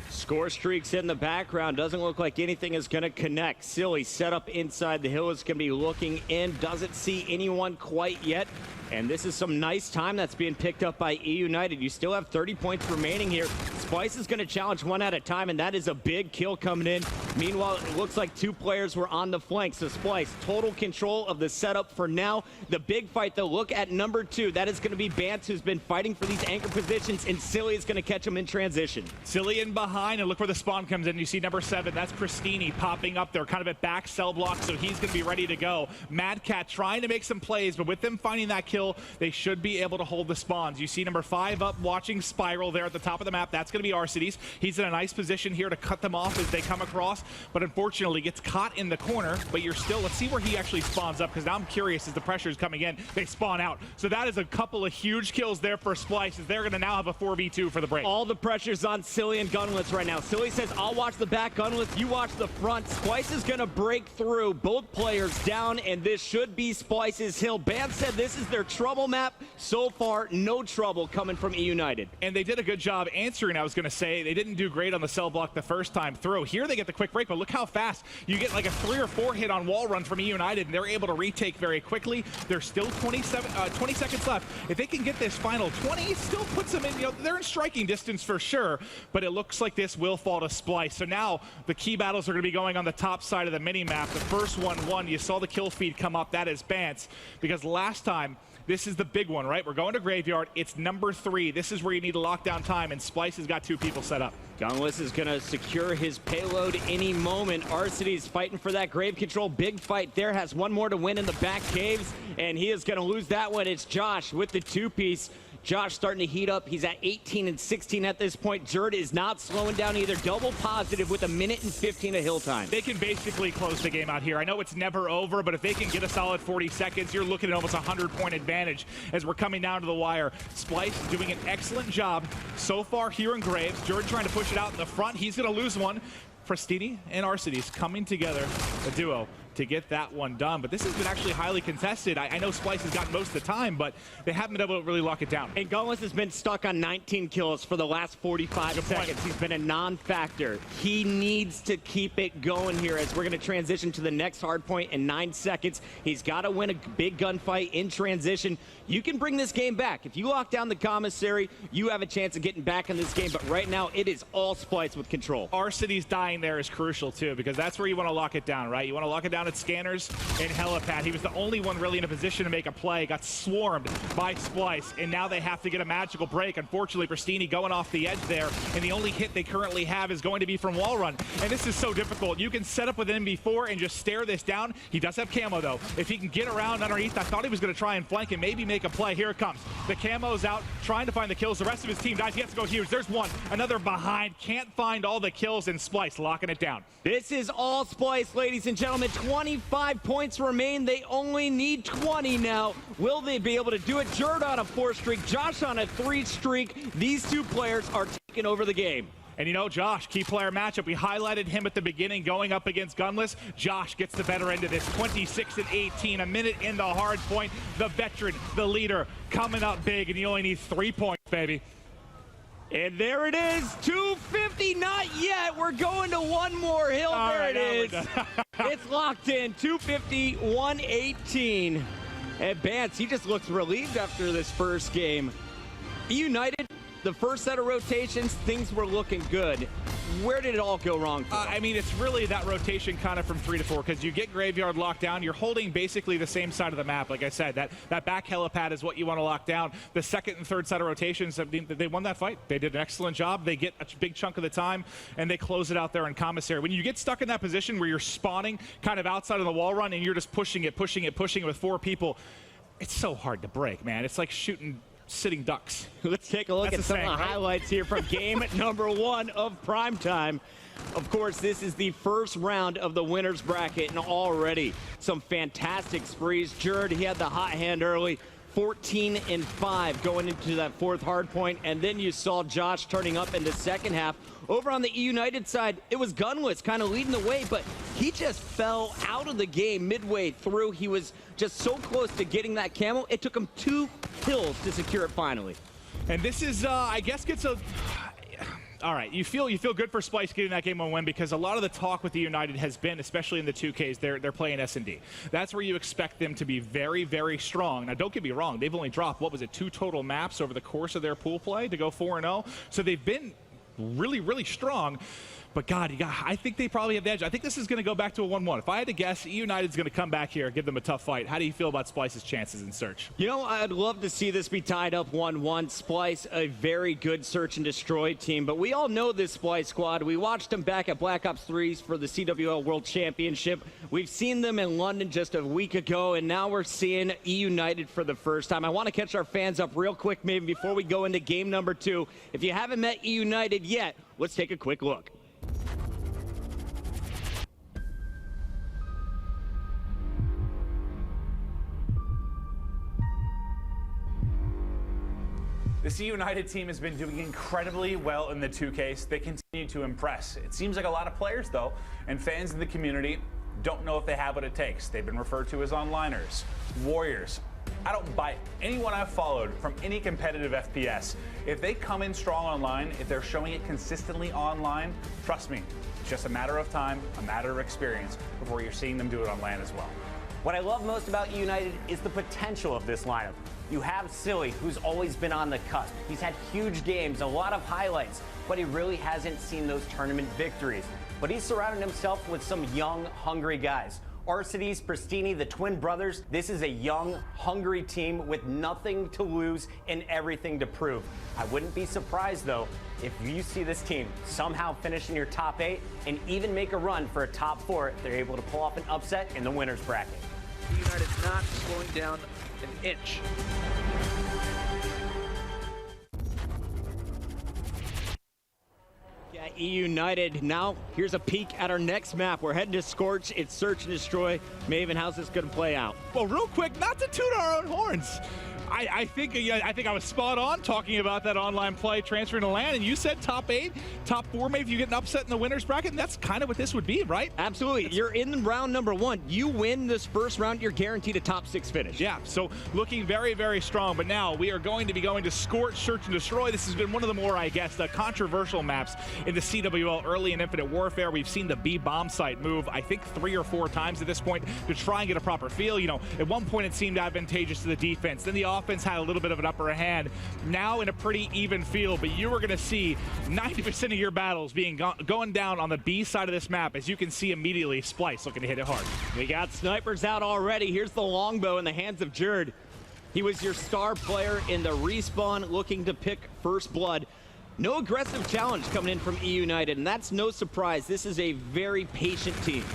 Score streaks in the background. Doesn't look like anything is going to connect. Silly set up inside the hill is going to be looking in. Doesn't see anyone quite yet. And this is some nice time that's being picked up by E United. You still have 30 points remaining here. Splice is going to challenge one at a time, and that is a big kill coming in. Meanwhile, it looks like 2 players were on the flank. So Splice, total control of the setup for now. The big fight, though, look at number 2. That is going to be Bance, who's been fighting for these anchor positions, and Silly is going to catch him in transition. Silly in behind, and look where the spawn comes in. You see number 7, that's Pristini popping up there, kind of at back cell block, so he's going to be ready to go. Madcat trying to make some plays, but with them finding that kill, they should be able to hold the spawns. You see number 5 up watching Spiral there at the top of the map. That's going to be Arcides. He's in a nice position here to cut them off as they come across, but unfortunately gets caught in the corner. But you're still, let's see where he actually spawns up, because now I'm curious as the pressure is coming in, they spawn out. So that is a couple of huge kills there for Splice, as they're going to now have a 4v2 for the break. All the pressure's on Silly and Gunless right now. Silly says, I'll watch the back, Gunless, you watch the front. Splice is going to break through. Both players down, and this should be Splice's hill. Band said this is their trouble map. So far, no trouble coming from E United. And they did a good job answering, I was going to say. They didn't do great on the cell block the first time through. Here they get the quick break, but look how fast. You get like a 3 or 4 hit on wall run from E United, and they're able to retake very quickly. There's still 20 seconds left. If they can get this final 20, it still puts them in, they're in striking distance for sure, but it looks like this will fall to Splice. So now the key battles are going to be going on the top side of the mini-map. The first one won. You saw the kill feed come up. That is Bance, because last time, this is the big one, right? We're going to Graveyard. It's number 3. This is where you need to lock down time, and Splice has got 2 people set up. Gunless is going to secure his payload any moment. Arcides fighting for that grave control. Big fight there. Has one more to win in the back caves, and he is going to lose that one. It's Josh with the 2-piece. Josh starting to heat up. He's at 18 and 16 at this point. Jerd is not slowing down either. Double positive with 1:15 of hill time. They can basically close the game out here. I know it's never over, but if they can get a solid 40 seconds, you're looking at almost a 100-point advantage as we're coming down to the wire. Splice doing an excellent job so far here in Graves. Jerd trying to push it out in the front. He's going to lose one. Pristini and Arcides coming together, the duo, to get that one done. But this has been actually highly contested. I know Splice has gotten most of the time, but they haven't been able to really lock it down. And Gunless has been stuck on 19 kills for the last 45 seconds. He's been a non-factor. He needs to keep it going here as we're going to transition to the next hard point in 9 seconds. He's got to win a big gunfight in transition. You can bring this game back. If you lock down the commissary, you have a chance of getting back in this game. But right now, it is all Splice with control. Arcides dying there is crucial, too, because that's where you want to lock it down, right? You want to lock it down at scanners and helipad. He was the only one really in a position to make a play. Got swarmed by Splice, and now they have to get a magical break. Unfortunately, Pristini going off the edge there, and the only hit they currently have is going to be from wall run. And this is so difficult. You can set up with an MB4 and just stare this down. He does have camo, though. If he can get around underneath, I thought he was going to try and flank and maybe make a play. Here it comes. The camo's out, trying to find the kills. The rest of his team dies. He has to go huge. There's one. Another behind. Can't find all the kills, and Splice locking it down. This is all Splice, ladies and gentlemen. 25 points remain. They only need 20 now. Will they be able to do it? Jerd on a 4 streak, Josh on a 3 streak. These 2 players are taking over the game. And you know, Josh, key player matchup. We highlighted him at the beginning going up against Gunless. Josh gets the better end of this. 26-18, a minute in the hard point. The veteran, the leader, coming up big, and you only need 3 points, baby. And there it is, 250, not yet. We're going to one more hill. All there right, it is. It's locked in, 250, 118. And Bance, he just looks relieved after this first game. United, the first set of rotations, things were looking good. Where did it all go wrong for them? I mean, it's really that rotation kind of from 3 to 4, because you get Graveyard locked down. You're holding basically the same side of the map. Like I said, that back helipad is what you want to lock down. The second and third set of rotations, I mean, they won that fight. They did an excellent job. They get a big chunk of the time, and they close it out there in commissary. When you get stuck in that position where you're spawning kind of outside of the wall run, and you're just pushing it with 4 people, it's so hard to break, man. It's like shooting sitting ducks. Let's take a look at some of the highlights here from game number 1 of Primetime. Of course, this is the first round of the winner's bracket, and already some fantastic sprees. Jerd, he had the hot hand early. 14-5 going into that 4th hard point, and then you saw Josh turning up in the second half. Over on the E United side, it was Gunless kind of leading the way, but he just fell out of the game midway through. He was just so close to getting that camel. It took him 2 kills to secure it finally. And this is, I guess, gets a... All right, you feel good for Splice getting that game on win, because a lot of the talk with the United has been, especially in the 2Ks, they're playing S&D. That's where you expect them to be very, very strong. Now, don't get me wrong, they've only dropped, what was it, 2 total maps over the course of their pool play to go 4-0. So they've been really, really strong. But God, I think they probably have the edge. I think this is going to go back to a 1-1. If I had to guess, E United's going to come back here, give them a tough fight. How do you feel about Splice's chances in Search? You know, I'd love to see this be tied up 1-1. Splice, a very good search and destroy team, but we all know this Splice squad. We watched them back at Black Ops 3s for the CWL World Championship. We've seen them in London just a week ago, and now we're seeing E United for the first time. I want to catch our fans up real quick, maybe before we go into game number 2. If you haven't met E United yet, let's take a quick look. The C United team has been doing incredibly well in the 2Ks. They continue to impress. It seems like a lot of players, though, and fans in the community don't know if they have what it takes. They've been referred to as onliners, warriors. I don't buy anyone I've followed from any competitive FPS. If they come in strong online, if they're showing it consistently online, trust me, it's just a matter of time, a matter of experience before you're seeing them do it on LAN as well. What I love most about United is the potential of this lineup. You have Silly, who's always been on the cusp. He's had huge games, a lot of highlights, but he really hasn't seen those tournament victories. But he's surrounded himself with some young, hungry guys. Arcides, Pristini, the twin brothers. This is a young, hungry team with nothing to lose and everything to prove. I wouldn't be surprised, though, if you see this team somehow finish in your top 8 and even make a run for a top 4 if they're able to pull off an upset in the winner's bracket. United's not slowing down an inch. Yeah, E United. Now, here's a peek at our next map. We're heading to Scorch. It's Search and Destroy. Maven, how's this going to play out? Well, real quick, not to toot our own horns. I think I was spot on talking about that online play transferring to LAN, and you said top 8, top 4, maybe if you get an upset in the winner's bracket, and that's kind of what this would be, right? Absolutely. You're in round number 1. You win this first round, you're guaranteed a top 6 finish. Yeah, so looking very, very strong, but now we are going to be going to Scorch, Search, and Destroy. This has been one of the more, I guess, the controversial maps in the CWL early in Infinite Warfare. We've seen the B bomb site move, I think, 3 or 4 times at this point to try and get a proper feel. You know, at one point it seemed advantageous to the defense, then the offense had a little bit of an upper hand. Now in a pretty even field, but you are going to see 90% of your battles being going down on the B side of this map. As you can see immediately, Splice looking to hit it hard. We got snipers out already. Here's the longbow in the hands of Jerd. He was your star player in the respawn, looking to pick first blood. No aggressive challenge coming in from E United, and that's no surprise. This is a very patient team.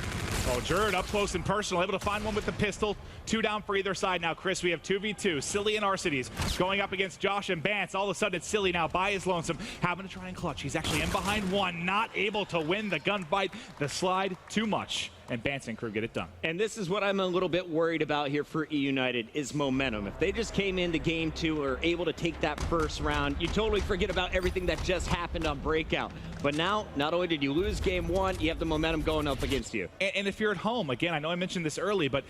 Oh, Jerd up close and personal, able to find one with the pistol. 2 down for either side now. Chris, we have 2v2. Silly and Arcides going up against Josh and Bance. All of a sudden, it's Silly now by his lonesome, having to try and clutch. He's actually in behind 1, not able to win the gunfight. The slide, too much. and Banson crew get it done. And this is what I'm a little bit worried about here for E United is momentum. If they just came into game 2 or able to take that first round, you totally forget about everything that just happened on Breakout. But now, not only did you lose game 1, you have the momentum going up against you. And if you're at home, again, I know I mentioned this early, but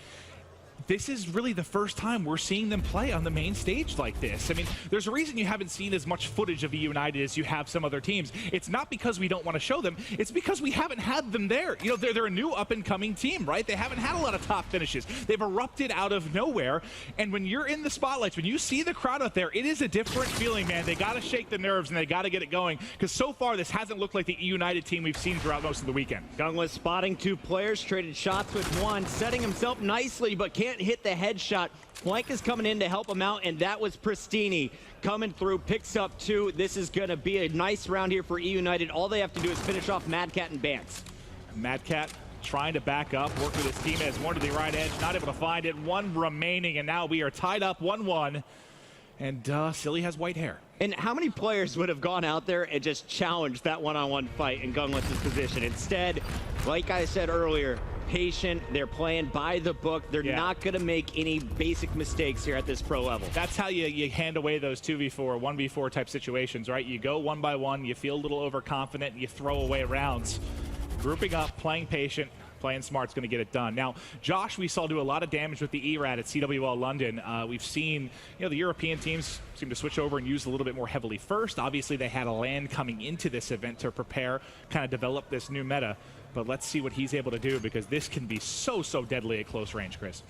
this is really the first time we're seeing them play on the main stage like this. I mean, there's a reason you haven't seen as much footage of E United as you have some other teams. It's not because we don't want to show them. It's because we haven't had them there. You know, they're a new up-and-coming team, right? They haven't had a lot of top finishes. They've erupted out of nowhere. And when you're in the spotlights, when you see the crowd out there, it is a different feeling, man. They got to shake the nerves and they got to get it going. Because so far, this hasn't looked like the E United team we've seen throughout most of the weekend. Gungless spotting 2 players, traded shots with 1, setting himself nicely, but can't hit the headshot. Flank is coming in to help him out, and that was Pristini coming through, picks up 2. This is going to be a nice round here for E United. All they have to do is finish off Madcat and Bance. Madcat trying to back up, work with his teammates, 1 to the right edge, not able to find it, 1 remaining, and now we are tied up 1-1. And Silly has white hair. And how many players would have gone out there and just challenged that one-on-one fight in Gungless's position? Instead, like I said earlier, patient, they're playing by the book. They're not going to make any basic mistakes here at this pro level. That's how you hand away those 2v4, 1v4 type situations, right? You go 1 by 1, you feel a little overconfident, and you throw away rounds. Grouping up, playing patient, playing smart's going to get it done. Now, Josh, we saw do a lot of damage with the ERAD at CWL London. We've seen, the European teams seem to switch over and use a little bit more heavily first. Obviously, they had a LAN coming into this event to prepare, kind of develop this new meta. But let's see what he's able to do, because this can be so deadly at close range, Chris.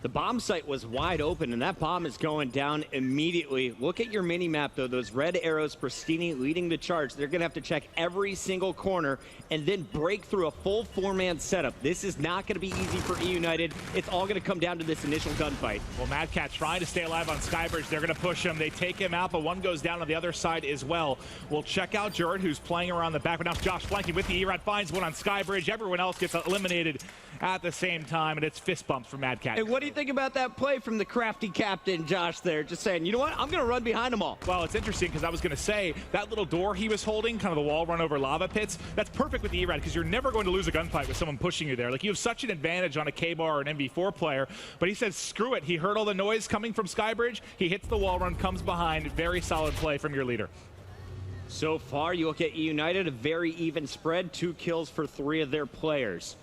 The bomb site was wide open, and that bomb is going down immediately. Look at your mini-map, though. Those red arrows, Pristini leading the charge. They're going to have to check every single corner and then break through a full 4-man setup. This is not going to be easy for E United. It's all going to come down to this initial gunfight. Well, Madcat trying to stay alive on Skybridge. They're going to push him. They take him out, but 1 goes down on the other side as well. We'll check out Jared, who's playing around the back. But now Josh flanking with the ERAD, finds 1 on Skybridge. Everyone else gets eliminated at the same time, and it's fist bumps from Madcat. And what do you think about that play from the crafty captain, Josh, there? Just saying, you know what? I'm going to run behind them all. Well, it's interesting, because I was going to say, that little door he was holding, kind of the wall run over lava pits, that's perfect with the ERAD, because you're never going to lose a gunfight with someone pushing you there. Like, you have such an advantage on a K-Bar or an MV4 player, but he says, screw it. He heard all the noise coming from Skybridge. He hits the wall run, comes behind. Very solid play from your leader. So far, you look at E United, a very even spread, 2 kills for 3 of their players.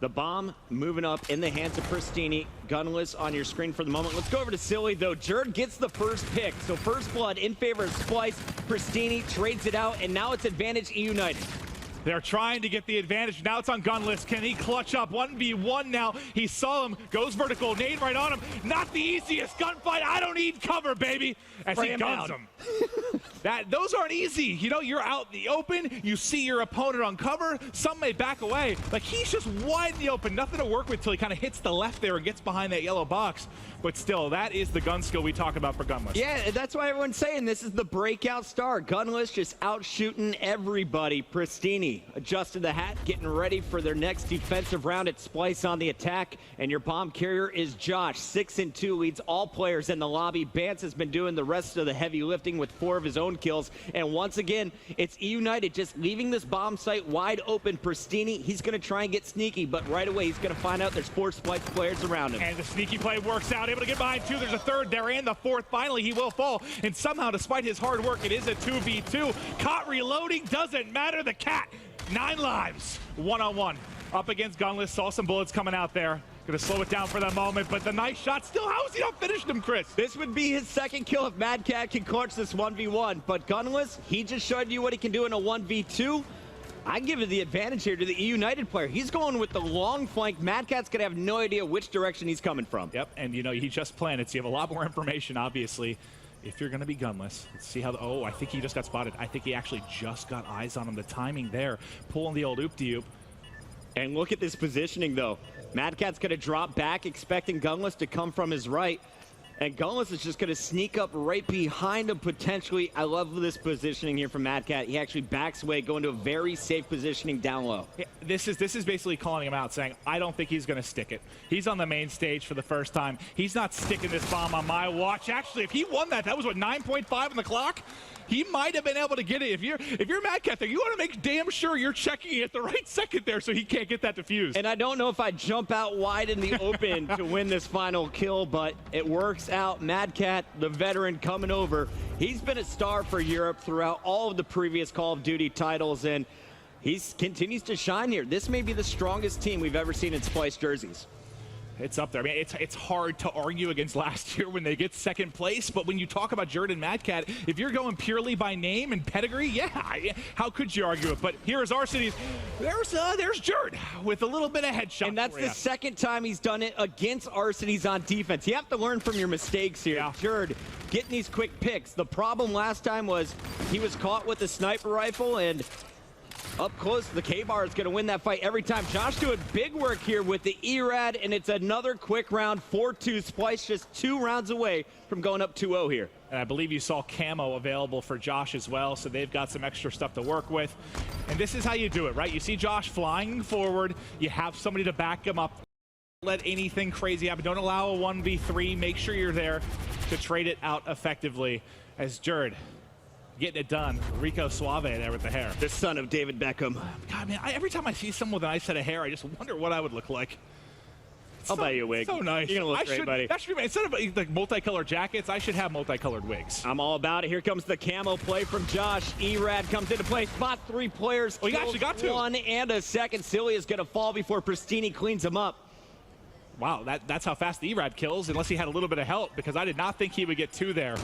The bomb moving up in the hands of Pristini. Gunless on your screen for the moment. Let's go over to Silly, though. Jerd gets the first pick. So first blood in favor of Splice. Pristini trades it out, and now it's advantage E United. They're trying to get the advantage. Now it's on Gunless. Can he clutch up? 1v1 now. He saw him. Goes vertical. Nade right on him. Not the easiest gunfight. I don't need cover, baby. As he guns him. Those aren't easy. You're out in the open. You see your opponent on cover. Some may back away. Like, he's just wide in the open. Nothing to work with till he kind of hits the left there and gets behind that yellow box. But still, that is the gun skill we talk about for Gunless. Yeah, that's why everyone's saying this is the breakout star. Gunless just out shooting everybody. Pristini adjusted the hat, getting ready for their next defensive round at Splice on the attack. And your bomb carrier is Josh. 6-2 leads all players in the lobby. Bance has been doing the rest of the heavy lifting with 4 of his own kills. And once again, it's E United just leaving this bomb site wide open. Pristini, he's going to try and get sneaky, but right away he's going to find out there's 4 Splice players around him. And the sneaky play works out. Able to get behind 2. There's a 3rd there, and the 4th. Finally, he will fall. And somehow, despite his hard work, it is a 2v2. Caught reloading. Doesn't matter. The cat. 9 lives. 1-on-1. Up against Gunless. Saw some bullets coming out there. Gonna slow it down for the moment, but the nice shot still. How is he not finished him, Chris? This would be his 2nd kill if Madcat can clutch this 1v1. But Gunless, he just showed you what he can do in a 1v2. I give it the advantage here to the E United player. He's going with the long flank. Madcat's going to have no idea which direction he's coming from. Yep, and he just planted, so you have a lot more information, obviously, if you're going to be Gunless. Let's see how I think he just got spotted. I think he actually just got eyes on him. The timing there, pulling the old oop-de-oop. And look at this positioning, though. Madcat's going to drop back, expecting Gunless to come from his right. And Gunless is just going to sneak up right behind him, potentially. I love this positioning here from Madcat. He actually backs away, going to a very safe positioning down low. Yeah, this is basically calling him out, saying, I don't think he's going to stick it. He's on the main stage for the first time. He's not sticking this bomb on my watch. Actually, if he won that was, what, 9.5 on the clock? he might have been able to get it. If you're Mad Cat there, you want to make damn sure you're checking it at the right second there so he can't get that defused. And I don't know if I jump out wide in the open to win this final kill, but it works out. Mad Cat, the veteran, coming over. He's been a star for Europe throughout all of the previous Call of Duty titles, and he continues to shine here. This may be the strongest team we've ever seen in Splice jerseys. It's up there. I mean, it's hard to argue against last year when they get second place, but when you talk about Jerd and Mad Cat, if you're going purely by name and pedigree, yeah, how could you argue it? But here is Arseny's. There's Jerd with a little bit of headshot. And that's the second time he's done it against Arseny's on defense. You have to learn from your mistakes here. Yeah. Jerd getting these quick picks. The problem last time was he was caught with a sniper rifle, and up close, the K-Bar is going to win that fight every time. Josh doing big work here with the E-Rad, and it's another quick round, 4-2. Splice just 2 rounds away from going up 2-0 here. And I believe you saw camo available for Josh as well, so they've got some extra stuff to work with. And this is how you do it, right? You see Josh flying forward. You have somebody to back him up. Don't let anything crazy happen. Don't allow a 1v3. Make sure you're there to trade it out effectively as Jerd getting it done. Rico Suave there with the hair. The son of David Beckham. God, man, every time I see someone with a nice set of hair, I just wonder what I would look like. I'll buy you a wig. So nice. You're going to look great, buddy. That should be, instead of like multicolored jackets, I should have multicolored wigs. I'm all about it. Here comes the camo play from Josh. E-Rad comes into play. Spot 3 players. Oh, he actually got 2. 1 and a second. Silly is going to fall before Pristini cleans him up. Wow, that's how fast the E-Rad kills, unless he had a little bit of help, because I did not think he would get 2 there.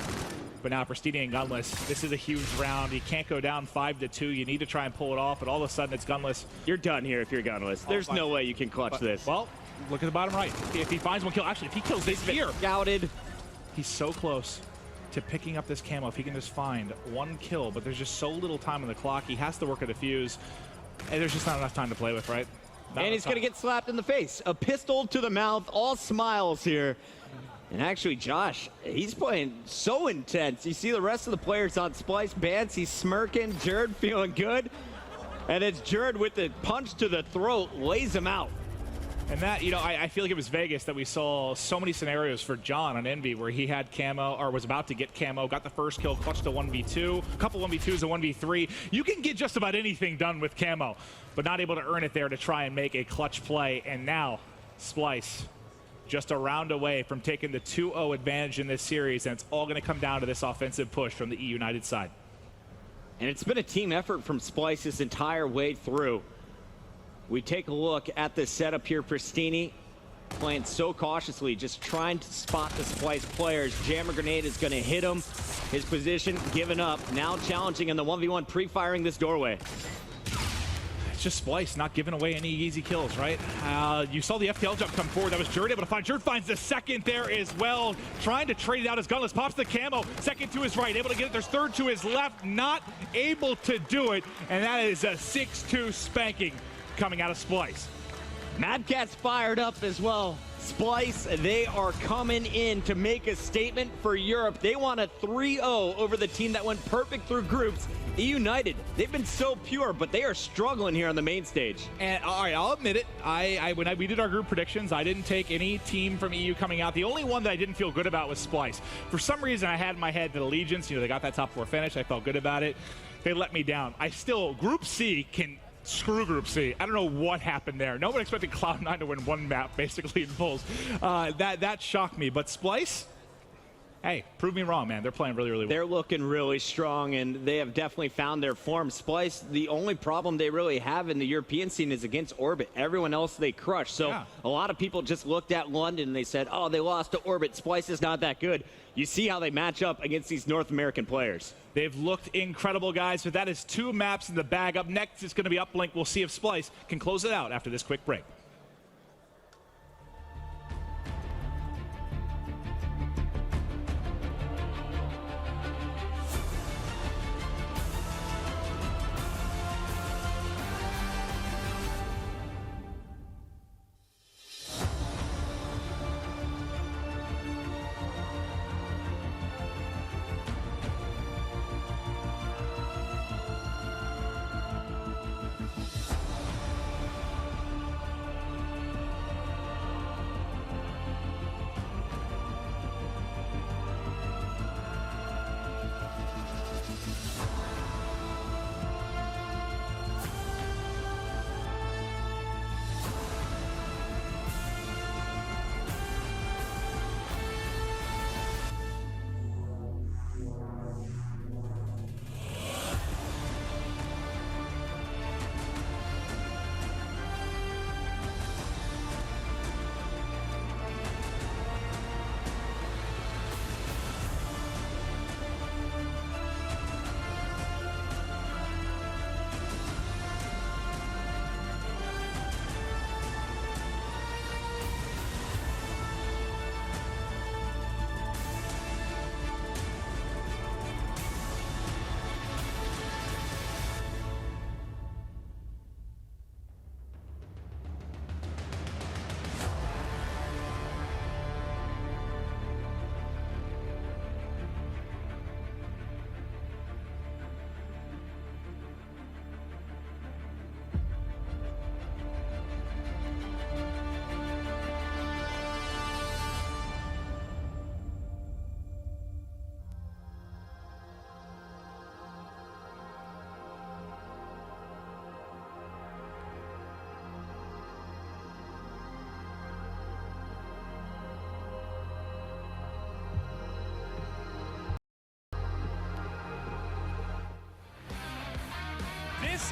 But now Pristini and Gunless, this is a huge round. You can't go down 5-2. You need to try and pull it off, but all of a sudden it's Gunless. You're done here if you're Gunless. There's no way you can clutch this. Well, look at the bottom right. If he finds one kill, actually, if he kills this here. Scouted. He's so close to picking up this camo. If he can just find 1 kill, but there's just so little time on the clock. He has to work a defuse, and there's just not enough time to play with, right? And he's going to get slapped in the face. A pistol to the mouth, all smiles here. And actually, Josh, he's playing so intense. You see the rest of the players on Splice. Bance, he's smirking. Jerd feeling good. And it's Jerd with the punch to the throat, lays him out. And that, you know, I feel like it was Vegas that we saw so many scenarios for John on Envy where he had camo, or was about to get camo, got the first kill, clutched a 1v2, a couple 1v2s, a 1v3. You can get just about anything done with camo, but not able to earn it there to try and make a clutch play. And now, Splice just a round away from taking the 2-0 advantage in this series, and it's all going to come down to this offensive push from the E United side. And it's been a team effort from Splice this entire way through. We take a look at the setup here. Pristini playing so cautiously, just trying to spot the Splice players. Jammer grenade is going to hit him. His position given up. Now challenging in the 1v1, pre-firing this doorway. It's just Splice not giving away any easy kills, right? You saw the FTL jump come forward. That was Jerd able to find. Jerd finds the second there as well. Trying to trade it out as Gunless. Pops the camo. Second to his right. Able to get it. There's third to his left. Not able to do it. And that is a 6-2 spanking coming out of Splice. Mad Cat's fired up as well. Splice, they are coming in to make a statement for Europe. They want a 3-0 over the team that went perfect through groups. E United, they've been so pure, but they are struggling here on the main stage. And all right, I'll admit it. When we did our group predictions, I didn't take any team from EU coming out. The only one that I didn't feel good about was Splice. For some reason, I had in my head that Allegiance, you know, they got that top 4 finish. I felt good about it. They let me down. Group C can screw Group C. I don't know what happened there. No one expected Cloud9 to win 1 map, basically, in Bulls. That shocked me. But Splice, hey, prove me wrong, man. They're playing really, really well. They're looking really strong, and they have definitely found their form. Splice, the only problem they really have in the European scene is against Orbit. Everyone else they crush. So yeah. A lot of people just looked at London and they said, oh, they lost to Orbit. Splice is not that good. You see how they match up against these North American players. They've looked incredible, guys. But that is 2 maps in the bag. Up next, it's going to be Uplink. We'll see if Splice can close it out after this quick break.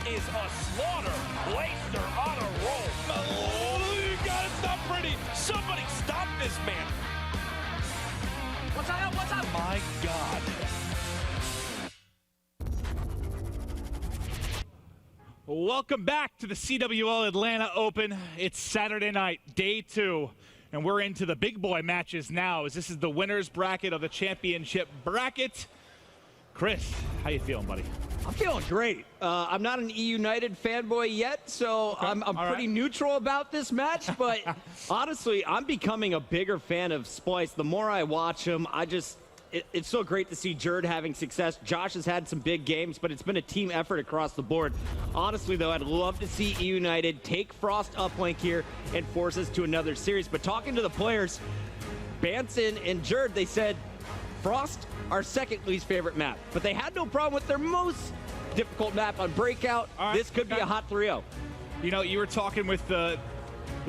is a slaughter. Blaster on a roll. Oh, God, it's not pretty. Somebody stop this man. What's up? What's up? My God. Welcome back to the CWL Atlanta Open. It's Saturday night, day 2, and we're into the big boy matches now, as this is the winner's bracket of the championship bracket. Chris, how you feeling, buddy? I'm feeling great. I'm not an E United fanboy yet, so okay. I'm pretty neutral about this match, but honestly, I'm becoming a bigger fan of Splice. The more I watch him, it's so great to see Jerd having success. Josh has had some big games, but it's been a team effort across the board. Honestly, though, I'd love to see E United take Frost uplink here and force us to another series. But talking to the players, Banson and Jerd, they said Frost, our second least favorite map. But they had no problem with their most difficult map on Breakout. Right, this could be a hot 3-0. You know, you were talking with the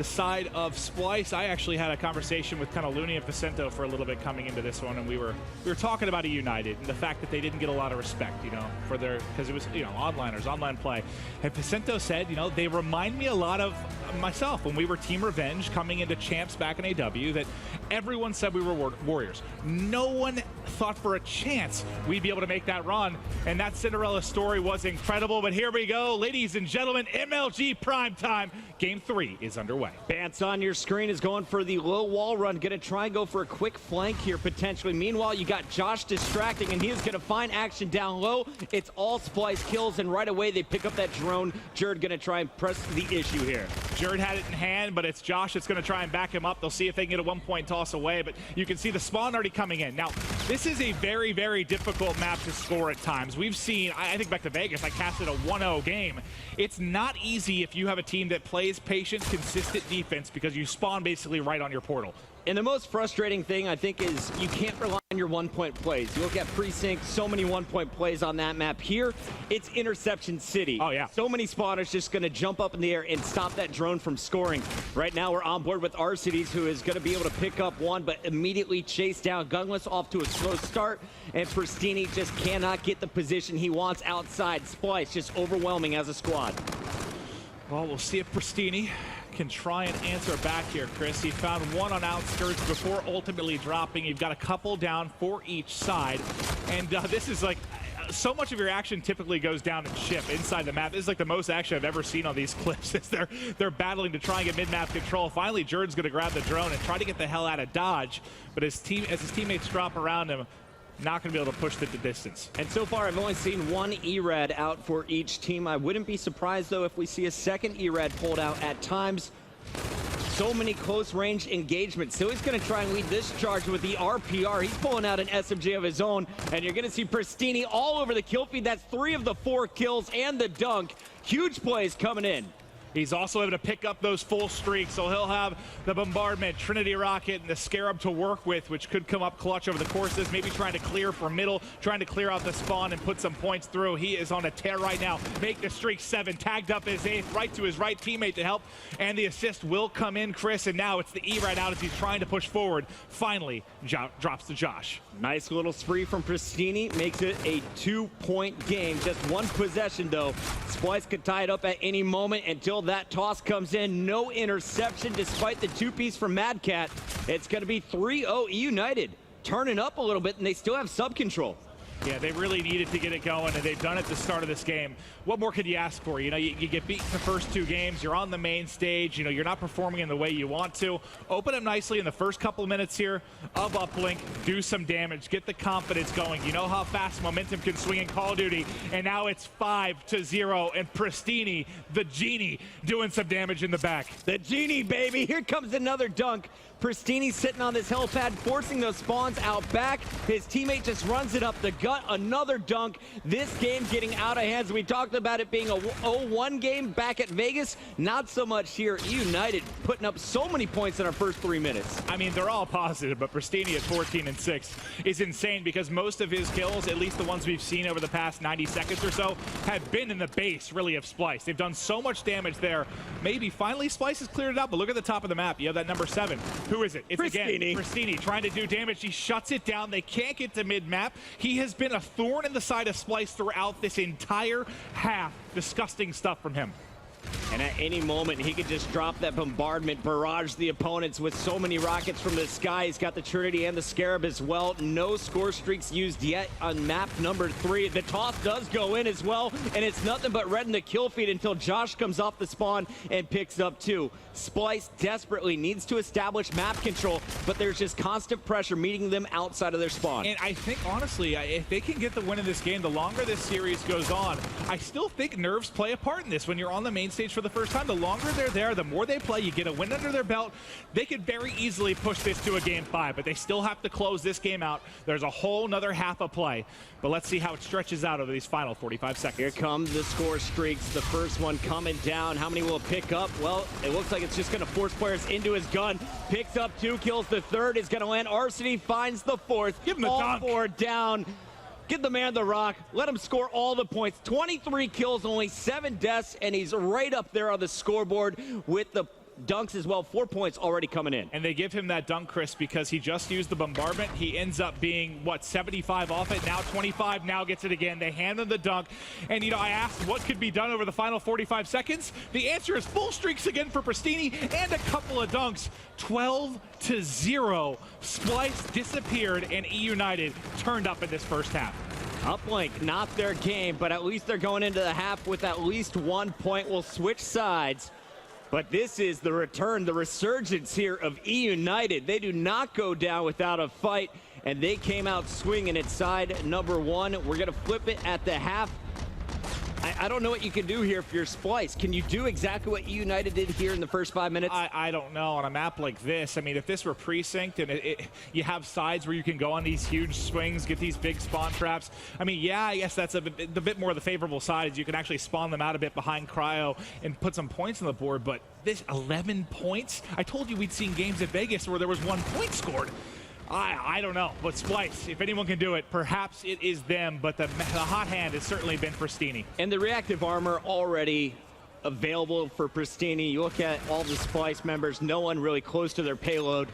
side of Splice. I actually had a conversation with kind of Looney and Vicento for a little bit coming into this one, and we were talking about a United and the fact that they didn't get a lot of respect, you know, for their, because it was, you know, online play. And Vicento said, you know, they remind me a lot of myself when we were Team Revenge coming into champs back in AW, that everyone said we were warriors. No one thought for a chance we'd be able to make that run, and that Cinderella story was incredible. But here we go, ladies and gentlemen, MLG Primetime. Game 3 is underway. Bance on your screen is going for the low wall run. Going to try and go for a quick flank here, potentially. Meanwhile, you got Josh distracting, and he is going to find action down low. It's all Splice kills, and right away they pick up that drone. Jerd going to try and press the issue here. Jerd had it in hand, but it's Josh that's going to try and back him up. They'll see if they can get a one-point toss away, but you can see the spawn already coming in. Now, this is a very, very difficult map to score at times. We've seen, I think back to Vegas, I casted a 1-0 game. It's not easy if you have a team that plays patient, consistent defense, because you spawn basically right on your portal. And the most frustrating thing, I think, is you can't rely on your one-point plays. You look at Precinct, so many one-point plays on that map. Here, it's Interception City. Oh, yeah. So many spawners just going to jump up in the air and stop that drone from scoring. Right now, we're on board with Arcides, who is going to be able to pick up one, but immediately chase down Gunless off to a slow start. And Pristini just cannot get the position he wants outside. Splice just overwhelming as a squad. Well, we'll see if Pristini can try and answer back here, Chris. He found one on outskirts before ultimately dropping. You've got a couple down for each side. And this is like, so much of your action typically goes down and ship inside the map. This is like the most action I've ever seen on these clips as they're battling to try and get mid-map control. Finally, Jerd's going to grab the drone and try to get the hell out of dodge. But as his teammates drop around him, not going to be able to push the distance. And so far, I've only seen one ERAD out for each team. I wouldn't be surprised, though, if we see a second ERAD pulled out at times. So many close-range engagements. So he's going to try and lead this charge with the RPR. He's pulling out an SMG of his own, and you're going to see Pristini all over the kill feed. That's 3 of the 4 kills and the dunk. Huge plays coming in. He's also able to pick up those full streaks, so he'll have the Bombardment, Trinity Rocket, and the Scarab to work with, which could come up clutch over the course of this, maybe trying to clear for middle, trying to clear out the spawn and put some points through. He is on a tear right now. Make the streak 7, tagged up his 8th, right to his right teammate to help, and the assist will come in, Chris, and now it's the E right out as he's trying to push forward. Finally, drops to Josh. Nice little spree from Pristini, makes it a 2-point game. Just one possession, though. Splice could tie it up at any moment until that toss comes in. No interception despite the 2-piece from Mad Cat. It's going to be 3-0 United. Turning up a little bit, and they still have sub-control. Yeah, they really needed to get it going, and they've done it at the start of this game. What more could you ask for? You know, you get beaten the first 2 games, you're on the main stage, you know, you're not performing in the way you want to. Open up nicely in the first couple of minutes here of uplink, do some damage, get the confidence going. You know how fast momentum can swing in Call of Duty, and now it's 5-0, and Pristini, the Genie, doing some damage in the back. The Genie, baby! Here comes another dunk. Pristini sitting on this helipad, forcing those spawns out back. His teammate just runs it up the gut. Another dunk. This game getting out of hands. We talked about it being a 0-1 game back at Vegas. Not so much here. United putting up so many points in our first 3 minutes. I mean, they're all positive, but Pristini at 14-6 is insane because most of his kills, at least the ones we've seen over the past 90 seconds or so, have been in the base, really, of Splice. They've done so much damage there. Maybe finally Splice has cleared it up, but look at the top of the map. You have that number 7. Who is it? It's Pristini. again Pristini trying to do damage. He shuts it down. They can't get to mid-map. He has been a thorn in the side of Splyce throughout this entire half. Disgusting stuff from him. And at any moment, he could just drop that bombardment, barrage the opponents with so many rockets from the sky. He's got the Trinity and the Scarab as well. No score streaks used yet on map number 3. The toss does go in as well, and it's nothing but red in the kill feed until Josh comes off the spawn and picks up 2. Splyce desperately needs to establish map control, but there's just constant pressure meeting them outside of their spawn. And I think, honestly, if they can get the win in this game, the longer this series goes on, I still think nerves play a part in this. When you're on the main stage for the first time, the longer they're there, the more they play, you get a win under their belt. They could very easily push this to a game 5, but they still have to close this game out. There's a whole nother half of play, but let's see how it stretches out over these final 45 seconds. Here come the score streaks. The first one coming down. How many will it pick up? Well, it looks like it's just going to force players into his gun. Picks up 2 kills. The third is going to land. Arseny finds the 4th. Give him the all dunk. 4 down. Give the man the rock. Let him score all the points. 23 kills, only 7 deaths, and he's right up there on the scoreboard with the dunks as well. 4 points already coming in. And they give him that dunk, Chris, because he just used the bombardment. He ends up being, what, 75 off it, now 25, now gets it again. They hand him the dunk. And, you know, I asked what could be done over the final 45 seconds. The answer is full streaks again for Pristini and a couple of dunks. 12-0. Splyce disappeared, and E United turned up in this first half. Uplink, not their game, but at least they're going into the half with at least 1 point. We'll switch sides. But this is the return, the resurgence here of E United. They do not go down without a fight, and they came out swinging at side number 1. We're going to flip it at the half. I don't know what you can do here if you're Splyce. Can you do exactly what E United did here in the first 5 minutes? I don't know. On a map like this, I mean, if this were precinct and you have sides where you can go on these huge swings, get these big spawn traps, I mean, yeah, I guess that's the bit more the favorable side is you can actually spawn them out a bit behind Cryo and put some points on the board, but this 11 points? I told you we'd seen games at Vegas where there was 1 point scored. I don't know, but Splyce, if anyone can do it, perhaps it is them, but the hot hand has certainly been Pristini. And the reactive armor already available for Pristini. You look at all the Splyce members, no one really close to their payload.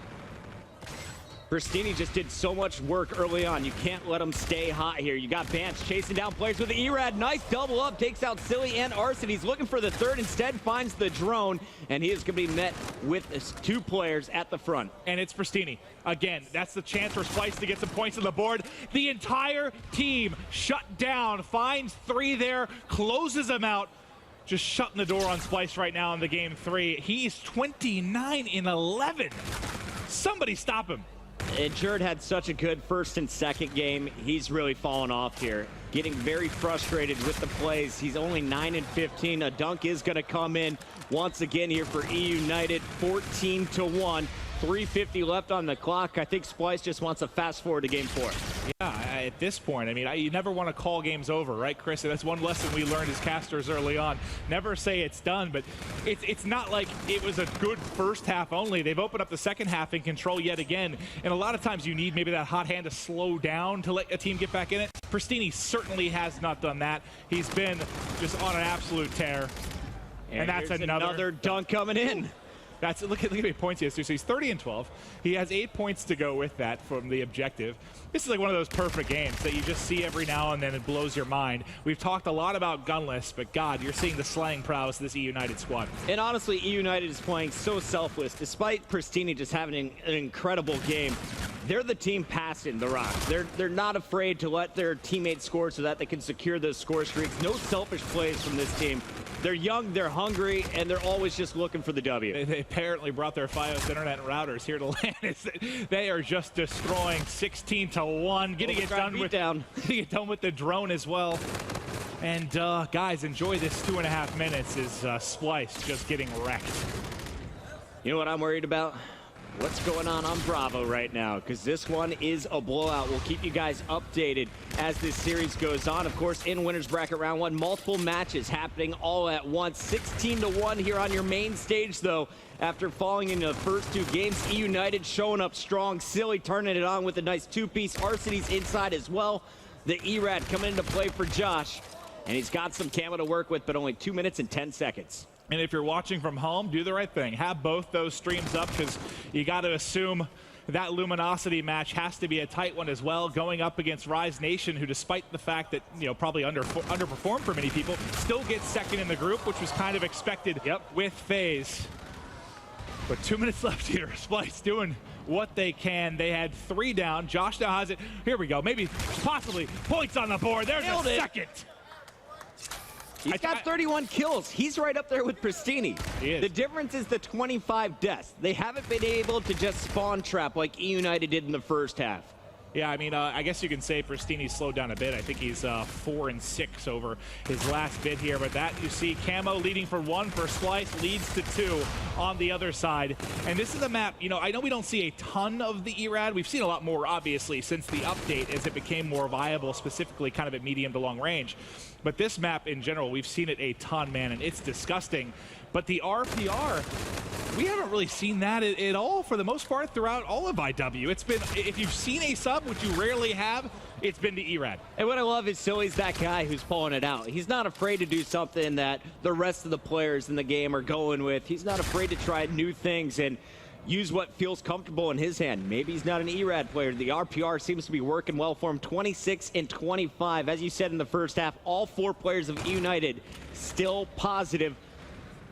Pristini just did so much work early on. You can't let him stay hot here. You got Bance chasing down players with the E-Rad. Nice double up, takes out Silly and Arseny. He's looking for the third, instead finds the drone, and he is going to be met with 2 players at the front. And it's Pristini. Again, that's the chance for Splyce to get some points on the board. The entire team shut down, finds 3 there, closes them out. Just shutting the door on Splyce right now in the game 3. He's 29-11. Somebody stop him. And Jared had such a good first and second game. He's really fallen off here. Getting very frustrated with the plays. He's only 9-15. A dunk is going to come in once again here for E United. 14-1. 3:50 left on the clock. I think Splyce just wants to fast forward to game 4. Yeah, at this point, I mean, you never want to call games over, right, Chris? That's one lesson we learned as casters early on. Never say it's done, but it's not like it was a good first half only. They've opened up the second half in control yet again, and a lot of times you need maybe that hot hand to slow down to let a team get back in it. Pristini certainly has not done that. He's been just on an absolute tear. And that's another dunk coming in. That's look at how many points he has. So he's 30-12. He has 8 points to go with that from the objective. This is like one of those perfect games that you just see every now and then. It blows your mind. We've talked a lot about gunless, but God, you're seeing the slaying prowess of this E United squad. And honestly, E United is playing so selfless. Despite Pristini just having an incredible game, they're the team passing the rock. They're not afraid to let their teammates score so that they can secure those score streaks. No selfish plays from this team. They're young, they're hungry, and they're always just looking for the W. They apparently brought their Fios internet and routers here to land. They are just destroying 16-1, getting it done with the drone as well. And guys, enjoy this 2.5 minutes as Splyce just getting wrecked. You know what I'm worried about? What's going on Bravo right now, because this one is a blowout. We'll keep you guys updated as this series goes on. Of course, in winners bracket round 1, multiple matches happening all at once. 16-1 here on your main stage, though. After falling in the first 2 games, E United showing up strong. Silly turning it on with a nice 2-piece. Arseny's inside as well. The E-Rad coming into play for Josh. And he's got some camo to work with, but only 2 minutes and 10 seconds. And if you're watching from home, do the right thing. Have both those streams up, because you got to assume that Luminosity match has to be a tight one as well, going up against Rise Nation, who, despite the fact that, you know, probably underperformed for many people, still gets second in the group, which was kind of expected with FaZe. But 2 minutes left here. Splice doing what they can. They had 3 down. Josh now has it. Here we go. Maybe, possibly, points on the board. There's a second. He's got 31 kills. He's right up there with Pristini. He is. The difference is the 25 deaths. They haven't been able to just spawn trap like E United did in the first half. Yeah, I mean, I guess you can say Pristini's slowed down a bit. I think he's 4 and 6 over his last bit here. But that, you see, Camo leading for 1 for Splice, leads to 2 on the other side. And this is a map, you know, I know we don't see a ton of the ERAD. We've seen a lot more, obviously, since the update as it became more viable, specifically kind of at medium to long range. But this map in general, we've seen it a ton, man, and it's disgusting. But the RPR, we haven't really seen that at all for the most part throughout all of IW. It's been, if you've seen a sub, which you rarely have, it's been the ERAD. And what I love is Silly's that guy who's pulling it out. He's not afraid to do something that the rest of the players in the game are going with. He's not afraid to try new things and use what feels comfortable in his hand. Maybe he's not an ERAD player. The RPR seems to be working well for him. 26 and 25. As you said in the first half, all 4 players of United still positive.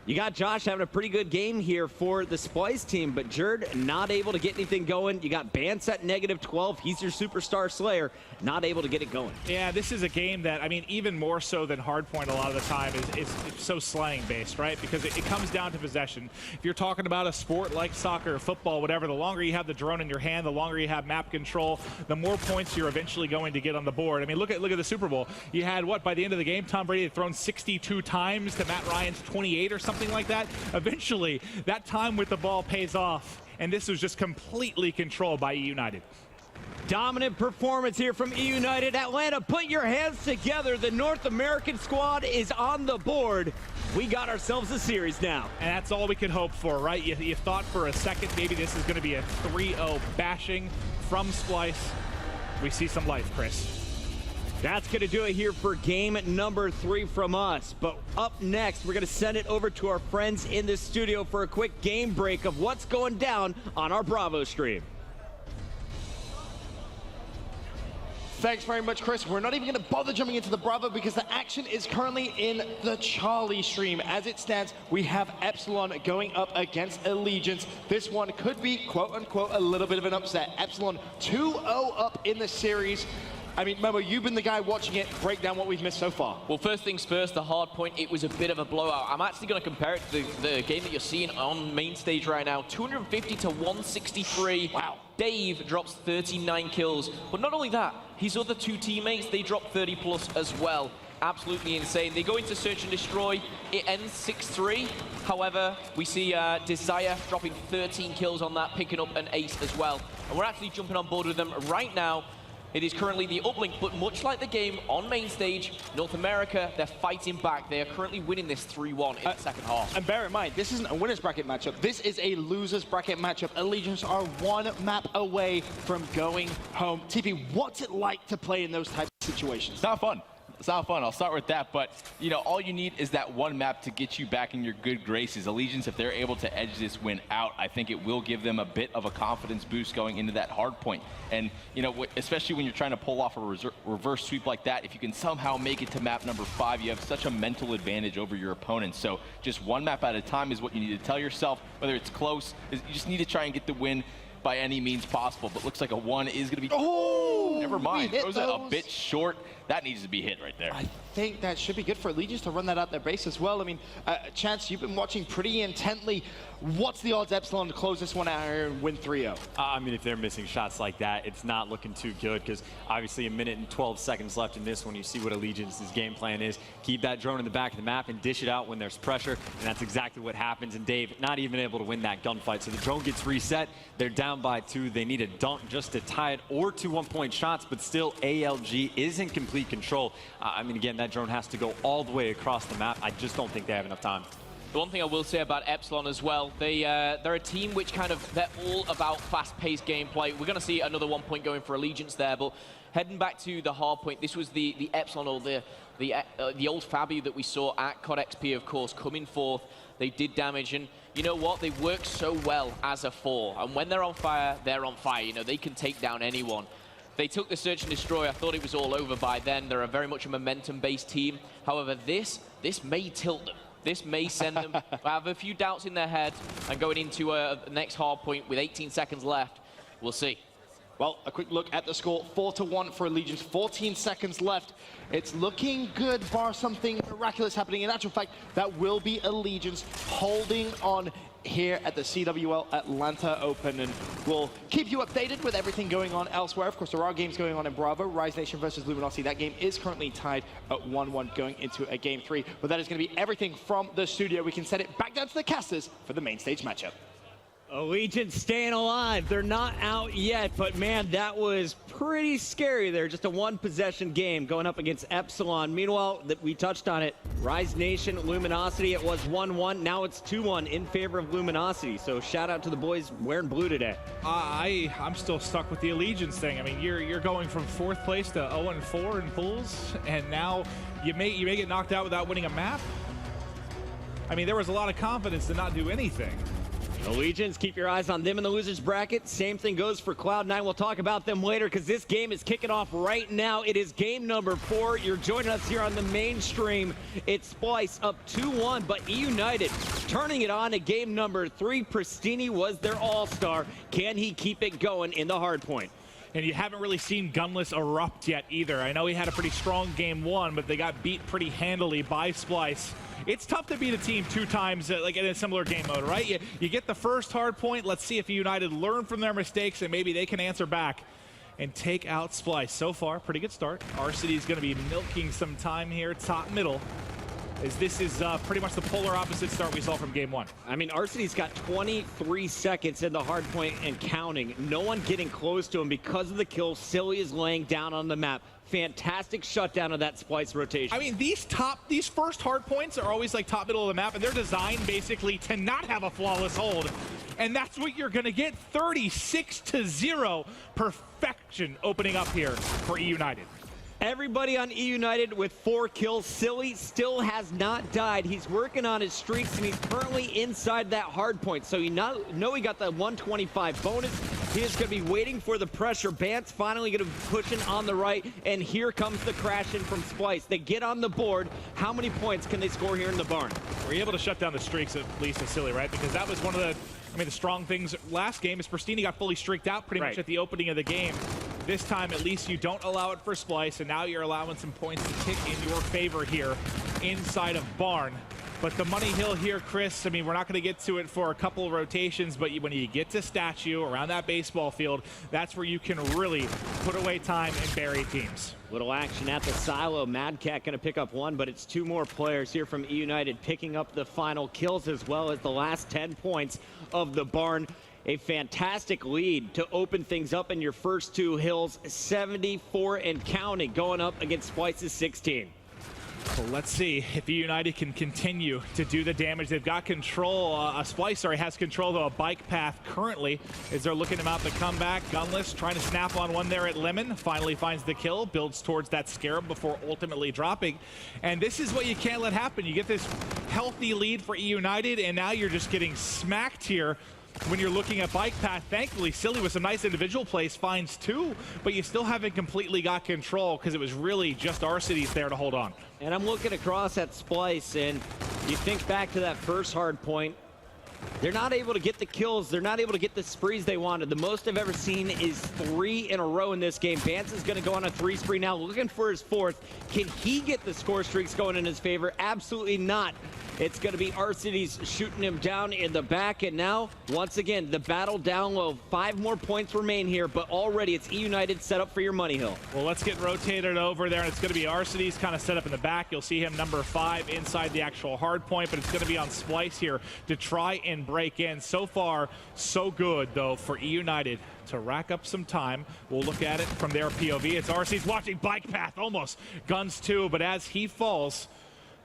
You got Josh having a pretty good game here for the Splice team, but Jerd not able to get anything going. You got Bance at -12. He's your superstar slayer, not able to get it going. Yeah, this is a game that, I mean, even more so than Hardpoint a lot of the time is so slaying-based, right? Because it comes down to possession. If you're talking about a sport like soccer, football, whatever, the longer you have the drone in your hand, the longer you have map control, the more points you're eventually going to get on the board. I mean, look at the Super Bowl. You had, what, by the end of the game, Tom Brady had thrown 62 times to Matt Ryan's 28 or something like that. Eventually, that time with the ball pays off, and this was just completely controlled by E United. Dominant performance here from E United. Atlanta, put your hands together. The North American squad is on the board. We got ourselves a series now. And that's all we could hope for, right? You thought for a second maybe this is going to be a 3-0 bashing from Splice. We see some life, Chris. That's going to do it here for game number 3 from us. But up next, we're going to send it over to our friends in the studio for a quick game break of what's going down on our Bravo stream. Thanks very much, Chris. We're not even going to bother jumping into the Bravo because the action is currently in the Charlie stream. As it stands, we have Epsilon going up against Allegiance. This one could be, quote-unquote, a little bit of an upset. Epsilon 2-0 up in the series. I mean, Momo, you've been the guy watching it. Break down what we've missed so far. Well, first things first, the hard point, it was a bit of a blowout. I'm actually going to compare it to the game that you're seeing on main stage right now. 250 to 163. Wow. Dave drops 39 kills. But not only that, his other 2 teammates, they drop 30 plus as well. Absolutely insane. They go into search and destroy. It ends 6-3. However, we see Desire dropping 13 kills on that, picking up an ace as well. And we're actually jumping on board with them right now. It is currently the uplink, but much like the game on main stage, North America, they're fighting back. They are currently winning this 3-1 in the second half. And bear in mind, this isn't a winner's bracket matchup. This is a loser's bracket matchup. Allegiance are 1 map away from going home. TP, what's it like to play in those types of situations? It's not fun. It's not fun. I'll start with that, but you know, all you need is that one map to get you back in your good graces. Allegiance, if they're able to edge this win out, I think it will give them a bit of a confidence boost going into that hard point. And you know, especially when you're trying to pull off a reverse sweep like that, if you can somehow make it to map number 5, you have such a mental advantage over your opponent. So just one map at a time is what you need to tell yourself. Whether it's close, you just need to try and get the win by any means possible. But looks like a 1 is going to be. Oh, never mind. Throws it a bit short. That needs to be hit right there. I think that should be good for Allegiance to run that out their base as well. I mean, Chance, you've been watching pretty intently. What's the odds Epsilon to close this one out and win 3-0? I mean, if they're missing shots like that, it's not looking too good because obviously 1 minute and 12 seconds left in this one. You see what Allegiance's game plan is. Keep that drone in the back of the map and dish it out when there's pressure, and that's exactly what happens. And Dave, not even able to win that gunfight. So the drone gets reset. They're down by 2. They need a dunk just to tie it or 2 1-point shots, but still ALG is in complete control. I mean, again, that drone has to go all the way across the map. I just don't think they have enough time. The one thing I will say about Epsilon as well, they're a team which they're all about fast-paced gameplay. We're going to see another 1 point going for Allegiance there, but heading back to the hard point, this was the Epsilon, or the old Fabi that we saw at COD XP, of course, coming forth. They did damage, and you know what? They work so well as a 4, and when they're on fire, they're on fire. You know, they can take down anyone. They took the search and destroy. I thought it was all over by then. They're very much a momentum-based team. However, this may tilt them. This may send them have a few doubts in their head, and going into the next hard point with 18 seconds left, we'll see. Well, a quick look at the score, 4-1 for Allegiance, 14 seconds left. It's looking good, bar something miraculous happening. In actual fact, that will be Allegiance holding on here at the CWL Atlanta Open, and we'll keep you updated with everything going on elsewhere. Of course, there are games going on in Bravo. Rise Nation versus Luminosity. That game is currently tied at 1-1 going into a game 3, but that is going to be everything from the studio. We can set it back down to the casters for the main stage matchup. Allegiance staying alive. They're not out yet, but man, that was pretty scary there. Just a one-possession game going up against Epsilon. Meanwhile, we touched on it. Rise Nation, Luminosity, it was 1-1. Now it's 2-1 in favor of Luminosity. So shout out to the boys wearing blue today. I'm still stuck with the Allegiance thing. I mean, you're going from 4th place to 0-4 in pools, and now you may get knocked out without winning a map. I mean, there was a lot of confidence to not do anything. Allegiance, keep your eyes on them in the losers bracket. Same thing goes for Cloud9. We'll talk about them later because this game is kicking off right now. It is game number 4. You're joining us here on the main stream. It's Splice up 2-1, but E United turning it on at game number 3. Pristini was their all-star. Can he keep it going in the hard point? And you haven't really seen Gunless erupt yet either. I know he had a pretty strong game 1, but they got beat pretty handily by Splice. It's tough to beat a team 2 times like in a similar game mode, right? You get the first hard point. Let's see if United learn from their mistakes and maybe they can answer back and take out Splice. So far, pretty good start. Arcity's going to be milking some time here, top middle, as this is pretty much the polar opposite start we saw from game 1. I mean, Arcity's got 23 seconds in the hard point and counting. No one getting close to him because of the kill. Silly is laying down on the map. Fantastic shutdown of that Splice rotation. I mean, these first hard points are always like top middle of the map, and they're designed basically to not have a flawless hold. And that's what you're going to get. 36-0 perfection opening up here for E United. Everybody on E United with 4 kills. Silly still has not died. He's working on his streaks, and he's currently inside that hard point. So you know he got the 125 bonus. He is going to be waiting for the pressure. Bant's finally going to be pushing on the right, and here comes the crash in from Splice. They get on the board. How many points can they score here in the barn? Were you able to shut down the streaks at least of Silly, right? Because that was one of the strong things last game is Pristini got fully streaked out pretty much at the opening of the game. This time, at least you don't allow it for Splice, and now you're allowing some points to tick in your favor here inside of Barn. But the money hill here, Chris, I mean, we're not going to get to it for a couple of rotations, but when you get to Statue around that baseball field, that's where you can really put away time and bury teams. Little action at the silo. Mad Cat going to pick up 1, but it's 2 more players here from E United picking up the final kills as well as the last 10 points of the Barn. A fantastic lead to open things up in your first 2 hills, 74 and counting, going up against Splice's 16. Well, let's see if United can continue to do the damage. They've got control. Splice has control of a bike path currently as they're looking to mount the comeback. Gunless trying to snap on one there at Lemon. Finally finds the kill, builds towards that Scarab before ultimately dropping. And this is what you can't let happen. You get this healthy lead for E United, and now you're just getting smacked here. When you're looking at bike path, thankfully, Silly with some nice individual plays finds 2, but you still haven't completely got control because it was really just Arcity's there to hold on. And I'm looking across at Splice, and you think back to that first hard point. They're not able to get the kills. They're not able to get the sprees they wanted. The most I've ever seen is 3 in a row in this game. Vance is going to go on a 3 spree now, looking for his 4th. Can he get the score streaks going in his favor? Absolutely not. It's going to be Arcity's shooting him down in the back, and now, once again, the battle down low. 5 more points remain here, but already it's E United set up for your money hill. Well, let's get rotated over there, and it's going to be Arcity's kind of set up in the back. You'll see him number 5 inside the actual hard point, but it's going to be on Splice here to try and break in. So far, so good, though, for E United to rack up some time. We'll look at it from their POV. It's Arcity's watching bike path, almost guns 2, but as he falls,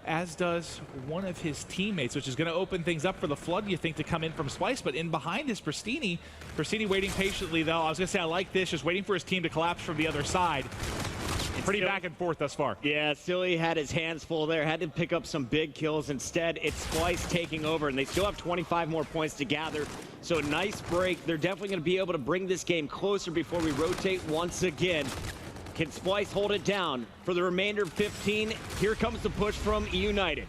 as does one of his teammates, which is going to open things up for the Flood, you think, to come in from Splice. But in behind is Pristini. Pristini waiting patiently, though. I was going to say I like this, just waiting for his team to collapse from the other side. Pretty back and forth thus far. Yeah, Silly had his hands full there, had to pick up some big kills. Instead, it's Splice taking over, and they still have 25 more points to gather. So nice break. They're definitely going to be able to bring this game closer before we rotate once again. Can Splice hold it down for the remainder of 15? Here comes the push from United.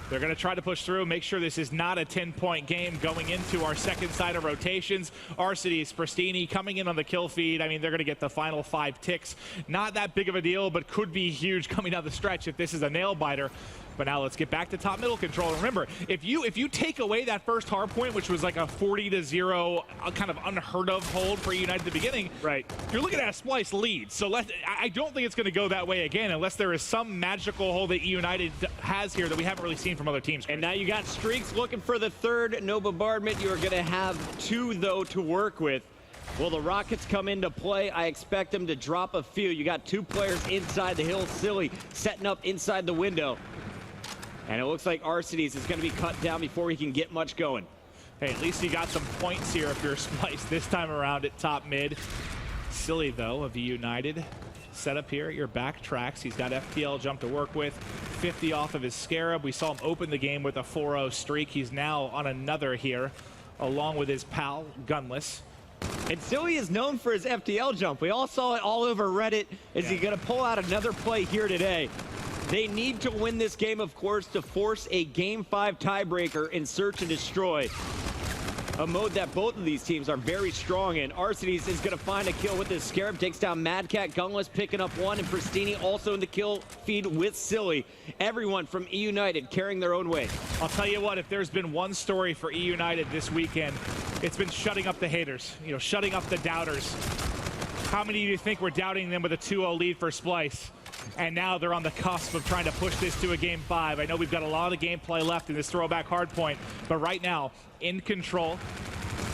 They're going to try to push through, make sure this is not a 10-point game going into our second side of rotations. Arcides, Pristini coming in on the kill feed. I mean, they're going to get the final 5 ticks. Not that big of a deal, but could be huge coming down the stretch if this is a nail-biter. But now let's get back to top middle control. And remember, if you take away that first hard point, which was like a 40-0 kind of unheard of hold for United at the beginning, right? You're looking at a Splice lead. So I don't think it's going to go that way again unless there is some magical hold that United has here that we haven't really seen from other teams. And now you got Streaks looking for the third. No bombardment. You are going to have 2, though, to work with. Will the Rockets come into play? I expect them to drop a few. You got 2 players inside the hill. Silly setting up inside the window. And it looks like Arcides is going to be cut down before he can get much going. Hey, at least you got some points here if you're Splice this time around at top mid. Silly, though, of United. Set up here at your back tracks. He's got FTL jump to work with. 50 off of his Scarab. We saw him open the game with a 4-0 streak. He's now on another here, along with his pal, Gunless. And Silly is known for his FTL jump. We all saw it all over Reddit. Is he going to pull out another play here today? They need to win this game, of course, to force a Game 5 tiebreaker in Search and Destroy. A mode that both of these teams are very strong in. Arcides is going to find a kill with his Scarab. Takes down Madcat. Gunless picking up 1. And Pristini also in the kill feed with Silly. Everyone from E United carrying their own weight. I'll tell you what, if there's been one story for E United this weekend, it's been shutting up the haters. You know, shutting up the doubters. How many of you think we're doubting them with a 2-0 lead for Splice? And now they're on the cusp of trying to push this to a Game 5. I know we've got a lot of gameplay left in this throwback hard point, but right now, in control,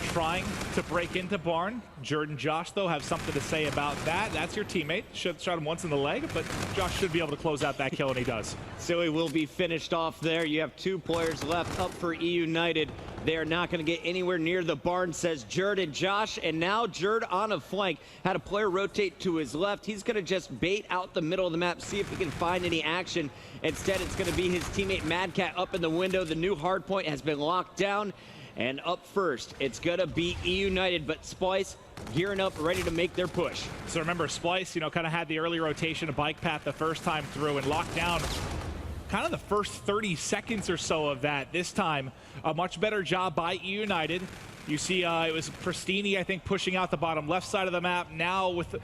trying to break into Barn. Jordan Josh, though, have something to say about that. That's your teammate. Should shot him once in the leg, but Josh should be able to close out that kill, and he does. Silly will be finished off there. You have 2 players left up for E United. They are not going to get anywhere near the barn, says Jerd and Josh. And now Jerd on a flank. Had a player rotate to his left. He's going to just bait out the middle of the map, see if he can find any action. Instead, it's going to be his teammate Madcat up in the window. The new hard point has been locked down. And up first, it's going to be E United, but Splice gearing up, ready to make their push. So remember, Splice, you know, kind of had the early rotation of bike path the first time through and locked down kind of the first 30 seconds or so of that. This time, a much better job by E United. You see it was Pristini, I think, pushing out the bottom left side of the map. Now with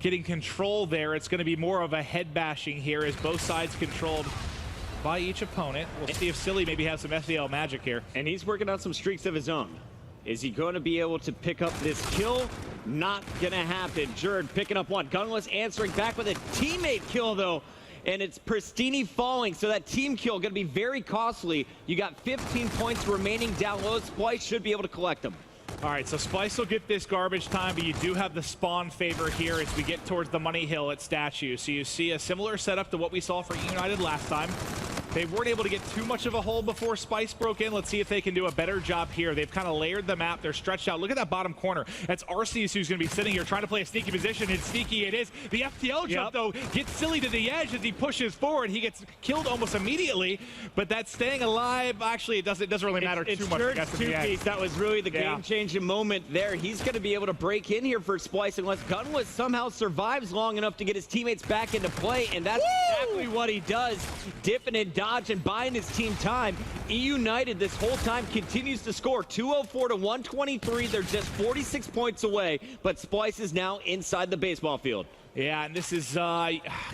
getting control there, it's going to be more of a head bashing here as both sides controlled by each opponent. We'll see if Silly maybe has some FDL magic here. And he's working on some streaks of his own. Is he going to be able to pick up this kill? Not going to happen. Jerd picking up 1. Gunless answering back with a teammate kill, though. And it's Pristini falling, so that team kill going to be very costly. You got 15 points remaining down low. Splice should be able to collect them. All right, so Splice will get this garbage time, but you do have the spawn favor here as we get towards the money hill at Statue. So you see a similar setup to what we saw for United last time. They weren't able to get too much of a hold before Splice broke in. Let's see if they can do a better job here. They've kind of layered the map. They're stretched out. Look at that bottom corner. That's Arceus who's going to be sitting here trying to play a sneaky position, and sneaky it is. The FTL jump, though, gets Silly to the edge as he pushes forward. He gets killed almost immediately, but that's staying alive. Actually, it doesn't really matter too much. It's two-piece. That was really the game-changing moment there. He's going to be able to break in here for Splice unless Gunless somehow survives long enough to get his teammates back into play, and that's exactly what he does. Dipping and dodging, buying his team time. E United this whole time continues to score 204 to 123. They're just 46 points away, but Splice is now inside the baseball field. Yeah, and this is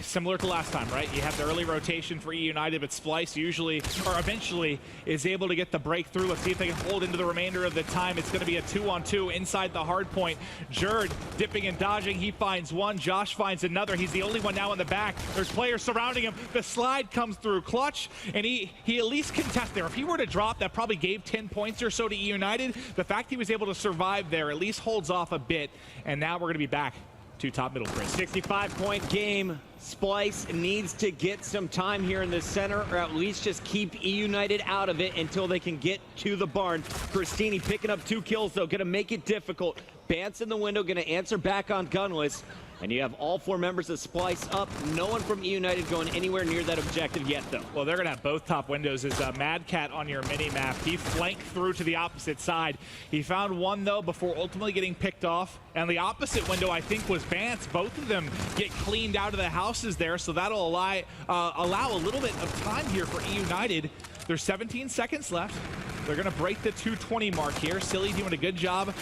similar to last time, right? You have the early rotation for E United, but Splice usually, or eventually, is able to get the breakthrough. Let's see if they can hold into the remainder of the time. It's going to be a 2-on-2 inside the hard point. Jerd dipping and dodging. He finds one. Josh finds another. He's the only one now in the back. There's players surrounding him. The slide comes through clutch, and he at least contests there. If he were to drop, that probably gave 10 points or so to E United. The fact he was able to survive there at least holds off a bit, and now we're going to be back two top middle, Chris. 65-point game. Splice needs to get some time here in the center, or at least just keep E United out of it until they can get to the barn. Christini picking up 2 kills, though, going to make it difficult. Bance in the window, going to answer back on Gunless. And you have all 4 members of Splice up. No one from E United going anywhere near that objective yet, though. Well, they're going to have both top windows. As Mad Cat on your mini-map, he flanked through to the opposite side. He found one, though, before ultimately getting picked off. And the opposite window, I think, was Bance. Both of them get cleaned out of the houses there, so that'll allow a little bit of time here for E United. There's 17 seconds left. They're going to break the 2:20 mark here. Silly doing a good job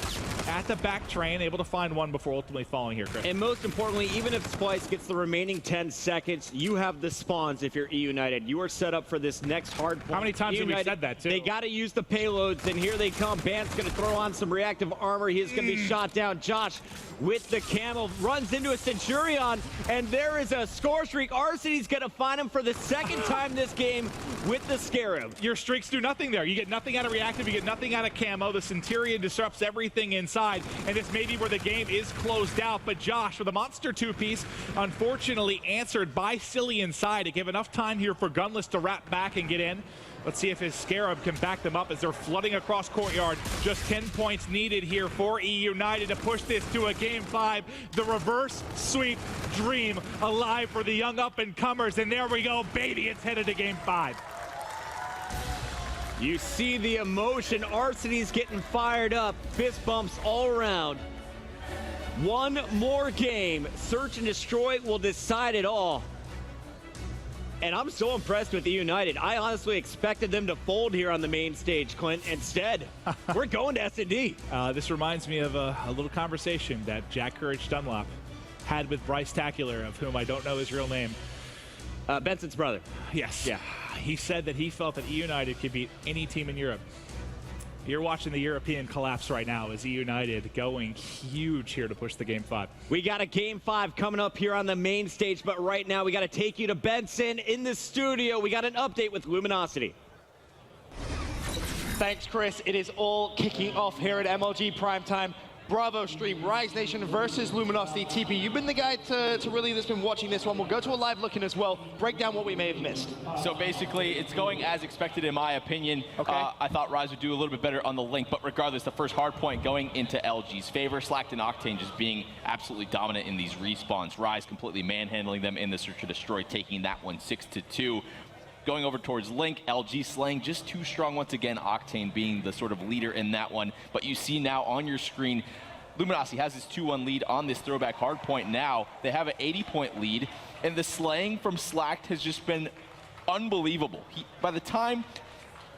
at the back train, able to find one before ultimately falling here, Chris. And most importantly, even if Splice gets the remaining 10 seconds, you have the spawns if you're E United. You are set up for this next hard point. How many times have we said that, too? They got to use the payloads, and here they come. Bant's going to throw on some reactive armor. He is going to be shot down. Josh with the camel runs into a Centurion, and there is a score streak. Arseny's going to find him for the second time this game with the Scarab. Your streaks do nothing there. You get nothing out of reactive, you get nothing out of camo. The Centurion disrupts everything inside, and this may be where the game is closed out. But Josh, with a monster 2-piece, unfortunately answered by Silly inside to give enough time here for Gunless to wrap back and get in. Let's see if his Scarab can back them up as they're flooding across courtyard. Just 10 points needed here for E United to push this to a game 5. The reverse sweep dream alive for the young up-and-comers. And there we go, baby, it's headed to game 5. You see the emotion. Arseny's getting fired up. Fist bumps all around. One more game. Search and destroy will decide it all. And I'm so impressed with E United. I honestly expected them to fold here on the main stage, Clint. Instead, we're going to S&D. This reminds me of a little conversation that Jack Courage Dunlop had with Bryce Tacular, of whom I don't know his real name. Benson's brother. Yes. Yeah. He said that he felt that E United could beat any team in Europe. You're watching the European collapse right now as E United going huge here to push the game 5. We got a game 5 coming up here on the main stage, but right now we got to take you to Benson in the studio. We got an update with Luminosity. Thanks, Chris. It is all kicking off here at MLG Primetime. Bravo stream, Rise Nation versus Luminosity. TP, you've been the guy to really that's been watching this one. We'll go to a live look-in as well. Break down what we may have missed. So basically, it's going as expected in my opinion. Okay. I thought Rise would do a little bit better on the link, but regardless, the first hard point going into LG's favor. Slacked and Octane just being absolutely dominant in these respawns. Rise completely manhandling them in the search and destroy, taking that one 6-2. Going over towards Link, LG slaying just too strong once again, Octane being the sort of leader in that one. But you see now on your screen, Luminosity has this 2-1 lead on this throwback hardpoint now. They have an 80-point lead, and the slaying from Slacked has just been unbelievable. By the time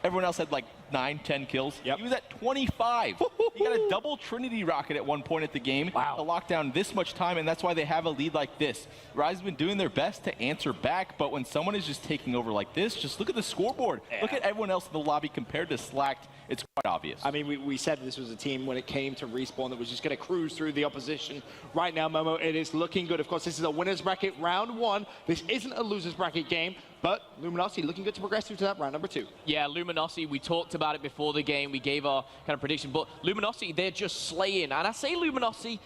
everyone else had like 9-10 kills, he was at 25. He got a double Trinity rocket at one point at the game to lock down this much time, and that's why they have a lead like this. Rise has been doing their best to answer back, but when someone is just taking over like this, just look at the scoreboard. Look at everyone else in the lobby compared to Slacked. It's quite obvious. I mean, we said this was a team when it came to Respawn that was just going to cruise through the opposition. Right now, Momo, it is looking good. Of course, this is a winner's bracket round 1. This isn't a loser's bracket game, but Luminosity looking good to progress through to that round number 2. Yeah, Luminosity, we talked about it before the game. We gave our kind of prediction, but Luminosity, they're just slaying. And I say Luminosity,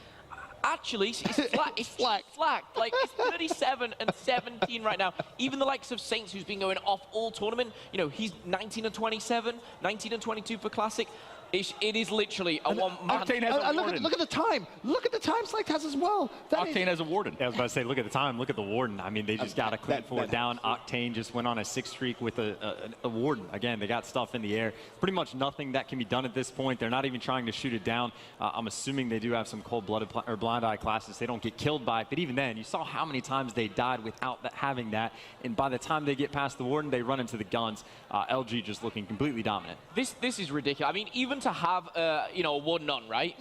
actually, it's Slacked. Like, it's 37-17 right now. Even the likes of Saints, who's been going off all tournament, you know, he's 19-27, 19-22 for Classic. It is literally a one-man. Octane has a Warden. Look at the time. Look at the time Slacked has as well. Octane has a Warden. Yeah, I was about to say, look at the time. Look at the Warden. I mean, they just got a clean 4 down. Octane just went on a 6 streak with a Warden. Again, they got stuff in the air. Pretty much nothing that can be done at this point. They're not even trying to shoot it down. I'm assuming they do have some cold-blooded or blind eye classes they don't get killed by. But even then, you saw how many times they died without having that. And by the time they get past the Warden, they run into the guns. LG just looking completely dominant. This is ridiculous. I mean, even to have you know, a Warden on, right?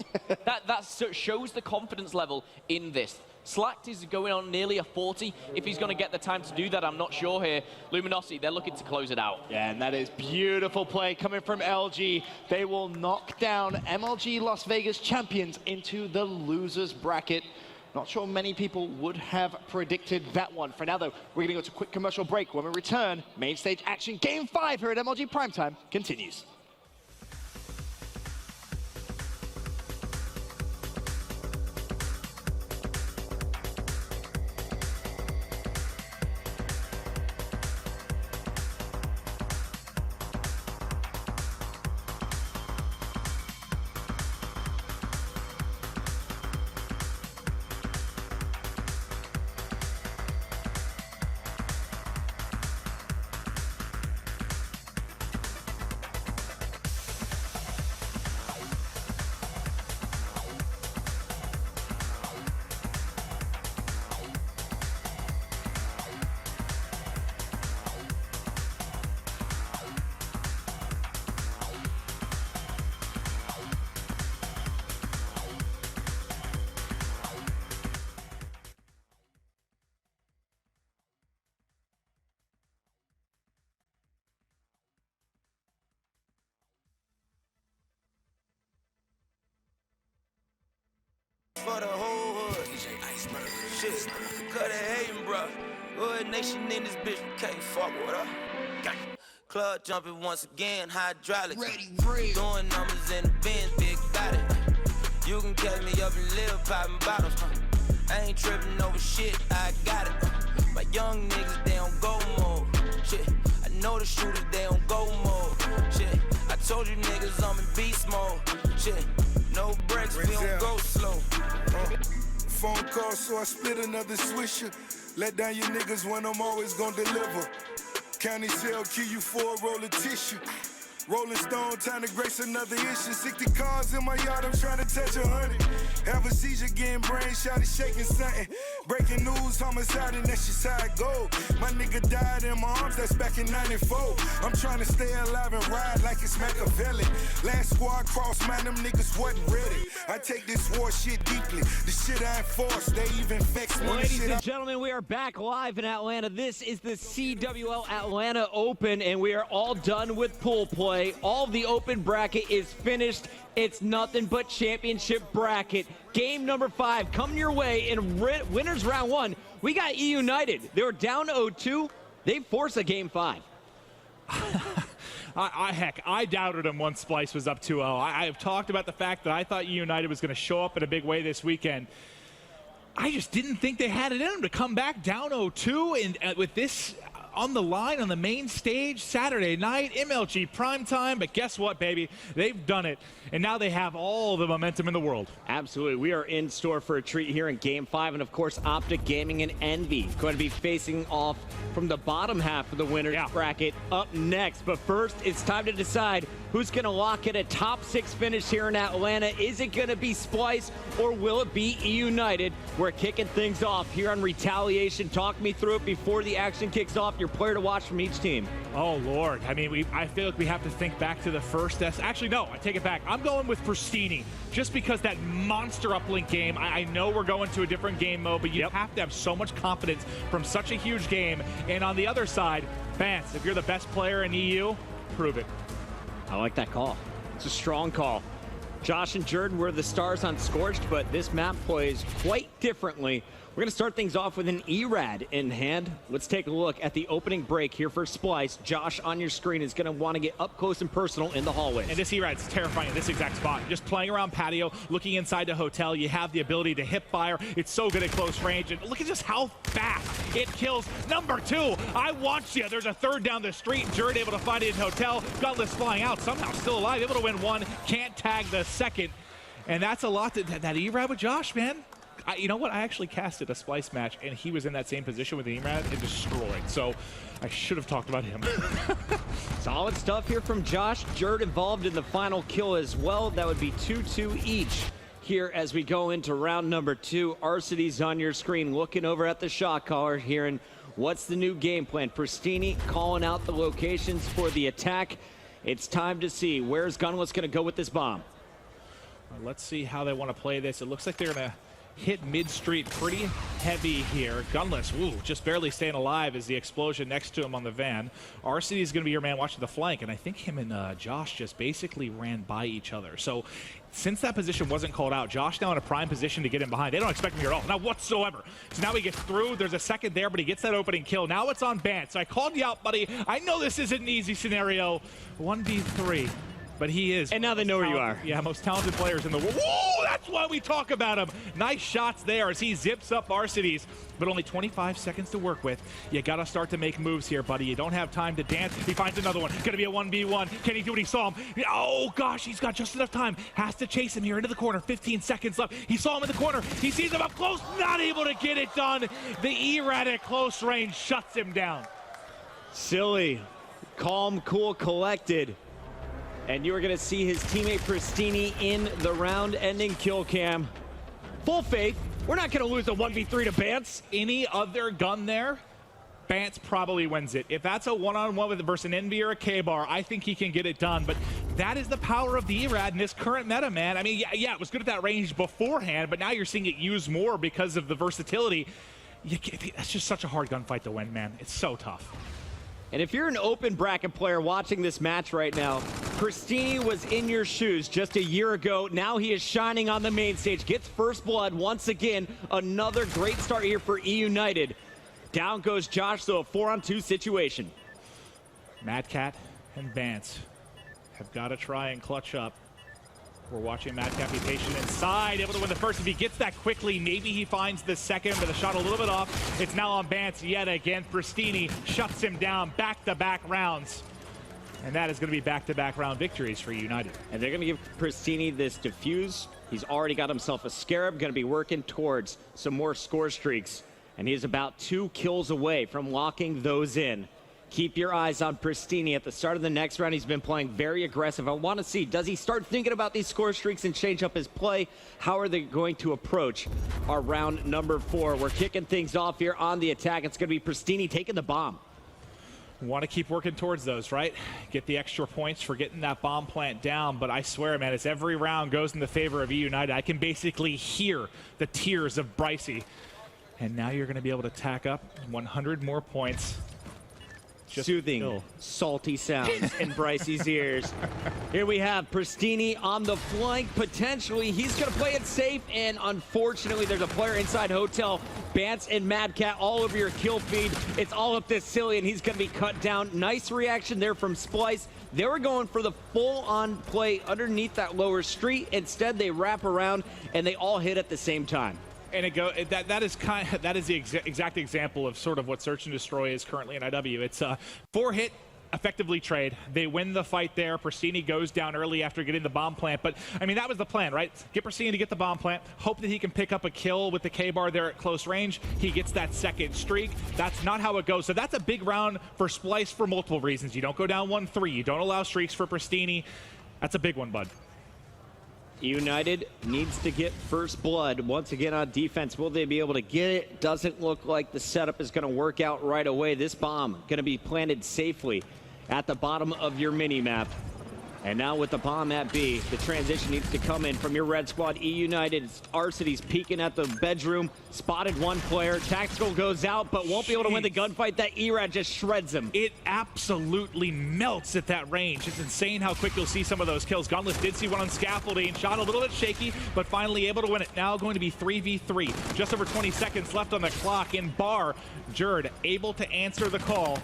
that shows the confidence level in this. Slacked is going on nearly a 40. If he's going to get the time to do that, I'm not sure here. Luminosity, they're looking to close it out. Yeah, and that is beautiful play coming from LG. They will knock down MLG Las Vegas champions into the losers bracket. Not sure many people would have predicted that one. For now, though, we're going to go to a quick commercial break. When we return, main stage action game 5 here at MLG Primetime continues. For the whole hood. Shit, cut it hating, bro. Hood nation in this bitch, can't fuck with her. Club jumping once again, hydraulic. Doing numbers in the Benz, big body. You can catch me up in live popping bottles. I ain't tripping over shit, I got it. My young niggas, they don't go mode. Shit, I know the shooters, they don't go mode. Shit, I told you niggas I'm in beast mode. Shit, no brakes, we don't go slow. Phone call, so I split another swisher. Let down your niggas when I'm always gonna deliver. County cell, kill you for a roll of tissue. Rolling Stone, time to grace another issue. 60 cars in my yard, I'm trying to touch 100. Have a seizure, getting brain shot, shaking something. Breaking news, homicide, and that's just how it go. My nigga died in my arms, that's back in 94. I'm trying to stay alive and ride like it's Machiavelli. Last squad crossed, man, them niggas wasn't ready. I take this war shit deeply. The shit I enforce, they even vex me. Ladies and gentlemen, we are back live in Atlanta. This is the CWL Atlanta Open, and we are all done with pool play. All the open bracket is finished. It's nothing but championship bracket. Game number 5 coming your way in winners round 1. We got E United. They were down 0-2. They forced a game 5. Heck, I doubted them once Splice was up 2-0. I have talked about the fact that I thought E United was going to show up in a big way this weekend. I just didn't think they had it in them to come back down 0-2 and with this on the line on the main stage Saturday night, MLG Primetime. But guess what, baby? They've done it, and now they have all the momentum in the world. Absolutely. We are in store for a treat here in Game 5, and of course, Optic Gaming and Envy going to be facing off from the bottom half of the winners bracket up next. But first, it's time to decide who's going to lock in a top 6 finish here in Atlanta. Is it going to be Splice, or will it be E United? We're kicking things off here on Retaliation. Talk me through it before the action kicks off. Your player to watch from each team. Oh, Lord. I mean, I feel like we have to think back to the first. Actually, no, I take it back. I'm going with Pristini, just because that monster uplink game. I know we're going to a different game mode, but you have to have so much confidence from such a huge game. And on the other side, Vance, if you're the best player in EU, prove it. I like that call. It's a strong call. Josh and Jordan were the stars on Scorched, but this map plays quite differently. We're going to start things off with an ERAD in hand. Let's take a look at the opening break here for Splice. Josh on your screen is going to want to get up close and personal in the hallways. And this ERAD's terrifying in this exact spot. Just playing around patio, looking inside the hotel, you have the ability to hip fire. It's so good at close range. And look at just how fast it kills. Number 2, I watched you. There's a third down the street. Jared able to find it in hotel. Gutless flying out, somehow still alive, able to win 1. Can't tag the second. And that's a lot, that ERAD with Josh, man. You know what? I actually casted a Splice match, and he was in that same position with the ERAD and destroyed. So I should have talked about him. Solid stuff here from Josh. Jerd involved in the final kill as well. That would be 2-2 each here as we go into round number 2. Arcity's on your screen looking over at the shot caller, hearing what's the new game plan. Pristini calling out the locations for the attack. It's time to see where's Gunless going to go with this bomb. Let's see how they want to play this. It looks like they're going to hit mid-street pretty heavy here. Gunless, just barely staying alive as the explosion next to him on the van. RCD is going to be your man watching the flank, and I think him and Josh just basically ran by each other. So since that position wasn't called out, Josh now in a prime position to get in behind. They don't expect him here at all, not whatsoever. So now he gets through. There's a second there, but he gets that opening kill. Now it's on Bant. So I called you out, buddy. I know this isn't an easy scenario. 1v3. But he is. And now they know where you are. Yeah, most talented players in the world. Whoa, that's why we talk about him. Nice shots there as he zips up Arcities, but only 25 seconds to work with. You got to start to make moves here, buddy. You don't have time to dance. He finds another one. Going to be a 1v1. Can he do what he saw him? Oh, gosh, he's got just enough time. Has to chase him here into the corner. 15 seconds left. He saw him in the corner. He sees him up close. Not able to get it done. The ERAD at close range shuts him down. Silly, calm, cool, collected. And you're going to see his teammate Pristini in the round-ending kill cam. Full faith. We're not going to lose a 1v3 to Bance. Any other gun there, Bance probably wins it. If that's a one-on-one versus an Envy or a K-Bar, I think he can get it done. But that is the power of the ERAD in this current meta, man. I mean, yeah, it was good at that range beforehand, but now you're seeing it used more because of the versatility. That's just such a hard gunfight to win, man. It's so tough. And if you're an open bracket player watching this match right now, Pristini was in your shoes just a year ago. Now he is shining on the main stage. Gets first blood once again. Another great start here for E United. Down goes Josh, so a 4-on-2 situation. Mad Cat and Vance have got to try and clutch up. We're watching Mad Cat be patient inside, able to win the first. If he gets that quickly, maybe he finds the second, but the shot a little bit off. It's now on Vance yet again. Pristini shuts him down, back-to-back rounds. And that is going to be back-to-back round victories for United. And they're going to give Pristini this defuse. He's already got himself a Scarab, going to be working towards some more score streaks. And he is about 2 kills away from locking those in. Keep your eyes on Pristini. At the start of the next round, he's been playing very aggressive. I want to see, does he start thinking about these score streaks and change up his play? How are they going to approach our round number 4? We're kicking things off here on the attack. It's going to be Pristini taking the bomb. Want to keep working towards those, right? Get the extra points for getting that bomb plant down, but I swear, man, as every round goes in the favor of E United, I can basically hear the tears of Brycey. And now you're going to be able to tack up 100 more points. Soothing, salty sounds in Brycey's ears. Here we have Pristini on the flank. Potentially, he's going to play it safe, and unfortunately, there's a player inside Hotel. Bance and Mad Cat all over your kill feed. It's all up this Silly, and he's going to be cut down. Nice reaction there from Splice. They were going for the full-on play underneath that lower street. Instead, they wrap around, and they all hit at the same time. And that is the exact example of sort of what Search and Destroy is currently in IW. It's a 4-hit, effectively trade. They win the fight there. Pristini goes down early after getting the bomb plant. But, I mean, that was the plan, right? Get Pristini to get the bomb plant, hope that he can pick up a kill with the K-bar there at close range. He gets that second streak. That's not how it goes. So that's a big round for Splice for multiple reasons. You don't go down 1-3. You don't allow streaks for Pristini. That's a big one, bud. United needs to get first blood once again on defense. Will they be able to get it? Doesn't look like the setup is going to work out right away. This bomb going to be planted safely at the bottom of your mini-map. And now with the bomb at B, the transition needs to come in from your red squad. E United, Arcity's peeking at the bedroom, spotted one player. Tactical goes out, but won't be able to win the gunfight. That E-Rad just shreds him. It absolutely melts at that range. It's insane how quick you'll see some of those kills. Gunless did see one on scaffolding, shot a little bit shaky, but finally able to win it. Now going to be 3v3. Just over 20 seconds left on the clock in bar. Jerd able to answer the call.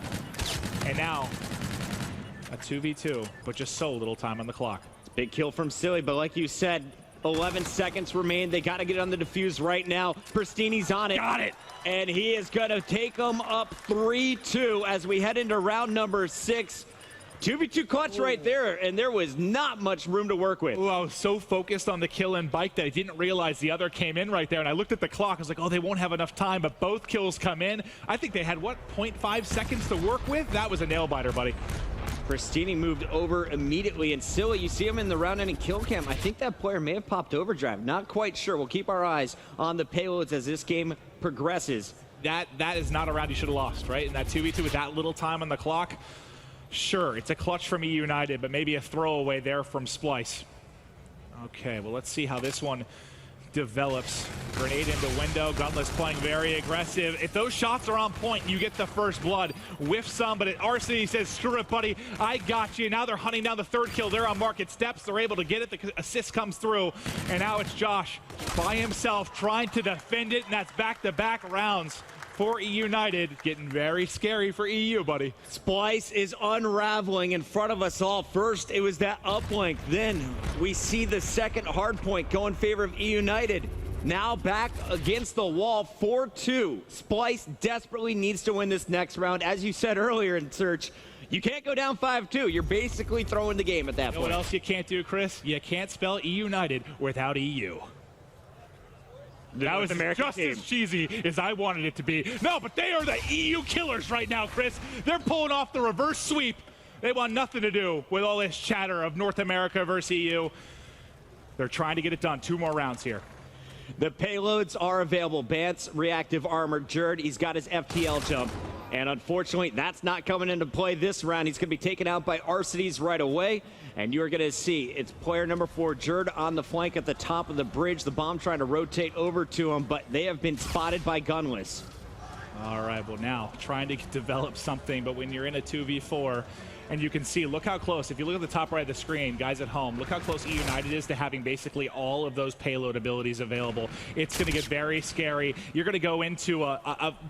And now a 2v2, but just so little time on the clock. Big kill from Silly, but like you said, 11 seconds remain. They got to get on the defuse right now. Pristini's on it. Got it. And he is going to take them up 3-2 as we head into round number 6. 2v2 clutch right there, and there was not much room to work with. Ooh, I was so focused on the kill and bike that I didn't realize the other came in right there, and I looked at the clock. I was like, oh, they won't have enough time, but both kills come in. I think they had, what, 0.5 seconds to work with? That was a nail-biter, buddy. Pristini moved over immediately, and Silly, you see him in the round-ending kill cam. I think that player may have popped overdrive. Not quite sure. We'll keep our eyes on the payloads as this game progresses. That is not a round you should have lost, right? In that 2v2 with that little time on the clock. Sure, it's a clutch from E United, but maybe a throwaway there from Splice. Okay, well, let's see how this one develops. Grenade into window. Gunless playing very aggressive. If those shots are on point, you get the first blood. Whiff some, but Arcity says, screw it, buddy. I got you. Now they're hunting down the third kill. They're on market steps. They're able to get it. The assist comes through, and now it's Josh by himself trying to defend it, and that's back-to-back rounds for E United. Getting very scary for EU, buddy. Splice is unraveling in front of us all. First, it was that uplink. Then we see the second hard point go in favor of E United. Now back against the wall, 4-2. Splice desperately needs to win this next round. As you said earlier in Search, you can't go down 5-2. You're basically throwing the game at that point. You know what else you can't do, Chris? You can't spell E United without EU. That was just as cheesy as I wanted it to be. No, but they are the EU killers right now, Chris. They're pulling off the reverse sweep. They want nothing to do with all this chatter of North America versus EU. They're trying to get it done. 2 more rounds here. The payloads are available. Bance, reactive armor. Jerd, he's got his FTL jump. And unfortunately, that's not coming into play this round. He's going to be taken out by Arcities right away. And you're going to see it's player number 4, Jerd, on the flank at the top of the bridge. The bomb trying to rotate over to him, but they have been spotted by Gunless. All right, well now, trying to develop something, but when you're in a 2v4, and you can see, look how close, if you look at the top right of the screen, guys at home, look how close E United is to having basically all of those payload abilities available. It's going to get very scary. You're going to go into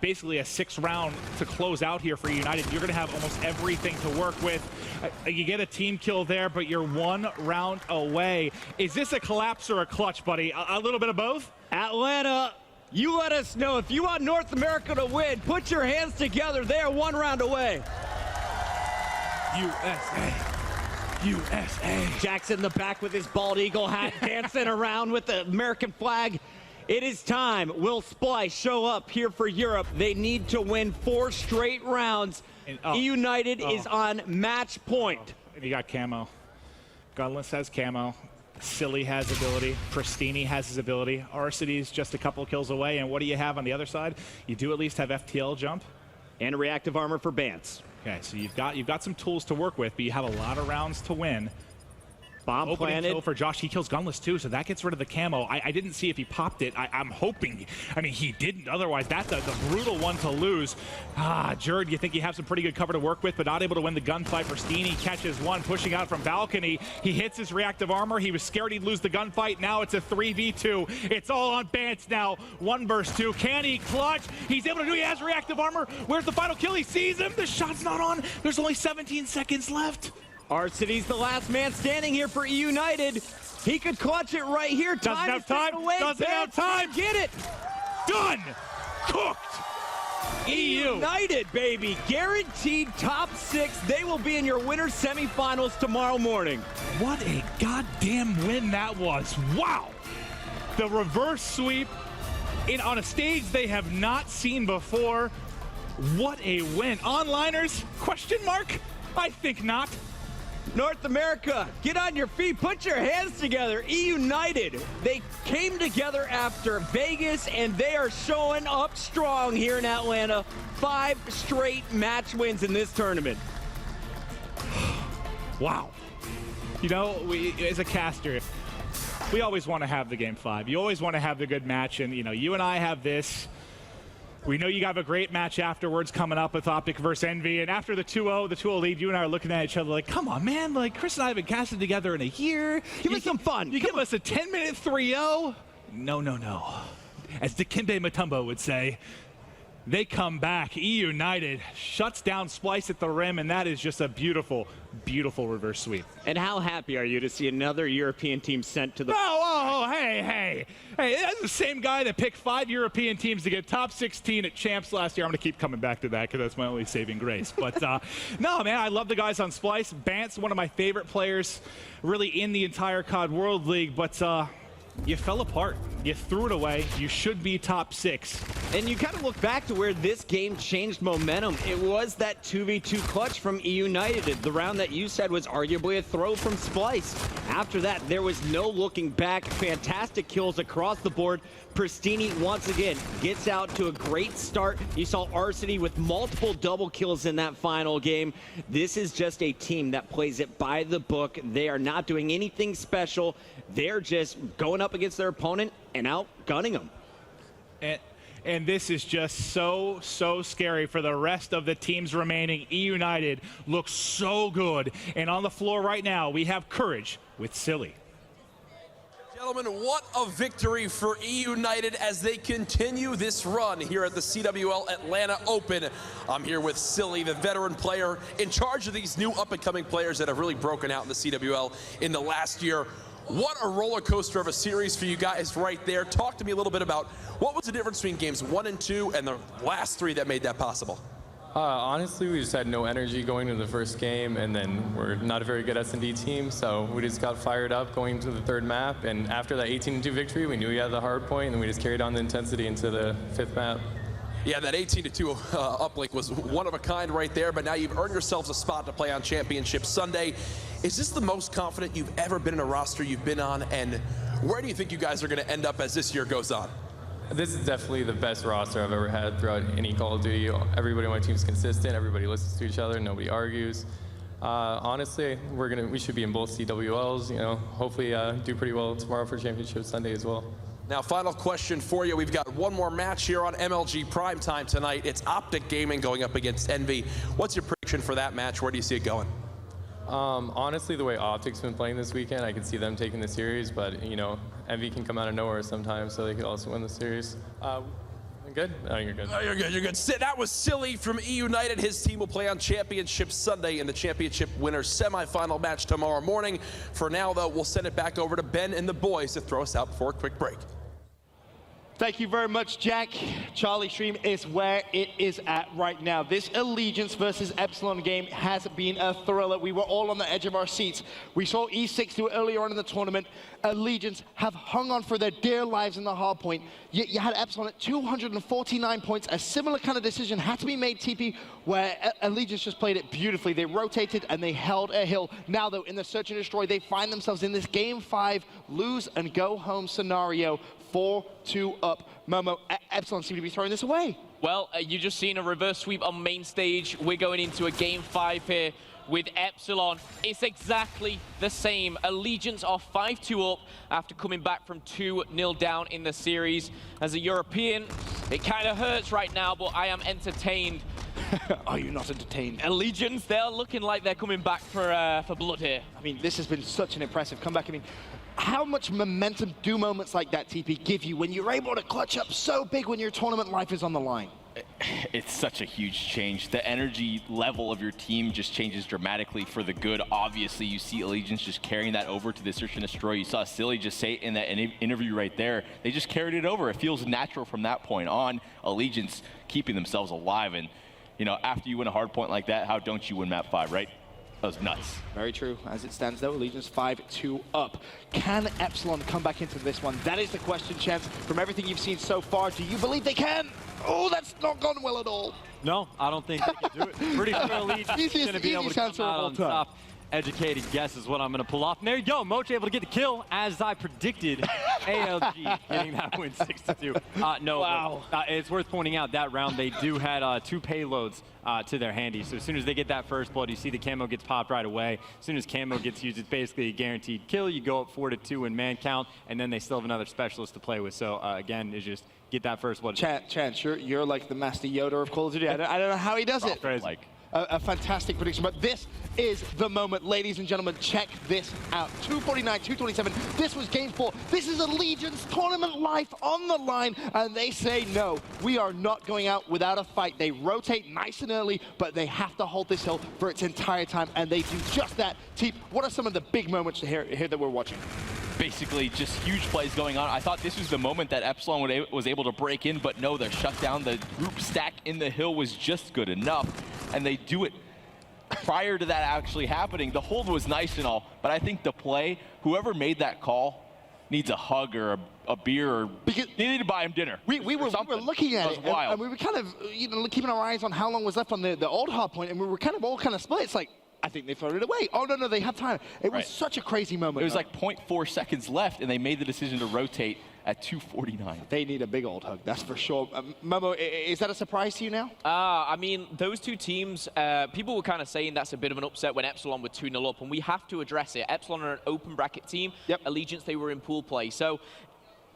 basically a 6th round to close out here for E United. You're going to have almost everything to work with. You get a team kill there, but you're 1 round away. Is this a collapse or a clutch, buddy? A little bit of both? Atlanta, you let us know. If you want North America to win, put your hands together. They are 1 round away. USA. USA. Jackson in the back with his bald eagle hat, dancing around with the American flag. It is time. Will Splice show up here for Europe? They need to win 4 straight rounds. E United is on match point. And you got camo. Gunless has camo. Silly has ability. Pristini has his ability. Arcity's just a couple kills away. And what do you have on the other side? You do at least have FTL jump. And reactive armor for Bance. Okay, so you've got some tools to work with, but you have a lot of rounds to win. Bomb Opening planted kill for Josh. He kills Gunless too, so that gets rid of the camo. I didn't see if he popped it. I'm hoping. I mean, he didn't. Otherwise, that's the brutal one to lose. Jerd, you think you have some pretty good cover to work with, but not able to win the gunfight. Pristini catches one, pushing out from balcony. He hits his reactive armor. He was scared he'd lose the gunfight. Now it's a 3v2. It's all on Bance now. 1 versus 2. Can he clutch? He's able to do. He has reactive armor. Where's the final kill? He sees him. The shot's not on. There's only 17 seconds left. Arcity's the last man standing here for E United. He could clutch it right here. Doesn't have time. Doesn't have time. Get it. Done. Cooked. E United, baby. Guaranteed top 6. They will be in your winter semifinals tomorrow morning. What a goddamn win that was. Wow. The reverse sweep on a stage they have not seen before. What a win. Onliners? Question mark? I think not. North America, get on your feet, put your hands together. E United, they came together after Vegas, and they are showing up strong here in Atlanta. 5 straight match wins in this tournament. Wow. You know, as a caster, we always want to have the game 5. You always want to have the good match, and you and I have this. We know you have a great match afterwards coming up with Optic versus Envy. And after the 2-0 lead, you and I are looking at each other like, come on, man. Like, Chris and I have been casting together in a year. Give us some fun. You give us a 10-minute 3-0? No, no, no. As Dikembe Mutombo would say, they come back. E United shuts down Splice at the rim, and that is just a beautiful, beautiful reverse sweep. And how happy are you to see another European team sent to the... Hey, that's the same guy that picked 5 European teams to get top 16 at Champs last year. I'm going to keep coming back to that because that's my only saving grace. But no, man, I love the guys on Splice. Bance, one of my favorite players really in the entire COD World League, but you fell apart. You threw it away. You should be top 6. And you kind of look back to where this game changed momentum. It was that 2v2 clutch from E United. The round that you said was arguably a throw from Splice. After that, there was no looking back. Fantastic kills across the board. Pristini, once again, gets out to a great start. You saw Arcity with multiple double kills in that final game. This is just a team that plays it by the book. They are not doing anything special. They're just going up against their opponent and outgunning them. And this is just so scary for the rest of the teams remaining. E United looks so good. And on the floor right now, we have Courage with Silly. Gentlemen, what a victory for E United as they continue this run here at the CWL Atlanta Open. I'm here with Silly, the veteran player in charge of these new up-and-coming players that have really broken out in the CWL in the last year. What a roller coaster of a series for you guys right there. Talk to me a little bit about what was the difference between games 1 and 2 and the last 3 that made that possible? Honestly, we just had no energy going into the first game, and then we're not a very good S&D team, so we just got fired up going to the 3rd map, and after that 18-2 victory, we knew we had the hard point, and we just carried on the intensity into the 5th map. Yeah, that 18-2 uplink was one of a kind right there, but now you've earned yourselves a spot to play on Championship Sunday. Is this the most confident you've ever been in a roster you've been on, and where do you think you guys are going to end up as this year goes on? This is definitely the best roster I've ever had throughout any Call of Duty. Everybody on my team is consistent. Everybody listens to each other. Nobody argues. Honestly, we should be in both CWLs. Hopefully do pretty well tomorrow for Championship Sunday as well. Now, final question for you. We've got one more match here on MLG Primetime tonight. It's Optic Gaming going up against Envy. What's your prediction for that match? Where do you see it going? Honestly, the way Optic's been playing this weekend, I could see them taking the series, but, you know, Envy can come out of nowhere sometimes, so they could also win the series. Good? Oh, you're good. Oh, you're good. You're good. That was Silly from E United. His team will play on Championship Sunday in the Championship Winners semifinal match tomorrow morning. For now, though, we'll send it back over to Ben and the boys to throw us out for a quick break. Thank you very much, Jack. Charlie Stream is where it is at right now. This Allegiance versus Epsilon game has been a thriller. We were all on the edge of our seats. We saw E6 do it earlier on in the tournament. Allegiance have hung on for their dear lives in the hard point. Yet you had Epsilon at 249 points. A similar kind of decision had to be made, TP, where Allegiance just played it beautifully. They rotated and they held a hill. Now, though, in the Search and Destroy, they find themselves in this Game 5 lose and go home scenario. 4-2 up. Momo, Epsilon seem to be throwing this away. Well, you just seen a reverse sweep on main stage. We're going into a Game 5 here with Epsilon. It's exactly the same. Allegiance are 5-2 up after coming back from 2-0 down in the series. As a European, it kind of hurts right now, but I am entertained. Are you not entertained? Allegiance, they're looking like they're coming back for blood here. I mean, this has been such an impressive comeback. I mean, how much momentum do moments like that, TP, give you when you're able to clutch up so big when your tournament life is on the line? It's such a huge change. The energy level of your team just changes dramatically for the good. Obviously, you see Allegiance just carrying that over to the Search and Destroy. You saw Silly just say in that interview right there, they just carried it over. It feels natural from that point on. Allegiance keeping themselves alive. And, you know, after you win a hard point like that, how don't you win map 5, right? That was nuts. Very true. As it stands, though, Allegiance 5-2 up. Can Epsilon come back into this one? That is the question, Chance. From everything you've seen so far, do you believe they can? Oh, that's not gone well at all. No, I don't think they can do it. Pretty sure Allegiance is going to be able to come out on top. Educated guess is what I'm going to pull off. And there you go. Moch able to get the kill, as I predicted. ALG getting that win 6-2. No, wow. It's worth pointing out that round they do had 2 payloads to their handy. So as soon as they get that first blood, you see the camo gets popped right away. As soon as camo gets used, it's basically a guaranteed kill. You go up 4-2 in man count, and then they still have another specialist to play with. So again, it's just get that first blood. Chance, you're like the Master Yoda of Call of Duty. I don't know how he does it. Crazy. A fantastic prediction, but this is the moment, ladies and gentlemen. Check this out. 249, 227. This was Game 4. This is Allegiance tournament life on the line, and they say no. We are not going out without a fight. They rotate nice and early, but they have to hold this hill for its entire time, and they do just that. Teep, what are some of the big moments here that we're watching? Basically just huge plays going on. I thought this was the moment that Epsilon was able to break in, but no, they're shut down. The group stack in the hill was just good enough, and they do it prior to that actually happening. The hold was nice and all, but I think the play, whoever made that call needs a hug or a beer, or they need to buy him dinner. We were looking at it, and we were kind of keeping our eyes on how long was left on the old hard point, and we were all kind of split. It's like, I think they floated away. Oh, no, they have time. It was such a crazy moment. It was like 0.4 seconds left, and they made the decision to rotate at 2:49. They need a big old hug, that's for sure. Momo, is that a surprise to you now? I mean, those two teams, people were kind of saying that's a bit of an upset when Epsilon were 2-0 up, and we have to address it. Epsilon are an open bracket team. Yep. Allegiance, they were in pool play. So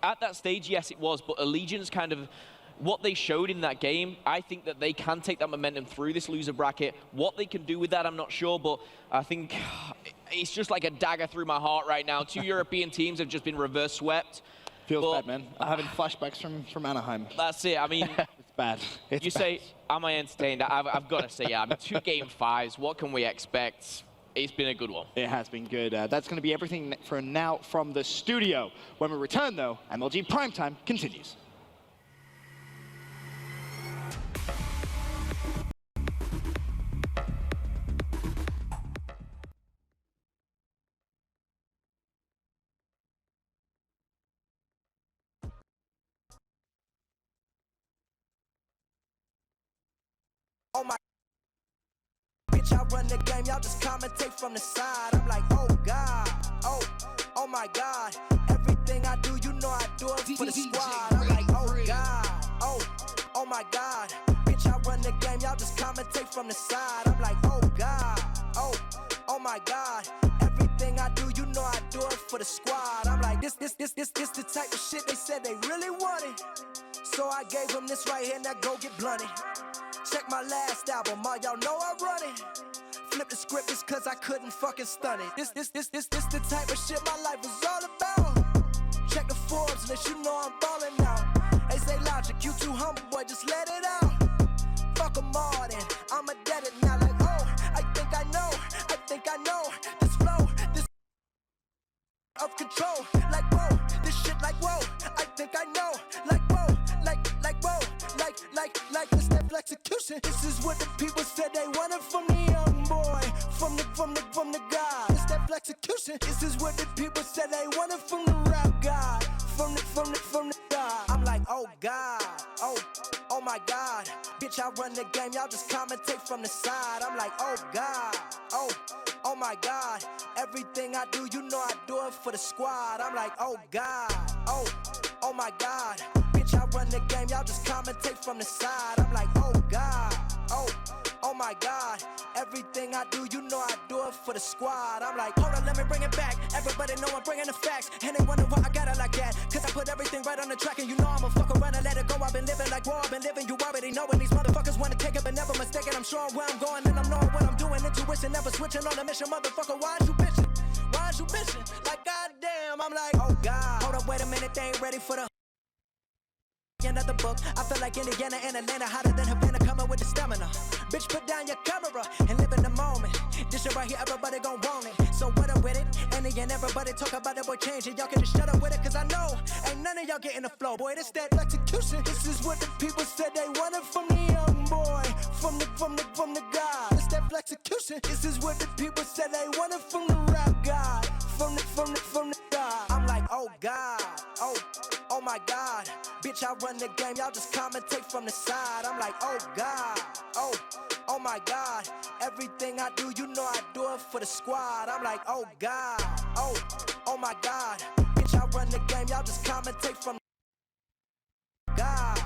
at that stage, yes, it was, but Allegiance kind of, what they showed in that game, I think that they can take that momentum through this loser bracket. What they can do with that, I'm not sure, but I think it's just like a dagger through my heart right now. 2 European teams have just been reverse swept. Feels bad, man. I'm having flashbacks from Anaheim. That's it. I mean, it's bad. You say, am I entertained? I've got to say, yeah. I mean, 2 Game 5s. What can we expect? It's been a good one. It has been good. That's going to be everything for now from the studio. When we return, though, MLG Primetime continues. Oh my bitch, I run the game, y'all just commentate from the side. I'm like, oh God, oh my God. Everything I do, you know I do it for the squad. I'm like, oh God, oh my God. Bitch, I run the game, y'all just commentate from the side. I'm like, oh God, oh my God. Everything I do, you know I do it for the squad. I'm like, this the type of shit they said they really wanted. So I gave them this right here, now go get blunted. Check my last album, all y'all know I run it. Flip the script just cause I couldn't fucking stun it. This the type of shit my life is all about. Check the Forbes list, you know I'm ballin' out. They say Logic, you too humble, boy, just let it out. Fuck them all then, I'ma dead it now like, oh, I think I know, this flow, this of control, like whoa, this shit like whoa, I think I know, like whoa, like whoa, like this step execution. This is what the people said they wanted from the young boy, from the guy. This step execution. This is what the people said they wanted from the rap guy, from the guy. I'm like, oh God, oh my God, bitch, I run the game, y'all just commentate from the side. I'm like, oh God, oh my God, everything I do, you know I do it for the squad. I'm like, oh God, oh my God, bitch, I run the game, y'all just commentate from the side. I'm like, oh God, oh my God, everything I do, you know I do it for the squad. I'm like, hold on, let me bring it back. Everybody know I'm bringing the facts, and they wonder why I got it like that. Cause I put everything right on the track, and you know I'm a fuck around and let it go. I've been living like war, I've been living, you already know. And these motherfuckers wanna take it, but never mistaken. I'm sure where I'm going, and I'm knowing what I'm doing. Intuition, never switching on the mission. Motherfucker, why'd you bitching? Why'd you bitching? Like, goddamn, I'm like, oh God. Hold up, wait a minute, they ain't ready for the another book. I feel like Indiana and Atlanta, hotter than Havana, coming with the stamina. Bitch, put down your camera and live in the moment. This shit right here, everybody gon' want it. So what up with it? And again, everybody talk about it, boy, change it. Y'all can just shut up with it, cause I know ain't none of y'all getting the flow, boy. This that execution. This is what the people said they wanted from the young boy, from the guy. This that execution. This is what the people said they wanted from the rap guy, from the guy. I'm like, oh God, oh my God, bitch, I run the game, y'all just commentate from the side. I'm like, oh God, oh my God, everything I do, you know I do it for the squad. I'm like, oh God, oh my God, bitch, I run the game, y'all just commentate from the God,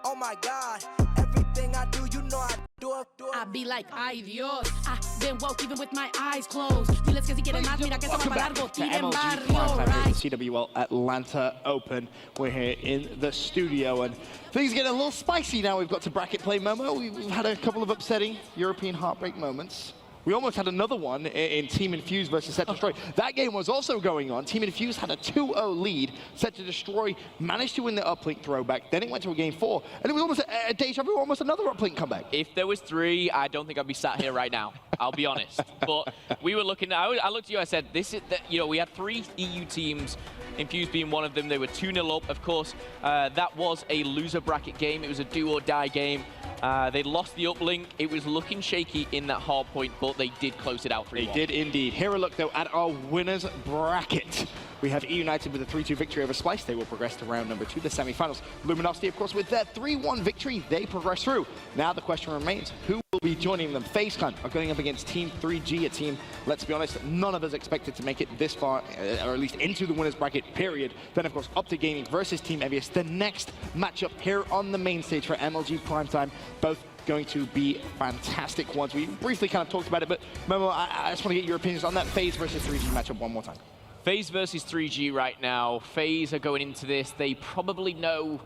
oh my God, everything I do, you know I do it. I be like, ay Dios, I've been woke even with my eyes closed. Diles que si quieren más, mira que esto va para largo. Tiren barrio, right? CWL Atlanta Open. We're here in the studio, and things get a little spicy now. We've got to bracket play, Momo. We've had a couple of upsetting European heartbreak moments. We almost had another one in Team Infuse versus Set to Destroy. That game was also going on. Team Infuse had a 2-0 lead. Set to Destroy managed to win the uplink throwback. Then it went to a game 4, and it was almost a deja vu, almost another uplink comeback. If there was 3, I don't think I'd be sat here right now. I'll be honest. But we were looking. I looked at you. I said, "This is you know, we had 3 EU teams." Infuse being one of them. They were 2-0 up, of course. That was a loser bracket game. It was a do-or-die game. They lost the uplink. It was looking shaky in that hard point, but they did close it out 3-1. They did indeed. Here a look, though, at our winners bracket. We have E United with a 3-2 victory over Splice. They will progress to round number 2, the semi-finals. Luminosity, of course, with their 3-1 victory, they progress through. Now the question remains, who will be joining them? FaZe Clan are going up against Team 3G, a team, let's be honest, none of us expected to make it this far, or at least into the winners bracket, period. Then, of course, Optic Gaming versus Team Evious, the next matchup here on the main stage for MLG Primetime. Both going to be fantastic ones. We briefly kind of talked about it, but Momo, I just want to get your opinions on that FaZe versus 3G matchup one more time. FaZe versus 3G right now. FaZe are going into this. They probably know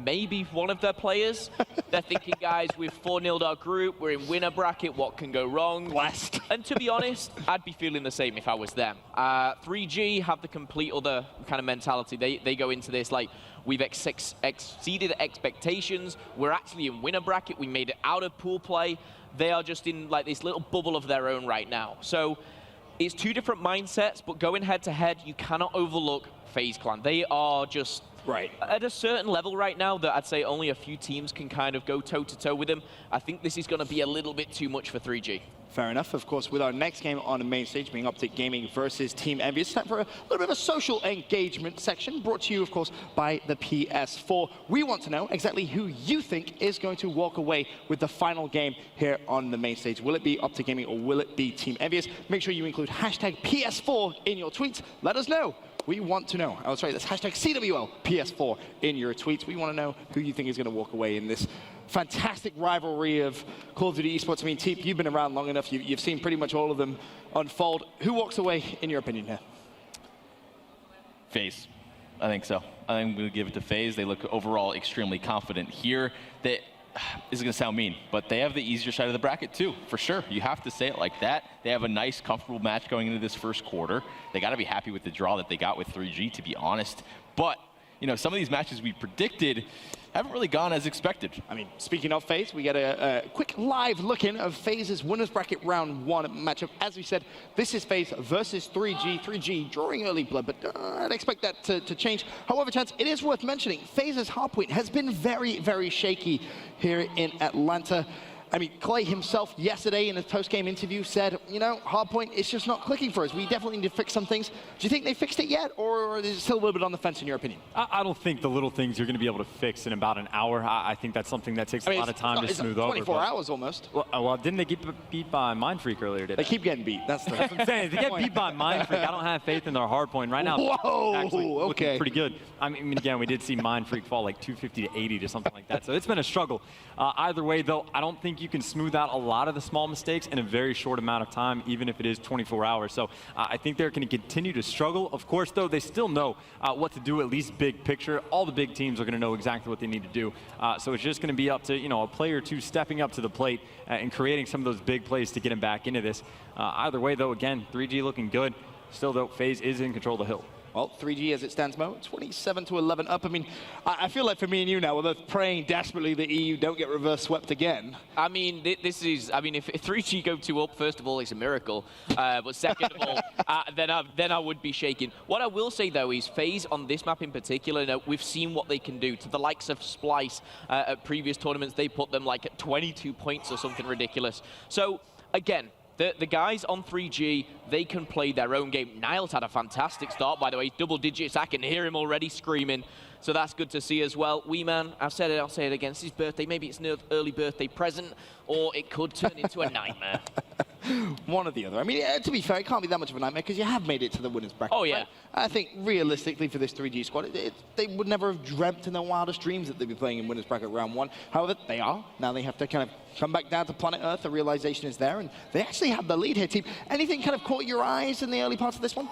maybe one of their players. They're thinking, guys, we've 4-0'd our group. We're in winner bracket. What can go wrong? Blast. And to be honest, I'd be feeling the same if I was them. 3G have the complete other kind of mentality. They go into this like, we've exceeded expectations. We're actually in winner bracket. We made it out of pool play. They are just in like this little bubble of their own right now. So it's 2 different mindsets, but going head-to-head, you cannot overlook FaZe Clan. They are just at a certain level right now that I'd say only a few teams can kind of go toe-to-toe with them. I think this is going to be a little bit too much for 3G. Fair enough. Of course, with our next game on the main stage being Optic Gaming versus Team Envy, it's time for a little bit of a social engagement section brought to you, of course, by the PS4. We want to know exactly who you think is going to walk away with the final game here on the main stage. Will it be Optic Gaming or will it be Team Envious? Make sure you include hashtag PS4 in your tweets. Let us know. We want to know. Oh, sorry, that's hashtag CWL PS4 in your tweets. We want to know who you think is going to walk away in this fantastic rivalry of Call of Duty esports. I mean, Teep, you've been around long enough. You've seen pretty much all of them unfold. Who walks away, in your opinion, here? FaZe. I think so. I think we'll give it to FaZe. They look overall extremely confident here. This is going to sound mean, but they have the easier side of the bracket too, for sure. You have to say it like that. They have a nice, comfortable match going into this first quarter. They got to be happy with the draw that they got with 3G, to be honest. But some of these matches we predicted haven't really gone as expected. I mean, speaking of FaZe, we get a quick live look-in of FaZe's winners bracket round 1 matchup. As we said, this is FaZe versus 3G. 3G drawing early blood, but I'd expect that to change. However, Chance, it is worth mentioning, FaZe's hardpoint has been very, very shaky here in Atlanta. I mean, Clay himself yesterday in his post-game interview said, hardpoint, it's just not clicking for us. We definitely need to fix some things. Do you think they fixed it yet, or is it still a little bit on the fence in your opinion? I don't think the little things you're going to be able to fix in about an hour. I think that's something that takes a lot of time to smooth over. 24 hours almost. Well, didn't they get beat by Mindfreak earlier today? They keep getting beat. That's what I'm saying. If they get beat by Mindfreak, I don't have faith in their hardpoint right now. Whoa, actually looking pretty good. I mean, again, we did see Mindfreak fall like 250 to 80 to something like that. So it's been a struggle. Either way, though, I don't think you can smooth out a lot of the small mistakes in a very short amount of time, even if it is 24 hours. So I think they're going to continue to struggle. Of course, though, they still know what to do, at least big picture. All the big teams are going to know exactly what they need to do. So it's just going to be up to, a player or two stepping up to the plate and creating some of those big plays to get him back into this. Either way, though, again, 3G looking good. Still, though, FaZe is in control of the hill. Well, 3G as it stands, Mo, 27-11 up. I mean, I feel like for me and you now, we're both praying desperately that EU don't get reverse swept again. I mean, if 3G go 2 up, first of all, it's a miracle. But second of all, then I would be shaking. What I will say, though, is FaZe on this map in particular, we've seen what they can do. To the likes of Splice at previous tournaments, they put them like at 22 points or something ridiculous. So, again, the guys on 3G, they can play their own game. Niles had a fantastic start, by the way, double digits. I can hear him already screaming. So that's good to see as well. Wee Man, I've said it, I'll say it again. It's his birthday. Maybe it's an early birthday present, or it could turn into a nightmare. One or the other. I mean, to be fair, it can't be that much of a nightmare because you have made it to the winners bracket. Oh, yeah. Right? I think realistically for this 3G squad, they would never have dreamt in their wildest dreams that they'd be playing in winners bracket round 1. However, they are. Now they have to kind of come back down to planet Earth. The realization is there, and they actually have the lead here, team. Anything kind of caught your eyes in the early parts of this one?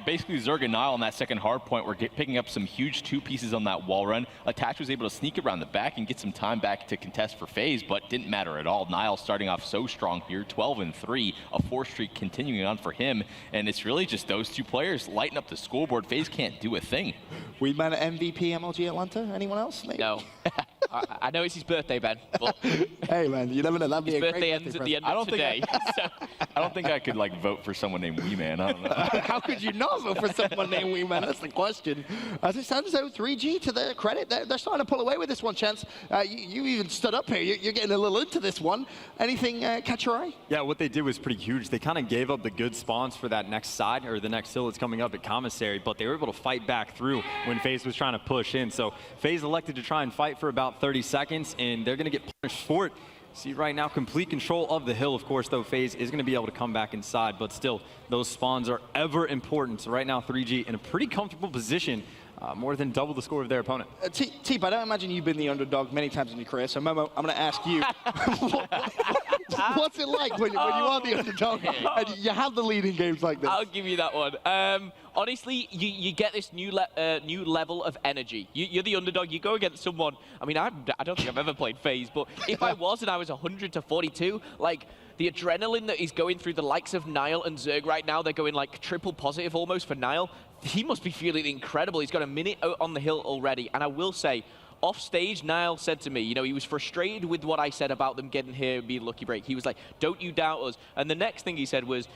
Basically, Zerg and Nile on that second hard point were picking up some huge 2 pieces on that wall run. Attach was able to sneak around the back and get some time back to contest for FaZe, but didn't matter at all. Nile starting off so strong here, 12-3, a 4 streak continuing on for him, and it's really just those 2 players lighting up the scoreboard. FaZe can't do a thing. We man MVP MLG Atlanta. Anyone else? Maybe? No. I know it's his birthday, Ben. But hey, man, you never know. That'd be his a birthday great ends at the end of today. I don't think I could vote for someone named Wee Man. I don't know. How could you not vote for someone named Wee Man? That's the question. As it stands, though, 3G, to their credit, they're starting to pull away with this one, Chance. You even stood up here. You're getting a little into this one. Anything catch your eye? Yeah, what they did was pretty huge. They kind of gave up the good spawns for that next side, or the next hill that's coming up at Commissary, but they were able to fight back through when FaZe was trying to push in. So FaZe elected to try and fight for about 30 seconds, and they're going to get punished for it. See right now, complete control of the hill. Of course, though, FaZe is going to be able to come back inside, but still, those spawns are ever important. So right now, 3G in a pretty comfortable position, more than double the score of their opponent. Teep, I don't imagine you've been the underdog many times in your career, so Momo, I'm going to ask you, what's it like when you are the underdog and you have the lead in games like this? I'll give you that one. Honestly, you get this new level of energy. You're the underdog. You go against someone. I mean, I don't think I've ever played FaZe, but if I was and I was 100-42, like, the adrenaline that is going through the likes of Nile and Zerg right now, they're going like triple positive almost for Nile. He must be feeling incredible. He's got a minute out on the hill already. And I will say, off stage, Nile said to me, he was frustrated with what I said about them getting here and being lucky break. He was like, don't you doubt us. And the next thing he said was,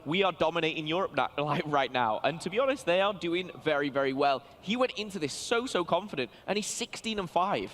we are dominating Europe right now. And to be honest, they are doing very, very well. He went into this so confident, and he's 16-5.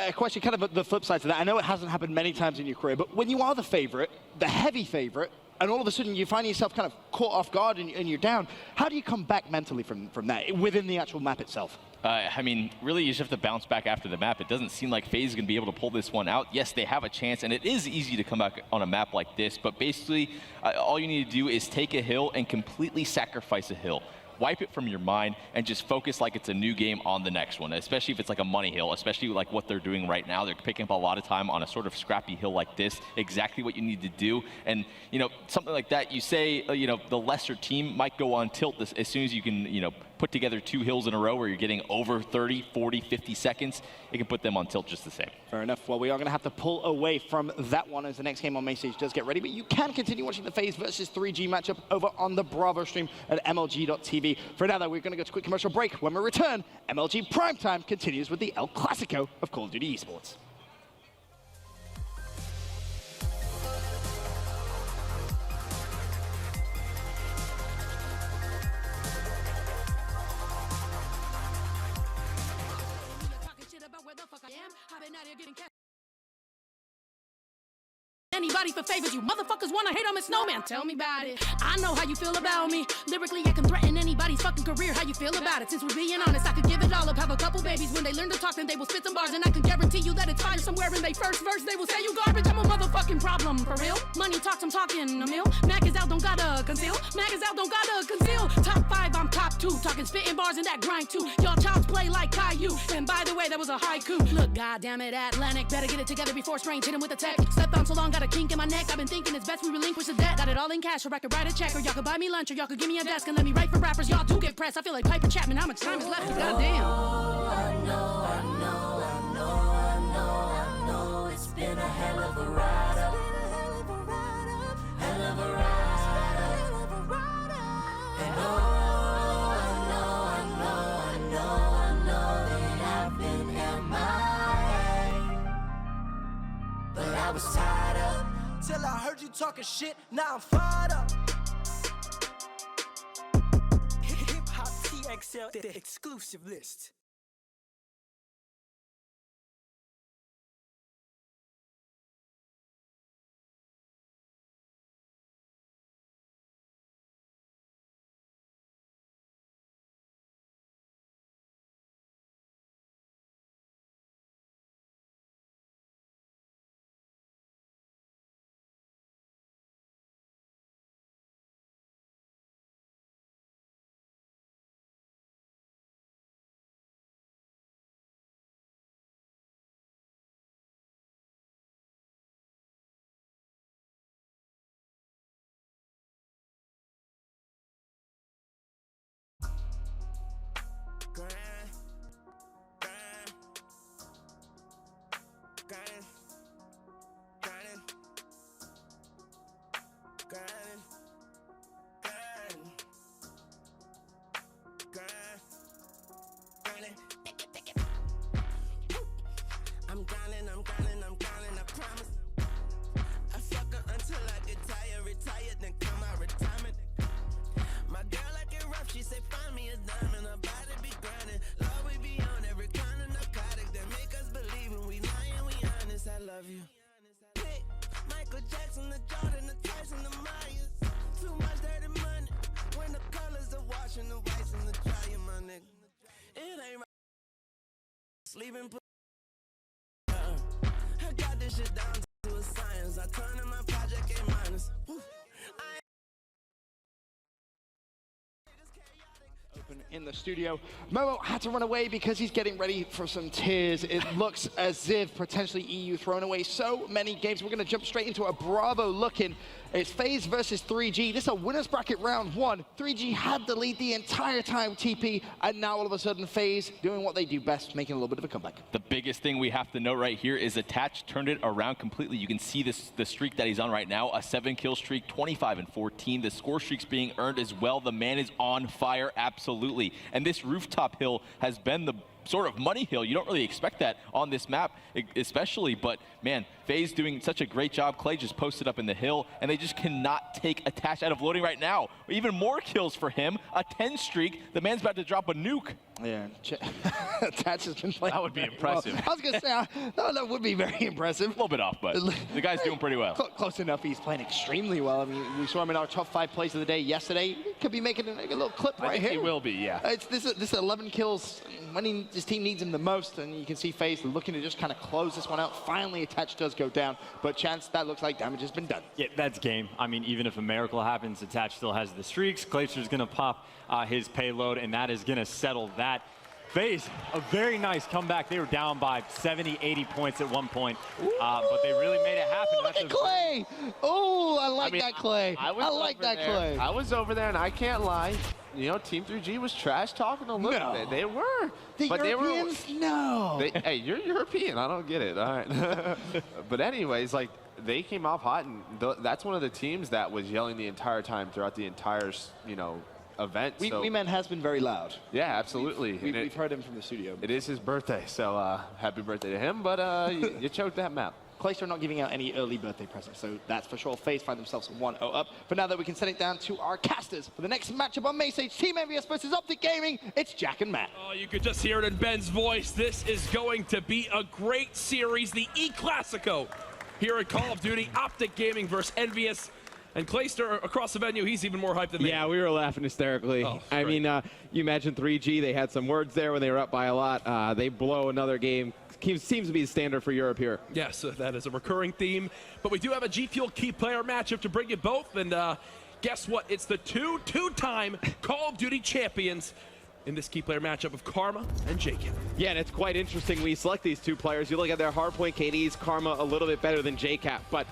A question kind of the flip side to that. I know it hasn't happened many times in your career, but when you are the favorite, the heavy favorite, and all of a sudden you find yourself kind of caught off guard and you're down, how do you come back mentally from that within the actual map itself? I mean, really, you just have to bounce back after the map. It doesn't seem like FaZe is going to be able to pull this one out. Yes, they have a chance, and it is easy to come back on a map like this, but basically, all you need to do is take a hill and completely sacrifice a hill. wipe it from your mind and just focus like it's a new game on the next one, especially if it's like a money hill, especially like what they're doing right now. They're picking up a lot of time on a sort of scrappy hill like this, exactly what you need to do. And, you know, something like that, you say, you know, the lesser team might go on tilt as soon as you can, you know, put together 2 hills in a row where you're getting over 30, 40, 50 seconds, it can put them on tilt just the same. Fair enough. Well, we are going to have to pull away from that one as the next game on main stage does get ready, but you can continue watching the FaZe versus 3G matchup over on the Bravo stream at MLG.tv. For now, though, we're going to go to a quick commercial break. When we return, MLG Primetime continues with the El Clasico of Call of Duty Esports. Anybody for favors, you motherfuckers wanna hate on a snowman? Tell me about it. I know how you feel about me. Lyrically, I can threaten anybody's fucking career. How you feel about it? Since we're being honest, I could give it all up. Have a couple babies. When they learn to talk, then they will spit some bars. And I can guarantee you that it's fire somewhere in their first verse. They will say you garbage. I'm a motherfucking problem. For real? Money talks, I'm talking a mill. Mac is out, don't gotta conceal. Mac is out, don't gotta conceal. Top 5, I'm top 2. Talking spitting bars and that grind too. Y'all childs play like Caillou. And by the way, that was a haiku. Look, goddamn it, Atlantic. Better get it together before Strange hit him with a tech. Slept on so long, got a kink in my neck. I've been thinking it's best we relinquish the debt. Got it all in cash, or I could write a check, or y'all could buy me lunch, or y'all could give me a desk and let me write for rappers. Y'all do get pressed. I feel like Piper Chapman. How much time is left? Goddamn. I know, it's been a hell of a ride up. Hell of a ride. And I know that I've been MIA. But I was tied up till I heard you talking shit. Now I'm fired up. Hip Hop TXL, the exclusive list. I'm grinding, I promise. I fuck her until I get tired, retired, then come out retirement. My girl like it rough, she say find me a diamond, her body be grinding. Love we be on every kind of narcotic that make us believe when we lying, we honest, I love you. Pick Michael Jackson, the Jordan, the Tyson, the Myers. Too much dirty money, when the colors are washing the whites and the dryer, my nigga. It ain't right. Sleeping I got this shit down to a science. I turn in my project A minus. Open in the studio. Momo had to run away because he's getting ready for some tears. It looks as if potentially EU thrown away so many games. We're going to jump straight into a Bravo look-in. It's FaZe versus 3G. This is a winner's bracket round 1. 3G had the lead the entire time, TP, and now all of a sudden FaZe doing what they do best, making a little bit of a comeback. The biggest thing we have to know right here is Attach turned it around completely. You can see this, the streak that he's on right now, a 7-kill streak, 25 and 14. The score streak's being earned as well. The man is on fire, absolutely. And this rooftop hill has been the sort of money hill. You don't really expect that on this map, especially, but man, FaZe doing such a great job. Clay just posted up in the hill, and they just cannot take Attach out of loading right now. Even more kills for him, a 10 streak. The man's about to drop a nuke. Yeah, Attach has been playing. That would be impressive. Well. I was gonna say, that would be very impressive. A little bit off, but the guy's doing pretty well. Close enough. He's playing extremely well. I mean, we saw him in our top 5 plays of the day yesterday. could be making a little clip right here. He will be, yeah. This is 11 kills when his team needs him the most, and you can see FaZe looking to just kind of close this one out. Finally, Attach does go down, but Chance, that looks like damage has been done. Yeah, that's game. I mean, even if a miracle happens, Attach still has the streaks. Clayster's going to pop his payload, and that is going to settle that. FaZe, a very nice comeback. They were down by 70, 80 points at one point, but they really made it happen. Look at Clay! Oh, I like that Clay. I like that Clay. I was over there, and I can't lie. You know, Team 3G was trash talking a little bit. They were. The Europeans? No. Hey, you're European. I don't get it. All right. But anyways, like, they came off hot, and that's one of the teams that was yelling the entire time throughout the entire, you know, event. Weeman has been very loud. Yeah, absolutely. We've heard him from the studio. It is his birthday, so happy birthday to him, but you choked that map. Clayster not giving out any early birthday presents, so that's for sure. FaZe find themselves 1-0 up. But now that we can send it down to our casters for the next matchup on main stage, Team Envious versus Optic Gaming, it's Jack and Matt. Oh, you could just hear it in Ben's voice. This is going to be a great series, the E-Classico here at Call of Duty. Optic Gaming versus Envious. And Clayster, across the venue, he's even more hyped than me. Yeah, we were laughing hysterically. I mean, you imagine 3G, they had some words there when they were up by a lot. They blow another game. Seems to be the standard for Europe here. Yes, that is a recurring theme. But we do have a G Fuel key player matchup to bring you both. And guess what? It's the two-time Call of Duty champions in this key player matchup of Karma and JCap. Yeah, and it's quite interesting. We select these two players. You look at their hardpoint KDs, Karma a little bit better than JCap, but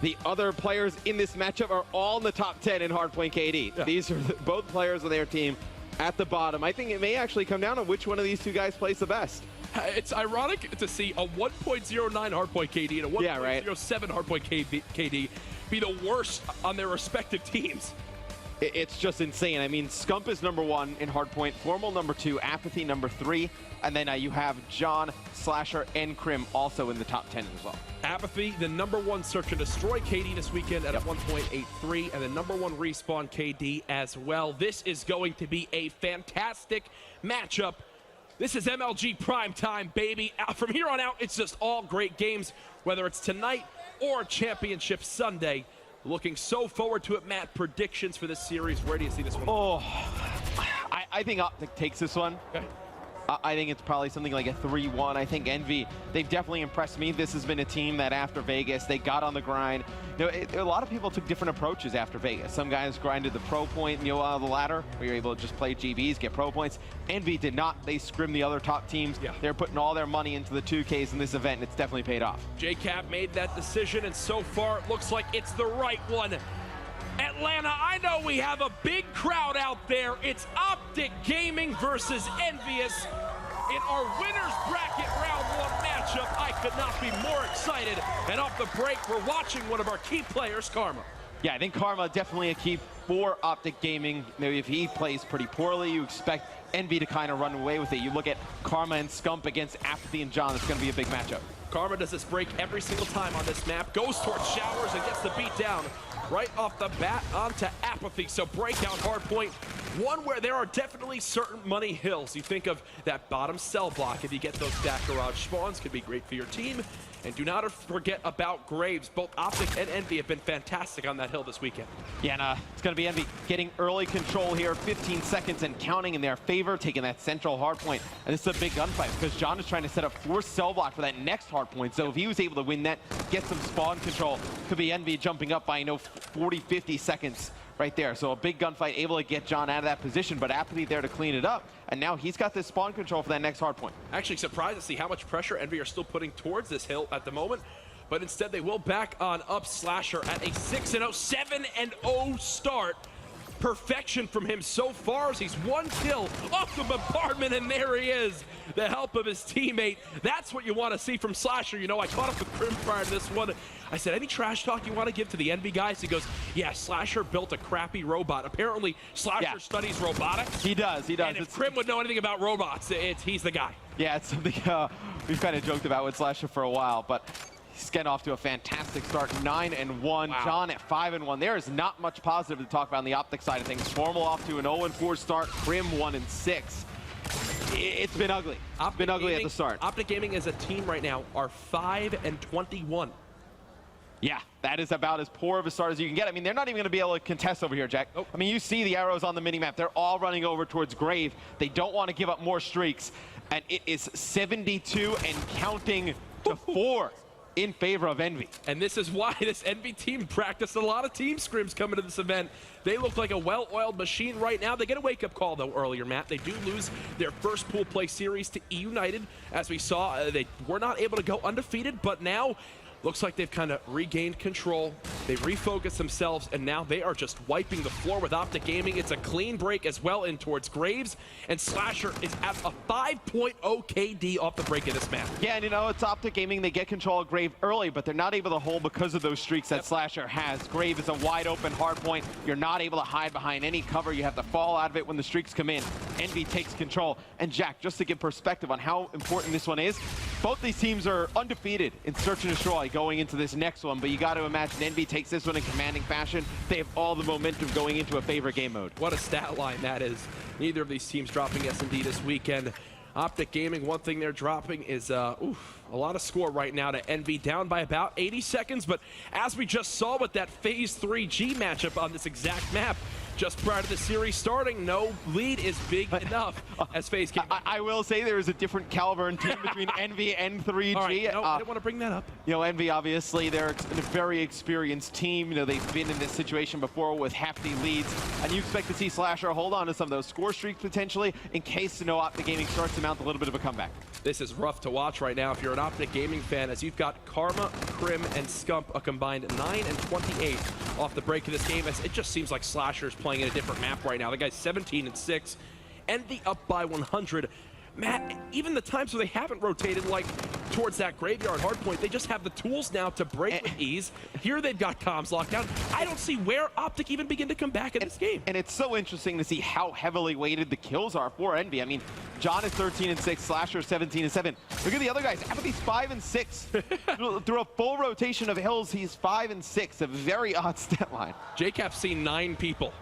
the other players in this matchup are all in the top 10 in hardpoint KD. Yeah. These are both players on their team at the bottom. I think it may actually come down to which one of these two guys plays the best. It's ironic to see a 1.09 hardpoint KD and a 1.07 hardpoint KD be the worst on their respective teams. It's just insane. I mean, Scump is #1 in hardpoint, Formal #2, Apathy #3, and then you have John, Slasher, and Crim also in the top 10 as well. Apathy, the #1 search and destroy KD this weekend at a 1.83, and the #1 respawn KD as well. This is going to be a fantastic matchup. This is MLG Primetime, baby. From here on out, it's just all great games, whether it's tonight or Championship Sunday. Looking so forward to it, Matt. Predictions for this series. Where do you see this one? Oh, I think Optic takes this one. Okay. I think it's probably something like a 3-1. I think Envy, they've definitely impressed me. This has been a team that after Vegas, they got on the grind. You know, a lot of people took different approaches after Vegas. Some guys grinded the pro point, the ladder, where you're able to just play GBs, get pro points. Envy did not. They scrimmed the other top teams. Yeah. They're putting all their money into the 2Ks in this event, and it's definitely paid off. JCap made that decision, and so far it looks like it's the right one. Atlanta, I know we have a big crowd out there. It's Optic Gaming versus Envious in our winners bracket round 1 matchup. I could not be more excited. And off the break, we're watching one of our key players, Karma. Yeah, I think Karma definitely a key for Optic Gaming. Maybe if he plays pretty poorly, you expect Envy to kind of run away with it. You look at Karma and Scump against Apathy and John. It's going to be a big matchup. Karma does this break every single time on this map, goes towards Showers and gets the beat down right off the bat onto Apathy. So breakout hardpoint, one where there are definitely certain money hills. You think of that bottom cell block. If you get those stack garage spawns, could be great for your team. And do not forget about Graves. Both Optic and Envy have been fantastic on that hill this weekend. Yeah, and it's going to be Envy getting early control here. 15 seconds and counting in their favor, taking that central hardpoint. And this is a big gunfight because John is trying to set up 4 cell block for that next hardpoint. So if he was able to win that, get some spawn control, could be Envy jumping up by, 40, 50 seconds right there. So a big gunfight, able to get John out of that position, but Apathy there to clean it up. And now he's got this spawn control for that next hardpoint. Actually surprised to see how much pressure Envy are still putting towards this hill at the moment. But instead they will back on up Slasher at a 6-0, 7-0 start. Perfection from him so far as he's 1 kill off the bombardment, and there he is. The help of his teammate. That's what you want to see from Slasher. I caught up with Crim prior to this one. I said, any trash talk you want to give to the Envy guys? He goes, yeah, Slasher built a crappy robot. Apparently, Slasher studies robotics. He does. And if Crim would know anything about robots, he's the guy. Yeah, it's something we've kind of joked about with Slasher for a while, but he's getting off to a fantastic start, 9-1. Wow. John at 5-1. There is not much positive to talk about on the Optic side of things. Formal off to an 0-4 start. Crim 1-6. It's been ugly. It's been ugly at the start. Optic Gaming as a team right now are 5-21. Yeah, that is about as poor of a start as you can get. I mean, they're not even going to be able to contest over here, Jack. Nope. I mean, you see the arrows on the minimap. They're all running over towards Grave. They don't want to give up more streaks. And it is 72 and counting to 4 in favor of Envy. And this is why this Envy team practiced a lot of team scrims coming to this event. They look like a well-oiled machine right now. They get a wake-up call, though, earlier, Matt. They do lose their first pool play series to E United. As we saw, they were not able to go undefeated, but now looks like they've kind of regained control. They refocused themselves, and now they are just wiping the floor with Optic Gaming. It's a clean break as well in towards Graves, and Slasher is at a 5.0 KD off the break of this map. Yeah, and you know, it's Optic Gaming. They get control of Grave early, but they're not able to hold because of those streaks that Slasher has. Grave is a wide open hard point. You're not able to hide behind any cover. You have to fall out of it when the streaks come in. Envy takes control. And Jack, just to give perspective on how important this one is, both these teams are undefeated in Search and Destroy going into this next one, but you got to imagine Envy takes this one in commanding fashion. They have all the momentum going into a favorite game mode. What a stat line that is. Neither of these teams dropping S&D this weekend. Optic Gaming, one thing they're dropping is a lot of score right now to Envy, down by about 80 seconds, but as we just saw with that Phase 3G matchup on this exact map, just prior to the series starting, no lead is big enough as FaZe came. I will say there is a different caliber in team between Envy and 3G. All right, no, I didn't want to bring that up. You know, Envy, obviously, they're a very experienced team. You know, they've been in this situation before with hefty leads, and you expect to see Slasher hold on to some of those score streaks potentially in case, you know, Optic Gaming starts to mount a little bit of a comeback. This is rough to watch right now if you're an Optic Gaming fan, as you've got Karma, Crim, and Scump a combined 9 and 28 off the break of this game, as it just seems like Slasher's playing in a different map right now. The guy's 17 and 6, Envy up by 100. Matt, even the times where they haven't rotated like towards that graveyard hardpoint, they just have the tools now to break with ease. Here they've got comms locked down. I don't see where Optic even begin to come back in this game. And it's so interesting to see how heavily weighted the kills are for Envy. I mean, John is 13 and 6, Slasher 17 and 7. Look at the other guys. Apathy's 5 and 6. Through a full rotation of hills, he's 5 and 6. A very odd stat line. JCap's seen 9 people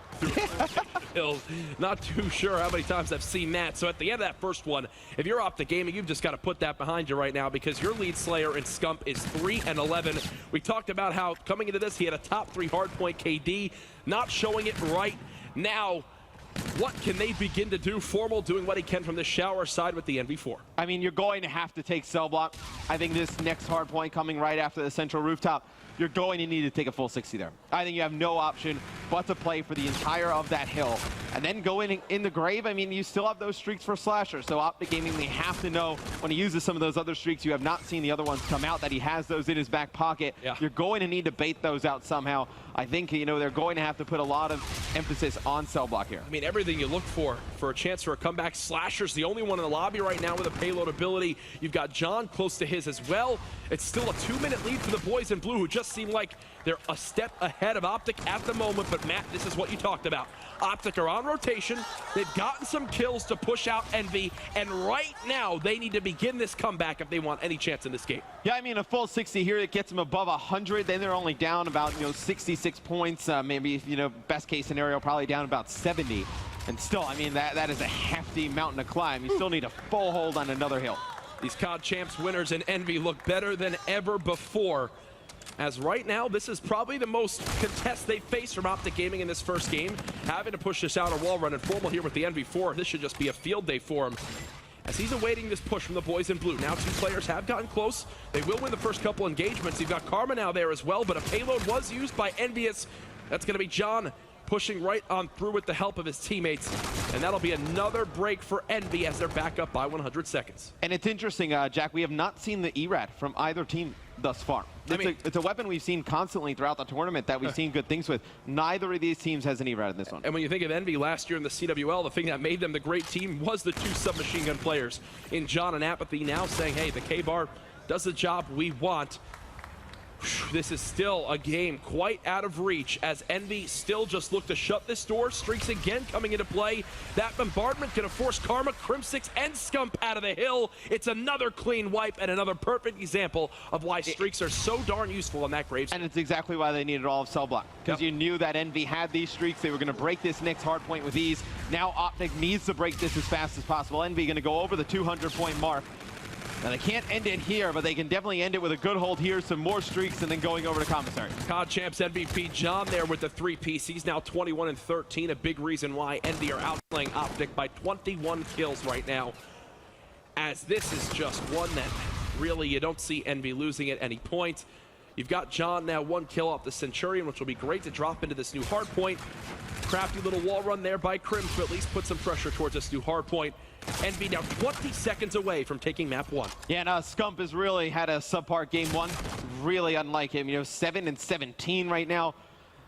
hills. Not too sure how many times I've seen that. So at the end of that first one, if you're Optic Gaming, you've just got to put that behind you right now, because your lead slayer in Scump is 3 and 11. We talked about how coming into this, he had a top 3 hardpoint KD, not showing it right now. What can they begin to do? Formal doing what he can from the shower side with the NV4. I mean, you're going to have to take cell block. I think this next hard point coming right after the central rooftop, you're going to need to take a full 60 there. I think you have no option but to play for the entire of that hill. And then go in the grave. I mean, you still have those streaks for Slasher. So Optic Gaming, they have to know when he uses some of those other streaks, you have not seen the other ones come out, that he has those in his back pocket. Yeah. You're going to need to bait those out somehow. I think, you know, they're going to have to put a lot of emphasis on cell block here. I mean, everything you look for a chance for a comeback. Slasher's the only one in the lobby right now with a payload ability. You've got John close to his as well. It's still a 2-minute lead for the boys in blue, who just seem like they're a step ahead of Optic at the moment. But Matt, this is what you talked about. Optic are on rotation. They've gotten some kills to push out Envy, and right now they need to begin this comeback if they want any chance in this game. Yeah, I mean, a full 60 here, it gets them above 100. Then they're only down about, 66 points. Maybe, best case scenario, probably down about 70. And still, I mean, that is a hefty mountain to climb. You still need a full hold on another hill. These COD Champs winners in Envy look better than ever before, as right now, this is probably the most contest they face from Optic Gaming in this first game. Having to push this outer wall run and Formal here with the NV4, this should just be a field day for him, as he's awaiting this push from the boys in blue. Now 2 players have gotten close. They will win the first couple engagements. You've got Karma now there as well, but a payload was used by Envious. That's going to be John pushing right on through with the help of his teammates. And that'll be another break for Envy as they're back up by 100 seconds. And it's interesting, Jack, we have not seen the ERAD from either team thus far. It's a weapon we've seen constantly throughout the tournament that we've seen good things with. Neither of these teams has an ERAD in this one. And when you think of Envy last year in the CWL, the thing that made them the great team was the 2 submachine gun players in John and Apathy, now saying, hey, the K-Bar does the job we want. This is still a game quite out of reach, as Envy still just look to shut this door. Streaks again coming into play. That bombardment going to force Karma, Crimsix, and Scump out of the hill. It's another clean wipe and another perfect example of why streaks are so darn useful on that Graves. And it's exactly why they needed all of cell block, because you knew that Envy had these streaks. They were going to break this next hard point with ease. Now Optic needs to break this as fast as possible. Envy going to go over the 200-point mark. Now, they can't end it here, but they can definitely end it with a good hold here, some more streaks, and then going over to commissary. COD Champs MVP John there with the 3 PCs, now 21 and 13. A big reason why Envy are outplaying Optic by 21 kills right now, as this is just one that really you don't see Envy losing at any point. You've got John now 1 kill off the Centurion, which will be great to drop into this new hard point. Crafty little wall run there by Crim to at least put some pressure towards this new hard point. Envy now 20 seconds away from taking map 1. Yeah, now Scump has really had a subpar game 1. Really unlike him. 7 and 17 right now.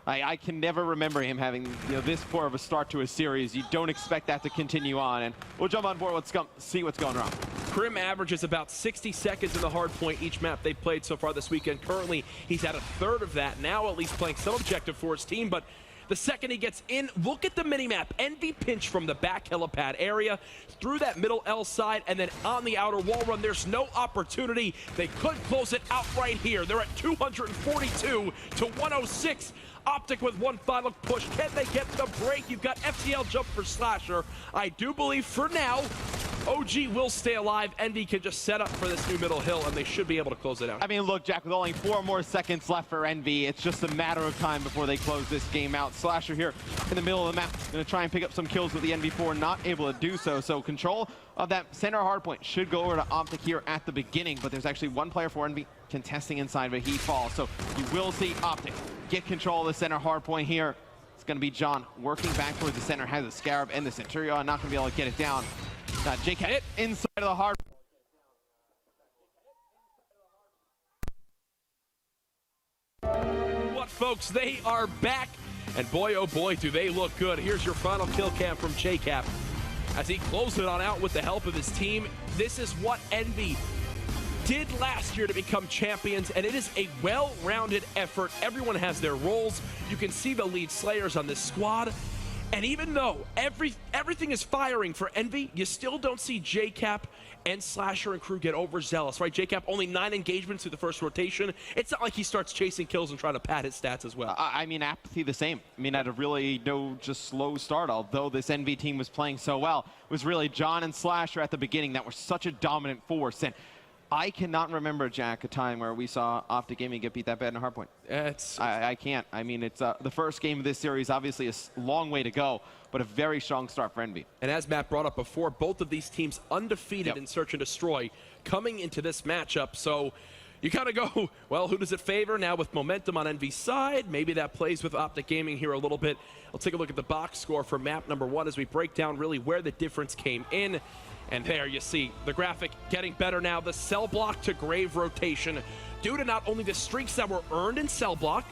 I can never remember him having this poor of a start to a series. You don't expect that to continue on, and we'll jump on board with Scump, see what's going wrong. Crim averages about 60 seconds in the hard point each map they've played so far this weekend. Currently, he's at a third of that now, at least playing some objective for his team, but the second he gets in, look at the minimap. Envy pinch from the back helipad area, through that middle L side, and then on the outer wall run. There's no opportunity. They could close it out right here. They're at 242 to 106. Optic with one final push. Can they get the break? You've got FTL jump for Slasher. I do believe for now, OG will stay alive. Envy can just set up for this new middle hill, and they should be able to close it out. I mean, look, Jack, with only 4 more seconds left for Envy, it's just a matter of time before they close this game out. Slasher here in the middle of the map, going to try and pick up some kills with the NV4, not able to do so. So control of that center hardpoint should go over to Optic here at the beginning, but there's actually one player for Envy contesting inside, but he falls. So you will see Optic get control of the center hardpoint here. It's going to be John working back towards the center, has a Scarab and the Centurion, not going to be able to get it down. Got JK inside of the hard. What, folks, they are back, and boy, oh boy, do they look good. Here's your final kill cam from JCap as he closed it on out with the help of his team. This is what Envy did last year to become champions, and it is a well-rounded effort. Everyone has their roles. You can see the lead slayers on this squad. And even though everything is firing for Envy, you still don't see JCap and Slasher and crew get overzealous, right? JCap only 9 engagements through the first rotation. It's not like he starts chasing kills and trying to pad his stats as well. I mean, apathy the same. I mean, at a really just slow start, although this Envy team was playing so well, it was really John and Slasher at the beginning that were such a dominant force. And I cannot remember, Jack, a time where we saw Optic Gaming get beat that bad in a hardpoint. I can't. I mean, it's the first game of this series, obviously a long way to go, but a very strong start for Envy. And as Matt brought up before, both of these teams undefeated in Search and Destroy coming into this matchup. So you kind of go, well, who does it favor? Now with momentum on Envy's side, maybe that plays with Optic Gaming here a little bit. I'll take a look at the box score for map number 1 as we break down really where the difference came in. And there you see the graphic getting better now. The cell block to grave rotation due to not only the streaks that were earned in cell block,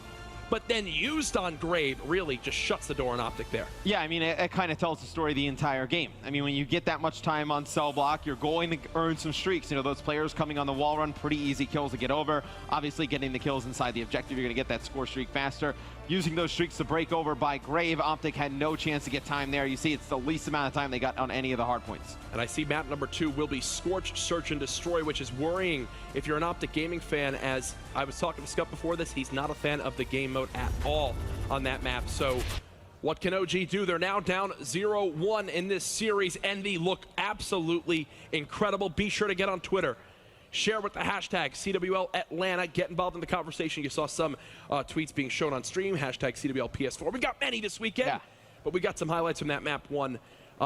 but then used on grave really just shuts the door on Optic there. Yeah, I mean, it kind of tells the story the entire game. I mean, when you get that much time on cell block, you're going to earn some streaks. Those players coming on the wall run, pretty easy kills to get over. Obviously, getting the kills inside the objective, you're going to get that score streak faster. Using those streaks to break over by grave, Optic had no chance to get time there. You see, it's the least amount of time they got on any of the hard points. And I see map number 2 will be Scorched, Search, and Destroy, which is worrying if you're an Optic Gaming fan. As I was talking to Scott before this, he's not a fan of the game mode at all on that map. So what can OG do? They're now down 0-1 in this series. Envy look absolutely incredible. Be sure to get on Twitter. Share with the hashtag CWL Atlanta. Get involved in the conversation. You saw some tweets being shown on stream. Hashtag CWL PS4. We got many this weekend, but we got some highlights from that map 1.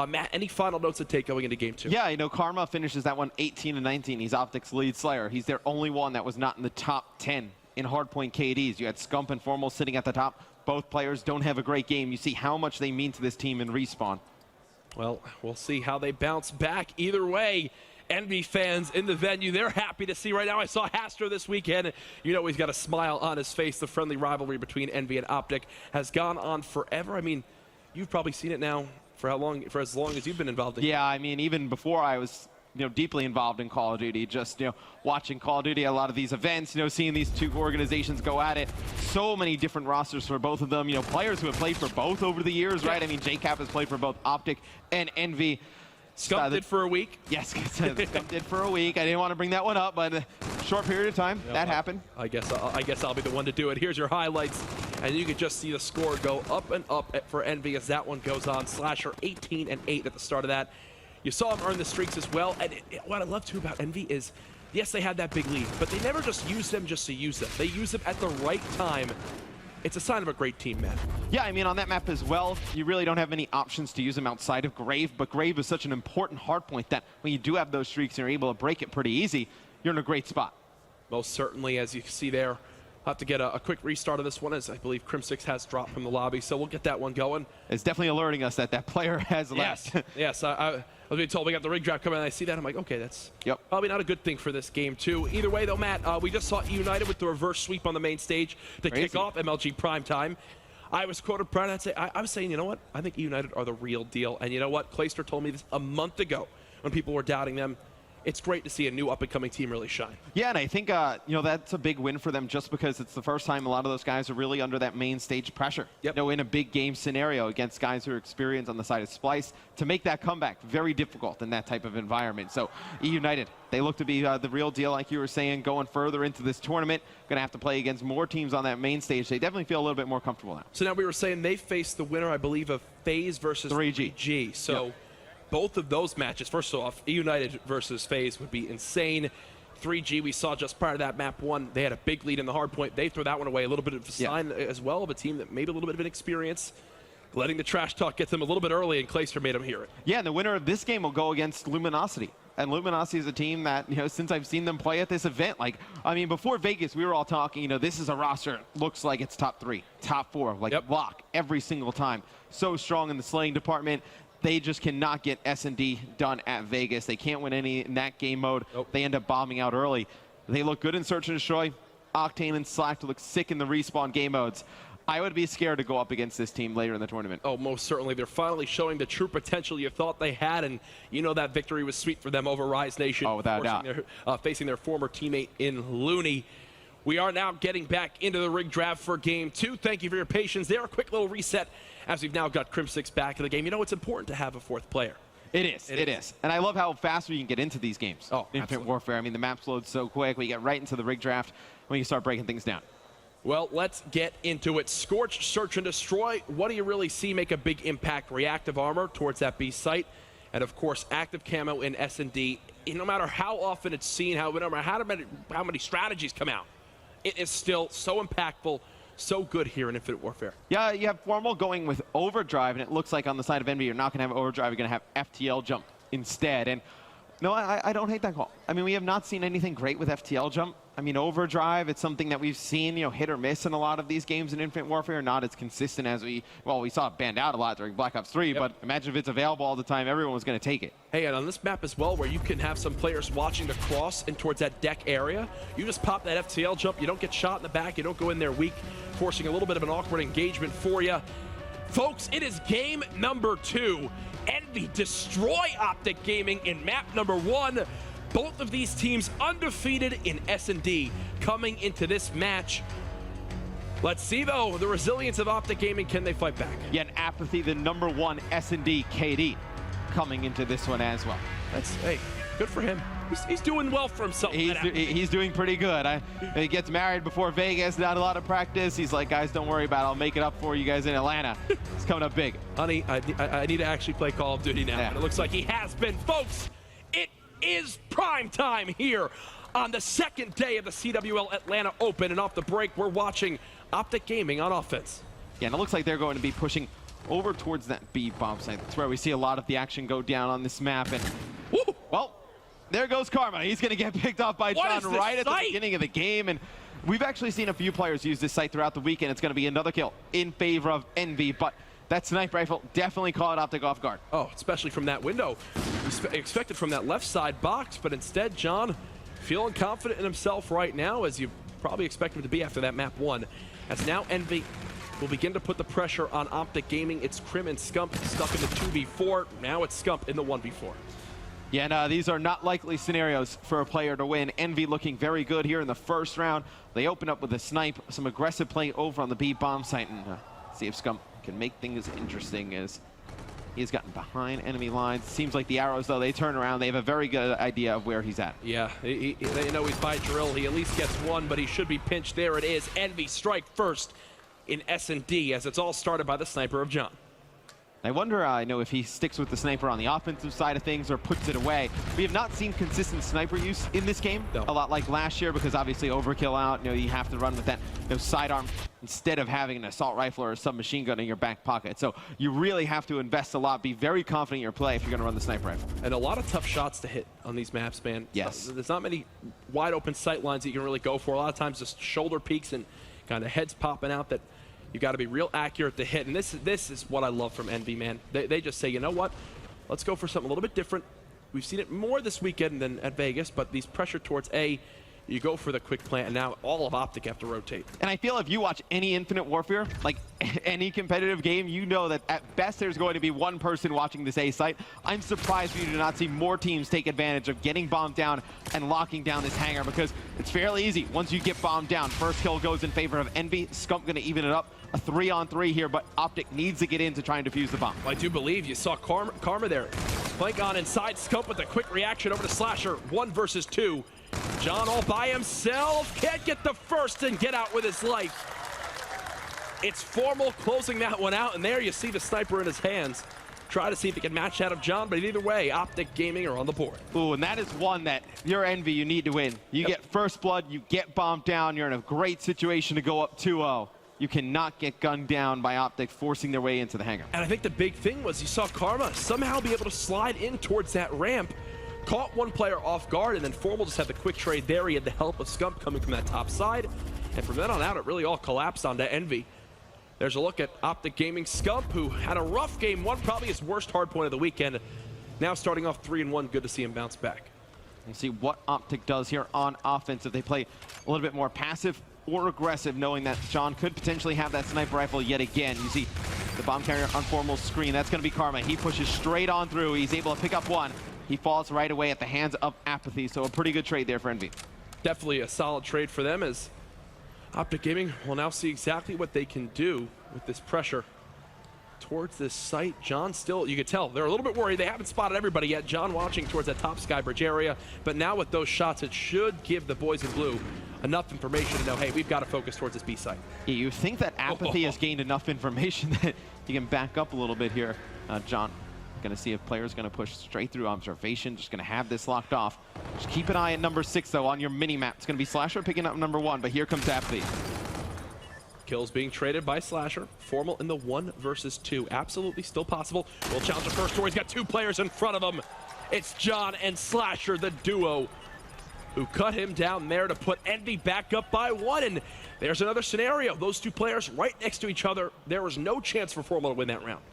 Matt, any final notes to take going into game 2? Yeah, Karma finishes that one 18-19. He's Optic's lead slayer. He's their only one that was not in the top 10 in hardpoint KDs. You had Scump and Formal sitting at the top. Both players don't have a great game. You see how much they mean to this team in Respawn. Well, we'll see how they bounce back. Either way, Envy fans in the venue, they're happy to see right now. I saw Hastro this weekend. He's got a smile on his face. The friendly rivalry between Envy and Optic has gone on forever. I mean, you've probably seen it now for how long? For as long as you've been involved in it. Yeah, I mean, even before I was deeply involved in Call of Duty, just watching Call of Duty at a lot of these events, seeing these two organizations go at it. So many different rosters for both of them. Players who have played for both over the years, right? I mean, JCap has played for both Optic and Envy. Scump did for a week. Yes, Scump did for a week. I didn't want to bring that one up, but a short period of time, that happened. I guess I'll be the one to do it. Here's your highlights, and you can just see the score go up and up for Envy as that one goes on. Slasher 18-8 at the start of that. You saw him earn the streaks as well, and what I love too about Envy is yes, they had that big lead, but they never just used them just to use them. They use them at the right time. It's a sign of a great team, man. Yeah, I mean, on that map as well, you really don't have many options to use them outside of Grave, but Grave is such an important hardpoint that when you do have those streaks and you're able to break it pretty easy, you're in a great spot. Most certainly, as you see there. I'll have to get a quick restart of this one, as I believe Crim6 has dropped from the lobby, so we'll get that one going. It's definitely alerting us that that player has left. Yes, I was being told we got the rig draft coming, and I see that. I'm like, okay, that's probably not a good thing for this game, too. Either way, though, Matt, we just saw E United with the reverse sweep on the main stage to kick off MLG Primetime. I was quoted proud. I was saying, you know what? I think E United are the real deal. And you know what? Clayster told me this a month ago when people were doubting them. It's great to see a new up-and-coming team really shine. Yeah, and I think you know, that's a big win for them just because it's the first time a lot of those guys are really under that main stage pressure. You know, in a big game scenario against guys who are experienced on the side of Splice, to make that comeback very difficult in that type of environment. So E United, they look to be the real deal, like you were saying, going further into this tournament. Going to have to play against more teams on that main stage. They definitely feel a little bit more comfortable now. So now we were saying they faced the winner, I believe, of FaZe versus 3G. So both of those matches, first off, E United versus FaZe would be insane. 3G, we saw just prior to that map 1, they had a big lead in the hard point. They threw that one away. A little bit of a sign as well of a team that maybe a little bit of an experience. Letting the trash talk get them a little bit early, and Clayster made them hear it. Yeah, and the winner of this game will go against Luminosity. And Luminosity is a team that, you know, since I've seen them play at this event, like, I mean, before Vegas, we were all talking, you know, this is a roster, looks like it's top 3, top 4, like lock every single time. So strong in the slaying department. They just cannot get S&D done at Vegas. They can't win any in that game mode. They end up bombing out early. They look good in Search and Destroy. Octane and Slack look sick in the respawn game modes. I would be scared to go up against this team later in the tournament. Oh, most certainly. They're finally showing the true potential you thought they had, and you know that victory was sweet for them over Rise Nation. Oh, without a doubt. Facing their former teammate in Looney. We are now getting back into the rig draft for Game 2. Thank you for your patience. There, a quick little reset as we've now got Crim6 back in the game. You know, it's important to have a fourth player. It is. And I love how fast we can get into these games. Oh, Infinite Warfare. I mean, the maps load so quick. We get right into the rig draft when you start breaking things down. Well, let's get into it. Scorch, Search, and Destroy. What do you really see make a big impact? Reactive armor towards that B site. And, of course, active camo in S&D. No matter how often it's seen, no matter how many strategies come out, it is still so impactful, so good here in Infinite Warfare. Yeah, you have Formal going with Overdrive, and it looks like on the side of Envy, you're not going to have Overdrive, you're going to have FTL Jump instead. And no, I don't hate that call. I mean, we have not seen anything great with FTL Jump. I mean, Overdrive, it's something that we've seen, you know, hit or miss in a lot of these games in Infinite Warfare, not as consistent as we saw it banned out a lot during Black Ops 3, but imagine if it's available all the time, everyone was going to take it. Hey, and on this map as well, where you can have some players watching the cross and towards that deck area, you just pop that FTL jump, you don't get shot in the back, you don't go in there weak, forcing a little bit of an awkward engagement for you. Folks, it is game number 2. Envy destroy Optic Gaming in map number 1. Both of these teams undefeated in S&D coming into this match. Let's see, though, the resilience of Optic Gaming. Can they fight back? Yeah, and Apathy, the #1 S&D KD, coming into this one as well. Hey, good for him. He's doing well for himself. He's doing pretty good. He gets married before Vegas, not a lot of practice. He's like, guys, don't worry about it. I'll make it up for you guys in Atlanta. It's coming up big. Honey, I need to actually play Call of Duty now. And it looks like he has been. Folks, it is prime time here on the second day of the CWL Atlanta Open. And off the break, we're watching Optic Gaming on offense. Yeah, and it looks like they're going to be pushing over towards that B bomb site. That's where we see a lot of the action go down on this map. And, well, there goes Karma. He's going to get picked off by John right at the beginning of the game. And we've actually seen a few players use this site throughout the weekend. It's going to be another kill in favor of Envy. But that sniper rifle definitely caught Optic off guard. Oh, especially from that window. Expected from that left side box, but instead, John feeling confident in himself right now, as you probably expect him to be after that map 1. As now Envy will begin to put the pressure on Optic Gaming. It's Crim and Scump stuck in the 2v4. Now it's Scump in the 1v4. Yeah, and these are not likely scenarios for a player to win. Envy looking very good here in the first round. They open up with a snipe, some aggressive play over on the B bomb site, and see if Scump can make things interesting as he's gotten behind enemy lines. Seems like the arrows, though, they turn around. They have a very good idea of where he's at. Yeah, they know he's by drill. He at least gets one, but he should be pinched. There it is. Envy strike first in S&D, as it's all started by the sniper of John. I wonder, if he sticks with the sniper on the offensive side of things or puts it away. We have not seen consistent sniper use in this game, a lot like last year, because obviously overkill out, you have to run with that sidearm instead of having an assault rifle or a submachine gun in your back pocket. So you really have to invest a lot, be very confident in your play if you're going to run the sniper rifle. And a lot of tough shots to hit on these maps, man. Yes. There's not many wide open sight lines that you can really go for. A lot of times just shoulder peaks and kind of heads popping out that you got to be real accurate to hit. And this is what I love from Envy, man. They just say, you know what? Let's go for something a little bit different. We've seen it more this weekend than at Vegas, but these pressure towards A, you go for the quick plant, and now all of Optic have to rotate. And I feel if you watch any Infinite Warfare, like any competitive game, you know that at best there's going to be one person watching this A site. I'm surprised you do not see more teams take advantage of getting bombed down and locking down this hangar, because it's fairly easy. Once you get bombed down, first kill goes in favor of Envy. Scump going to even it up. A 3-on-3 here, but Optic needs to get in to try and defuse the bomb. Well, I do believe you saw Karma there. Flank on inside, Scump with a quick reaction over to Slasher. 1 versus 2. John all by himself, can't get the first and get out with his life. It's Formal closing that one out, and there you see the sniper in his hands. Try to see if he can match out of John, but either way, Optic Gaming are on the board. Ooh, and that is one that you're Envy, you need to win. You get first blood, you get bombed down, you're in a great situation to go up 2-0. You cannot get gunned down by Optic forcing their way into the hangar. And I think the big thing was you saw Karma somehow be able to slide in towards that ramp, caught one player off guard, and then Formal just had the quick trade there. He had the help of Scump coming from that top side. And from then on out, it really all collapsed onto Envy. There's a look at Optic Gaming Scump, who had a rough game one, probably his worst hardpoint of the weekend. Now starting off 3-1, good to see him bounce back. We'll see what Optic does here on offense, if they play a little bit more passive or aggressive, knowing that John could potentially have that sniper rifle yet again. You see the bomb carrier on Formal's screen. That's going to be Karma. He pushes straight on through. He's able to pick up one. He falls right away at the hands of Apathy, so a pretty good trade there for Envy. Definitely a solid trade for them, as Optic Gaming will now see exactly what they can do with this pressure towards this site. John still, you could tell, they're a little bit worried. They haven't spotted everybody yet. John watching towards that top Skybridge area, but now with those shots, it should give the boys in blue enough information to know, hey, we've got to focus towards this B site. Yeah, you think that Apathy has gained enough information that you can back up a little bit here. John, going to see if player's going to push straight through observation, just going to have this locked off. Just keep an eye at number 6, though, on your mini-map. It's going to be Slasher picking up number 1, but here comes Apathy. Kills being traded by Slasher. Formal in the 1 versus 2. Absolutely still possible. Will challenge the first door. He's got 2 players in front of him. It's John and Slasher, the duo, who cut him down there to put Envy back up by 1. And there's another scenario. Those 2 players right next to each other. There was no chance for Formal to win that round.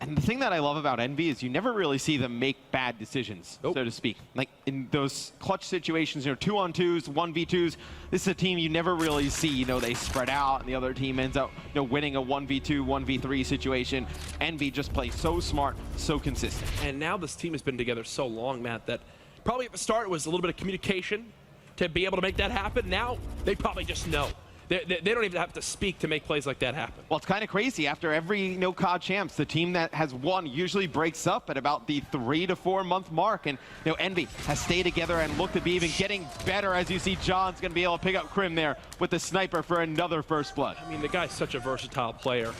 And the thing that I love about Envy is you never really see them make bad decisions, so to speak. Like in those clutch situations, 2-on-2s, 1v2s, this is a team you never really see, they spread out and the other team ends up, winning a 1v2, 1v3 situation. Envy just plays so smart, so consistent. And now this team has been together so long, Matt, that probably at the start it was a little bit of communication to be able to make that happen. Now they probably just know. They don't even have to speak to make plays like that happen. Well, it's kind of crazy. After every COD champs, the team that has won usually breaks up at about the 3 to 4 month mark. And Envy has stayed together and looked to be even getting better, as you see John's going to be able to pick up Crim there with the sniper for another first blood. I mean, the guy's such a versatile player.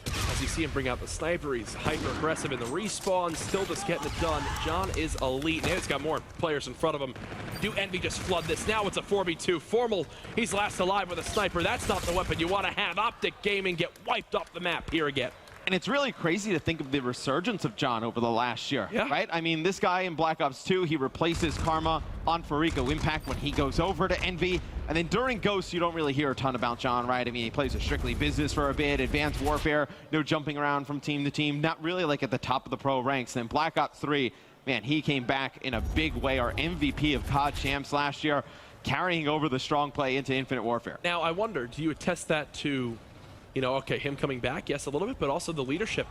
As you see him bring out the sniper, he's hyper-aggressive in the respawn, still just getting it done. John is elite. Now he's got more players in front of him. Do Envy just flood this? Now it's a 4v2. Formal, he's last alive with a sniper. That's not the weapon you want to have. Optic Gaming get wiped off the map here again. And it's really crazy to think of the resurgence of John over the last year, right? I mean, this guy in Black Ops 2, he replaces Karma on Fariko Impact when he goes over to Envy. And then during Ghost, you don't really hear a ton about John, right? I mean, he plays a strictly business for a bit, Advanced Warfare, no jumping around from team to team, not really like at the top of the pro ranks. And then Black Ops 3, man, he came back in a big way, our MVP of COD champs last year, carrying over the strong play into Infinite Warfare. Now, I wonder, do you attest that to, okay, him coming back, yes, a little bit, but also the leadership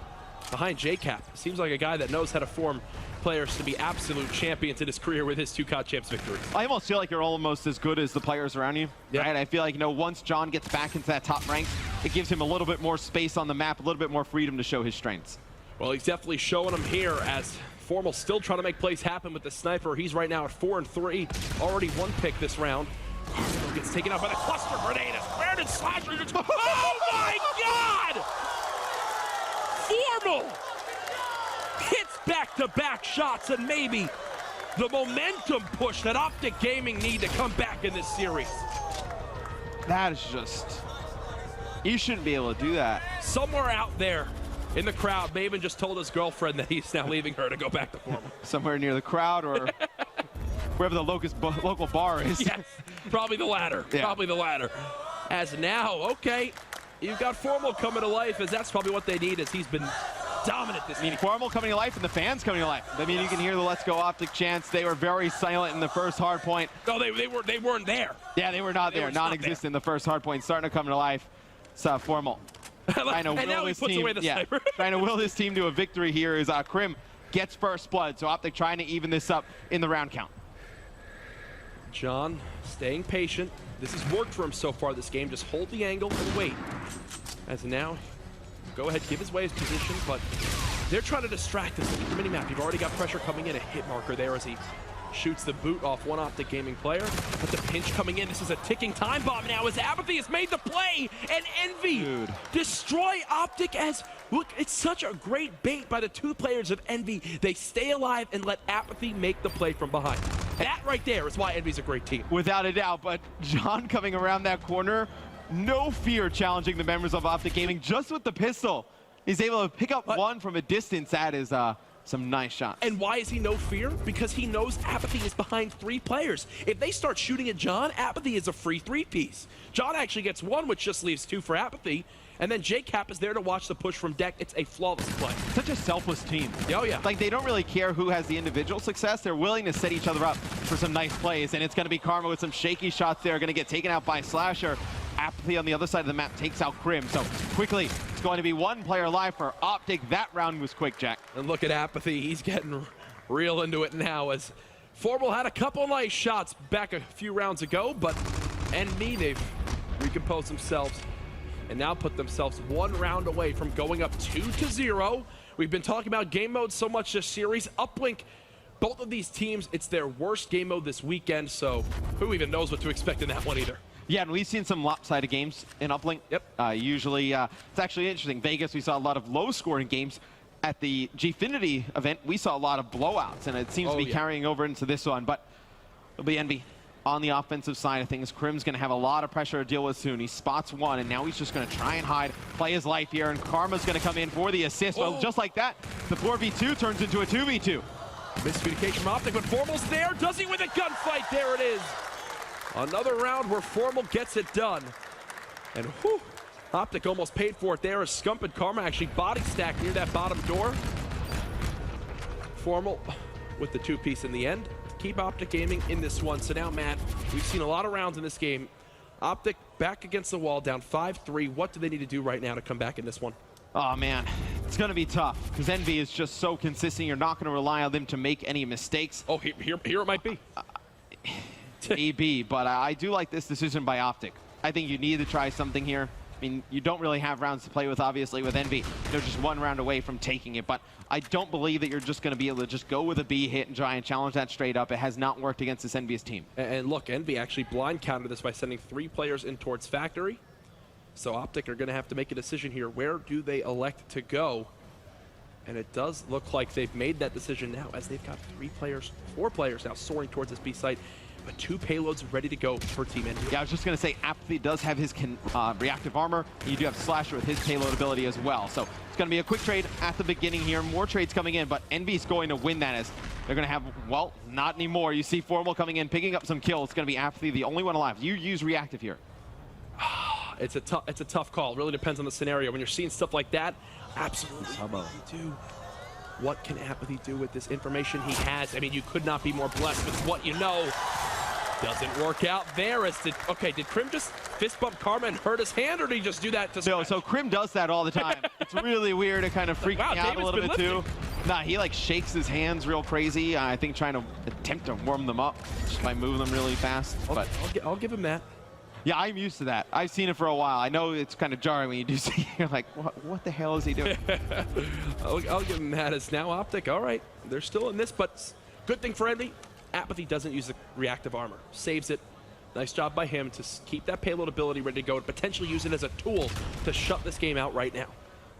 behind JCap. Seems like a guy that knows how to form players to be absolute champions in his career with his 2 COD champs victories. I almost feel like you're almost as good as the players around you, right? I feel like, once John gets back into that top rank, it gives him a little bit more space on the map, a little bit more freedom to show his strengths. Well, he's definitely showing them here, as Formal still trying to make plays happen with the sniper. He's right now at 4-3, already 1 pick this round. Carson gets taken out by the cluster grenade as Brandon Slasher. Oh my God! Formal back-to-back shots, and maybe the momentum push that Optic Gaming need to come back in this series. That is just, you shouldn't be able to do that. Somewhere out there in the crowd, Maven just told his girlfriend that he's now leaving her to go back to Formal. Somewhere near the crowd or wherever the local bar is. Yes, probably the latter. Yeah. Probably the latter. As now, okay, you've got Formal coming to life, as that's probably what they need, as he's been dominant this game. Formal coming to life and the fans coming to life. I mean, you can hear the Let's Go Optic chants. They were very silent in the first hard point. No, they weren't there. Yeah, they were not there. Non-existent in the first hard point. Starting to come to life. So Formal. Trying to will this team, trying to will this team to a victory here is Krim gets first blood. So Optic trying to even this up in the round count. John staying patient. This has worked for him so far this game. Just hold the angle and wait. As now, go ahead, give his way his position, but they're trying to distract us with the mini-map. You've already got pressure coming in, a hit marker there as he shoots the boot off one Optic Gaming player. But the pinch coming in, this is a ticking time bomb now as Apathy has made the play, and Envy destroy Optic as, look, it's such a great bait by the two players of Envy. They stay alive and let Apathy make the play from behind. That right there is why Envy's a great team. Without a doubt, but John coming around that corner, no fear challenging the members of Optic Gaming just with the pistol. He's able to pick up one from a distance. That is some nice shots. And why is he no fear? Because he knows Apathy is behind three players. If they start shooting at John, Apathy is a free three-piece. John actually gets one, which just leaves two for Apathy. And then JCap is there to watch the push from deck. It's a flawless play. Such a selfless team. Oh, yeah. Like, they don't really care who has the individual success. They're willing to set each other up for some nice plays. And it's going to be Karma with some shaky shots there. Going to get taken out by Slasher. Apathy on the other side of the map takes out Krim. So quickly, it's going to be one player alive for Optic. That round was quick, Jack. And look at Apathy. He's getting real into it now as Formal had a couple nice shots back a few rounds ago, but Envy, they've recomposed themselves and now put themselves one round away from going up 2-0. We've been talking about game mode so much this series. Uplink, both of these teams, it's their worst game mode this weekend, so who even knows what to expect in that one either. Yeah, and we've seen some lopsided games in Uplink. Yep. Usually, it's actually interesting. Vegas, we saw a lot of low-scoring games. At the Gfinity event, we saw a lot of blowouts, and it seems to be carrying over into this one. But it'll be Envy on the offensive side of things. Krim's going to have a lot of pressure to deal with soon. He spots one, and now he's just going to try and hide, play his life here, and Karma's going to come in for the assist. Well, just like that, the 4v2 turns into a 2v2. Miscommunication from Optic, but Formal's there. Does he with a gunfight? There it is. Another round where Formal gets it done. And whew, Optic almost paid for it there as Scump and Karma actually body stacked near that bottom door. Formal with the two-piece in the end. Keep Optic Gaming in this one. So now, Matt, we've seen a lot of rounds in this game. Optic back against the wall, down 5-3. What do they need to do right now to come back in this one? Oh, man, it's going to be tough because Envy is just so consistent. You're not going to rely on them to make any mistakes. Oh, here it might be. Maybe, but I do like this decision by Optic. I think you need to try something here. I mean, you don't really have rounds to play with, obviously, with Envy. They're just one round away from taking it, but I don't believe that you're just going to be able to just go with a B hit and try and challenge that straight up. It has not worked against this Envious team. And look, Envy actually blind countered this by sending 3 players in towards Factory. So Optic are going to have to make a decision here. Where do they elect to go? And it does look like they've made that decision now as they've got 4 players now soaring towards this B site. But 2 payloads ready to go for Team Envy. Yeah, I was just going to say, Apathy does have his reactive armor, and you do have Slasher with his payload ability as well. So it's going to be a quick trade at the beginning here. More trades coming in, but Envy's going to win that as they're going to have, well, not anymore. You see Formal coming in, picking up some kills. It's going to be Apathy, the only one alive. You use reactive here. It's a tough call. It really depends on the scenario. When you're seeing stuff like that, absolutely do. What can Apathy do with this information he has? I mean, you could not be more blessed with what you know. Doesn't work out there. Did Krim just fist bump Karma and hurt his hand, or did he just do that to No, so Krim does that all the time. It's really weird. It kind of freaks me out a little bit too. Nah, he like shakes his hands real crazy. I think trying to attempt to warm them up just by moving them really fast. But I'll give him that. Yeah, I'm used to that. I've seen it for a while. I know it's kind of jarring when you do see it. You're like, what the hell is he doing? I'll give him that. As now Optic. All right, they're still in this, but good thing for Envy. Apathy doesn't use the reactive armor. Saves it. Nice job by him to keep that payload ability ready to go and potentially use it as a tool to shut this game out right now.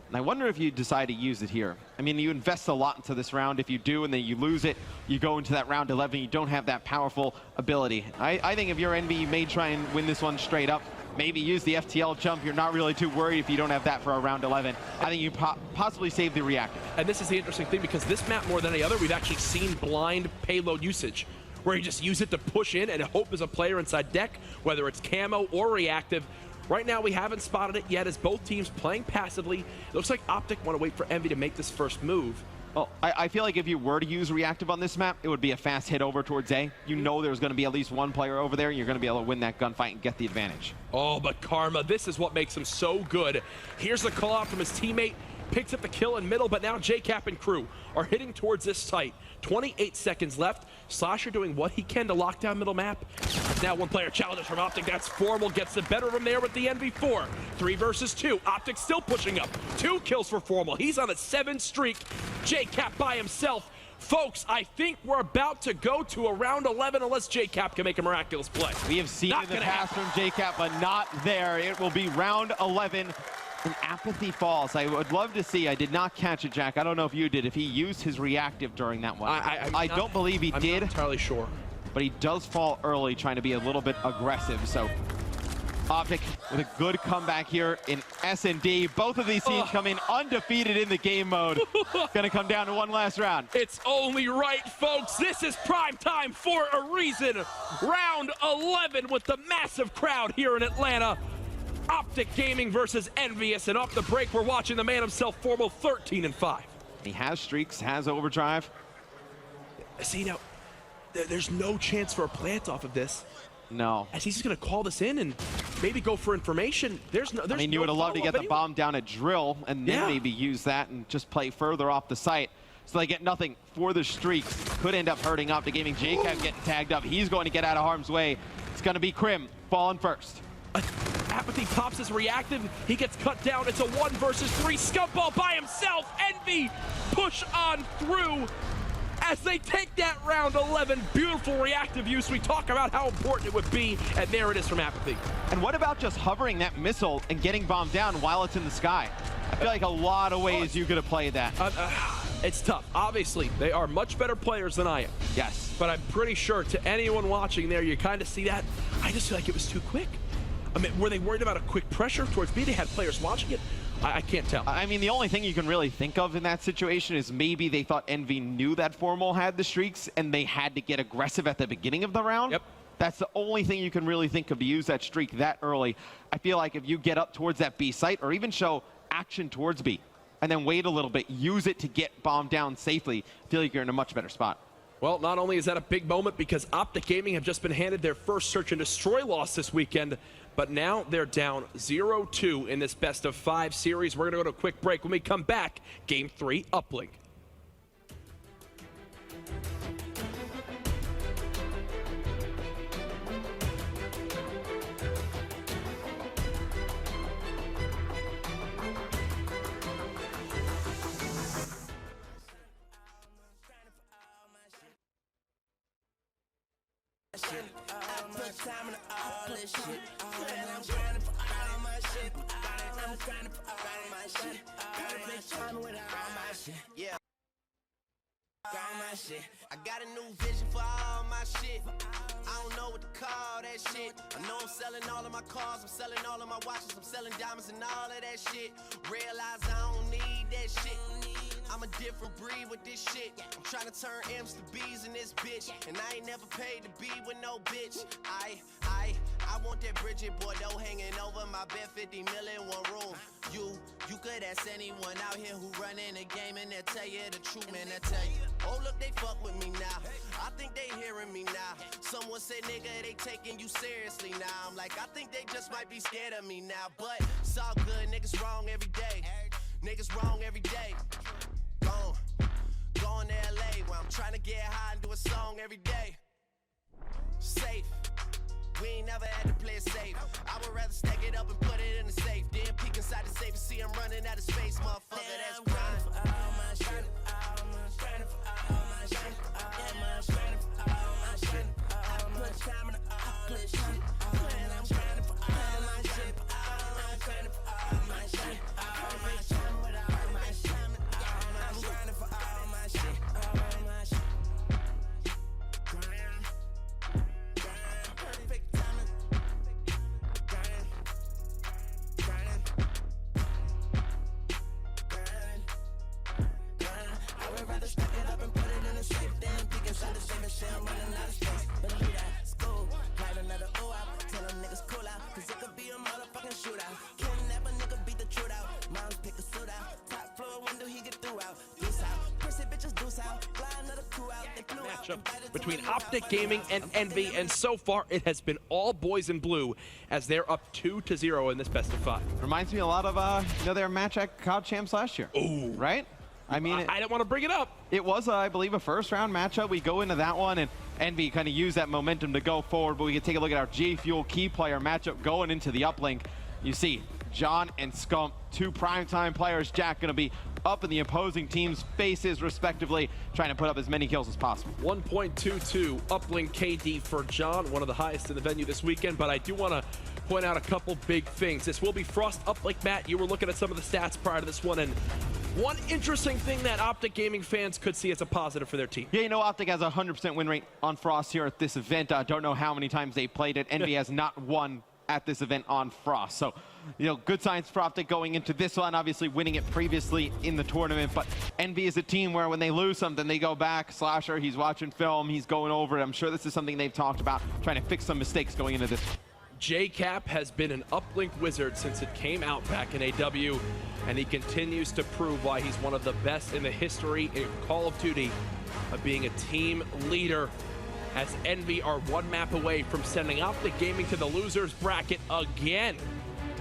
And I wonder if you decide to use it here. I mean, you invest a lot into this round. If you do and then you lose it, you go into that round 11, you don't have that powerful ability. I think if you're Envy, you may try and win this one straight up. Maybe use the FTL jump. You're not really too worried if you don't have that for a round 11. I think you possibly save the reactive. And this is the interesting thing, because this map, more than any other, we've actually seen blind payload usage, where you just use it to push in and hope as a player inside deck, whether it's camo or reactive. Right now, we haven't spotted it yet as both teams playing passively. It looks like Optic want to wait for Envy to make this first move. Well, I feel like if you were to use reactive on this map, it would be a fast hit over towards A. You know there's going to be at least one player over there, and you're going to be able to win that gunfight and get the advantage. Oh, but Karma, this is what makes him so good. Here's the call out from his teammate. Picks up the kill in middle, but now JCap and crew are hitting towards this site. 28 seconds left. Slasher doing what he can to lock down middle map. Now one player challenges from Optic. That's Formal, gets the better of him there with the NV4. 3 versus 2. Optic still pushing up. 2 kills for Formal. He's on a 7 streak. JCap by himself. Folks, I think we're about to go to a round 11 unless JCap can make a miraculous play. We have seen in the past from JCap, but not there. It will be round 11. And Apathy falls. I would love to see, I did not catch it, Jack. I don't know if you did, if he used his reactive during that one. I don't believe he did. I'm not entirely sure. But he does fall early, trying to be a little bit aggressive. So Optic with a good comeback here in S&D. Both of these teams come in undefeated in the game mode. Gonna come down to one last round. It's only right, folks. This is prime time for a reason. Round 11 with the massive crowd here in Atlanta. Optic Gaming versus Envious, and off the break, we're watching the man himself, Formal, 13-5. He has streaks, has overdrive. See, now, there's no chance for a plant off of this. No. As he's just gonna call this in and maybe go for information. I mean, you would have loved to get the bomb down at drill and then maybe use that and just play further off the site. So they get nothing for the streaks. Could end up hurting Optic Gaming. JCap getting tagged up. He's going to get out of harm's way. It's gonna be Crim falling first. Apathy pops his reactive. He gets cut down. It's a 1 versus 3. Scumball by himself. Envy push on through as they take that round 11. Beautiful reactive use. We talk about how important it would be, and there it is from Apathy. And what about just hovering that missile and getting bombed down while it's in the sky? I feel like a lot of ways you could have played that. It's tough. Obviously, they are much better players than I am. Yes. But I'm pretty sure to anyone watching there, you kind of see that. I just feel like it was too quick. I mean, were they worried about a quick pressure towards B? They had players watching it. I can't tell. I mean, the only thing you can really think of in that situation is maybe they thought Envy knew that Formal had the streaks and they had to get aggressive at the beginning of the round. Yep. That's the only thing you can really think of to use that streak that early. I feel like if you get up towards that B site or even show action towards B and then wait a little bit, use it to get bombed down safely, I feel like you're in a much better spot. Well, not only is that a big moment because Optic Gaming have just been handed their first search and destroy loss this weekend, but now they're down 0-2 in this best-of-5 series. We're going to go to a quick break. When we come back, Game 3 uplink. I got a new vision for all my shit. I don't know what to call that shit. I know I'm selling all of my cars, I'm selling all of my watches, I'm selling diamonds and all of that shit. Realize I don't need that shit. I'm a different breed with this shit. I'm trying to turn M's to B's in this bitch. And I ain't never paid to be with no bitch. I want that Bridget Bordeaux hanging over my bed, 50 million, one room. You could ask anyone out here who running the game and they'll tell you the truth, man, they'll tell you. Oh, look, they fuck with me now. I think they hearing me now. Someone said, nigga, they taking you seriously now. I'm like, I think they just might be scared of me now. But it's all good, niggas wrong every day. Niggas wrong every day. Going to LA where I'm trying to get high and do a song every day. Safe. We ain't never had to play it safe. I would rather stack it up and put it in the safe. Then peek inside the safe and see I'm running out of space, motherfucker. That's grind. For all my shit. Grinding for all my shit. Grinding for all my shit. I put time into all this shit. I'm grinding for all my shit. Grinding for all my shit. All my time with all matchup between Optic Gaming and Envy, and so far it has been all boys in blue as they're up 2-0 in this best of 5. Reminds me a lot of their match at COD Champs last year. Ooh. Right? I mean, I didn't want to bring it up. It was, I believe, a first-round matchup. We go into that one, and Envy kind of used that momentum to go forward, but we can take a look at our G Fuel key player matchup going into the uplink. You see John and Scump, 2 primetime players. Jack going to be up in the opposing team's faces, respectively, trying to put up as many kills as possible. 1.22 uplink KD for John, one of the highest in the venue this weekend, but I do want to point out a couple big things. This will be Frost uplink. Matt, you were looking at some of the stats prior to this one, and one interesting thing that Optic Gaming fans could see as a positive for their team. Yeah, you know, Optic has a 100% win rate on Frost here at this event. I don't know how many times they played it. Envy has not won at this event on Frost. So, you know, good signs for Optic going into this one, obviously winning it previously in the tournament. But Envy is a team where when they lose something, they go back. Slasher, he's watching film, he's going over it. I'm sure this is something they've talked about, trying to fix some mistakes going into this. JCap has been an uplink wizard since it came out back in AW, and he continues to prove why he's one of the best in the history in Call of Duty of being a team leader, as Envy are 1 map away from sending Optic Gaming to the losers bracket again.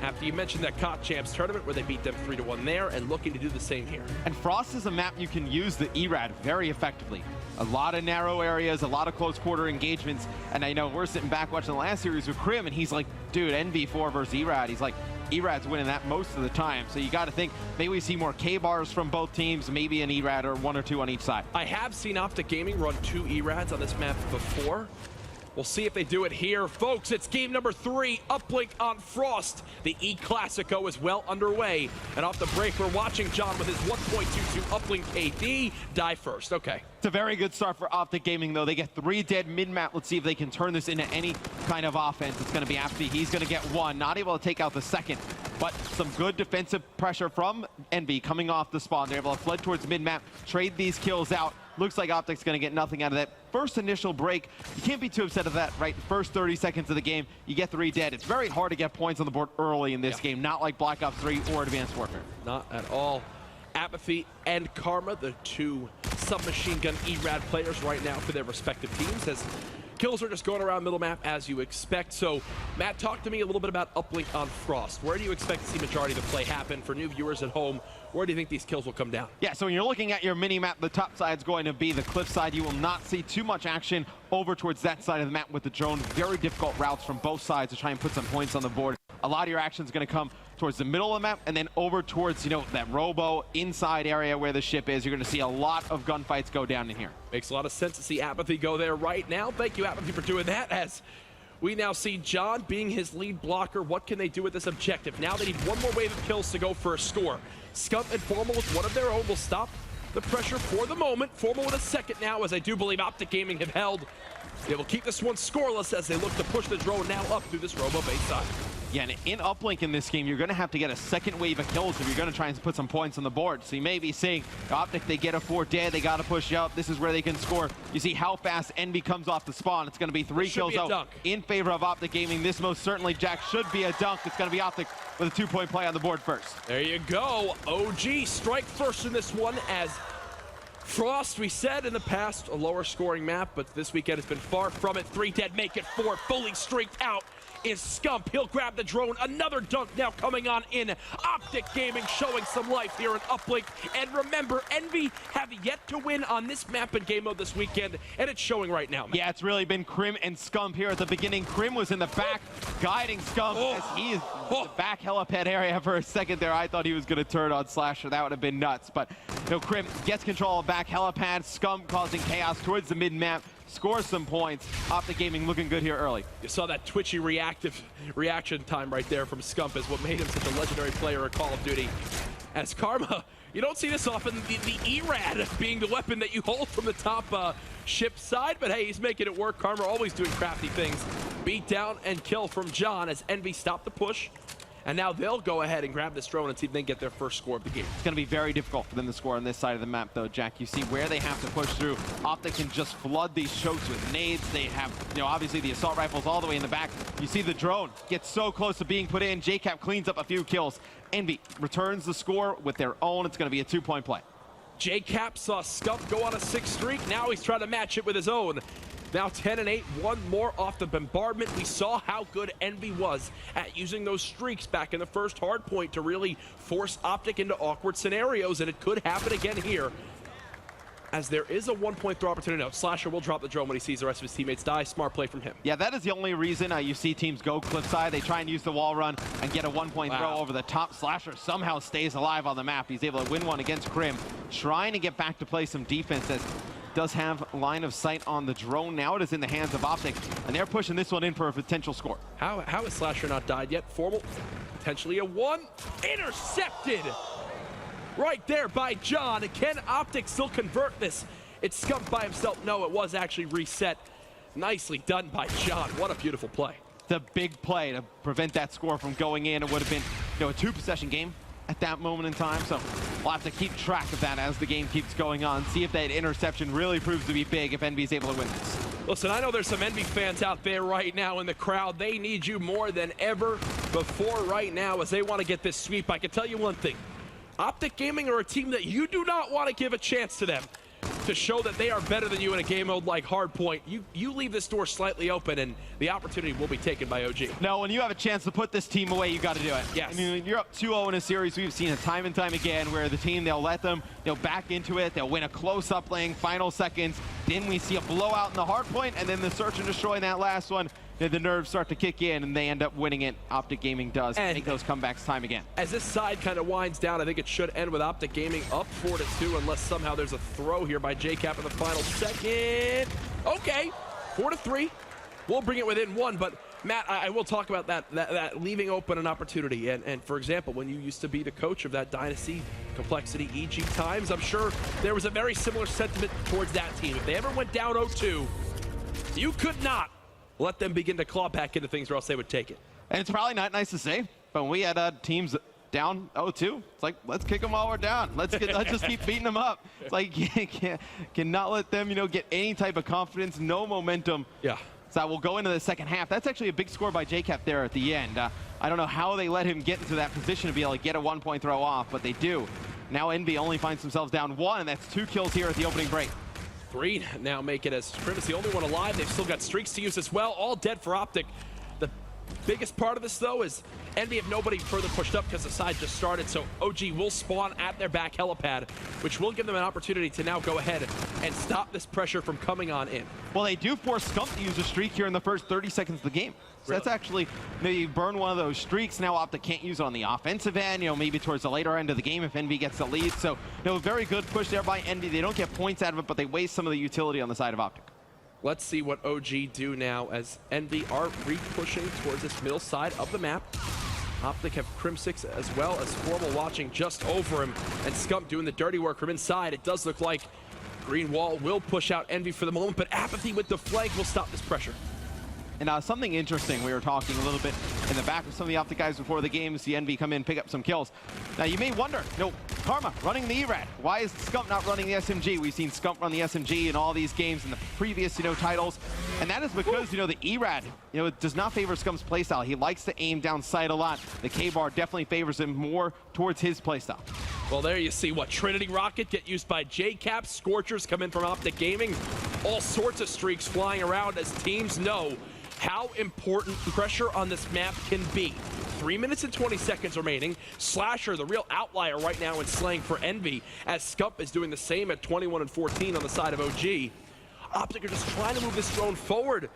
After you mentioned that COD Champs tournament where they beat them 3-1 there, and looking to do the same here. And Frost is a map you can use the ERAD very effectively. A lot of narrow areas, a lot of close quarter engagements, and I know we're sitting back watching the last series with Krim, and he's like, dude, NV4 versus ERAD. He's like, ERAD's winning that most of the time. So you got to think maybe we see more K-bars from both teams, maybe an ERAD or 1 or 2 on each side. I have seen Optic Gaming run 2 ERADs on this map before. We'll see if they do it here. Folks, it's game number 3, uplink on Frost. The E-Classico is well underway. And off the break, we're watching John with his 1.22 uplink KD die first. Okay. It's a very good start for Optic Gaming, though. They get 3 dead mid-map. Let's see if they can turn this into any kind of offense. It's going to be after he's going to get 1. Not able to take out the second, but some good defensive pressure from Envy coming off the spawn. They're able to flood towards mid-map, trade these kills out. Looks like Optic's going to get nothing out of that first initial break. You can't be too upset of that, right? First 30 seconds of the game, you get 3 dead. It's very hard to get points on the board early in this game, not like Black Ops 3 or Advanced Warfare. Not at all. Apathy and Karma, the 2 submachine gun ERAD players right now for their respective teams, as kills are just going around middle map as you expect. So, Matt, talk to me a little bit about uplink on Frost. Where do you expect to see majority of the play happen? For new viewers at home, where do you think these kills will come down? Yeah, so when you're looking at your mini-map, the top side's going to be the cliff side. You will not see too much action over towards that side of the map with the drone. Very difficult routes from both sides to try and put some points on the board. A lot of your action is going to come towards the middle of the map and then over towards, you know, that robo inside area where the ship is. You're going to see a lot of gunfights go down in here. Makes a lot of sense to see Apathy go there right now. Thank you, Apathy, for doing that, as we now see John being his lead blocker. What can they do with this objective? Now they need 1 more wave of kills to go for a score. Scump and Formal with one of their own will stop the pressure for the moment. Formal with a second now, as I do believe Optic Gaming have held. They will keep this one scoreless as they look to push the drone now up through this robo base side. Yeah, and in uplink in this game, you're going to have to get a second wave of kills if you're going to try and put some points on the board. So you may be seeing Optic, they get a 4 dead, they got to push up. This is where they can score. You see how fast Envy comes off the spawn. It's going to be 3 kills out in favor of Optic Gaming. This most certainly, Jack, should be a dunk. It's going to be Optic with a 2-point play on the board first. There you go. OG strike first in this one, as Frost, we said in the past, a lower scoring map, but this weekend has been far from it. 3 dead, make it 4, fully streaked out is Scump. He'll grab the drone. Another dunk now coming on in. Optic Gaming showing some life here in uplink. And remember, Envy have yet to win on this map in game mode this weekend, and it's showing right now, man. Yeah, it's really been Krim and Scump here at the beginning. Krim was in the back guiding Scump as he is in the back helipad area for a second there. I thought he was going to turn on Slasher. That would have been nuts. But you know, Krim gets control of back helipad. Scump causing chaos towards the mid-map. Scores some points. Optic Gaming looking good here early. You saw that twitchy reaction time right there from Scump is what made him such a legendary player at Call of Duty. As Karma, you don't see this often, the ERAD being the weapon that you hold from the top ship side, but hey, he's making it work. Karma always doing crafty things. Beat down and kill from John as Envy stopped the push. And now they'll go ahead and grab this drone and see if they can get their first score of the game. It's going to be very difficult for them to score on this side of the map, though, Jack. You see where they have to push through. Optic can just flood these chokes with nades. They have, you know, obviously the assault rifles all the way in the back. You see the drone gets so close to being put in. JCap cleans up a few kills. Envy returns the score with their own. It's going to be a 2-point play. JCap saw Scump go on a 6 streak. Now he's trying to match it with his own. Now 10-8, one more off the bombardment. We saw how good Envy was at using those streaks back in the first hard point to really force Optic into awkward scenarios, and it could happen again here. As there is a 1-point throw opportunity. No, Slasher will drop the drone when he sees the rest of his teammates die. Smart play from him. Yeah, that is the only reason you see teams go cliffside. They try and use the wall run and get a 1-point throw over the top. Slasher somehow stays alive on the map. He's able to win one against Crim, trying to get back to play some defense as does have line of sight on the drone. Now it is in the hands of Optic, and they're pushing this one in for a potential score. How has Slasher not died yet? Formal, potentially a 1. Intercepted! Right there by John. Can Optic still convert this? It's Scump by himself. No, it was actually reset. Nicely done by John. What a beautiful play. It's a big play to prevent that score from going in. It would have been, a 2-possession game at that moment in time. So we'll have to keep track of that as the game keeps going on. See if that interception really proves to be big if Envy is able to win this. Listen, I know there's some Envy fans out there right now in the crowd. They need you more than ever before right now as they want to get this sweep. I can tell you one thing. Optic Gaming are a team that you do not want to give a chance to them to show that they are better than you in a game mode like Hardpoint. You leave this door slightly open and the opportunity will be taken by OG. No, when you have a chance to put this team away, you got to do it. Yes. I mean, you're up 2-0 in a series. We've seen it time and time again where the team, they'll let them, back into it. They'll win a close-up lane, final seconds. Then we see a blowout in the Hardpoint, and then the search and destroy in that last one. The nerves start to kick in, and they end up winning it. Optic Gaming does make those comebacks time again. As this side kind of winds down, I think it should end with Optic Gaming up 4-2, unless somehow there's a throw here by JCap in the final second. Okay, 4-3. We'll bring it within 1, but Matt, I will talk about that leaving open an opportunity. And for example, when you used to be the coach of that Dynasty Complexity EG Times, I'm sure there was a very similar sentiment towards that team. If they ever went down 0-2, you could not let them begin to claw back into things or else they would take it. And it's probably not nice to say, but when we had teams down 0-2, it's like, let's kick them while we're down. Let's just keep beating them up. It's like, you cannot let them, get any type of confidence, no momentum. Yeah. So we'll go into the second half. That's actually a big score by JCap there at the end. I don't know how they let him get into that position to be able to get a 1-point throw off, but they do. Now Envy only finds themselves down 1, and that's 2 kills here at the opening break. 3 now make it as Crim is the only one alive. They've still got streaks to use as well. All dead for Optic. The biggest part of this, though, is Envy have nobody further pushed up because the side just started, so OG will spawn at their back helipad, which will give them an opportunity to now go ahead and stop this pressure from coming on in. Well, they do force Scump to use a streak here in the first 30 seconds of the game. So that's actually, you burn one of those streaks. Now Optic can't use it on the offensive end, maybe towards the later end of the game if Envy gets the lead. So, very good push there by Envy. They don't get points out of it, but they waste some of the utility on the side of Optic. Let's see what OG do now as Envy are re-pushing towards this middle side of the map. Optic have Crim6 as well as Formal watching just over him, and Scump doing the dirty work from inside. It does look like Green Wall will push out Envy for the moment, but Apathy with the flank will stop this pressure. And something interesting, we were talking a little bit in the back with some of the Optic guys before the game, see Envy come in, pick up some kills. Now you may wonder, Karma running the ERAD. Why is Scump not running the SMG? We've seen Scump run the SMG in all these games in the previous, titles. And that is because, the ERAD, it does not favor Scump's playstyle. He likes to aim down sight a lot. The K-Bar definitely favors him more towards his playstyle. Well, there you see what Trinity Rocket get used by JCap. Scorchers come in from Optic Gaming. All sorts of streaks flying around as teams know how important pressure on this map can be. 3 minutes and 20 seconds remaining. Slasher, the real outlier right now in slaying for Envy, as Scump is doing the same at 21 and 14 on the side of OG. Optic are just trying to move this drone forward.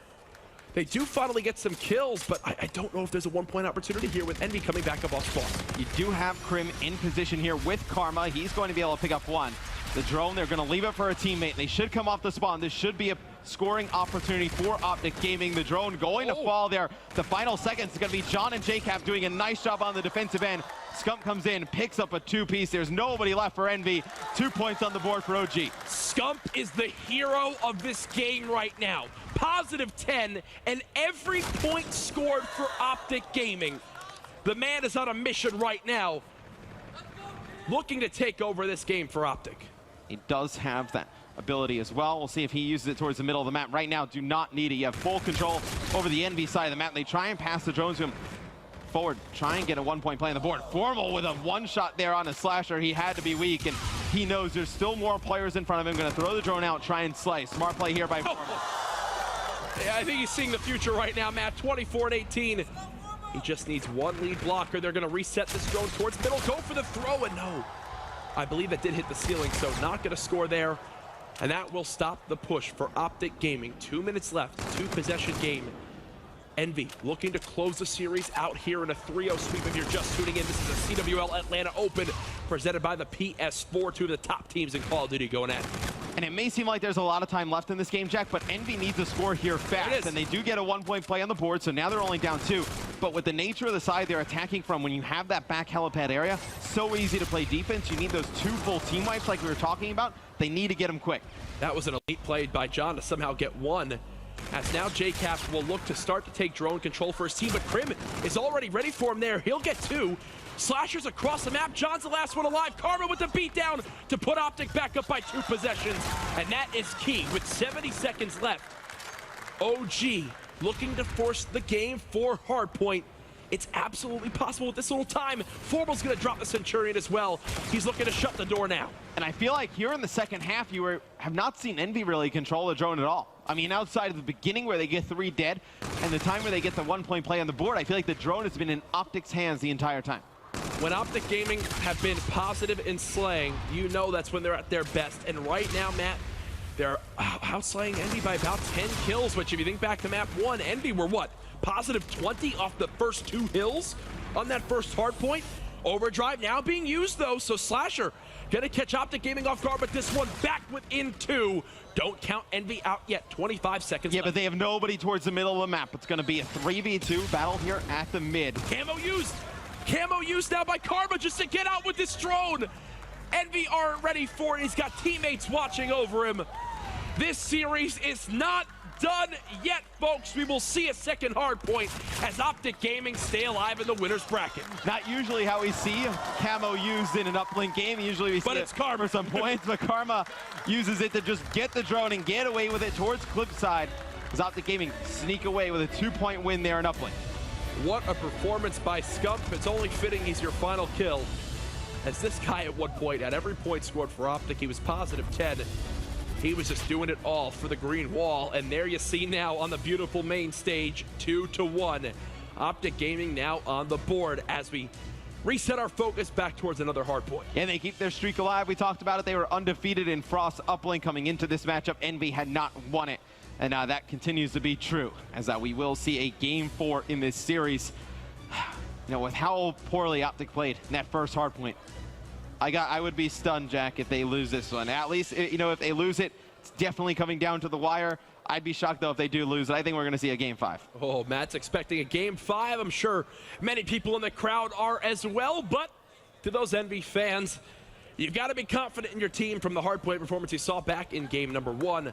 They do finally get some kills, but I don't know if there's a 1-point opportunity here with Envy coming back up off spawn. You do have Crim in position here with Karma. He's going to be able to pick up 1. The drone, they're going to leave it for a teammate. They should come off the spawn. This should be a scoring opportunity for Optic Gaming. The drone going to fall there. The final seconds is going to be John and JCap doing a nice job on the defensive end. Scump comes in, picks up a 2-piece. There's nobody left for Envy. 2 points on the board for OG. Scump is the hero of this game right now. Positive 10, and every point scored for Optic Gaming. The man is on a mission right now, looking to take over this game for Optic. He does have that ability as well. We'll see if he uses it towards the middle of the map. Right now, do not need it. You have full control over the Envy side of the map. They try and pass the drones to him forward, try and get a 1-point play on the board. Formal with a 1-shot there on a Slasher. He had to be weak, and he knows there's still more players in front of him. Going to throw the drone out, try and slice. Smart play here by Formal. Yeah, I think he's seeing the future right now, Matt. 24-18. He just needs one lead blocker. They're going to reset this drone towards middle. Go for the throw, and no. I believe it did hit the ceiling, so not going to score there. And that will stop the push for Optic Gaming. 2 minutes left, 2-possession game. Envy looking to close the series out here in a 3-0 sweep. If you're just tuning in, this is a CWL Atlanta Open presented by the PS4. Two of the top teams in Call of Duty going at it. And it may seem like there's a lot of time left in this game, Jack, but Envy needs a score here fast. And they do get a 1-point play on the board, so now they're only down 2. But with the nature of the side they're attacking from, when you have that back helipad area, so easy to play defense. You need those 2 full team wipes like we were talking about. They need to get them quick. That was an elite play by John to somehow get 1. As now JCap will look to start to take drone control for his team, but Krim is already ready for him there. He'll get 2. Slashers across the map. John's the last one alive. Karma with the beatdown to put Optic back up by 2 possessions. And that is key with 70 seconds left. OG looking to force the game for Hardpoint. It's absolutely possible with this little time. Formal's going to drop the Centurion as well. He's looking to shut the door now. And I feel like here in the second half, you have not seen Envy really control the drone at all. I mean, outside of the beginning where they get 3 dead and the time where they get the 1-point play on the board, I feel like the drone has been in Optic's hands the entire time. When Optic Gaming have been positive in slaying, you know that's when they're at their best. And right now, Matt, they're outslaying Envy by about 10 kills, which if you think back to map 1, Envy were what? Positive 20 off the first 2 hills on that first hard point. Overdrive now being used though, so Slasher gonna catch Optic Gaming off guard, but this one back within 2. Don't count Envy out yet, 25 seconds left. But they have nobody towards the middle of the map. It's gonna be a 3v2 battle here at the mid. Camo used now by Karma just to get out with this drone. Envy aren't ready for it. He's got teammates watching over him. This series is not done yet, folks. We will see a second hard point as Optic Gaming stay alive in the winner's bracket. Not usually how we see Camo used in an uplink game. Usually we see it's Karma for some points, but Karma uses it to just get the drone and get away with it towards Cliffside. As Optic Gaming sneak away with a 2-point win there in uplink. What a performance by Scump. It's only fitting he's your final kill. As this guy at one point, at every point scored for Optic, he was positive 10. He was just doing it all for the green wall. And there you see now on the beautiful main stage, 2-1. Optic Gaming now on the board as we reset our focus back towards another hard point. And they keep their streak alive. We talked about it. They were undefeated in Frost uplink coming into this matchup. Envy had not won it. And that continues to be true, as we will see a Game 4 in this series. You know, with how poorly Optic played in that first hard point, I would be stunned, Jack, if they lose this one. At least, you know, if they lose it, it's definitely coming down to the wire. I'd be shocked, though, if they do lose it. I think we're going to see a Game 5. Oh, Matt's expecting a Game 5. I'm sure many people in the crowd are as well. But to those Envy fans, you've got to be confident in your team from the hardpoint performance you saw back in game number 1.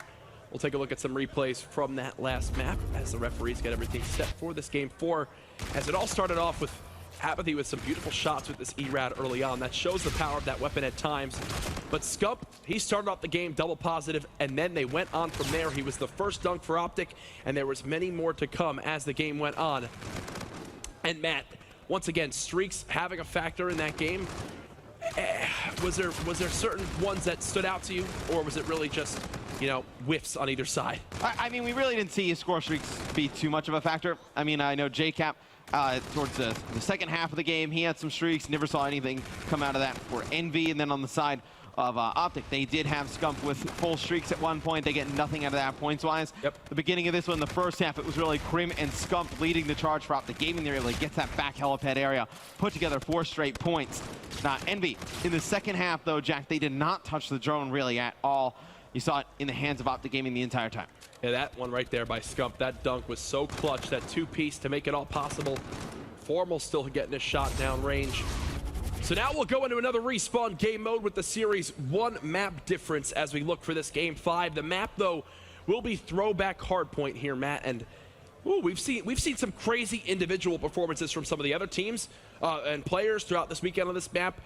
We'll take a look at some replays from that last map as the referees get everything set for this Game 4. As it all started off with Apathy with some beautiful shots with this E-Rad early on. That shows the power of that weapon at times. But Scump, he started off the game double positive, and then they went on from there. He was the first dunk for Optic, and there was many more to come as the game went on. And Matt, once again, streaks having a factor in that game. Was there certain ones that stood out to you, or was it really just, you know, whiffs on either side? I mean, we really didn't see his score streaks be too much of a factor. I mean, I know JCap, towards the second half of the game, he had some streaks, never saw anything come out of that for Envy. And then on the side of Optic, they did have Scump with full streaks at one point. They get nothing out of that points-wise. Yep. The beginning of this one, the first half, it was really Krim and Scump leading the charge for Optic Gaming. They were able to get that back helipad area, put together 4 straight points. Now, Envy, in the second half, though, Jack, they did not touch the drone really at all. You saw it in the hands of Optic Gaming the entire time. Yeah, that one right there by Scump, that dunk was so clutch, that 2-piece to make it all possible. Formal still getting his shot down range. So now we'll go into another respawn game mode with the series 1 map difference as we look for this Game 5. The map, though, will be throwback hardpoint here, Matt. And ooh, we've seen some crazy individual performances from some of the other teams and players throughout this weekend on this map.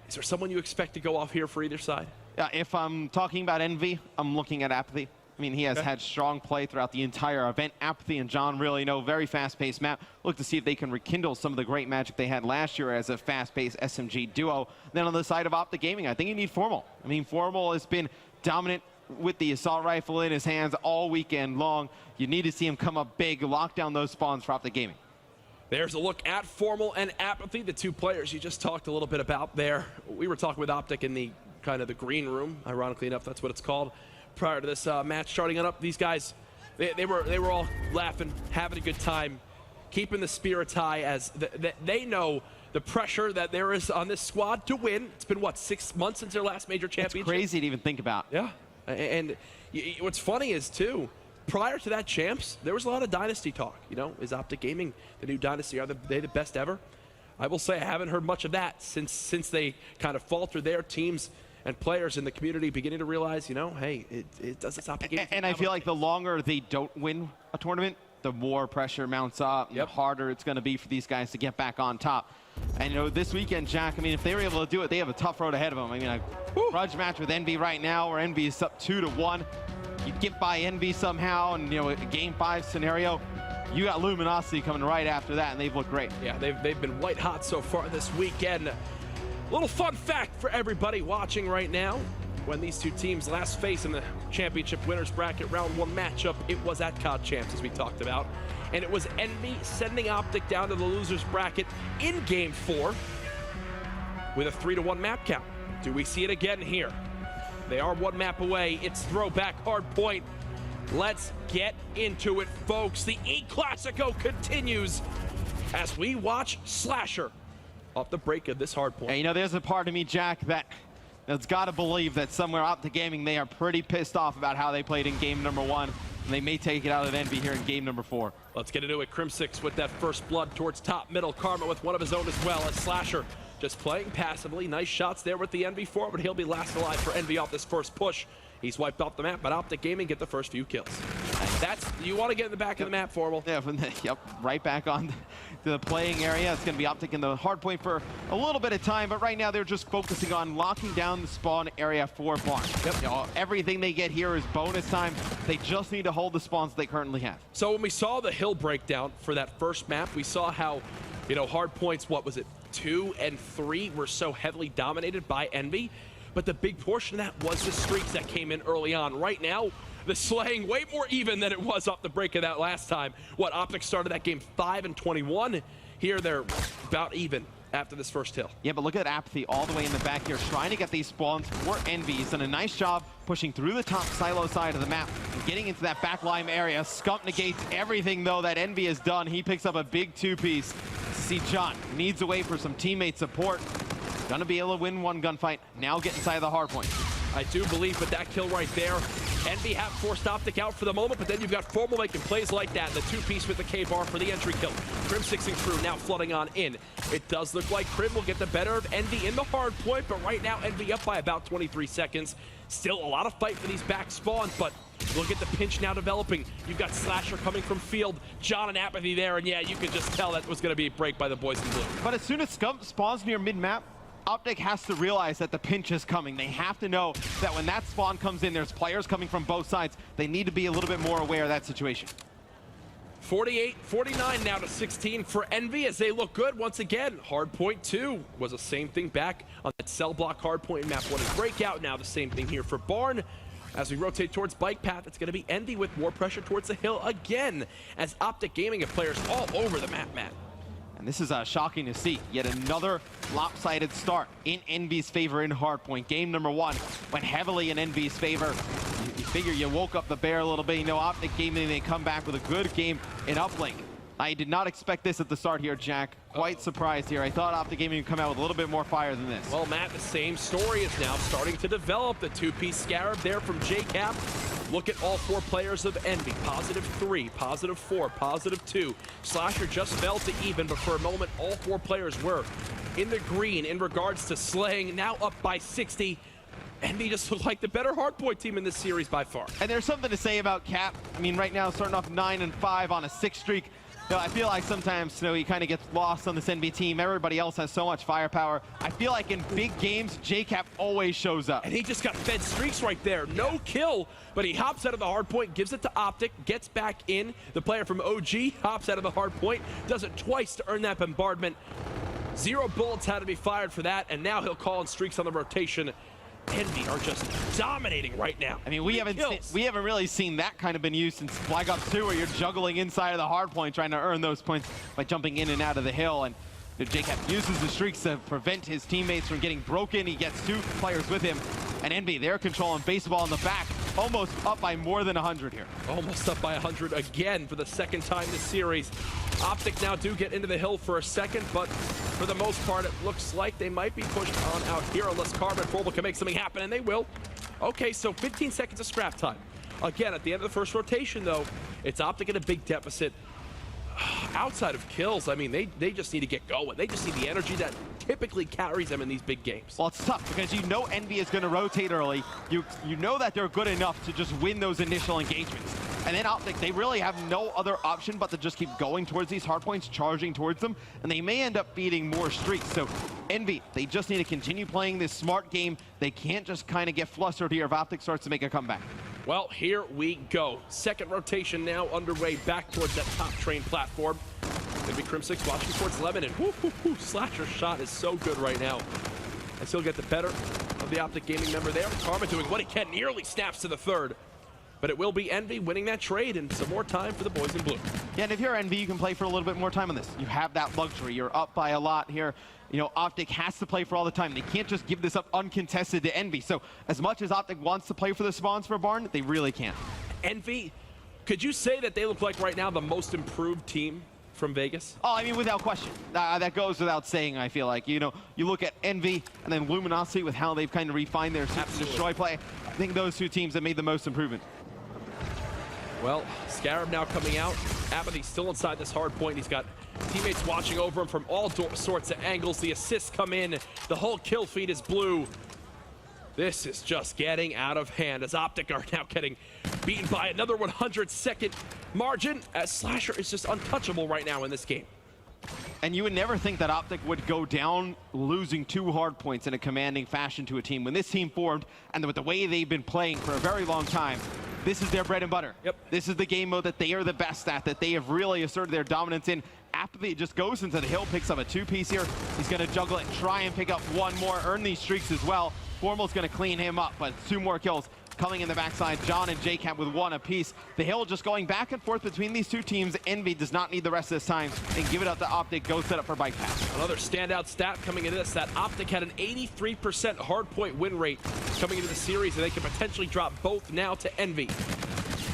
Is there someone you expect to go off here for either side? If I'm talking about Envy, I'm looking at Apathy. I mean, he has had strong play throughout the entire event. Apathy and John really know, very fast-paced map. Look to see if they can rekindle some of the great magic they had last year as a fast-paced SMG duo. Then on the side of Optic Gaming, I think you need Formal. I mean, Formal has been dominant with the assault rifle in his hands all weekend long. You need to see him come up big, lock down those spawns for Optic Gaming. There's a look at Formal and Apathy, the two players you just talked a little bit about there. We were talking with Optic in the kind of the green room, ironically enough, that's what it's called, prior to this match starting up. These guys, they were all laughing, having a good time, keeping the spirits high as they know the pressure that there is on this squad to win. It's been, what, 6 months since their last major championship? It's crazy to even think about. Yeah, and what's funny is, too, prior to that champs, there was a lot of dynasty talk. You know, is Optic Gaming the new dynasty? Are they the best ever? I will say I haven't heard much of that since they kind of faltered their teams and players in the community beginning to realize, you know, hey, it doesn't stop the game. And I feel like the longer they don't win a tournament, the more pressure mounts up, and the harder it's going to be for these guys to get back on top. And, you know, this weekend, Jack, I mean, if they were able to do it, they have a tough road ahead of them. I mean, a grudge match with Envy right now, where Envy is up 2-1. You get by Envy somehow, and, you know, a Game 5 scenario, you got Luminosity coming right after that, and they've looked great. Yeah, they've been white hot so far this weekend. Little fun fact for everybody watching right now. When these two teams last faced in the championship winners bracket round 1 matchup, it was at COD Champs, as we talked about. And it was Envy sending Optic down to the losers bracket in Game 4 with a 3-1 map count. Do we see it again here? They are 1 map away. It's throwback hard point. Let's get into it, folks. The E-Classico continues as we watch Slasher off the break of this hard point. And, you know, there's a part of me, Jack, that's got to believe that somewhere Optic Gaming, they are pretty pissed off about how they played in game number 1. And they may take it out of Envy here in game number 4. Let's get into it. Crim6 with that first blood towards top middle. Karma with one of his own as well as Slasher just playing passively. Nice shots there with the Envy 4, but he'll be last alive for Envy off this first push. He's wiped off the map, but Optic Gaming get the first few kills. That's, you want to get in the back of the map, Formal. Yeah, yep, right back on to the playing area. It's going to be Optic in the hard point for a little bit of time, but right now they're just focusing on locking down the spawn area for Barn. Yep. You know, everything they get here is bonus time. They just need to hold the spawns they currently have. So when we saw the hill breakdown for that first map, we saw how, you know, hard points, what was it, 2 and 3 were so heavily dominated by Envy. But the big portion of that was the streaks that came in early on. Right now, the slaying way more even than it was off the break of that last time. What, Optic started that game 5-21. Here they're about even after this first hill. Yeah, but look at Apathy all the way in the back here, trying to get these spawns for Envy. He's done a nice job pushing through the top silo side of the map and getting into that backline area. Scump negates everything, though, that Envy has done. He picks up a big 2-piece. See, John needs a way for some teammate support. Gonna be able to win one gunfight. Now get inside the hard point. I do believe with that kill right there, Envy have forced Optic out for the moment, but then you've got Formal making plays like that. The 2-piece with the K-bar for the entry kill. Crim6ing through, now flooding on in. It does look like Crim will get the better of Envy in the hard point, but right now Envy up by about 23 seconds. Still a lot of fight for these back spawns, but look at the pinch now developing. You've got Slasher coming from field, John and Apathy there, and yeah, you could just tell that was gonna be a break by the boys in blue. But as soon as Scump spawns near mid-map, Optic has to realize that the pinch is coming. They have to know that when that spawn comes in, there's players coming from both sides. They need to be a little bit more aware of that situation. 48-49 now to 16 for Envy as they look good once again. Hardpoint 2 was the same thing back on that cell block hardpoint map 1 is breakout. Now the same thing here for Barn. As we rotate towards bike path, it's going to be Envy with more pressure towards the hill again as Optic Gaming have players all over the map, Matt. And this is shocking to see. Yet another lopsided start in Envy's favor in hardpoint. Game number 1 went heavily in Envy's favor. You figure you woke up the bear a little bit. You know, Optic Gaming, they come back with a good game in uplink. I did not expect this at the start here, Jack. Quite surprised here. I thought Optic Gaming would come out with a little bit more fire than this. Well, Matt, the same story is now starting to develop. The 2-piece Scarab there from JCap. Look at all 4 players of Envy. +3, +4, +2. Slasher just fell to even, but for a moment, all 4 players were in the green in regards to slaying. Now up by 60. Envy just look like the better hardpoint team in this series by far. And there's something to say about Cap. I mean, right now, starting off 9-5 on a 6 streak. No, I feel like sometimes Snowy kind of gets lost on this NB team. Everybody else has so much firepower. I feel like in big games, JCap always shows up. And he just got fed streaks right there. No kill, but he hops out of the hard point, gives it to Optic, gets back in. The player from OG hops out of the hard point, does it twice to earn that bombardment. 0 bullets had to be fired for that, and now he'll call in streaks on the rotation. Envy are just dominating right now. I mean, we haven't really seen that kind of been used since Black Ops 2, where you're juggling inside of the hard point, trying to earn those points by jumping in and out of the hill. And JCap uses the streaks to prevent his teammates from getting broken. He gets 2 players with him. And Envy, they're controlling baseball in the back, almost up by more than 100 here. Almost up by 100 again for the second time this series. Optic now do get into the hill for a second, but for the most part, it looks like they might be pushed on out here unless Karma and Formal can make something happen, and they will. Okay, so 15 seconds of scrap time. Again, at the end of the first rotation, though, it's Optic in a big deficit. Outside of kills, I mean, they just need to get going. They just need the energy that typically carries them in these big games. Well, it's tough because you know Envy is going to rotate early. You know that they're good enough to just win those initial engagements. And then Optic, they really have no other option but to just keep going towards these hard points, charging towards them, and they may end up beating more streaks. So Envy, they just need to continue playing this smart game. They can't just kind of get flustered here if Optic starts to make a comeback. Well, here we go. Second rotation now underway back towards that top train platform. Gonna be Crim6 watching towards Lemon, and Slasher's shot is so good right now. As he'll get the better of the Optic Gaming member there. Karma doing what he can, nearly snaps to the third. But it will be Envy winning that trade, and some more time for the boys in blue. Yeah, and if you're Envy, you can play for a little bit more time on this. You have that luxury. You're up by a lot here. You know, Optic has to play for all the time. They can't just give this up uncontested to Envy. So as much as Optic wants to play for the spawns for Barn, they really can't. Envy, could you say that they look like right now the most improved team from Vegas? Oh, I mean, without question. That goes without saying, I feel like. You know, you look at Envy and then Luminosity with how they've kind of refined their seek and destroy play. I think those 2 teams have made the most improvement. Well, Scarab now coming out. Apathy still inside this hard point. He's got teammates watching over him from all sorts of angles. The assists come in. The whole kill feed is blue. This is just getting out of hand as Optic are now getting beaten by another 100-second margin, as Slasher is just untouchable right now in this game. And you would never think that Optic would go down losing 2 hard points in a commanding fashion to a team. When this team formed, and with the way they've been playing for a very long time, this is their bread and butter. Yep. This is the game mode that they are the best at, that they have really asserted their dominance in. Apathy just goes into the hill, picks up a 2-piece here. He's going to juggle it and try and pick up 1 more, earn these streaks as well. Formal's going to clean him up, but 2 more kills coming in the backside. John and JCap with 1 apiece. The hill just going back and forth between these 2 teams. Envy does not need the rest of this time and give it up to Optic. Go set up for bike pass. Another standout stat coming into this, that Optic had an 83% hardpoint win rate coming into the series, and they can potentially drop both now to Envy.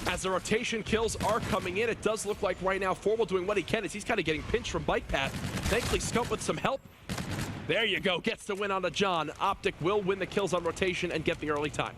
As the rotation kills are coming in, it does look like right now Formal doing what he can as he's kind of getting pinched from bike path. Thankfully, Scump with some help. There you go, gets the win onto John. Optic will win the kills on rotation and get the early time.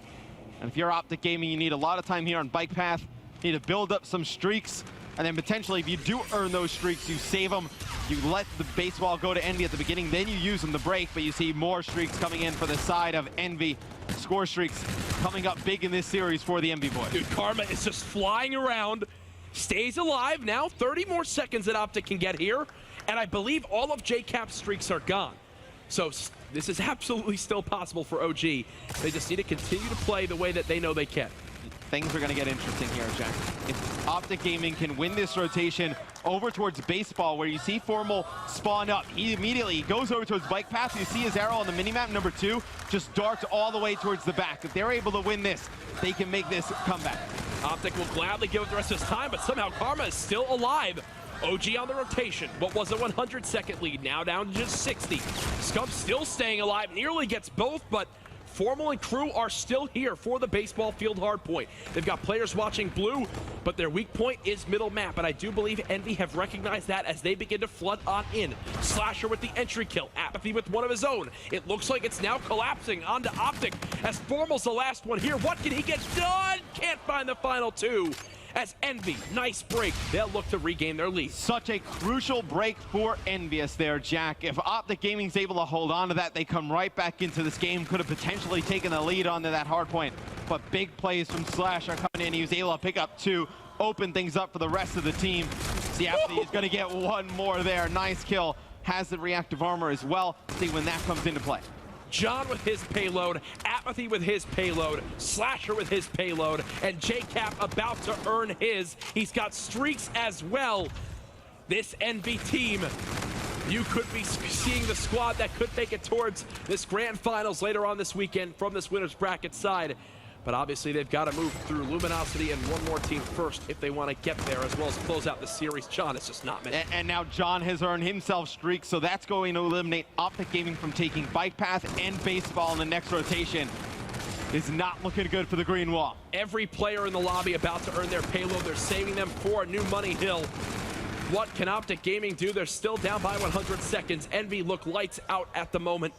And if you're Optic Gaming, you need a lot of time here on bike path. You need to build up some streaks, and then potentially if you do earn those streaks, you save them. You let the baseball go to Envy at the beginning, then you use them to break, but you see more streaks coming in for the side of Envy. Score streaks coming up big in this series for the Envy boys. Dude, Karma is just flying around, stays alive now. 30 more seconds that Optic can get here, and I believe all of JCap's streaks are gone. So this is absolutely still possible for OG. They just need to continue to play the way that they know they can. Things are going to get interesting here, Jack. If Optic Gaming can win this rotation over towards baseball, where you see Formal spawn up, he immediately goes over towards bike path. You see his arrow on the minimap, number 2, just darts all the way towards the back. If they're able to win this, they can make this comeback. Optic will gladly give it the rest of his time, but somehow Karma is still alive. OG on the rotation. What was a 100-second lead, now down to just 60. Scump still staying alive, nearly gets both, but Formal and crew are still here for the baseball field hardpoint. They've got players watching blue, but their weak point is middle map, and I do believe Envy have recognized that as they begin to flood on in. Slasher with the entry kill, Apathy with one of his own. It looks like it's now collapsing onto Optic as Formal's the last one here. What can he get done? Can't find the final 2. As Envy, nice break, they'll look to regain their lead. Such a crucial break for Envious there, Jack. If Optic Gaming's able to hold on to that, they come right back into this game. Could have potentially taken the lead onto that hard point, but big plays from Slash are coming in. He was able to pick up 2, open things up for the rest of the team. see Apathy is going to get one more there. Nice kill. Has the reactive armor as well. See when that comes into play. John with his payload, Apathy with his payload, Slasher with his payload, and JCap about to earn his. He's got streaks as well. This NV team, you could be seeing the squad that could make it towards this grand finals later on this weekend from this winner's bracket side. But obviously they've got to move through Luminosity and one more team first if they want to get there, as well as close out the series. John, it's just not many. And now John has earned himself streaks, so that's going to eliminate Optic Gaming from taking Bike Path and Baseball in the next rotation. Is not looking good for the green wall. Every player in the lobby about to earn their payload. They're saving them for a new money hill. What can Optic Gaming do? They're still down by 100 seconds. Envy look lights out at the moment.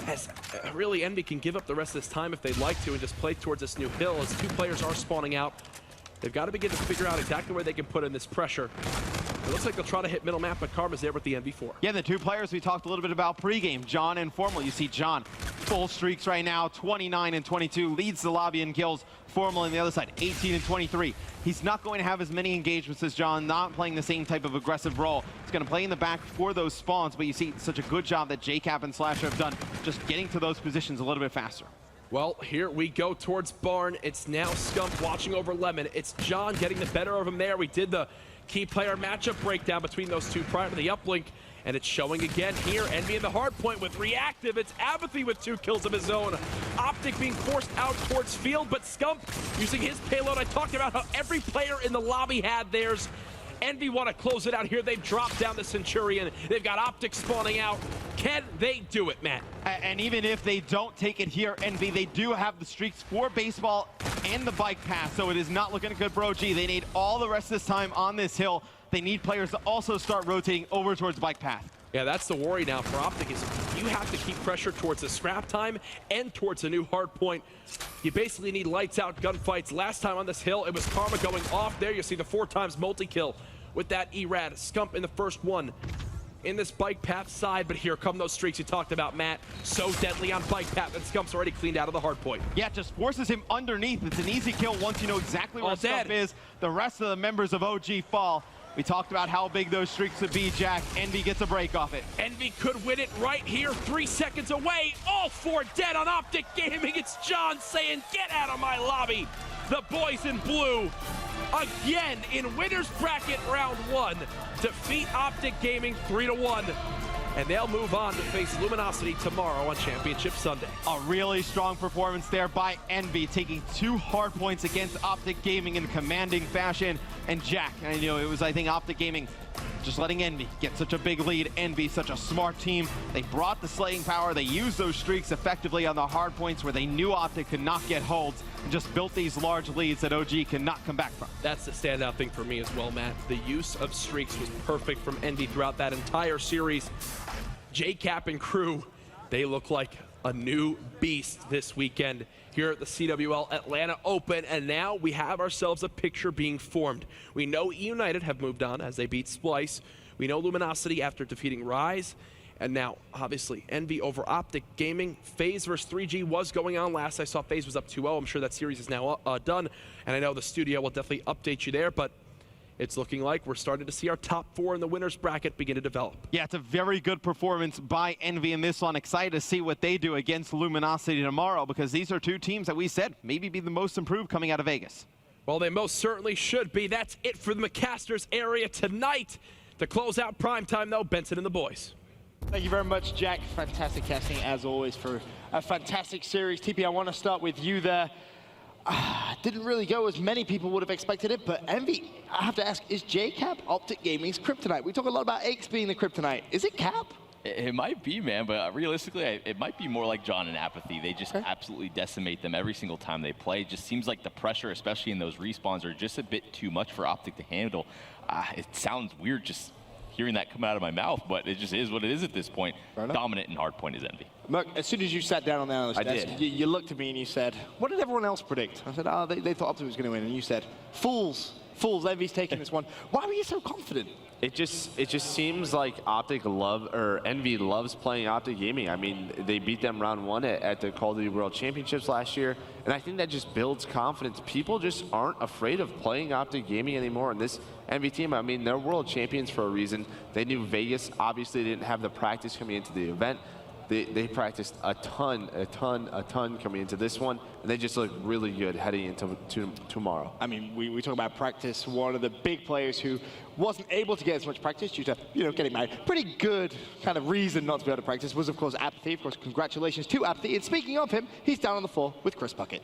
As really, Envy can give up the rest of this time if they'd like to and just play towards this new hill, as two players are spawning out. They've got to begin to figure out exactly where they can put in this pressure. It looks like they'll try to hit middle map, but Karma's there with the MV4. Yeah, the two players we talked a little bit about pregame, John and Formal. You see John, full streaks right now, 29 and 22, leads the lobby in kills. Formal on the other side, 18 and 23. He's not going to have as many engagements as John, not playing the same type of aggressive role. He's going to play in the back for those spawns, but you see such a good job that JCap and Slasher have done just getting to those positions a little bit faster. Well, here we go towards Barn. It's now Scump watching over Lemon. It's John getting the better of him there. We did the key player matchup breakdown between those two prior to the uplink, and it's showing again here. Envy in the hard point with reactive. It's Apathy with 2 kills of his own. Optic being forced out towards field, but Scump using his payload. I talked about how every player in the lobby had theirs. Envy want to close it out here. They've dropped down the Centurion. They've got Optic spawning out. Can they do it, Matt? And even if they don't take it here, Envy, they do have the streaks for Baseball and the Bike Path, so it is not looking good for OG. They need all the rest of this time on this hill. They need players to also start rotating over towards Bike Path. Yeah, that's the worry now for Optic, is you have to keep pressure towards the scrap time and towards a new hard point. You basically need lights out gunfights. Last time on this hill, it was Karma going off there. You see the 4 times multi-kill with that Erad. Scump in the first one in this Bike Path side, but here come those streaks you talked about, Matt. So deadly on Bike Path, and Scump's already cleaned out of the hard point. Yeah, just forces him underneath. It's an easy kill once you know exactly where Scump is. The rest of the members of OG fall. We talked about how big those streaks would be, Jack. Envy gets a break off it. Envy could win it right here, 3 seconds away. All 4 dead on Optic Gaming. It's John saying, get out of my lobby. The boys in blue, again in winner's bracket round 1, defeat Optic Gaming 3-1. And they'll move on to face Luminosity tomorrow on Championship Sunday. A really strong performance there by Envy, taking 2 hard points against Optic Gaming in commanding fashion. And Jack, I know it was, I think, Optic Gaming just letting Envy get such a big lead. Envy, such a smart team. They brought the slaying power. They used those streaks effectively on the hard points where they knew Optic could not get holds, and just built these large leads that OG cannot come back from. That's the standout thing for me as well, Matt. The use of streaks was perfect from Envy throughout that entire series. JCap and crew, they look like a new beast this weekend here at the CWL Atlanta Open, and now we have ourselves a picture being formed. We know United have moved on as they beat Splice. We know Luminosity after defeating Rise, and now obviously Envy over Optic Gaming. FaZe versus 3G was going on last I saw. FaZe was up 2-0. I'm sure that series is now done, and I know the studio will definitely update you there, but it's looking like we're starting to see our top 4 in the winner's bracket begin to develop. Yeah, it's a very good performance by Envy in this one. Excited to see what they do against Luminosity tomorrow, because these are 2 teams that we said maybe be the most improved coming out of Vegas. Well, they most certainly should be. That's it for the McCasters area tonight. To close out primetime, though, Benson and the boys. Thank you very much, Jack. Fantastic casting, as always, for a fantastic series. TP, I want to start with you there. Didn't really go as many people would have expected it, but Envy, I have to ask, is JCap Optic Gaming's kryptonite? We talk a lot about Aches being the kryptonite. Is it Cap? It might be, man, but realistically, it might be more like John and Apathy. They just absolutely decimate them every single time they play. It just seems like the pressure, especially in those respawns, are just a bit too much for Optic to handle. It sounds weird just hearing that come out of my mouth, but it just is what it is at this point. Dominant in hardpoint is Envy. Merc, as soon as you sat down on the analyst desk, you looked at me and you said, what did everyone else predict? I said, they thought Optic was going to win. And you said, fools. Fools, Envy's taking this one. Why were you so confident? It just seems like Envy loves playing Optic Gaming. I mean, they beat them round 1 at the Call of Duty World Championships last year, and I think that just builds confidence. People just aren't afraid of playing Optic Gaming anymore. And this Envy team, I mean, they're world champions for a reason. They knew Vegas obviously didn't have the practice coming into the event. They practiced a ton coming into this one, and they just look really good heading into tomorrow. I mean, we talk about practice. One of the big players who wasn't able to get as much practice due to, getting married. Pretty good kind of reason not to be able to practice was, of course, Apathy. Of course, congratulations to Apathy. And speaking of him, he's down on the floor with Chris Puckett.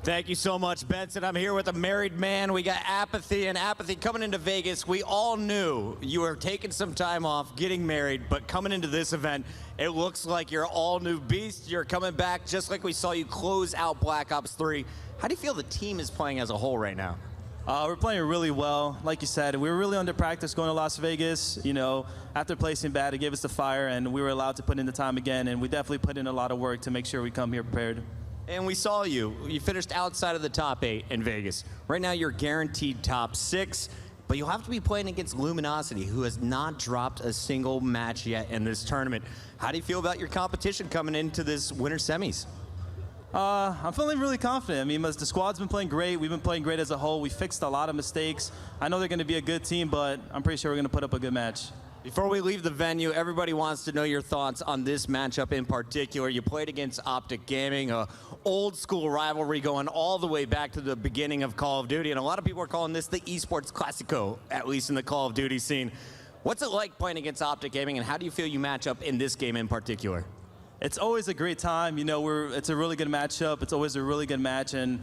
Thank you so much, Benson. I'm here with a married man. We got Apathy, and Apathy coming into Vegas. We all knew you were taking some time off, getting married, but coming into this event, it looks like you're all new beast. You're coming back just like we saw you close out Black Ops 3. How do you feel the team is playing as a whole right now? We're playing really well. Like you said, we were really under practice going to Las Vegas. After placing bad, it gave us the fire, and we were allowed to put in the time again, and we definitely put in a lot of work to make sure we come here prepared. And we saw you. You finished outside of the top 8 in Vegas. Right now, you're guaranteed top 6, but you'll have to be playing against Luminosity, who has not dropped a single match yet in this tournament. How do you feel about your competition coming into this winter semis? I'm feeling really confident. I mean, the squad's been playing great. We've been playing great as a whole. We fixed a lot of mistakes. I know they're going to be a good team, but I'm pretty sure we're going to put up a good match. Before we leave the venue, everybody wants to know your thoughts on this matchup in particular. You played against Optic Gaming, a old school rivalry going all the way back to the beginning of Call of Duty, and a lot of people are calling this the esports classico, at least in the Call of Duty scene. What's it like playing against Optic Gaming, and how do you feel you match up in this game in particular? It's always a great time. It's a really good matchup. It's always a really good match, and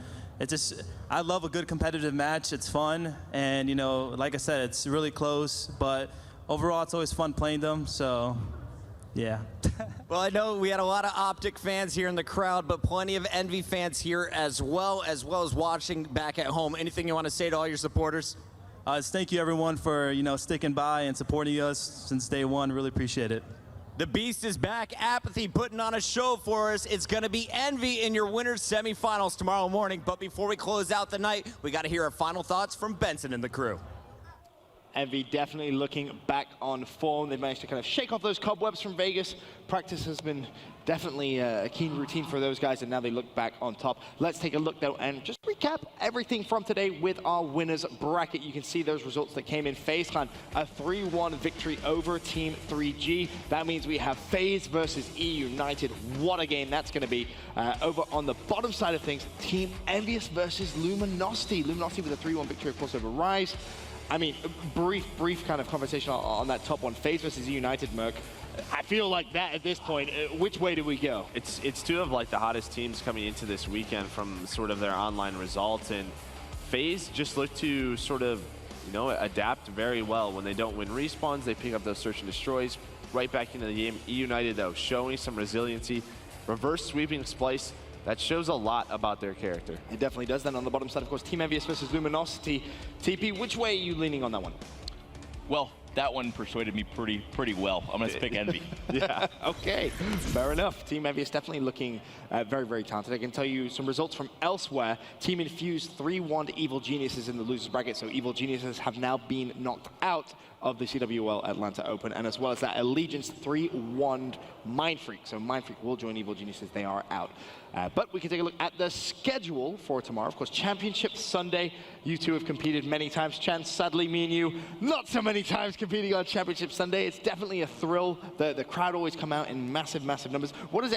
I love a good competitive match. It's fun, and like I said, it's really close, but overall, it's always fun playing them, so yeah. Well, I know we had a lot of Optic fans here in the crowd, but plenty of Envy fans here as well as watching back at home. Anything you want to say to all your supporters? Thank you, everyone, for sticking by and supporting us since day one. Really appreciate it. The Beast is back. Apathy putting on a show for us. It's going to be Envy in your winners semifinals tomorrow morning. But before we close out the night, we got to hear our final thoughts from Benson and the crew. Envy definitely looking back on form. They've managed to kind of shake off those cobwebs from Vegas. Practice has been definitely a keen routine for those guys, and now they look back on top. Let's take a look, though, and just recap everything from today with our winners bracket. You can see those results that came in. FaZe Clan, a 3-1 victory over Team 3G. That means we have FaZe versus E United. What a game that's going to be. Over on the bottom side of things, Team Envious versus Luminosity. Luminosity with a 3-1 victory, of course, over Rise. I mean, brief kind of conversation on that top one. FaZe versus United, Merc. I feel like that at this point. Which way do we go? It's two of the hottest teams coming into this weekend from sort of their online results, and FaZe just look to sort of adapt very well. When they don't win respawns, they pick up those search and destroys right back into the game. E United, though, showing some resiliency, reverse sweeping Splice. That shows a lot about their character. It definitely does. Then on the bottom side, of course, Team Envious versus Luminosity. TP, which way are you leaning on that one? Well, that one persuaded me pretty well. I'm going to pick Envy. Yeah, okay. Fair enough. Team Envious definitely looking very, very talented. I can tell you some results from elsewhere. Team Infused 3-1 to Evil Geniuses in the losers bracket. So Evil Geniuses have now been knocked out of the CWL Atlanta Open, and as well as that, Allegiance 3-1 Mindfreak. So Mindfreak will join Evil Geniuses. They are out. But we can take a look at the schedule for tomorrow. Of course, Championship Sunday. You two have competed many times. Chance, sadly, me and you, not so many times competing on Championship Sunday. It's definitely a thrill. The crowd always come out in massive, massive numbers. What's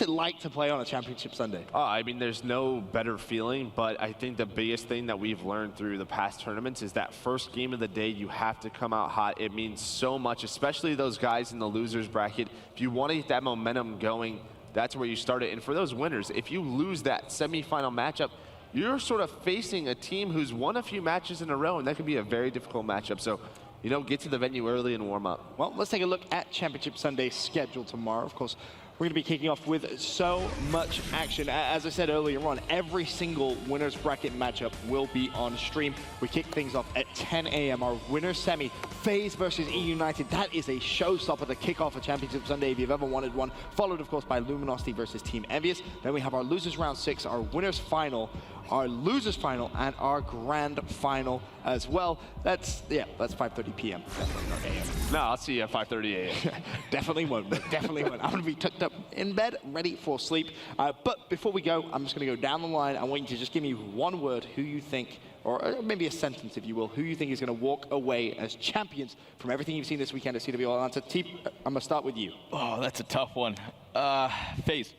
it like to play on a Championship Sunday? Oh, I mean, there's no better feeling, but I think the biggest thing that we've learned through the past tournaments is that first game of the day, you have to come out hot. It means so much, especially those guys in the losers bracket. If you want to get that momentum going, that's where you start it. And for those winners, if you lose that semifinal matchup, you're sort of facing a team who's won a few matches in a row, and that can be a very difficult matchup. So, get to the venue early and warm up. Well, let's take a look at Championship Sunday's schedule tomorrow. Of course, we're going to be kicking off with so much action. As I said earlier on, every single winner's bracket matchup will be on stream. We kick things off at 10 a.m. Our winner's semi, FaZe versus E United. That is a showstopper to kick off a Championship Sunday if you've ever wanted one. Followed, of course, by Luminosity versus Team Envious. Then we have our losers round 6, our winner's final our losers final, and our grand final as well. That's 5:30 p.m. Definitely not a.m. No, I'll see you at 5:30 a.m. Definitely won't. Definitely won't. I'm going to be tucked up in bed, ready for sleep. But before we go, I'm just going to go down the line. I want you to just give me one word who you think, or maybe a sentence, if you will, who you think is going to walk away as champions from everything you've seen this weekend at CWL Atlanta. Teep, I'm going to start with you. Oh, that's a tough one. FaZe.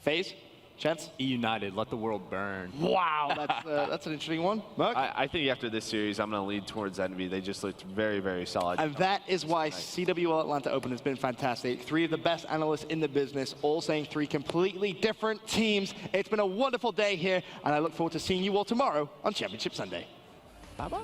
FaZe? Chance? United, let the world burn. Wow, that's an interesting one. Mark? I think after this series, I'm going to lead towards Envy. They just looked very, very solid. And that is why CWL Atlanta Open has been fantastic. 3 of the best analysts in the business, all saying 3 completely different teams. It's been a wonderful day here, and I look forward to seeing you all tomorrow on Championship Sunday. Bye-bye.